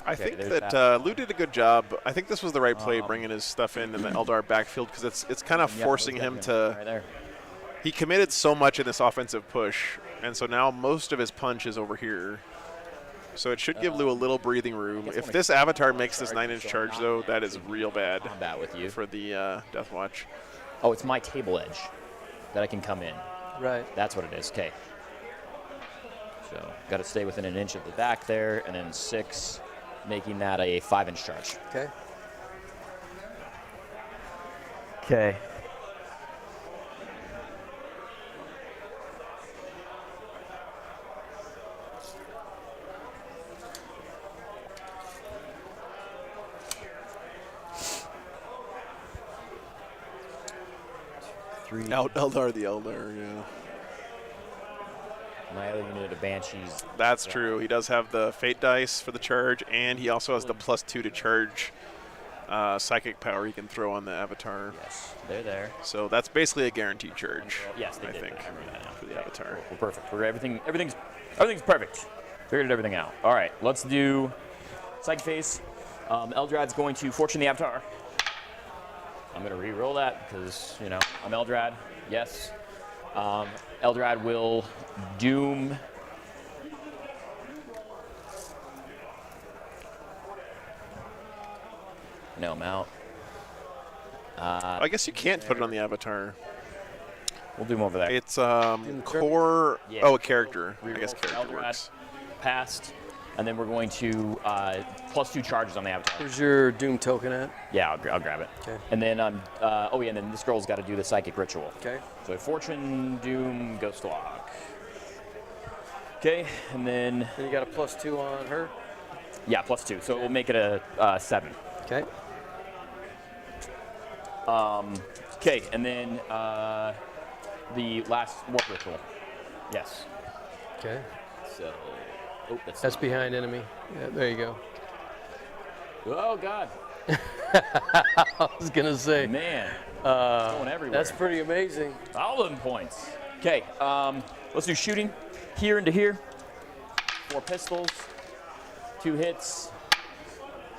S2: I think
S9: there's
S2: that Lou did a good job. I think this was the right play, bringing his stuff in the Eldar backfield, because it's kind of forcing
S9: those guys
S2: him
S9: are
S2: to.
S9: right there.
S2: He committed so much in this offensive push, and so now most of his punch is over here. So it should give Lou a little breathing room. If this Avatar makes this 9-inch charge, though, that is real bad
S9: Combat with you.
S2: for the Deathwatch.
S9: Oh, it's my table edge that I can come in.
S10: Right.
S9: That's what it is. Okay. So got to stay within an inch of the back there, and then 6, making that a 5-inch charge.
S10: Okay.
S9: Okay.
S2: Eldar the Eldar, yeah.
S9: My other unit of Banshees.
S2: That's true. He does have the Fate dice for the charge, and he also has the +2 to charge psychic power you can throw on the avatar.
S9: Yes, they're there.
S2: So that's basically a guaranteed charge.
S9: Yes, they
S2: I
S9: did.
S2: think,
S9: I remember that now.
S2: for the avatar.
S9: We're perfect. Everything's perfect. Figured everything out. All right, let's do psychic phase. Eldrad's going to fortune the avatar. I'm going to re-roll that because, you know, I'm Eldrad. Yes. Eldrad will doom. No, I'm out.
S2: I guess you can't put it on the avatar.
S9: We'll do them over there.
S2: It's core.
S9: Yeah.
S2: Oh, a character. I
S9: Reroll
S2: guess
S9: for
S2: character
S9: Eldrad.
S2: works.
S9: Passed. And then we're going to +2 charges on the avatar.
S10: Where's your Doom token at?
S9: Yeah, I'll grab it.
S10: Okay.
S9: And then, oh yeah, and then this girl's got to do the psychic ritual.
S10: Okay.
S9: So Fortune, Doom, Ghost Lock. Okay, and then.
S10: Then you got a +2 on her.
S9: Yeah, +2. So we'll make it a 7.
S10: Okay.
S9: Okay, and then the last warp ritual. Yes.
S10: Okay.
S9: So. Oh,
S10: That's behind enemy. Yeah, there you go.
S9: Oh God.
S10: I was gonna say.
S9: Man. Going everywhere.
S10: That's pretty amazing.
S9: All of them points. Okay, let's do shooting. Here into here. 4 pistols. 2 hits.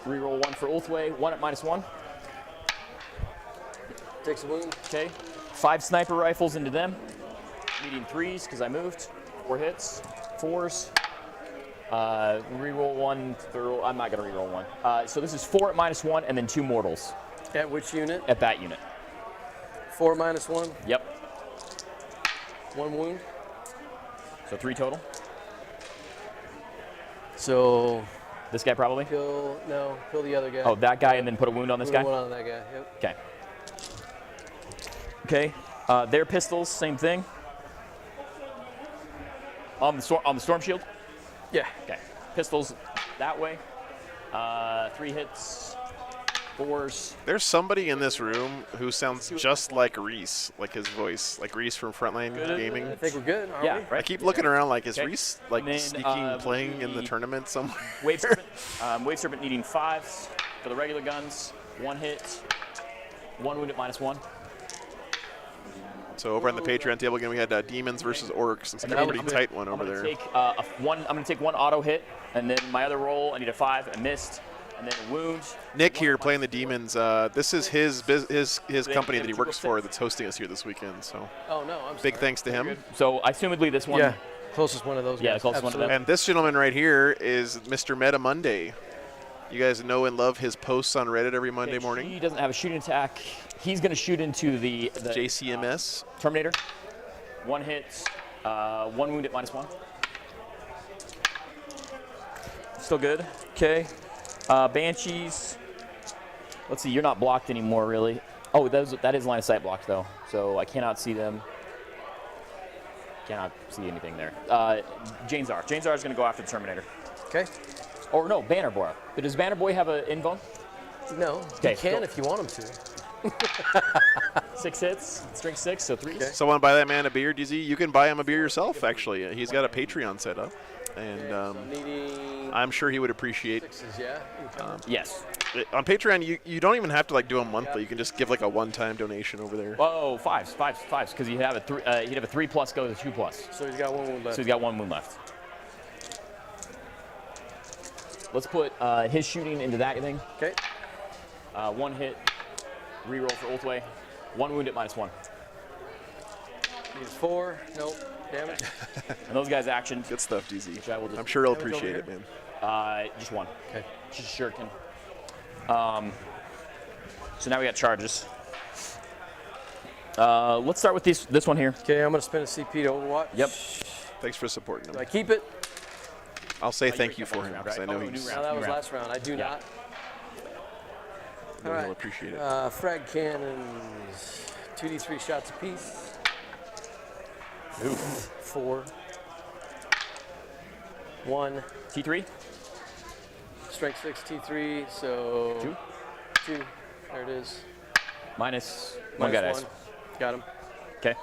S9: Reroll 1 for Ulthway. 1 at -1.
S10: Takes a wound.
S9: Okay. 5 sniper rifles into them. Needing 3s because I moved. 4 hits. 4s. Reroll 1. I'm not gonna reroll 1. So this is 4 at -1 and then 2 mortals.
S10: At which unit?
S9: At that unit.
S10: 4 -1.
S9: Yep.
S10: 1 wound.
S9: So 3 total.
S10: So
S9: this guy probably.
S10: Kill the other guy.
S9: Oh, that guy, and then put a wound on this guy.
S10: Put a wound on that guy. Yep.
S9: Okay. Okay. Their pistols, same thing. On the storm shield.
S10: Yeah.
S9: Okay. Pistols that way. 3 hits. 4s.
S2: There's somebody in this room who sounds just like Reese, like his voice, like Reese from Frontline Gaming.
S10: I think we're good. Aren't we?
S9: Right.
S2: I keep looking around like, is
S9: Okay.
S2: Reese like
S9: And then,
S2: sneaking, playing in the tournament somewhere?
S9: Wave Serpent. Wave Serpent needing 5s for the regular guns. 1 hit. 1 wound at -1.
S2: So over on the Patreon table again, we had Demons versus Orks. It's
S9: And
S2: gonna be a
S9: then
S2: pretty tight one over there.
S9: I'm gonna take 1 auto hit, and then my other roll, I need a 5. I missed, and then a wound.
S2: Nick here playing the Demons. This is his company that he works for
S9: 206.
S2: that's hosting us here this weekend. So
S10: Oh no, I'm
S2: big
S10: sorry.
S2: thanks to him.
S9: So I assumedly this one.
S10: Yeah. Closest one of those guys.
S9: Yeah, the closest one to them.
S10: Absolutely.
S2: And this gentleman right here is Mr. Meta Monday. You guys know and love his posts on Reddit every Monday
S9: Okay,
S2: morning.
S9: He doesn't have a shooting attack. He's going to shoot into the
S2: JCMS.
S9: Terminator. 1 hit, 1 wound at -1. Still good. Okay. Banshees. Let's see. You're not blocked anymore, really. Oh, that is line of sight blocked though, so I cannot see them. Cannot see anything there. Janezar. Janezar is going to go after the Terminator.
S10: Okay.
S9: Or no, Banner Boy. But does Banner Boy have an invuln?
S10: No.
S9: Okay,
S10: You can
S9: go.
S10: if you want him to.
S9: 6 hits, strength 6, so 3.
S10: Okay.
S2: Someone buy that man a beer, DZ. You can buy him a beer yourself, actually. He's got a Patreon set up. And
S10: Needing
S2: I'm sure he would appreciate
S10: 6s, yeah?
S9: Yes.
S2: on Patreon, you don't even have to like do them monthly. You can just give like a one-time donation over there.
S9: Oh, 5s, because he'd have a 3+ go to 2+.
S10: So he's got 1 wound left.
S9: So he's got 1 wound left. Let's put his shooting into that thing.
S10: Okay.
S9: 1 hit, reroll for Ulthway. 1 wound at -1.
S10: Need 4. Nope. Damage.
S9: And those guys actioned.
S2: Good stuff, DZ.
S9: Which I will just
S2: I'm sure he'll
S10: damage
S2: appreciate
S10: over
S2: it, man.
S9: Just 1.
S10: Okay.
S9: Just a shuriken. So now we got charges. Let's start with this one here.
S10: Okay, I'm going to spend a CP to Overwatch.
S9: Yep.
S2: Thanks for supporting
S10: Do I
S2: him.
S10: keep it?
S2: I'll say
S9: you
S2: thank
S9: picked
S2: you
S9: up
S2: for
S9: last
S2: him
S9: round,
S2: because I
S9: right?
S2: know
S9: Oh, new
S2: he's.
S9: round.
S10: No, that was
S9: round.
S10: last round. I do
S9: Yeah.
S10: not.
S2: He'll
S10: Alright.
S2: appreciate it.
S10: Frag cannons. 2d3 shots apiece.
S9: Ooh.
S10: 4. 1.
S9: T3?
S10: Strength 6 T3. So
S9: 2?
S10: 2. There it is.
S9: Minus 1 guy dice.
S10: Got him.
S9: Okay.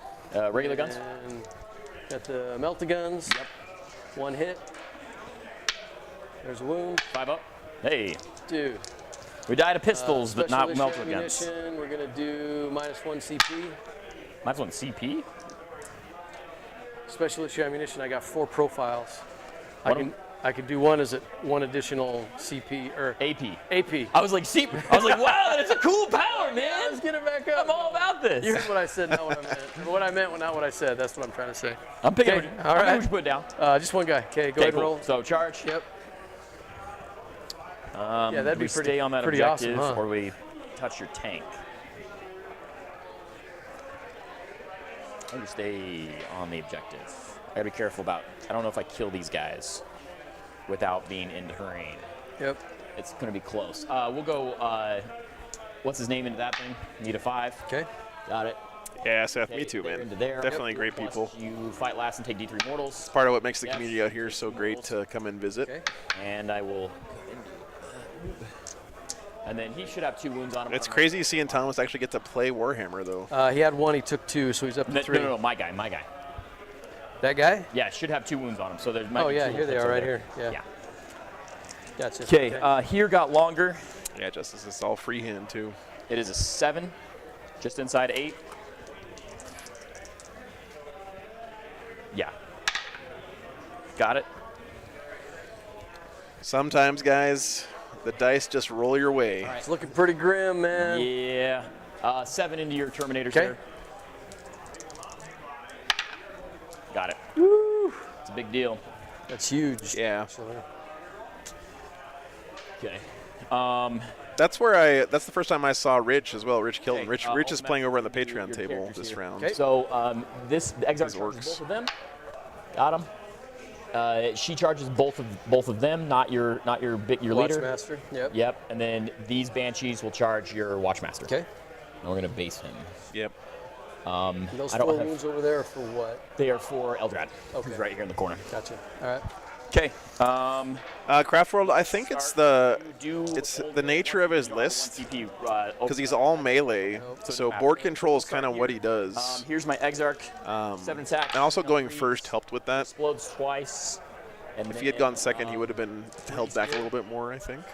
S9: Regular guns?
S10: And got the melt-a-guns. Yep. 1 hit. There's a wound.
S9: 5 up. Hey.
S10: Dude.
S9: We die to pistols, but not
S10: Special
S9: melter
S10: issue
S9: guns.
S10: ammunition, we're gonna do -1 CP.
S9: Mine's on CP.
S10: Special issue ammunition, I got 4 profiles.
S9: What
S10: I could do one as one additional CP or
S9: AP.
S10: AP.
S9: I was like, CP. I was like, wow, that's a cool power, man.
S10: Let's get it back up.
S9: I'm all about this.
S10: You heard what I said, not what I meant. What I meant, not what I said. That's what I'm trying to say.
S9: I'm picking.
S10: Okay,
S9: All
S10: all
S9: right.
S10: right.
S9: We should put it down.
S10: Just one guy. Okay, go ahead and
S9: cool.
S10: roll.
S9: So charge.
S10: Yep.
S9: Yeah,
S10: that'd
S9: do
S10: be
S9: we
S10: pretty-
S9: stay on that
S10: pretty
S9: objective,
S10: awesome, huh?
S9: or we touch your tank. I think we stay on the objective. I gotta be careful about. I don't know if I kill these guys without being in terrain.
S10: Yep.
S9: It's gonna be close. We'll go. What's his name into that thing? Need a 5.
S10: Okay.
S9: Got it.
S2: Yeah, Seth,
S9: Okay,
S2: me too,
S9: they're
S2: man.
S9: into there.
S2: Definitely
S9: Yep.
S2: great
S9: Plus
S2: people.
S9: You fight last and take D3 mortals.
S2: It's part of what makes the
S9: Yes.
S2: community out here so great to come and visit.
S10: Okay.
S9: And I will. And then he should have 2 wounds on him.
S2: It's crazy seeing Thomas actually get to play Warhammer, though.
S10: He had 1, he took 2, so he's up to
S9: No,
S10: 3.
S9: no, my guy.
S10: That guy?
S9: Yeah, should have 2 wounds on him. So there's. might
S10: Oh,
S9: be
S10: yeah,
S9: 2
S10: here they
S9: hits
S10: are
S9: over
S10: right
S9: there.
S10: here. Yeah. Gotcha.
S9: Okay, here got longer.
S2: Yeah, Justice, it's all freehand, too.
S9: It is a 7, just inside 8. Yeah. Got it.
S2: Sometimes, guys, the dice just roll your way.
S10: It's looking pretty grim, man.
S9: Yeah. 7 into your Terminators
S10: Okay.
S9: there. Got it. Woo! It's a big deal.
S10: That's huge.
S2: Yeah.
S10: actually.
S9: Okay.
S2: That's where that's the first time I saw Rich as well. Rich Kilton.
S9: Okay,
S2: Rich is playing over on the
S9: your
S2: Patreon table
S9: characters
S2: this
S9: here.
S2: round.
S10: Okay.
S9: So the Exarch
S2: His
S9: charges
S2: Orks.
S9: both of them. Got him. She charges both of them, not your leader.
S10: Watchmaster. Yep.
S9: Yep. And then these Banshees will charge your Watchmaster.
S10: Okay.
S9: And we're gonna base him.
S2: Yep.
S10: And those
S9: I don't
S10: 4
S9: have-
S10: wounds over there are for what?
S9: They are for Eldrad.
S10: Okay.
S9: Who's right here in the corner.
S10: Gotcha. All right.
S9: Okay.
S2: Craftworld, I think it's the
S9: hold
S2: nature of his list,
S9: CP,
S2: because he's all melee,
S9: So
S2: so
S9: it
S2: board
S9: matters.
S2: control is kind of
S9: Start
S2: what
S9: here.
S2: he does.
S9: Here's my Exarch. 7 attack.
S2: And also going
S9: 3,
S2: first helped with that.
S9: Explodes twice. And
S2: If he had gone second, he would have been held back a little bit more, I think.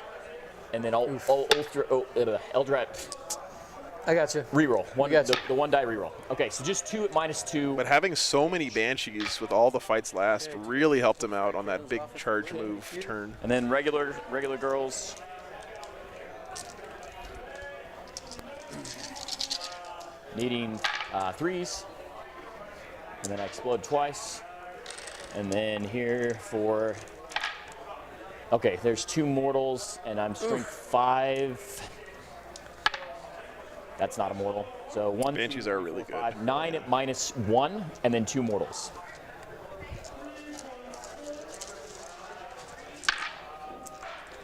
S9: And then Eldrad
S10: I got you.
S9: reroll.
S10: got you.
S9: The 1 die reroll. Okay, so just 2 at -2.
S2: But having so many Banshees with all the fights last really helped him out on that big charge move turn.
S9: And then regular girls. Needing 3s. And then I explode twice. And then here for. Okay, there's 2 mortals, and I'm strength 5. That's not a mortal. So 1.
S2: Banshees
S9: 2,
S2: are
S9: 3,
S2: really
S9: 4,
S2: good.
S9: 5, 9 at -1, and then 2 mortals.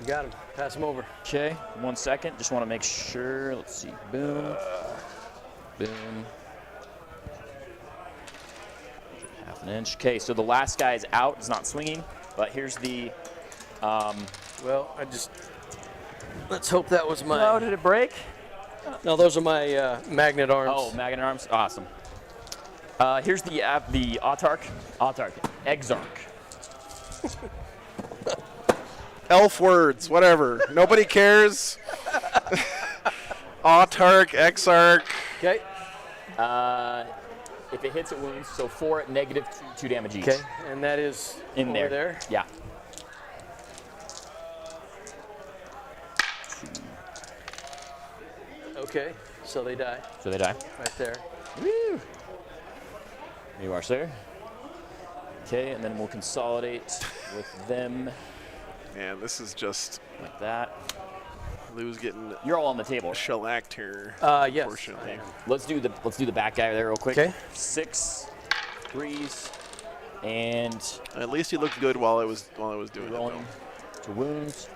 S10: You got him. Pass him over.
S9: Okay, 1 second. Just want to make sure. Let's see. Boom. Boom. Half an inch. Okay, so the last guy is out. It's not swinging. But here's the.
S10: Well, let's hope that was my.
S9: Oh, did it break?
S10: No, those are my magnet arms.
S9: Oh, magnet arms. Awesome. Here's the Autarch. Exarch.
S2: Elf words, whatever. Nobody cares. Autarch, Exarch.
S10: Okay.
S9: If it hits, it wounds. So 4 at -2 damage each.
S10: Okay, and that is
S9: In
S10: over
S9: there. Yeah.
S10: Okay, so they die
S9: So they die.
S10: right there.
S9: Woo! There you are, sir. Okay, and then we'll consolidate with them
S2: Man, this is just
S9: like that.
S2: Lou's getting
S9: You're all on the table.
S2: shellacked here.
S10: Yes.
S2: Unfortunately.
S9: Let's do the back guy there real quick.
S10: Okay.
S9: 6 3s and
S2: At least he looked good while I was doing it.
S9: rolling
S2: Though.
S9: to wounds.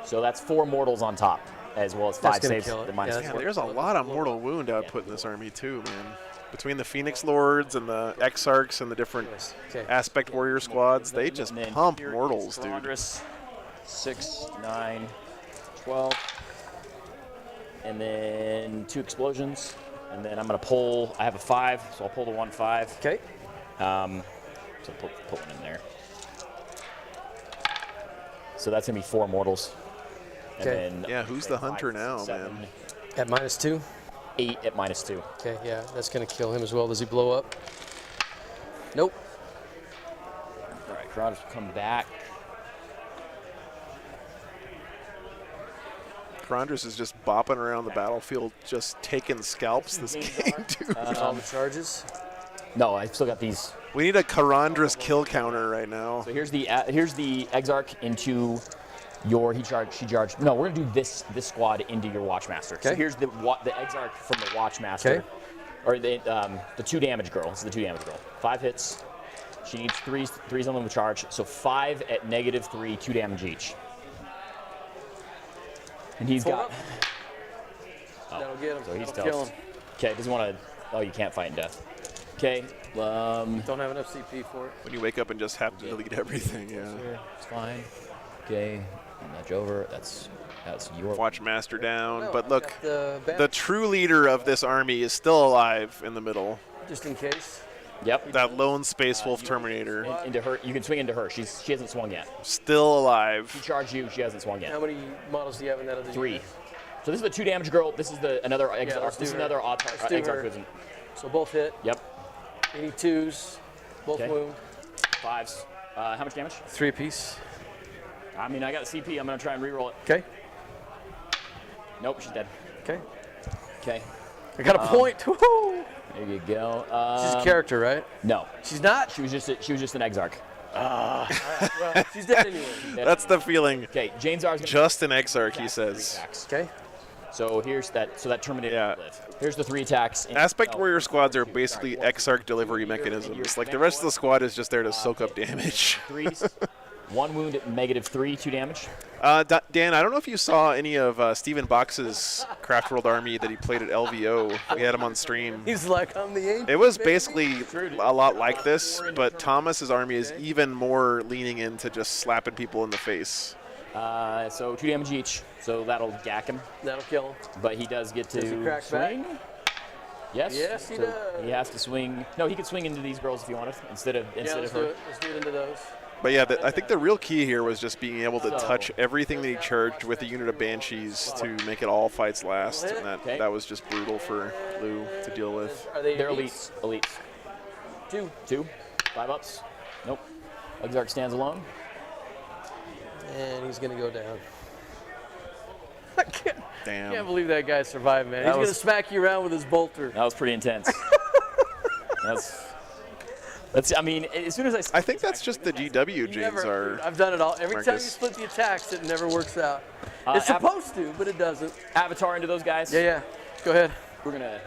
S9: So that's 4 mortals on top, as well as
S10: That's
S9: 5
S10: gonna
S9: saves.
S10: kill it.
S9: The
S10: Yeah,
S9: -4.
S10: that's
S2: Man, there's a lot of mortal wound output in this army too, man. Between the Phoenix Lords and the Exarchs and the different
S10: Okay.
S2: Aspect Warrior squads, they just
S9: And then
S2: pump
S9: here
S2: mortals,
S9: is
S2: dude.
S9: Calandris, 6, 9, 12. And then 2 explosions. And then I'm going to pull. I have a 5, so I'll pull the 1/5.
S10: Okay.
S9: So put one in there. So that's going to be 4 mortals.
S10: Okay.
S5: And then
S2: Yeah, who's the hunter now,
S5: 7,
S2: man?
S10: At -2.
S5: 8 at -2.
S10: Okay, yeah, that's going to kill him as well. Does he blow up? Nope.
S5: All right, Caradhras will come back.
S2: Caradhras is just bopping around the battlefield, just taking scalps this game, dude.
S10: All the charges.
S5: No, I've still got these.
S2: We need a Caradhras kill counter right now.
S5: So here's the Exarch into your she charged. No, we're gonna do this squad into your Watchmaster. So
S10: Okay.
S5: here's the Exarch from the Watchmaster,
S10: Okay.
S5: or the 2 damage girl. This is the 2 damage girl. 5 hits. She needs threes on them with charge. So 5 at -3, 2 damage each. And he's
S10: Full
S5: got.
S10: up. That'll get him.
S5: So he's
S10: That'll kill
S5: toast.
S10: him.
S5: Okay, doesn't want to. Oh, you can't fight in death. Okay.
S10: Don't have enough CP for it.
S2: When you wake up and just have to delete everything, yeah.
S5: It's fine. Okay. Nudge over. That's your
S2: Watchmaster down,
S10: No,
S2: but
S10: I've
S2: look,
S10: got the
S2: the true leader of this army is still alive in the middle.
S10: just in case.
S5: Yep.
S2: That lone Space Wolf Terminator,
S5: Into her. You can swing into her. She hasn't swung yet.
S2: still alive.
S5: She charged you. She hasn't swung yet.
S10: How many models do you have in that other
S5: 3.
S10: unit?
S5: So this is the 2 damage girl. This is another
S10: let's
S5: Exarch.
S10: do
S5: This is
S10: her.
S5: another
S10: Let's do
S5: Exarch
S10: her.
S5: who isn't.
S10: So both hit.
S5: Yep.
S10: 82s. Both
S5: Okay.
S10: wound.
S5: 5s. How much damage?
S10: 3 apiece.
S5: I mean, I got CP. I'm gonna try and reroll it.
S10: Okay.
S5: Nope, she's dead.
S10: Okay.
S5: Okay.
S10: I got a point. Woohoo!
S5: There you go.
S10: She's a character, right?
S5: No,
S10: She's not.
S5: she was just an Exarch.
S10: Well, she's dead anyway.
S2: That's the feeling.
S5: Okay, Jane Czar's gonna
S2: Just an Exarch, he
S5: attack 3
S2: says.
S5: attacks.
S10: Okay.
S5: So here's that. So that Terminator
S2: Yeah.
S5: will live. Here's the 3 attacks.
S2: Aspect
S5: Oh,
S2: Warrior squads are basically Exarch delivery mechanisms. Like the rest of the squad is just there to soak up damage.
S5: 3s. 1 wound at -3, 2 damage.
S2: Dan, I don't know if you saw any of Stephen Box's Craftworld army that he played at LVO. We had him on stream.
S10: He's like, I'm the ancient.
S2: It was basically a lot like this, but Thomas's army is even more leaning into just slapping people in the face.
S5: So 2 damage each. So that'll gack him.
S10: That'll kill him.
S5: But he does get to
S10: Does he crack
S5: swing. Yes.
S10: Yes, he
S5: so
S10: does.
S5: He has to swing. No, he could swing into these girls if he wanted instead of
S10: Yeah, let's do
S5: her.
S10: it. Let's do it into those.
S2: But yeah, I think the real key here was just being able to
S5: So-
S2: touch everything that he charged with a unit of Banshees to make it all fights last, and
S5: Okay.
S2: that was just brutal for Lou to deal with.
S10: Are they
S5: They're
S10: elites?
S5: elites. 2. 5 ups. Nope. Exarch stands alone.
S10: And he's going to go down. I can't
S2: Damn.
S10: believe that guy survived, man.
S5: That
S10: He's going to
S5: was-
S10: smack you around with his bolter.
S5: That was pretty intense. That's. I mean, as soon as
S2: I think that's just the GW James
S10: Never,
S2: are.
S10: I've done it all. Every time you
S2: Marcus.
S10: split the attacks, it never works out. It's supposed to, but it doesn't.
S5: Avatar into those guys.
S10: Yeah. Go ahead.
S5: We're gonna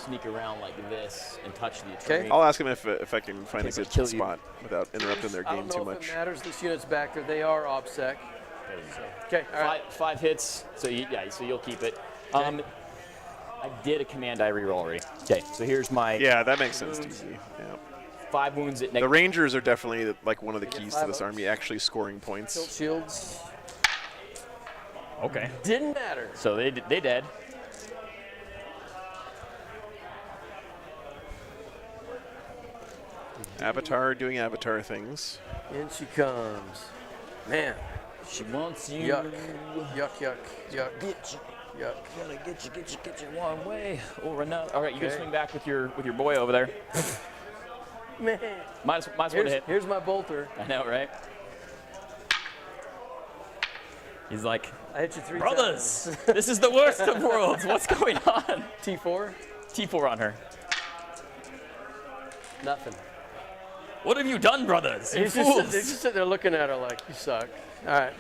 S5: sneak around like this and touch the
S10: Okay.
S5: terrain.
S2: I'll ask him if I can find a
S5: Okay, so
S2: good
S5: kill you.
S2: spot without interrupting their
S10: I
S2: game
S10: don't know
S2: too
S10: if
S2: much.
S10: it matters. This unit's back there. They are OBSEC. Okay. All right.
S5: 5 hits. So so you'll keep it. I did a command die reroll already. Okay. So here's my
S2: Yeah, that makes sense to me. Yeah.
S5: 5 wounds at
S2: The
S5: negative.
S2: Rangers are definitely like one of the keys to
S10: 5
S2: this
S10: ups.
S2: army actually scoring
S10: Tilt
S2: points.
S10: shields.
S5: Okay.
S10: Didn't matter.
S5: So they dead.
S2: Avatar doing Avatar things.
S10: In she comes. Man.
S5: She wants you.
S10: Yuck. Yuck, yuck, yuck.
S5: Get you.
S10: Yuck.
S5: Gotta get you one way or another. All right, you can
S10: Okay.
S5: swing back with your boy over there.
S10: Man.
S5: Might as well to hit.
S10: Here's my bolter.
S5: I know, right? He's like,
S10: I hit you 3
S5: brothers,
S10: times.
S5: this is the worst of worlds. What's going on?
S10: T4?
S5: T4 on her.
S10: Nothing.
S5: What have you done, brothers? You
S10: He's just,
S5: fools.
S10: they're just sitting there looking at her like, you suck. All right.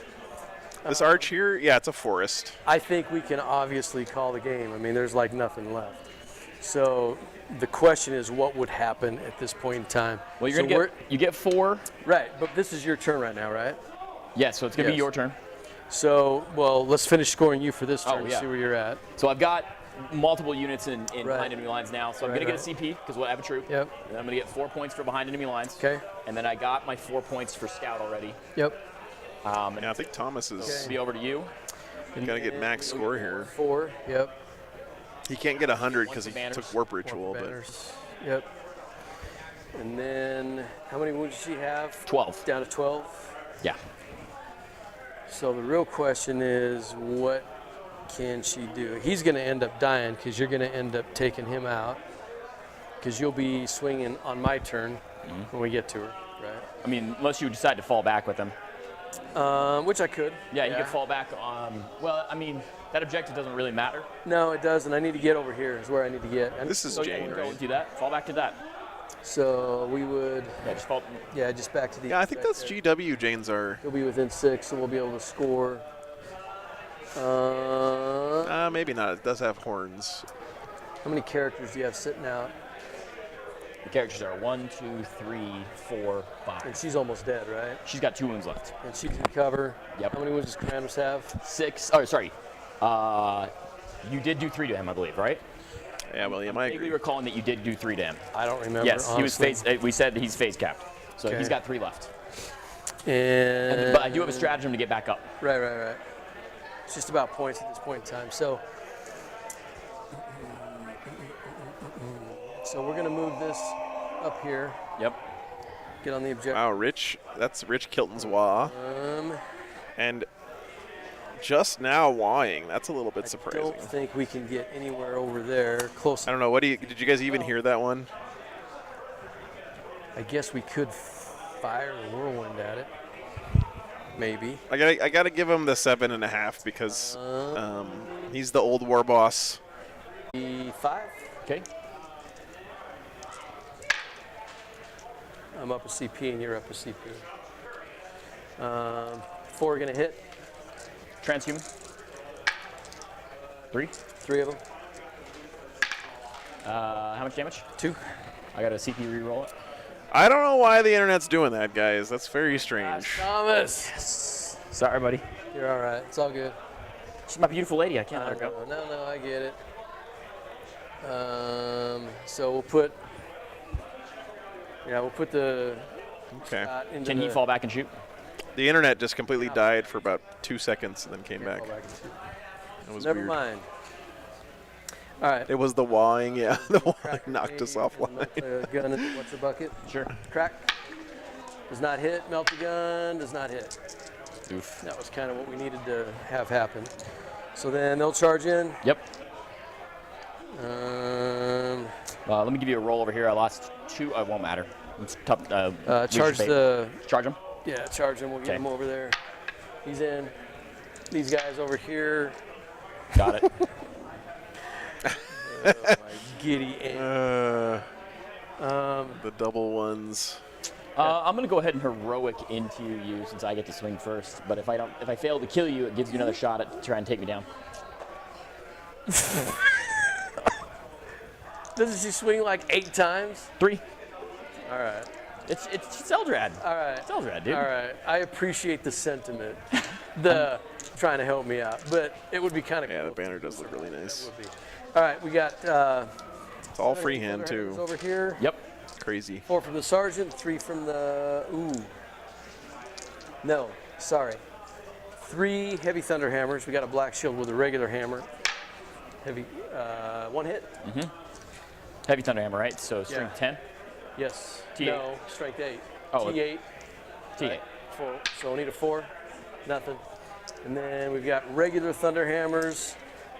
S2: This arch here, yeah, it's a forest.
S10: I think we can obviously call the game. I mean, there's like nothing left. So the question is, what would happen at this point in time?
S5: Well, you're
S10: So
S5: gonna you get 4.
S10: right, but this is your turn right now, right?
S5: Yeah, so it's gonna be
S10: Yes.
S5: your turn.
S10: So, well, let's finish scoring you for this
S5: Oh,
S10: turn.
S5: yeah.
S10: See where you're at.
S5: So I've got multiple units in
S10: Right.
S5: behind enemy lines now. So I'm
S10: Right,
S5: gonna
S10: right.
S5: get a CP because I have a troop.
S10: Yep.
S5: And I'm gonna get 4 points for behind enemy lines.
S10: Okay.
S5: And then I got my 4 points for scout already.
S10: Yep.
S5: And
S2: Yeah, I think Thomas is
S5: it'll be over to you.
S2: gonna get max score here.
S10: 4. Yep.
S2: He can't get 100 because he
S5: Banners.
S2: took Warp Ritual, but
S10: Banners. Yep. And then, how many wounds does she have?
S5: 12.
S10: Down to 12.
S5: Yeah.
S10: So the real question is, what can she do? He's going to end up dying because you're going to end up taking him out because you'll be swinging on my turn when we get to her, right?
S9: I mean, unless you decide to fall back with them.
S10: Which I could.
S9: Yeah, you could fall back on. Well, I mean, that objective doesn't really matter.
S10: No, it doesn't. I need to get over here is where I need to get.
S2: This is
S9: So
S2: Jane,
S9: you
S2: right?
S9: go do that. Fall back to that.
S10: So we would,
S9: Yeah, just fall.
S10: just back to the.
S2: Yeah, I think that's GW Janes are.
S10: He'll be within 6, so we'll be able to score.
S2: Maybe not. It does have horns.
S10: How many characters do you have sitting out?
S9: The characters are 1, 2, 3, 4, 5.
S10: And she's almost dead, right?
S9: She's got 2 wounds left.
S10: And she can cover.
S9: Yep.
S10: How many wounds does Commanders have?
S9: 6. Oh, sorry. You did do 3 to him, I believe, right?
S2: Yeah, William, I
S9: Vaguely
S2: agree.
S9: recalling that you did do 3 to him.
S10: I don't remember.
S9: Yes, he was
S10: honestly.
S9: phase. We said he's phase capped, so
S10: Okay.
S9: he's got 3 left.
S10: And
S9: But I do have a stratagem to get back up.
S10: Right. It's just about points at this point in time. So we're gonna move this up here.
S9: Yep.
S10: Get on the objective.
S2: Wow, Rich. That's Rich Kilton's Wah. And just now wahing. That's a little bit
S10: I
S2: surprising.
S10: don't think we can get anywhere over there close.
S2: I don't know. Did you guys even hear that one?
S10: I guess we could fire a whirlwind at it. Maybe.
S2: I gotta give him the 7.5 because he's the old war boss.
S10: 5.
S9: Okay.
S10: I'm up a CP and you're up a CP. 4 gonna hit.
S9: Transhuman. 3.
S10: 3 of them.
S9: How much damage?
S10: 2.
S9: I got a CP reroll it.
S2: I don't know why the internet's doing that, guys. That's very strange.
S10: Thomas.
S9: Yes. Sorry, buddy.
S10: You're all right. It's all good.
S9: She's my beautiful lady. I can't
S10: I
S9: let her go.
S10: know. No, I get it. So we'll put. Yeah, we'll put the.
S2: Okay.
S10: shot into
S9: Can he
S10: the-
S9: fall back and shoot?
S2: The internet just completely died for about 2 seconds and then came
S10: Can't
S2: back.
S10: fall back and shoot.
S2: That was
S10: Never
S2: weird.
S10: mind. All right.
S2: It was the wahing, yeah. The wahing
S10: Crack
S2: knocked us
S10: grenade,
S2: offline.
S10: melt the gun into what's the bucket?
S9: Sure.
S10: Crack. Does not hit. Melt the gun. Does not hit.
S9: Oof.
S10: That was kind of what we needed to have happen. So then they'll charge in.
S9: Yep.
S10: Let
S9: Let me give you a roll over here. I lost 2. It won't matter. It's tough.
S10: charge the.
S9: Charge him.
S10: Yeah, charge him. We'll get
S9: Okay.
S10: him over there. He's in. These guys over here.
S9: Got it.
S10: Oh, my giddy aunt.
S2: The double ones.
S9: I'm gonna go ahead and heroic into you since I get to swing first. But if I fail to kill you, it gives you another shot at trying to take me down.
S10: Doesn't she swing like 8 times?
S9: 3.
S10: All right.
S9: It's Eldrad.
S10: All right.
S9: It's Eldrad, dude.
S10: All right. I appreciate the sentiment. The trying to help me out, but it would be kind of
S2: Yeah,
S10: cool.
S2: the banner does look really nice.
S10: It would be. All right, we got
S2: It's all freehand, too.
S10: over here.
S9: Yep.
S2: Crazy.
S10: 4 from the sergeant, 3 from the No, sorry. 3 heavy thunder hammers. We got a black shield with a regular hammer. Heavy 1 hit.
S9: Heavy Thunder Hammer, right? So strength 10.
S10: Yes.
S9: T8.
S10: No, strength 8.
S9: Oh,
S10: T8.
S9: T8.
S10: 4. So I need a 4. Nothing. And then we've got regular thunder hammers,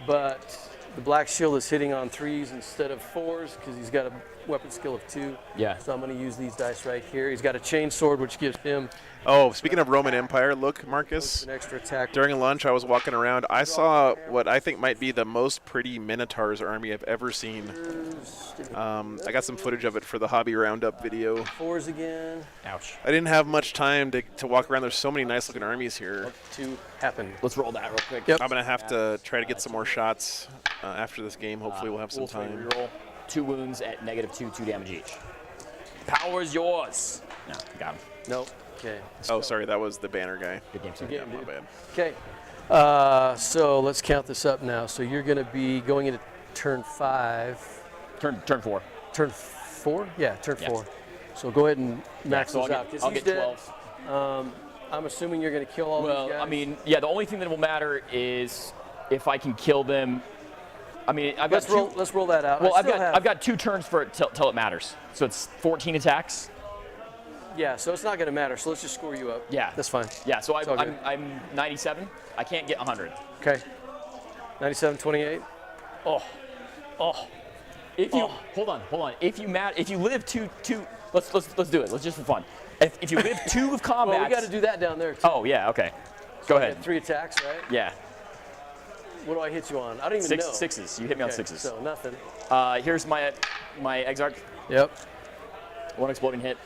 S10: but the black shield is hitting on 3s instead of 4s because he's got a weapon skill of 2.
S9: Yeah.
S10: So I'm going to use these dice right here. He's got a chain sword, which gives him
S2: Oh, speaking of Roman Empire, look, Marcus.
S10: an extra attack.
S2: During lunch, I was walking around. I saw what I think might be the most pretty Minotaurs army I've ever seen. I got some footage of it for the Hobby Roundup video.
S10: 4s again.
S9: Ouch.
S2: I didn't have much time to walk around. There's so many nice looking armies here.
S10: To happen.
S9: Let's roll that real quick.
S10: Yep.
S2: I'm going to have to try to get some more shots after this game. Hopefully we'll have some
S9: Wolf Raid
S2: time.
S9: reroll. 2 wounds at -2, 2 damage each. Power is yours. No, got him.
S10: Nope. Okay.
S2: Oh, sorry, that was the banner guy.
S9: Good game, sir.
S10: Good
S2: Yeah,
S10: game,
S2: my
S10: dude.
S2: bad.
S10: Okay. So let's count this up now. So you're going to be going into turn 5.
S9: Turn 4.
S10: Turn 4? Yeah, turn
S9: Yeah.
S10: 4. So go ahead and max
S9: so
S10: those out. 'cause
S9: I'll
S10: he's
S9: get
S10: dead.
S9: 12.
S10: I'm assuming you're going to kill all
S9: Well,
S10: these guys.
S9: I mean, yeah, the only thing that will matter is if I can kill them. I mean, I've got
S10: let's roll that out.
S9: Well,
S10: I've
S9: I've got 2 turns for it till it matters. So it's 14 attacks.
S10: Yeah, so it's not going to matter. So let's just score you up.
S9: Yeah.
S10: That's fine.
S9: Yeah, so
S10: all good.
S9: I'm 97. I can't get 100.
S10: Okay. 97-28.
S9: Oh. If you hold on. If you live two, let's do it. Let's just for fun. If you live 2 of combat.
S10: Well, we got to do that down there too.
S9: Oh yeah, okay. Go ahead.
S10: 3 attacks, right?
S9: Yeah.
S10: What do I hit you on? I don't even know.
S9: Sixes. You hit me on 6s.
S10: So nothing.
S9: Here's my Exarch.
S10: Yep.
S9: 1 exploding hit.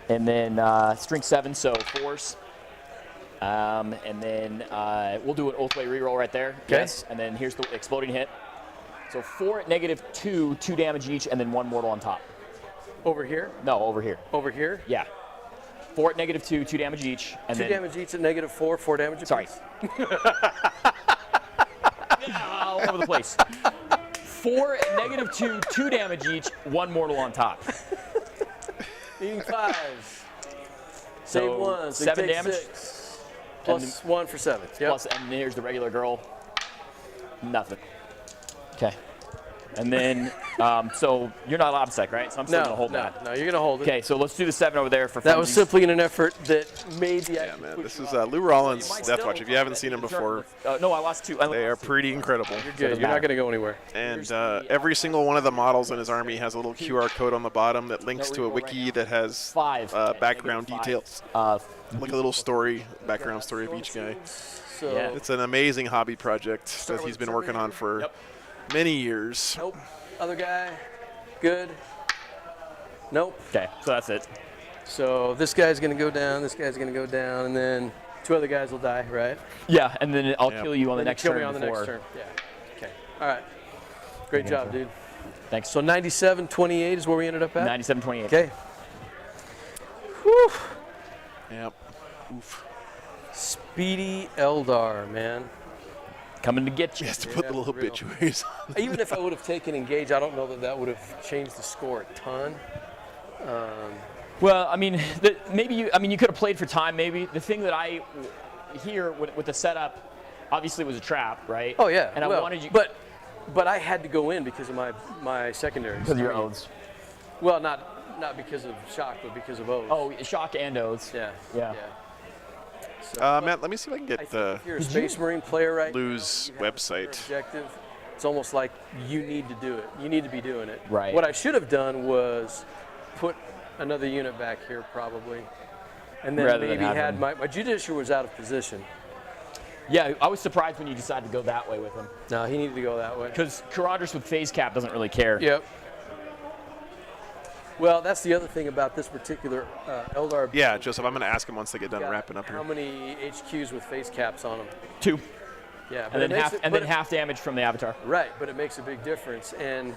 S9: And then strength 7, so force. And then we'll do an Oathway reroll right there.
S10: Okay.
S9: Yes. And then here's the exploding hit. So 4 at -2, 2 damage each, and then 1 mortal on top.
S10: Over here?
S9: No, over here.
S10: Over here?
S9: Yeah. 4 at -2, 2 damage each, and
S10: 2
S9: then
S10: damage each at -4, 4 damage apiece.
S9: Sorry. All over the place. 4 at -2, 2 damage each, 1 mortal on top.
S10: Needing 5s. Save
S9: So
S10: 1. So
S9: 7
S10: you take
S9: damage.
S10: 6. Plus 1 for 7. Yep.
S9: Plus, and here's the regular girl. Nothing. Okay. And then, so you're not obsec, right? So I'm still gonna hold that.
S10: No, you're gonna hold it.
S9: Okay, so let's do the 7 over there for.
S10: That was
S9: funsies.
S10: simply in an effort that made the.
S2: Yeah, man. This is Lou Rollins, Deathwatch. If you haven't seen him before,
S9: no, I lost 2.
S2: they are pretty incredible.
S10: You're good. You're not gonna go anywhere.
S2: And every single one of the models in his army has a little QR code on the bottom that links to a wiki that has
S9: 5
S2: background details. Like a little story, background story of each guy.
S10: So
S9: Yeah.
S2: It's an amazing hobby project that he's been working on for many years.
S10: Nope. Other guy. Good. Nope.
S9: Okay, so that's it.
S10: So this guy's gonna go down. This guy's gonna go down, and then 2 other guys will die, right?
S9: Yeah, and then I'll
S2: Yep.
S9: kill you on the
S10: Then you
S9: next
S10: kill
S9: turn.
S10: me on the
S9: before.
S10: next turn. Yeah. Okay. All right. Great job, dude.
S9: Thanks.
S10: So 97-28 is where we ended up at.
S9: 97-28.
S10: Okay. Whew.
S2: Yep. Oof.
S10: Speedy Eldar, man.
S9: Coming to get you.
S2: He has to put the little
S10: real.
S2: obituaries on.
S10: Even if I would have taken Engage, I don't know that that would have changed the score a ton.
S9: Well, I mean, maybe you could have played for time. Maybe the thing that I hear with the setup, obviously, was a trap, right?
S10: Oh yeah.
S9: And I wanted you.
S10: But I had to go in because of my secondaries.
S9: Because of your oaths.
S10: Well, not because of shock, but because of oaths.
S9: Oh, shock and oaths.
S10: Yeah.
S9: Yeah.
S10: So,
S2: Matt, let me see if I can
S10: I
S2: get
S10: think if you're a Space Marine player right
S2: Lou's
S10: now, you have a clear
S2: website.
S10: objective. It's almost like you need to do it. You need to be doing it.
S9: Right.
S10: What I should have done was put another unit back here probably, and then
S9: Rather than
S10: maybe
S9: have
S10: had
S9: him.
S10: my Judiciary was out of position.
S9: Yeah, I was surprised when you decided to go that way with him.
S10: No, he needed to go that way.
S9: Because Caradras with phase cap doesn't really care.
S10: Yep. Well, that's the other thing about this particular Eldar.
S2: Yeah, Joseph, I'm going to ask him once they get done
S10: got
S2: wrapping up
S10: How
S2: here.
S10: many HQs with face caps on them?
S9: 2.
S10: Yeah,
S9: And then half damage from the Avatar.
S10: Right, but it makes a big difference. And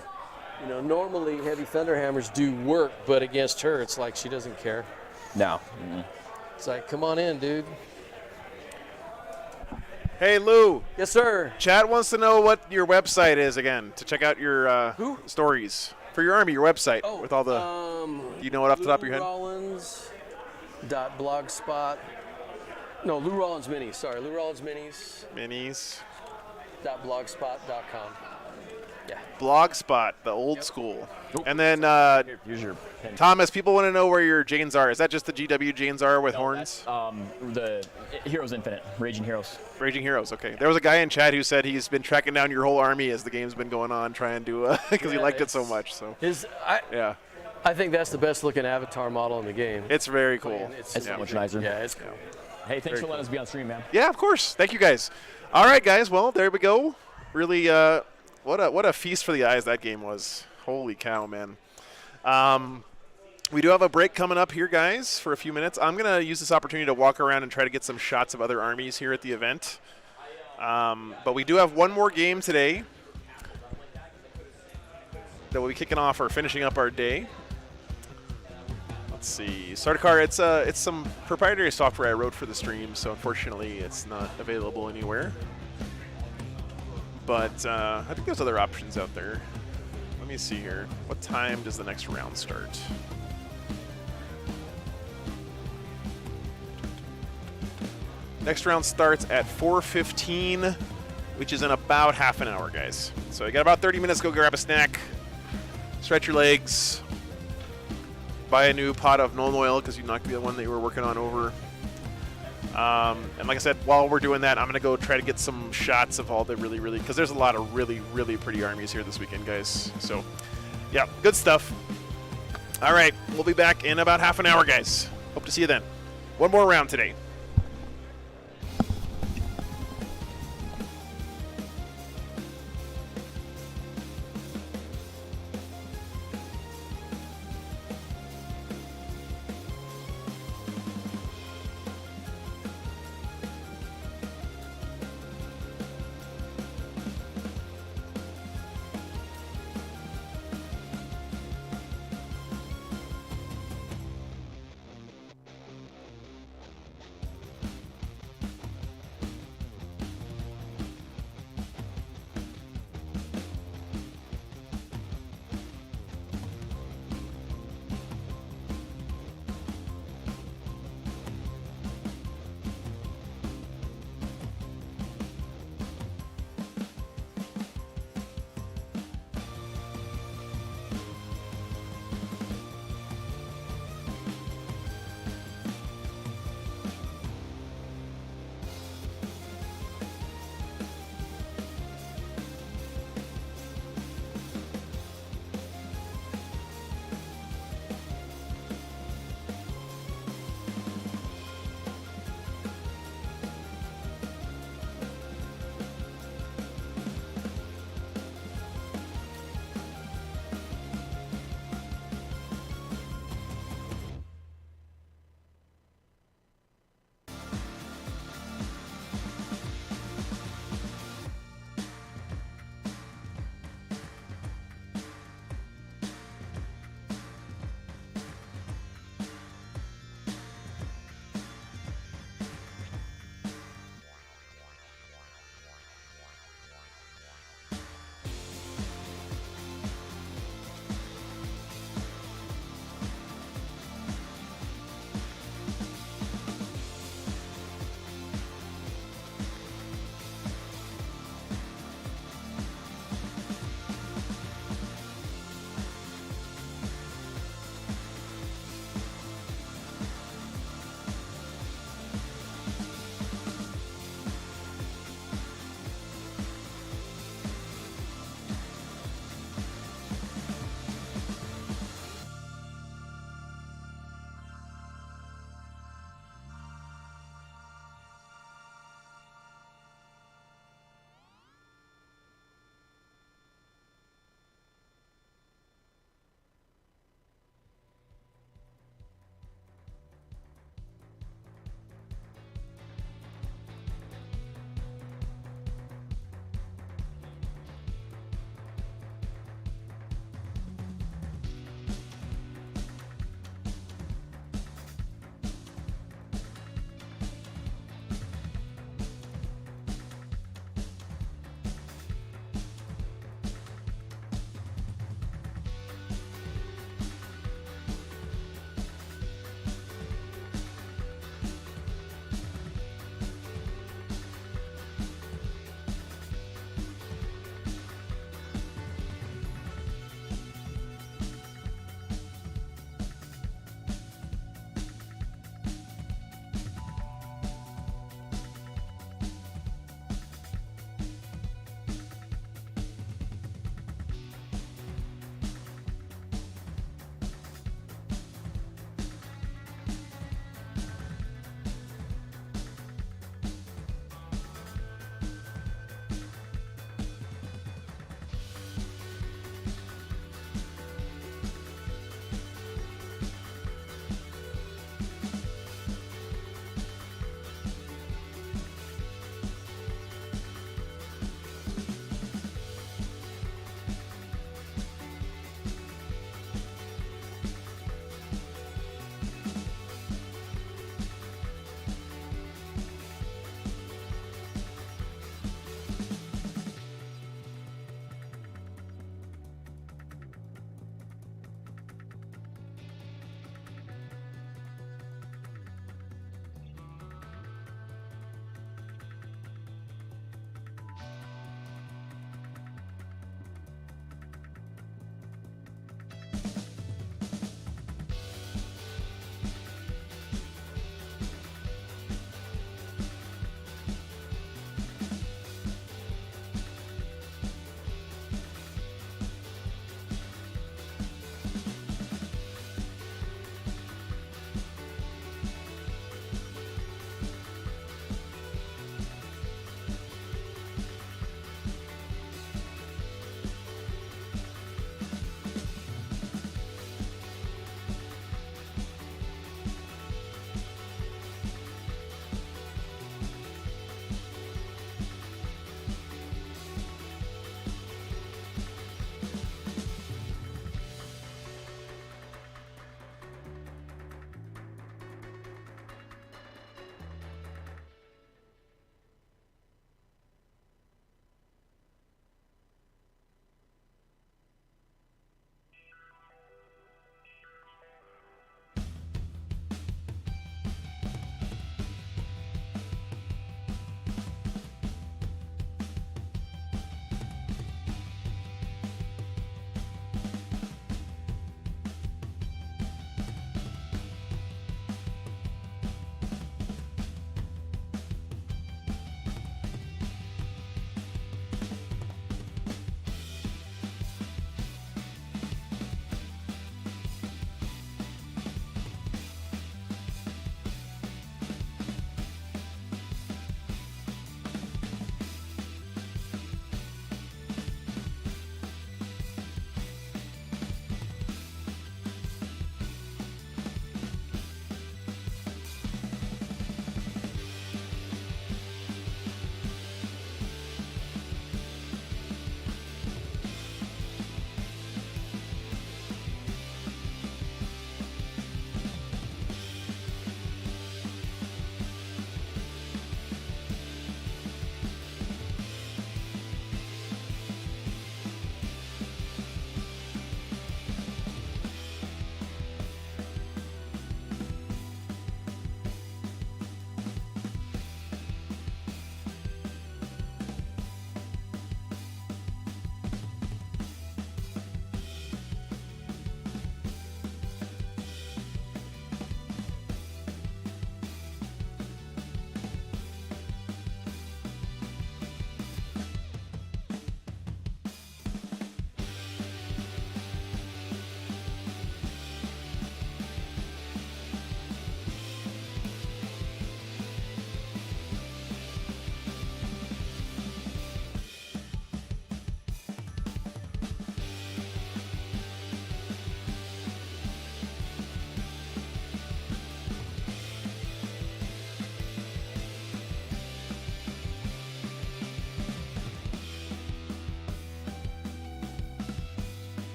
S10: normally heavy Thunderhammers do work, but against her, it's like she doesn't care.
S9: No.
S10: It's like, come on in, dude.
S2: Hey, Lou.
S10: Yes, sir.
S2: Chad wants to know what your website is again to check out your stories for your army. Your website with all the. You know it off the top of your head?
S10: LouRollins.blogspot. No, Lou Rollins Minis. Sorry, Lou Rollins Minis.
S2: Minis.
S10: .blogspot.com. Yeah.
S2: Blogspot, the old school.
S9: Oop.
S2: And then
S9: Here's your pen.
S2: Thomas, people want to know where your Janes are. Is that just the GW Janes are with horns?
S9: The Heroes Infinite, Raging Heroes.
S2: Raging Heroes. Okay. There was a guy in chat who said he's been tracking down your whole army as the game's been going on, trying to because he liked it so much. So.
S10: I think that's the best looking avatar model in the game.
S2: It's very cool.
S9: It's so much nicer.
S10: Yeah, it's cool.
S9: Hey, thanks for letting us be on stream, man.
S2: Yeah, of course. Thank you, guys. All right, guys. Well, there we go. Really, what a feast for the eyes that game was. Holy cow, man. We do have a break coming up here, guys, for a few minutes. I'm going to use this opportunity to walk around and try to get some shots of other armies here at the event. But we do have one more game today that we'll be kicking off or finishing up our day. Let's see. Sardaukar, it's some proprietary software I wrote for the stream, so unfortunately it's not available anywhere. But I think there's other options out there. Let me see here. What time does the next round start? Next round starts at 4:15, which is in about half an hour, guys. So you got about 30 minutes to go grab a snack, stretch your legs, buy a new pot of gnome oil because you knocked the one that you were working on over. And like I said, while we're doing that, I'm going to go try to get some shots of all the really, because there's a lot of really pretty armies here this weekend, guys. So, yeah, good stuff. All right, we'll be back in about half an hour, guys. Hope to see you then. One more round today.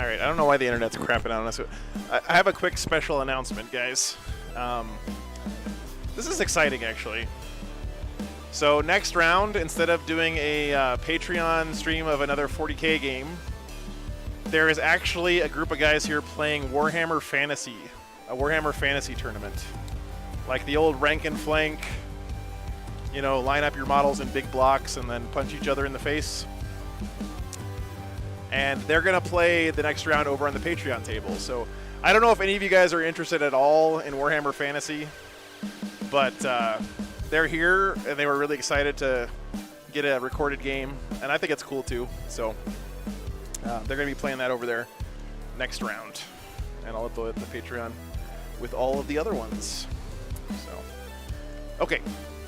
S2: All right, I don't know why the internet's crapping on us. I have a quick special announcement, guys. This is exciting, actually. So next round, instead of doing a Patreon stream of another 40K game, there is actually a group of guys here playing Warhammer Fantasy, a Warhammer Fantasy tournament. Like the old rank and flank, you know, line up your models in big blocks and then punch each other in the face. And they're going to play the next round over on the Patreon table. So I don't know if any of you guys are interested at all in Warhammer Fantasy, but they're here and they were really excited to get a recorded game. And I think it's cool too. So they're going to be playing that over there next round. And I'll upload the Patreon with all of the other ones. So, okay,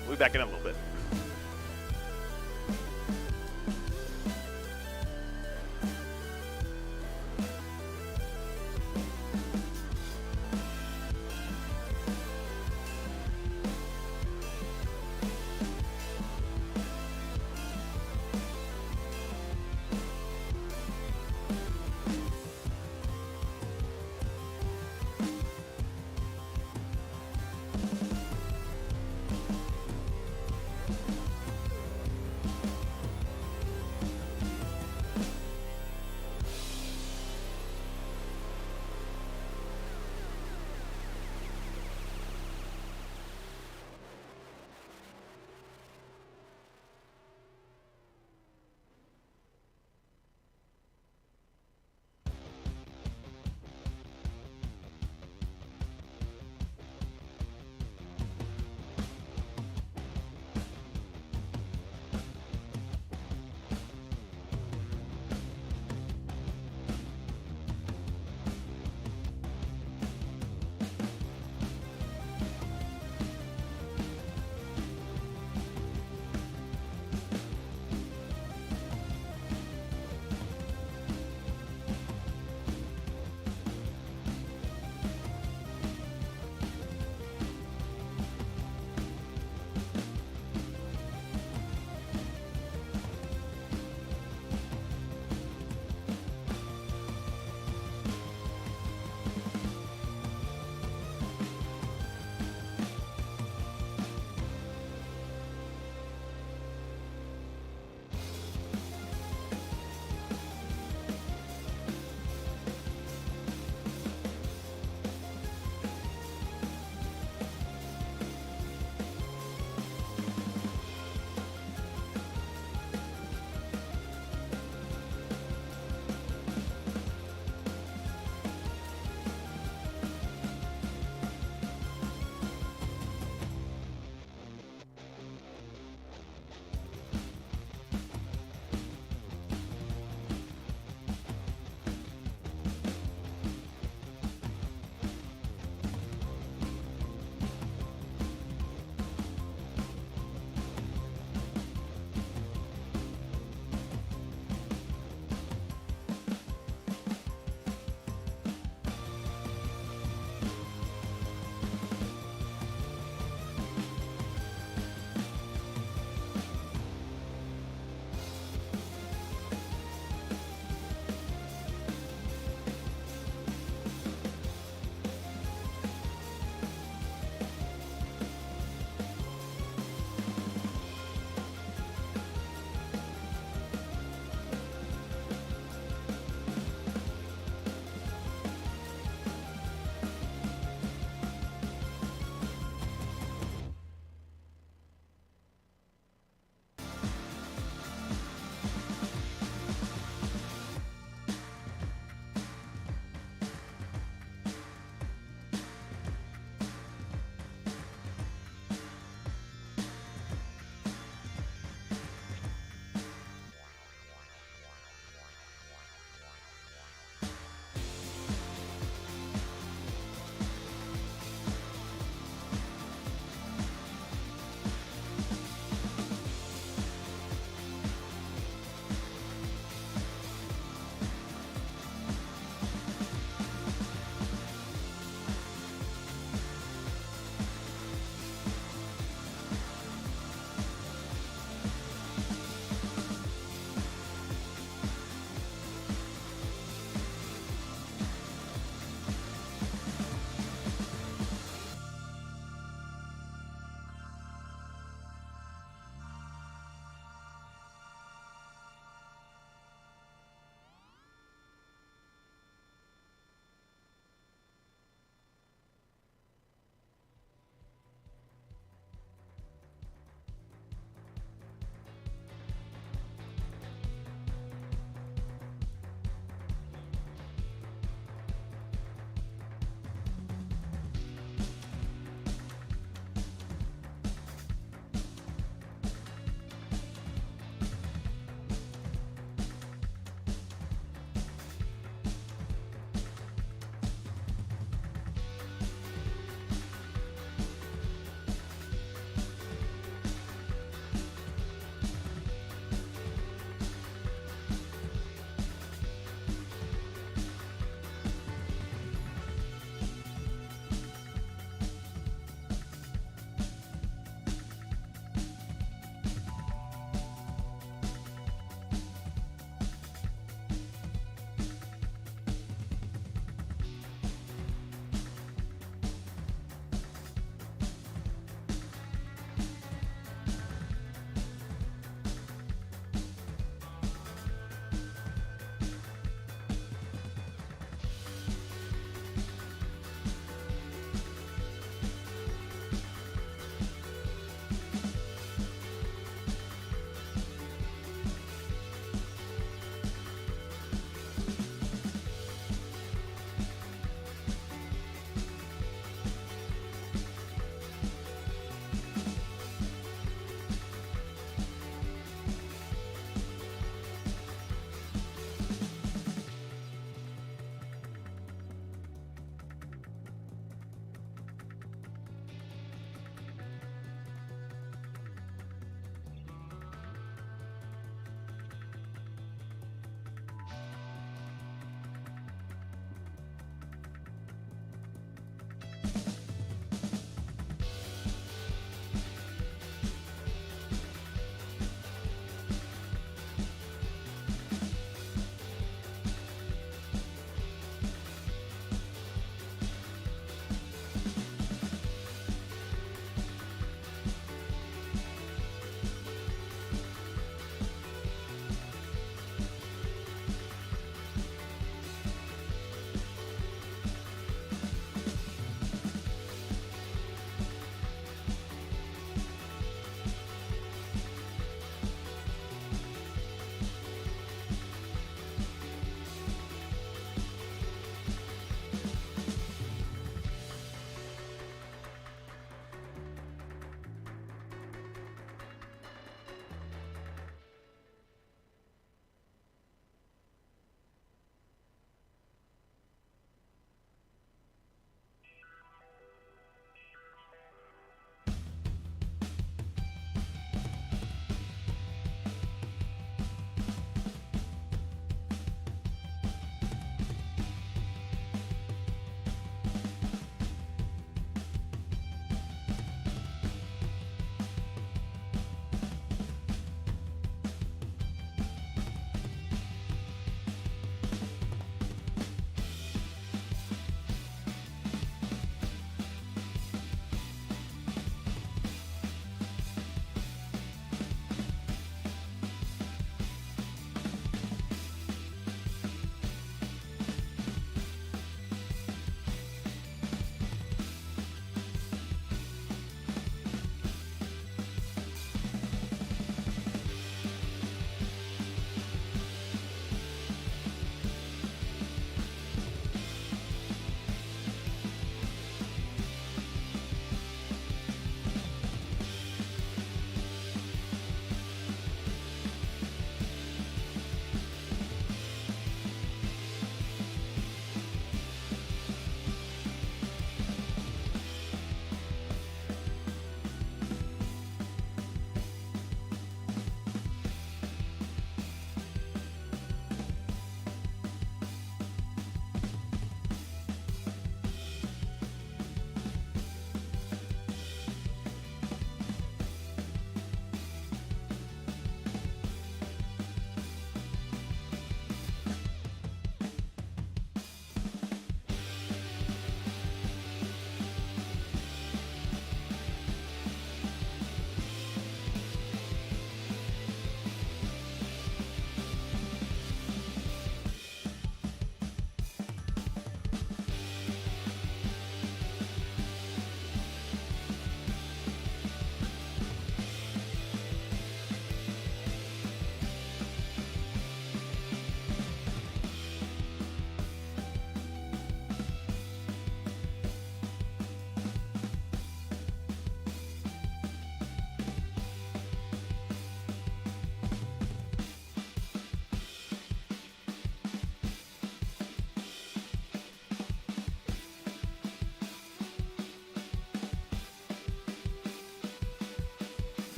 S2: we'll be back in a little bit.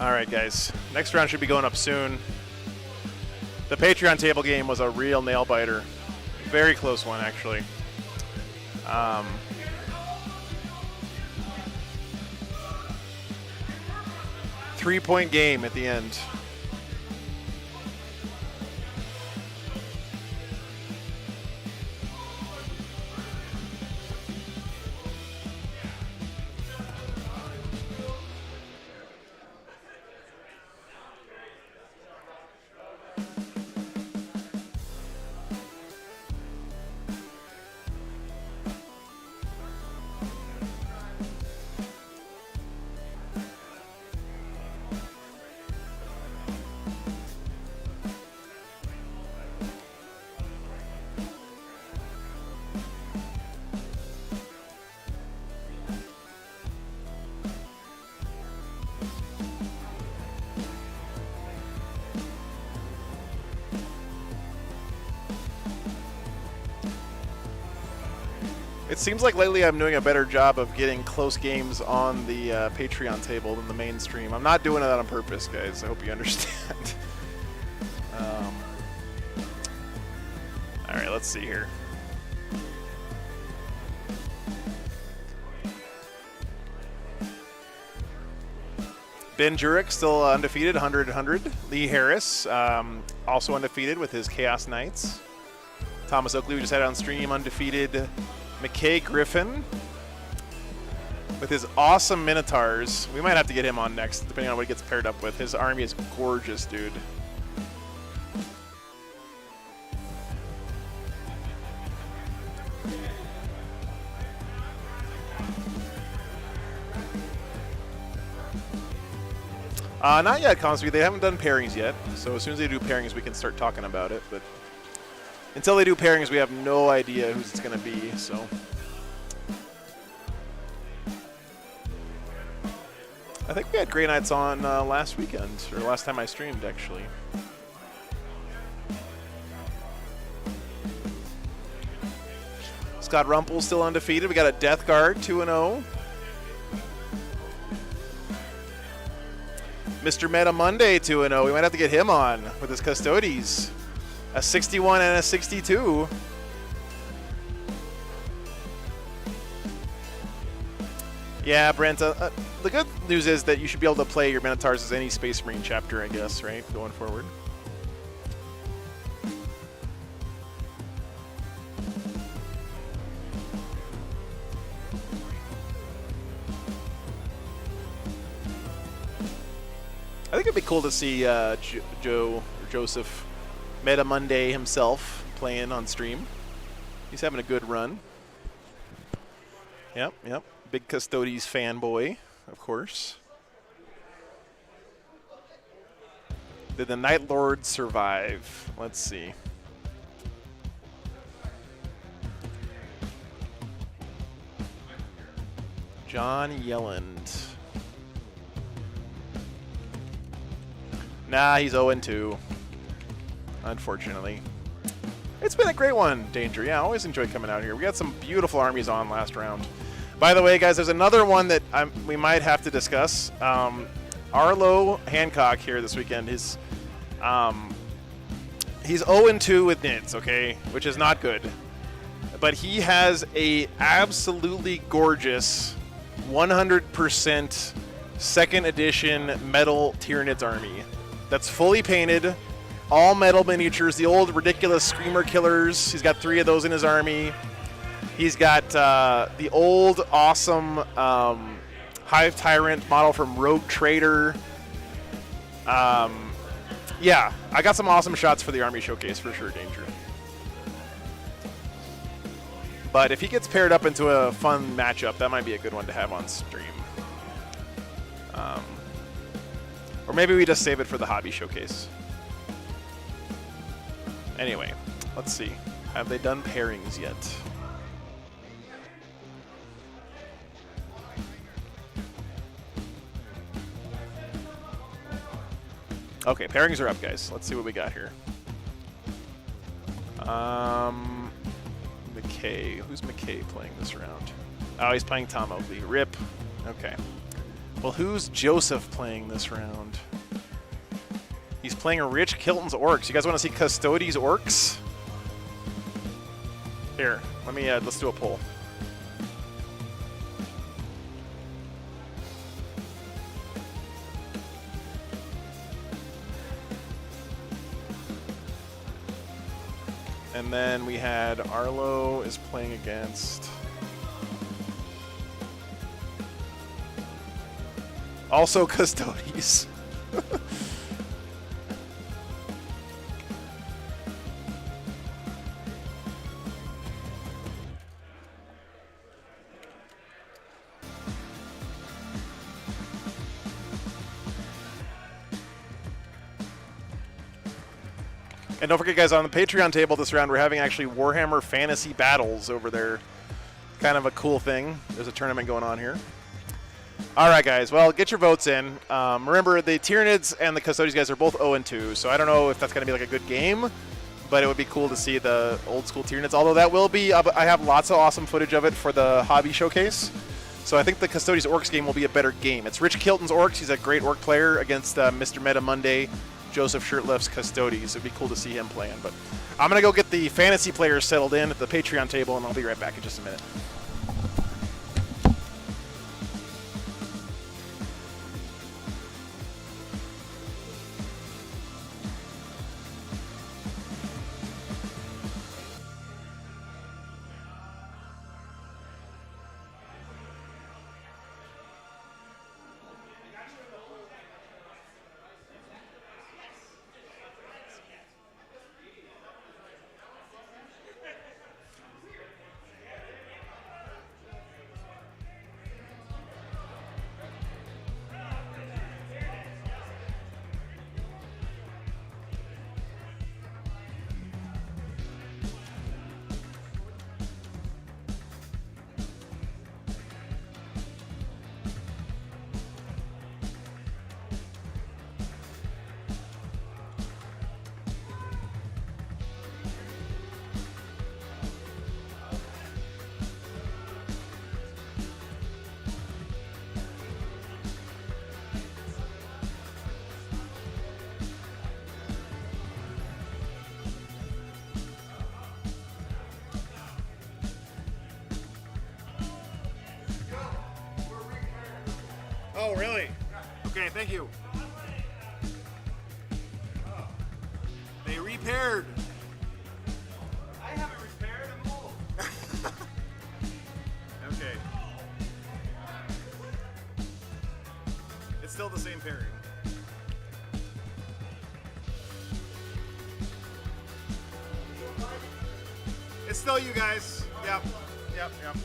S2: All right, guys. Next round should be going up soon. The Patreon table game was a real nail biter. Very close one, actually. 3-point game at the end. It seems like lately I'm doing a better job of getting close games on the Patreon table than the mainstream. I'm not doing that on purpose, guys. I hope you understand. All right, let's see here. Ben Jurek still undefeated, 100-100. Lee Harris also undefeated with his Chaos Knights. Thomas Oakley, we just had on stream, undefeated. McKay Griffin with his awesome Minotaurs. We might have to get him on next, depending on what he gets paired up with. His army is gorgeous, dude. Not yet, Consby. They haven't done pairings yet. So as soon as they do pairings, we can start talking about it. But until they do pairings, we have no idea who's it's going to be, so. I think we had Grey Knights on last weekend, or last time I streamed, actually. Scott Rumpel still undefeated. We got a Death Guard, 2-0. Mr. Meta Monday, 2-0. We might have to get him on with his Custodes. A 61 and a 62. Yeah, Brent, the good news is that you should be able to play your Minotaurs as any Space Marine chapter, I guess, right? Going forward. I think it'd be cool to see Joseph Meta Monday himself playing on stream. He's having a good run. Yep. Big Custodes fanboy, of course. Did the Night Lord survive? Let's see. John Yelland. Nah, he's 0-2. Unfortunately. It's been a great one, Danger. Yeah, I always enjoy coming out here. We got some beautiful armies on last round. By the way, guys, there's another one that we might have to discuss. Arlo Hancock here this weekend. He's 0-2 with nits, okay, which is not good. But he has a absolutely gorgeous 100% second edition metal Tyranids army that's fully painted, all metal miniatures, the old ridiculous Screamer Killers. He's got 3 of those in his army. He's got the old awesome Hive Tyrant model from Rogue Trader. Yeah, I got some awesome shots for the army showcase for sure, Danger. But if he gets paired up into a fun matchup, that might be a good one to have on stream. Or maybe we just save it for the hobby showcase. Anyway, let's see. Have they done pairings yet? Okay, pairings are up, guys. Let's see what we got here. McKay. Who's McKay playing this round? Oh, he's playing Tom Oakley. RIP. Okay. Well, who's Joseph playing this round? He's playing a Rich Kilton's Orks. You guys want to see Custodes Orks? Here, let me. Let's do a poll. And then we had Arlo is playing against. Also Custodes. And don't forget, guys, on the Patreon table this round, we're having actually Warhammer Fantasy Battles over there. Kind of a cool thing. There's a tournament going on here. All right, guys. Well, get your votes in. Remember, the Tyranids and the Custodes guys are both 0-2, so I don't know if that's going to be like a good game, but it would be cool to see the old school Tyranids. Although that will be, I have lots of awesome footage of it for the hobby showcase. So I think the Custodes Orks game will be a better game. It's Rich Kilton's Orks. He's a great Ork player against Mr. Meta Monday, Joseph Shirtleff's Custodes. It'd be cool to see him playing. But I'm going to go get the fantasy players settled in at the Patreon table, and I'll be right back in just a minute. Oh, really? Okay, thank you. They repaired. I haven't repaired them all. Okay. It's still the same pairing. It's still you guys. Yep. Yep. Yep.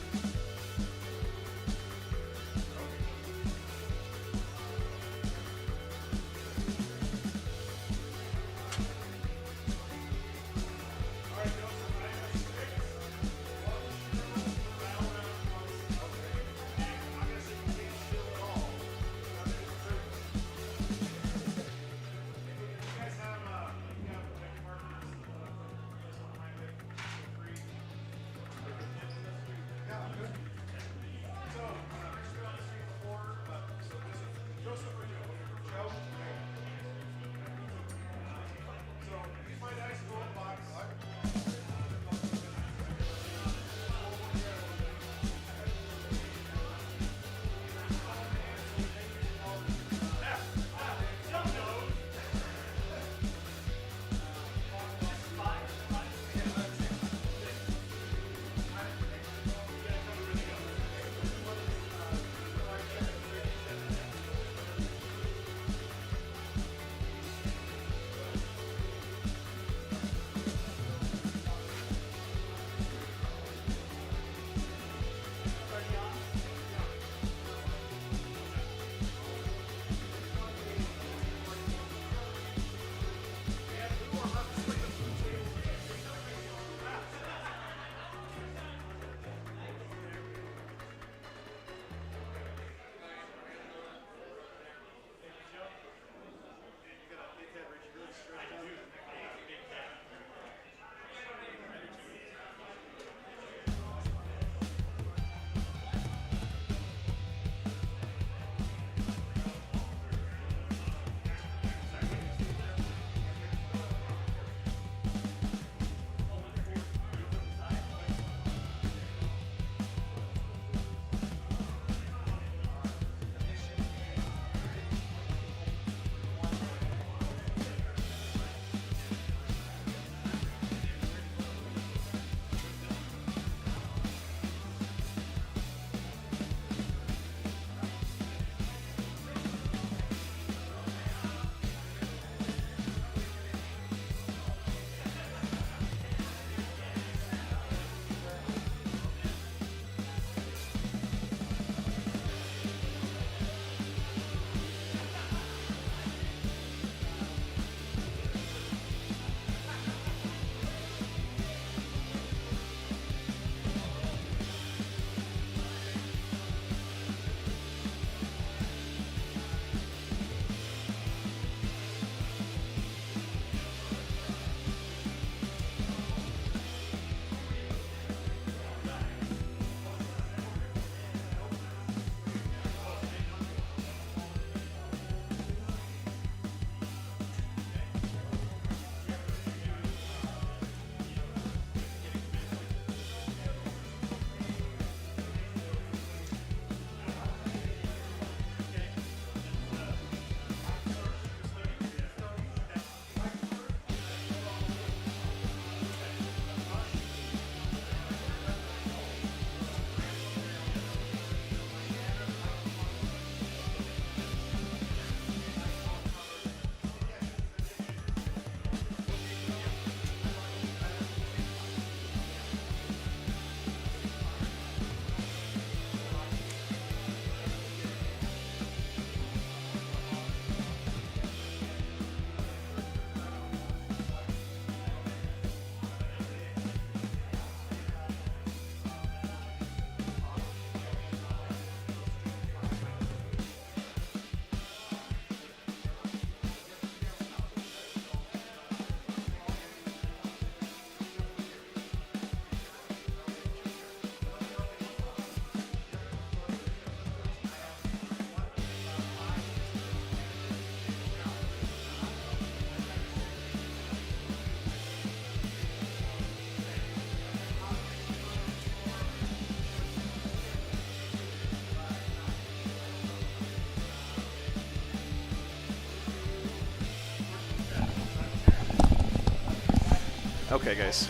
S2: Okay, guys.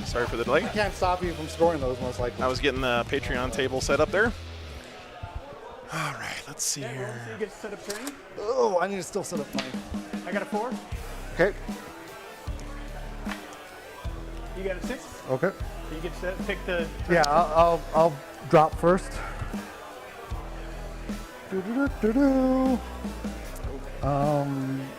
S2: Sorry for the delay.
S11: I can't stop you from scoring those, most likely.
S2: I was getting the Patreon table set up there. All right, let's see here.
S3: So you get to set up turn.
S11: Oh, I need to still set up mine.
S3: I got a 4.
S11: Okay.
S3: You got a 6.
S11: Okay.
S3: You get to pick the.
S11: Yeah, I'll drop first. Do-do-do-do-do.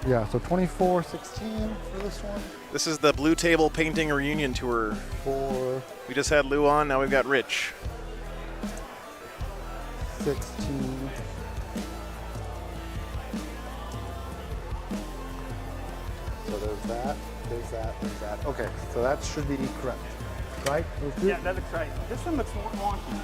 S11: Yeah, so 24, 16 for this one.
S2: This is the Blue Table Painting Reunion Tour.
S11: 4,
S2: We just had Lou on, now we've got Rich.
S11: 16. So there's that, there's that, there's that. Okay, so that should be correct, right? Those two?
S3: Yeah, that looks right. This one looks more wonky.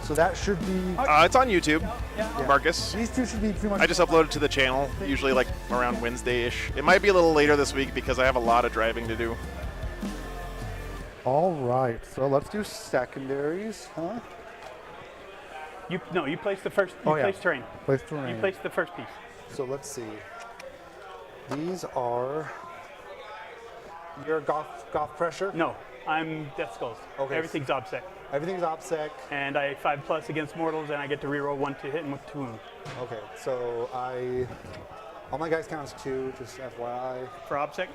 S11: So that should be.
S2: It's on YouTube,
S3: Yeah.
S2: Marcus.
S11: These two should be pretty much.
S2: I just uploaded to the channel, usually like around Wednesday-ish. It might be a little later this week because I have a lot of driving to do.
S11: All right, so let's do secondaries, huh?
S3: You place the first. You
S11: Oh, yeah.
S3: place terrain.
S11: Place terrain.
S3: You place the first piece.
S11: So let's see. These are your golf pressure.
S3: No, I'm Death Skulls.
S11: Okay.
S3: Everything's OBSEC.
S11: Everything's OPSEC.
S3: And I 5+ against mortals, and I get to reroll 1 to hit and 2 wound.
S11: Okay, so all my guys count as 2, just FYI.
S3: For OBSEC?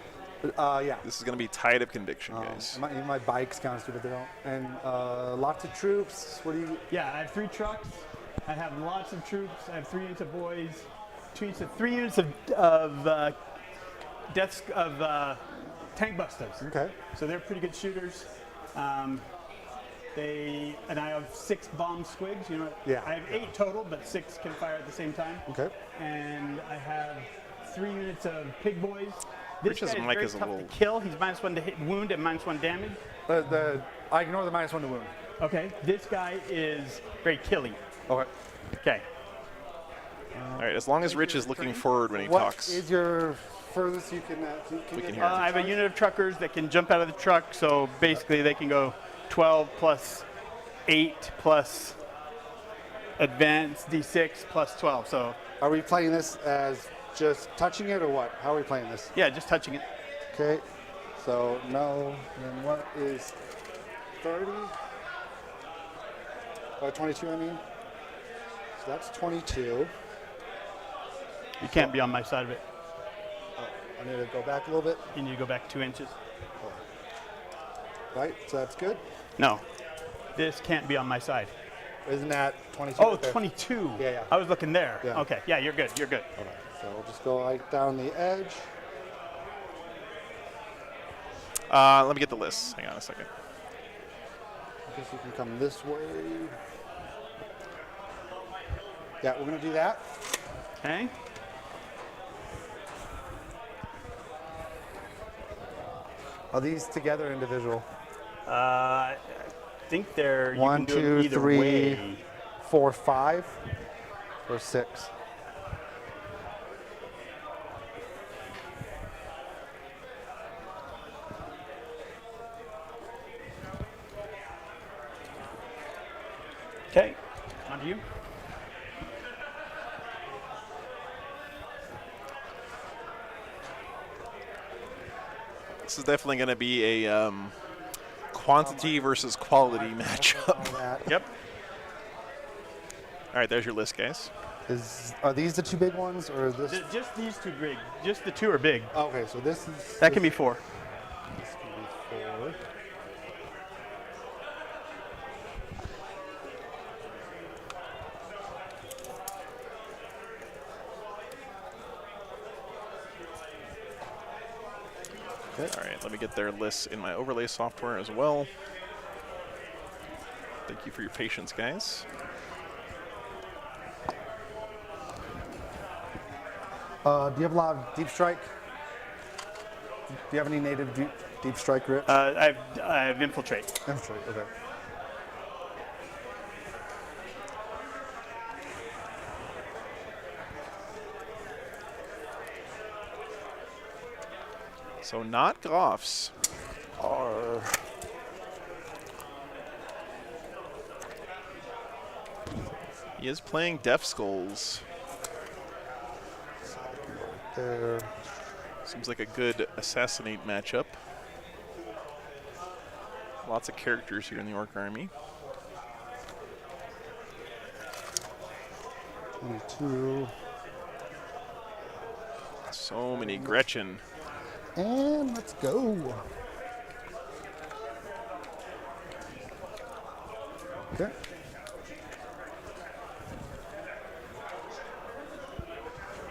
S11: Yeah.
S2: This is going to be Tide of Conviction, guys.
S11: My bikes count as 2, but they don't. And lots of troops. What do you?
S3: Yeah, I have 3 trucks. I have lots of troops. I have 3 units of boys. 3 units of tank busters.
S11: Okay.
S3: So they're pretty good shooters. And I have 6 bomb squigs. You know,
S11: Yeah.
S3: I have 8 total, but 6 can fire at the same time.
S11: Okay.
S3: And I have 3 units of pig boys. This
S2: Rich's
S3: guy is
S2: mic
S3: very
S2: is a
S3: tough
S2: little-
S3: to kill. He's -1 to hit wound and -1 damage.
S11: I ignore the -1 to wound.
S3: Okay. This guy is very killy.
S11: Okay.
S3: Okay.
S2: All right, as long as Rich is looking forward when he
S11: What
S2: talks.
S11: is your furthest you can?
S2: We can
S11: get?
S2: hear
S3: I have a unit of truckers that can jump out of the truck, so basically they can go 12 plus 8 plus advance D6 plus 12. So
S11: Are we playing this as just touching it or what? How are we playing this?
S3: yeah, just touching it.
S11: Okay. So no. And what is 30? 22, I mean. So that's 22.
S3: You can't be on my side of it.
S11: I need to go back a little bit.
S3: You need to go back 2 inches.
S11: Right, so that's good.
S3: No, this can't be on my side.
S11: Isn't that 22?
S3: Oh,
S11: right there?
S3: 22.
S11: Yeah, yeah.
S3: I was looking there.
S11: Yeah.
S3: Okay, yeah, you're good. You're good.
S11: Okay, so we'll just go right down the edge.
S2: Let me get the list. Hang on a second.
S11: I guess you can come this way. Yeah, we're gonna do that.
S3: Okay.
S11: Are these together or individual?
S3: I think they're. You
S11: 1,
S3: can do
S11: 2,
S3: it either
S11: 3,
S3: way.
S11: 4, 5, or 6.
S3: Okay. On to you.
S2: This is definitely going to be a quantity versus quality matchup.
S3: Yep.
S2: All right, there's your list, guys.
S11: Are these the 2 big ones, or is this?
S3: Just these 2 big. Just the 2 are big.
S11: Okay, so this is.
S3: That can be 4.
S11: This can be 4.
S2: All right, let me get their lists in my overlay software as well. Thank you for your patience, guys.
S11: Do you have a lot of deep strike? Do you have any native deep strike grip?
S3: I have infiltrate.
S11: Infiltrate, okay.
S2: So not Goffs.
S11: Are
S2: He is playing Death Skulls.
S11: there.
S2: Seems like a good assassinate matchup. Lots of characters here in the Orc army.
S11: 22.
S2: So many Gretchen.
S11: And let's go. Okay.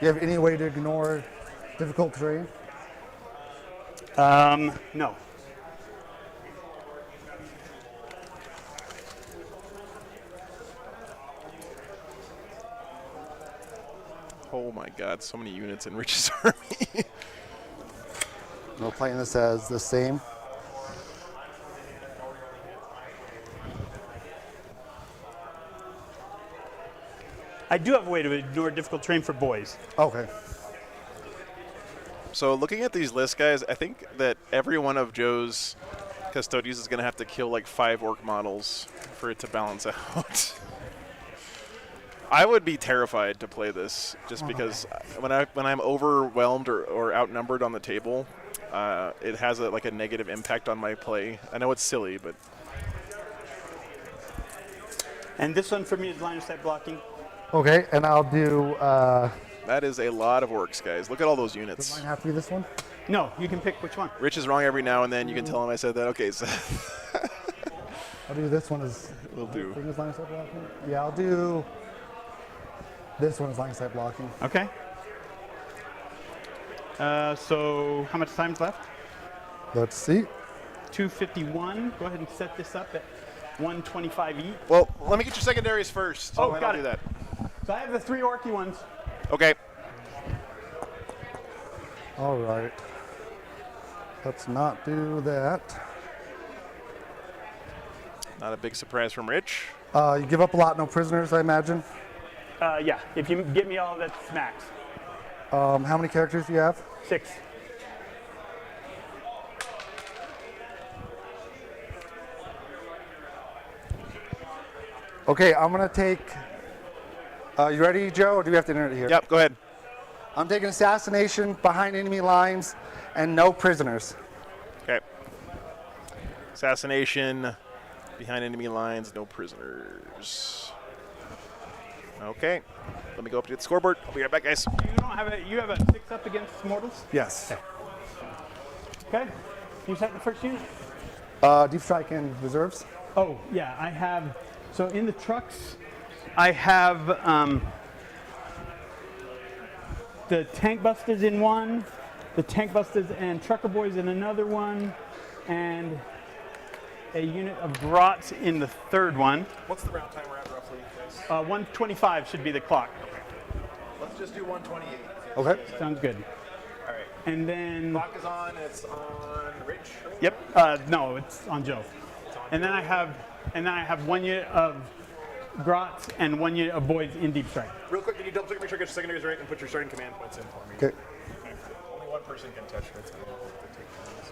S11: You have any way to ignore difficult terrain?
S3: No.
S2: Oh my god, so many units in Rich's army.
S11: No, playing this as the same.
S3: I do have a way to ignore difficult terrain for boys.
S11: Okay.
S2: So looking at these lists, guys, I think that every one of Joe's Custodes is going to have to kill like 5 Orc models for it to balance out. I would be terrified to play this just because when I'm overwhelmed or outnumbered on the table, it has like a negative impact on my play. I know it's silly, but...
S3: And this one for me is line of sight blocking.
S11: Okay, and I'll do...
S2: that is a lot of Orcs, guys. Look at all those units.
S11: Does mine have to be this one?
S3: No, you can pick which one.
S2: Rich is wrong every now and then. You can tell him I said that. Okay, so...
S11: I'll do this one as...
S2: Will do.
S11: Line of sight blocking? Yeah, I'll do... This one is line of sight blocking.
S3: Okay. So how much time's left?
S11: Let's see.
S3: 2:51. Go ahead and set this up at 125 each.
S2: Well, let me get your secondaries first.
S3: Oh,
S2: and
S3: got
S2: I'll
S3: it.
S2: do that.
S3: So I have the 3 orky ones.
S2: Okay.
S11: All right. Let's not do that.
S2: Not a big surprise from Rich.
S11: You give up a lot, no prisoners, I imagine.
S3: Yeah, if you get me all, that's max.
S11: How many characters do you have?
S3: 6.
S11: Okay, I'm gonna take. You ready, Joe, or do we have to enter it here?
S2: Yep, go ahead.
S11: I'm taking assassination behind enemy lines and no prisoners.
S2: Okay. Assassination behind enemy lines, no prisoners. Okay. Let me go up to the scoreboard. I'll be right back, guys.
S3: You don't have a. You have a 6 up against mortals.
S11: Yes.
S3: Okay. You set the first unit.
S11: Deep strike and reserves.
S3: Oh yeah, I have. So in the trucks, I have the tank busters in one, the tank busters and trucker boys in another one, and a unit of grots in the third one.
S2: What's the round time we're at roughly, guys?
S3: 125 should be the clock.
S2: Let's just do 128.
S11: Okay.
S3: Sounds good.
S2: All right.
S3: And then.
S2: Clock is on. It's on Rich.
S3: Yep. No, it's on Joe. And then I have 1 unit of grots and 1 unit of boys in deep strike.
S2: Real quick, can you double check, make sure you get your secondaries right, and put your starting command points in for me?
S11: Okay.
S2: Only one person can touch it.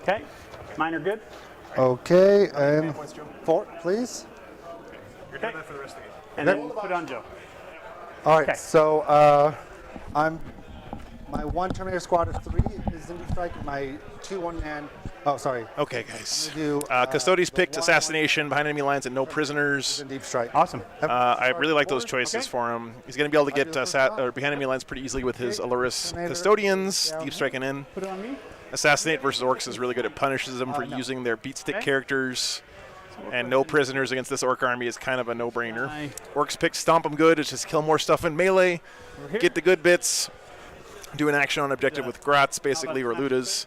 S3: Okay. Mine are good.
S11: Okay,
S2: Command
S11: and
S2: points, Joe.
S11: 4, please.
S2: You're doing that for the rest of the game.
S3: And then put it on Joe.
S11: All right,
S3: Okay.
S11: so my 1 Terminator squad of 3 is in deep strike. My 2 one-man. Oh, sorry.
S2: Okay, guys.
S11: Do,
S2: Custodes picked
S11: one-
S2: assassination behind enemy lines and no prisoners.
S11: In deep strike.
S3: Awesome.
S2: I really like those
S11: Forward.
S2: choices
S11: Okay.
S2: for him. He's going to be able to get behind enemy lines pretty easily with his Alluris Custodians, deep striking in.
S3: Put it on me.
S2: Assassinate versus Orcs is really good. It punishes them for using their beat stick characters. And no prisoners against this Orc army is kind of a no-brainer. Orcs pick Stomp them good. It's just kill more stuff in melee, get the good bits, do an action on objective with Grots, basically, or Ludas,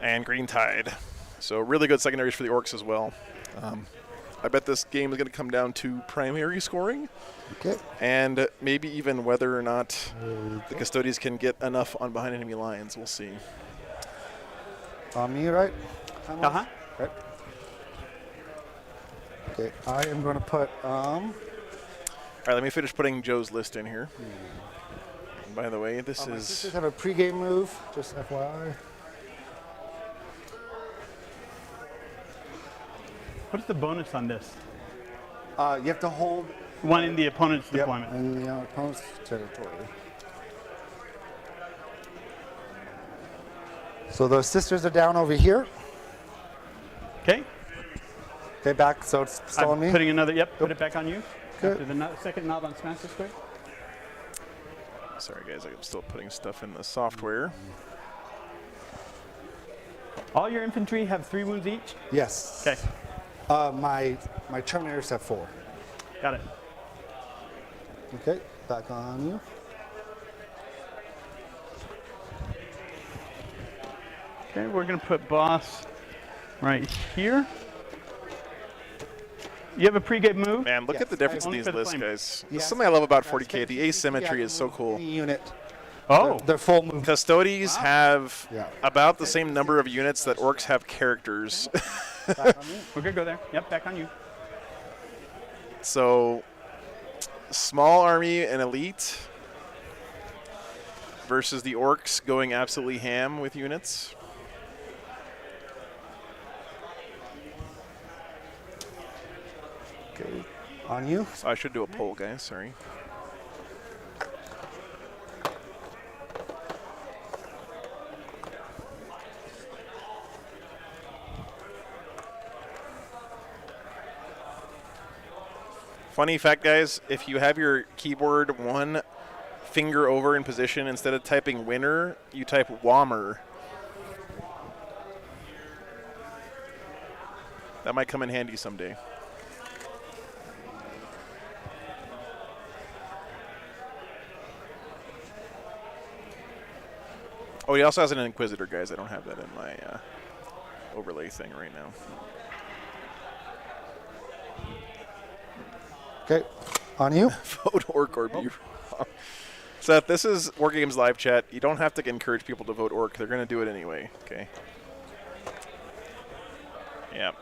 S2: and Green Tide. So really good secondaries for the Orcs as well. I bet this game is going to come down to primary scoring.
S11: Okay.
S2: And maybe even whether or not the Custodes can get enough on behind enemy lines. We'll see.
S11: On me, right?
S3: Uh-huh.
S11: Right. Okay, I am going to put.
S2: All right, let me finish putting Joe's list in here. And by the way, this
S11: My
S2: is...
S11: sisters have a pregame move, just FYI.
S3: What's the bonus on this?
S11: You have to hold.
S3: 1 in the opponent's
S11: Yep,
S3: deployment.
S11: in the opponent's territory. So those sisters are down over here.
S3: Okay.
S11: Okay, back. So it's still on me.
S3: Putting another. Yep. Put it back on you.
S11: Okay.
S3: After the second knob on smash this quick.
S2: Sorry, guys. I'm still putting stuff in the software.
S3: All your infantry have 3 wounds each.
S11: Yes.
S3: Okay.
S11: My Terminators have 4.
S3: Got it.
S11: Okay, back on you.
S3: Okay, we're gonna put boss right here. You have a pre-game move?
S2: Man, look
S11: Yes.
S2: at the difference in
S3: Only
S2: these
S3: for the
S2: lists,
S3: flame.
S2: guys.
S11: Yes.
S2: Something I love about 40K. The asymmetry is so cool.
S11: Unit.
S3: Oh.
S11: They're full move.
S2: Custodes have
S11: Yeah.
S2: about the same number of units that orcs have characters.
S11: Back on me.
S3: We're gonna go there. Yep, back on you.
S2: So, small army and elite versus the orcs going absolutely ham with units.
S11: Okay, on you.
S2: So I should do a poll, guys. Sorry. Funny fact, guys, if you have your keyboard one finger over in position, instead of typing winner, you type Whammer. That might come in handy someday. Oh, he also has an Inquisitor, guys. I don't have that in my overlay thing right now.
S11: Okay, on you.
S2: Vote Orc or be wrong. Seth, this is Wargames live chat. You don't have to encourage people to vote Orc. They're going to do it anyway, okay? Yeah.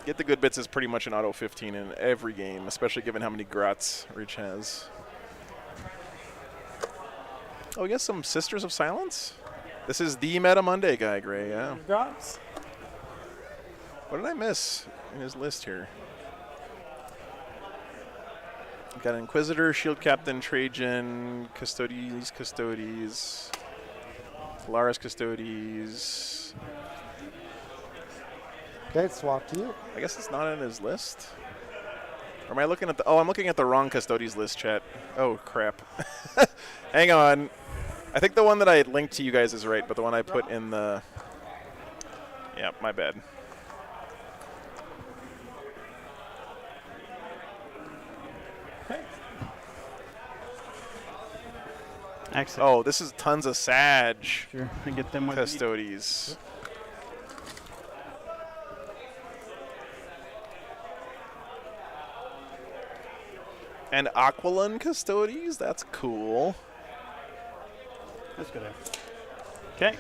S2: Get the good bits is pretty much an auto 15 in every game, especially given how many grots Rich has. Oh, yes, some Sisters of Silence? This is the Meta Monday guy, Gray, yeah.
S3: Drops.
S2: What did I miss in his list here? We've got Inquisitor, Shield Captain, Trajan, Custodes, Polaris Custodes.
S11: Okay, swap to you.
S2: I guess it's not in his list. Or am I looking at the... Oh, I'm looking at the wrong Custodes list, chat. Oh, crap. Hang on. I think the one that I linked to you guys is right, but the one I put in the... Yeah, my bad.
S3: Excellent.
S2: Oh, this is tons of Sag
S3: Sure. And get them with
S2: Custodes. And Aquilon Custodes? That's cool.
S3: Let's go there. Okay.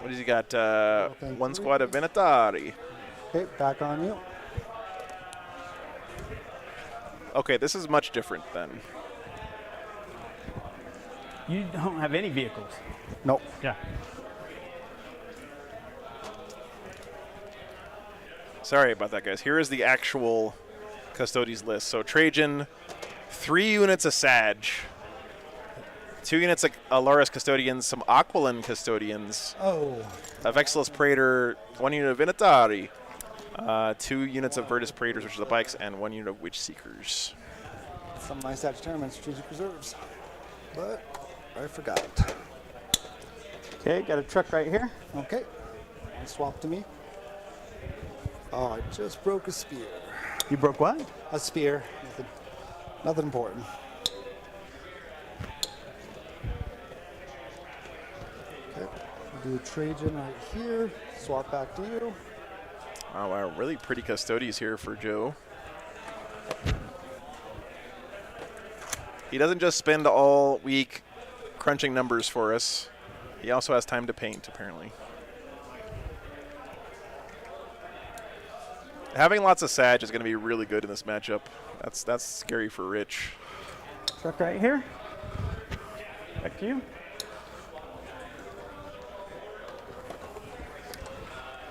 S2: What does he got? One squad of Venatari.
S11: Okay, back on you.
S2: Okay, this is much different then.
S3: You don't have any vehicles.
S11: Nope.
S3: Yeah.
S2: Sorry about that, guys. Here is the actual Custodes list. So Trajan, 3 units of Sag, 2 units of Alaris Custodians, some Aquilon Custodians, a Vexillus Praetor, 1 unit of Venatari, 2 units of Virtus Praetors, which are the bikes, and 1 unit of Witch Seekers.
S11: Some of my Sag tournament strategic reserves, but I forgot.
S3: Okay, got a truck right here.
S11: Okay, and swap to me. Oh, I just broke a spear.
S3: You broke what?
S11: A spear. Nothing important. Okay, do Trajan right here. Swap back to you.
S2: Oh, wow, really pretty Custodes here for Joe. He doesn't just spend all week crunching numbers for us. He also has time to paint, apparently. Having lots of Sag is going to be really good in this matchup. That's scary for Rich.
S3: Truck right here. Back to you.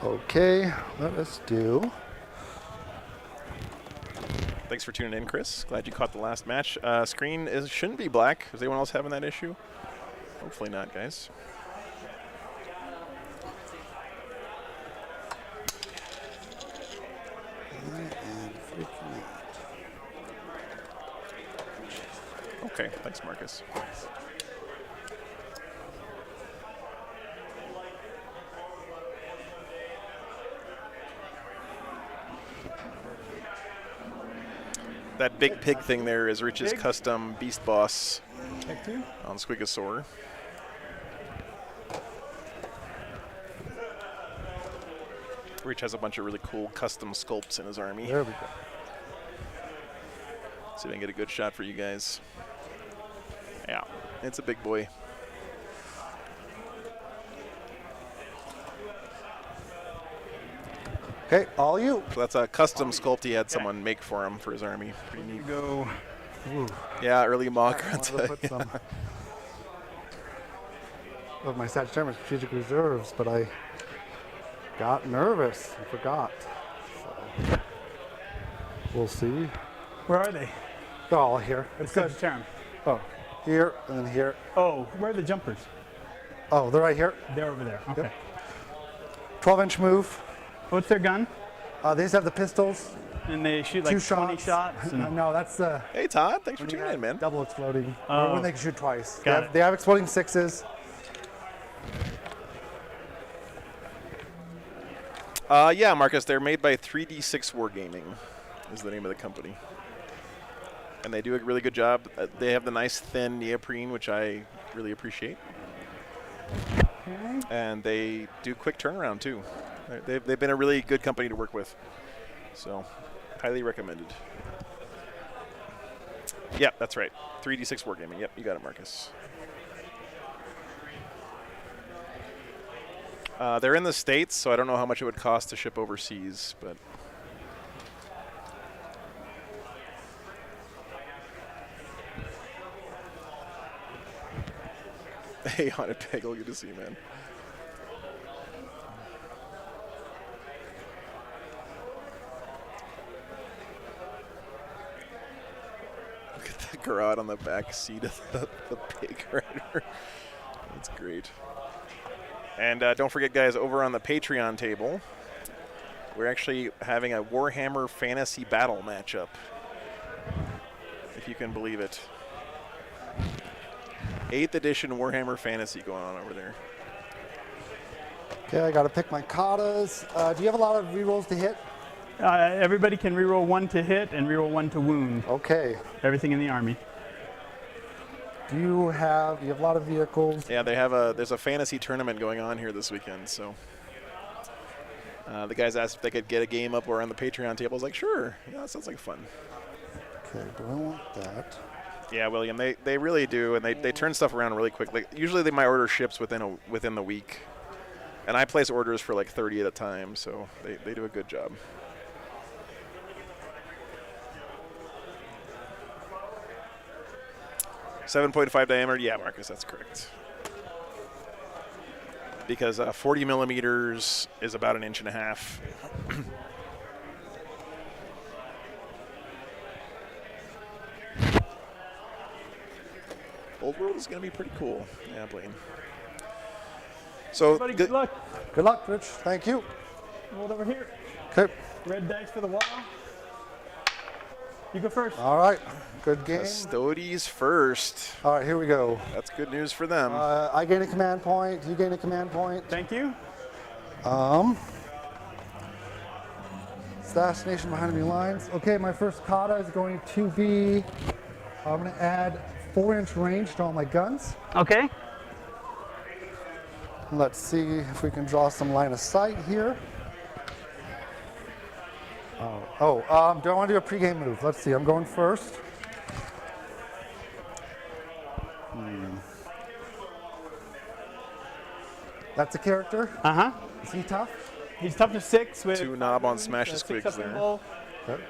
S11: Okay, let us do.
S2: Thanks for tuning in, Chris. Glad you caught the last match. Screen shouldn't be black. Is anyone else having that issue? Hopefully not, guys. Okay, thanks, Marcus. That big pig thing there is Rich's custom beast boss on Squigosaur. Rich has a bunch of really cool custom sculpts in his army.
S11: There we go.
S2: See if I can get a good shot for you guys. Yeah, it's a big boy.
S11: Okay, all you.
S2: So that's a custom sculpt he had someone make for him for his army. Pretty neat.
S3: Go.
S11: Ooh.
S2: Yeah, early mock.
S11: I wanted to put some of my Sagittarius strategic reserves, but I got nervous. I forgot. So we'll see.
S3: Where are they?
S11: They're all here.
S3: It's Sagittarium.
S11: Oh, here and then here.
S3: Oh, where are the jumpers?
S11: Oh, they're right here.
S3: They're over there. Okay.
S11: Yep. 12-inch move.
S3: What's their gun?
S11: They just have the pistols.
S3: And they shoot like
S11: 2
S3: 20 shots? And
S11: No, that's the
S2: Hey, Todd. Thanks for tuning in, man.
S11: double exploding.
S3: Oh.
S11: When they can shoot twice.
S3: Got
S11: They have exploding 6s.
S2: Yeah, Marcus, they're made by 3D6 Wargaming is the name of the company. And they do a really good job. They have the nice thin neoprene, which I really appreciate. Okay. And they do quick turnaround, too. They've been a really good company to work with. So, highly recommended. Yep, that's right. 3D6 Wargaming. Yep, you got it, Marcus. They're in the States, so I don't know how much it would cost to ship overseas, but... Hey, Haunted Bagel, good to see you, man. Look at the garrote on the back seat of the pig rider. That's great. And don't forget, guys, over on the Patreon table, we're actually having a Warhammer Fantasy Battle matchup, if you can believe it. 8th edition Warhammer Fantasy going on over there.
S11: Okay, I got to pick my katas. Do you have a lot of rerolls to hit?
S3: Everybody can reroll 1 to hit and reroll 1 to wound.
S11: Okay.
S3: Everything in the army.
S11: Do you have a lot of vehicles?
S2: Yeah, there's a fantasy tournament going on here this weekend, so the guys asked if they could get a game up or on the Patreon table. I was like, sure, yeah, that sounds like fun.
S11: Okay, do I want that?
S2: Yeah, William, they really do, and they turn stuff around really quickly. Usually my order ships within the week, and I place orders for like 30 at a time, so they do a good job. .5 diameter, yeah, Marcus, that's correct. Because 40 millimeters is about 1.5 inches. Old World is going to be pretty cool. Yeah, Blaine. So,
S3: Good luck.
S11: Good luck, Rich. Thank you.
S3: Hold over here.
S11: Okay.
S3: Red dice for the wall. You go first.
S11: All right. Good game.
S2: Custodes first.
S11: All right, here we go.
S2: That's good news for them.
S11: I gain a command point. You gain a command point.
S3: Thank you.
S11: Assassination behind enemy lines. Okay, my first kata is going to be, I'm going to add 4-inch range to all my guns.
S3: Okay.
S11: Let's see if we can draw some line of sight here. Do I want to do a pregame move? Let's see, I'm going first. That's a character.
S3: Uh-huh.
S11: Is he tough?
S3: He's tough to 6 with
S2: 2 knob on smash the
S3: 6
S2: squigs
S3: up
S2: there.
S3: symbol.
S11: Okay.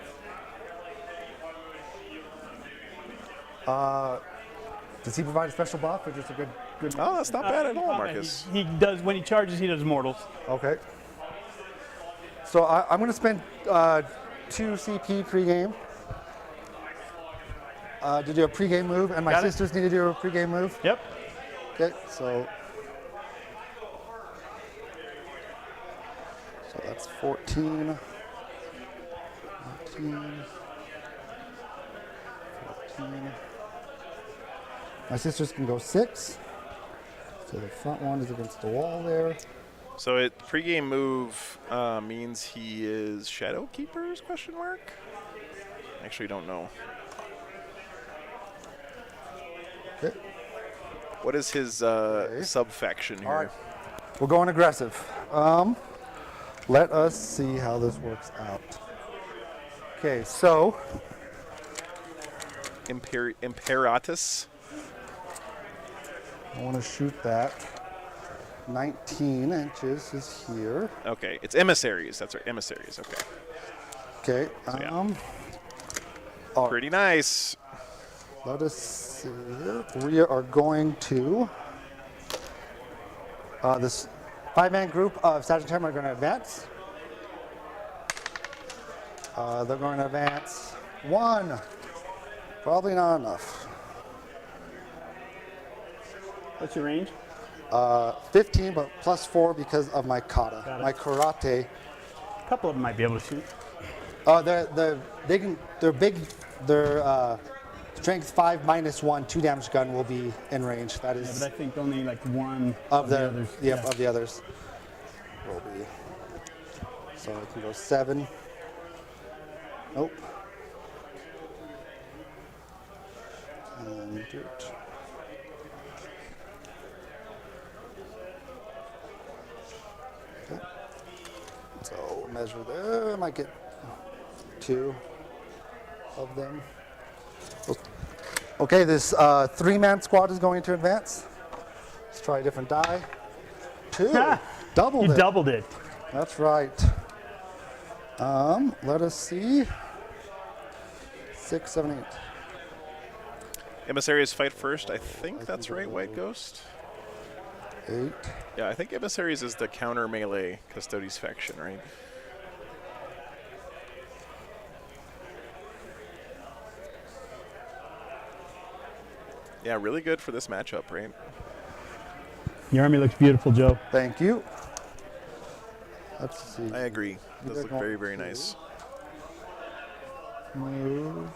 S11: Does he provide a special buff or just a good?
S2: Oh, that's not bad at all,
S3: combat,
S2: Marcus.
S3: He does, when he charges, he does mortals.
S11: Okay. So I'm going to spend 2 CP pregame to do a pregame move, and my
S3: Got it.
S11: sisters need to do a pregame move.
S3: Yep.
S11: Okay, so that's 14. 14. My sisters can go 6. So the front one is against the wall there.
S2: So it pregame move means he is Shadow Keepers? Question mark. Actually, don't know.
S11: Okay.
S2: What is his subfaction here?
S11: All right. We're going aggressive. Let us see how this works out. Okay, so
S2: Imperatus.
S11: I want to shoot that. 19 inches is here.
S2: Okay, it's emissaries. That's right, emissaries. Okay.
S11: Okay.
S2: So, yeah.
S11: All right.
S2: Pretty nice.
S11: Let us see here. We are going to this 5-man group of Sagittarium are going to advance. They're going to advance 1. Probably not enough.
S3: What's your range?
S11: 15, but plus 4 because of my kata. My karate.
S3: A couple of them might be able to shoot.
S11: They're big. Their strength 5 minus 1, 2 damage gun will be in range. That is.
S3: Yeah, but I think only like one
S11: of the
S3: others.
S11: Yep, of the others will be. So I can go 7. Nope. And dirt. Okay. So measure there. I might get 2 of them. Okay, this 3-man squad is going to advance. Let's try a different die. 2. Doubled it.
S3: You doubled it.
S11: That's right. Let us see. 6, 7, 8.
S2: Emissaries fight first. I think that's right, White Ghost.
S11: 8.
S2: Yeah, I think emissaries is the counter melee Custodes faction, right? Yeah, really good for this matchup, right?
S3: Your army looks beautiful, Joe.
S11: Thank you. Let's see.
S2: I agree. Those look very, very nice.
S11: Move.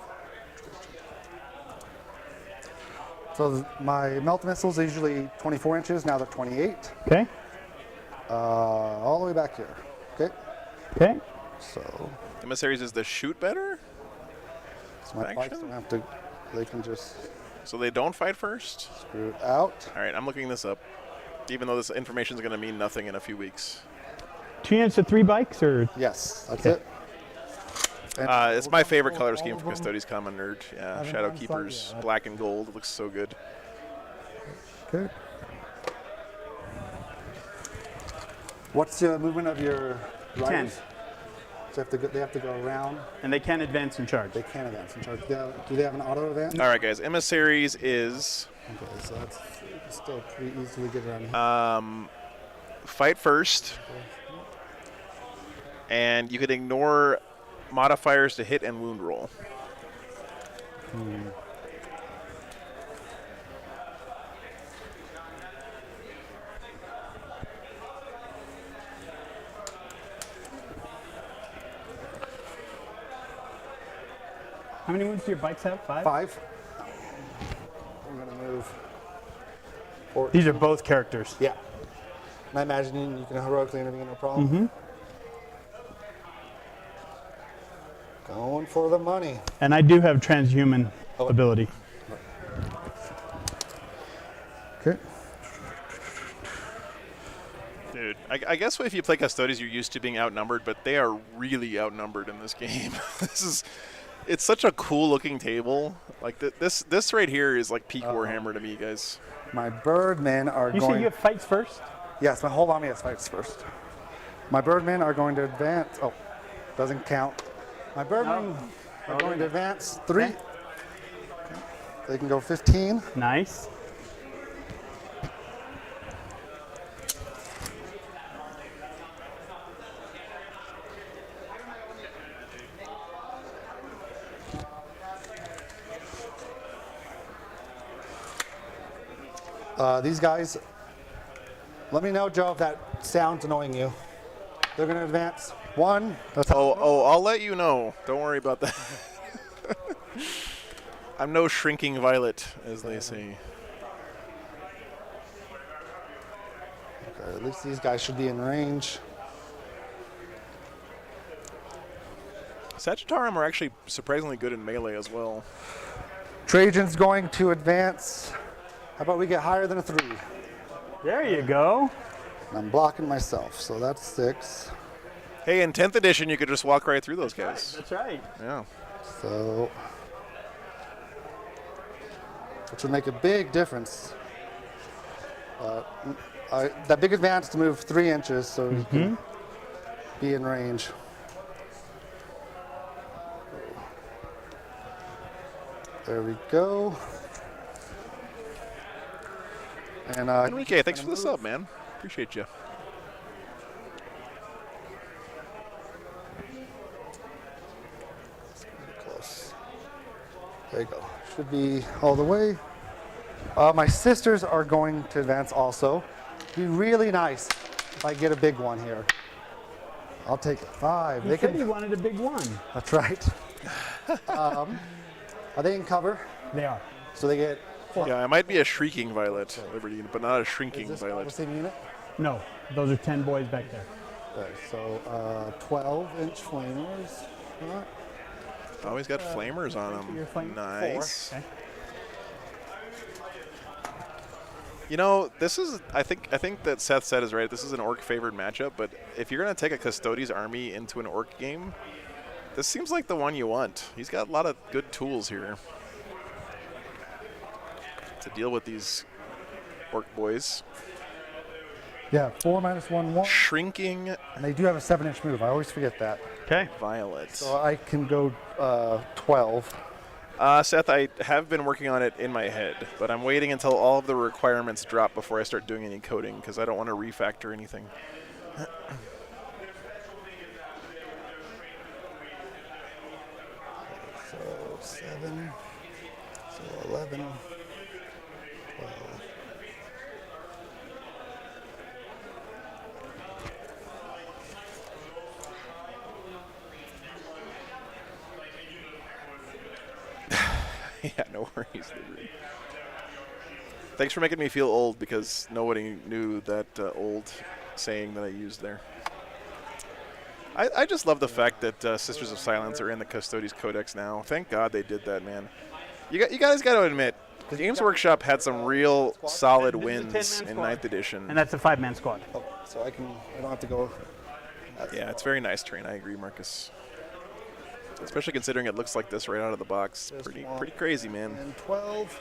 S11: So my melt missiles are usually 24 inches. Now they're 28.
S3: Okay.
S11: All the way back here. Okay.
S3: Okay.
S11: So.
S2: Emissaries is the shoot better?
S11: So my bikes don't have to. They can just.
S2: So they don't fight first?
S11: Screw it out.
S2: All right, I'm looking this up. Even though this information is going to mean nothing in a few weeks.
S3: 2 units to 3 bikes, or?
S11: Yes, that's it.
S2: It's my favorite color scheme for Custodes Common Nerd. Yeah, Shadow Keepers, black and gold. It looks so good.
S11: Okay. What's the movement of your riders?
S3: 10.
S11: So they have to go around.
S3: And they can advance and charge.
S11: They can advance and charge. Do they have an auto advance?
S2: All right, guys. Emissaries is.
S11: Okay, so that's still pretty easily get around here.
S2: Fight first. And you could ignore modifiers to hit and wound roll.
S3: How many wounds do your bikes have? 5?
S11: 5. I'm going to move. 14.
S3: These are both characters.
S11: Yeah. And I imagine you can heroically intervene, no problem.
S3: Mm-hmm.
S11: Going for the money.
S3: And I do have transhuman ability.
S11: Okay.
S2: Dude, I guess if you play Custodes, you're used to being outnumbered, but they are really outnumbered in this game. It's such a cool looking table. Like this right here is like peak Warhammer to me, guys.
S11: My birdmen are
S3: You
S11: going.
S3: say you have fights first?
S11: Yes, my whole army has fights first. My birdmen are going to advance. Oh, doesn't count. My birdmen are going to advance 3. Okay. They can go 15.
S3: Nice.
S11: These guys, let me know, Joe, if that sounds annoying you. They're going to advance 1.
S2: I'll let you know. Don't worry about that. I'm no shrinking violet, as they say.
S11: Or at least these guys should be in range.
S2: Sagittarium are actually surprisingly good in melee as well.
S11: Trajan's going to advance. How about we get higher than a 3?
S3: There you go.
S11: And I'm blocking myself, so that's 6.
S2: Hey, in 10th edition, you could just walk right through those guys.
S3: That's right.
S2: Yeah.
S11: So, which would make a big difference. That big advance to move 3 inches so he can be in range. There we go. And
S2: Enrique, thanks for the sub, man. Appreciate you.
S11: Close. There you go. Should be all the way. My sisters are going to advance also. Be really nice if I get a big one here. I'll take 5.
S3: He said he wanted a big one.
S11: That's right. Are they in cover?
S3: They are.
S11: So they get.
S2: Yeah, it might be a shrieking violet, Liberty, but not a shrinking
S11: Is this
S2: violet.
S11: the same unit?
S3: No, those are 10 boys back there.
S11: Okay, so 12-inch flamers.
S2: Oh, he's got flamers on
S3: Your
S2: him.
S3: flame?
S2: Nice.
S3: 4. Okay.
S2: You know, this is I think that Seth said is right. This is an orc favored matchup, but if you're gonna take a Custodes army into an orc game, this seems like the one you want. He's got a lot of good tools here to deal with these orc boys.
S11: Yeah, 4 - 1, 1.
S2: Shrinking.
S11: And they do have a 7-inch move. I always forget that.
S3: Okay.
S2: Violet.
S11: So I can go 12.
S2: Seth, I have been working on it in my head, but I'm waiting until all of the requirements drop before I start doing any coding because I don't want to refactor anything.
S11: So 7, so 11, 12.
S2: Yeah, no worries, Liberty. Thanks for making me feel old because nobody knew that old saying that I used there. I just love the fact that Sisters of Silence are in the Custodes Codex now. Thank God they did that, man. You guys got to admit, Games Workshop had some real solid wins in 9th edition.
S3: And that's a 5-man squad.
S11: Oh, so I don't have to go.
S2: Yeah, it's very nice terrain. I agree, Marcus. Especially considering it looks like this right out of the box. Pretty crazy, man.
S11: And 12.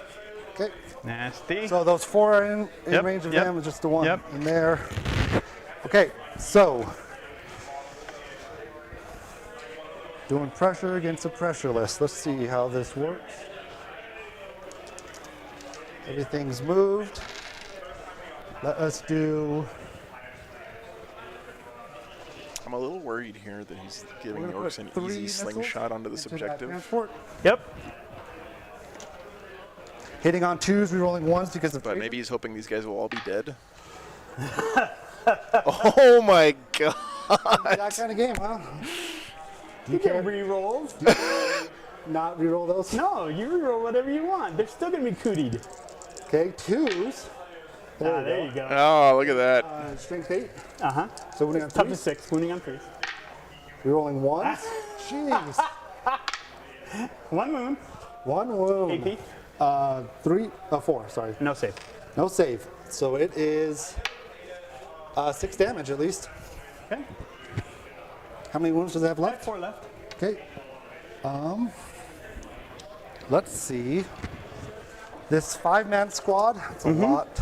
S11: Okay.
S3: Nasty.
S11: So those 4 are in
S3: Yep,
S11: range of
S3: yep,
S11: them, just the 1
S3: yep.
S11: in there. Okay, so doing pressure against a pressure list. Let's see how this works. Everything's moved. Let us do.
S2: I'm a little worried here that he's giving the
S11: We're gonna
S2: Orcs an
S11: put 3
S2: easy
S11: missiles
S2: slingshot onto this
S11: into that
S2: objective.
S11: transport.
S3: Yep.
S11: Hitting on 2s, rerolling 1s because of.
S2: But maybe he's hoping these guys will all be dead. Oh my God!
S11: That kind of game, huh?
S3: You can re-roll.
S11: Not reroll those.
S3: No, you re-roll whatever you want. They're still going to be cootied.
S11: Okay, 2s.
S3: There you go.
S2: Oh, look at that!
S11: Strength 8.
S3: Uh-huh.
S11: So wounding on
S3: Tough to
S11: 3s.
S3: 6, wounding on 3s.
S11: Rerolling 1s. Jeez.
S3: 1 wound.
S11: 1 wound.
S3: AP.
S11: 4, sorry.
S3: No save.
S11: No save. So it is 6 damage at least.
S3: Okay.
S11: How many wounds does it have left?
S3: 4 left.
S11: Okay. Let's see. This 5-man squad, it's a lot.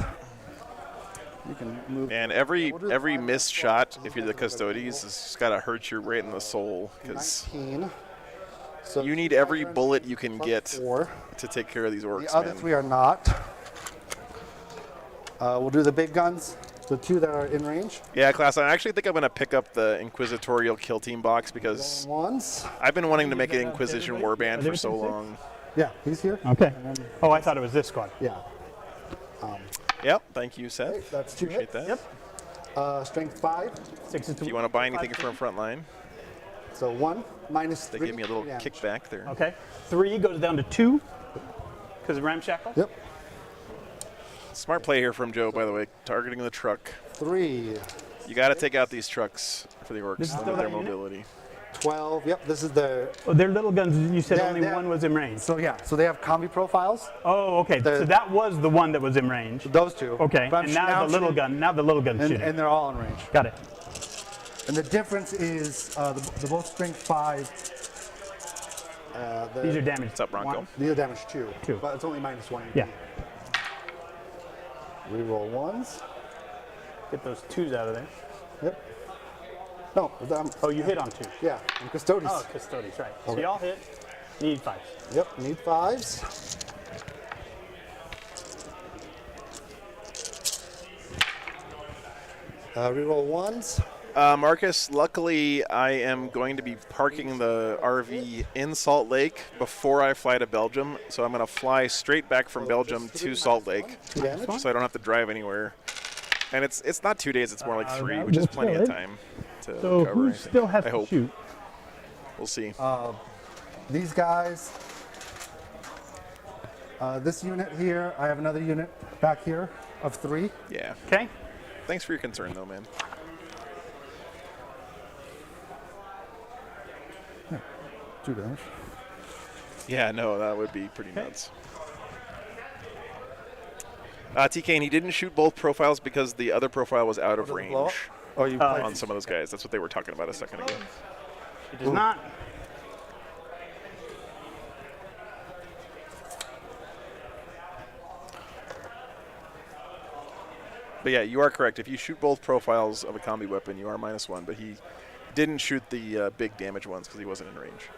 S11: You can move.
S2: And every missed shot, if you're the Custodes, has got to hurt you right in the soul because
S11: 19. So
S2: you need every bullet you can get
S11: 4.
S2: to take care of these orcs,
S11: The other
S2: man.
S11: 3 are not. We'll do the big guns, the 2 that are in range.
S2: Yeah, class. I actually think I'm going to pick up the Inquisitorial Kill Team box because
S11: Ones.
S2: I've been wanting to make an Inquisition warband for so long.
S11: Yeah, he's here.
S3: Okay. Oh, I thought it was this squad.
S11: Yeah.
S2: Yep. Thank you, Seth.
S11: Okay, that's 2
S2: Appreciate
S11: hits.
S2: that.
S3: Yep.
S11: Strength 5.
S3: 6 is 2.
S2: If you want to buy anything from front line,
S11: So 1 minus
S2: they
S11: 3.
S2: give me a little
S11: damage.
S2: kickback there.
S3: Okay. 3 goes down to 2 because of ramshackle.
S11: Yep.
S2: Smart play here from Joe, by the way, targeting the truck.
S11: 3.
S2: You got to take out these trucks for the orcs.
S3: This is
S2: Limit
S3: still
S2: their
S3: that unit?
S2: mobility.
S11: 12. Yep, this is the.
S3: Oh, they're little guns. You said
S11: Yeah,
S3: only
S11: they're-
S3: one was in range.
S11: So yeah, so they have combi profiles.
S3: Oh, okay. So that was the one that was in range.
S11: Those two.
S3: Okay.
S11: But I'm
S3: And now
S11: I'm
S3: the little
S11: shooting-
S3: gun. Now the little gun's
S11: And,
S3: shooting.
S11: and they're all in range.
S3: Got it.
S11: And the difference is the both strength 5.
S3: These are damaged.
S2: What's up, Bronco?
S11: These are damage 2.
S3: 2.
S11: But it's only -1.
S3: Yeah.
S11: Reroll 1s.
S3: Get those 2s out of there.
S11: Yep. No.
S3: Oh, you hit on 2.
S11: Yeah. I'm Custodes.
S3: Oh, Custodes, right. So
S11: Okay.
S3: y'all hit. Need 5s.
S11: Yep. Need 5s. Reroll 1s.
S2: Marcus, luckily I am going to be parking the RV in Salt Lake before I fly to Belgium. So I'm going to fly straight back from Belgium to Salt Lake.
S11: 2 damage.
S2: So I don't have to drive anywhere. And it's not 2 days, it's more like 3, which is plenty of time to
S3: So
S2: recover.
S3: who
S2: I think.
S3: still has
S2: I
S3: to
S2: hope.
S3: shoot?
S2: We'll see.
S11: These guys. This unit here. I have another unit back here of 3.
S2: Yeah.
S3: Okay.
S2: Thanks for your concern, though, man.
S11: 2 damage.
S2: Yeah, no, that would be pretty nuts. TK, and he didn't shoot both profiles because the other profile was out of range
S11: Oh, you
S2: on some of those guys. That's what they were talking about a second ago.
S3: It does not.
S2: But yeah, you are correct. If you shoot both profiles of a combi weapon, you are -1. But he didn't shoot the big damage ones because he wasn't in range.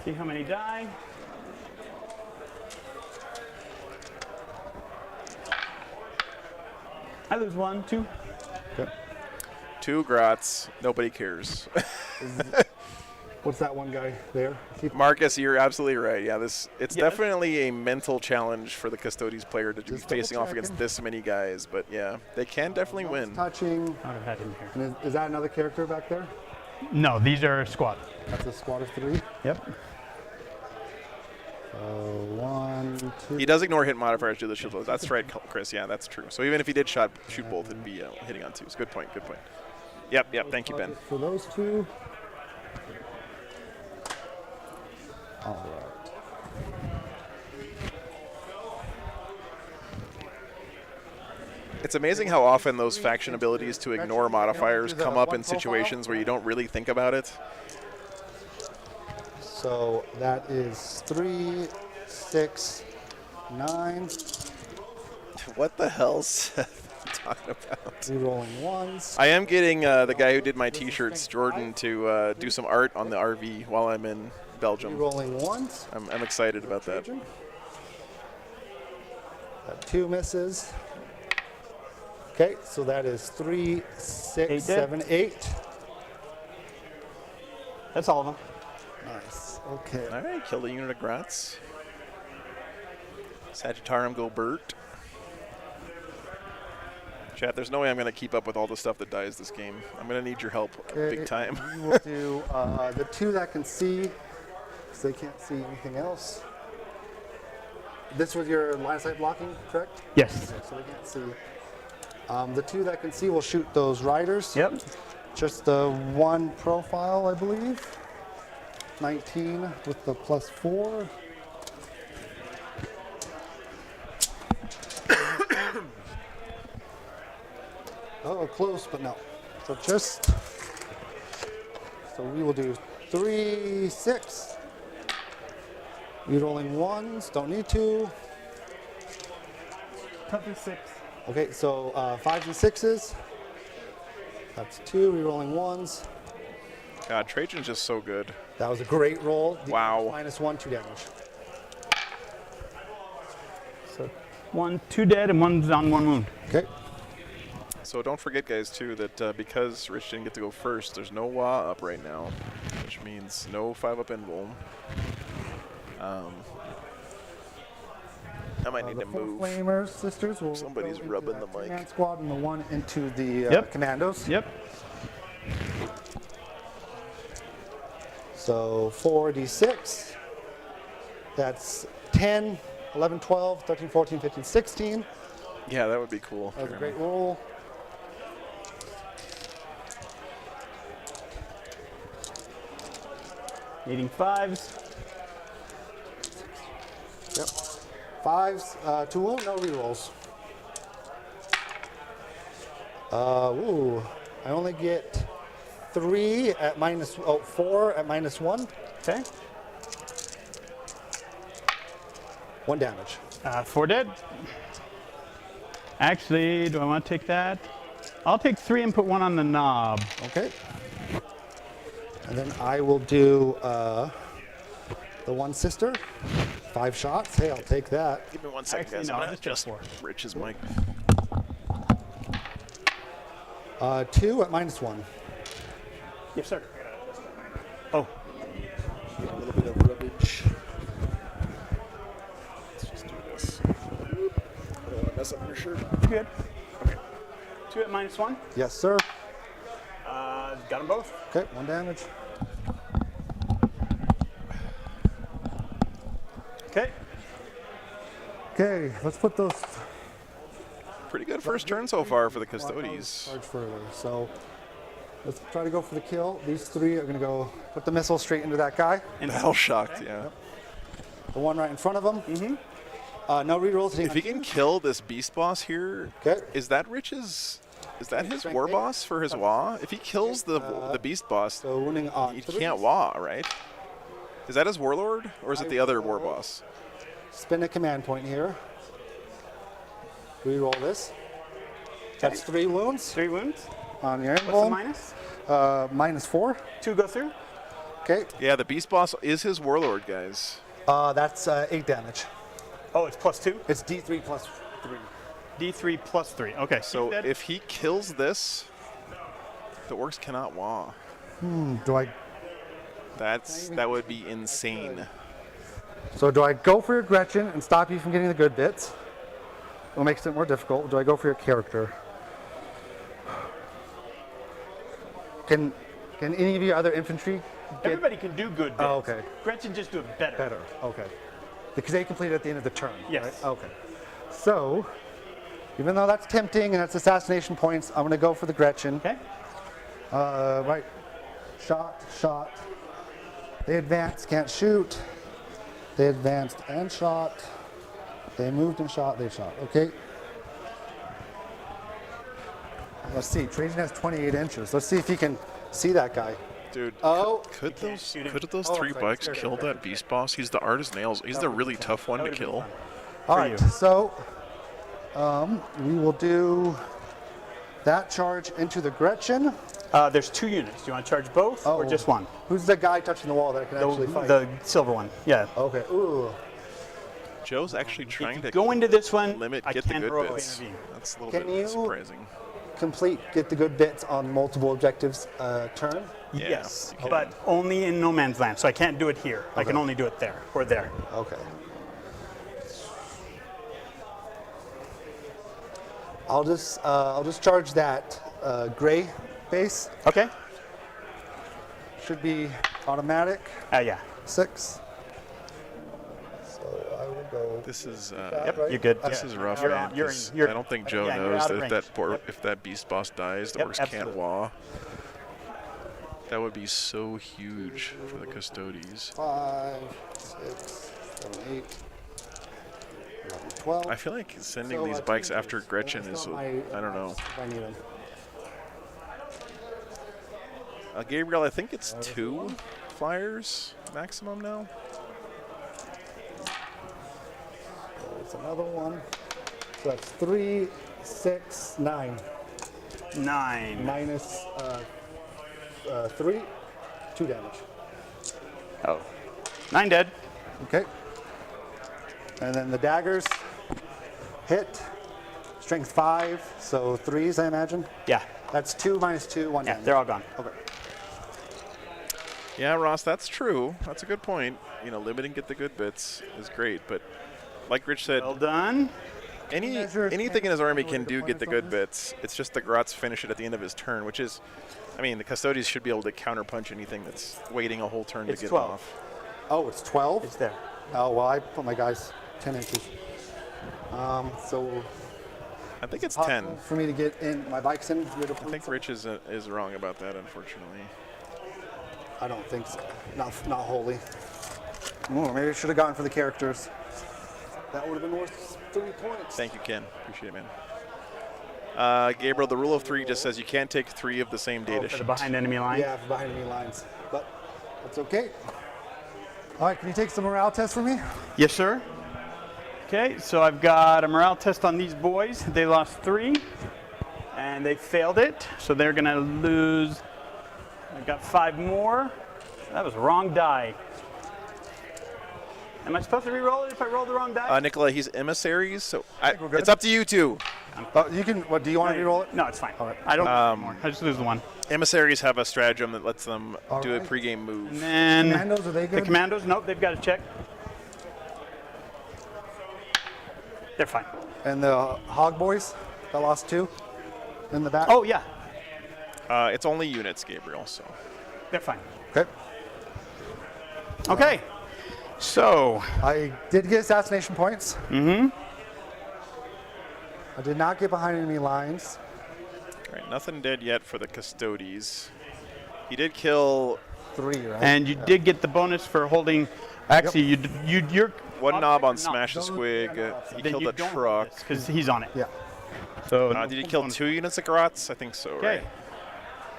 S3: See how many die. I lose 1, 2.
S2: 2 grots. Nobody cares.
S11: What's that one guy there?
S2: Marcus, you're absolutely right. Yeah, it's definitely a mental challenge for the Custodes player to be facing off against this many guys. But yeah, they can definitely win.
S11: Touching.
S3: I would have had him here.
S11: And is that another character back there?
S3: No, these are squad.
S11: That's a squad of 3.
S3: Yep.
S11: 1, 2.
S2: He does ignore hit modifiers due to the shield loads. That's right, Chris. Yeah, that's true. So even if he did shoot both, it'd be hitting on 2s. Good point. Good point. Yep. Thank you, Ben.
S11: For those 2. All right.
S2: It's amazing how often those faction abilities to ignore modifiers come up in situations where you don't really think about it.
S11: So that is 3, 6, 9.
S2: What the hell talking about?
S11: Rerolling 1s.
S2: I am getting the guy who did my T-shirts, Jordan, to do some art on the RV while I'm in Belgium.
S11: Rerolling 1s.
S2: I'm excited about that.
S11: 2 misses. Okay, so that is 3, 6,
S3: 8
S11: 7, 8.
S3: That's all of them.
S11: Nice. Okay.
S2: All right, kill the unit of Grats. Sagittarium go Bert. Chat, there's no way I'm going to keep up with all the stuff that dies this game. I'm going to need your help big time.
S11: We will do the 2 that can see, because they can't see anything else. This was your line of sight blocking, correct?
S3: Yes.
S11: Okay, so they can't see. The 2 that can see will shoot those riders.
S3: Yep.
S11: Just the 1 profile, I believe. 19 with the +4. Oh, close, but no. So so we will do 3, 6. Rerolling 1s, don't need to.
S3: Cut the 6.
S11: Okay, so 5s and 6s. That's 2, rerolling 1s.
S2: God, Trajan's just so good.
S11: That was a great roll.
S2: Wow.
S11: -1, 2 damage.
S3: So 1, 2 dead, and 1's on 1 wound.
S11: Okay.
S2: So don't forget, guys, too, that because Rich didn't get to go first, there's no WA up right now, which means no 5-up invuln. I might need to move.
S11: Flamers sisters will
S2: Somebody's
S11: go into
S2: rubbing
S11: that
S2: the mic.
S11: 10-man squad and the 1 into the commandos.
S3: Yep.
S11: So 4d6. That's 10, 11, 12, 13, 14, 15, 16.
S2: Yeah, that would be cool.
S11: That was a great roll.
S3: Needing 5s.
S11: Yep. 5s, 2 wound, no rerolls. Ooh, I only get 3 at minus, 4 at -1.
S3: Okay.
S11: 1 damage.
S3: 4 dead. Actually, do I want to take that? I'll take 3 and put 1 on the knob.
S11: Okay. And then I will do the one sister. 5 shots. Hey, I'll take that.
S2: Give me 1 second, guys.
S3: no,
S2: I'm gonna
S3: that's just
S2: adjust Rich's mic.
S11: 2 at -1.
S3: Yes, sir. Oh,
S11: A little bit of rubbish.
S2: Let's just do this. I don't want to mess up your shirt.
S3: good. Okay. 2 at -1.
S11: Yes, sir.
S3: Got them both.
S11: Okay, 1 damage.
S3: Okay.
S11: Okay, let's put those.
S2: Pretty good first turn so far for the Custodes.
S11: Charge further. So let's try to go for the kill. These 3 are going to go put the missile straight into that guy.
S2: Hell shocked, yeah.
S11: Yep. The one right in front of him. Mm-hmm. No rerolls.
S2: If he can kill this beast boss here,
S11: Okay.
S2: is that Rich's? Is that his war boss for his Wa? If he kills the beast boss,
S11: So wounding on
S2: he
S11: 3.
S2: can't Wa, right? Is that his warlord, or is it the other war boss?
S11: Spend a command point here. Reroll this. That's 3 wounds
S3: 3 wounds.
S11: on your
S3: What's the
S11: emblem.
S3: minus?
S11: -4.
S3: 2 go through.
S11: Okay.
S2: Yeah, the beast boss is his warlord, guys.
S11: That's 8 damage.
S3: Oh, it's +2.
S11: It's D3 plus 3.
S3: D3 +3. Okay.
S2: So
S3: he's dead.
S2: if he kills this, the orcs cannot Wa.
S11: Do I?
S2: That would be insane.
S11: So do I go for your Gretchen and stop you from getting the good bits? What makes it more difficult? Do I go for your character? Can any of your other infantry get?
S3: Everybody can do good bits.
S11: Oh, okay.
S3: Gretchen just do it better.
S11: Better. Okay. Because they complete at the end of the turn.
S3: Yes.
S11: Right? Okay. So, even though that's tempting and that's assassination points, I'm going to go for the Gretchen.
S3: Okay.
S11: Right. Shot. They advanced, can't shoot. They advanced and shot. They moved and shot, they shot. Okay. Let's see. Trajan has 28 inches. Let's see if he can see that guy.
S2: Dude,
S11: Oh.
S2: could those 3
S11: sorry,
S2: bikes
S11: scared
S2: kill
S11: him.
S2: that beast boss? He's the artist nails. He's the really tough one to kill.
S11: All right. So, we will do that charge into the Gretchen.
S3: There's 2 units. Do you want to charge both or just one?
S11: Who's the guy touching the wall that can actually fight?
S3: The silver one. Yeah.
S11: Okay. Ooh.
S2: Joe's actually trying to
S3: Go into this one.
S2: limit
S3: I
S2: get the
S3: can't
S2: good
S3: heroically
S2: bits.
S3: intervene.
S2: That's a little
S11: Can
S2: bit
S11: you-
S2: surprising.
S11: Complete, get the good bits on multiple objectives turn.
S2: Yeah,
S3: Yes,
S2: you can.
S3: but only in no man's land. So I can't do it here. I can only do it there or there.
S11: Okay. I'll just charge that gray base.
S3: Okay.
S11: Should be automatic.
S3: Yeah.
S11: 6. So I will go.
S2: This is
S3: Yep.
S11: right?
S3: You're good.
S2: this is rough,
S3: You're
S2: man.
S3: on- you're
S2: 'Cause
S3: in- you're-
S2: I don't think Joe
S3: yeah, you're
S2: knows
S3: out of
S2: that
S3: range.
S2: if that beast boss dies, the
S3: Yep,
S2: orcs can't
S3: absolutely.
S2: Wa. That would be so huge for the Custodes.
S11: 5, 6, 7, 8, 11, 12.
S2: I feel like sending
S11: So,
S2: these
S11: 2
S2: bikes
S11: units.
S2: after Gretchen
S11: That's
S2: is,
S11: not my
S2: I don't know.
S11: if I need them.
S2: Gabriel, I think it's 2 flyers maximum now.
S11: There's another one. So that's 3, 6, 9.
S3: 9.
S11: Minus 3, 2 damage.
S3: Oh. 9 dead.
S11: Okay. And then the daggers hit. Strength 5, so 3s, I imagine.
S3: Yeah.
S11: That's 2 minus 2, 1
S3: Yeah.
S11: damage.
S3: They're all gone.
S11: Okay.
S2: Yeah, Ross, that's true. That's a good point. You know, limiting get the good bits is great, but like Rich said,
S3: Well done.
S2: Anything in his army can get the good bits. It's just the Grots finish it at the end of his turn, which is, I mean, the Custodes should be able to counterpunch anything that's waiting a whole turn to get
S3: 12.
S2: off.
S11: Oh, it's 12?
S3: It's there.
S11: Oh, well, I put my guys 10 inches. So
S2: I think it's
S11: possible
S2: 10.
S11: for me to get in my bikes in.
S2: I think Rich is wrong about that, unfortunately.
S11: I don't think so. Not wholly. Oh, maybe I should have gone for the characters. That would have been worth 3 points.
S2: Thank you, Ken. Appreciate it, man. Gabriel, the rule of 3 just says you can't take 3 of the same data
S3: For
S2: sheet.
S3: the behind enemy line?
S11: Yeah, for behind enemy lines. But that's okay. All right, can you take some morale tests for me?
S3: Yes, sir. Okay, so I've got a morale test on these boys. They lost 3, and they failed it, so they're going to lose. I've got 5 more. That was the wrong die. Am I supposed to re-roll it if I roll the wrong die?
S2: Nicola, he's emissaries, so it's up to you two.
S11: You can. What do you want to re-roll it?
S3: No, it's fine. All right. I don't lose anymore. I just lose the one.
S2: Emissaries have a stratagem that lets them do a pregame move.
S3: And then
S11: Commandos, are they good?
S3: the commandos, nope, they've got to check. They're fine.
S11: And the Hog Boys that lost 2 in the back?
S3: Oh, yeah.
S2: It's only units, Gabriel, so.
S3: They're fine.
S11: Okay.
S3: Okay. So.
S11: I did get assassination points.
S3: Mm-hmm.
S11: I did not get behind enemy lines.
S2: All right, nothing dead yet for the Custodes. He did kill
S11: 3, right?
S3: And you did get the bonus for holding. Actually, you're
S2: one knob on Smash the Squig. He killed a truck.
S3: Because he's on it.
S11: Yeah.
S3: So
S2: did he kill 2 units of Grots? I think so,
S3: Okay.
S2: right?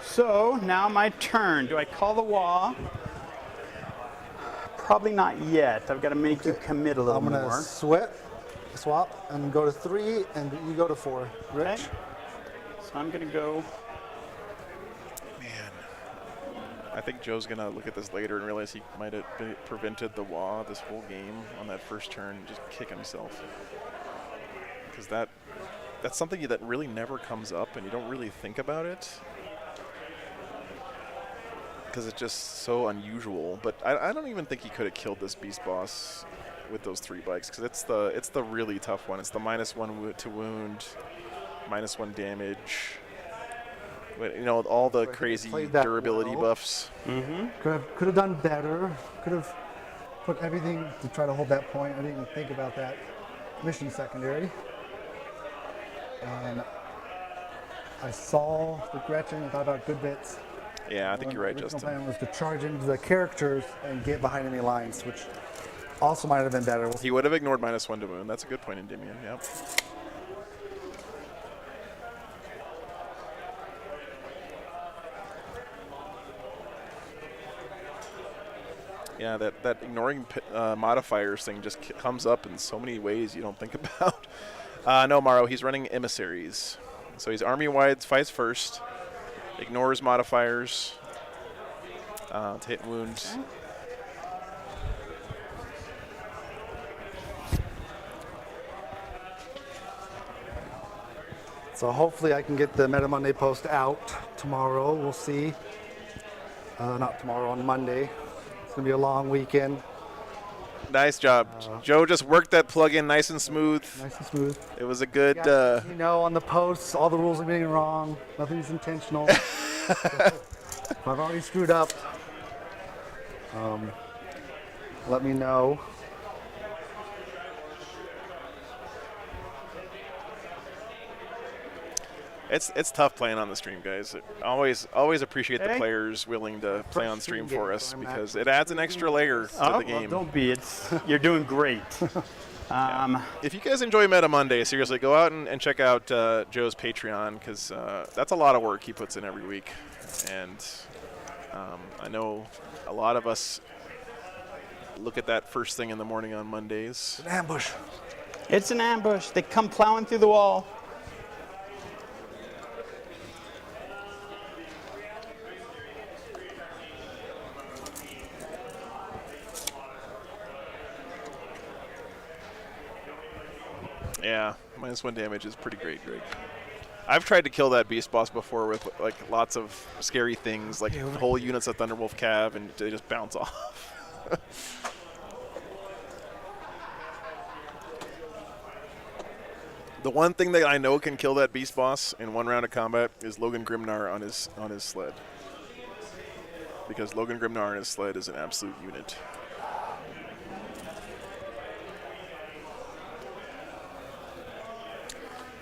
S3: So now my turn. Do I call the wall? Probably not yet. I've got to make you commit a little
S11: I'm going
S3: more.
S11: to swap, and go to 3, and you go to 4. Rich?
S3: Okay. So I'm going to go.
S2: Man, I think Joe's going to look at this later and realize he might have prevented the Wah this whole game on that first turn and just kick himself. Because that's something that really never comes up, and you don't really think about it. Because it's just so unusual. But I don't even think he could have killed this beast boss with those 3 bikes, because it's the really tough one. It's the -1 to wound, -1 damage. But, you know, all the crazy durability buffs.
S3: Mm-hmm.
S11: Could have done better. Could have put everything to try to hold that point. I didn't even think about that mission secondary. And I saw the Gretchen and thought about good bits.
S2: Yeah, I think you're right,
S11: The
S2: Justin.
S11: original plan was to charge into the characters and get behind enemy lines, which also might have been better.
S2: He would have ignored -1 to wound. That's a good point, Endymion. Yep. Yeah, that ignoring modifiers thing just comes up in so many ways you don't think about. No, Morrow, he's running emissaries. So he's army-wide, fights first, ignores modifiers to hit wounds. Okay.
S11: So hopefully I can get the Meta Monday post out tomorrow. We'll see. Not tomorrow, on Monday. It's going to be a long weekend.
S2: Nice job. Joe just worked that plug-in nice and smooth.
S11: Nice and smooth.
S2: It was a good...
S11: You know, on the posts, all the rules are being wrong. Nothing's intentional. If I've already screwed up, let me know.
S2: It's tough playing on the stream, guys. Always appreciate the players willing to play on stream for us, because it adds an extra layer to the game.
S3: Well, don't be. You're doing great.
S2: If you guys enjoy Meta Monday, seriously, go out and check out Joe's Patreon, because that's a lot of work he puts in every week. And I know a lot of us look at that first thing in the morning on Mondays.
S11: An ambush.
S3: It's an ambush. They come plowing through the wall.
S2: Yeah, -1 damage is pretty great, Greg. I've tried to kill that beast boss before with like lots of scary things, like whole units of Thunderwolf Cav, and they just bounce off. The one thing that I know can kill that beast boss in one round of combat is Logan Grimnar on his sled. Because Logan Grimnar on his sled is an absolute unit.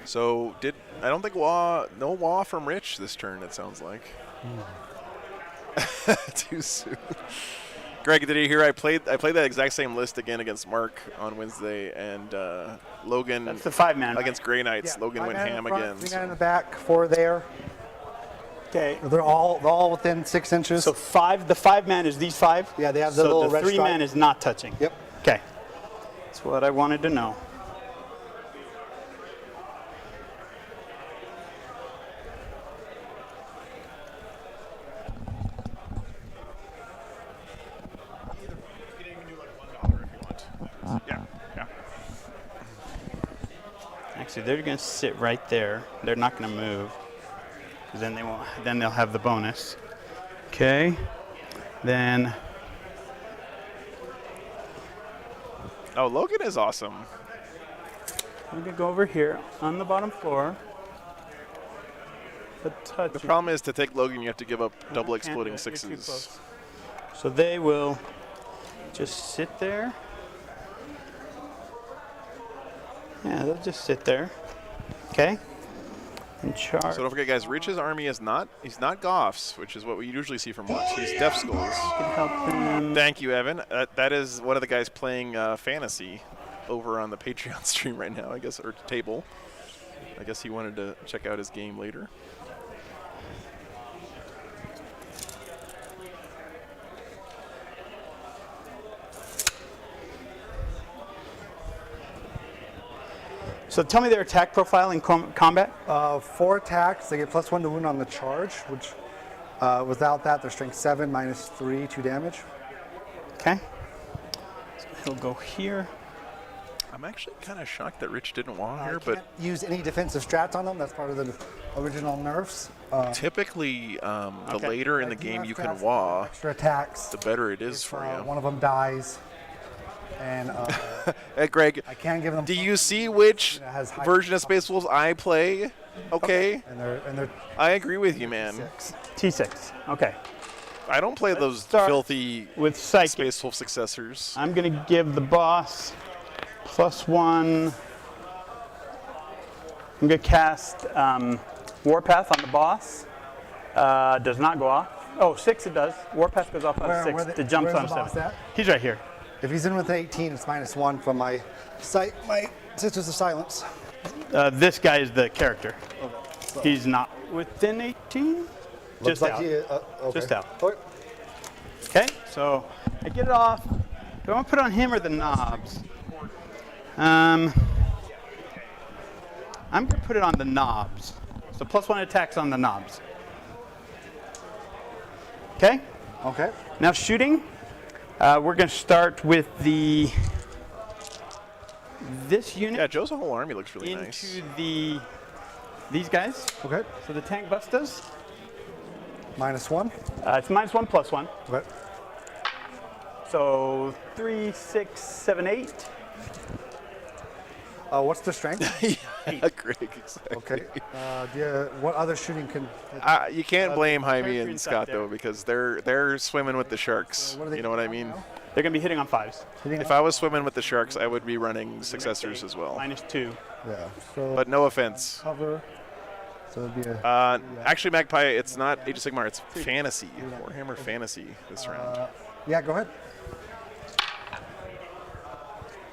S2: So I don't think no Wah from Rich this turn, it sounds like. Too soon. Greg, did you hear I played that exact same list again against Mark on Wednesday, and Logan.
S3: That's the 5-man
S2: against Grey Knights.
S11: Yeah,
S2: Logan went ham again.
S11: 3 in the back, 4 there.
S3: Okay.
S11: They're all within 6 inches.
S3: So the 5-man is these 5?
S11: Yeah, they have the little red
S3: 3-man is not touching.
S11: Yep.
S3: Okay. That's what I wanted to know. Yeah. Actually, they're going to sit right there. They're not going to move, because then they won't. Then they'll have the bonus. Okay. Then.
S2: Oh, Logan is awesome.
S3: I'm going to go over here on the bottom floor.
S2: The problem is to take Logan, you have to give up double exploding
S3: You're too
S2: 6s.
S3: close. So they will just sit there. Yeah, they'll just sit there. Okay. And charge.
S2: So don't forget, guys, Rich's army is he's not Goffs, which is what we usually see from Orks. He's Death Skulls.
S3: Can help them.
S2: Thank you, Evan. That is one of the guys playing Fantasy over on the Patreon stream right now, I guess, or table. I guess he wanted to check out his game later.
S3: So tell me their attack profile in combat.
S11: 4 attacks. They get +1 to wound on the charge, which without that, they're strength 7, -3, 2 damage.
S3: Okay. So he'll go here.
S2: I'm actually kind of shocked that Rich didn't want
S11: I
S2: here,
S11: can't
S2: but
S11: use any defensive strats on them. That's part of the original nerfs.
S2: typically the later in the game you can
S11: strats,
S2: wah,
S11: extra attacks.
S2: the better it is
S11: If,
S2: for you.
S11: one of them dies. And
S2: Hey, Greg,
S11: I can give them.
S2: do you see which
S11: that has high
S2: version of Space Wolves I play? Okay.
S11: And they're
S2: I agree with you, man.
S3: T6. Okay.
S2: I don't play those
S3: start
S2: filthy
S3: with Psychic.
S2: Space Wolf successors.
S3: I'm going to give the boss +1. I'm going to cast Warpath on the boss. Does not go off. Oh, 6 it does. Warpath goes off on 6. It jumps
S11: where's
S3: on
S11: the boss
S3: 7.
S11: at?
S3: He's right here.
S11: If he's in with 18, it's -1 from my Sisters of Silence.
S3: This guy is the character. He's not within 18.
S11: Looks
S3: Just
S11: like
S3: out.
S11: okay.
S3: Just out.
S11: Okay.
S3: Okay, so I get it off. Do I want to put it on him or the knobs? I'm going to put it on the knobs. So +1 attacks on the knobs. Okay?
S11: Okay.
S3: Now shooting. We're going to start with this unit.
S2: Yeah, Joe's whole army looks really
S3: into
S2: nice.
S3: these guys.
S11: Okay.
S3: So the tank bustas.
S11: -1.
S3: It's -1 +1.
S11: Okay.
S3: So 3, 6, 7, 8.
S11: What's the strength?
S2: Yeah, Greg, exactly.
S11: Okay. What other shooting can?
S2: You can't blame Jaime
S3: character
S2: and
S3: inside
S2: Scott
S3: there.
S2: though, because they're swimming with the sharks.
S11: What are they
S2: You know what I mean?
S3: They're going to be hitting on 5s.
S2: If I was swimming with the sharks, I would be running successors as well.
S3: -2.
S11: Yeah. So
S2: But no offense.
S11: cover. So it'd be a.
S2: Actually, Magpie, it's not Age of Sigmar, it's Fantasy. Warhammer Fantasy this round.
S11: Yeah. Go ahead.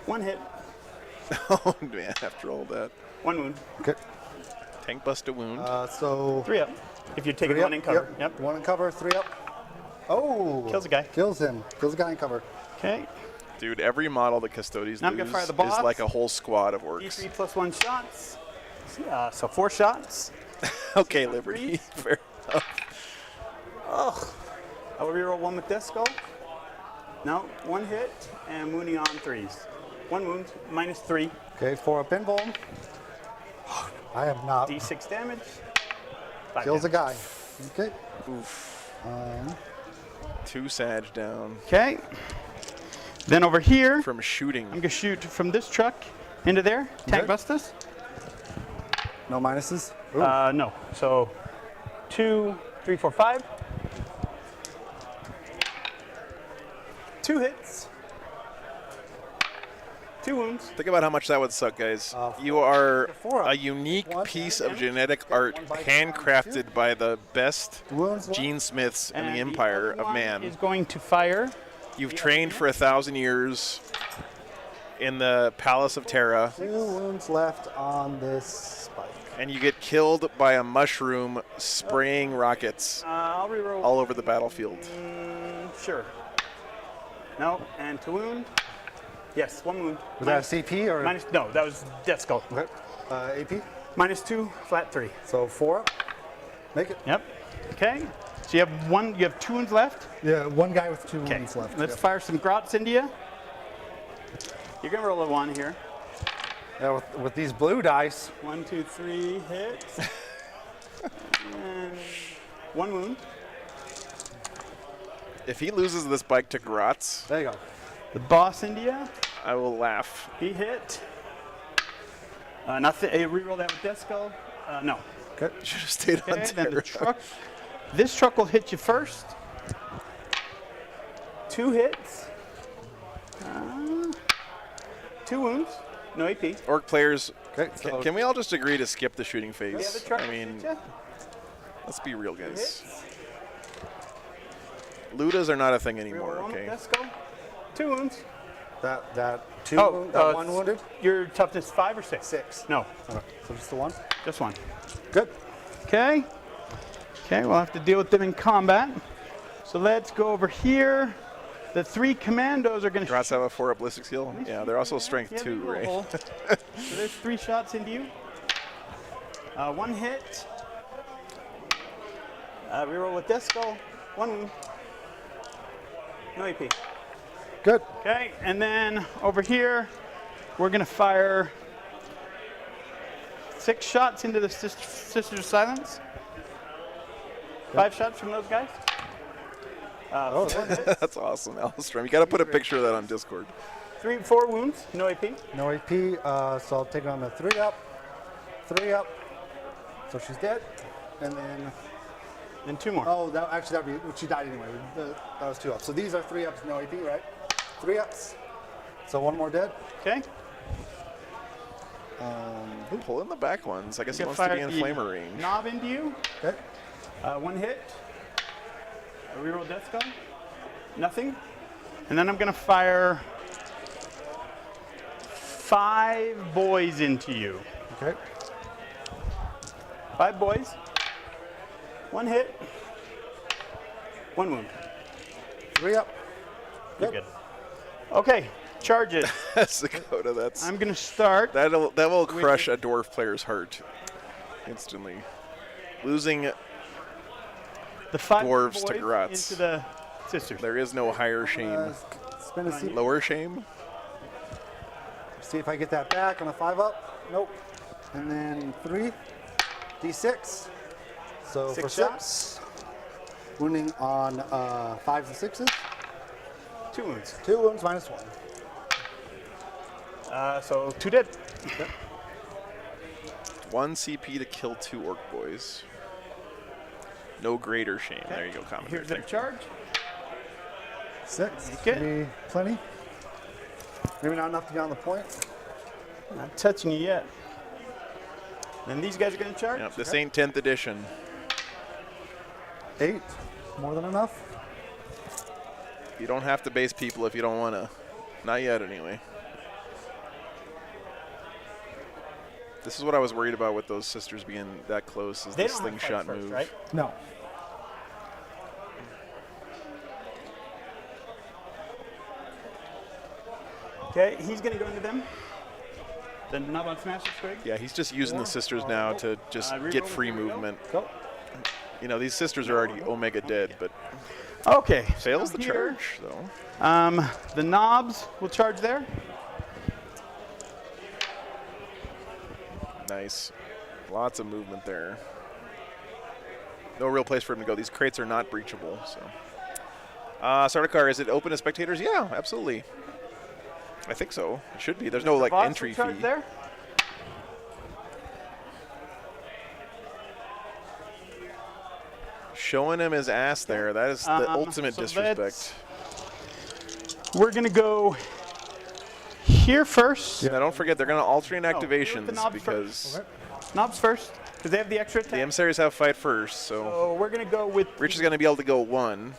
S3: 1 hit.
S2: Oh man, after all that.
S3: 1 wound.
S11: Okay.
S2: Tank bust a wound.
S11: So
S3: 3 up. If you're taking
S11: 3
S3: 1 in cover. Yep.
S11: 1 in cover. 3 up. Oh.
S3: Kills a guy.
S11: Kills him. Kills a guy in cover.
S3: Okay.
S2: Dude, every model that Custodes
S3: Now I'm gonna
S2: lose
S3: fire the
S2: is
S3: boss.
S2: like a whole squad of orcs.
S3: D3 +1 shots. So 4 shots.
S2: Okay, Liberty. Fair enough.
S3: Oh. I will reroll 1 with Death Skull. No. 1 hit and wounding on 3s. 1 wound, -3.
S11: Okay. 4 up in Volm. I have not.
S3: D6 damage. 5
S11: Kills a
S3: damage.
S11: guy. Okay.
S2: Oof. 2 Sag down
S3: Okay. Then over here,
S2: from shooting.
S3: I'm going to shoot from this truck into there. Tank
S11: Okay.
S3: busters.
S11: No minuses? Ooh.
S3: No. So 2, 3, 4, 5. 2 hits. 2 wounds.
S2: Think about how much that would suck, guys. You are
S11: four.
S2: a unique
S11: One
S2: piece
S11: damage.
S2: of genetic art,
S11: One bite,
S2: handcrafted by the best
S11: Wounds one.
S2: genesmiths in
S3: And
S2: the empire
S3: other
S2: of
S3: one
S2: man.
S3: is going to fire.
S2: You've trained for 1,000 years in the Palace of Terra,
S11: 2 wounds left on this spike.
S2: and you get killed by a mushroom spraying rockets
S3: I'll reroll.
S2: all over the battlefield.
S3: Sure. No, and to wound. Yes, 1 wound.
S11: Was that a CP or
S3: No, that was Death Skull.
S11: okay. AP?
S3: -2, flat 3.
S11: So 4 up. Make it.
S3: Yep. Okay. So you have 1. You have 2 wounds left.
S11: Yeah, one guy with 2
S3: Okay.
S11: wounds left.
S3: Let's
S11: Yep.
S3: fire some grots into you. You're gonna roll a 1 here.
S11: Yeah, with these blue dice.
S3: 1, 2, 3 hits. And 1 wound.
S2: If he loses this bike to Grotz,
S11: There you go.
S3: The boss into you.
S2: I will laugh.
S3: He hit. Nothing. Reroll that with Death Skull. No.
S11: Okay.
S2: Should have stayed on
S3: Okay, then the
S2: Terra.
S3: truck. This truck will hit you first. 2 hits. 2 wounds. No AP.
S2: Orc players,
S11: Okay. So
S2: can we all just agree to skip the shooting phase?
S3: Yeah, the truck
S2: I
S3: will
S2: mean,
S3: hit ya.
S2: let's be real, guys.
S3: Hits.
S2: Ludas are not a thing
S3: Reroll
S2: anymore,
S3: 1 with
S2: okay?
S3: Death Skull. 2 wounds.
S11: that 2
S3: Oh,
S11: one wounded?
S3: Your toughness 5 or 6?
S11: 6.
S3: No,
S11: Okay. So just the 1?
S3: just 1.
S11: Good.
S3: Okay. Okay, we'll have to deal with them in combat. So let's go over here. The 3 commandos are going to
S2: Grotz have a 4-up ballistic skill? Yeah, they're also strength 2, right?
S3: So there's 3 shots into you. 1 hit. Reroll with Death Skull. 1 wound. No AP.
S11: Good.
S3: Okay, and then over here, we're going to fire 6 shots into the Sisters of Silence. 5 shots from those guys.
S11: Oh,
S3: 4 hits.
S2: That's awesome, Alstrom. You got to put a picture of that on Discord.
S3: 4 wounds. No AP.
S11: No AP, so I'll take it on the 3 up. 3 up. So she's dead. And then,
S3: And 2 more.
S11: oh, that'd be, she died anyway. That was 2 ups. So these are 3 ups, no AP, right? 3 ups. So 1 more dead.
S3: Okay.
S2: Pull in the back ones. I guess he
S3: Gonna
S2: wants to be
S3: fire
S2: in
S3: the
S2: flamer range.
S3: Knob into you.
S11: Okay.
S3: 1 hit. Reroll Death Skull. Nothing. And then I'm going to fire 5 boys into you.
S11: Okay.
S3: 5 boys. 1 hit. 1 wound.
S11: 3 up.
S3: You're good. Okay, charges.
S2: That's Dakota. That's
S3: I'm going to start.
S2: that will crush a dwarf player's heart instantly. Losing
S3: The 5
S2: dwarves
S3: boys
S2: to Grotz.
S3: into the sisters.
S2: There is no higher shame.
S11: Spin a CP.
S2: Lower shame?
S11: See if I get that back on a 5 up. Nope. And then 3. D6. So
S3: 6
S11: for
S3: shots.
S11: 6. Wounding on 5s and 6s.
S3: 2 wounds.
S11: 2 wounds minus 1.
S3: So 2 dead.
S2: 1 CP to kill 2 orc boys. No greater shame. There you go, commentator.
S3: Here's the charge.
S11: 6.
S3: Okay.
S11: Maybe plenty. Maybe not enough to get on the point.
S3: Not touching you yet. Then these guys are going to charge.
S2: Yep, this ain't 10th edition.
S11: 8. More than enough.
S2: You don't have to base people if you don't want to. Not yet, anyway. This is what I was worried about with those sisters being that close, is
S3: They
S2: the
S3: don't have
S2: slingshot
S3: fights first,
S2: move.
S3: right?
S11: No.
S3: Okay, he's going to go into them. The knob on smash squig.
S2: Yeah, he's just using the sisters now to just get free movement.
S11: Go.
S2: You know, these sisters are already Omega dead, but
S3: Okay.
S2: fails
S3: so
S2: the
S3: here,
S2: charge, though.
S3: The knobs will charge there.
S2: Nice. Lots of movement there. No real place for him to go. These crates are not breachable, so. Sardaukar, is it open to spectators? Yeah, absolutely. I think so. It should be. There's no, like,
S3: Boss
S2: entry
S3: will charge
S2: fee.
S3: there.
S2: showing him his ass there. That is the ultimate
S3: so
S2: disrespect.
S3: We're going to go here first.
S2: Now, don't forget, they're going to alternate
S3: No, do
S2: activations
S3: the knobs
S2: because
S3: Knobs first, because they have the extra attack.
S2: the emissaries have fight first.
S3: So we're going to go with.
S2: Rich is going to be able to go 1,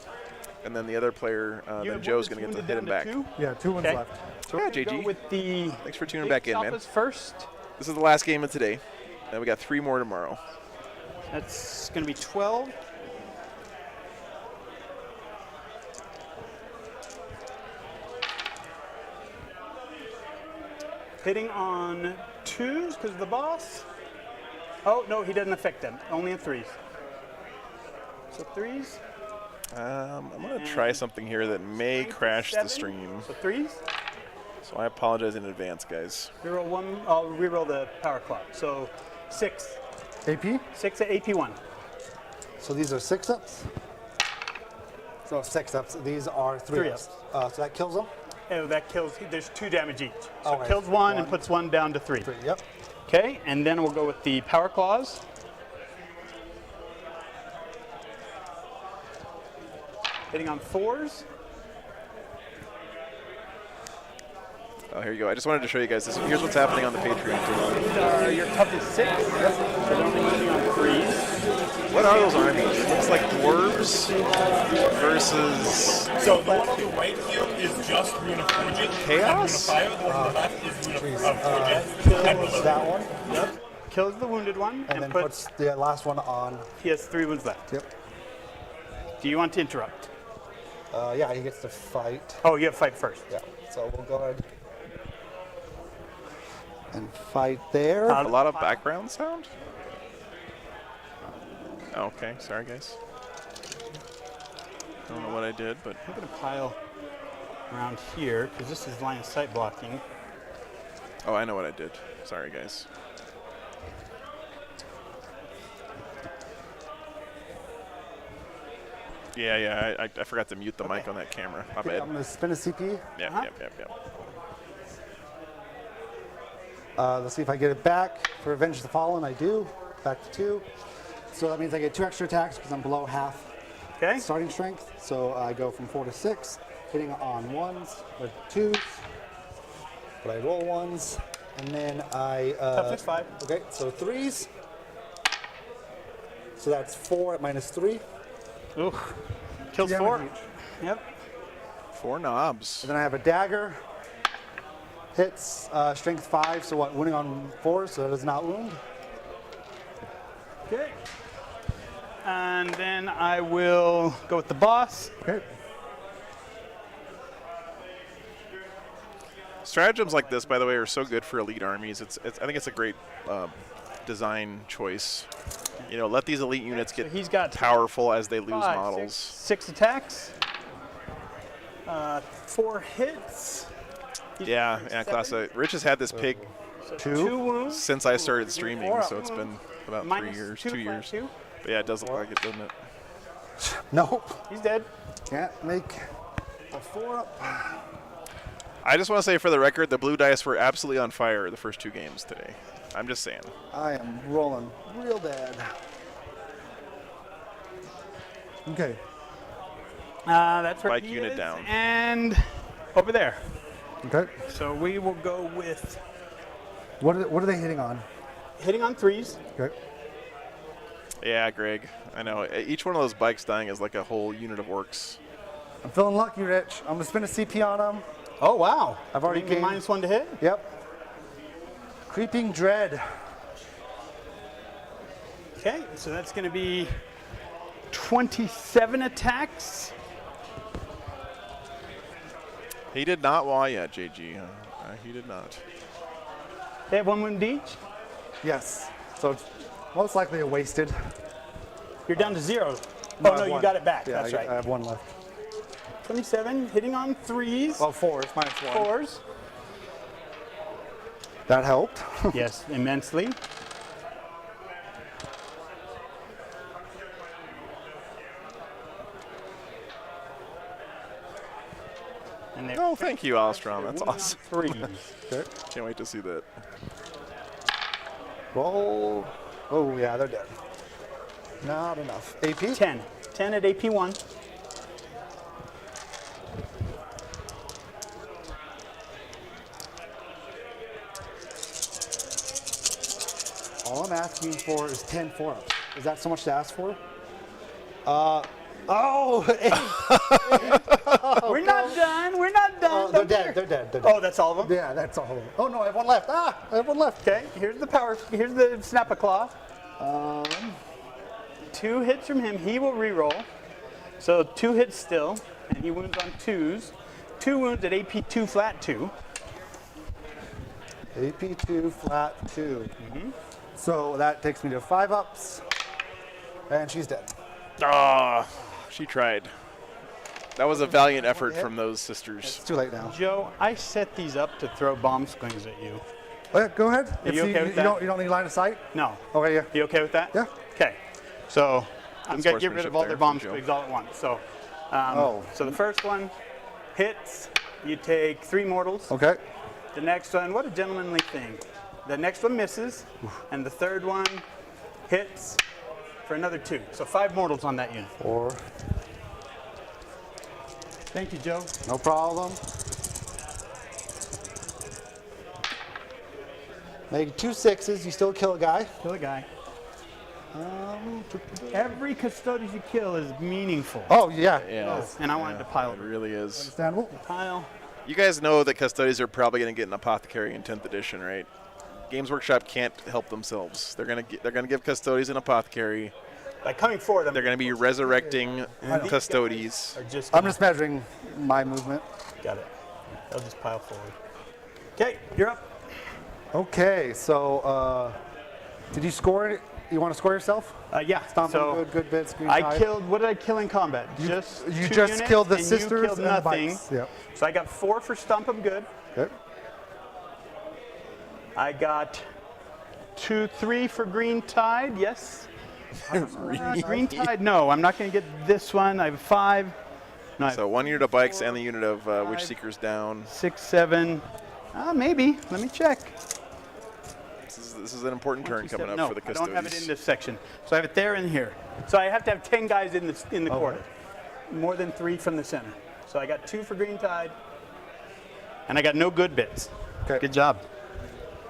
S2: and then the other player, then Joe's going to get to hit him back.
S11: Yeah, 2 ones left.
S3: So
S2: Yeah,
S3: we're gonna
S2: JG.
S3: go with the.
S2: Thanks for tuning back in, man.
S3: First.
S2: This is the last game of today. And we got 3 more tomorrow.
S3: That's going to be 12. Hitting on 2s because of the boss. Oh, no, he doesn't affect them. Only in 3s. So 3s.
S2: I'm going to try something here that may crash the stream.
S3: So 3s.
S2: So I apologize in advance, guys.
S3: Reroll 1. I'll reroll the power clock. So 6.
S11: AP?
S3: 6 at AP1.
S11: So these are 6-ups? So 6-ups. These are 3-ups. So that kills them?
S3: Oh, that kills. There's 2 damage each. So
S11: Okay.
S3: it kills 1 and puts 1 down to 3.
S11: 3, yep.
S3: Okay, and then we'll go with the power claws. Hitting on 4s.
S2: Oh, here you go. I just wanted to show you guys this. Here's what's happening on the Patreon.
S3: Your toughest 6. They're only hitting on 3s.
S2: What are those armies? It looks like dwarves versus
S12: So the one on the right here is just Rune of Frigid.
S2: Chaos?
S12: Rune of Fire. The one on the left is Rune of Frigid.
S11: That one.
S3: Yep. Kills the wounded one
S11: And then puts the last one on.
S3: He has 3 wounds left.
S11: Yep.
S3: Do you want to interrupt?
S11: Yeah, he gets to fight.
S3: Oh, you have fight first.
S11: Yeah. So we'll go ahead and fight there.
S2: a lot of background sound. Oh, okay, sorry guys. Don't know what I did, but
S3: I'm going to pile around here because this is line of sight blocking.
S2: oh, I know what I did. Sorry guys. Yeah, I forgot to mute the mic on that camera. My
S11: Okay,
S2: bad.
S11: I'm going to spin a CP.
S2: Yep.
S11: Let's see if I get it back. For Avenge the Fallen, I do. Back to 2. So that means I get 2 extra attacks because I'm below half starting strength. So I go from 4 to 6, hitting on 1s or 2s. But I roll 1s, and then I.
S3: Toughness 5.
S11: Okay, so 3s. So that's 4 at -3.
S3: Ooh. Kills
S11: 2
S3: 4.
S11: damage each.
S3: Yep.
S2: 4 knobs.
S11: And then I have a dagger. Hits strength 5, so what? Winning on 4, so that does not wound.
S3: Okay. And then I will go with the boss.
S11: Okay.
S2: Stratagems like this, by the way, are so good for elite armies. I think it's a great design choice. You know, let these elite units get
S3: he's got
S2: powerful as they lose
S3: 5,
S2: models.
S3: 6 attacks. 4 hits.
S2: Yeah, class. Rich has had this pig
S3: So 2 wounds.
S2: since I started streaming, so it's been about 3
S3: Minus
S2: years,
S3: 2
S2: 2 years.
S3: 2.
S2: But yeah, it does look like it, doesn't it?
S11: Nope.
S3: He's dead.
S11: Can't make a 4-up.
S2: I just want to say for the record, the blue dice were absolutely on fire the first 2 games today. I'm just saying.
S11: I am rolling real bad. Okay.
S3: That's where
S2: Bike
S3: he
S2: unit
S3: is,
S2: down.
S3: and over there.
S11: Okay.
S3: So we will go with
S11: What are they hitting on?
S3: hitting on 3s.
S11: Okay.
S2: Yeah, Greg, I know. Each one of those bikes dying is like a whole unit of orcs.
S11: I'm feeling lucky, Rich. I'm gonna spin a CP on them.
S3: Oh wow!
S11: I've already
S3: Maybe
S11: gained
S3: -1 to hit.
S11: Yep. Creeping Dread.
S3: Okay, so that's going to be 27 attacks.
S2: He did not wall yet, JG. He did not.
S3: They have 1 wound each.
S11: Yes. So it's most likely a wasted.
S3: You're down to 0.
S11: I
S3: Oh
S11: have
S3: no, you
S11: one.
S3: got it back.
S11: Yeah,
S3: That's
S11: I
S3: right.
S11: have 1 left.
S3: 27, hitting on 3s.
S11: Well, 4s, -1.
S3: 4s.
S11: That helped.
S3: Yes, immensely. And they're
S2: Oh, thank you, Alstrom. That's awesome.
S3: 3s.
S11: Okay.
S2: Can't wait to see that.
S11: Roll. Oh, yeah, they're dead. Not enough. AP?
S3: 10. 10 at AP1.
S11: All I'm asking for is 10 4-ups. Is that so much to ask for?
S3: We're not done. We're not done.
S11: They're dead. They're dead.
S3: Oh, that's all of them?
S11: Yeah, that's all of them. Oh no, I have one left. I have one left.
S3: Okay, here's the power. Here's the Snap-a-Claw. 2 hits from him. He will re-roll. So 2 hits still, and he wounds on 2s. 2 wounds at AP2 flat 2.
S11: AP2 flat 2. So that takes me to 5-ups, and she's dead.
S2: Ah, she tried. That was a valiant effort from those sisters.
S11: It's too late now.
S3: Joe, I set these up to throw bomb slings at you.
S11: Oh, yeah, go ahead.
S3: Are you okay with that?
S11: You don't need line of sight?
S3: No.
S11: Okay, yeah.
S3: You okay with that?
S11: Yeah.
S3: Okay. So I'm going to get rid
S2: sportsmanship
S3: of all
S2: there
S3: their bomb
S2: from Joe.
S3: squigs all at once. So,
S11: Oh.
S3: so the first one hits. You take 3 mortals.
S11: Okay.
S3: The next one, what a gentlemanly thing. The next one misses, and the third one hits for another 2. So 5 mortals on that unit.
S11: 4.
S3: Thank you, Joe.
S11: No problem. Make 2 6s. You still kill a guy.
S3: Kill a guy. Every Custodes you kill is meaningful.
S11: Oh yeah.
S2: Yeah.
S3: And I wanted to pile
S2: It really is.
S11: Understandable.
S3: Pile.
S2: You guys know that Custodes are probably going to get an apothecary in 10th edition, right? Games Workshop can't help themselves. They're going to give Custodes an apothecary.
S3: By coming forward,
S2: They're going to be resurrecting Custodes.
S11: I'm just measuring my movement.
S3: Got it. I'll just pile forward. Okay, you're up.
S11: Okay, so did you score it? You want to score yourself?
S3: Yeah.
S11: Stomp
S3: So
S11: on good bits. Green
S3: I
S11: tide.
S3: killed. What did I kill in combat?
S11: You
S3: 2
S11: just
S3: units,
S11: killed the
S3: and
S11: sisters
S3: you killed
S11: and the
S3: nothing.
S11: bites. Yep.
S3: So I got 4 for Stomp 'em Good.
S11: Okay.
S3: I got 2, 3 for Green Tide. Yes. Green Tide. No, I'm not going to get this one. I have 5. No, I have
S2: So 1 unit of bikes and the unit of
S3: 5,
S2: Witch Seekers down.
S3: 6, 7. Maybe. Let me check.
S2: This is an important turn coming up
S3: No,
S2: for the
S3: I
S2: Custodes.
S3: don't have it in this section. So I have it there and here. So I have to have 10 guys in the quarter. More than 3 from the center. So I got 2 for Green Tide. And I got no good bits.
S11: Okay.
S3: Good job.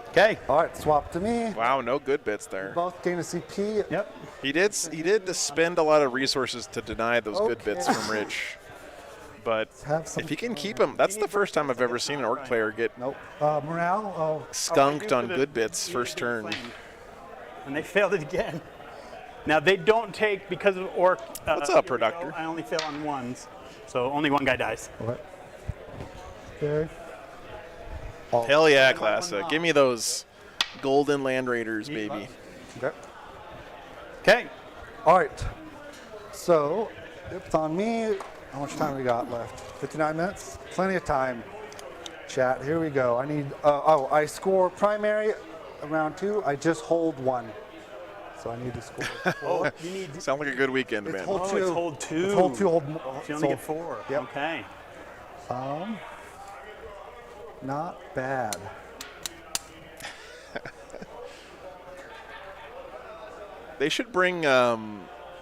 S3: Okay.
S11: All right, swap to me.
S2: Wow, no good bits there.
S11: Both gain a CP.
S3: Yep.
S2: He did spend a lot of resources to deny those good bits from Rich. But if he can keep them, that's the first time I've ever seen an Orc player get
S11: Nope. Morale. Oh.
S2: skunked on good bits first turn.
S3: And they failed it again. Now they don't take, because of Orc.
S2: What's up,
S3: here we go,
S2: Productor?
S3: I only fail on 1s. So only 1 guy dies.
S11: What? Okay.
S2: Hell yeah, Classa. Give me those golden Land Raiders, baby.
S11: Okay.
S3: Okay.
S11: All right. So it's on me. How much time we got left? 59 minutes? Plenty of time. Chat, here we go. I need, I score primary round 2. I just hold 1. So I need to score.
S3: You need.
S2: Sounds like a good weekend, man.
S11: hold
S3: Oh,
S11: 2.
S3: it's hold 2.
S11: It's hold 2, hold
S3: So you only get 4.
S11: Yep.
S3: Okay.
S11: Not bad.
S2: They should bring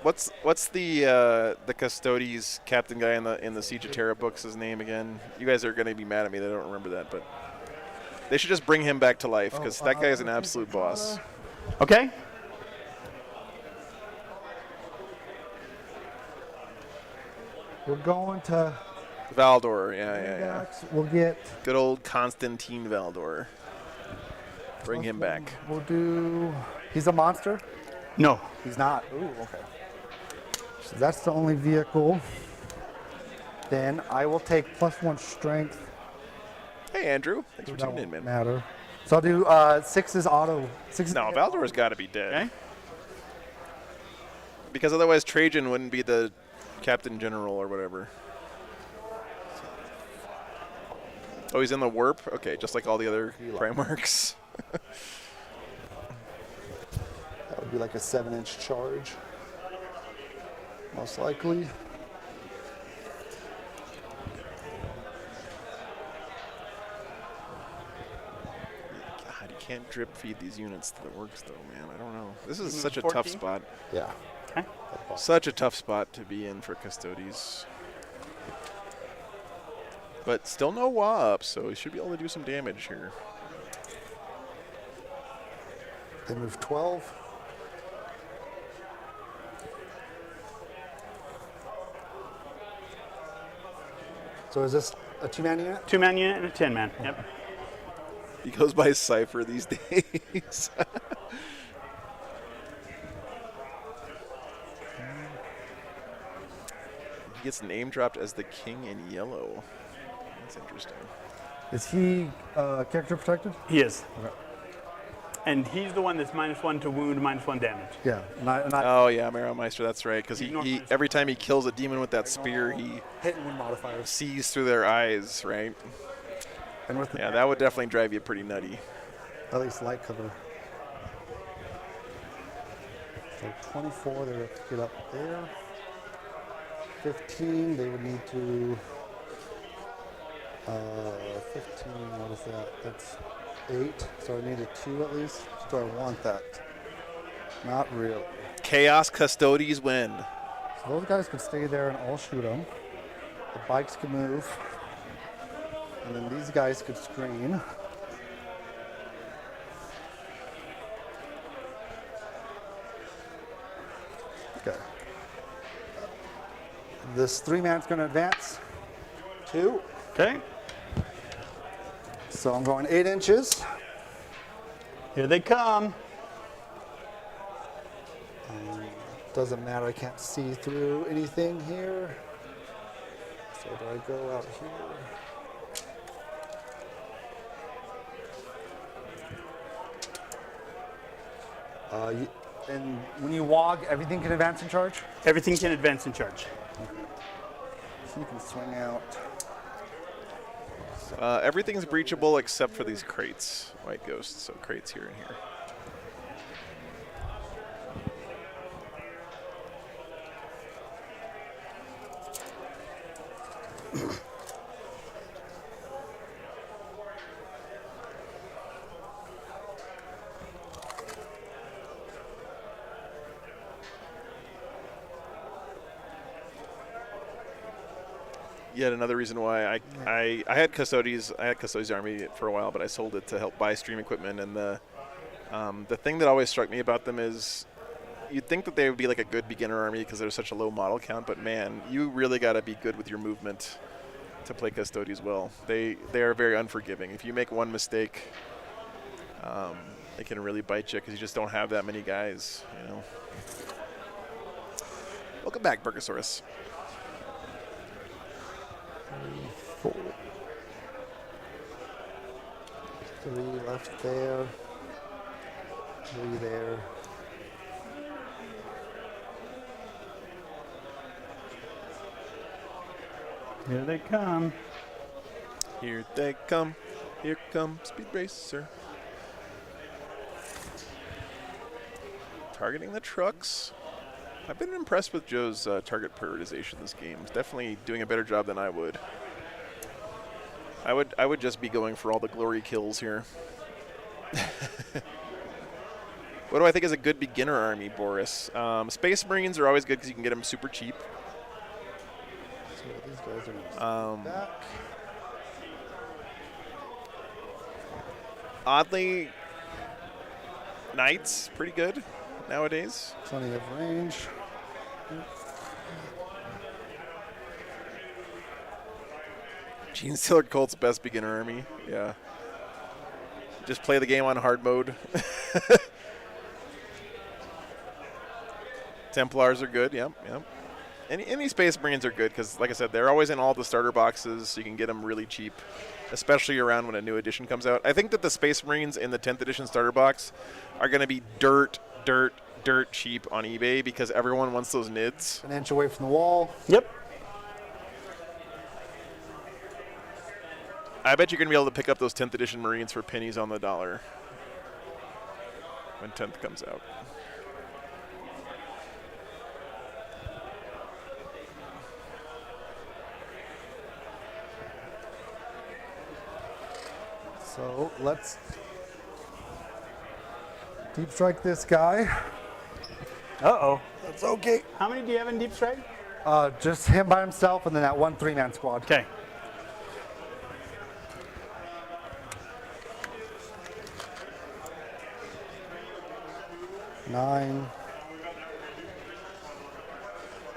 S2: what's the Custodes captain guy in the Siege of Terra books, his name again? You guys are gonna be mad at me that I don't remember that, but they should just bring him back to life because that guy is an absolute boss.
S3: Okay.
S11: We're going to
S2: Valdor, yeah.
S11: We'll get.
S2: Good old Constantine Valdor. Bring him back.
S11: We'll do. He's a monster?
S3: No.
S11: He's not. Ooh, okay. So that's the only vehicle. Then I will take +1 strength.
S2: Hey, Andrew. Thanks for
S11: That
S2: tuning in,
S11: won't
S2: man.
S11: matter. So I'll do 6s auto. 6s.
S2: No, Valdor's got to be dead.
S3: Okay.
S2: Because otherwise Trajan wouldn't be the Captain General or whatever. Oh, he's in the warp? Okay, just like all the other Primarchs.
S11: That would be like a 7-inch charge. Most likely.
S2: God, you can't drip feed these units to the Orks, though, man. I don't know. This is
S3: You
S2: such a
S3: move
S2: tough
S3: 14?
S2: spot.
S11: Yeah.
S3: Okay.
S2: Such a tough spot to be in for Custodes. But still no WA up, so he should be able to do some damage here.
S11: They move 12. So is this a 2-man unit?
S3: 2-man unit and a 10-man. Yep.
S2: He goes by Cypher these days. He gets name dropped as the king in yellow. That's interesting.
S11: Is he character protected?
S3: He is.
S11: Okay.
S3: And he's the one that's -1 to wound, -1 damage.
S11: Yeah.
S2: Oh yeah, Marrow Meister, that's right. Because he every time he kills a demon with that spear, he
S11: hit and win modifiers.
S2: Sees through their eyes, right?
S11: And with
S2: yeah, that would definitely drive you pretty nutty.
S11: At least light cover. So 24, they would have to get up there. 15, they would need to. 15, what is that? That's 8. So I need a 2 at least. Do I want that? Not really.
S2: Chaos Custodes win.
S11: So those guys could stay there and I'll shoot them. The bikes could move. And then these guys could screen. Okay. This 3-man's going to advance. 2.
S3: Okay.
S11: So I'm going 8 inches.
S3: Here they come.
S11: Doesn't matter, I can't see through anything here. So do I go out here? And when you wog, everything can advance and charge?
S3: Everything can advance and charge.
S11: Okay. So you can swing out.
S2: Everything's breachable except for these crates, White Ghosts, so crates here and here. Yet another reason why I had Custodes. I had Custodes Army for a while, but I sold it to help buy stream equipment. And the thing that always struck me about them is you'd think that they would be like a good beginner army because there's such a low model count, but man, you really got to be good with your movement to play Custodes well. They are very unforgiving. If you make one mistake, they can really bite you because you just don't have that many guys. You know. Welcome back, Burgosaurus.
S11: 4. 3 left there. 3 there.
S3: Here they come.
S2: Here they come. Here come Speed Racer. Targeting the trucks. I've been impressed with Joe's target prioritization this game. He's definitely doing a better job than I would. I would just be going for all the glory kills here. What do I think is a good beginner army, Boris? Space Marines are always good because you can get them super cheap.
S11: So these guys are going to back.
S2: Oddly, Knights pretty good nowadays.
S11: Plenty of range.
S2: Gene Stealer Colt's best beginner army. Yeah. Just play the game on hard mode. Templars are good. Yep. Any Space Marines are good because, like I said, they're always in all the starter boxes, so you can get them really cheap, especially around when a new edition comes out. I think that the Space Marines in the 10th edition starter box are going to be dirt cheap on eBay because everyone wants those NIDs.
S11: An inch away from the wall.
S3: Yep.
S2: I bet you're going to be able to pick up those 10th edition Marines for pennies on the dollar when 10th comes out.
S11: So let's deep strike this guy.
S3: Uh-oh.
S11: That's okay.
S3: How many do you have in Deep Strike?
S11: Just him by himself, and then that one 3-man squad.
S3: Okay.
S11: Nine.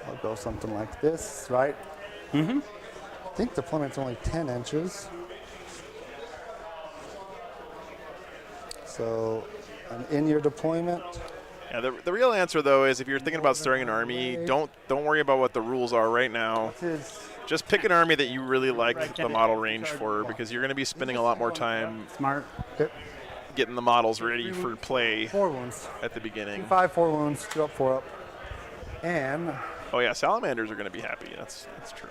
S11: I'll go something like this, right?
S3: Mm-hmm.
S11: I think deployment's only 10 inches. So I'm in your deployment.
S2: Yeah, the real answer though is if you're thinking about starting an army, don't worry about what the rules are right now. Just pick an army that you really like the model range for, because you're going to be spending a lot more time getting the models ready for play
S11: 4 wounds
S2: at the beginning.
S11: 5, 4 wounds, 2 up, 4 up. And
S2: oh yeah, salamanders are going to be happy. That's true.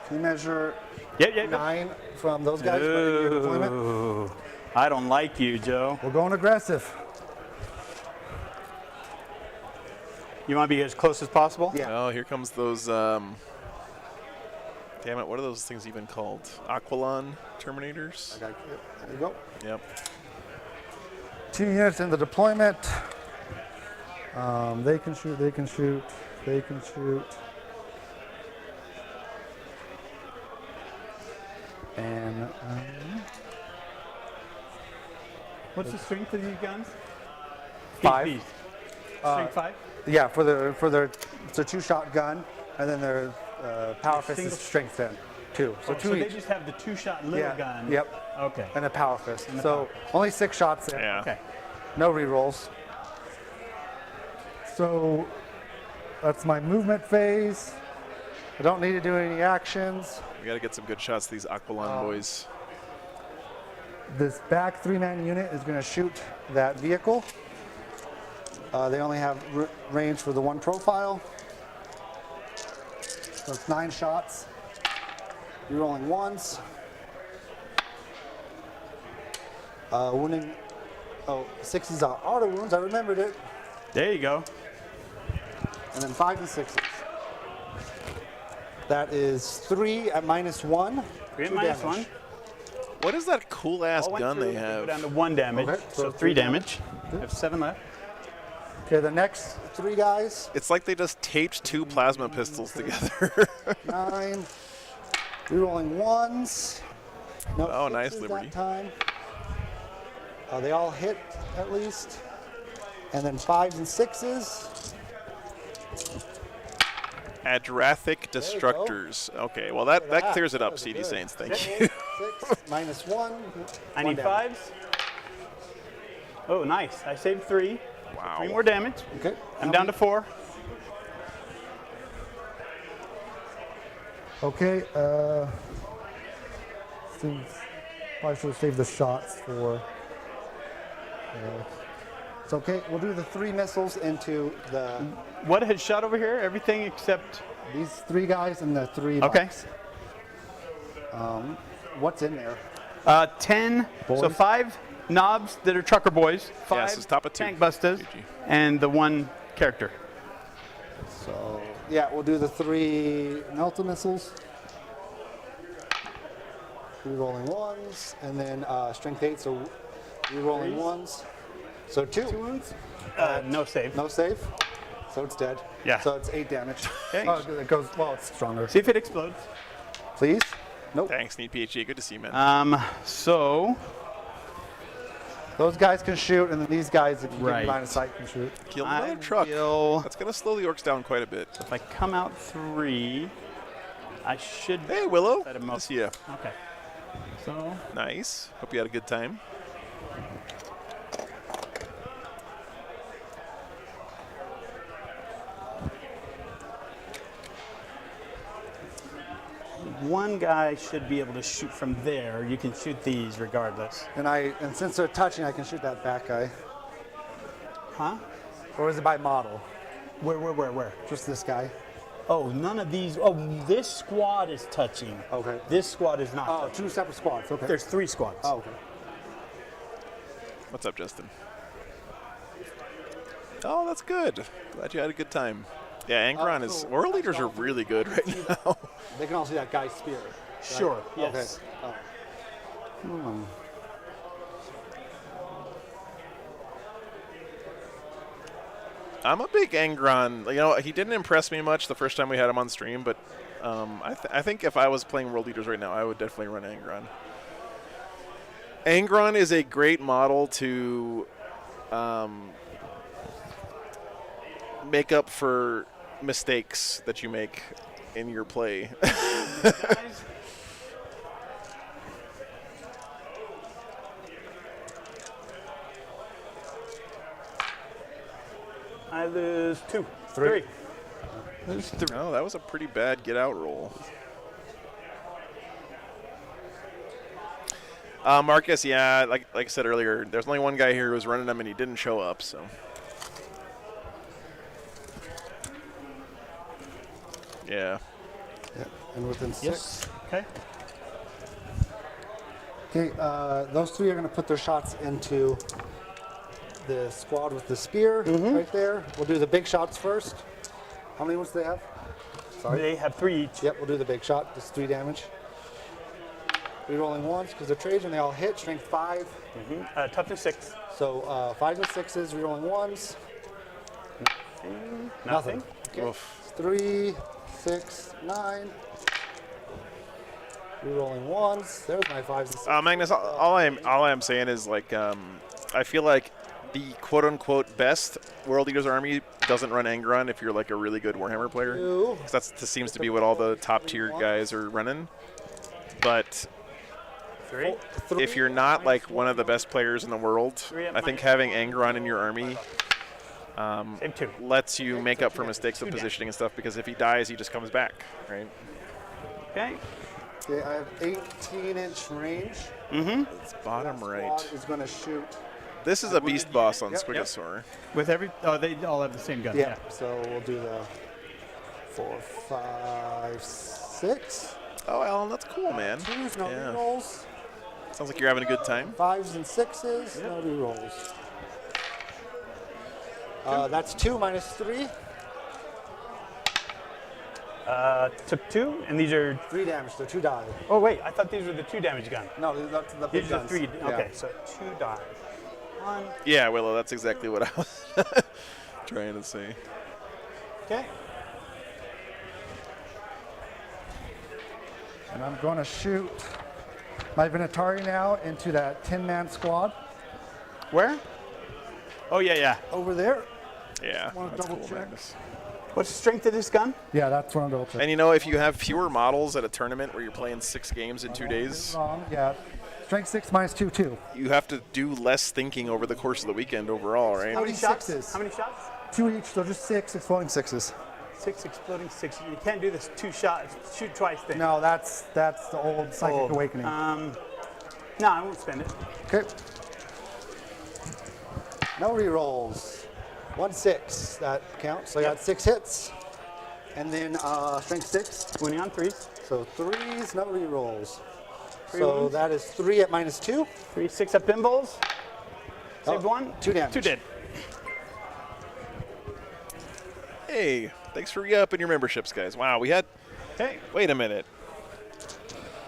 S11: can you measure 9 from those guys in your deployment?
S3: I don't like you, Joe.
S11: We're going aggressive.
S3: You want to be as close as possible?
S11: Yeah.
S2: Oh, here comes those. Damn it! What are those things even called? Aquilon Terminators.
S11: There you go.
S2: Yep.
S11: 2 units in the deployment. They can shoot. They can shoot. They can shoot. And
S3: what's the strength of these guns?
S11: 5.
S3: Strength 5?
S11: Yeah, for their it's a 2-shot gun, and then their power fist is strength 10, 2. So 2
S3: so
S11: each.
S3: they just have the 2-shot little gun.
S11: Yep.
S3: Okay.
S11: And a power fist. So only 6 shots there.
S2: Yeah.
S3: Okay.
S11: No rerolls. So that's my movement phase. I don't need to do any actions.
S2: We got to get some good shots of these Aquilon boys.
S11: This back 3-man unit is going to shoot that vehicle. They only have range for the 1 profile. So it's 9 shots. You're rolling 1s. Wounding. Oh, 6s are auto wounds. I remembered it.
S3: There you go.
S11: And then 5 and 6s. That is 3 at -1.
S3: 3 at
S11: 2 damage.
S3: -1.
S2: What is that cool ass gun they
S3: Go
S2: have?
S3: down to 1 damage.
S11: Okay,
S3: So
S11: so
S3: 3
S11: 3
S3: damage. I have 7 left.
S11: Okay, the next 3 guys.
S2: It's like they just taped 2 plasma pistols together.
S11: 9. Rerolling 1s. No
S2: Oh, nice,
S11: 6s
S2: Liberty.
S11: that time. They all hit at least. And then 5s and 6s.
S2: Adrathic Destructors. Okay, well that clears it up,
S11: Those are
S2: CD
S11: good.
S2: Saints. Thank you.
S11: 6 -1.
S3: I
S11: 1
S3: need
S11: damage.
S3: 5s. Oh, nice. I saved 3.
S2: Wow.
S3: 3 more damage.
S11: Okay.
S3: I'm down to 4.
S11: Okay. Probably should have saved the shots for. It's okay. We'll do the 3 missiles into the.
S3: What had shot over here? Everything except.
S11: These 3 guys and the 3.
S3: Okay.
S11: bucks. What's in there?
S3: 10. So
S11: Boys.
S3: 5 knobs that are trucker boys. 5
S2: so stop at 2.
S3: tank bustas.
S2: GG.
S3: And the 1 character.
S11: So yeah, we'll do the 3 Melta missiles. 3 rolling 1s, and then strength 8. So 3 rolling 1s. So 2 wounds.
S3: No save.
S11: No save. So it's dead.
S3: Yeah.
S11: So it's 8 damage.
S3: Okay.
S11: Oh, it goes. Well, it's stronger.
S3: See if it explodes.
S11: Please. Nope.
S2: Thanks, Neat PhD. Good to see you, man.
S3: So.
S11: Those guys can shoot, and then these guys, if you
S3: Right.
S11: get line of sight, can shoot.
S2: Kill another truck. That's going to slow the Orks down quite a bit.
S3: If I come out 3, I should.
S2: Hey, Willow.
S3: set him
S2: Good
S3: up.
S2: to see you.
S3: Okay. So.
S2: Nice. Hope you had a good time.
S3: One guy should be able to shoot from there. You can shoot these regardless.
S11: And since they're touching, I can shoot that back guy.
S3: Huh?
S11: Or is it by model?
S3: Where?
S11: Just this guy.
S3: Oh, none of these. Oh, this squad is touching.
S11: Okay.
S3: This squad is not.
S11: Oh,
S3: touching.
S11: 2 separate squads. Okay.
S3: There's 3 squads.
S11: Oh, okay.
S2: What's up, Justin? Oh, that's good. Glad you had a good time. Yeah, Angron is.
S11: cool.
S2: World leaders are really good right now.
S11: They can all see that guy's spear. Right?
S3: Sure. Yes.
S11: Okay. Oh.
S2: I'm a big Angron. You know, he didn't impress me much the first time we had him on stream, but I think if I was playing World Eaters right now, I would definitely run Angron. Angron is a great model to make up for mistakes that you make in your play.
S3: I lose 2. 3.
S2: No, that was a pretty bad get out roll. Marcus, yeah, like I said earlier, there's only one guy here who was running them and he didn't show up, so. Yeah.
S11: Yeah, and within 6.
S3: Yes. Okay.
S11: Okay, those 3 are going to put their shots into the squad with the spear right there. We'll do the big shots first. How many ones do they have? Sorry.
S3: They have 3 each.
S11: Yep, we'll do the big shot. Just 3 damage. Rerolling ones because they're trades and they all hit. Strength 5.
S3: Toughness 6.
S11: So 5s and 6s. Rerolling ones. Nothing. Okay. 3, 6, 9. Rerolling ones. There's my 5s and 6s.
S2: Magnus, all I'm saying is like I feel like the quote-unquote best World Eaters army doesn't run Angron if you're like a really good Warhammer player. 'Cause that seems to be what all the top-tier guys are running. But
S3: 3.
S2: if you're not like one of the best players in the world, I think having Angron in your army lets you make up for mistakes of positioning and stuff, because if he dies, he just comes back, right?
S3: Okay.
S11: Okay, I have 18-inch range.
S2: It's bottom right.
S11: Is going to shoot.
S2: This is a beast boss on Squigosaur.
S3: With every, they all have the same gun.
S11: Yeah. So we'll do the 4, 5, 6.
S2: Oh, Alan, that's cool, man.
S11: 2s, no
S2: Yeah.
S11: rerolls.
S2: Sounds like you're having a good time.
S11: 5s and 6s, no rerolls. That's 2 minus 3.
S3: Took 2, and these are
S11: 3 damage, so 2 die.
S3: Oh wait, I thought these were the 2 damage gun.
S11: No, that's the big
S3: These are
S11: guns.
S3: 3.
S11: Yeah.
S3: Okay, so 2 die. 1.
S2: Yeah, Willow, that's exactly what I was trying to say.
S3: Okay.
S11: And I'm going to shoot my Vinatari now into that 10-man squad.
S3: Where? Oh yeah.
S11: Over there.
S2: Yeah,
S11: Want to
S2: that's
S11: double
S2: cool,
S11: check?
S2: Magnus.
S3: What's the strength of this gun?
S11: Yeah, that's what I'm double checking.
S2: And you know, if you have fewer models at a tournament where you're playing 6 games in 2 days,
S11: Wrong. Yeah. Strength 6 minus 2, 2.
S2: you have to do less thinking over the course of the weekend overall, right?
S3: How many shots?
S11: 6s.
S3: How many shots?
S11: 2 each, so just 6 exploding 6s.
S3: 6 exploding 6. You can't do this 2 shots, shoot twice thing.
S11: No, that's the old Psychic Awakening.
S3: No, I won't spend it.
S11: Okay. No rerolls. 1, 6. That counts. So I got 6 hits. And then strength 6.
S3: 20 on 3s.
S11: So 3s, no rerolls.
S3: Three
S11: So
S3: ones.
S11: that is 3 at minus 2.
S3: 3, 6 up pinballs. Saved 1.
S11: 2 damage.
S3: 2 dead.
S2: Hey, thanks for re-upping your memberships, guys. Wow, we had...
S3: Hey.
S2: Wait a minute.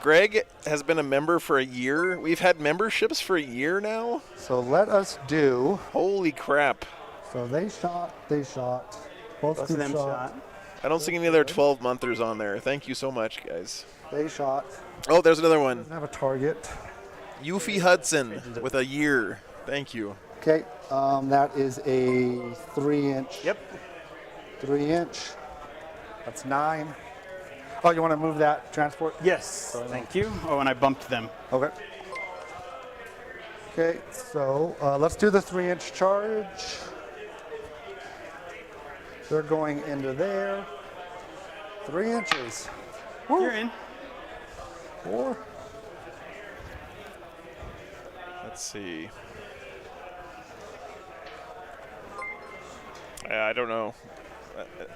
S2: Greg has been a member for a year. We've had memberships for a year now?
S11: So let us do...
S2: Holy crap.
S11: So they shot. Both
S3: Both of
S11: groups
S3: them
S11: shot.
S3: shot.
S2: I don't see any other 12-monthers on there. Thank you so much, guys.
S11: They shot.
S2: Oh, there's another one.
S11: Doesn't have a target.
S2: Yuffie Hudson with a year. Thank you.
S11: Okay, that is a 3-inch.
S3: Yep.
S11: 3-inch. That's 9. Oh, you want to move that transport?
S3: Yes. Thank you. Oh, and I bumped them.
S11: Okay. Okay, so let's do the 3-inch charge. They're going into there. 3 inches. Woo.
S3: You're in.
S11: 4.
S2: Let's see. I don't know.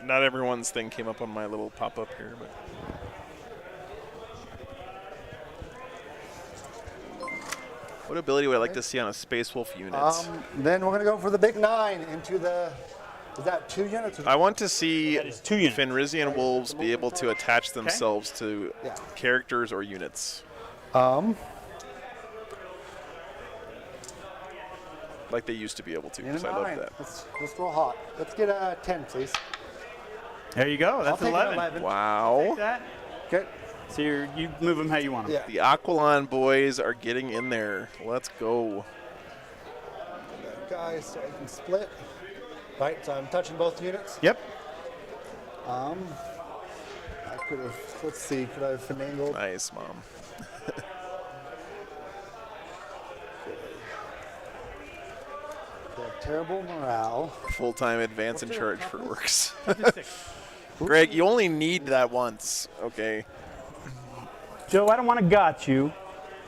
S2: Not everyone's thing came up on my little pop-up here, but... What ability would I like to see on a Space Wolf unit?
S11: Then we're going to go for the big 9 into the... Is that 2 units?
S2: I want to see
S3: That is 2 units.
S2: Fenrisian wolves be able to attach themselves to
S11: Yeah.
S2: characters or units. like they used to be able to.
S11: And a
S2: Because I love
S11: 9.
S2: that.
S11: Let's roll hot. Let's get a 10, please.
S3: There you go.
S11: I'll
S3: That's
S11: take an
S3: 11.
S11: 11.
S2: Wow.
S3: Take that.
S11: Okay.
S3: So you move them how you want them.
S11: Yeah.
S2: The Aquilon boys are getting in there. Let's go.
S11: Guys, so I can split. Right, so I'm touching both units.
S3: Yep.
S11: I could have, let's see, could I have finagled?
S2: Nice, Mom.
S11: They have terrible morale.
S2: Full-time advance in
S11: What's
S2: charge
S11: their
S2: for
S11: toughness?
S2: Orcs. Greg, you only need that once, okay?
S3: Joe, I don't want to got you.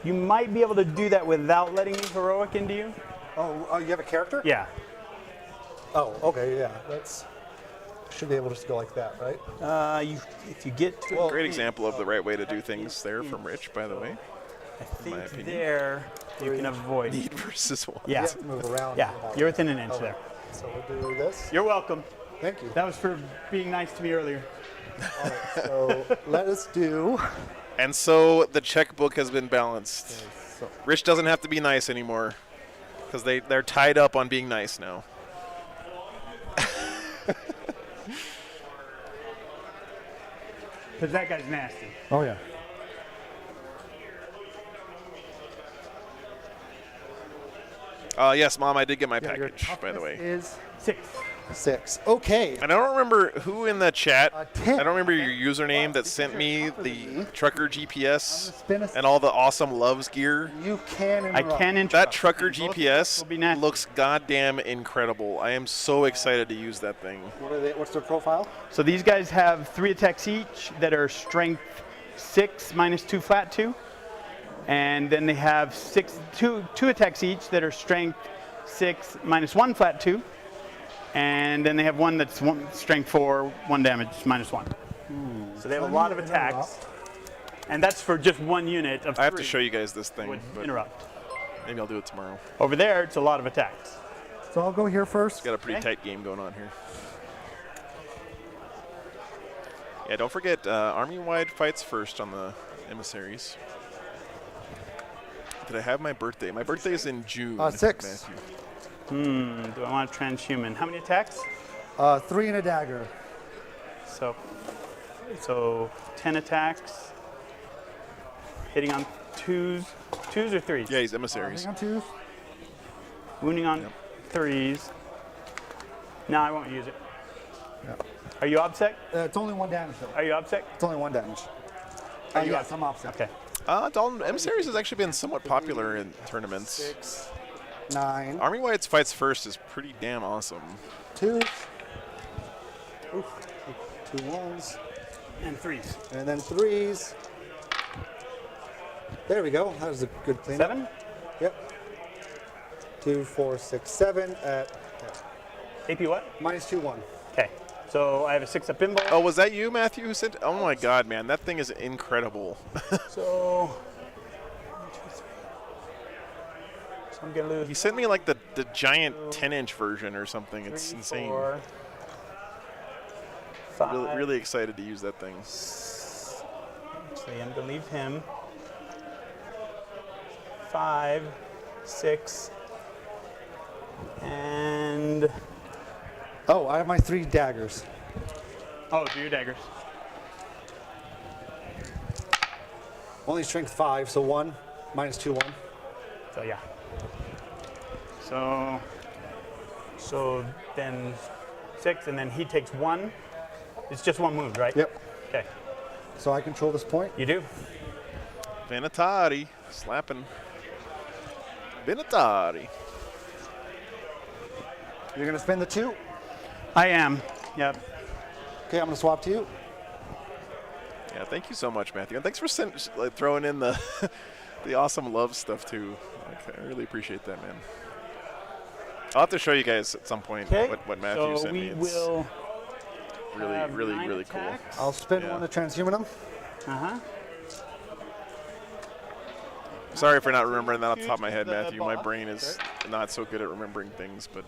S3: You might be able to do that without letting me heroic into you.
S11: Oh, you have a character?
S3: Yeah.
S11: Oh, okay, yeah. That's should be able to just go like that, right?
S3: If you get to
S2: Great example of the right way to do things there from Rich, by the way.
S3: I think
S2: opinion.
S3: there you can avoid.
S2: Need versus one.
S3: Yeah.
S11: You have to move around.
S3: Yeah, you're within an inch
S11: Okay.
S3: there.
S11: So we'll do this.
S3: You're welcome.
S11: Thank you.
S3: That was for being nice to me earlier.
S11: All right, so let us do.
S2: And so the checkbook has been balanced.
S11: So,
S2: Rich doesn't have to be nice anymore because they're tied up on being nice now.
S3: Because that guy's nasty.
S11: oh yeah.
S2: Yes, Mom, I did get my
S11: Yeah, your
S2: package, by the way.
S11: Is
S3: 6.
S11: 6. Okay.
S2: And I don't remember who in the chat, I
S11: 10.
S2: don't remember your username that sent me the trucker GPS
S11: Spin a
S2: and all the awesome Loves gear.
S11: You can
S3: I
S11: interrupt.
S3: can
S2: That
S3: interrupt.
S2: trucker
S3: Both will be
S2: GPS
S3: nasty.
S2: looks goddamn incredible. I am so excited to use that thing.
S11: What's their profile?
S3: So these guys have 3 attacks each that are strength 6 minus 2 flat 2. And then they have two attacks each that are strength 6 minus 1 flat 2. And then they have one that's strength 4, 1 damage minus 1. So they have a lot of attacks. And that's for just one unit of 3.
S2: I have to show you guys this thing,
S3: Would
S2: but
S3: interrupt.
S2: maybe I'll do it tomorrow.
S3: Over there, it's a lot of attacks.
S11: So I'll go here first.
S2: Got a pretty
S3: Okay.
S2: tight game going on here. Yeah, don't forget, army-wide fights first on the emissaries. Did I have my birthday? My birthday is in June.
S11: 6.
S2: Matthew.
S3: Do I want a transhuman? How many attacks?
S11: 3 and a dagger.
S3: So 10 attacks. Hitting on 2s or 3s?
S2: Yeah, he's emissaries.
S11: Hang on 2.
S3: Wounding on 3s. No, I won't use it.
S11: Yep.
S3: Are you OBSEC?
S11: It's only 1 damage though.
S3: Are you OBSEC?
S11: It's only 1 damage.
S3: Are you
S11: yes, I'm offset.
S3: Okay.
S2: Dalton, emissaries has actually been somewhat popular in tournaments.
S11: 6, 9,
S2: Army-wide fights first is pretty damn awesome.
S11: 2. Oof. 2 1s.
S3: And 3s.
S11: And then 3s. There we go. That was a good cleanup.
S3: 7?
S11: Yep. 2, 4, 6, 7 at
S3: AP what?
S11: minus 2, 1.
S3: Okay. So I have a 6-up pinball.
S2: Oh, was that you, Matthew, who sent? Oh my God, man, that thing is incredible.
S3: So 1, 2, 3. So I'm gonna lose.
S2: He sent me like the giant 10-inch version or something. It's
S3: 3,
S2: insane.
S3: 4, 5.
S2: Really excited to use that thing.
S3: Actually, I'm gonna leave him. 5, 6, and
S11: Oh, I have my 3 daggers.
S3: oh, do your daggers.
S11: Only strength 5, so 1, minus 2, 1.
S3: So yeah. So then 6, and then he takes 1. It's just 1 move, right?
S11: Yep.
S3: Okay.
S11: So I control this point.
S3: You do.
S2: Venatari, slapping. Venatari.
S11: You're going to spend the 2.
S3: I am. Yep.
S11: Okay, I'm going to swap to you.
S2: Yeah, thank you so much, Matthew. And thanks for throwing in the the awesome love stuff, too. I really appreciate that, man. I'll have to show you guys at some point what Matthew sent me.
S3: So
S2: It's
S3: we will
S2: really cool.
S11: I'll spend
S2: Yeah.
S11: one to transhuman them.
S3: Uh-huh.
S2: Sorry for not remembering that off the top of my head,
S3: The
S2: Matthew. My
S3: boss.
S2: brain is not so good at remembering things, but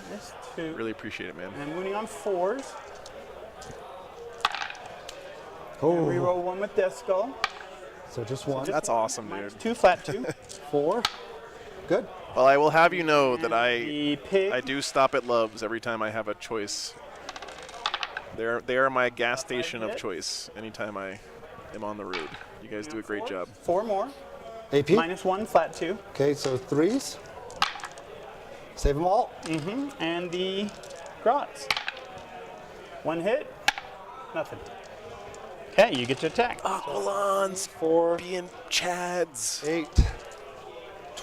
S3: This 2.
S2: really appreciate it, man.
S3: And I'm moving on 4s.
S11: Oh.
S3: Reroll 1 with Death Skull.
S11: So just 1.
S2: That's awesome, dude.
S3: 2 flat 2.
S11: 4. Good.
S2: Well, I will have you know that
S3: The pig.
S2: I do stop at Love's every time I have a choice. They are my gas station of choice anytime I am on the road. You guys do a great job.
S3: 4 more.
S11: AP.
S3: -1, flat 2.
S11: Okay, so 3s. Save them all.
S3: And the grots. 1 hit, nothing. Okay, you get to attack.
S2: Aquilons
S11: 4,
S2: being Chads.
S11: 8,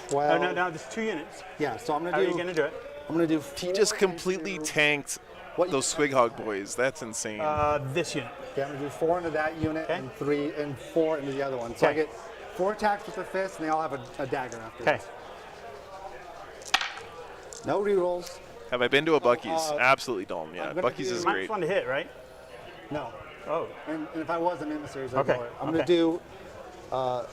S11: 12.
S3: Oh, no, there's 2 units.
S11: Yeah, so I'm
S3: How
S11: gonna
S3: are
S11: do.
S3: you going to do it?
S11: I'm gonna do.
S2: He
S11: 4
S2: just completely
S11: into
S2: tanked those Squighog boys. That's insane.
S3: This unit.
S11: Okay, I'm gonna do 4 into that unit
S3: Okay.
S11: and 3 and 4 into the other one. So I
S3: Okay.
S11: get 4 attacks with the fist, and they all have a dagger after.
S3: Okay.
S11: No rerolls.
S2: Have I been to a Buc-ee's? Absolutely, Dalton. Yeah,
S11: I'm gonna
S2: Buc-ee's
S11: do-
S2: is
S3: Minus
S2: great.
S3: 1 to hit, right?
S11: No.
S3: Oh.
S11: And if I was, I'm in the series. I'd
S3: Okay,
S11: roll it. I'm gonna do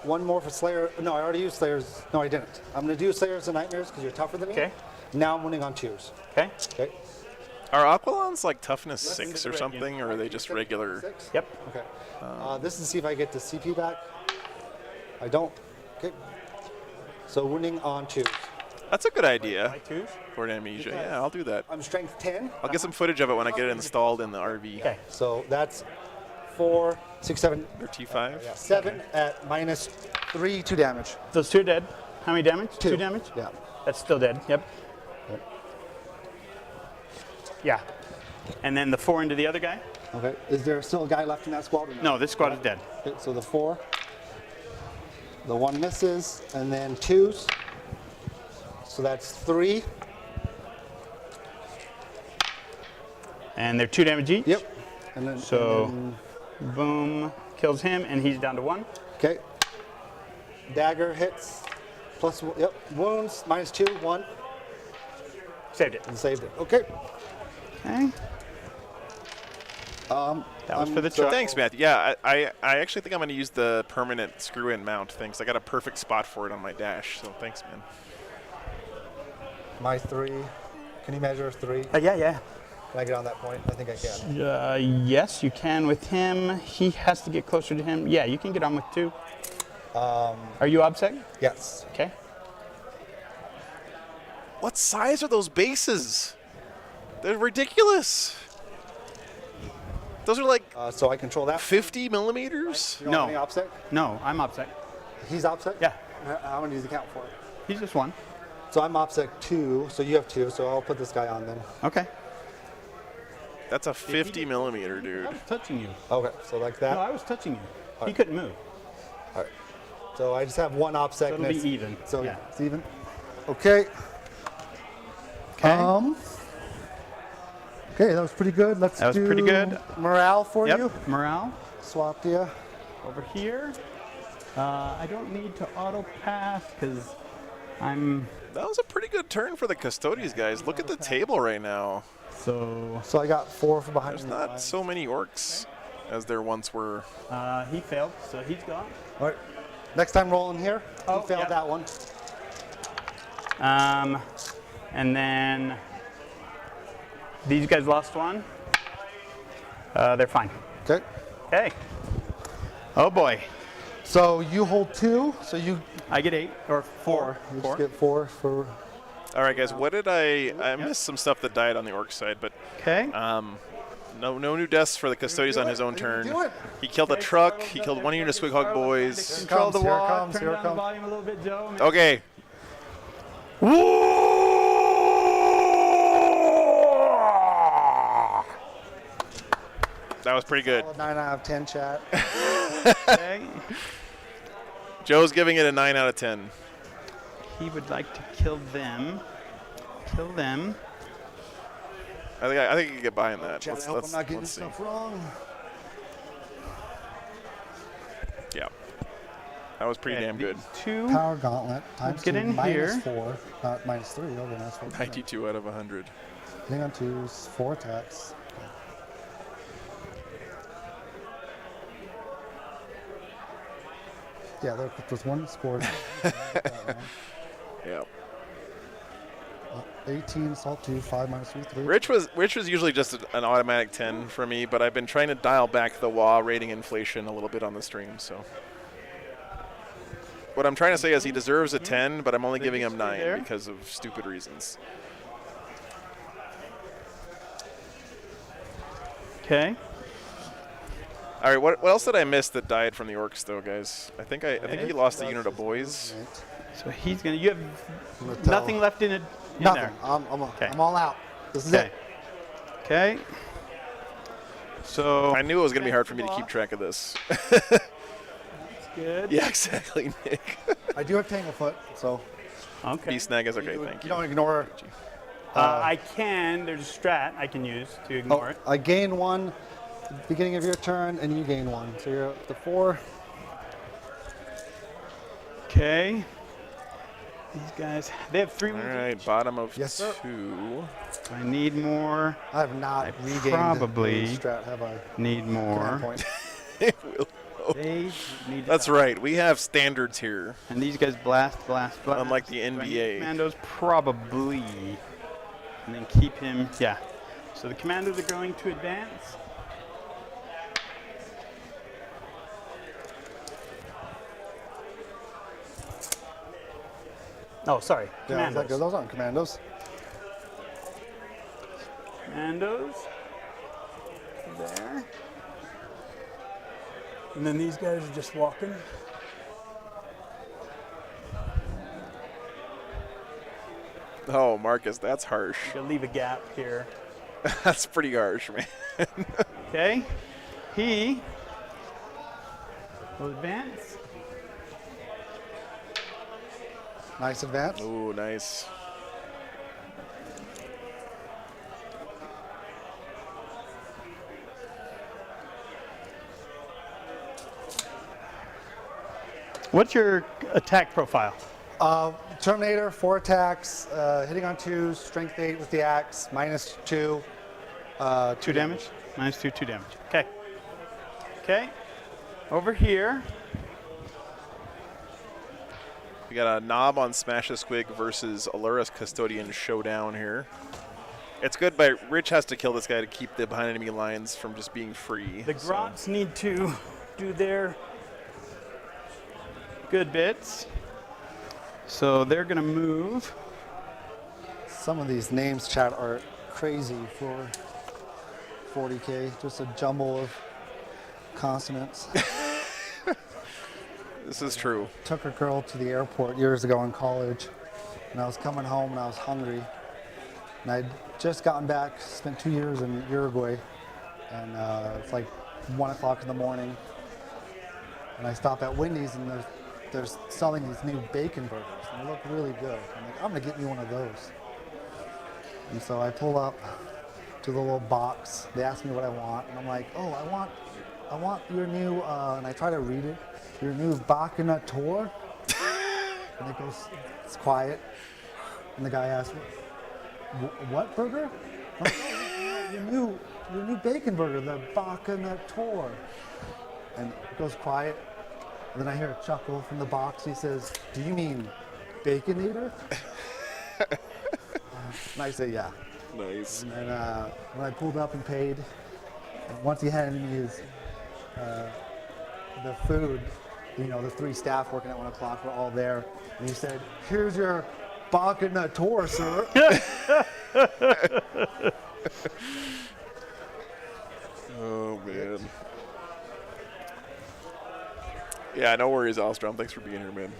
S11: 1 more for Slayer. No, I already used Slayers. No, I didn't. I'm gonna do Slayers and Nightmares because you're tougher than me.
S3: Okay.
S11: Now I'm winning on 2s.
S3: Okay.
S11: Okay.
S2: Are Aquilons like toughness 6 or something, or are they just regular?
S11: 6?
S3: Yep.
S11: Okay. This is to see if I get the CP back. I don't. Okay. So winning on 2s.
S2: That's a good idea.
S3: By 2s.
S2: For amnesia. Yeah, I'll do that.
S11: I'm strength 10.
S2: I'll get some footage of it when I get it installed in the RV.
S3: Okay.
S11: So that's 4, 6, 7,
S2: Or T5.
S11: 7 at -3, 2 damage.
S3: Those 2 are dead. How many damage? 2 damage?
S11: Yeah.
S3: That's still dead. Yep.
S11: Okay.
S3: Yeah. And then the 4 into the other guy?
S11: Okay. Is there still a guy left in that squad? Or
S3: No, this squad is dead.
S11: Okay, so the 4. The 1 misses, and then 2s. So that's 3.
S3: And they're 2 damage each?
S11: Yep. And then
S3: So,
S11: and
S3: boom, kills him, and he's down to 1.
S11: then- okay. Dagger hits. Plus, yep. Wounds -2, 1,
S3: Saved it.
S11: and saved it. Okay.
S3: Okay. That was for the
S11: so
S3: truck.
S2: Thanks, Matthew. Yeah, I actually think I'm going to use the permanent screw-in mount thing, 'cause I got a perfect spot for it on my dash. So thanks, man.
S11: My 3. Can you measure 3?
S3: Yeah.
S11: Can I get on that point? I think I can.
S3: Yes, you can with him. He has to get closer to him. Yeah, you can get on with 2. Are you obsec?
S11: Yes.
S3: Okay.
S2: What size are those bases? They're ridiculous. Those are like
S11: So I control that.
S2: 50 millimeters.
S11: You don't
S3: No.
S11: have any OPSEC?
S3: No, I'm obsec.
S11: He's OPSEC?
S3: Yeah.
S11: How many does he count for?
S3: He's just 1.
S11: So I'm OPSEC 2, so you have 2, so I'll put this guy on then.
S3: Okay.
S2: That's a 50 millimeter,
S3: I
S2: dude.
S3: was touching you.
S11: Okay, so like that.
S3: No, I was touching you. He couldn't move.
S11: All right. So I just have 1 OPSEC.
S3: So it'll
S11: and
S3: be
S11: it's-
S3: even.
S11: So
S3: Yeah.
S11: it's even. Okay.
S3: Okay.
S11: Okay, that was pretty good. Let's
S3: That was
S11: do
S3: pretty good.
S11: morale for
S3: Yep.
S11: you.
S3: Morale.
S11: Swap you.
S3: Over here. I don't need to auto pass because I'm
S2: That was a pretty good turn for the Custodes guys. Look at the table right now.
S3: so.
S11: So I got 4 from behind.
S2: There's
S11: me.
S2: not so many orcs as there once were.
S3: He failed, so he's gone.
S11: All right. Next time rolling here.
S3: Oh,
S11: He failed
S3: yep.
S11: that one.
S3: And then these guys lost 1. They're fine.
S11: Okay.
S3: Okay. Oh boy.
S11: So you hold 2. So you
S3: I get 8 or 4.
S11: You
S3: 4.
S11: just get 4 for.
S2: All right, guys. What did I missed some stuff that died on the orc side, but
S3: Okay.
S2: no new deaths for the Custodes on his own turn.
S11: do it.
S2: He killed a truck. He killed one unit of Squighog boys.
S3: Control the
S11: Here it
S3: wall.
S11: comes,
S3: Turn
S11: here it
S3: down the
S11: comes.
S3: volume a little bit, Joe.
S2: Okay. That was pretty good.
S11: 9 out of 10 chat.
S3: Okay.
S2: Joe's giving it a 9 out of 10.
S3: He would like to kill them. Kill them.
S2: I think you can get behind that.
S11: Chat, I hope I'm not getting stuff wrong.
S2: Yeah. That was pretty damn good.
S3: 2.
S11: Power gauntlet times
S3: get
S11: 2
S3: in
S11: minus
S3: here.
S11: 4, not minus 3. Okay, that's 4.
S2: 92 out of 100.
S11: Hitting on 2s, 4 attacks. Yeah, there was 1 scored.
S2: Yeah.
S11: 18, assault 2, 5 minus 3, 3.
S2: Rich was usually just an automatic 10 for me, but I've been trying to dial back the WA rating inflation a little bit on the stream. So, What I'm trying to say is he deserves a 10, but I'm only giving him 9
S3: there.
S2: because of stupid reasons.
S3: Okay.
S2: All right, what else did I miss that died from the Orks, though, guys? I think he lost a unit of boys.
S3: So he's gonna. You have nothing left in it. In
S11: Nothing.
S3: there.
S11: I'm all out. This is
S3: Okay.
S11: it.
S3: Okay. So
S2: I knew it was going to be hard for me to keep track of this.
S3: good.
S2: Yeah, exactly, Nick.
S11: I do have Tanglefoot, so.
S3: Okay.
S2: B-Snag is okay, thank
S11: You
S2: you.
S11: don't ignore.
S3: I can. There's a strat I can use to ignore it.
S11: I gain 1 at the beginning of your turn, and you gain 1. So you're up to 4.
S3: Okay. These guys, they have 3
S2: All
S3: wounds.
S2: right, bottom of
S11: Yes, sir.
S2: 2.
S3: I need more.
S11: I have not regained
S3: probably
S11: the strat, have I?
S3: Need more.
S11: Command point.
S3: They need to
S2: That's
S3: die.
S2: right. We have standards here.
S3: And these guys blast.
S2: Unlike the
S3: Do I need
S2: NBA.
S3: Commandos, probably. And then keep him. Yeah. So the commandos are going to advance. Oh, sorry.
S11: Yeah,
S3: Commandos.
S11: those aren't commandos.
S3: Commandos. There. And then these guys are just walking.
S2: Oh, Marcus, that's harsh.
S3: Gonna leave a gap here.
S2: That's pretty harsh, man.
S3: Okay. He will advance.
S11: Nice advance.
S2: Ooh, nice.
S3: What's your attack profile?
S11: Terminator, 4 attacks, hitting on 2, strength 8 with the axe, -2.
S3: 2 damage? -2, 2 damage. Okay. Okay. Over here.
S2: We got a Knob on Smash a Squig versus Alura's Custodian showdown here. It's good, but Rich has to kill this guy to keep the behind enemy lines from just being free.
S3: The Grots need to do their good bits. So they're going to move.
S11: Some of these names, chat, are crazy for 40K. Just a jumble of consonants.
S2: This is true.
S11: Took a girl to the airport years ago in college, and I was coming home and I was hungry. And I'd just gotten back, spent 2 years in Uruguay, and it's like 1 o'clock in the morning. And I stop at Wendy's, and they're selling these new bacon burgers, and they look really good. I'm like, I'm gonna get me one of those. And so I pull up to the little box. They ask me what I want, and I'm like, oh, I want your new, and I try to read it, your new Bacana Tor. And it goes, it's quiet. And the guy asks, what burger? I'm like, oh, your new bacon burger, the Bacana Tor. And it goes quiet. And then I hear a chuckle from the box. He says, do you mean Bacon Eater? And I say, yeah.
S2: Nice.
S11: And when I pulled up and paid, once he handed me his, the food, you know, the 3 staff working at 1 o'clock were all there. And he said, here's your Bacana Tor, sir.
S2: Oh, man. Yeah, no worries, Alstrom. Thanks for being here, man.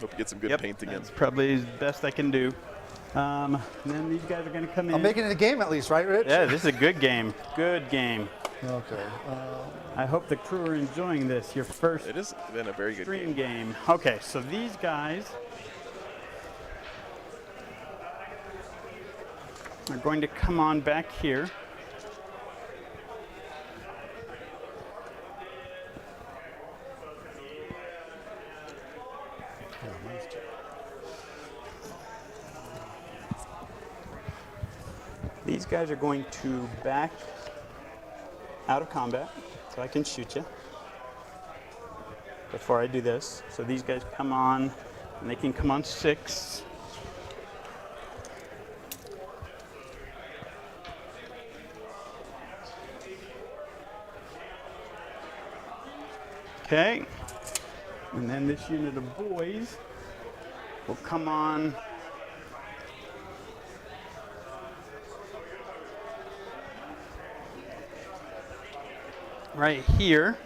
S2: Hope you get some good painting in.
S3: That's probably the best I can do. And then these guys are going to come in.
S11: I'm making it a game at least, right, Rich?
S3: Yeah, this is a good game. Good game.
S11: Okay.
S3: I hope the crew are enjoying this. Your first
S2: It has been a very good
S3: stream game. Okay, so these guys are going to come on back here. These guys are going to back out of combat, so I can shoot you before I do this. So these guys come on, and they can come on 6. Okay. And then this unit of boys will come on. Right here.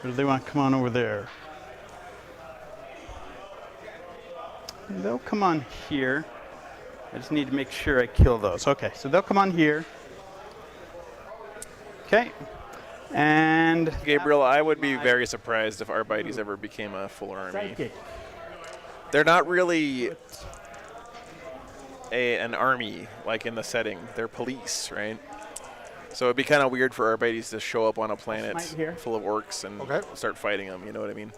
S3: Or do they want to come on over there? They'll come on here. I just need to make sure I kill those. Okay, so they'll come on here. Okay. And
S2: Gabriel, I would be very surprised if Arbites ever became a full army.
S3: Psychic.
S2: They're not really an army like in the setting. They're police, right? So it'd be kind of weird for Arbites to show up on a planet full of orcs and start fighting them. You know what I mean?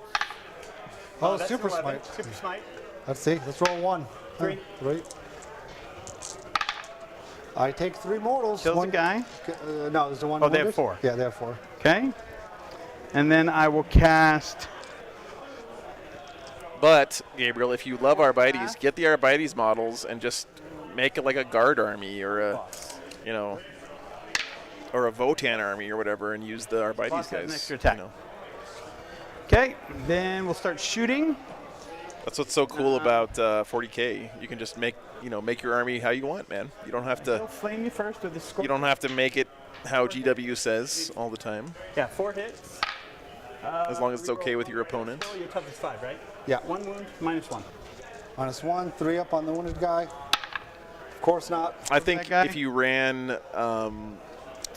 S11: Oh,
S3: that's
S11: super
S3: 11.
S11: smite.
S3: Super smite.
S11: Let's see. Let's roll 1.
S3: 3.
S11: 3. I take 3 mortals.
S3: Kills
S11: one
S3: a guy.
S11: No, there's the one.
S3: Oh, they have
S11: wounded.
S3: 4.
S11: Yeah, they have 4.
S3: Okay. And then I will cast.
S2: But Gabriel, if you love Arbites, get the Arbites models and just make it like a guard army or a, you know, or a Votan army or whatever, and use the Arbites
S3: Boss has
S2: guys.
S3: an extra attack.
S2: You know.
S3: Okay. Then we'll start shooting.
S2: That's what's so cool about 40K. You can just make your army how you want, man. You don't have
S3: They'll
S2: to.
S3: flame you first with the scorpion.
S2: You don't have to make it how GW says all the time.
S3: Yeah, 4 hits.
S2: As long as it's okay with your opponent.
S3: Your toughest 5, right?
S11: Yeah.
S3: 1 wound, -1.
S11: -1. 3 up on the wounded guy. Of course not.
S2: I think if you ran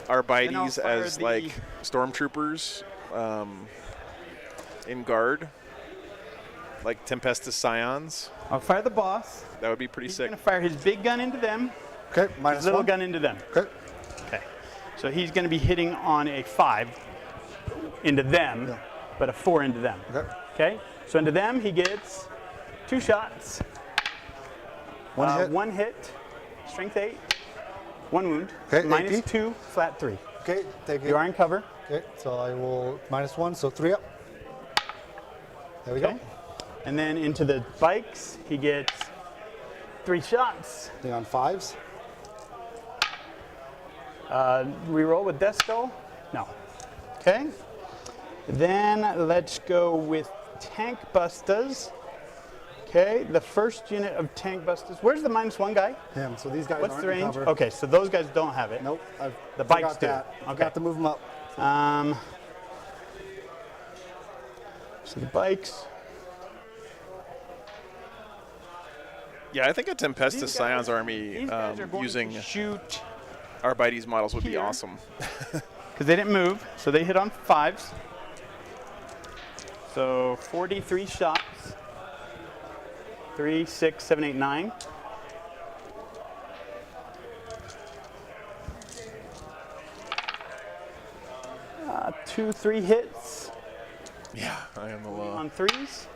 S2: Arbites
S3: fire
S2: as
S3: the-
S2: like stormtroopers in guard, like Tempestus Scions,
S3: I'll fire the boss.
S2: that would be pretty
S3: He's
S2: sick.
S3: going to fire his big gun into them.
S11: Okay,
S3: His little
S11: -1.
S3: gun into them.
S11: Okay.
S3: Okay. So he's going to be hitting on a 5 into them, but a 4 into them.
S11: Okay.
S3: Okay. So into them, he gets 2 shots.
S11: 1 hit.
S3: 1 hit. Strength 8. 1 wound.
S11: Okay,
S3: Minus
S11: AP.
S3: 2, flat 3.
S11: Okay, take it.
S3: You are in cover.
S11: Okay, so I will -1, so 3 up. There we
S3: Okay.
S11: go.
S3: And then into the bikes, he gets 3 shots.
S11: They're on 5s.
S3: Reroll with Death Skull? No. Okay. Then let's go with Tank Bustas. Okay, the first unit of Tank Bustas. Where's the -1 guy?
S11: Him. So these guys
S3: What's
S11: aren't
S3: the
S11: in
S3: range?
S11: cover.
S3: Okay, so those guys don't have it.
S11: Nope. I've
S3: The bikes
S11: forgot
S3: do.
S11: that.
S3: Okay.
S11: Got to move them up.
S3: So the bikes.
S2: Yeah, I think a Tempestus
S3: These guys-
S2: Scions army
S3: These guys are going
S2: using
S3: to shoot
S2: Arbites models would be
S3: here.
S2: awesome.
S3: because they didn't move, so they hit on 5s. So 43 shots. 3, 6, 7, 8, 9. Two, 3 hits
S2: Yeah, I am the law.
S3: on 3s.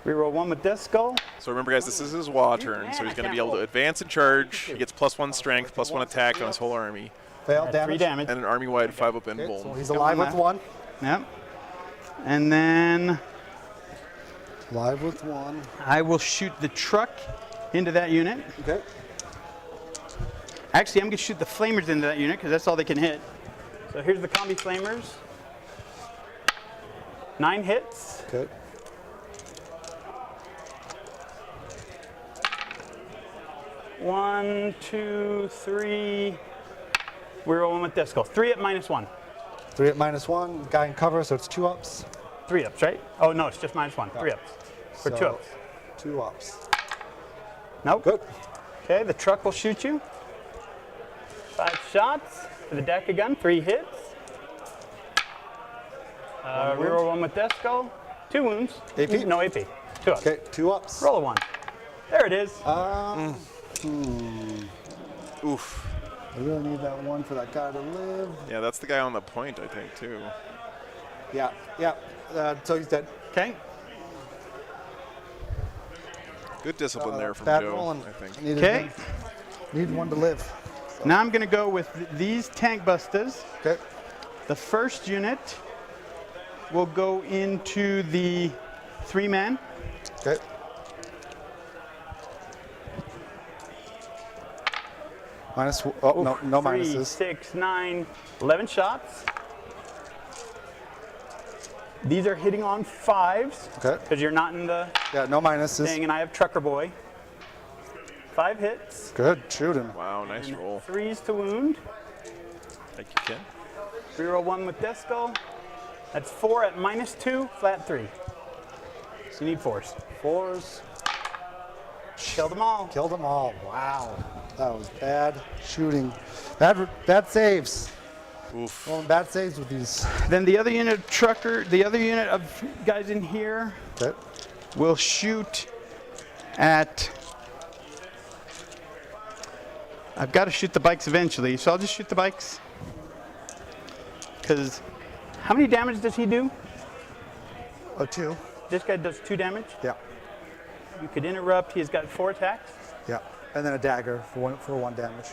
S3: Reroll 1 with Death Skull.
S2: So remember, guys, this is his WA turn, so he's going to be able to advance and charge. He gets +1 strength, +1 attack on his whole army,
S11: Fail,
S3: At
S11: damage.
S3: 3 damage.
S2: and an army-wide 5-up and
S11: Okay,
S2: boom.
S11: so he's
S3: Come
S11: alive
S3: on,
S11: with
S3: Matt.
S11: 1.
S3: Yep. And then
S11: Live with 1.
S3: I will shoot the truck into that unit.
S11: Okay.
S3: Actually, I'm going to shoot the flamers into that unit because that's all they can hit. So here's the combi flamers. 9 hits.
S11: Okay.
S3: One, 2, 3. We're rolling with Death Skull. 3 at -1.
S11: 3 at -1. Guy in cover, so it's 2 ups.
S3: 3 ups, right? Oh, no, it's just -1. 3 ups. For 2
S11: So,
S3: ups.
S11: 2 ups.
S3: Nope.
S11: Good.
S3: Okay, the truck will shoot you. 5 shots for the Deca gun. 3 hits. Reroll 1 with Death Skull. 2 wounds.
S11: AP?
S3: No AP. 2 ups.
S11: Okay, 2 ups.
S3: Roll a 1. There it is.
S2: Oof.
S11: I really need that 1 for that guy to live.
S2: Yeah, that's the guy on the point, I think, too.
S11: Yeah, yeah. So he's dead.
S3: Okay.
S2: Good discipline there from
S11: Bad
S2: Joe,
S11: rolling.
S2: I think.
S11: Needed
S3: Okay.
S11: one- Need 1 to live.
S3: Now I'm going to go with these Tank Bustas.
S11: Okay.
S3: The first unit will go into the 3-man.
S11: Okay. Oh, no
S3: 3,
S11: minuses.
S3: 6, 9, 11 shots. These are hitting on 5s.
S11: Okay.
S3: Because you're not in the
S11: Yeah, no minuses.
S3: thing, and I have Trucker Boy. 5 hits.
S11: Good shooting.
S2: Wow, nice
S3: and
S2: roll.
S3: 3s to wound.
S2: Thank you, Ken.
S3: Reroll 1 with Death Skull. That's 4 at -2, flat 3. So you need 4s.
S11: 4s.
S3: Killed them all.
S11: Killed them all. Wow. That was bad shooting. Bad saves.
S2: Oof.
S11: Well, bad saves with these.
S3: Then the other unit of Trucker, the other unit of guys in here
S11: Okay.
S3: will shoot at. I've got to shoot the bikes eventually, so I'll just shoot the bikes. Because how many damage does he do?
S11: 2.
S3: This guy does 2 damage.
S11: Yeah.
S3: You could interrupt. He's got 4 attacks.
S11: Yeah. And then a dagger for 1 damage.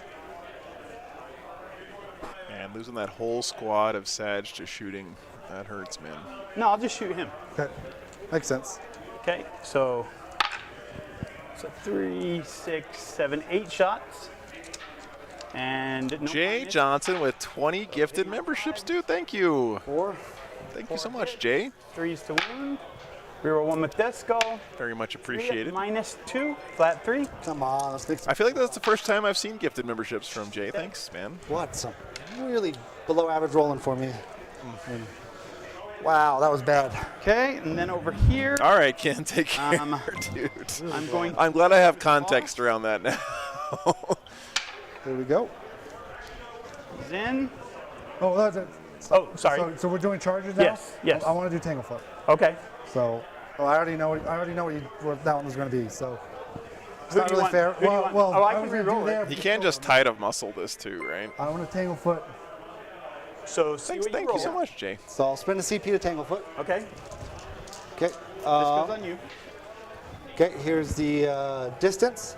S2: Man, losing that whole squad of Sag to shooting, that hurts, man.
S3: No, I'll just shoot him.
S11: Okay. Makes sense.
S3: Okay, so 3, 6, 7, 8 shots. And no
S2: Jay
S3: minus.
S2: Johnson with 20 gifted memberships, dude. Thank you.
S11: 4.
S2: Thank you so much, Jay.
S3: 3s to wound. Reroll 1 with Death Skull.
S2: Very much
S3: 3 at
S2: appreciated.
S3: -2, flat 3.
S11: Come on. Let's make some.
S2: I feel like that's the first time I've seen gifted memberships from Jay. Thanks, man.
S11: What? Some really below average rolling for me. Wow, that was bad.
S3: Okay, and then over here,
S2: All right, Ken, take care, dude. I'm glad I have context around that now.
S11: There we go.
S3: he's in.
S11: Oh, that's it.
S3: Oh, sorry.
S11: So we're doing charges now?
S3: Yes, yes.
S11: I want to do Tanglefoot.
S3: Okay.
S11: So, I already know. What that one was going to be. So, it's
S3: Who
S11: not
S3: do you
S11: really
S3: want?
S11: fair.
S3: Who do you want? Oh, I can
S11: was gonna
S3: re-roll
S11: do
S3: it.
S11: there.
S2: He can't just tide of muscle this too, right?
S11: I want to Tanglefoot.
S3: So see
S2: Thanks,
S3: what
S2: thank
S3: roll.
S2: you so much, Jay.
S11: So I'll spend a CP to Tanglefoot.
S3: Okay.
S11: Okay.
S3: This goes on you.
S11: Okay. Here's the distance.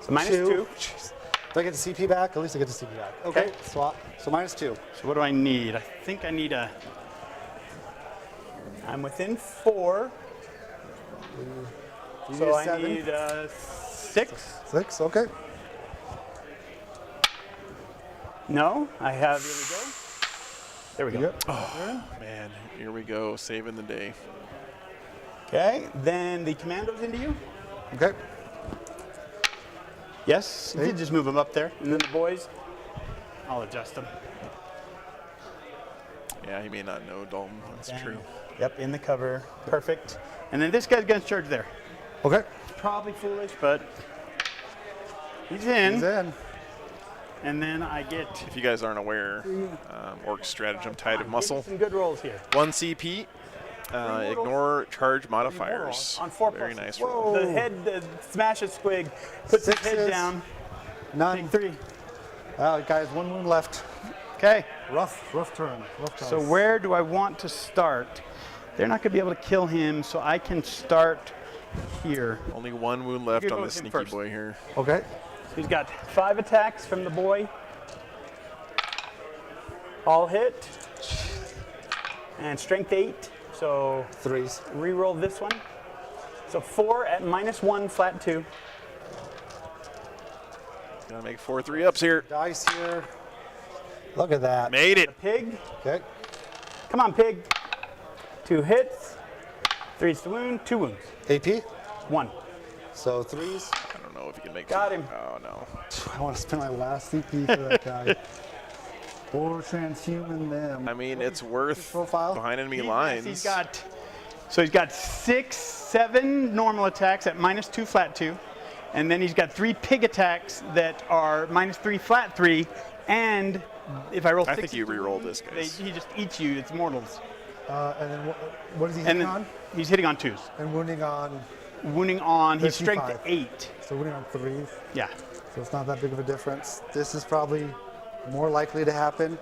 S3: So -2.
S11: Jeez. Do I get the CP back? At least I get the CP back. Okay. Swap. So -2.
S3: So what do I need? I think I need a. I'm within 4.
S11: You
S3: So
S11: need a
S3: I
S11: 7.
S3: need 6.
S11: 6. Okay.
S3: No, I have. Here we go. There we go.
S11: Yep.
S2: Oh, man, here we go, saving the day.
S3: Okay, then the commandos into you.
S11: Okay.
S3: Yes, you did just move them up there. And then the boys, I'll adjust them.
S2: Yeah, he may not know Dalton. That's
S3: Bang.
S2: true.
S3: Yep, in the cover. Perfect. And then this guy's going to charge there.
S11: Okay.
S3: Probably foolish, but he's in.
S11: He's in.
S3: And then I get
S2: If you guys aren't aware, Orc stratagem, Tide of Muscle.
S3: some good rolls here.
S2: 1 CP. Ignore charge modifiers.
S3: On 4
S2: Very
S3: pluses.
S2: nice roll.
S3: The head smashes Squig, puts his head
S11: 6s.
S3: down.
S11: None.
S3: Take 3.
S11: Guys, 1 wound left.
S3: Okay.
S11: Rough turn.
S3: So where do I want to start? They're not going to be able to kill him, so I can start here.
S2: Only 1 wound left
S3: You
S2: on
S3: go
S2: the
S3: with him
S2: sneaky
S3: first.
S2: boy here.
S11: Okay.
S3: So he's got 5 attacks from the boy. All hit. And strength 8. So
S11: 3s.
S3: re-roll this one. So 4 at -1, flat 2.
S2: Gotta make 4 3-ups here.
S11: Dice here. Look at that.
S2: Made it.
S3: Pig.
S11: Okay.
S3: Come on, pig. 2 hits. 3s to wound. 2 wounds.
S11: AP.
S3: 1.
S11: So 3s.
S2: I don't know if you can make
S3: Got him.
S2: Oh, no.
S11: I want to spend my last CP for that guy. Or transhuman them.
S2: I mean, it's worth
S11: Profile.
S2: behind enemy
S3: Yes,
S2: lines.
S3: he's got 6, 7 normal attacks at -2, flat 2. And then he's got 3 pig attacks that are -3, flat 3. And if I roll 6,
S2: I think you re-roll this, guys.
S3: he just eats you. It's mortals.
S11: And then what is he
S3: And
S11: hitting
S3: then
S11: on?
S3: he's hitting on 2s.
S11: And wounding on.
S3: Wounding on, he's strength
S11: 55.
S3: 8.
S11: So wounding on 3s.
S3: Yeah.
S11: So it's not that big of a difference. This is probably more likely to happen.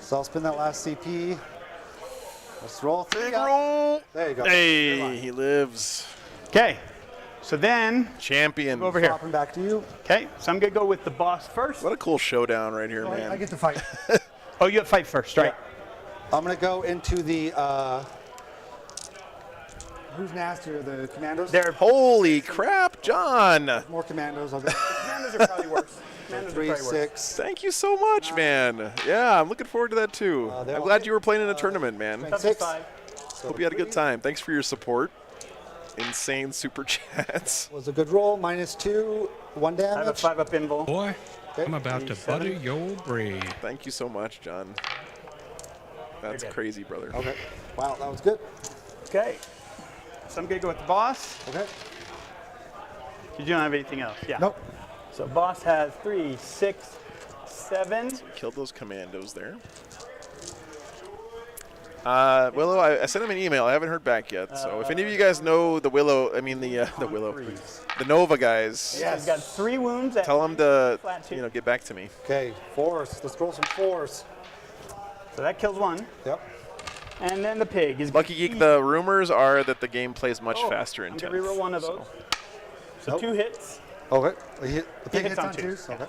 S11: So I'll spend that last CP. Let's roll 3.
S2: Big roll.
S11: There you go.
S2: Hey, he lives.
S3: Okay. So then,
S2: Champion.
S3: go over here.
S11: Dropping back to you.
S3: Okay. So I'm going to go with the boss first.
S2: What a cool showdown right here,
S11: Oh,
S2: man.
S11: I get to fight.
S3: Oh, you have fight first, right?
S11: I'm going to go into the. Who's nastier, the commandos?
S3: They're
S2: Holy crap, John.
S11: More commandos. I'll go.
S3: commandos are probably worse. Commandos are
S11: 3,
S3: probably worse.
S11: 6.
S2: Thank you so much, man. Yeah, I'm looking forward to that too.
S11: they're
S2: I'm
S11: all
S2: glad
S11: hit.
S2: you were playing in a tournament, man.
S11: Strength
S3: Tough
S11: 6.
S3: 5.
S2: Hope you had a good time. Thanks for your support. Insane super chats.
S11: Was a good roll. -2, 1 damage.
S3: I have a 5-up invul.
S1: Boy,
S11: Okay.
S1: I'm about to butter your brain.
S2: Thank you so much, John. That's crazy, brother.
S11: Okay. Wow, that was good.
S3: Okay. So I'm going to go with the boss.
S11: Okay.
S3: You don't have anything else? Yeah.
S11: Nope.
S3: So boss has 3, 6, 7.
S2: Killed those commandos there. Willow, I sent him an email. I haven't heard back yet. So if any of you guys know the Willow, I mean the Nova guys,
S3: Yeah, he's got 3 wounds. At
S2: tell him to
S3: flat 2.
S2: get back to me.
S11: Okay, 4s. Let's roll some 4s.
S3: So that kills 1.
S11: Yep.
S3: And then the pig is
S2: Lucky Geek. The rumors are that the game plays much faster in
S3: I'm
S2: 10th.
S3: going to reroll one of those. So 2 hits.
S11: Okay. The pig hits on
S3: 2.
S11: 2s. Okay.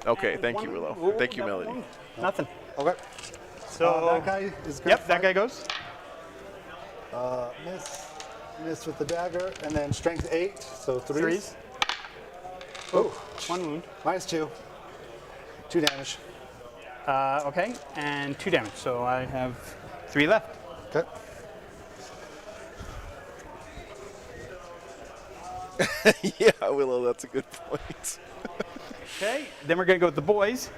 S2: Okay,
S3: And
S2: thank you,
S3: one-
S2: Willow.
S3: Ooh,
S2: Thank you,
S3: another
S2: Melody.
S3: one. Nothing.
S11: Okay.
S3: So
S11: that guy is good.
S3: Yep, that guy goes.
S11: Miss with the dagger, and then strength 8, so 3s.
S3: 3s. Oh, 1 wound.
S11: -2. 2 damage.
S3: Okay, and 2 damage. So I have 3 left.
S11: Okay.
S2: Yeah, Willow, that's a good point.
S3: Okay, then we're going to go with the boys.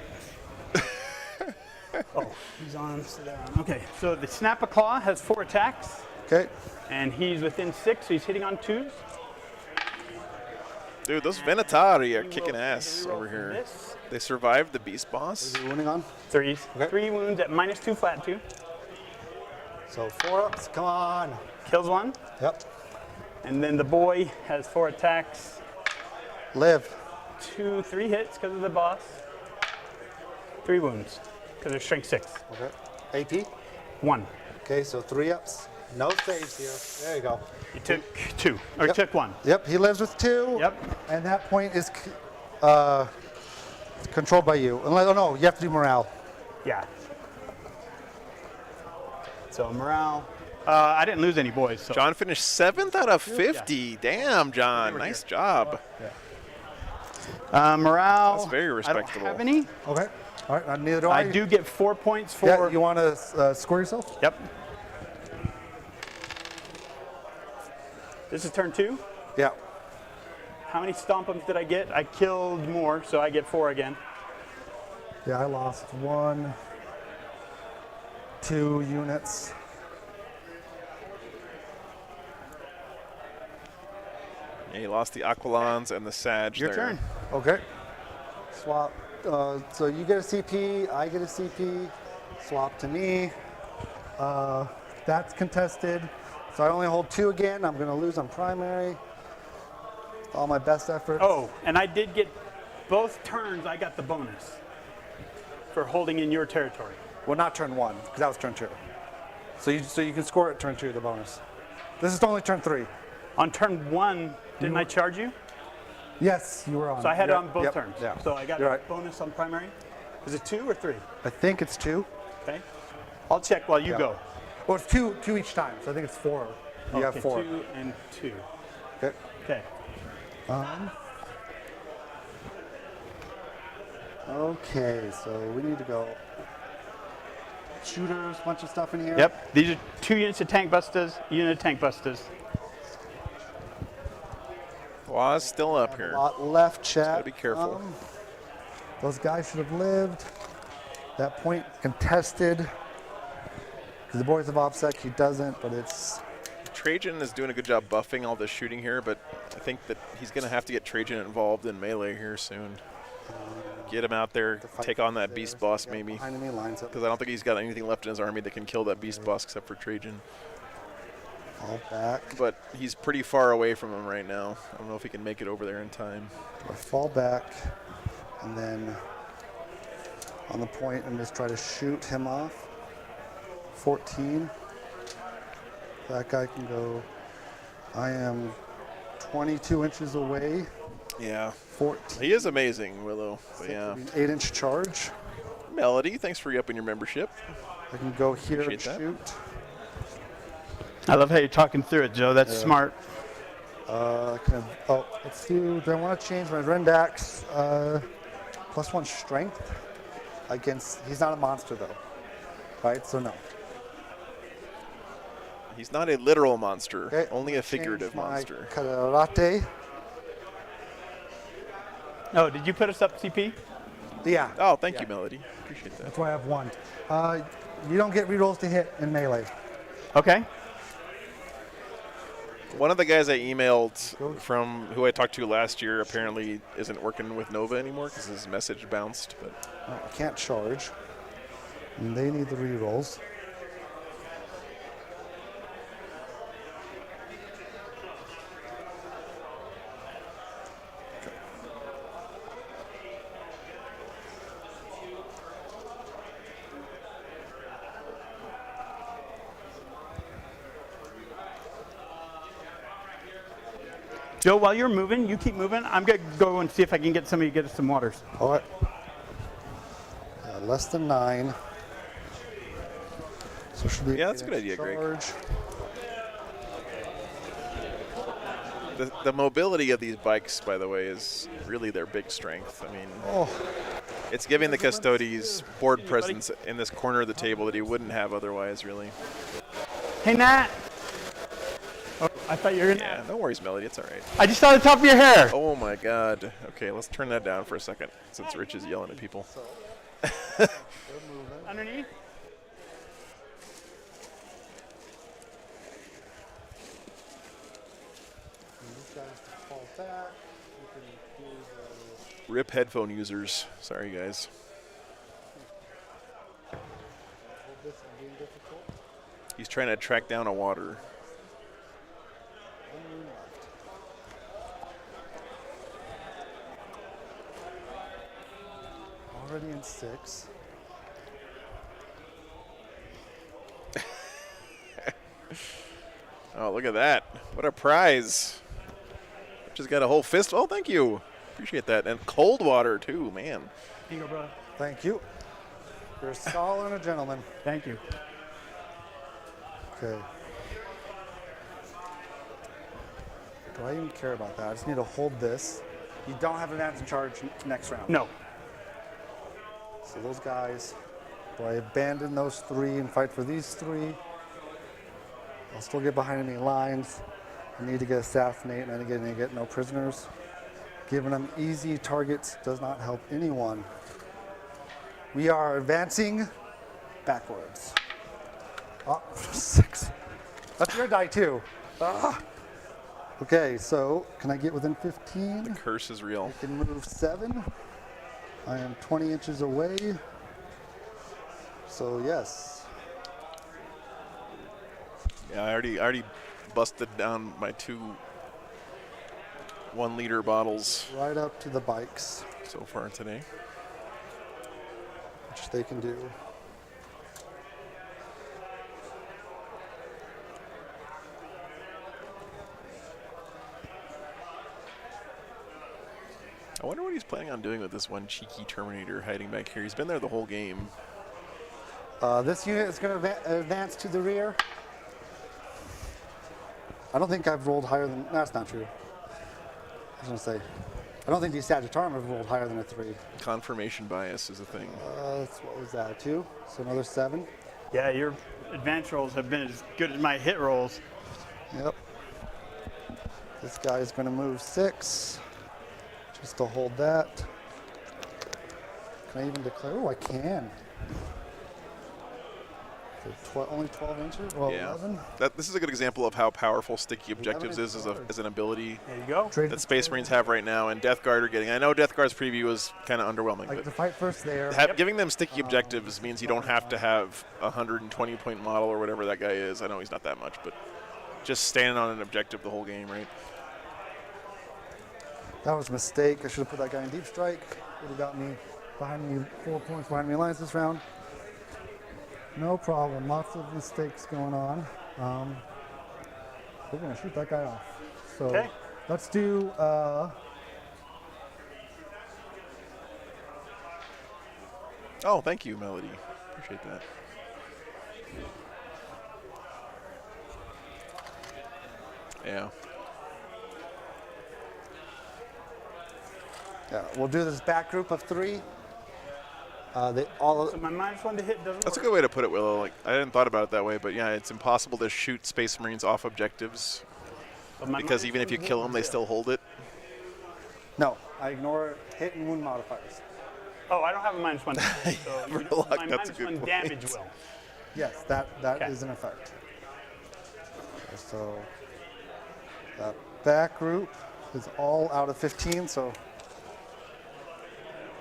S3: Oh, he's on. So they're on. Okay, so the Snap a Claw has 4 attacks.
S11: Okay.
S3: And he's within 6, so he's hitting on 2s.
S2: Dude, those Venatari are kicking ass over here.
S3: This.
S2: They survived the beast boss.
S11: Is he winning on?
S3: 3s.
S11: Okay.
S3: 3 wounds at -2, flat 2.
S11: So 4-ups. Come on.
S3: Kills 1.
S11: Yep.
S3: And then the boy has 4 attacks.
S11: Live.
S3: 3 hits because of the boss. 3 wounds because they're strength 6.
S11: Okay. AP?
S3: 1.
S11: Okay, so 3-ups. No saves here. There you go.
S3: You took 2, or you took 1.
S11: Yep, he lives with 2.
S3: Yep.
S11: And that point is controlled by you. Unless, oh no, you have to do morale.
S3: Yeah. So morale. I didn't lose any boys. So.
S2: John finished 7th out of 50. Damn, John. Nice job.
S3: Morale.
S2: That's very
S3: I
S2: respectable.
S3: don't have any.
S11: Okay. All right, neither do I.
S3: I do get 4 points for.
S11: Yeah, you want to score yourself?
S3: Yep. This is turn 2.
S11: Yeah.
S3: How many stomp-ums did I get? I killed more, so I get 4 again.
S11: Yeah, I lost 1, 2 units.
S2: Yeah, you lost the Aquilons and the Sag.
S3: Your
S2: there.
S3: turn.
S11: Okay. Swap. So you get a CP, I get a CP. Swap to me. That's contested. So I only hold 2 again. I'm going to lose on primary. All my best efforts.
S3: Oh, and I did get both turns. I got the bonus for holding in your territory.
S11: Well, not turn 1, because that was turn 2. So you can score at turn 2, the bonus. This is only turn 3.
S3: On turn 1, didn't I charge you?
S11: Yes, you were on.
S3: So I had it
S11: Yep,
S3: on both
S11: yep,
S3: turns.
S11: Yeah.
S3: So I got
S11: You're
S3: a
S11: right.
S3: bonus on primary. Is it 2 or 3?
S11: I think it's 2.
S3: Okay. I'll check while you
S11: Yeah.
S3: go.
S11: Well, it's 2 each time, so I think it's 4. You have 4.
S3: 2 and 2.
S11: Okay.
S3: Okay.
S11: Okay, so we need to go. Shooters, bunch of stuff in here.
S3: Yep. These are 2 units of tank busters, unit of tank busters.
S2: Waz still up here.
S11: A lot left, chat.
S2: Gotta be careful.
S11: Those guys should have lived. That point contested. Because the boys have offset, he doesn't, but it's.
S2: Trajan is doing a good job buffing all this shooting here, but I think that he's going to have to get Trajan involved in melee here soon. Get him out there, take on that beast boss maybe.
S11: Behind enemy lines up.
S2: Because I don't think he's got anything left in his army that can kill that beast boss except for Trajan.
S11: All back.
S2: But he's pretty far away from him right now. I don't know if he can make it over there in time.
S11: I fall back, and then on the point, and just try to shoot him off. 14. That guy can go. I am 22 inches away.
S2: Yeah.
S11: 14.
S2: He is amazing, Willow. But yeah.
S11: 8-inch charge.
S2: Melody, thanks for upping your membership.
S11: I can go here and
S2: Appreciate that.
S11: shoot.
S3: I love how you're talking through it, Joe. That's smart.
S11: Let's do I want to change my Rendax +1 strength against, he's not a monster though, right? So no.
S2: he's not a literal monster,
S11: Okay,
S2: only a
S11: change
S2: figurative
S11: my
S2: monster.
S11: Karate.
S3: Oh, did you put us up CP?
S11: Yeah.
S2: Oh, thank you, Melody. Appreciate that.
S11: That's why I have 1. You don't get rerolls to hit in melee.
S3: Okay.
S2: One of the guys I emailed from who I talked to last year apparently isn't working with Nova anymore because his message bounced. But
S11: I can't charge. And they need the rerolls.
S3: Joe, while you're moving, you keep moving. I'm going to go and see if I can get somebody to get us some waters.
S11: All right. Less than 9. So should be
S2: yeah, that's a good idea, Greg.
S11: charge.
S2: The mobility of these bikes, by the way, is really their big strength. I mean, it's giving the Custodes board presence in this corner of the table that he wouldn't have otherwise, really.
S3: Hey, Nat. Oh, I thought you were gonna.
S2: Yeah, no worries, Melody. It's all right.
S3: I just saw the top of your hair.
S2: Oh my God. Okay, let's turn that down for a second since Rich is yelling at people.
S3: Underneath.
S2: Rip headphone users. Sorry, guys. He's trying to track down a water.
S11: Already in 6.
S2: Oh, look at that. What a prize. Just got a whole fist. Oh, thank you. Appreciate that. And cold water, too, man.
S3: Here you go, brother.
S11: Thank you. You're a scholar and a gentleman.
S3: Thank you.
S11: Okay. Do I even care about that? I just need to hold this. You don't have advance and charge next round.
S3: No.
S11: So those guys, do I abandon those 3 and fight for these 3? I'll still get behind enemy lines. I need to get assassinate, and I need to get no prisoners. Giving them easy targets does not help anyone. We are advancing backwards. Oh, 6. That's your die too. Ah. Okay, so can I get within 15?
S2: The curse is real.
S11: I can move 7. I am 20 inches away. So yes.
S2: Yeah, I already busted down my 2 1-liter bottles.
S11: Right up to the bikes.
S2: So far today.
S11: Which they can do.
S2: I wonder what he's planning on doing with this one cheeky Terminator hiding back here. He's been there the whole game.
S11: This unit is going to advance to the rear. I don't think I've rolled higher than... No, that's not true. I was going to say, I don't think these Sagittarium have rolled higher than a 3.
S2: Confirmation bias is a thing.
S11: What was that, 2? So another 7.
S3: Yeah, your advance rolls have been as good as my hit rolls.
S11: Yep. This guy is going to move 6. Just to hold that. Can I even declare? Oh, I can. So only 12 inches? Well,
S2: yeah.
S11: 11?
S2: This is a good example of how powerful sticky objectives is as an ability
S3: there you go.
S2: that Space Marines have right now, and Death Guard are getting. I know Death Guard's preview was kind of underwhelming.
S11: I get
S2: But
S11: to fight first there.
S2: giving them sticky objectives means you don't have to have a 120-point model or whatever that guy is. I know he's not that much, but just standing on an objective the whole game, right?
S11: That was a mistake. I should have put that guy in deep strike. Would have got me 4 points behind me lines this round. No problem. Lots of mistakes going on. We're going to shoot that guy off. So
S3: okay.
S11: Let's do...
S2: Oh, thank you, Melody. Appreciate that. Yeah.
S11: Yeah, we'll do this back group of 3. They all.
S3: So my -1 to hit doesn't
S2: That's a
S3: work.
S2: good way to put it, Willow. Like, I hadn't thought about it that way, but yeah, it's impossible to shoot Space Marines off objectives
S3: But my
S2: because even if you
S3: -1
S2: kill them, they
S3: zero.
S2: still hold it.
S11: No, I ignore hit and wound modifiers.
S3: Oh, I don't have a -1 to hit, so
S2: Verloc,
S3: my
S2: that's a good
S3: -1
S2: point.
S3: damage will.
S11: Yes, that
S3: Okay.
S11: is in effect. So that back group is all out of 15, so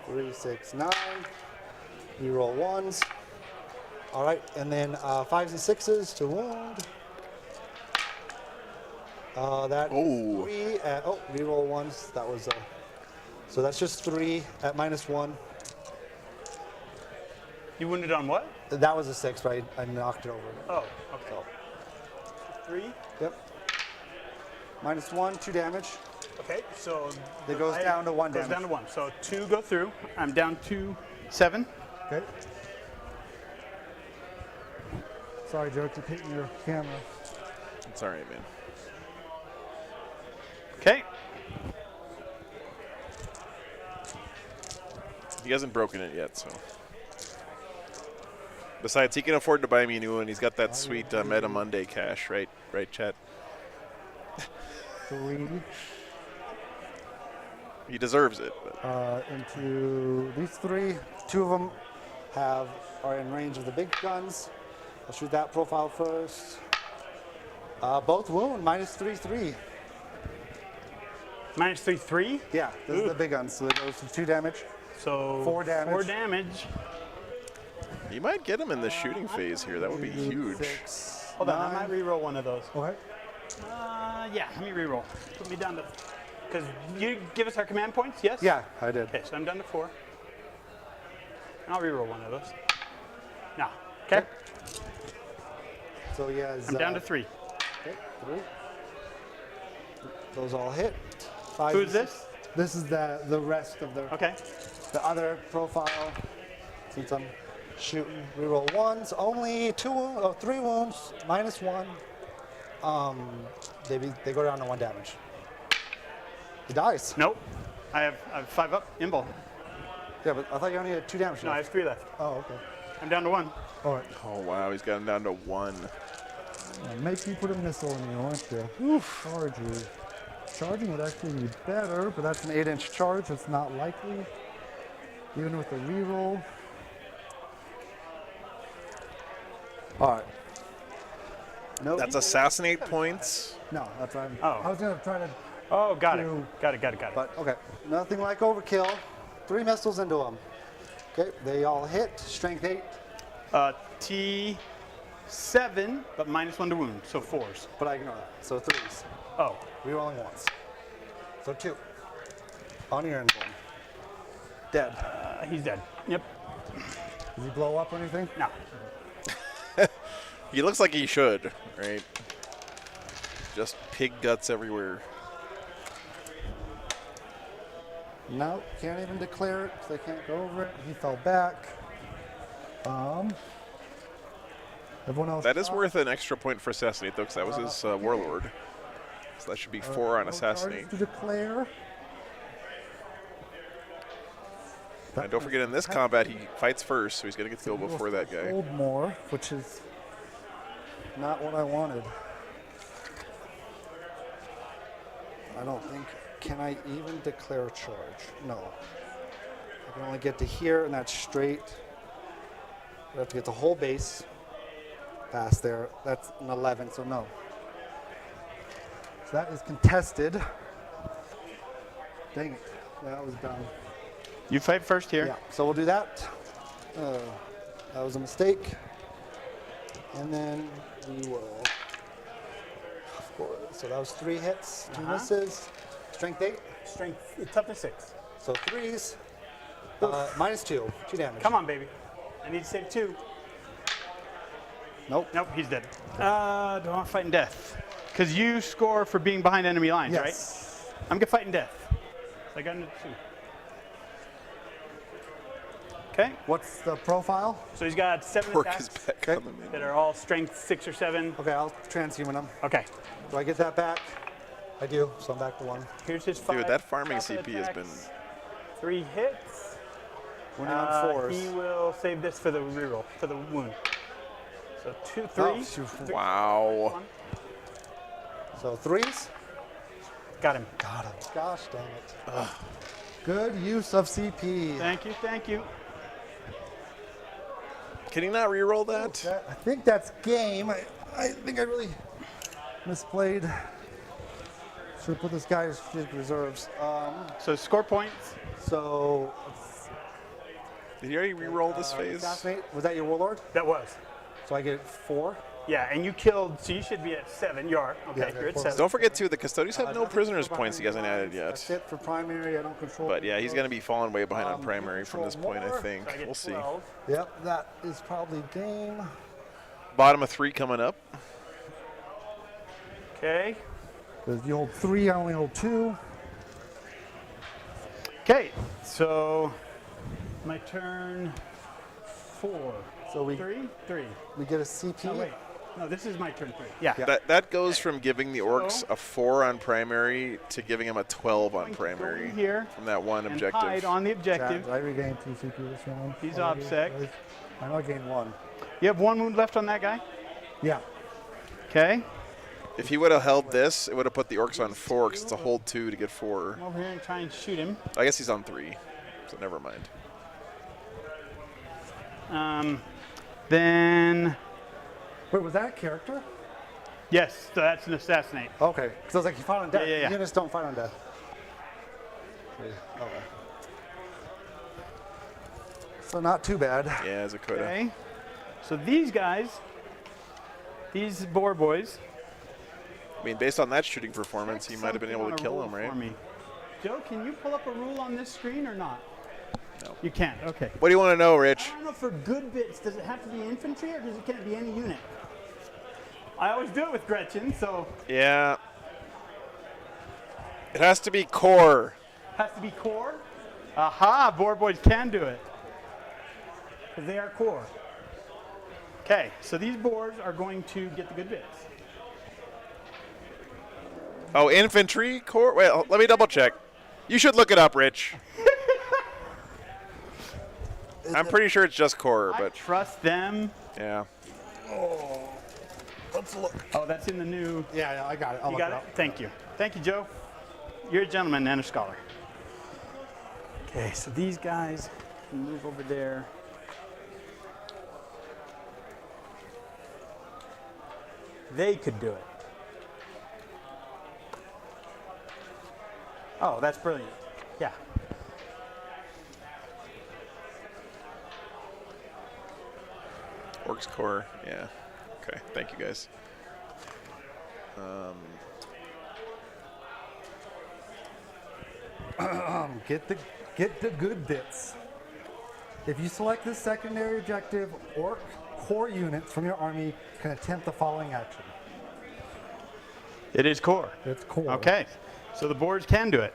S11: 3, 6, 9. Reroll 1s. All right, and then 5s and 6s to wound. That
S2: Oh.
S11: 3 at, reroll 1s. That was so that's just 3 at -1.
S3: You wounded on what?
S11: That was a 6, right? I knocked it over.
S3: Oh, okay. 3.
S11: Yep. -1, 2 damage.
S3: Okay, so
S11: It goes down to 1
S3: goes
S11: damage.
S3: down to 1. So 2 go through. I'm down to 7.
S11: Okay. Sorry, Joe, keep hitting your camera.
S2: It's all right, man.
S3: Okay.
S2: He hasn't broken it yet, so. Besides, he can afford to buy me a new one. He's got that sweet Meta Monday cash, right? Right, chat?
S11: 3
S2: He deserves it. But.
S11: into these 3. 2 of them are in range of the big guns. I'll shoot that profile first. Both wound, -3, 3.
S3: -3, 3.
S11: Yeah, this is the big guns, so it goes to 2 damage.
S3: So
S11: 4 damage.
S3: 4 damage.
S2: You might get him in the shooting phase here. That would be huge.
S11: 6,
S3: Hold on, I
S11: 9.
S3: might reroll one of those.
S11: Okay.
S3: Yeah, let me reroll. Put me down to, because you give us our command points, yes?
S11: Yeah, I did.
S3: Okay, so I'm down to 4. And I'll reroll one of those. Now, okay?
S11: So yeah,
S3: I'm down to 3.
S11: Okay, 3. Those all hit. 5
S3: Who's
S11: and
S3: this?
S11: 6. This is the rest of the
S3: Okay.
S11: the other profile. Since I'm shooting reroll 1s, only 3 wounds, -1. They go down to 1 damage. He dies.
S3: Nope. I have 5 up. Imbo.
S11: Yeah, but I thought you only had 2 damage
S3: No, I
S11: left.
S3: have 3 left.
S11: Oh, okay.
S3: I'm down to 1.
S11: All right.
S2: Oh, wow. He's got him down to 1.
S11: Make you put a missile in you, aren't you? Oof. Charge you. Charging would actually be better, but that's an 8-inch charge. It's not likely, even with a reroll. All right. No.
S2: That's assassinate points.
S11: No, that's what I'm.
S3: Oh.
S11: I was gonna try to.
S3: Oh, got it.
S11: do-
S3: Got it.
S11: But okay, nothing like overkill. 3 missiles into them. Okay, they all hit. Strength 8,
S3: T7, but -1 to wound, so 4s.
S11: but I ignore that. So 3s.
S3: Oh,
S11: Rerolling once. So 2. On your end one. Dead.
S3: he's dead. Yep.
S11: Does he blow up or anything?
S3: No.
S2: He looks like he should, right? Just pig guts everywhere.
S11: No, can't even declare it. They can't go over it. He fell back. Everyone else.
S2: That is worth an extra point for assassinate, though, because that was his warlord. So that should be 4 on
S11: No
S2: assassinate.
S11: charges to declare.
S2: And don't forget, in this combat, he fights first, so he's going to get to go before that guy.
S11: Hold more, which is not what I wanted. I don't think. Can I even declare a charge? No. I can only get to here, and that's straight. I have to get the whole base past there. That's an 11, so no. So that is contested. Dang it. That was dumb.
S3: You fight first here.
S11: Yeah, so we'll do that. That was a mistake. And then we will. So that was 3 hits, 2 misses. Strength 8.
S3: Strength, toughness 6.
S11: So 3s. -2. 2 damage.
S3: Come on, baby. I need to save 2.
S11: Nope.
S3: Nope, he's dead. Do I want to fight in death? Because you score for being behind enemy lines,
S11: Yes.
S3: right? I'm going to fight in death. So I got into 2. Okay.
S11: What's the profile?
S3: So he's got 7
S2: Orc is
S3: attacks
S2: back on the menu.
S3: that are all strength 6 or 7.
S11: Okay, I'll transhuman him.
S3: Okay.
S11: Do I get that back? I do, so I'm back to 1.
S3: Here's his 5.
S2: Dude, that farming
S3: chocolate
S2: CP has been...
S3: attacks. 3 hits.
S11: Wounding on 4s.
S3: He will save this for the reroll, for the wound. So 2, 3.
S11: Oh, shoot.
S2: Wow.
S11: So 3s.
S3: Got him.
S11: Got him. Gosh dang it. Ugh. Good use of CP.
S3: Thank you, thank you.
S2: Can you not re-roll that?
S11: I think that's game. I think I really misplayed. Should have put this guy as strategic reserves.
S3: So score points.
S11: So.
S2: Did you already re-roll this phase?
S11: Classmate, was that your warlord?
S3: That was.
S11: So I get 4.
S3: Yeah, and you killed, so you should be at 7. You are. Okay,
S11: Yeah,
S3: you're at
S11: 4.
S3: 7.
S2: Don't forget too, the Custodes have no
S11: Nothing
S2: prisoners
S11: for
S2: points he hasn't added yet.
S11: That's it for primary. I don't control.
S2: But yeah, he's going to be falling way behind on primary from this point, I
S11: more.
S2: think.
S3: So I get
S2: We'll see.
S3: 12.
S11: Yep, that is probably game.
S2: Bottom of 3 coming up.
S3: Okay.
S11: Because you hold 3, I only hold 2.
S3: Okay, so my turn 4.
S11: So we
S3: 3?
S11: we get a CP.
S3: Oh, wait. No, this is my turn 3. Yeah.
S2: That goes from giving the Orcs a 4 on primary to giving him a 12 on primary
S3: Here
S2: from that one
S3: and
S2: objective.
S3: hide on the objective.
S11: I regain 2 CP this round.
S3: He's
S11: I regain-
S3: obsec.
S11: I know I gained 1.
S3: You have 1 wound left on that guy?
S11: Yeah.
S3: Okay.
S2: If he would have held this, it would have put the Orcs on 4 because it's a hold 2 to get 4.
S3: Come over here and try and shoot him.
S2: I guess he's on 3, so never mind.
S3: Then,
S11: Wait, was that a character?
S3: yes, so that's an assassinate.
S11: Okay. Because I was like, you fight on death.
S3: Yeah.
S11: Units don't fight on death. Okay. So not too bad.
S2: Yeah, as it could have.
S3: Okay. So these guys, these boar boys.
S2: I mean, based on that shooting performance, he might have been able to
S3: Something
S2: kill
S3: on a
S2: him,
S3: roll
S2: right?
S3: for me. Joe, can you pull up a rule on this screen or not?
S2: No.
S3: You can't. Okay.
S2: What do you want to know, Rich?
S3: I don't know, for good bits, does it have to be infantry or does it can't be any unit? I always do it with Gretchen, so
S2: Yeah. It has to be core.
S3: has to be core. Aha, boar boys can do it. Because they are core. Okay, so these boars are going to get the good bits.
S2: Oh, infantry core? Wait, let me double check. You should look it up, Rich. I'm pretty sure it's just core,
S3: I
S2: but
S3: trust them.
S2: yeah.
S11: Let's look.
S3: Oh, that's in the new.
S11: Yeah, I got it. I'll
S3: You
S11: look
S3: got it?
S11: up.
S3: Thank you. Thank you, Joe. You're a gentleman and a scholar. Okay, so these guys can move over there. They could do it. Oh, that's brilliant. Yeah.
S2: Orcs core, yeah. Okay, thank you guys.
S11: Get the good bits. If you select this secondary objective, Orc core units from your army can attempt the following action.
S3: It is core.
S11: It's core.
S3: Okay, so the boards can do it.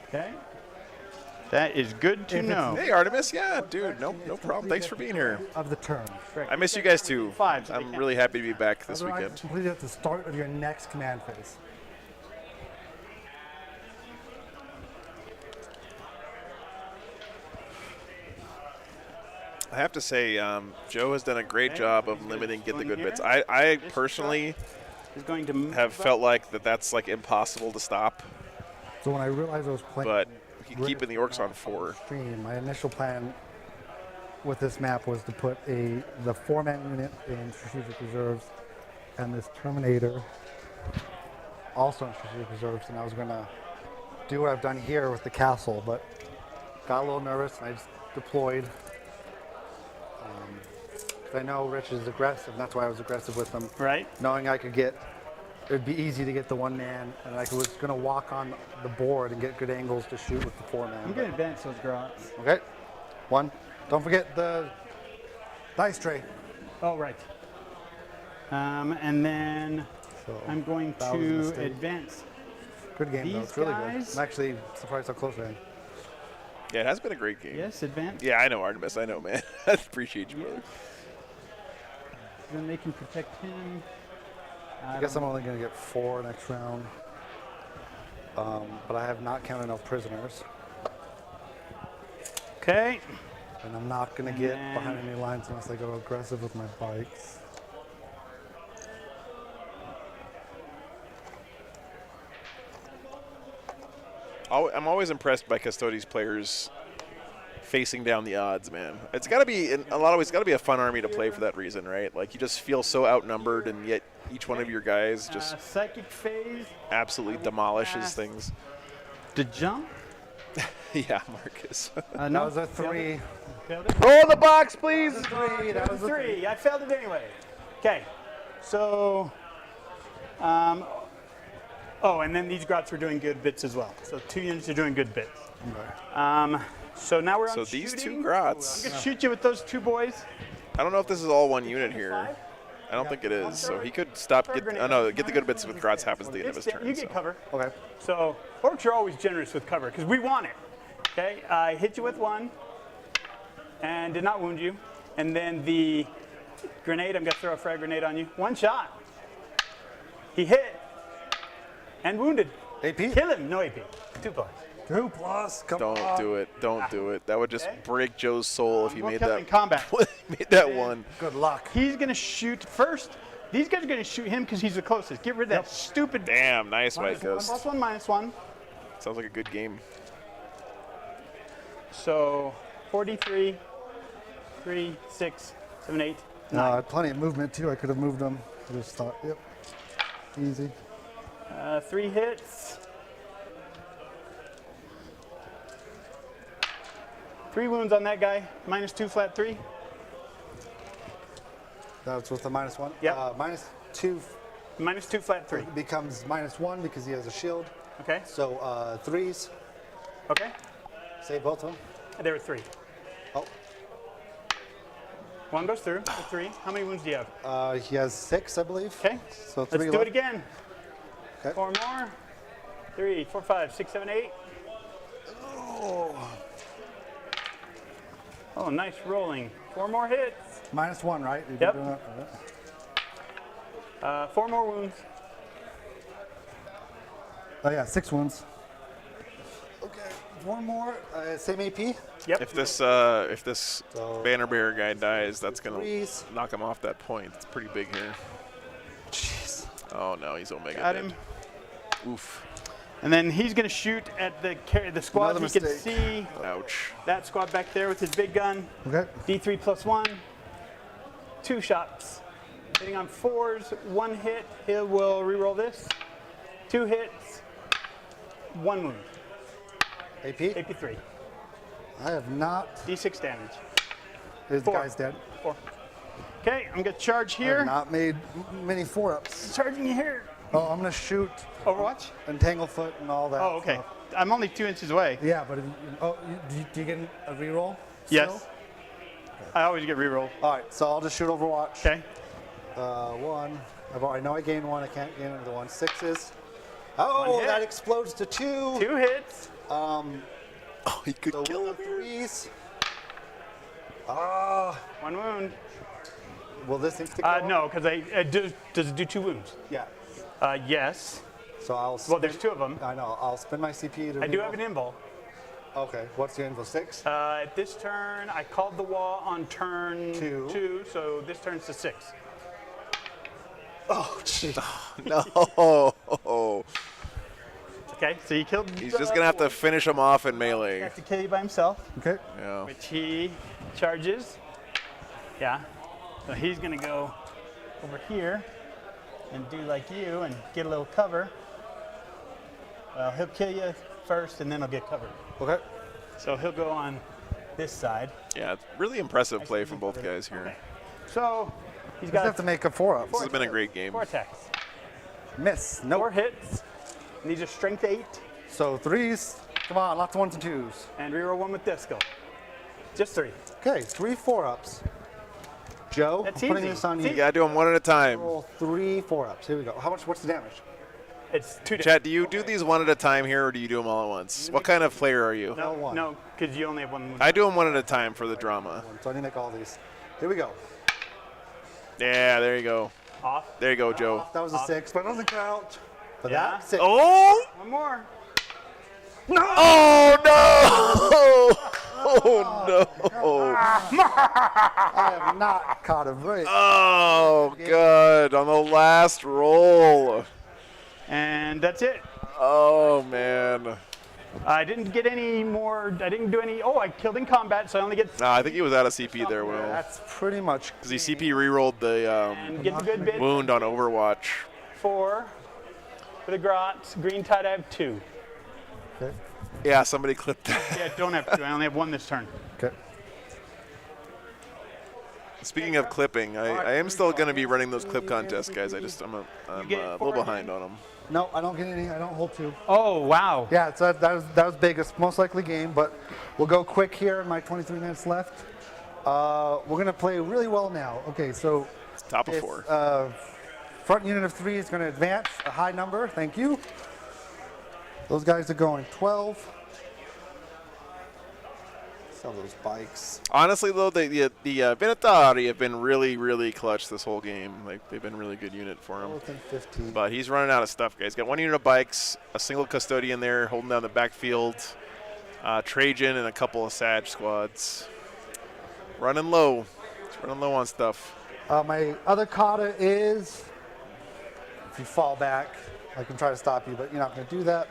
S3: Okay. That is good to
S11: If it's-
S3: know.
S2: Hey, Artemis, yeah, dude, no problem. Thanks for being here.
S11: Of the turn.
S2: I miss you guys too.
S3: Five, so they
S2: I'm
S3: can't-
S2: really happy to be back this
S11: Otherwise,
S2: weekend.
S11: completed at the start of your next command phase.
S2: I have to say, Joe has done a great
S3: Okay,
S2: job of
S3: he's
S2: limiting
S3: gonna
S2: get the
S3: go
S2: good
S3: in
S2: bits.
S3: here.
S2: I
S3: This
S2: personally
S3: Is going to move
S2: have
S3: up.
S2: felt like that's like impossible to stop,
S11: So when I realized I was playing
S2: but we can keep in the Orcs on 4.
S11: stream, my initial plan with this map was to put the 4-man unit in strategic reserves and this Terminator also in strategic reserves, and I was going to do what I've done here with the castle, but got a little nervous and I just deployed. 'Cause I know Rich is aggressive, and that's why I was aggressive with him.
S3: Right.
S11: Knowing I could get, it would be easy to get the 1-man, and I was going to walk on the board and get good angles to shoot with the 4-man.
S3: I'm going to advance those grots.
S11: Okay. 1. Don't forget the dice tray.
S3: Oh, right. And then
S11: So
S3: I'm going
S11: that was a
S3: to
S11: mistake.
S3: advance.
S11: Good game, though.
S3: these
S11: It's really
S3: guys-
S11: good. I'm actually surprised how close I am.
S2: Yeah, it has been a great game.
S3: Yes, advance.
S2: Yeah, I know, Artemis. I know, man. I appreciate you, brother.
S3: Then they can protect him.
S11: I guess I'm only going to get 4 next round. But I have not counted enough prisoners.
S3: Okay.
S11: And I'm not going to get behind any lines unless I go aggressive with my bikes.
S2: I'm always impressed by Custodes players facing down the odds, man. It's got to be, in a lot of ways, got to be a fun army to play for that reason, right? Like, you just feel so outnumbered, and yet each one of your guys just
S3: psychic phase
S2: absolutely demolishes things.
S3: To jump?
S2: Yeah, Marcus.
S3: No.
S11: That was a 3.
S2: Roll the box, please.
S3: That was a 3. I failed it anyway. Okay. So, oh, and then these grots were doing good bits as well. So 2 units are doing good bits. So now we're on
S2: So
S3: shooting.
S2: these 2 grots.
S3: I'm going to shoot you with those 2 boys.
S2: I don't know if this is all one unit here. I don't think it is. So he could stop. Get the good bits with grots happens at the end of his turn.
S3: You get cover.
S11: Okay.
S3: So Orks are always generous with cover because we want it. Okay, I hit you with 1 and did not wound you. And then the grenade, I'm going to throw a frag grenade on you. 1 shot. He hit and wounded.
S11: AP?
S3: Kill him. No AP. 2+.
S11: 2+. Come on.
S2: Don't do it. Don't do it. That would just break Joe's soul if he made
S3: kill him
S2: that.
S3: in combat.
S2: Made that one.
S11: Good luck.
S3: He's going to shoot first. These guys are going to shoot him because he's the closest. Get rid of that stupid.
S2: Damn, nice White Ghost.
S3: +1, -1.
S2: Sounds like a good game.
S3: So 43, 3, 6, 7, 8, 9.
S11: No, I had plenty of movement too. I could have moved them. I just thought, yep, easy.
S3: 3 hits. 3 wounds on that guy. -2 flat 3.
S11: That's with the -1.
S3: Yeah.
S11: -2
S3: -2 flat 3.
S11: becomes -1 because he has a shield.
S3: Okay.
S11: So 3s.
S3: Okay.
S11: Save both of them.
S3: There were 3.
S11: Oh.
S3: 1 goes through. 3. How many wounds do you have?
S11: He has 6, I believe.
S3: Okay.
S11: So 3
S3: Let's do
S11: left.
S3: it again.
S11: Okay.
S3: 4 more. 3, 4, 5, 6, 7, 8. Oh, nice rolling. 4 more hits.
S11: -1, right? You're
S3: Yep.
S11: doing that? All right.
S3: 4 more wounds.
S11: Oh yeah, 6 wounds. Okay, 1 more. Same AP.
S3: Yep.
S2: If this banner bearer guy dies, that's gonna knock him off that point. It's pretty big here.
S11: Jeez.
S2: Oh no, he's Omega.
S3: Got
S2: dead.
S3: him.
S2: Oof.
S3: And then he's going to shoot at the squad
S11: Another
S3: he can
S11: mistake.
S3: see.
S2: Ouch.
S3: That squad back there with his big gun.
S11: Okay.
S3: D3 +1. 2 shots. Hitting on 4s. 1 hit. He will re-roll this. 2 hits. 1 wound.
S11: AP.
S3: AP3.
S11: I have not.
S3: D6 damage.
S11: His
S3: 4.
S11: guy's dead.
S3: 4. Okay, I'm going to charge
S11: I
S3: here.
S11: have not made many 4-ups.
S3: Charging you here.
S11: Oh, I'm gonna shoot
S3: Overwatch?
S11: Entanglefoot and all that.
S3: Oh, okay.
S11: stuff.
S3: I'm only 2 inches away.
S11: Yeah, but do you get a reroll?
S3: Yes.
S11: still?
S3: I always get reroll.
S11: All right, so I'll just shoot Overwatch.
S3: Okay.
S11: 1. I know I gained 1. I can't gain another 1. 6s. Oh,
S3: hit.
S11: that explodes to 2.
S3: 2 hits.
S2: Oh, he could
S11: So
S2: kill
S11: with
S2: him.
S11: the 3s. Ah,
S3: 1 wound.
S11: will this insta go?
S3: No, because does it do 2 wounds?
S11: Yeah.
S3: Yes.
S11: So I'll.
S3: Well, there's 2 of them.
S11: I know. I'll spend my CP to.
S3: I do
S11: reroll.
S3: have an invul.
S11: Okay. What's the info? 6.
S3: At this turn, I called the wall on turn
S11: 2.
S3: 2, so this turns to 6.
S11: Oh, jeez.
S2: No.
S3: Okay, so you killed.
S2: He's just gonna have to finish him off in melee.
S3: Have to kill you by himself,
S11: Okay.
S2: Yeah.
S3: which he charges. Yeah. So he's gonna go over here and do like you and get a little cover. Well, he'll kill you first, and then he'll get covered.
S11: Okay.
S3: So he'll go on this side.
S2: Yeah, it's really impressive play from both guys here.
S3: Okay. So he's
S11: Just
S3: got
S11: have to make a 4-up.
S2: This has been a great game.
S3: 4 attacks.
S11: Miss.
S3: 4
S11: Nope.
S3: hits. And these are strength 8.
S11: So 3s. Come on, lots of 1s and 2s.
S3: And reroll 1 with disco. Just 3.
S11: Okay, 3 4-ups. Joe,
S3: That's
S11: I'm putting
S3: easy.
S11: this on
S2: You
S11: you.
S2: gotta do them one at a time.
S11: Roll 3 4-ups. Here we go. What's the damage?
S3: It's 2 days.
S2: Chat, do you do these one at a time here, or do you do them all at once? What kind of player are you?
S3: No,
S11: one.
S3: no, because you only have 1 wound.
S2: I do them one at a time for the drama.
S11: So I need to make all these. Here we go.
S2: Yeah, there you go.
S3: Off.
S2: There you go, Joe.
S11: That was a 6, but it doesn't count. For
S3: Yeah.
S11: that, 6.
S2: Oh!
S3: 1 more.
S2: Oh no! Oh no!
S11: I have not caught a break.
S2: Oh god! On the last roll.
S3: And that's it.
S2: Oh man.
S3: I didn't get any more. I didn't do any. Oh, I killed in combat, so I only get.
S2: Nah, I think he was out of CP there, Will.
S11: That's pretty much.
S2: Because he CP rerolled the
S3: And get the good bit.
S2: wound on Overwatch.
S3: 4 for the Grots. Green tide, I have 2.
S11: Okay.
S2: Yeah, somebody clipped that.
S3: Yeah, don't have 2. I only have 1 this turn.
S11: Okay.
S2: Speaking of clipping, I am still going to be running those clip contests, guys. I'm a little behind on them.
S11: No, I don't get any. I don't hold 2.
S3: Oh, wow.
S11: Yeah, so that was big. It's most likely game, but we'll go quick here in my 23 minutes left. We're going to play really well now. Okay, so.
S2: Top of 4.
S11: Front unit of 3 is going to advance a high number. Thank you. Those guys are going 12. Sell those bikes.
S2: Honestly, though, the Venatari have been really, really clutch this whole game. Like, they've been a really good unit for him.
S11: 15.
S2: But he's running out of stuff, guys. Got 1 unit of bikes, a single custodian there holding down the backfield, Trajan, and a couple of Sag squads. Running low. It's running low on stuff.
S11: My other kata is, if you fall back, I can try to stop you, but you're not going to do that.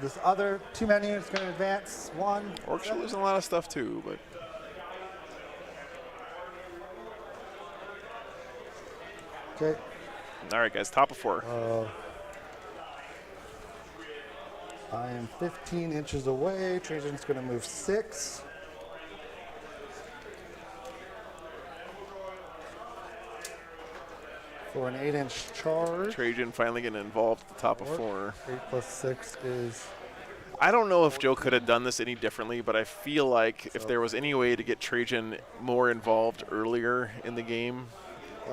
S11: This other 2-man unit is going to advance 1.
S2: Orks are losing a lot of stuff too, but.
S11: Okay.
S2: All right, guys, top of 4.
S11: I am 15 inches away. Trajan's going to move 6. For an 8-inch charge.
S2: Trajan finally getting involved at the top of 4.
S11: 8 plus 6 is.
S2: I don't know if Joe could have done this any differently, but I feel like if there was any way to get Trajan more involved earlier in the game,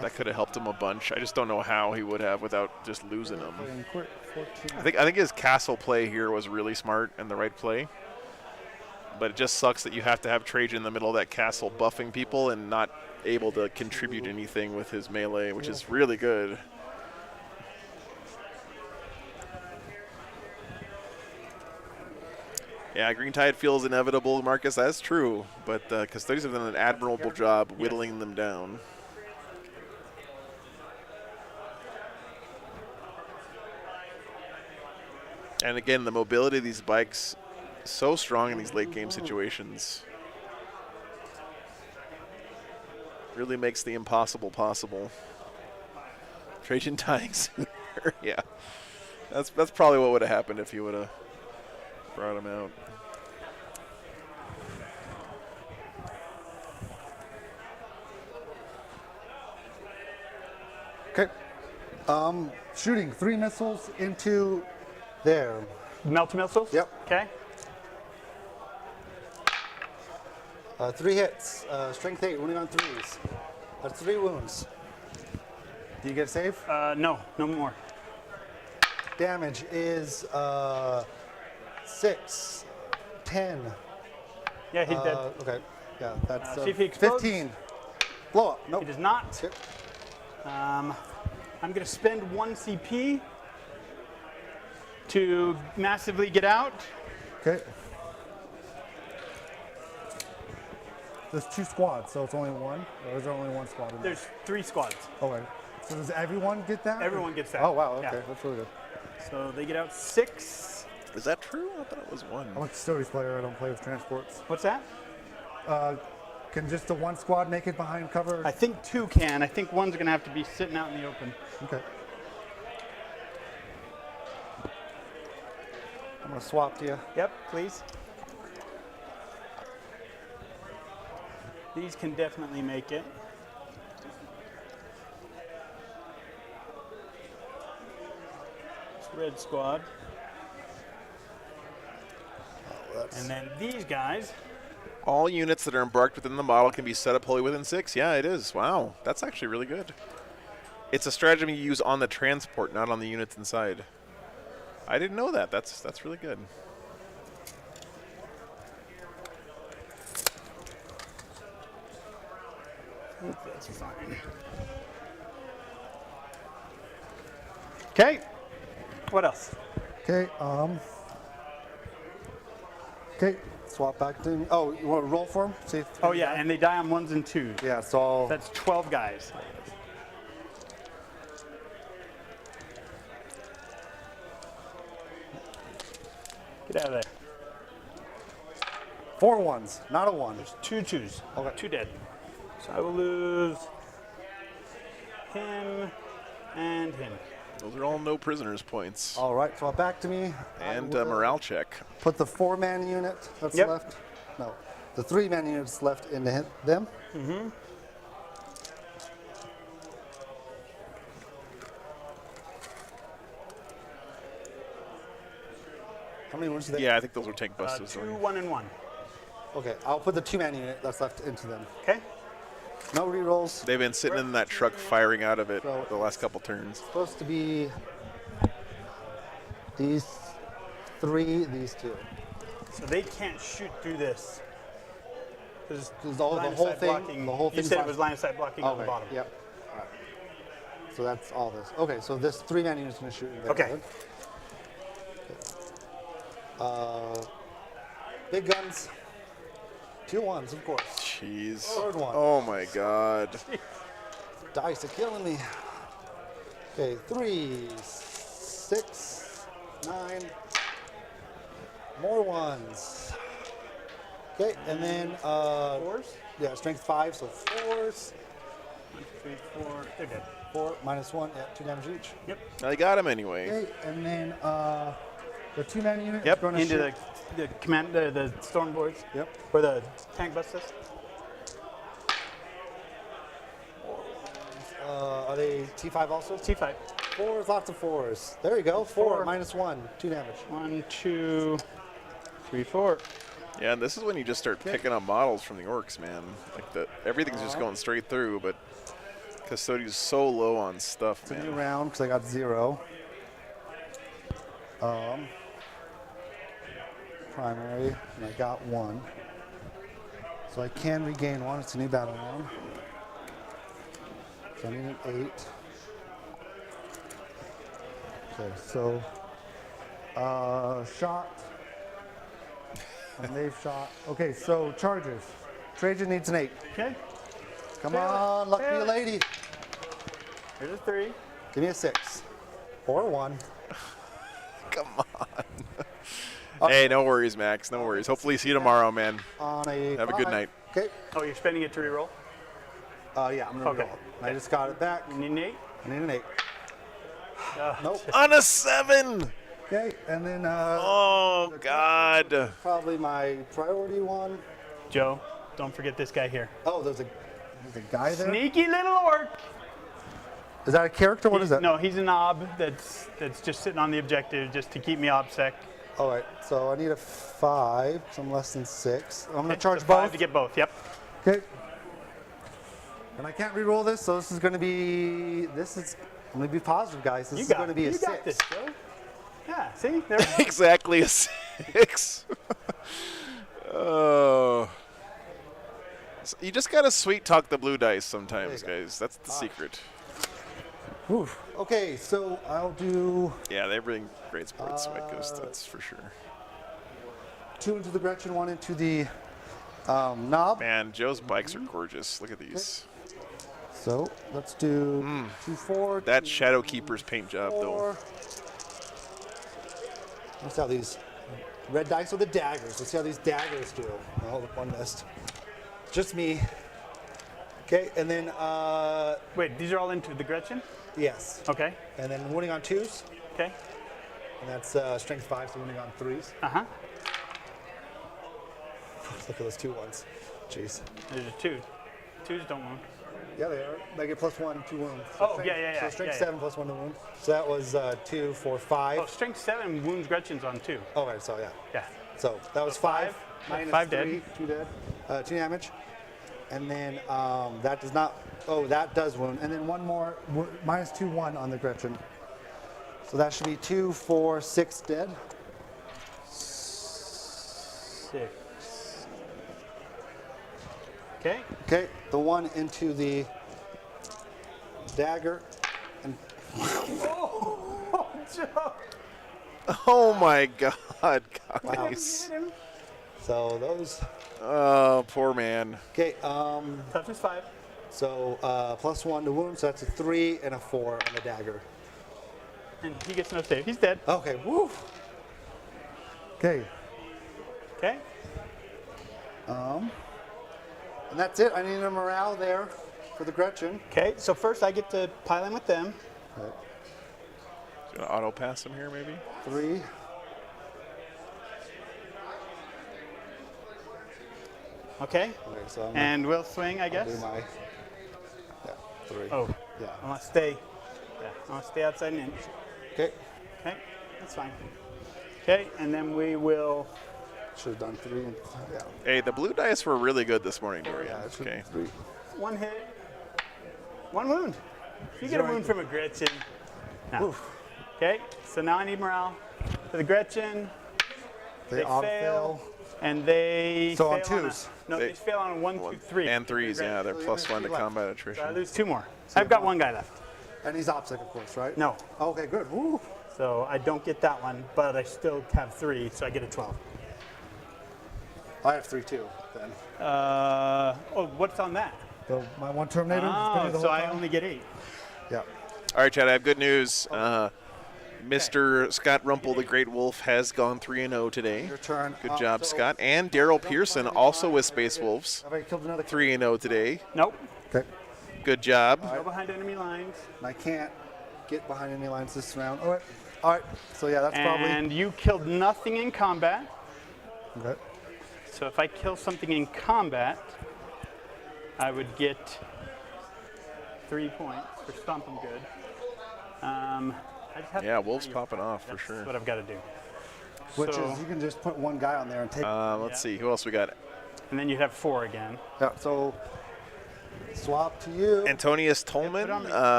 S2: that could have helped him a bunch. I just don't know how he would have without just losing him. I think his castle play here was really smart and the right play. But it just sucks that you have to have Trajan in the middle of that castle buffing people and not able to contribute anything with his melee, which is really good. Yeah, Green Tide feels inevitable, Marcus. That's true. But Custodes have done an admirable job whittling them down. And again, the mobility of these bikes is so strong in these late game situations. Really makes the impossible possible. Trajan dying sooner. Yeah. That's probably what would have happened if you would have brought him out.
S11: Okay. Shooting 3 missiles into there.
S3: Melt missiles?
S11: Yep.
S3: Okay.
S11: 3 hits. Strength 8, wounding on 3s. That's 3 wounds. Do you get a save?
S3: No, no more.
S11: Damage is 6, 10.
S3: Yeah, he's dead.
S11: Okay. Yeah, that's
S3: See if he explodes.
S11: 15. Blow up. Nope.
S3: He does not.
S11: Okay.
S3: I'm going to spend 1 CP to massively get out.
S11: Okay. There's 2 squads, so it's only 1? Or is there only 1 squad in there?
S3: There's 3 squads.
S11: Okay. So does everyone get that?
S3: Everyone gets that.
S11: Oh, wow. Okay.
S3: Yeah.
S11: That's really good.
S3: So they get out 6.
S2: Is that true? I thought it was 1.
S11: I'm a Custodes player. I don't play with transports.
S3: What's that?
S11: Can just the 1 squad make it behind cover?
S3: I think 2 can. I think 1's going to have to be sitting out in the open.
S11: Okay. I'm going to swap to you.
S3: Yep, please. These can definitely make it. It's red squad. And then these guys.
S2: All units that are embarked within the model can be set up wholly within 6. Yeah, it is. Wow, that's actually really good. It's a strategy you use on the transport, not on the units inside. I didn't know that. That's really good.
S3: That's fine. Okay. What else?
S11: Okay. Okay. swap back to me. Oh, you want to roll for them? See if
S3: Oh yeah, and they die on 1s and 2s.
S11: yeah, it's all.
S3: That's 12 guys. Get out of there.
S11: 4 1s, not a 1.
S3: 2 2s.
S11: Okay.
S3: 2 dead. So I will lose him and him.
S2: Those are all no prisoners points.
S11: All right, swap back to me.
S2: And a morale check.
S11: Put the 4-man unit that's
S3: Yep.
S11: left. No, the 3-man units left into them.
S3: Mm-hmm.
S11: How many wounds do they?
S2: Yeah, I think those were tank busters.
S3: 2, 1, and 1.
S11: Okay, I'll put the 2-man unit that's left into them.
S3: Okay.
S11: No rerolls.
S2: They've been sitting in that truck firing out of it
S11: So-
S2: the last couple turns.
S11: Supposed to be these 3, these 2.
S3: So they can't shoot through this. There's
S11: all the
S3: line of
S11: whole
S3: sight
S11: thing.
S3: blocking.
S11: The whole
S3: You
S11: thing.
S3: said it was line of sight blocking on the
S11: Okay,
S3: bottom.
S11: Yep. All right. So that's all this. Okay, so this 3-man unit's gonna shoot. In there.
S3: Okay.
S11: Big guns. 2 1s, of course.
S2: Jeez.
S11: Third one.
S2: Oh my god.
S11: Dice are killing me. Okay, 3, 6, 9. More 1s. Okay, and then
S3: 4s?
S11: yeah, strength 5, so 4s.
S3: 1, 2, 3, 4. They're dead.
S11: 4 minus 1, yeah, 2 damage each.
S3: Yep.
S2: I got him anyway.
S11: Okay, and then the 2-man unit
S2: Yep.
S11: is going to
S3: Into
S11: shoot.
S3: the command, the storm boys.
S11: Yep.
S3: Or the tank busters.
S11: Are they T5 also?
S3: T5.
S11: 4s, lots of 4s. There you go. 4
S3: 4.
S11: minus 1, 2 damage.
S3: 1, 2, 3, 4.
S2: Yeah, and this is when you just start picking up models from the Orks, man. Like everything's just going straight through, but Custodes is so low on stuff,
S11: It's a new
S2: man.
S11: round because I got 0. Primary, and I got 1. So I can regain 1. It's a new battle round. So I need an 8. Okay, so shot. And they've shot. Okay, so charges. Trajan needs an 8.
S3: Okay.
S11: Come
S3: Fail it,
S11: on, lucky
S3: fail it.
S11: lady.
S3: Here's a 3.
S11: Give me a 6. Or 1.
S2: Come on. Hey, no worries, Max. No worries. Hopefully see you tomorrow, man.
S11: On a
S2: Have a good
S11: 5.
S2: night.
S11: Okay.
S3: Oh, you're spending it to reroll?
S11: Yeah, I'm gonna
S3: Okay.
S11: roll. I just got it back.
S3: You need an 8?
S11: I need an 8. Nope.
S2: On a 7!
S11: Okay, and then
S2: Oh, God.
S11: probably my priority one.
S3: Joe, don't forget this guy here.
S11: Oh, there's a guy there.
S3: Sneaky little orc.
S11: Is that a character? What is that?
S3: No, he's an ob that's just sitting on the objective just to keep me obsec.
S11: All right, so I need a 5, so I'm less than 6. I'm gonna charge
S3: So
S11: both.
S3: 5 to get both. Yep.
S11: Okay. And I can't re-roll this, so this is gonna be. I'm gonna be positive, guys. This is gonna be a 6.
S3: You got this, Joe. Yeah. See, there we go.
S2: Exactly a 6. Oh. So you just gotta sweet talk the blue dice sometimes, guys. That's the secret.
S11: Whew. Okay, so I'll do
S2: Yeah, they bring great sports Ghost, that's for sure.
S11: 2 into the Gretchen, 1 into the knob.
S2: Man, Joe's bikes are gorgeous. Look at these.
S11: So let's do 2, 4.
S2: That Shadow Keeper's paint job, though.
S11: 4. Let's see how these red dice with the daggers. Let's see how these daggers do. Oh, one missed. Just me. Okay, and then
S3: Wait, these are all into the Gretchen?
S11: yes.
S3: Okay.
S11: And then winning on 2s,
S3: Okay.
S11: and that's strength 5, so winning on 3s.
S3: Uh-huh.
S11: Look at those 2 ones. Jeez.
S3: There's a 2. 2s don't wound.
S11: Yeah, they are. They get +1, 2 wounds.
S3: Oh,
S11: strength,
S3: yeah.
S11: So strength
S3: yeah.
S11: 7 +1 to wound. So that was 2, 4, 5.
S3: Oh, strength 7 wounds Gretchen's on 2.
S11: Oh, right. So yeah.
S3: Yeah.
S11: So that was 5.
S3: Five.
S11: Minus
S3: 5
S11: 3,
S3: dead.
S11: 2 dead. 2 damage. And then that does not. Oh, that does wound. And then one more. Minus 2, 1 on the Gretchen. So that should be 2, 4, 6 dead.
S3: 6. Okay.
S11: Okay. The 1 into the dagger. And
S3: Oh, Joe.
S2: Oh my God, guys.
S3: Hit him.
S11: So those.
S2: Oh, poor man.
S11: Okay.
S3: Toughness 5.
S11: So +1 to wound, so that's a 3 and a 4 on the dagger.
S3: And he gets no save. He's dead.
S11: Okay. Woo. Okay.
S3: Okay.
S11: And that's it. I need a morale there for the Gretchen.
S3: Okay. So first I get to pile in with them.
S11: Okay.
S2: Gonna auto pass him here, maybe.
S11: 3.
S3: Okay.
S11: Okay, so
S3: And we'll swing, I
S11: I'll
S3: guess.
S11: do my 3.
S3: Oh.
S11: Yeah.
S3: I want to stay. Yeah. I want to stay outside an inch.
S11: Okay.
S3: Okay. That's fine. Okay. And then we will.
S11: Should have done 3. And, yeah.
S2: Hey, the blue dice were really good this morning, Dorian.
S11: Yeah, it should
S2: Okay.
S11: be 3.
S3: 1 hit. 1 wound. You get a wound from a Gretchen. No. Okay. So now I need morale for the Gretchen.
S11: They auto
S3: fail. And they
S11: So on
S3: fail
S11: twos.
S3: they fail on 1, 2, 3.
S2: And 3s, yeah. They're
S11: So you
S2: +1 to
S11: missed 2
S2: combat
S3: So I
S2: attrition.
S3: lose 2 more. I've got 1 guy left.
S11: And he's OPSEC, of course, right?
S3: No.
S11: Okay, good. Woo.
S3: So I don't get that one, but I still have 3, so I get a 12.
S11: I have 3 too, then.
S3: Oh, what's on that?
S11: So my 1 Terminator. is gonna
S3: Oh,
S11: be the
S3: so
S11: whole
S3: I
S11: time?
S3: only get 8.
S11: Yeah.
S2: All right, Chad, I have good news. Mr. Scott Rumpel, the Great Wolf, has gone 3-0 today.
S11: Your turn.
S2: Good job, Scott. And Daryl Pearson, also with Space Wolves,
S11: Have I killed another
S2: 3-0 today.
S3: Nope.
S11: Okay.
S2: Good job.
S3: Go behind enemy lines.
S11: And I can't get behind any lines this round. All right. All right. So yeah, that's probably.
S3: And you killed nothing in combat.
S11: Okay.
S3: So if I kill something in combat, I would get 3 points for Stomp 'em Good. I just have
S2: Yeah,
S3: to
S2: Wolves popping off for
S3: That's
S2: sure.
S3: what I've got to do.
S11: Which
S3: So-
S11: is you can just put 1 guy on there and take.
S2: Let's see. Who else we got?
S3: And then you have 4 again.
S11: Yeah. So swap to you.
S2: Antonius Tolman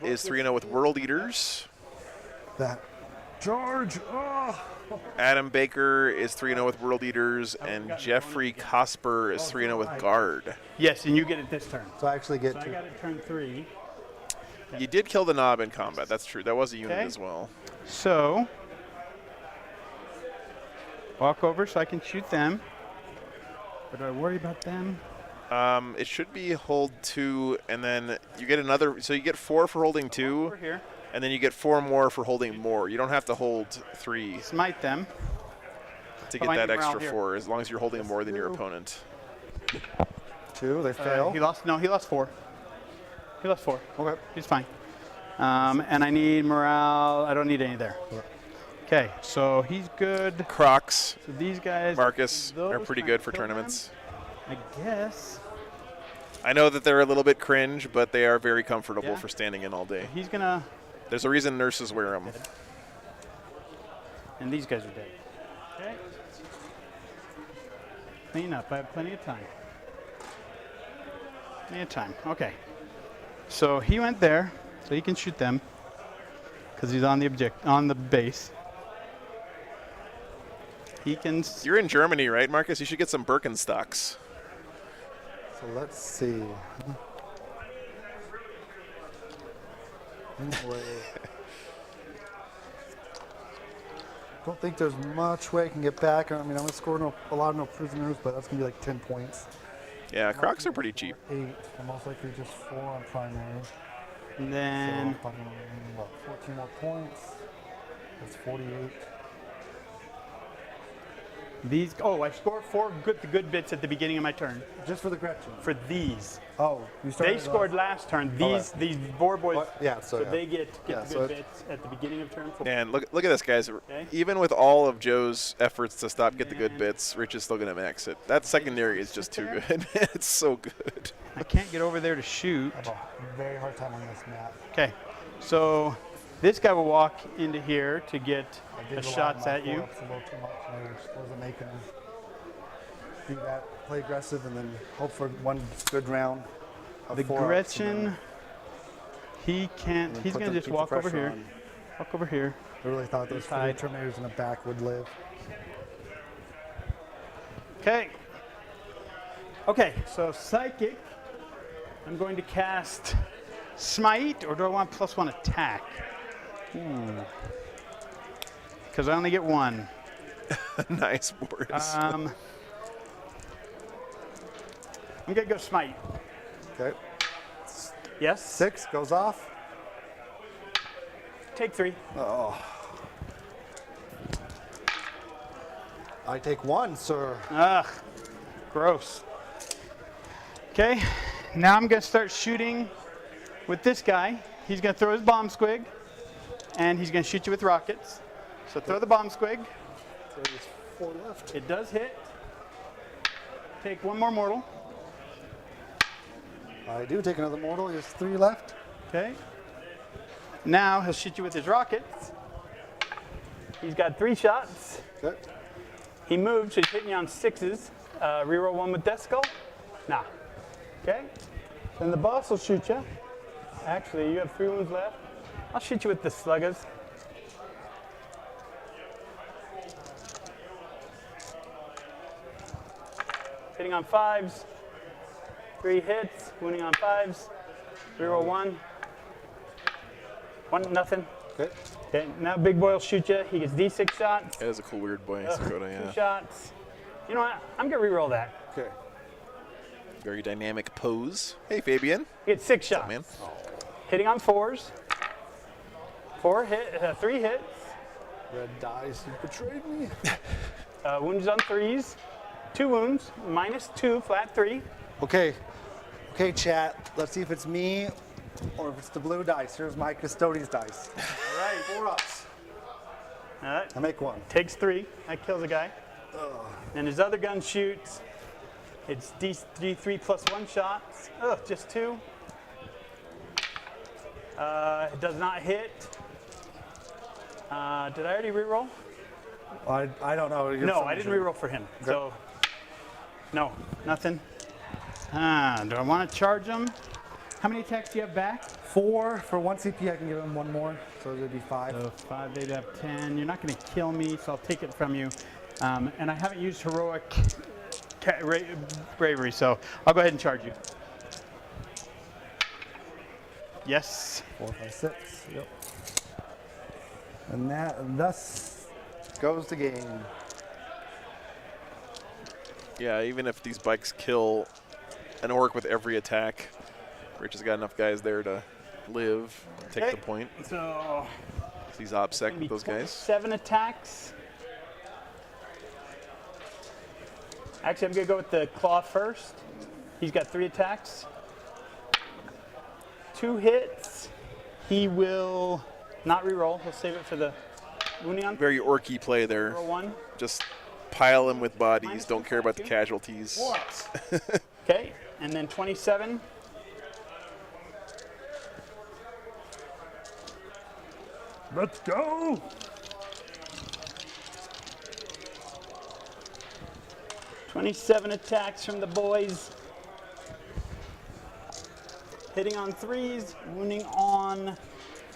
S2: is 3-0 with World Eaters.
S11: That. George. Oh.
S2: Adam Baker is 3-0 with World Eaters. And Jeffrey Cosper is 3-0 with Guard.
S3: Yes, and you get it this turn.
S11: So I actually get
S3: So I
S11: 2.
S3: got it turn 3.
S2: You did kill the Knob in combat. That's true. That was a unit
S3: Okay.
S2: as well.
S3: So walk over so I can shoot them. But do I worry about them?
S2: It should be hold 2, and then you get another. So you get 4 for holding 2,
S3: Over here.
S2: and then you get 4 more for holding more. You don't have to hold 3
S3: Smite them.
S2: to
S3: Oh,
S2: get
S3: I
S2: that
S3: need morale
S2: extra
S3: here.
S2: 4, as long as you're holding more than your opponent.
S11: 2. They fail.
S3: He lost 4. He lost 4.
S11: Okay.
S3: He's fine. And I need morale. I don't need any there. Okay, so he's good.
S2: Crocs,
S3: So these guys,
S2: Marcus
S3: those
S2: are pretty
S3: can
S2: good for
S3: kill them,
S2: tournaments.
S3: I guess.
S2: I know that they're a little bit cringe, but they are very comfortable
S3: Yeah.
S2: for standing in all day.
S3: He's gonna.
S2: There's a reason nurses wear them.
S3: And these guys are dead. Okay. Clean up. I have plenty of time. Plenty of time. Okay. So he went there, so he can shoot them, because he's on the base. He can.
S2: You're in Germany, right, Marcus? You should get some Birkenstocks.
S11: So let's see. Anyway. Don't think there's much way I can get back. I mean, I'm going to score a lot of no prisoners, but that's going to be like 10 points.
S2: Yeah, Crocs are pretty cheap.
S11: 8, and most likely just 4 on primary.
S3: And then.
S11: So, 14 more points. That's 48.
S3: These. Oh, I scored 4 good bits at the beginning of my turn.
S11: Just for the Gretchen.
S3: For these.
S11: Oh, you started.
S3: They scored last turn. These boar boys.
S11: What? Yeah, so yeah.
S3: they get
S11: Yeah,
S3: the
S11: so
S3: good
S11: it-
S3: bits at the beginning of turn 4.
S2: And look at this, guys. Even with all of Joe's efforts to stop get the good bits, Rich is still going to max it. That secondary is just too good. It's so good.
S3: I can't get over there to shoot.
S11: I have a very hard time on this map.
S3: Okay, so this guy will walk into here to get
S11: I
S3: the
S11: did rely
S3: shots
S11: on my
S3: at you.
S11: 4-ups a little too much. I wasn't making them do that, play aggressive, and then hope for one good round. Of
S3: The
S11: 4-ups and
S3: Gretchen,
S11: then-
S3: he can't.
S11: and then
S3: He's
S11: put
S3: gonna
S11: the-
S3: just
S11: keep the
S3: walk over
S11: pressure
S3: here.
S11: on.
S3: Walk over here.
S11: I really thought those 3
S3: Hide.
S11: Terminators in the back would live.
S3: Okay. Okay, so psychic. I'm going to cast smite, or do I want +1 attack? Because I only get 1.
S2: Nice, Boris.
S3: I'm gonna go smite.
S11: Okay.
S3: Yes.
S11: 6 goes off.
S3: Take 3.
S11: Oh. I take 1, sir.
S3: Ugh, gross. Okay, now I'm gonna start shooting with this guy. He's gonna throw his bomb squig, and he's gonna shoot you with rockets. So throw the bomb squig.
S11: There's 4 left.
S3: It does hit. Take 1 more mortal.
S11: I do take another mortal. There's 3 left.
S3: Okay. Now he'll shoot you with his rockets. He's got 3 shots.
S11: Okay.
S3: He moved, so he's hitting you on 6s. Reroll 1 with Death Skull. Nah. Okay. Then the boss will shoot you. Actually, you have 3 wounds left. I'll shoot you with the sluggers. Hitting on 5s. 3 hits. Wounding on 5s. Reroll 1. 1, nothing.
S11: Okay.
S3: Okay, now Big Boy will shoot you. He gets D6 shots.
S2: That is a cool weird boy, Dakota, yeah.
S3: 2 shots. You know what? I'm gonna reroll that.
S11: Okay.
S2: Very dynamic pose. Hey, Fabian.
S3: You get 6 shots.
S2: Man.
S3: Hitting on 4s. 3 hits.
S11: Red dice. You betrayed me.
S3: Wounds on 3s. 2 wounds. -2, flat 3.
S11: Okay. Okay, chat. Let's see if it's me or if it's the blue dice. Here's my Custodes dice.
S3: All right.
S11: 4 ups.
S3: All right.
S11: I make 1.
S3: Takes 3. That kills a guy. And his other gun shoots. It's D3 plus 1 shots. Ugh, just 2. It does not hit. Did I already reroll?
S11: I don't know.
S3: No, I didn't reroll for him.
S11: Okay.
S3: So, no, nothing. Do I want to charge him? How many attacks do you have back?
S11: 4 for 1 CP. I can give him 1 more, so it'd be 5.
S3: So 5, they'd have 10. You're not going to kill me, so I'll take it from you. And I haven't used heroic bravery, so I'll go ahead and charge you. Yes.
S11: 4, 5, 6. Yep. And thus goes the game.
S2: Yeah, even if these bikes kill an orc with every attack, Rich has got enough guys there to live, take the point.
S3: So
S2: He's OPSEC with those guys.
S3: 7 attacks. Actually, I'm going to go with the claw first. He's got 3 attacks. 2 hits. He will not reroll. He'll save it for the wounding on.
S2: Very orky play there.
S3: Reroll 1.
S2: Just pile him with bodies. Don't care about the casualties.
S3: Okay, and then 27.
S6: Let's go.
S3: "27 attacks from the boys. Hitting on 3s, wounding on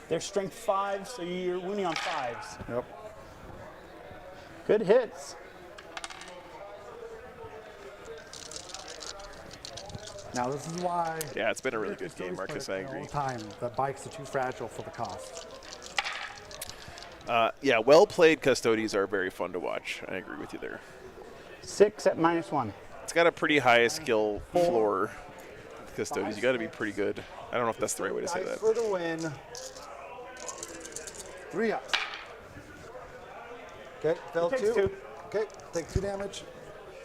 S3: their strength 5, so you're wounding on 5s.
S11: Yep.
S3: Good hits.
S11: Now this is why.
S2: Yeah, it's been a really good game, Marcus. I agree.
S11: All the time, the bikes are too fragile for the cost.
S2: Yeah, well-played Custodes are very fun to watch. I agree with you there.
S3: 6 at -1.
S2: It's got a pretty high skill floor. Custodes, you got to be pretty good. I don't know if that's the right way to say
S11: Dice
S2: that.
S11: for the win. 3 ups. Okay, fell
S3: Takes
S11: 2.
S3: 2.
S11: Okay, take 2 damage.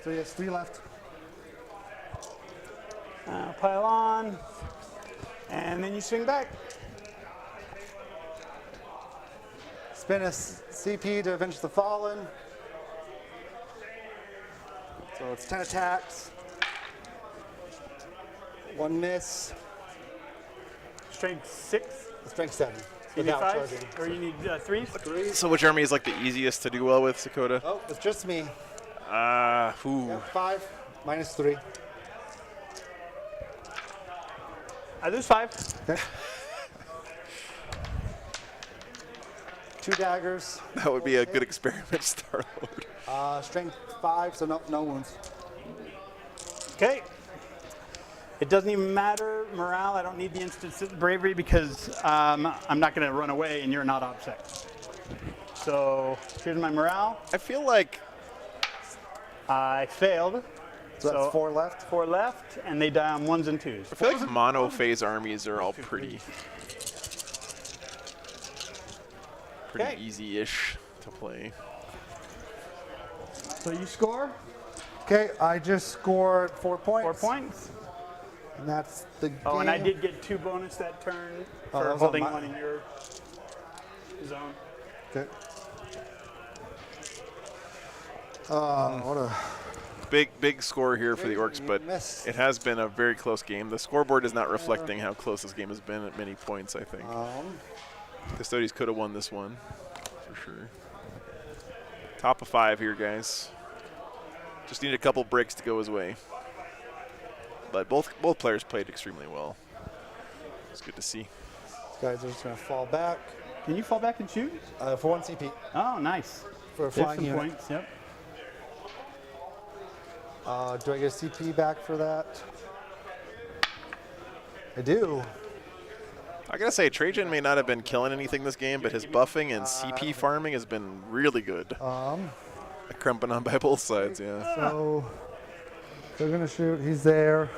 S11: So he has 3 left.
S3: Pile on, and then you swing back.
S11: Spin a CP to avenge the fallen. So it's 10 attacks. 1 miss.
S3: Strength 6.
S11: Strength 7.
S3: You need
S11: Without
S3: 5s,
S11: charging.
S3: or you need 3s?
S11: 3.
S2: So which army is like the easiest to do well with, Dakota?
S11: Oh, it's just me.
S2: Who?
S11: Yep, 5 -3.
S3: I lose 5.
S11: Okay. 2 daggers.
S2: That would be a good experiment, Star-Lord.
S11: Strength 5, so no wounds.
S3: Okay. It doesn't even matter morale. I don't need the instant bravery because I'm not going to run away and you're not OPSEC. So here's my morale.
S2: I feel like
S3: I failed.
S11: So that's 4 left.
S3: 4 left, and they die on 1s and 2s.
S2: I feel like mono-phase armies are all pretty
S3: Okay.
S2: easy-ish to play.
S3: So you score?
S11: Okay, I just scored 4 points.
S3: 4 points.
S11: And that's the game.
S3: Oh, and I did get 2 bonus that turn
S11: Oh,
S3: for
S11: that was
S3: holding
S11: on my-
S3: one in your zone.
S11: Okay. What a
S2: Big score here for the Orks, but
S11: miss.
S2: it has been a very close game. The scoreboard is not reflecting how close this game has been at many points, I think. Custodes could have won this one, for sure. Top of 5 here, guys. Just need a couple bricks to go his way. But both players played extremely well. It's good to see.
S11: These guys are just going to fall back.
S3: Can you fall back and shoot?
S11: For 1 CP.
S3: Oh, nice.
S11: For a
S3: There's
S11: flying
S3: some
S11: unit.
S3: points, yep.
S11: Do I get a CP back for that? I do.
S2: I gotta say, Trajan may not have been killing anything this game, but his buffing and CP farming has been really good. Crumping on by both sides, yeah.
S11: So they're going to shoot. He's there.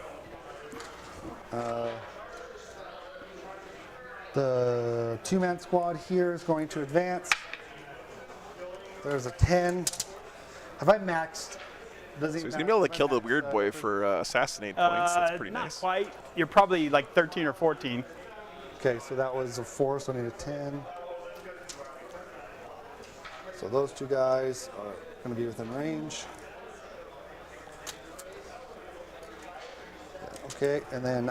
S11: The 2-man squad here is going to advance. There's a 10. Have I maxed?
S2: So he's gonna be able to kill the weird boy for assassinate points. That's pretty
S3: not
S2: nice.
S3: quite. You're probably like 13 or 14.
S11: Okay, so that was a 4, so I need a 10. So those 2 guys are going to be within range. Okay, and then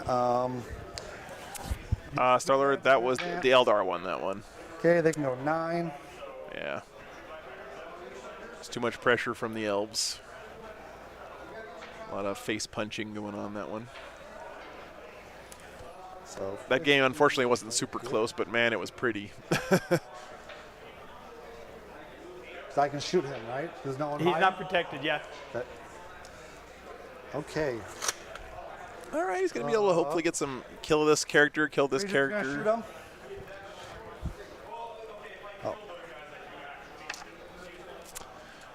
S2: Star-Lord, that was the Eldar one, that one.
S11: okay, they can go 9.
S2: Yeah. It's too much pressure from the elves. A lot of face punching going on that one.
S11: So
S2: that game, unfortunately, wasn't super close, but man, it was pretty.
S11: So I can shoot him, right? There's no one
S3: He's
S11: behind
S3: not
S11: him?
S3: protected yet.
S11: Okay.
S2: All right, he's gonna be able to hopefully get some kill this character, kill this
S11: Regent's gonna
S2: character.
S11: shoot him?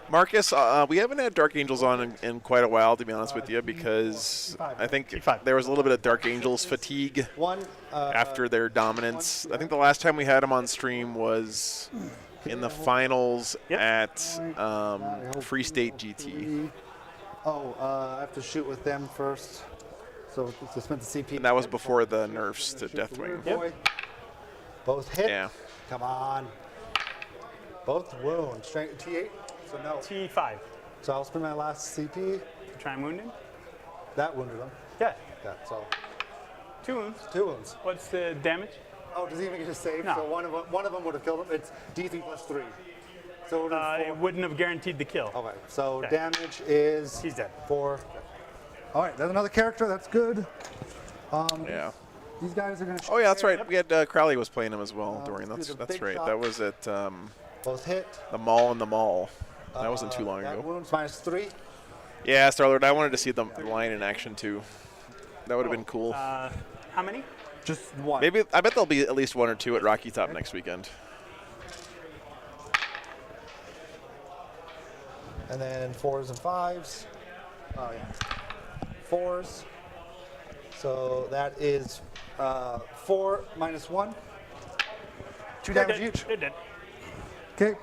S2: Marcus, we haven't had Dark Angels on in quite a while, to be honest with you, because I think there was a little bit of Dark Angels fatigue after their dominance. I think the last time we had him on stream was in the finals at Free State GT.
S11: Oh, I have to shoot with them first. So to spend the CP.
S2: And that was before the nerfs to Deathwing.
S11: Boy. Both hit.
S2: Yeah.
S11: Come on. Both wound. Strength T8. So no.
S3: T5.
S11: So I'll spend my last CP.
S3: Try and wound him?
S11: That wounded him.
S3: Yeah.
S11: Yeah. So
S3: 2 wounds.
S11: 2 wounds.
S3: What's the damage?
S11: Oh, does he even get a save?
S3: No.
S11: So one of them would have killed him. It's D3 plus 3. So
S3: It wouldn't have guaranteed the kill.
S11: Okay. So
S3: Okay.
S11: damage is.
S3: He's dead.
S11: 4. All right. There's another character. That's good.
S2: Yeah.
S11: These guys are going to.
S2: Oh yeah, that's right. We had Crowley was playing him as well, Dorian.
S11: let's do the
S2: That's
S11: big
S2: right.
S11: shot.
S2: That was at
S11: Both hit.
S2: the mall in the mall. That wasn't too long
S11: That
S2: ago.
S11: wounds -3.
S2: Yeah, Star-Lord, I wanted to see the line in action too. That would have been cool.
S3: How many?
S11: Just 1.
S2: Maybe I bet there'll be at least 1 or 2 at Rocky Top next weekend.
S11: And then 4s and 5s. Oh yeah. 4s. So that is 4 minus 1. 2 damage each.
S3: They're dead.
S11: Okay.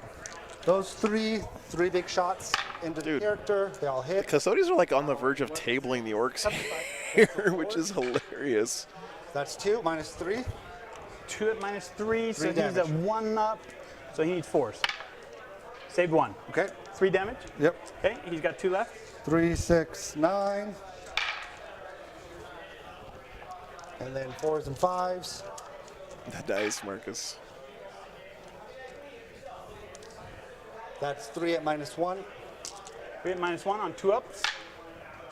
S11: Those three big shots into the character. They all hit.
S2: Custodes are like on the verge of tabling the Orks here, which is hilarious.
S11: That's 2 minus 3.
S3: 2 at -3, so
S11: 3
S3: he's at
S11: damage.
S3: 1 up. So he needs 4s. Saved 1.
S11: Okay.
S3: 3 damage.
S11: Yep.
S3: Okay, he's got 2 left.
S11: 3, 6, 9. And then 4s and 5s.
S2: That dies, Marcus.
S11: That's 3 at -1.
S3: 3 at -1 on 2 ups.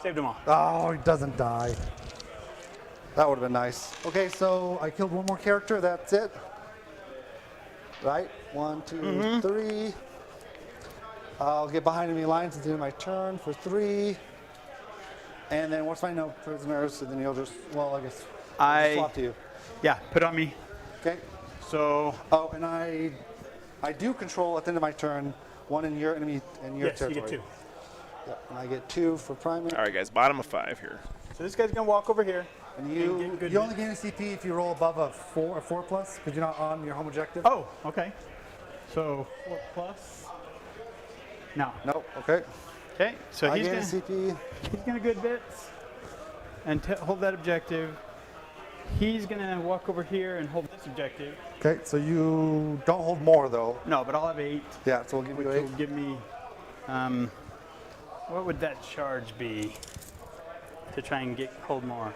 S3: Saved them all.
S11: Oh, he doesn't die. That would have been nice. Okay, so I killed 1 more character. That's it. Right? 1, 2, 3. I'll get behind enemy lines at the end of my turn for 3. And then once I know prisoners, and then you'll just, well, I guess I'll just swap to you.
S3: Yeah, put on me.
S11: Okay.
S3: So.
S11: Oh, and I do control at the end of my turn 1 in your enemy in your
S3: Yes,
S11: territory.
S3: you get 2.
S11: Yep, and I get 2 for primary.
S2: All right, guys, bottom of 5 here.
S3: So this guy's gonna walk over here.
S11: And you only gain a CP if you roll above a 4 plus, because you're not on your home objective.
S3: Oh, okay. So 4 plus. No.
S11: Nope. Okay.
S3: Okay. So
S11: I
S3: he's
S11: gain
S3: gonna
S11: a CP.
S3: he's gonna good bits and hold that objective. He's gonna walk over here and hold this objective.
S11: Okay. So you don't hold more though.
S3: No, but I'll have 8.
S11: Yeah. So we'll give
S3: Which
S11: you 8.
S3: will give me. What would that charge be to try and hold more?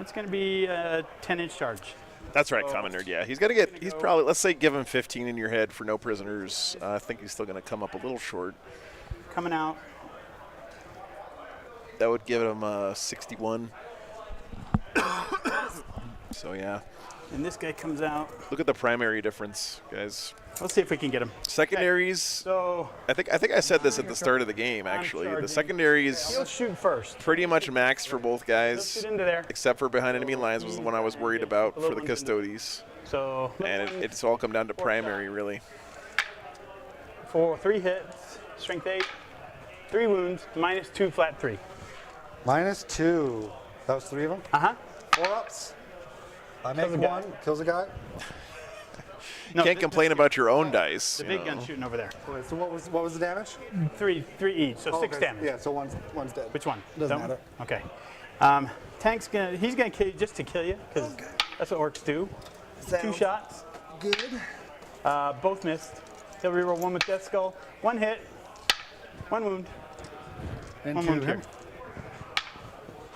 S3: It's going to be a 10-inch charge.
S2: That's right, Common Nerd. Yeah, he's got to get. He's probably. Let's say give him 15 in your head for no prisoners. I think he's still going to come up a little short.
S3: Coming out.
S2: That would give him 61. So yeah.
S3: And this guy comes out.
S2: Look at the primary difference, guys.
S3: Let's see if we can get him.
S2: Secondaries.
S3: So
S2: I think I said this at the start of the game. Actually, the secondaries.
S3: He'll shoot first.
S2: Pretty much max for both guys,
S3: Shoot into there.
S2: except for behind enemy lines was the one I was worried about for the Custodes.
S3: So
S2: And it's all come down to primary, really.
S3: 3 hits, strength 8, 3 wounds, -2 flat 3.
S11: -2. That was 3 of them. 4 ups. I make 1. Kills a guy.
S2: You can't complain about your own dice.
S3: The big gun shooting over there.
S11: Wait, so what was the damage?
S3: 3 each, so 6
S11: okay.
S3: damage.
S11: Yeah. So one's dead.
S3: Which one?
S11: Doesn't
S3: That one?
S11: matter.
S3: Okay. Tank's he's gonna kill you just to kill you, because that's what orcs do. 2 shots.
S11: Good.
S3: Both missed. He'll reroll 1 with Death Skull. 1 hit. 1 wound.
S11: And
S3: 1
S11: 2
S3: wound
S11: him.
S3: cured.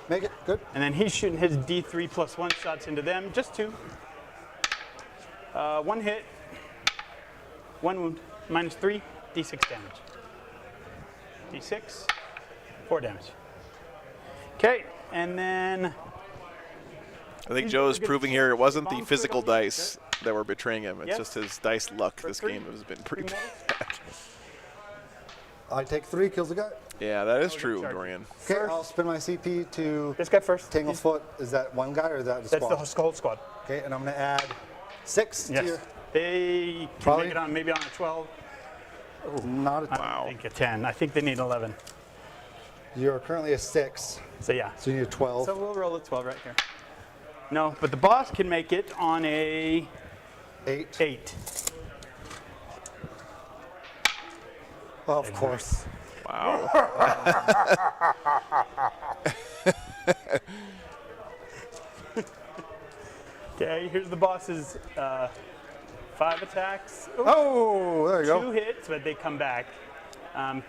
S11: Make it good.
S3: And then he's shooting his D3 plus 1 shots into them. Just 2. 1 hit. 1 wound. -3. D6 damage. D6. 4 damage. Okay. And then.
S2: I think Joe's proving here it wasn't the physical dice that were betraying him. It's just his dice luck. This game has been pretty bad.
S11: I take 3. Kills a guy.
S2: Yeah, that is true, Dorian.
S11: Okay. I'll spin my CP to.
S3: This guy first.
S11: Tanglefoot. Is that one guy or is that the
S3: That's
S11: squad?
S3: the whole squad.
S11: Okay, and I'm gonna add 6 to your.
S3: Yes. They can
S11: Probably-
S3: make it on maybe on a 12.
S11: Not a
S3: I think a 10. I think they need 11.
S11: You're currently a 6.
S3: So yeah.
S11: So you need a 12.
S3: So we'll roll a 12 right here. No, but the boss can make it on a
S11: 8.
S3: 8.
S11: Of course.
S2: Wow.
S3: Okay, here's the boss's 5 attacks. Oops.
S11: Oh, there you
S3: 2
S11: go.
S3: hits, but they come back.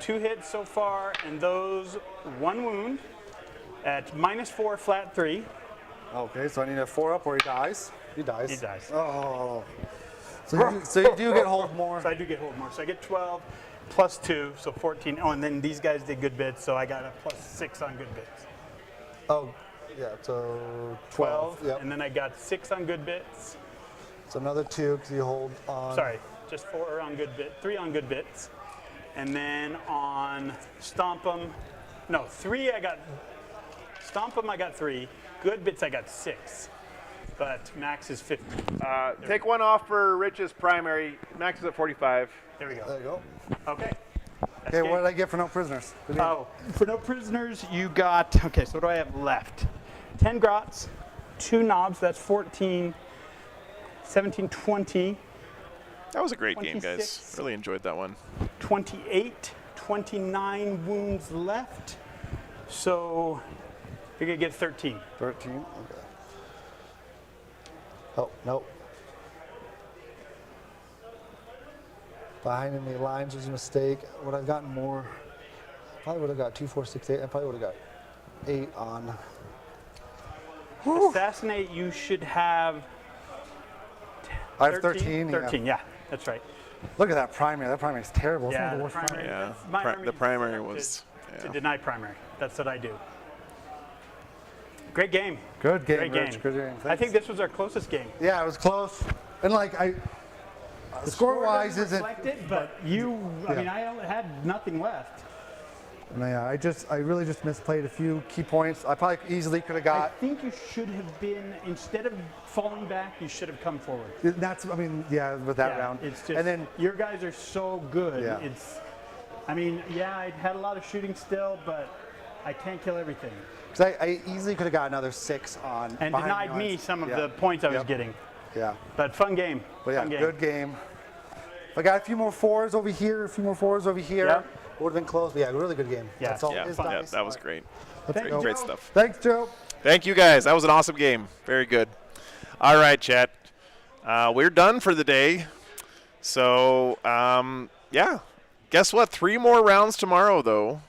S3: 2 hits so far, and those 1 wound at -4 flat 3.
S11: Okay, so I need a 4 up or he dies. He dies.
S3: He dies.
S11: Oh. So you do get hold more.
S3: So I do get hold more. So I get 12 plus 2, so 14. Oh, and then these guys did good bits, so I got a +6 on good bits.
S11: Oh, yeah, so 12. Yep.
S3: And then I got 6 on good bits.
S11: So another 2 because you hold on.
S3: Sorry, just 4 on good bit, 3 on good bits. And then on Stomp 'em, no, 3 I got, Stomp 'em I got 3. Good bits I got 6. But max is 50.
S4: Take 1 off for Rich's primary. Max is at 45.
S3: There we go.
S11: There you go.
S3: Okay.
S11: Okay, what did I get for no prisoners?
S3: Oh, for no prisoners, you got, okay, so what do I have left? 10 grots, 2 knobs, that's 14, 17, 20.
S2: That was a great game, guys.
S3: 26.
S2: Really enjoyed that one.
S3: 28, 29 wounds left. So you're going to get 13.
S11: 13, okay. Oh, nope. Behind enemy lines was a mistake. Would I've gotten more? Probably would have got 2, 4, 6, 8. I probably would have got 8 on.
S3: Assassinate, you should have.
S11: I have 13.
S3: 13, yeah, that's right.
S11: Look at that primary. That primary is terrible. It's one
S3: Yeah,
S11: of the
S3: the
S11: worst
S3: primary.
S11: primaries.
S2: Yeah, the primary was.
S3: To deny primary. That's what I do. Great game.
S11: Good game,
S3: Great
S11: Rich.
S3: game.
S11: Good game.
S3: I think this was our closest game.
S11: Yeah, it was close. And like the score-wise
S3: doesn't
S11: isn't.
S3: reflect it, but you, I mean, I had nothing left.
S11: Yeah, I really just misplayed a few key points. I probably easily could have
S3: I
S11: got.
S3: think you should have been, instead of falling back, you should have come forward.
S11: That's, I mean, yeah, with that
S3: Yeah,
S11: round.
S3: It's just,
S11: and then
S3: your guys are so good.
S11: Yeah.
S3: It's I mean, yeah, I had a lot of shooting still, but I can't kill everything.
S11: Because I easily could have got another 6 on.
S3: And denied me some of the points I was getting.
S11: Yeah.
S3: But fun game.
S11: But yeah,
S3: fun game.
S11: good game. If I got a few more 4s over here, a few more 4s over here,
S3: Yep.
S11: would have been close. But yeah, really good game.
S3: Yeah.
S11: That's all
S2: Yeah,
S11: it is,
S2: yeah,
S11: dice.
S2: that was great.
S11: Great
S2: stuff.
S11: Thanks, Joe.
S2: Thank you guys. That was an awesome game. Very good. All right, chat. We're done for the day. So, yeah. Guess what? 3 more rounds tomorrow, though.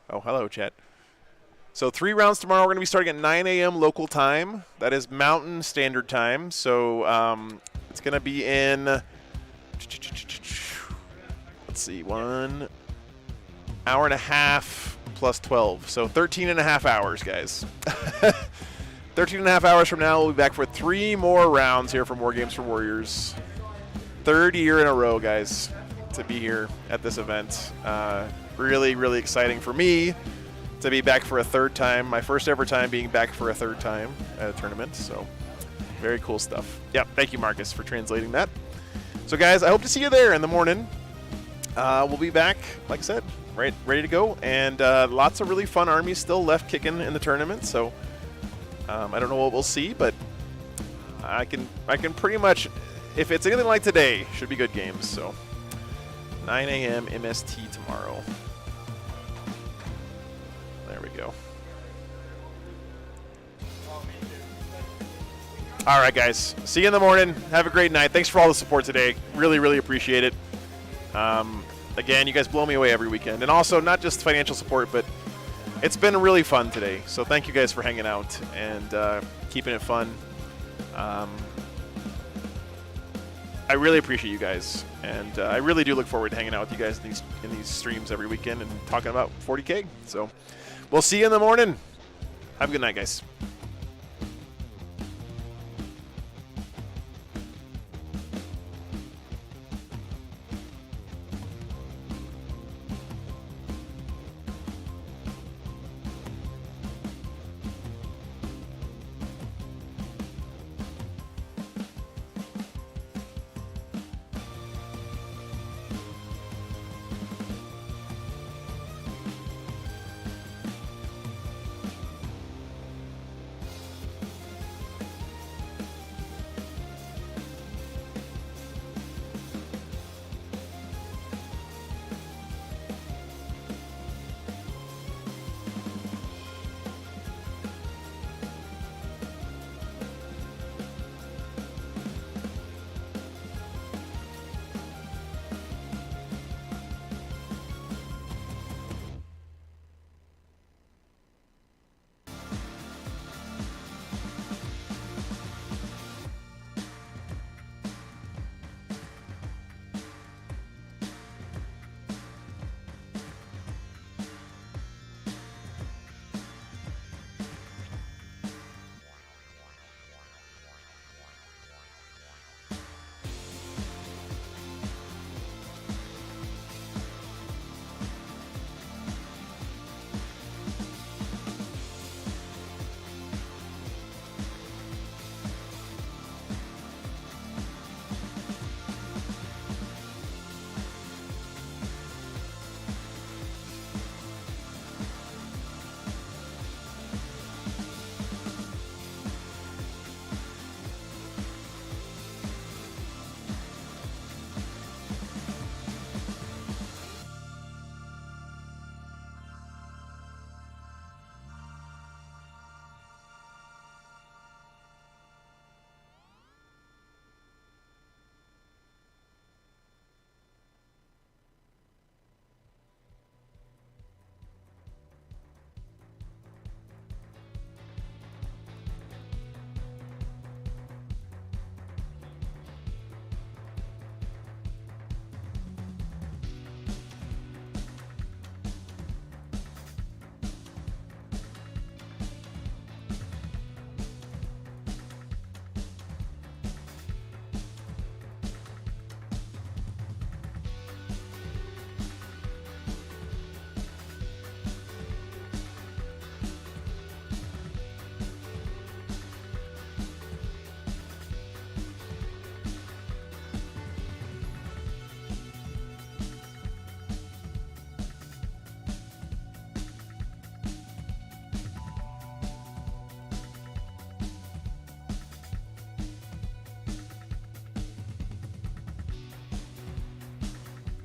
S2: Oh, hello, chat. So 3 rounds tomorrow. We're going to be starting at 9 a.m. local time. That is Mountain Standard Time. So it's going to be in, let's see, 1 hour and a half plus 12. So 13 and a half hours, guys. 13 and a half hours from now, we'll be back for 3 more rounds here from Wargames for Warriors. 3rd year in a row, guys, to be here at this event. Really, really exciting for me to be back for a 3rd time. My first ever time being back for a 3rd time at a tournament. So very cool stuff. Yeah, thank you, Marcus, for translating that. So, guys, I hope to see you there in the morning. We'll be back, like I said, ready to go. And lots of really fun armies still left kicking in the tournament. So I don't know what we'll see, but I can pretty much, if it's anything like today, should be good games. So 9 a.m. MST tomorrow. There we go. All right, guys. See you in the morning. Have a great night. Thanks for all the support today. Really, really appreciate it. Again, you guys blow me away every weekend. And also, not just financial support, but it's been really fun today. So thank you guys for hanging out and keeping it fun. I really appreciate you guys. And I really do look forward to hanging out with you guys in these streams every weekend and talking about 40K. So we'll see you in the morning. Have a good night, guys.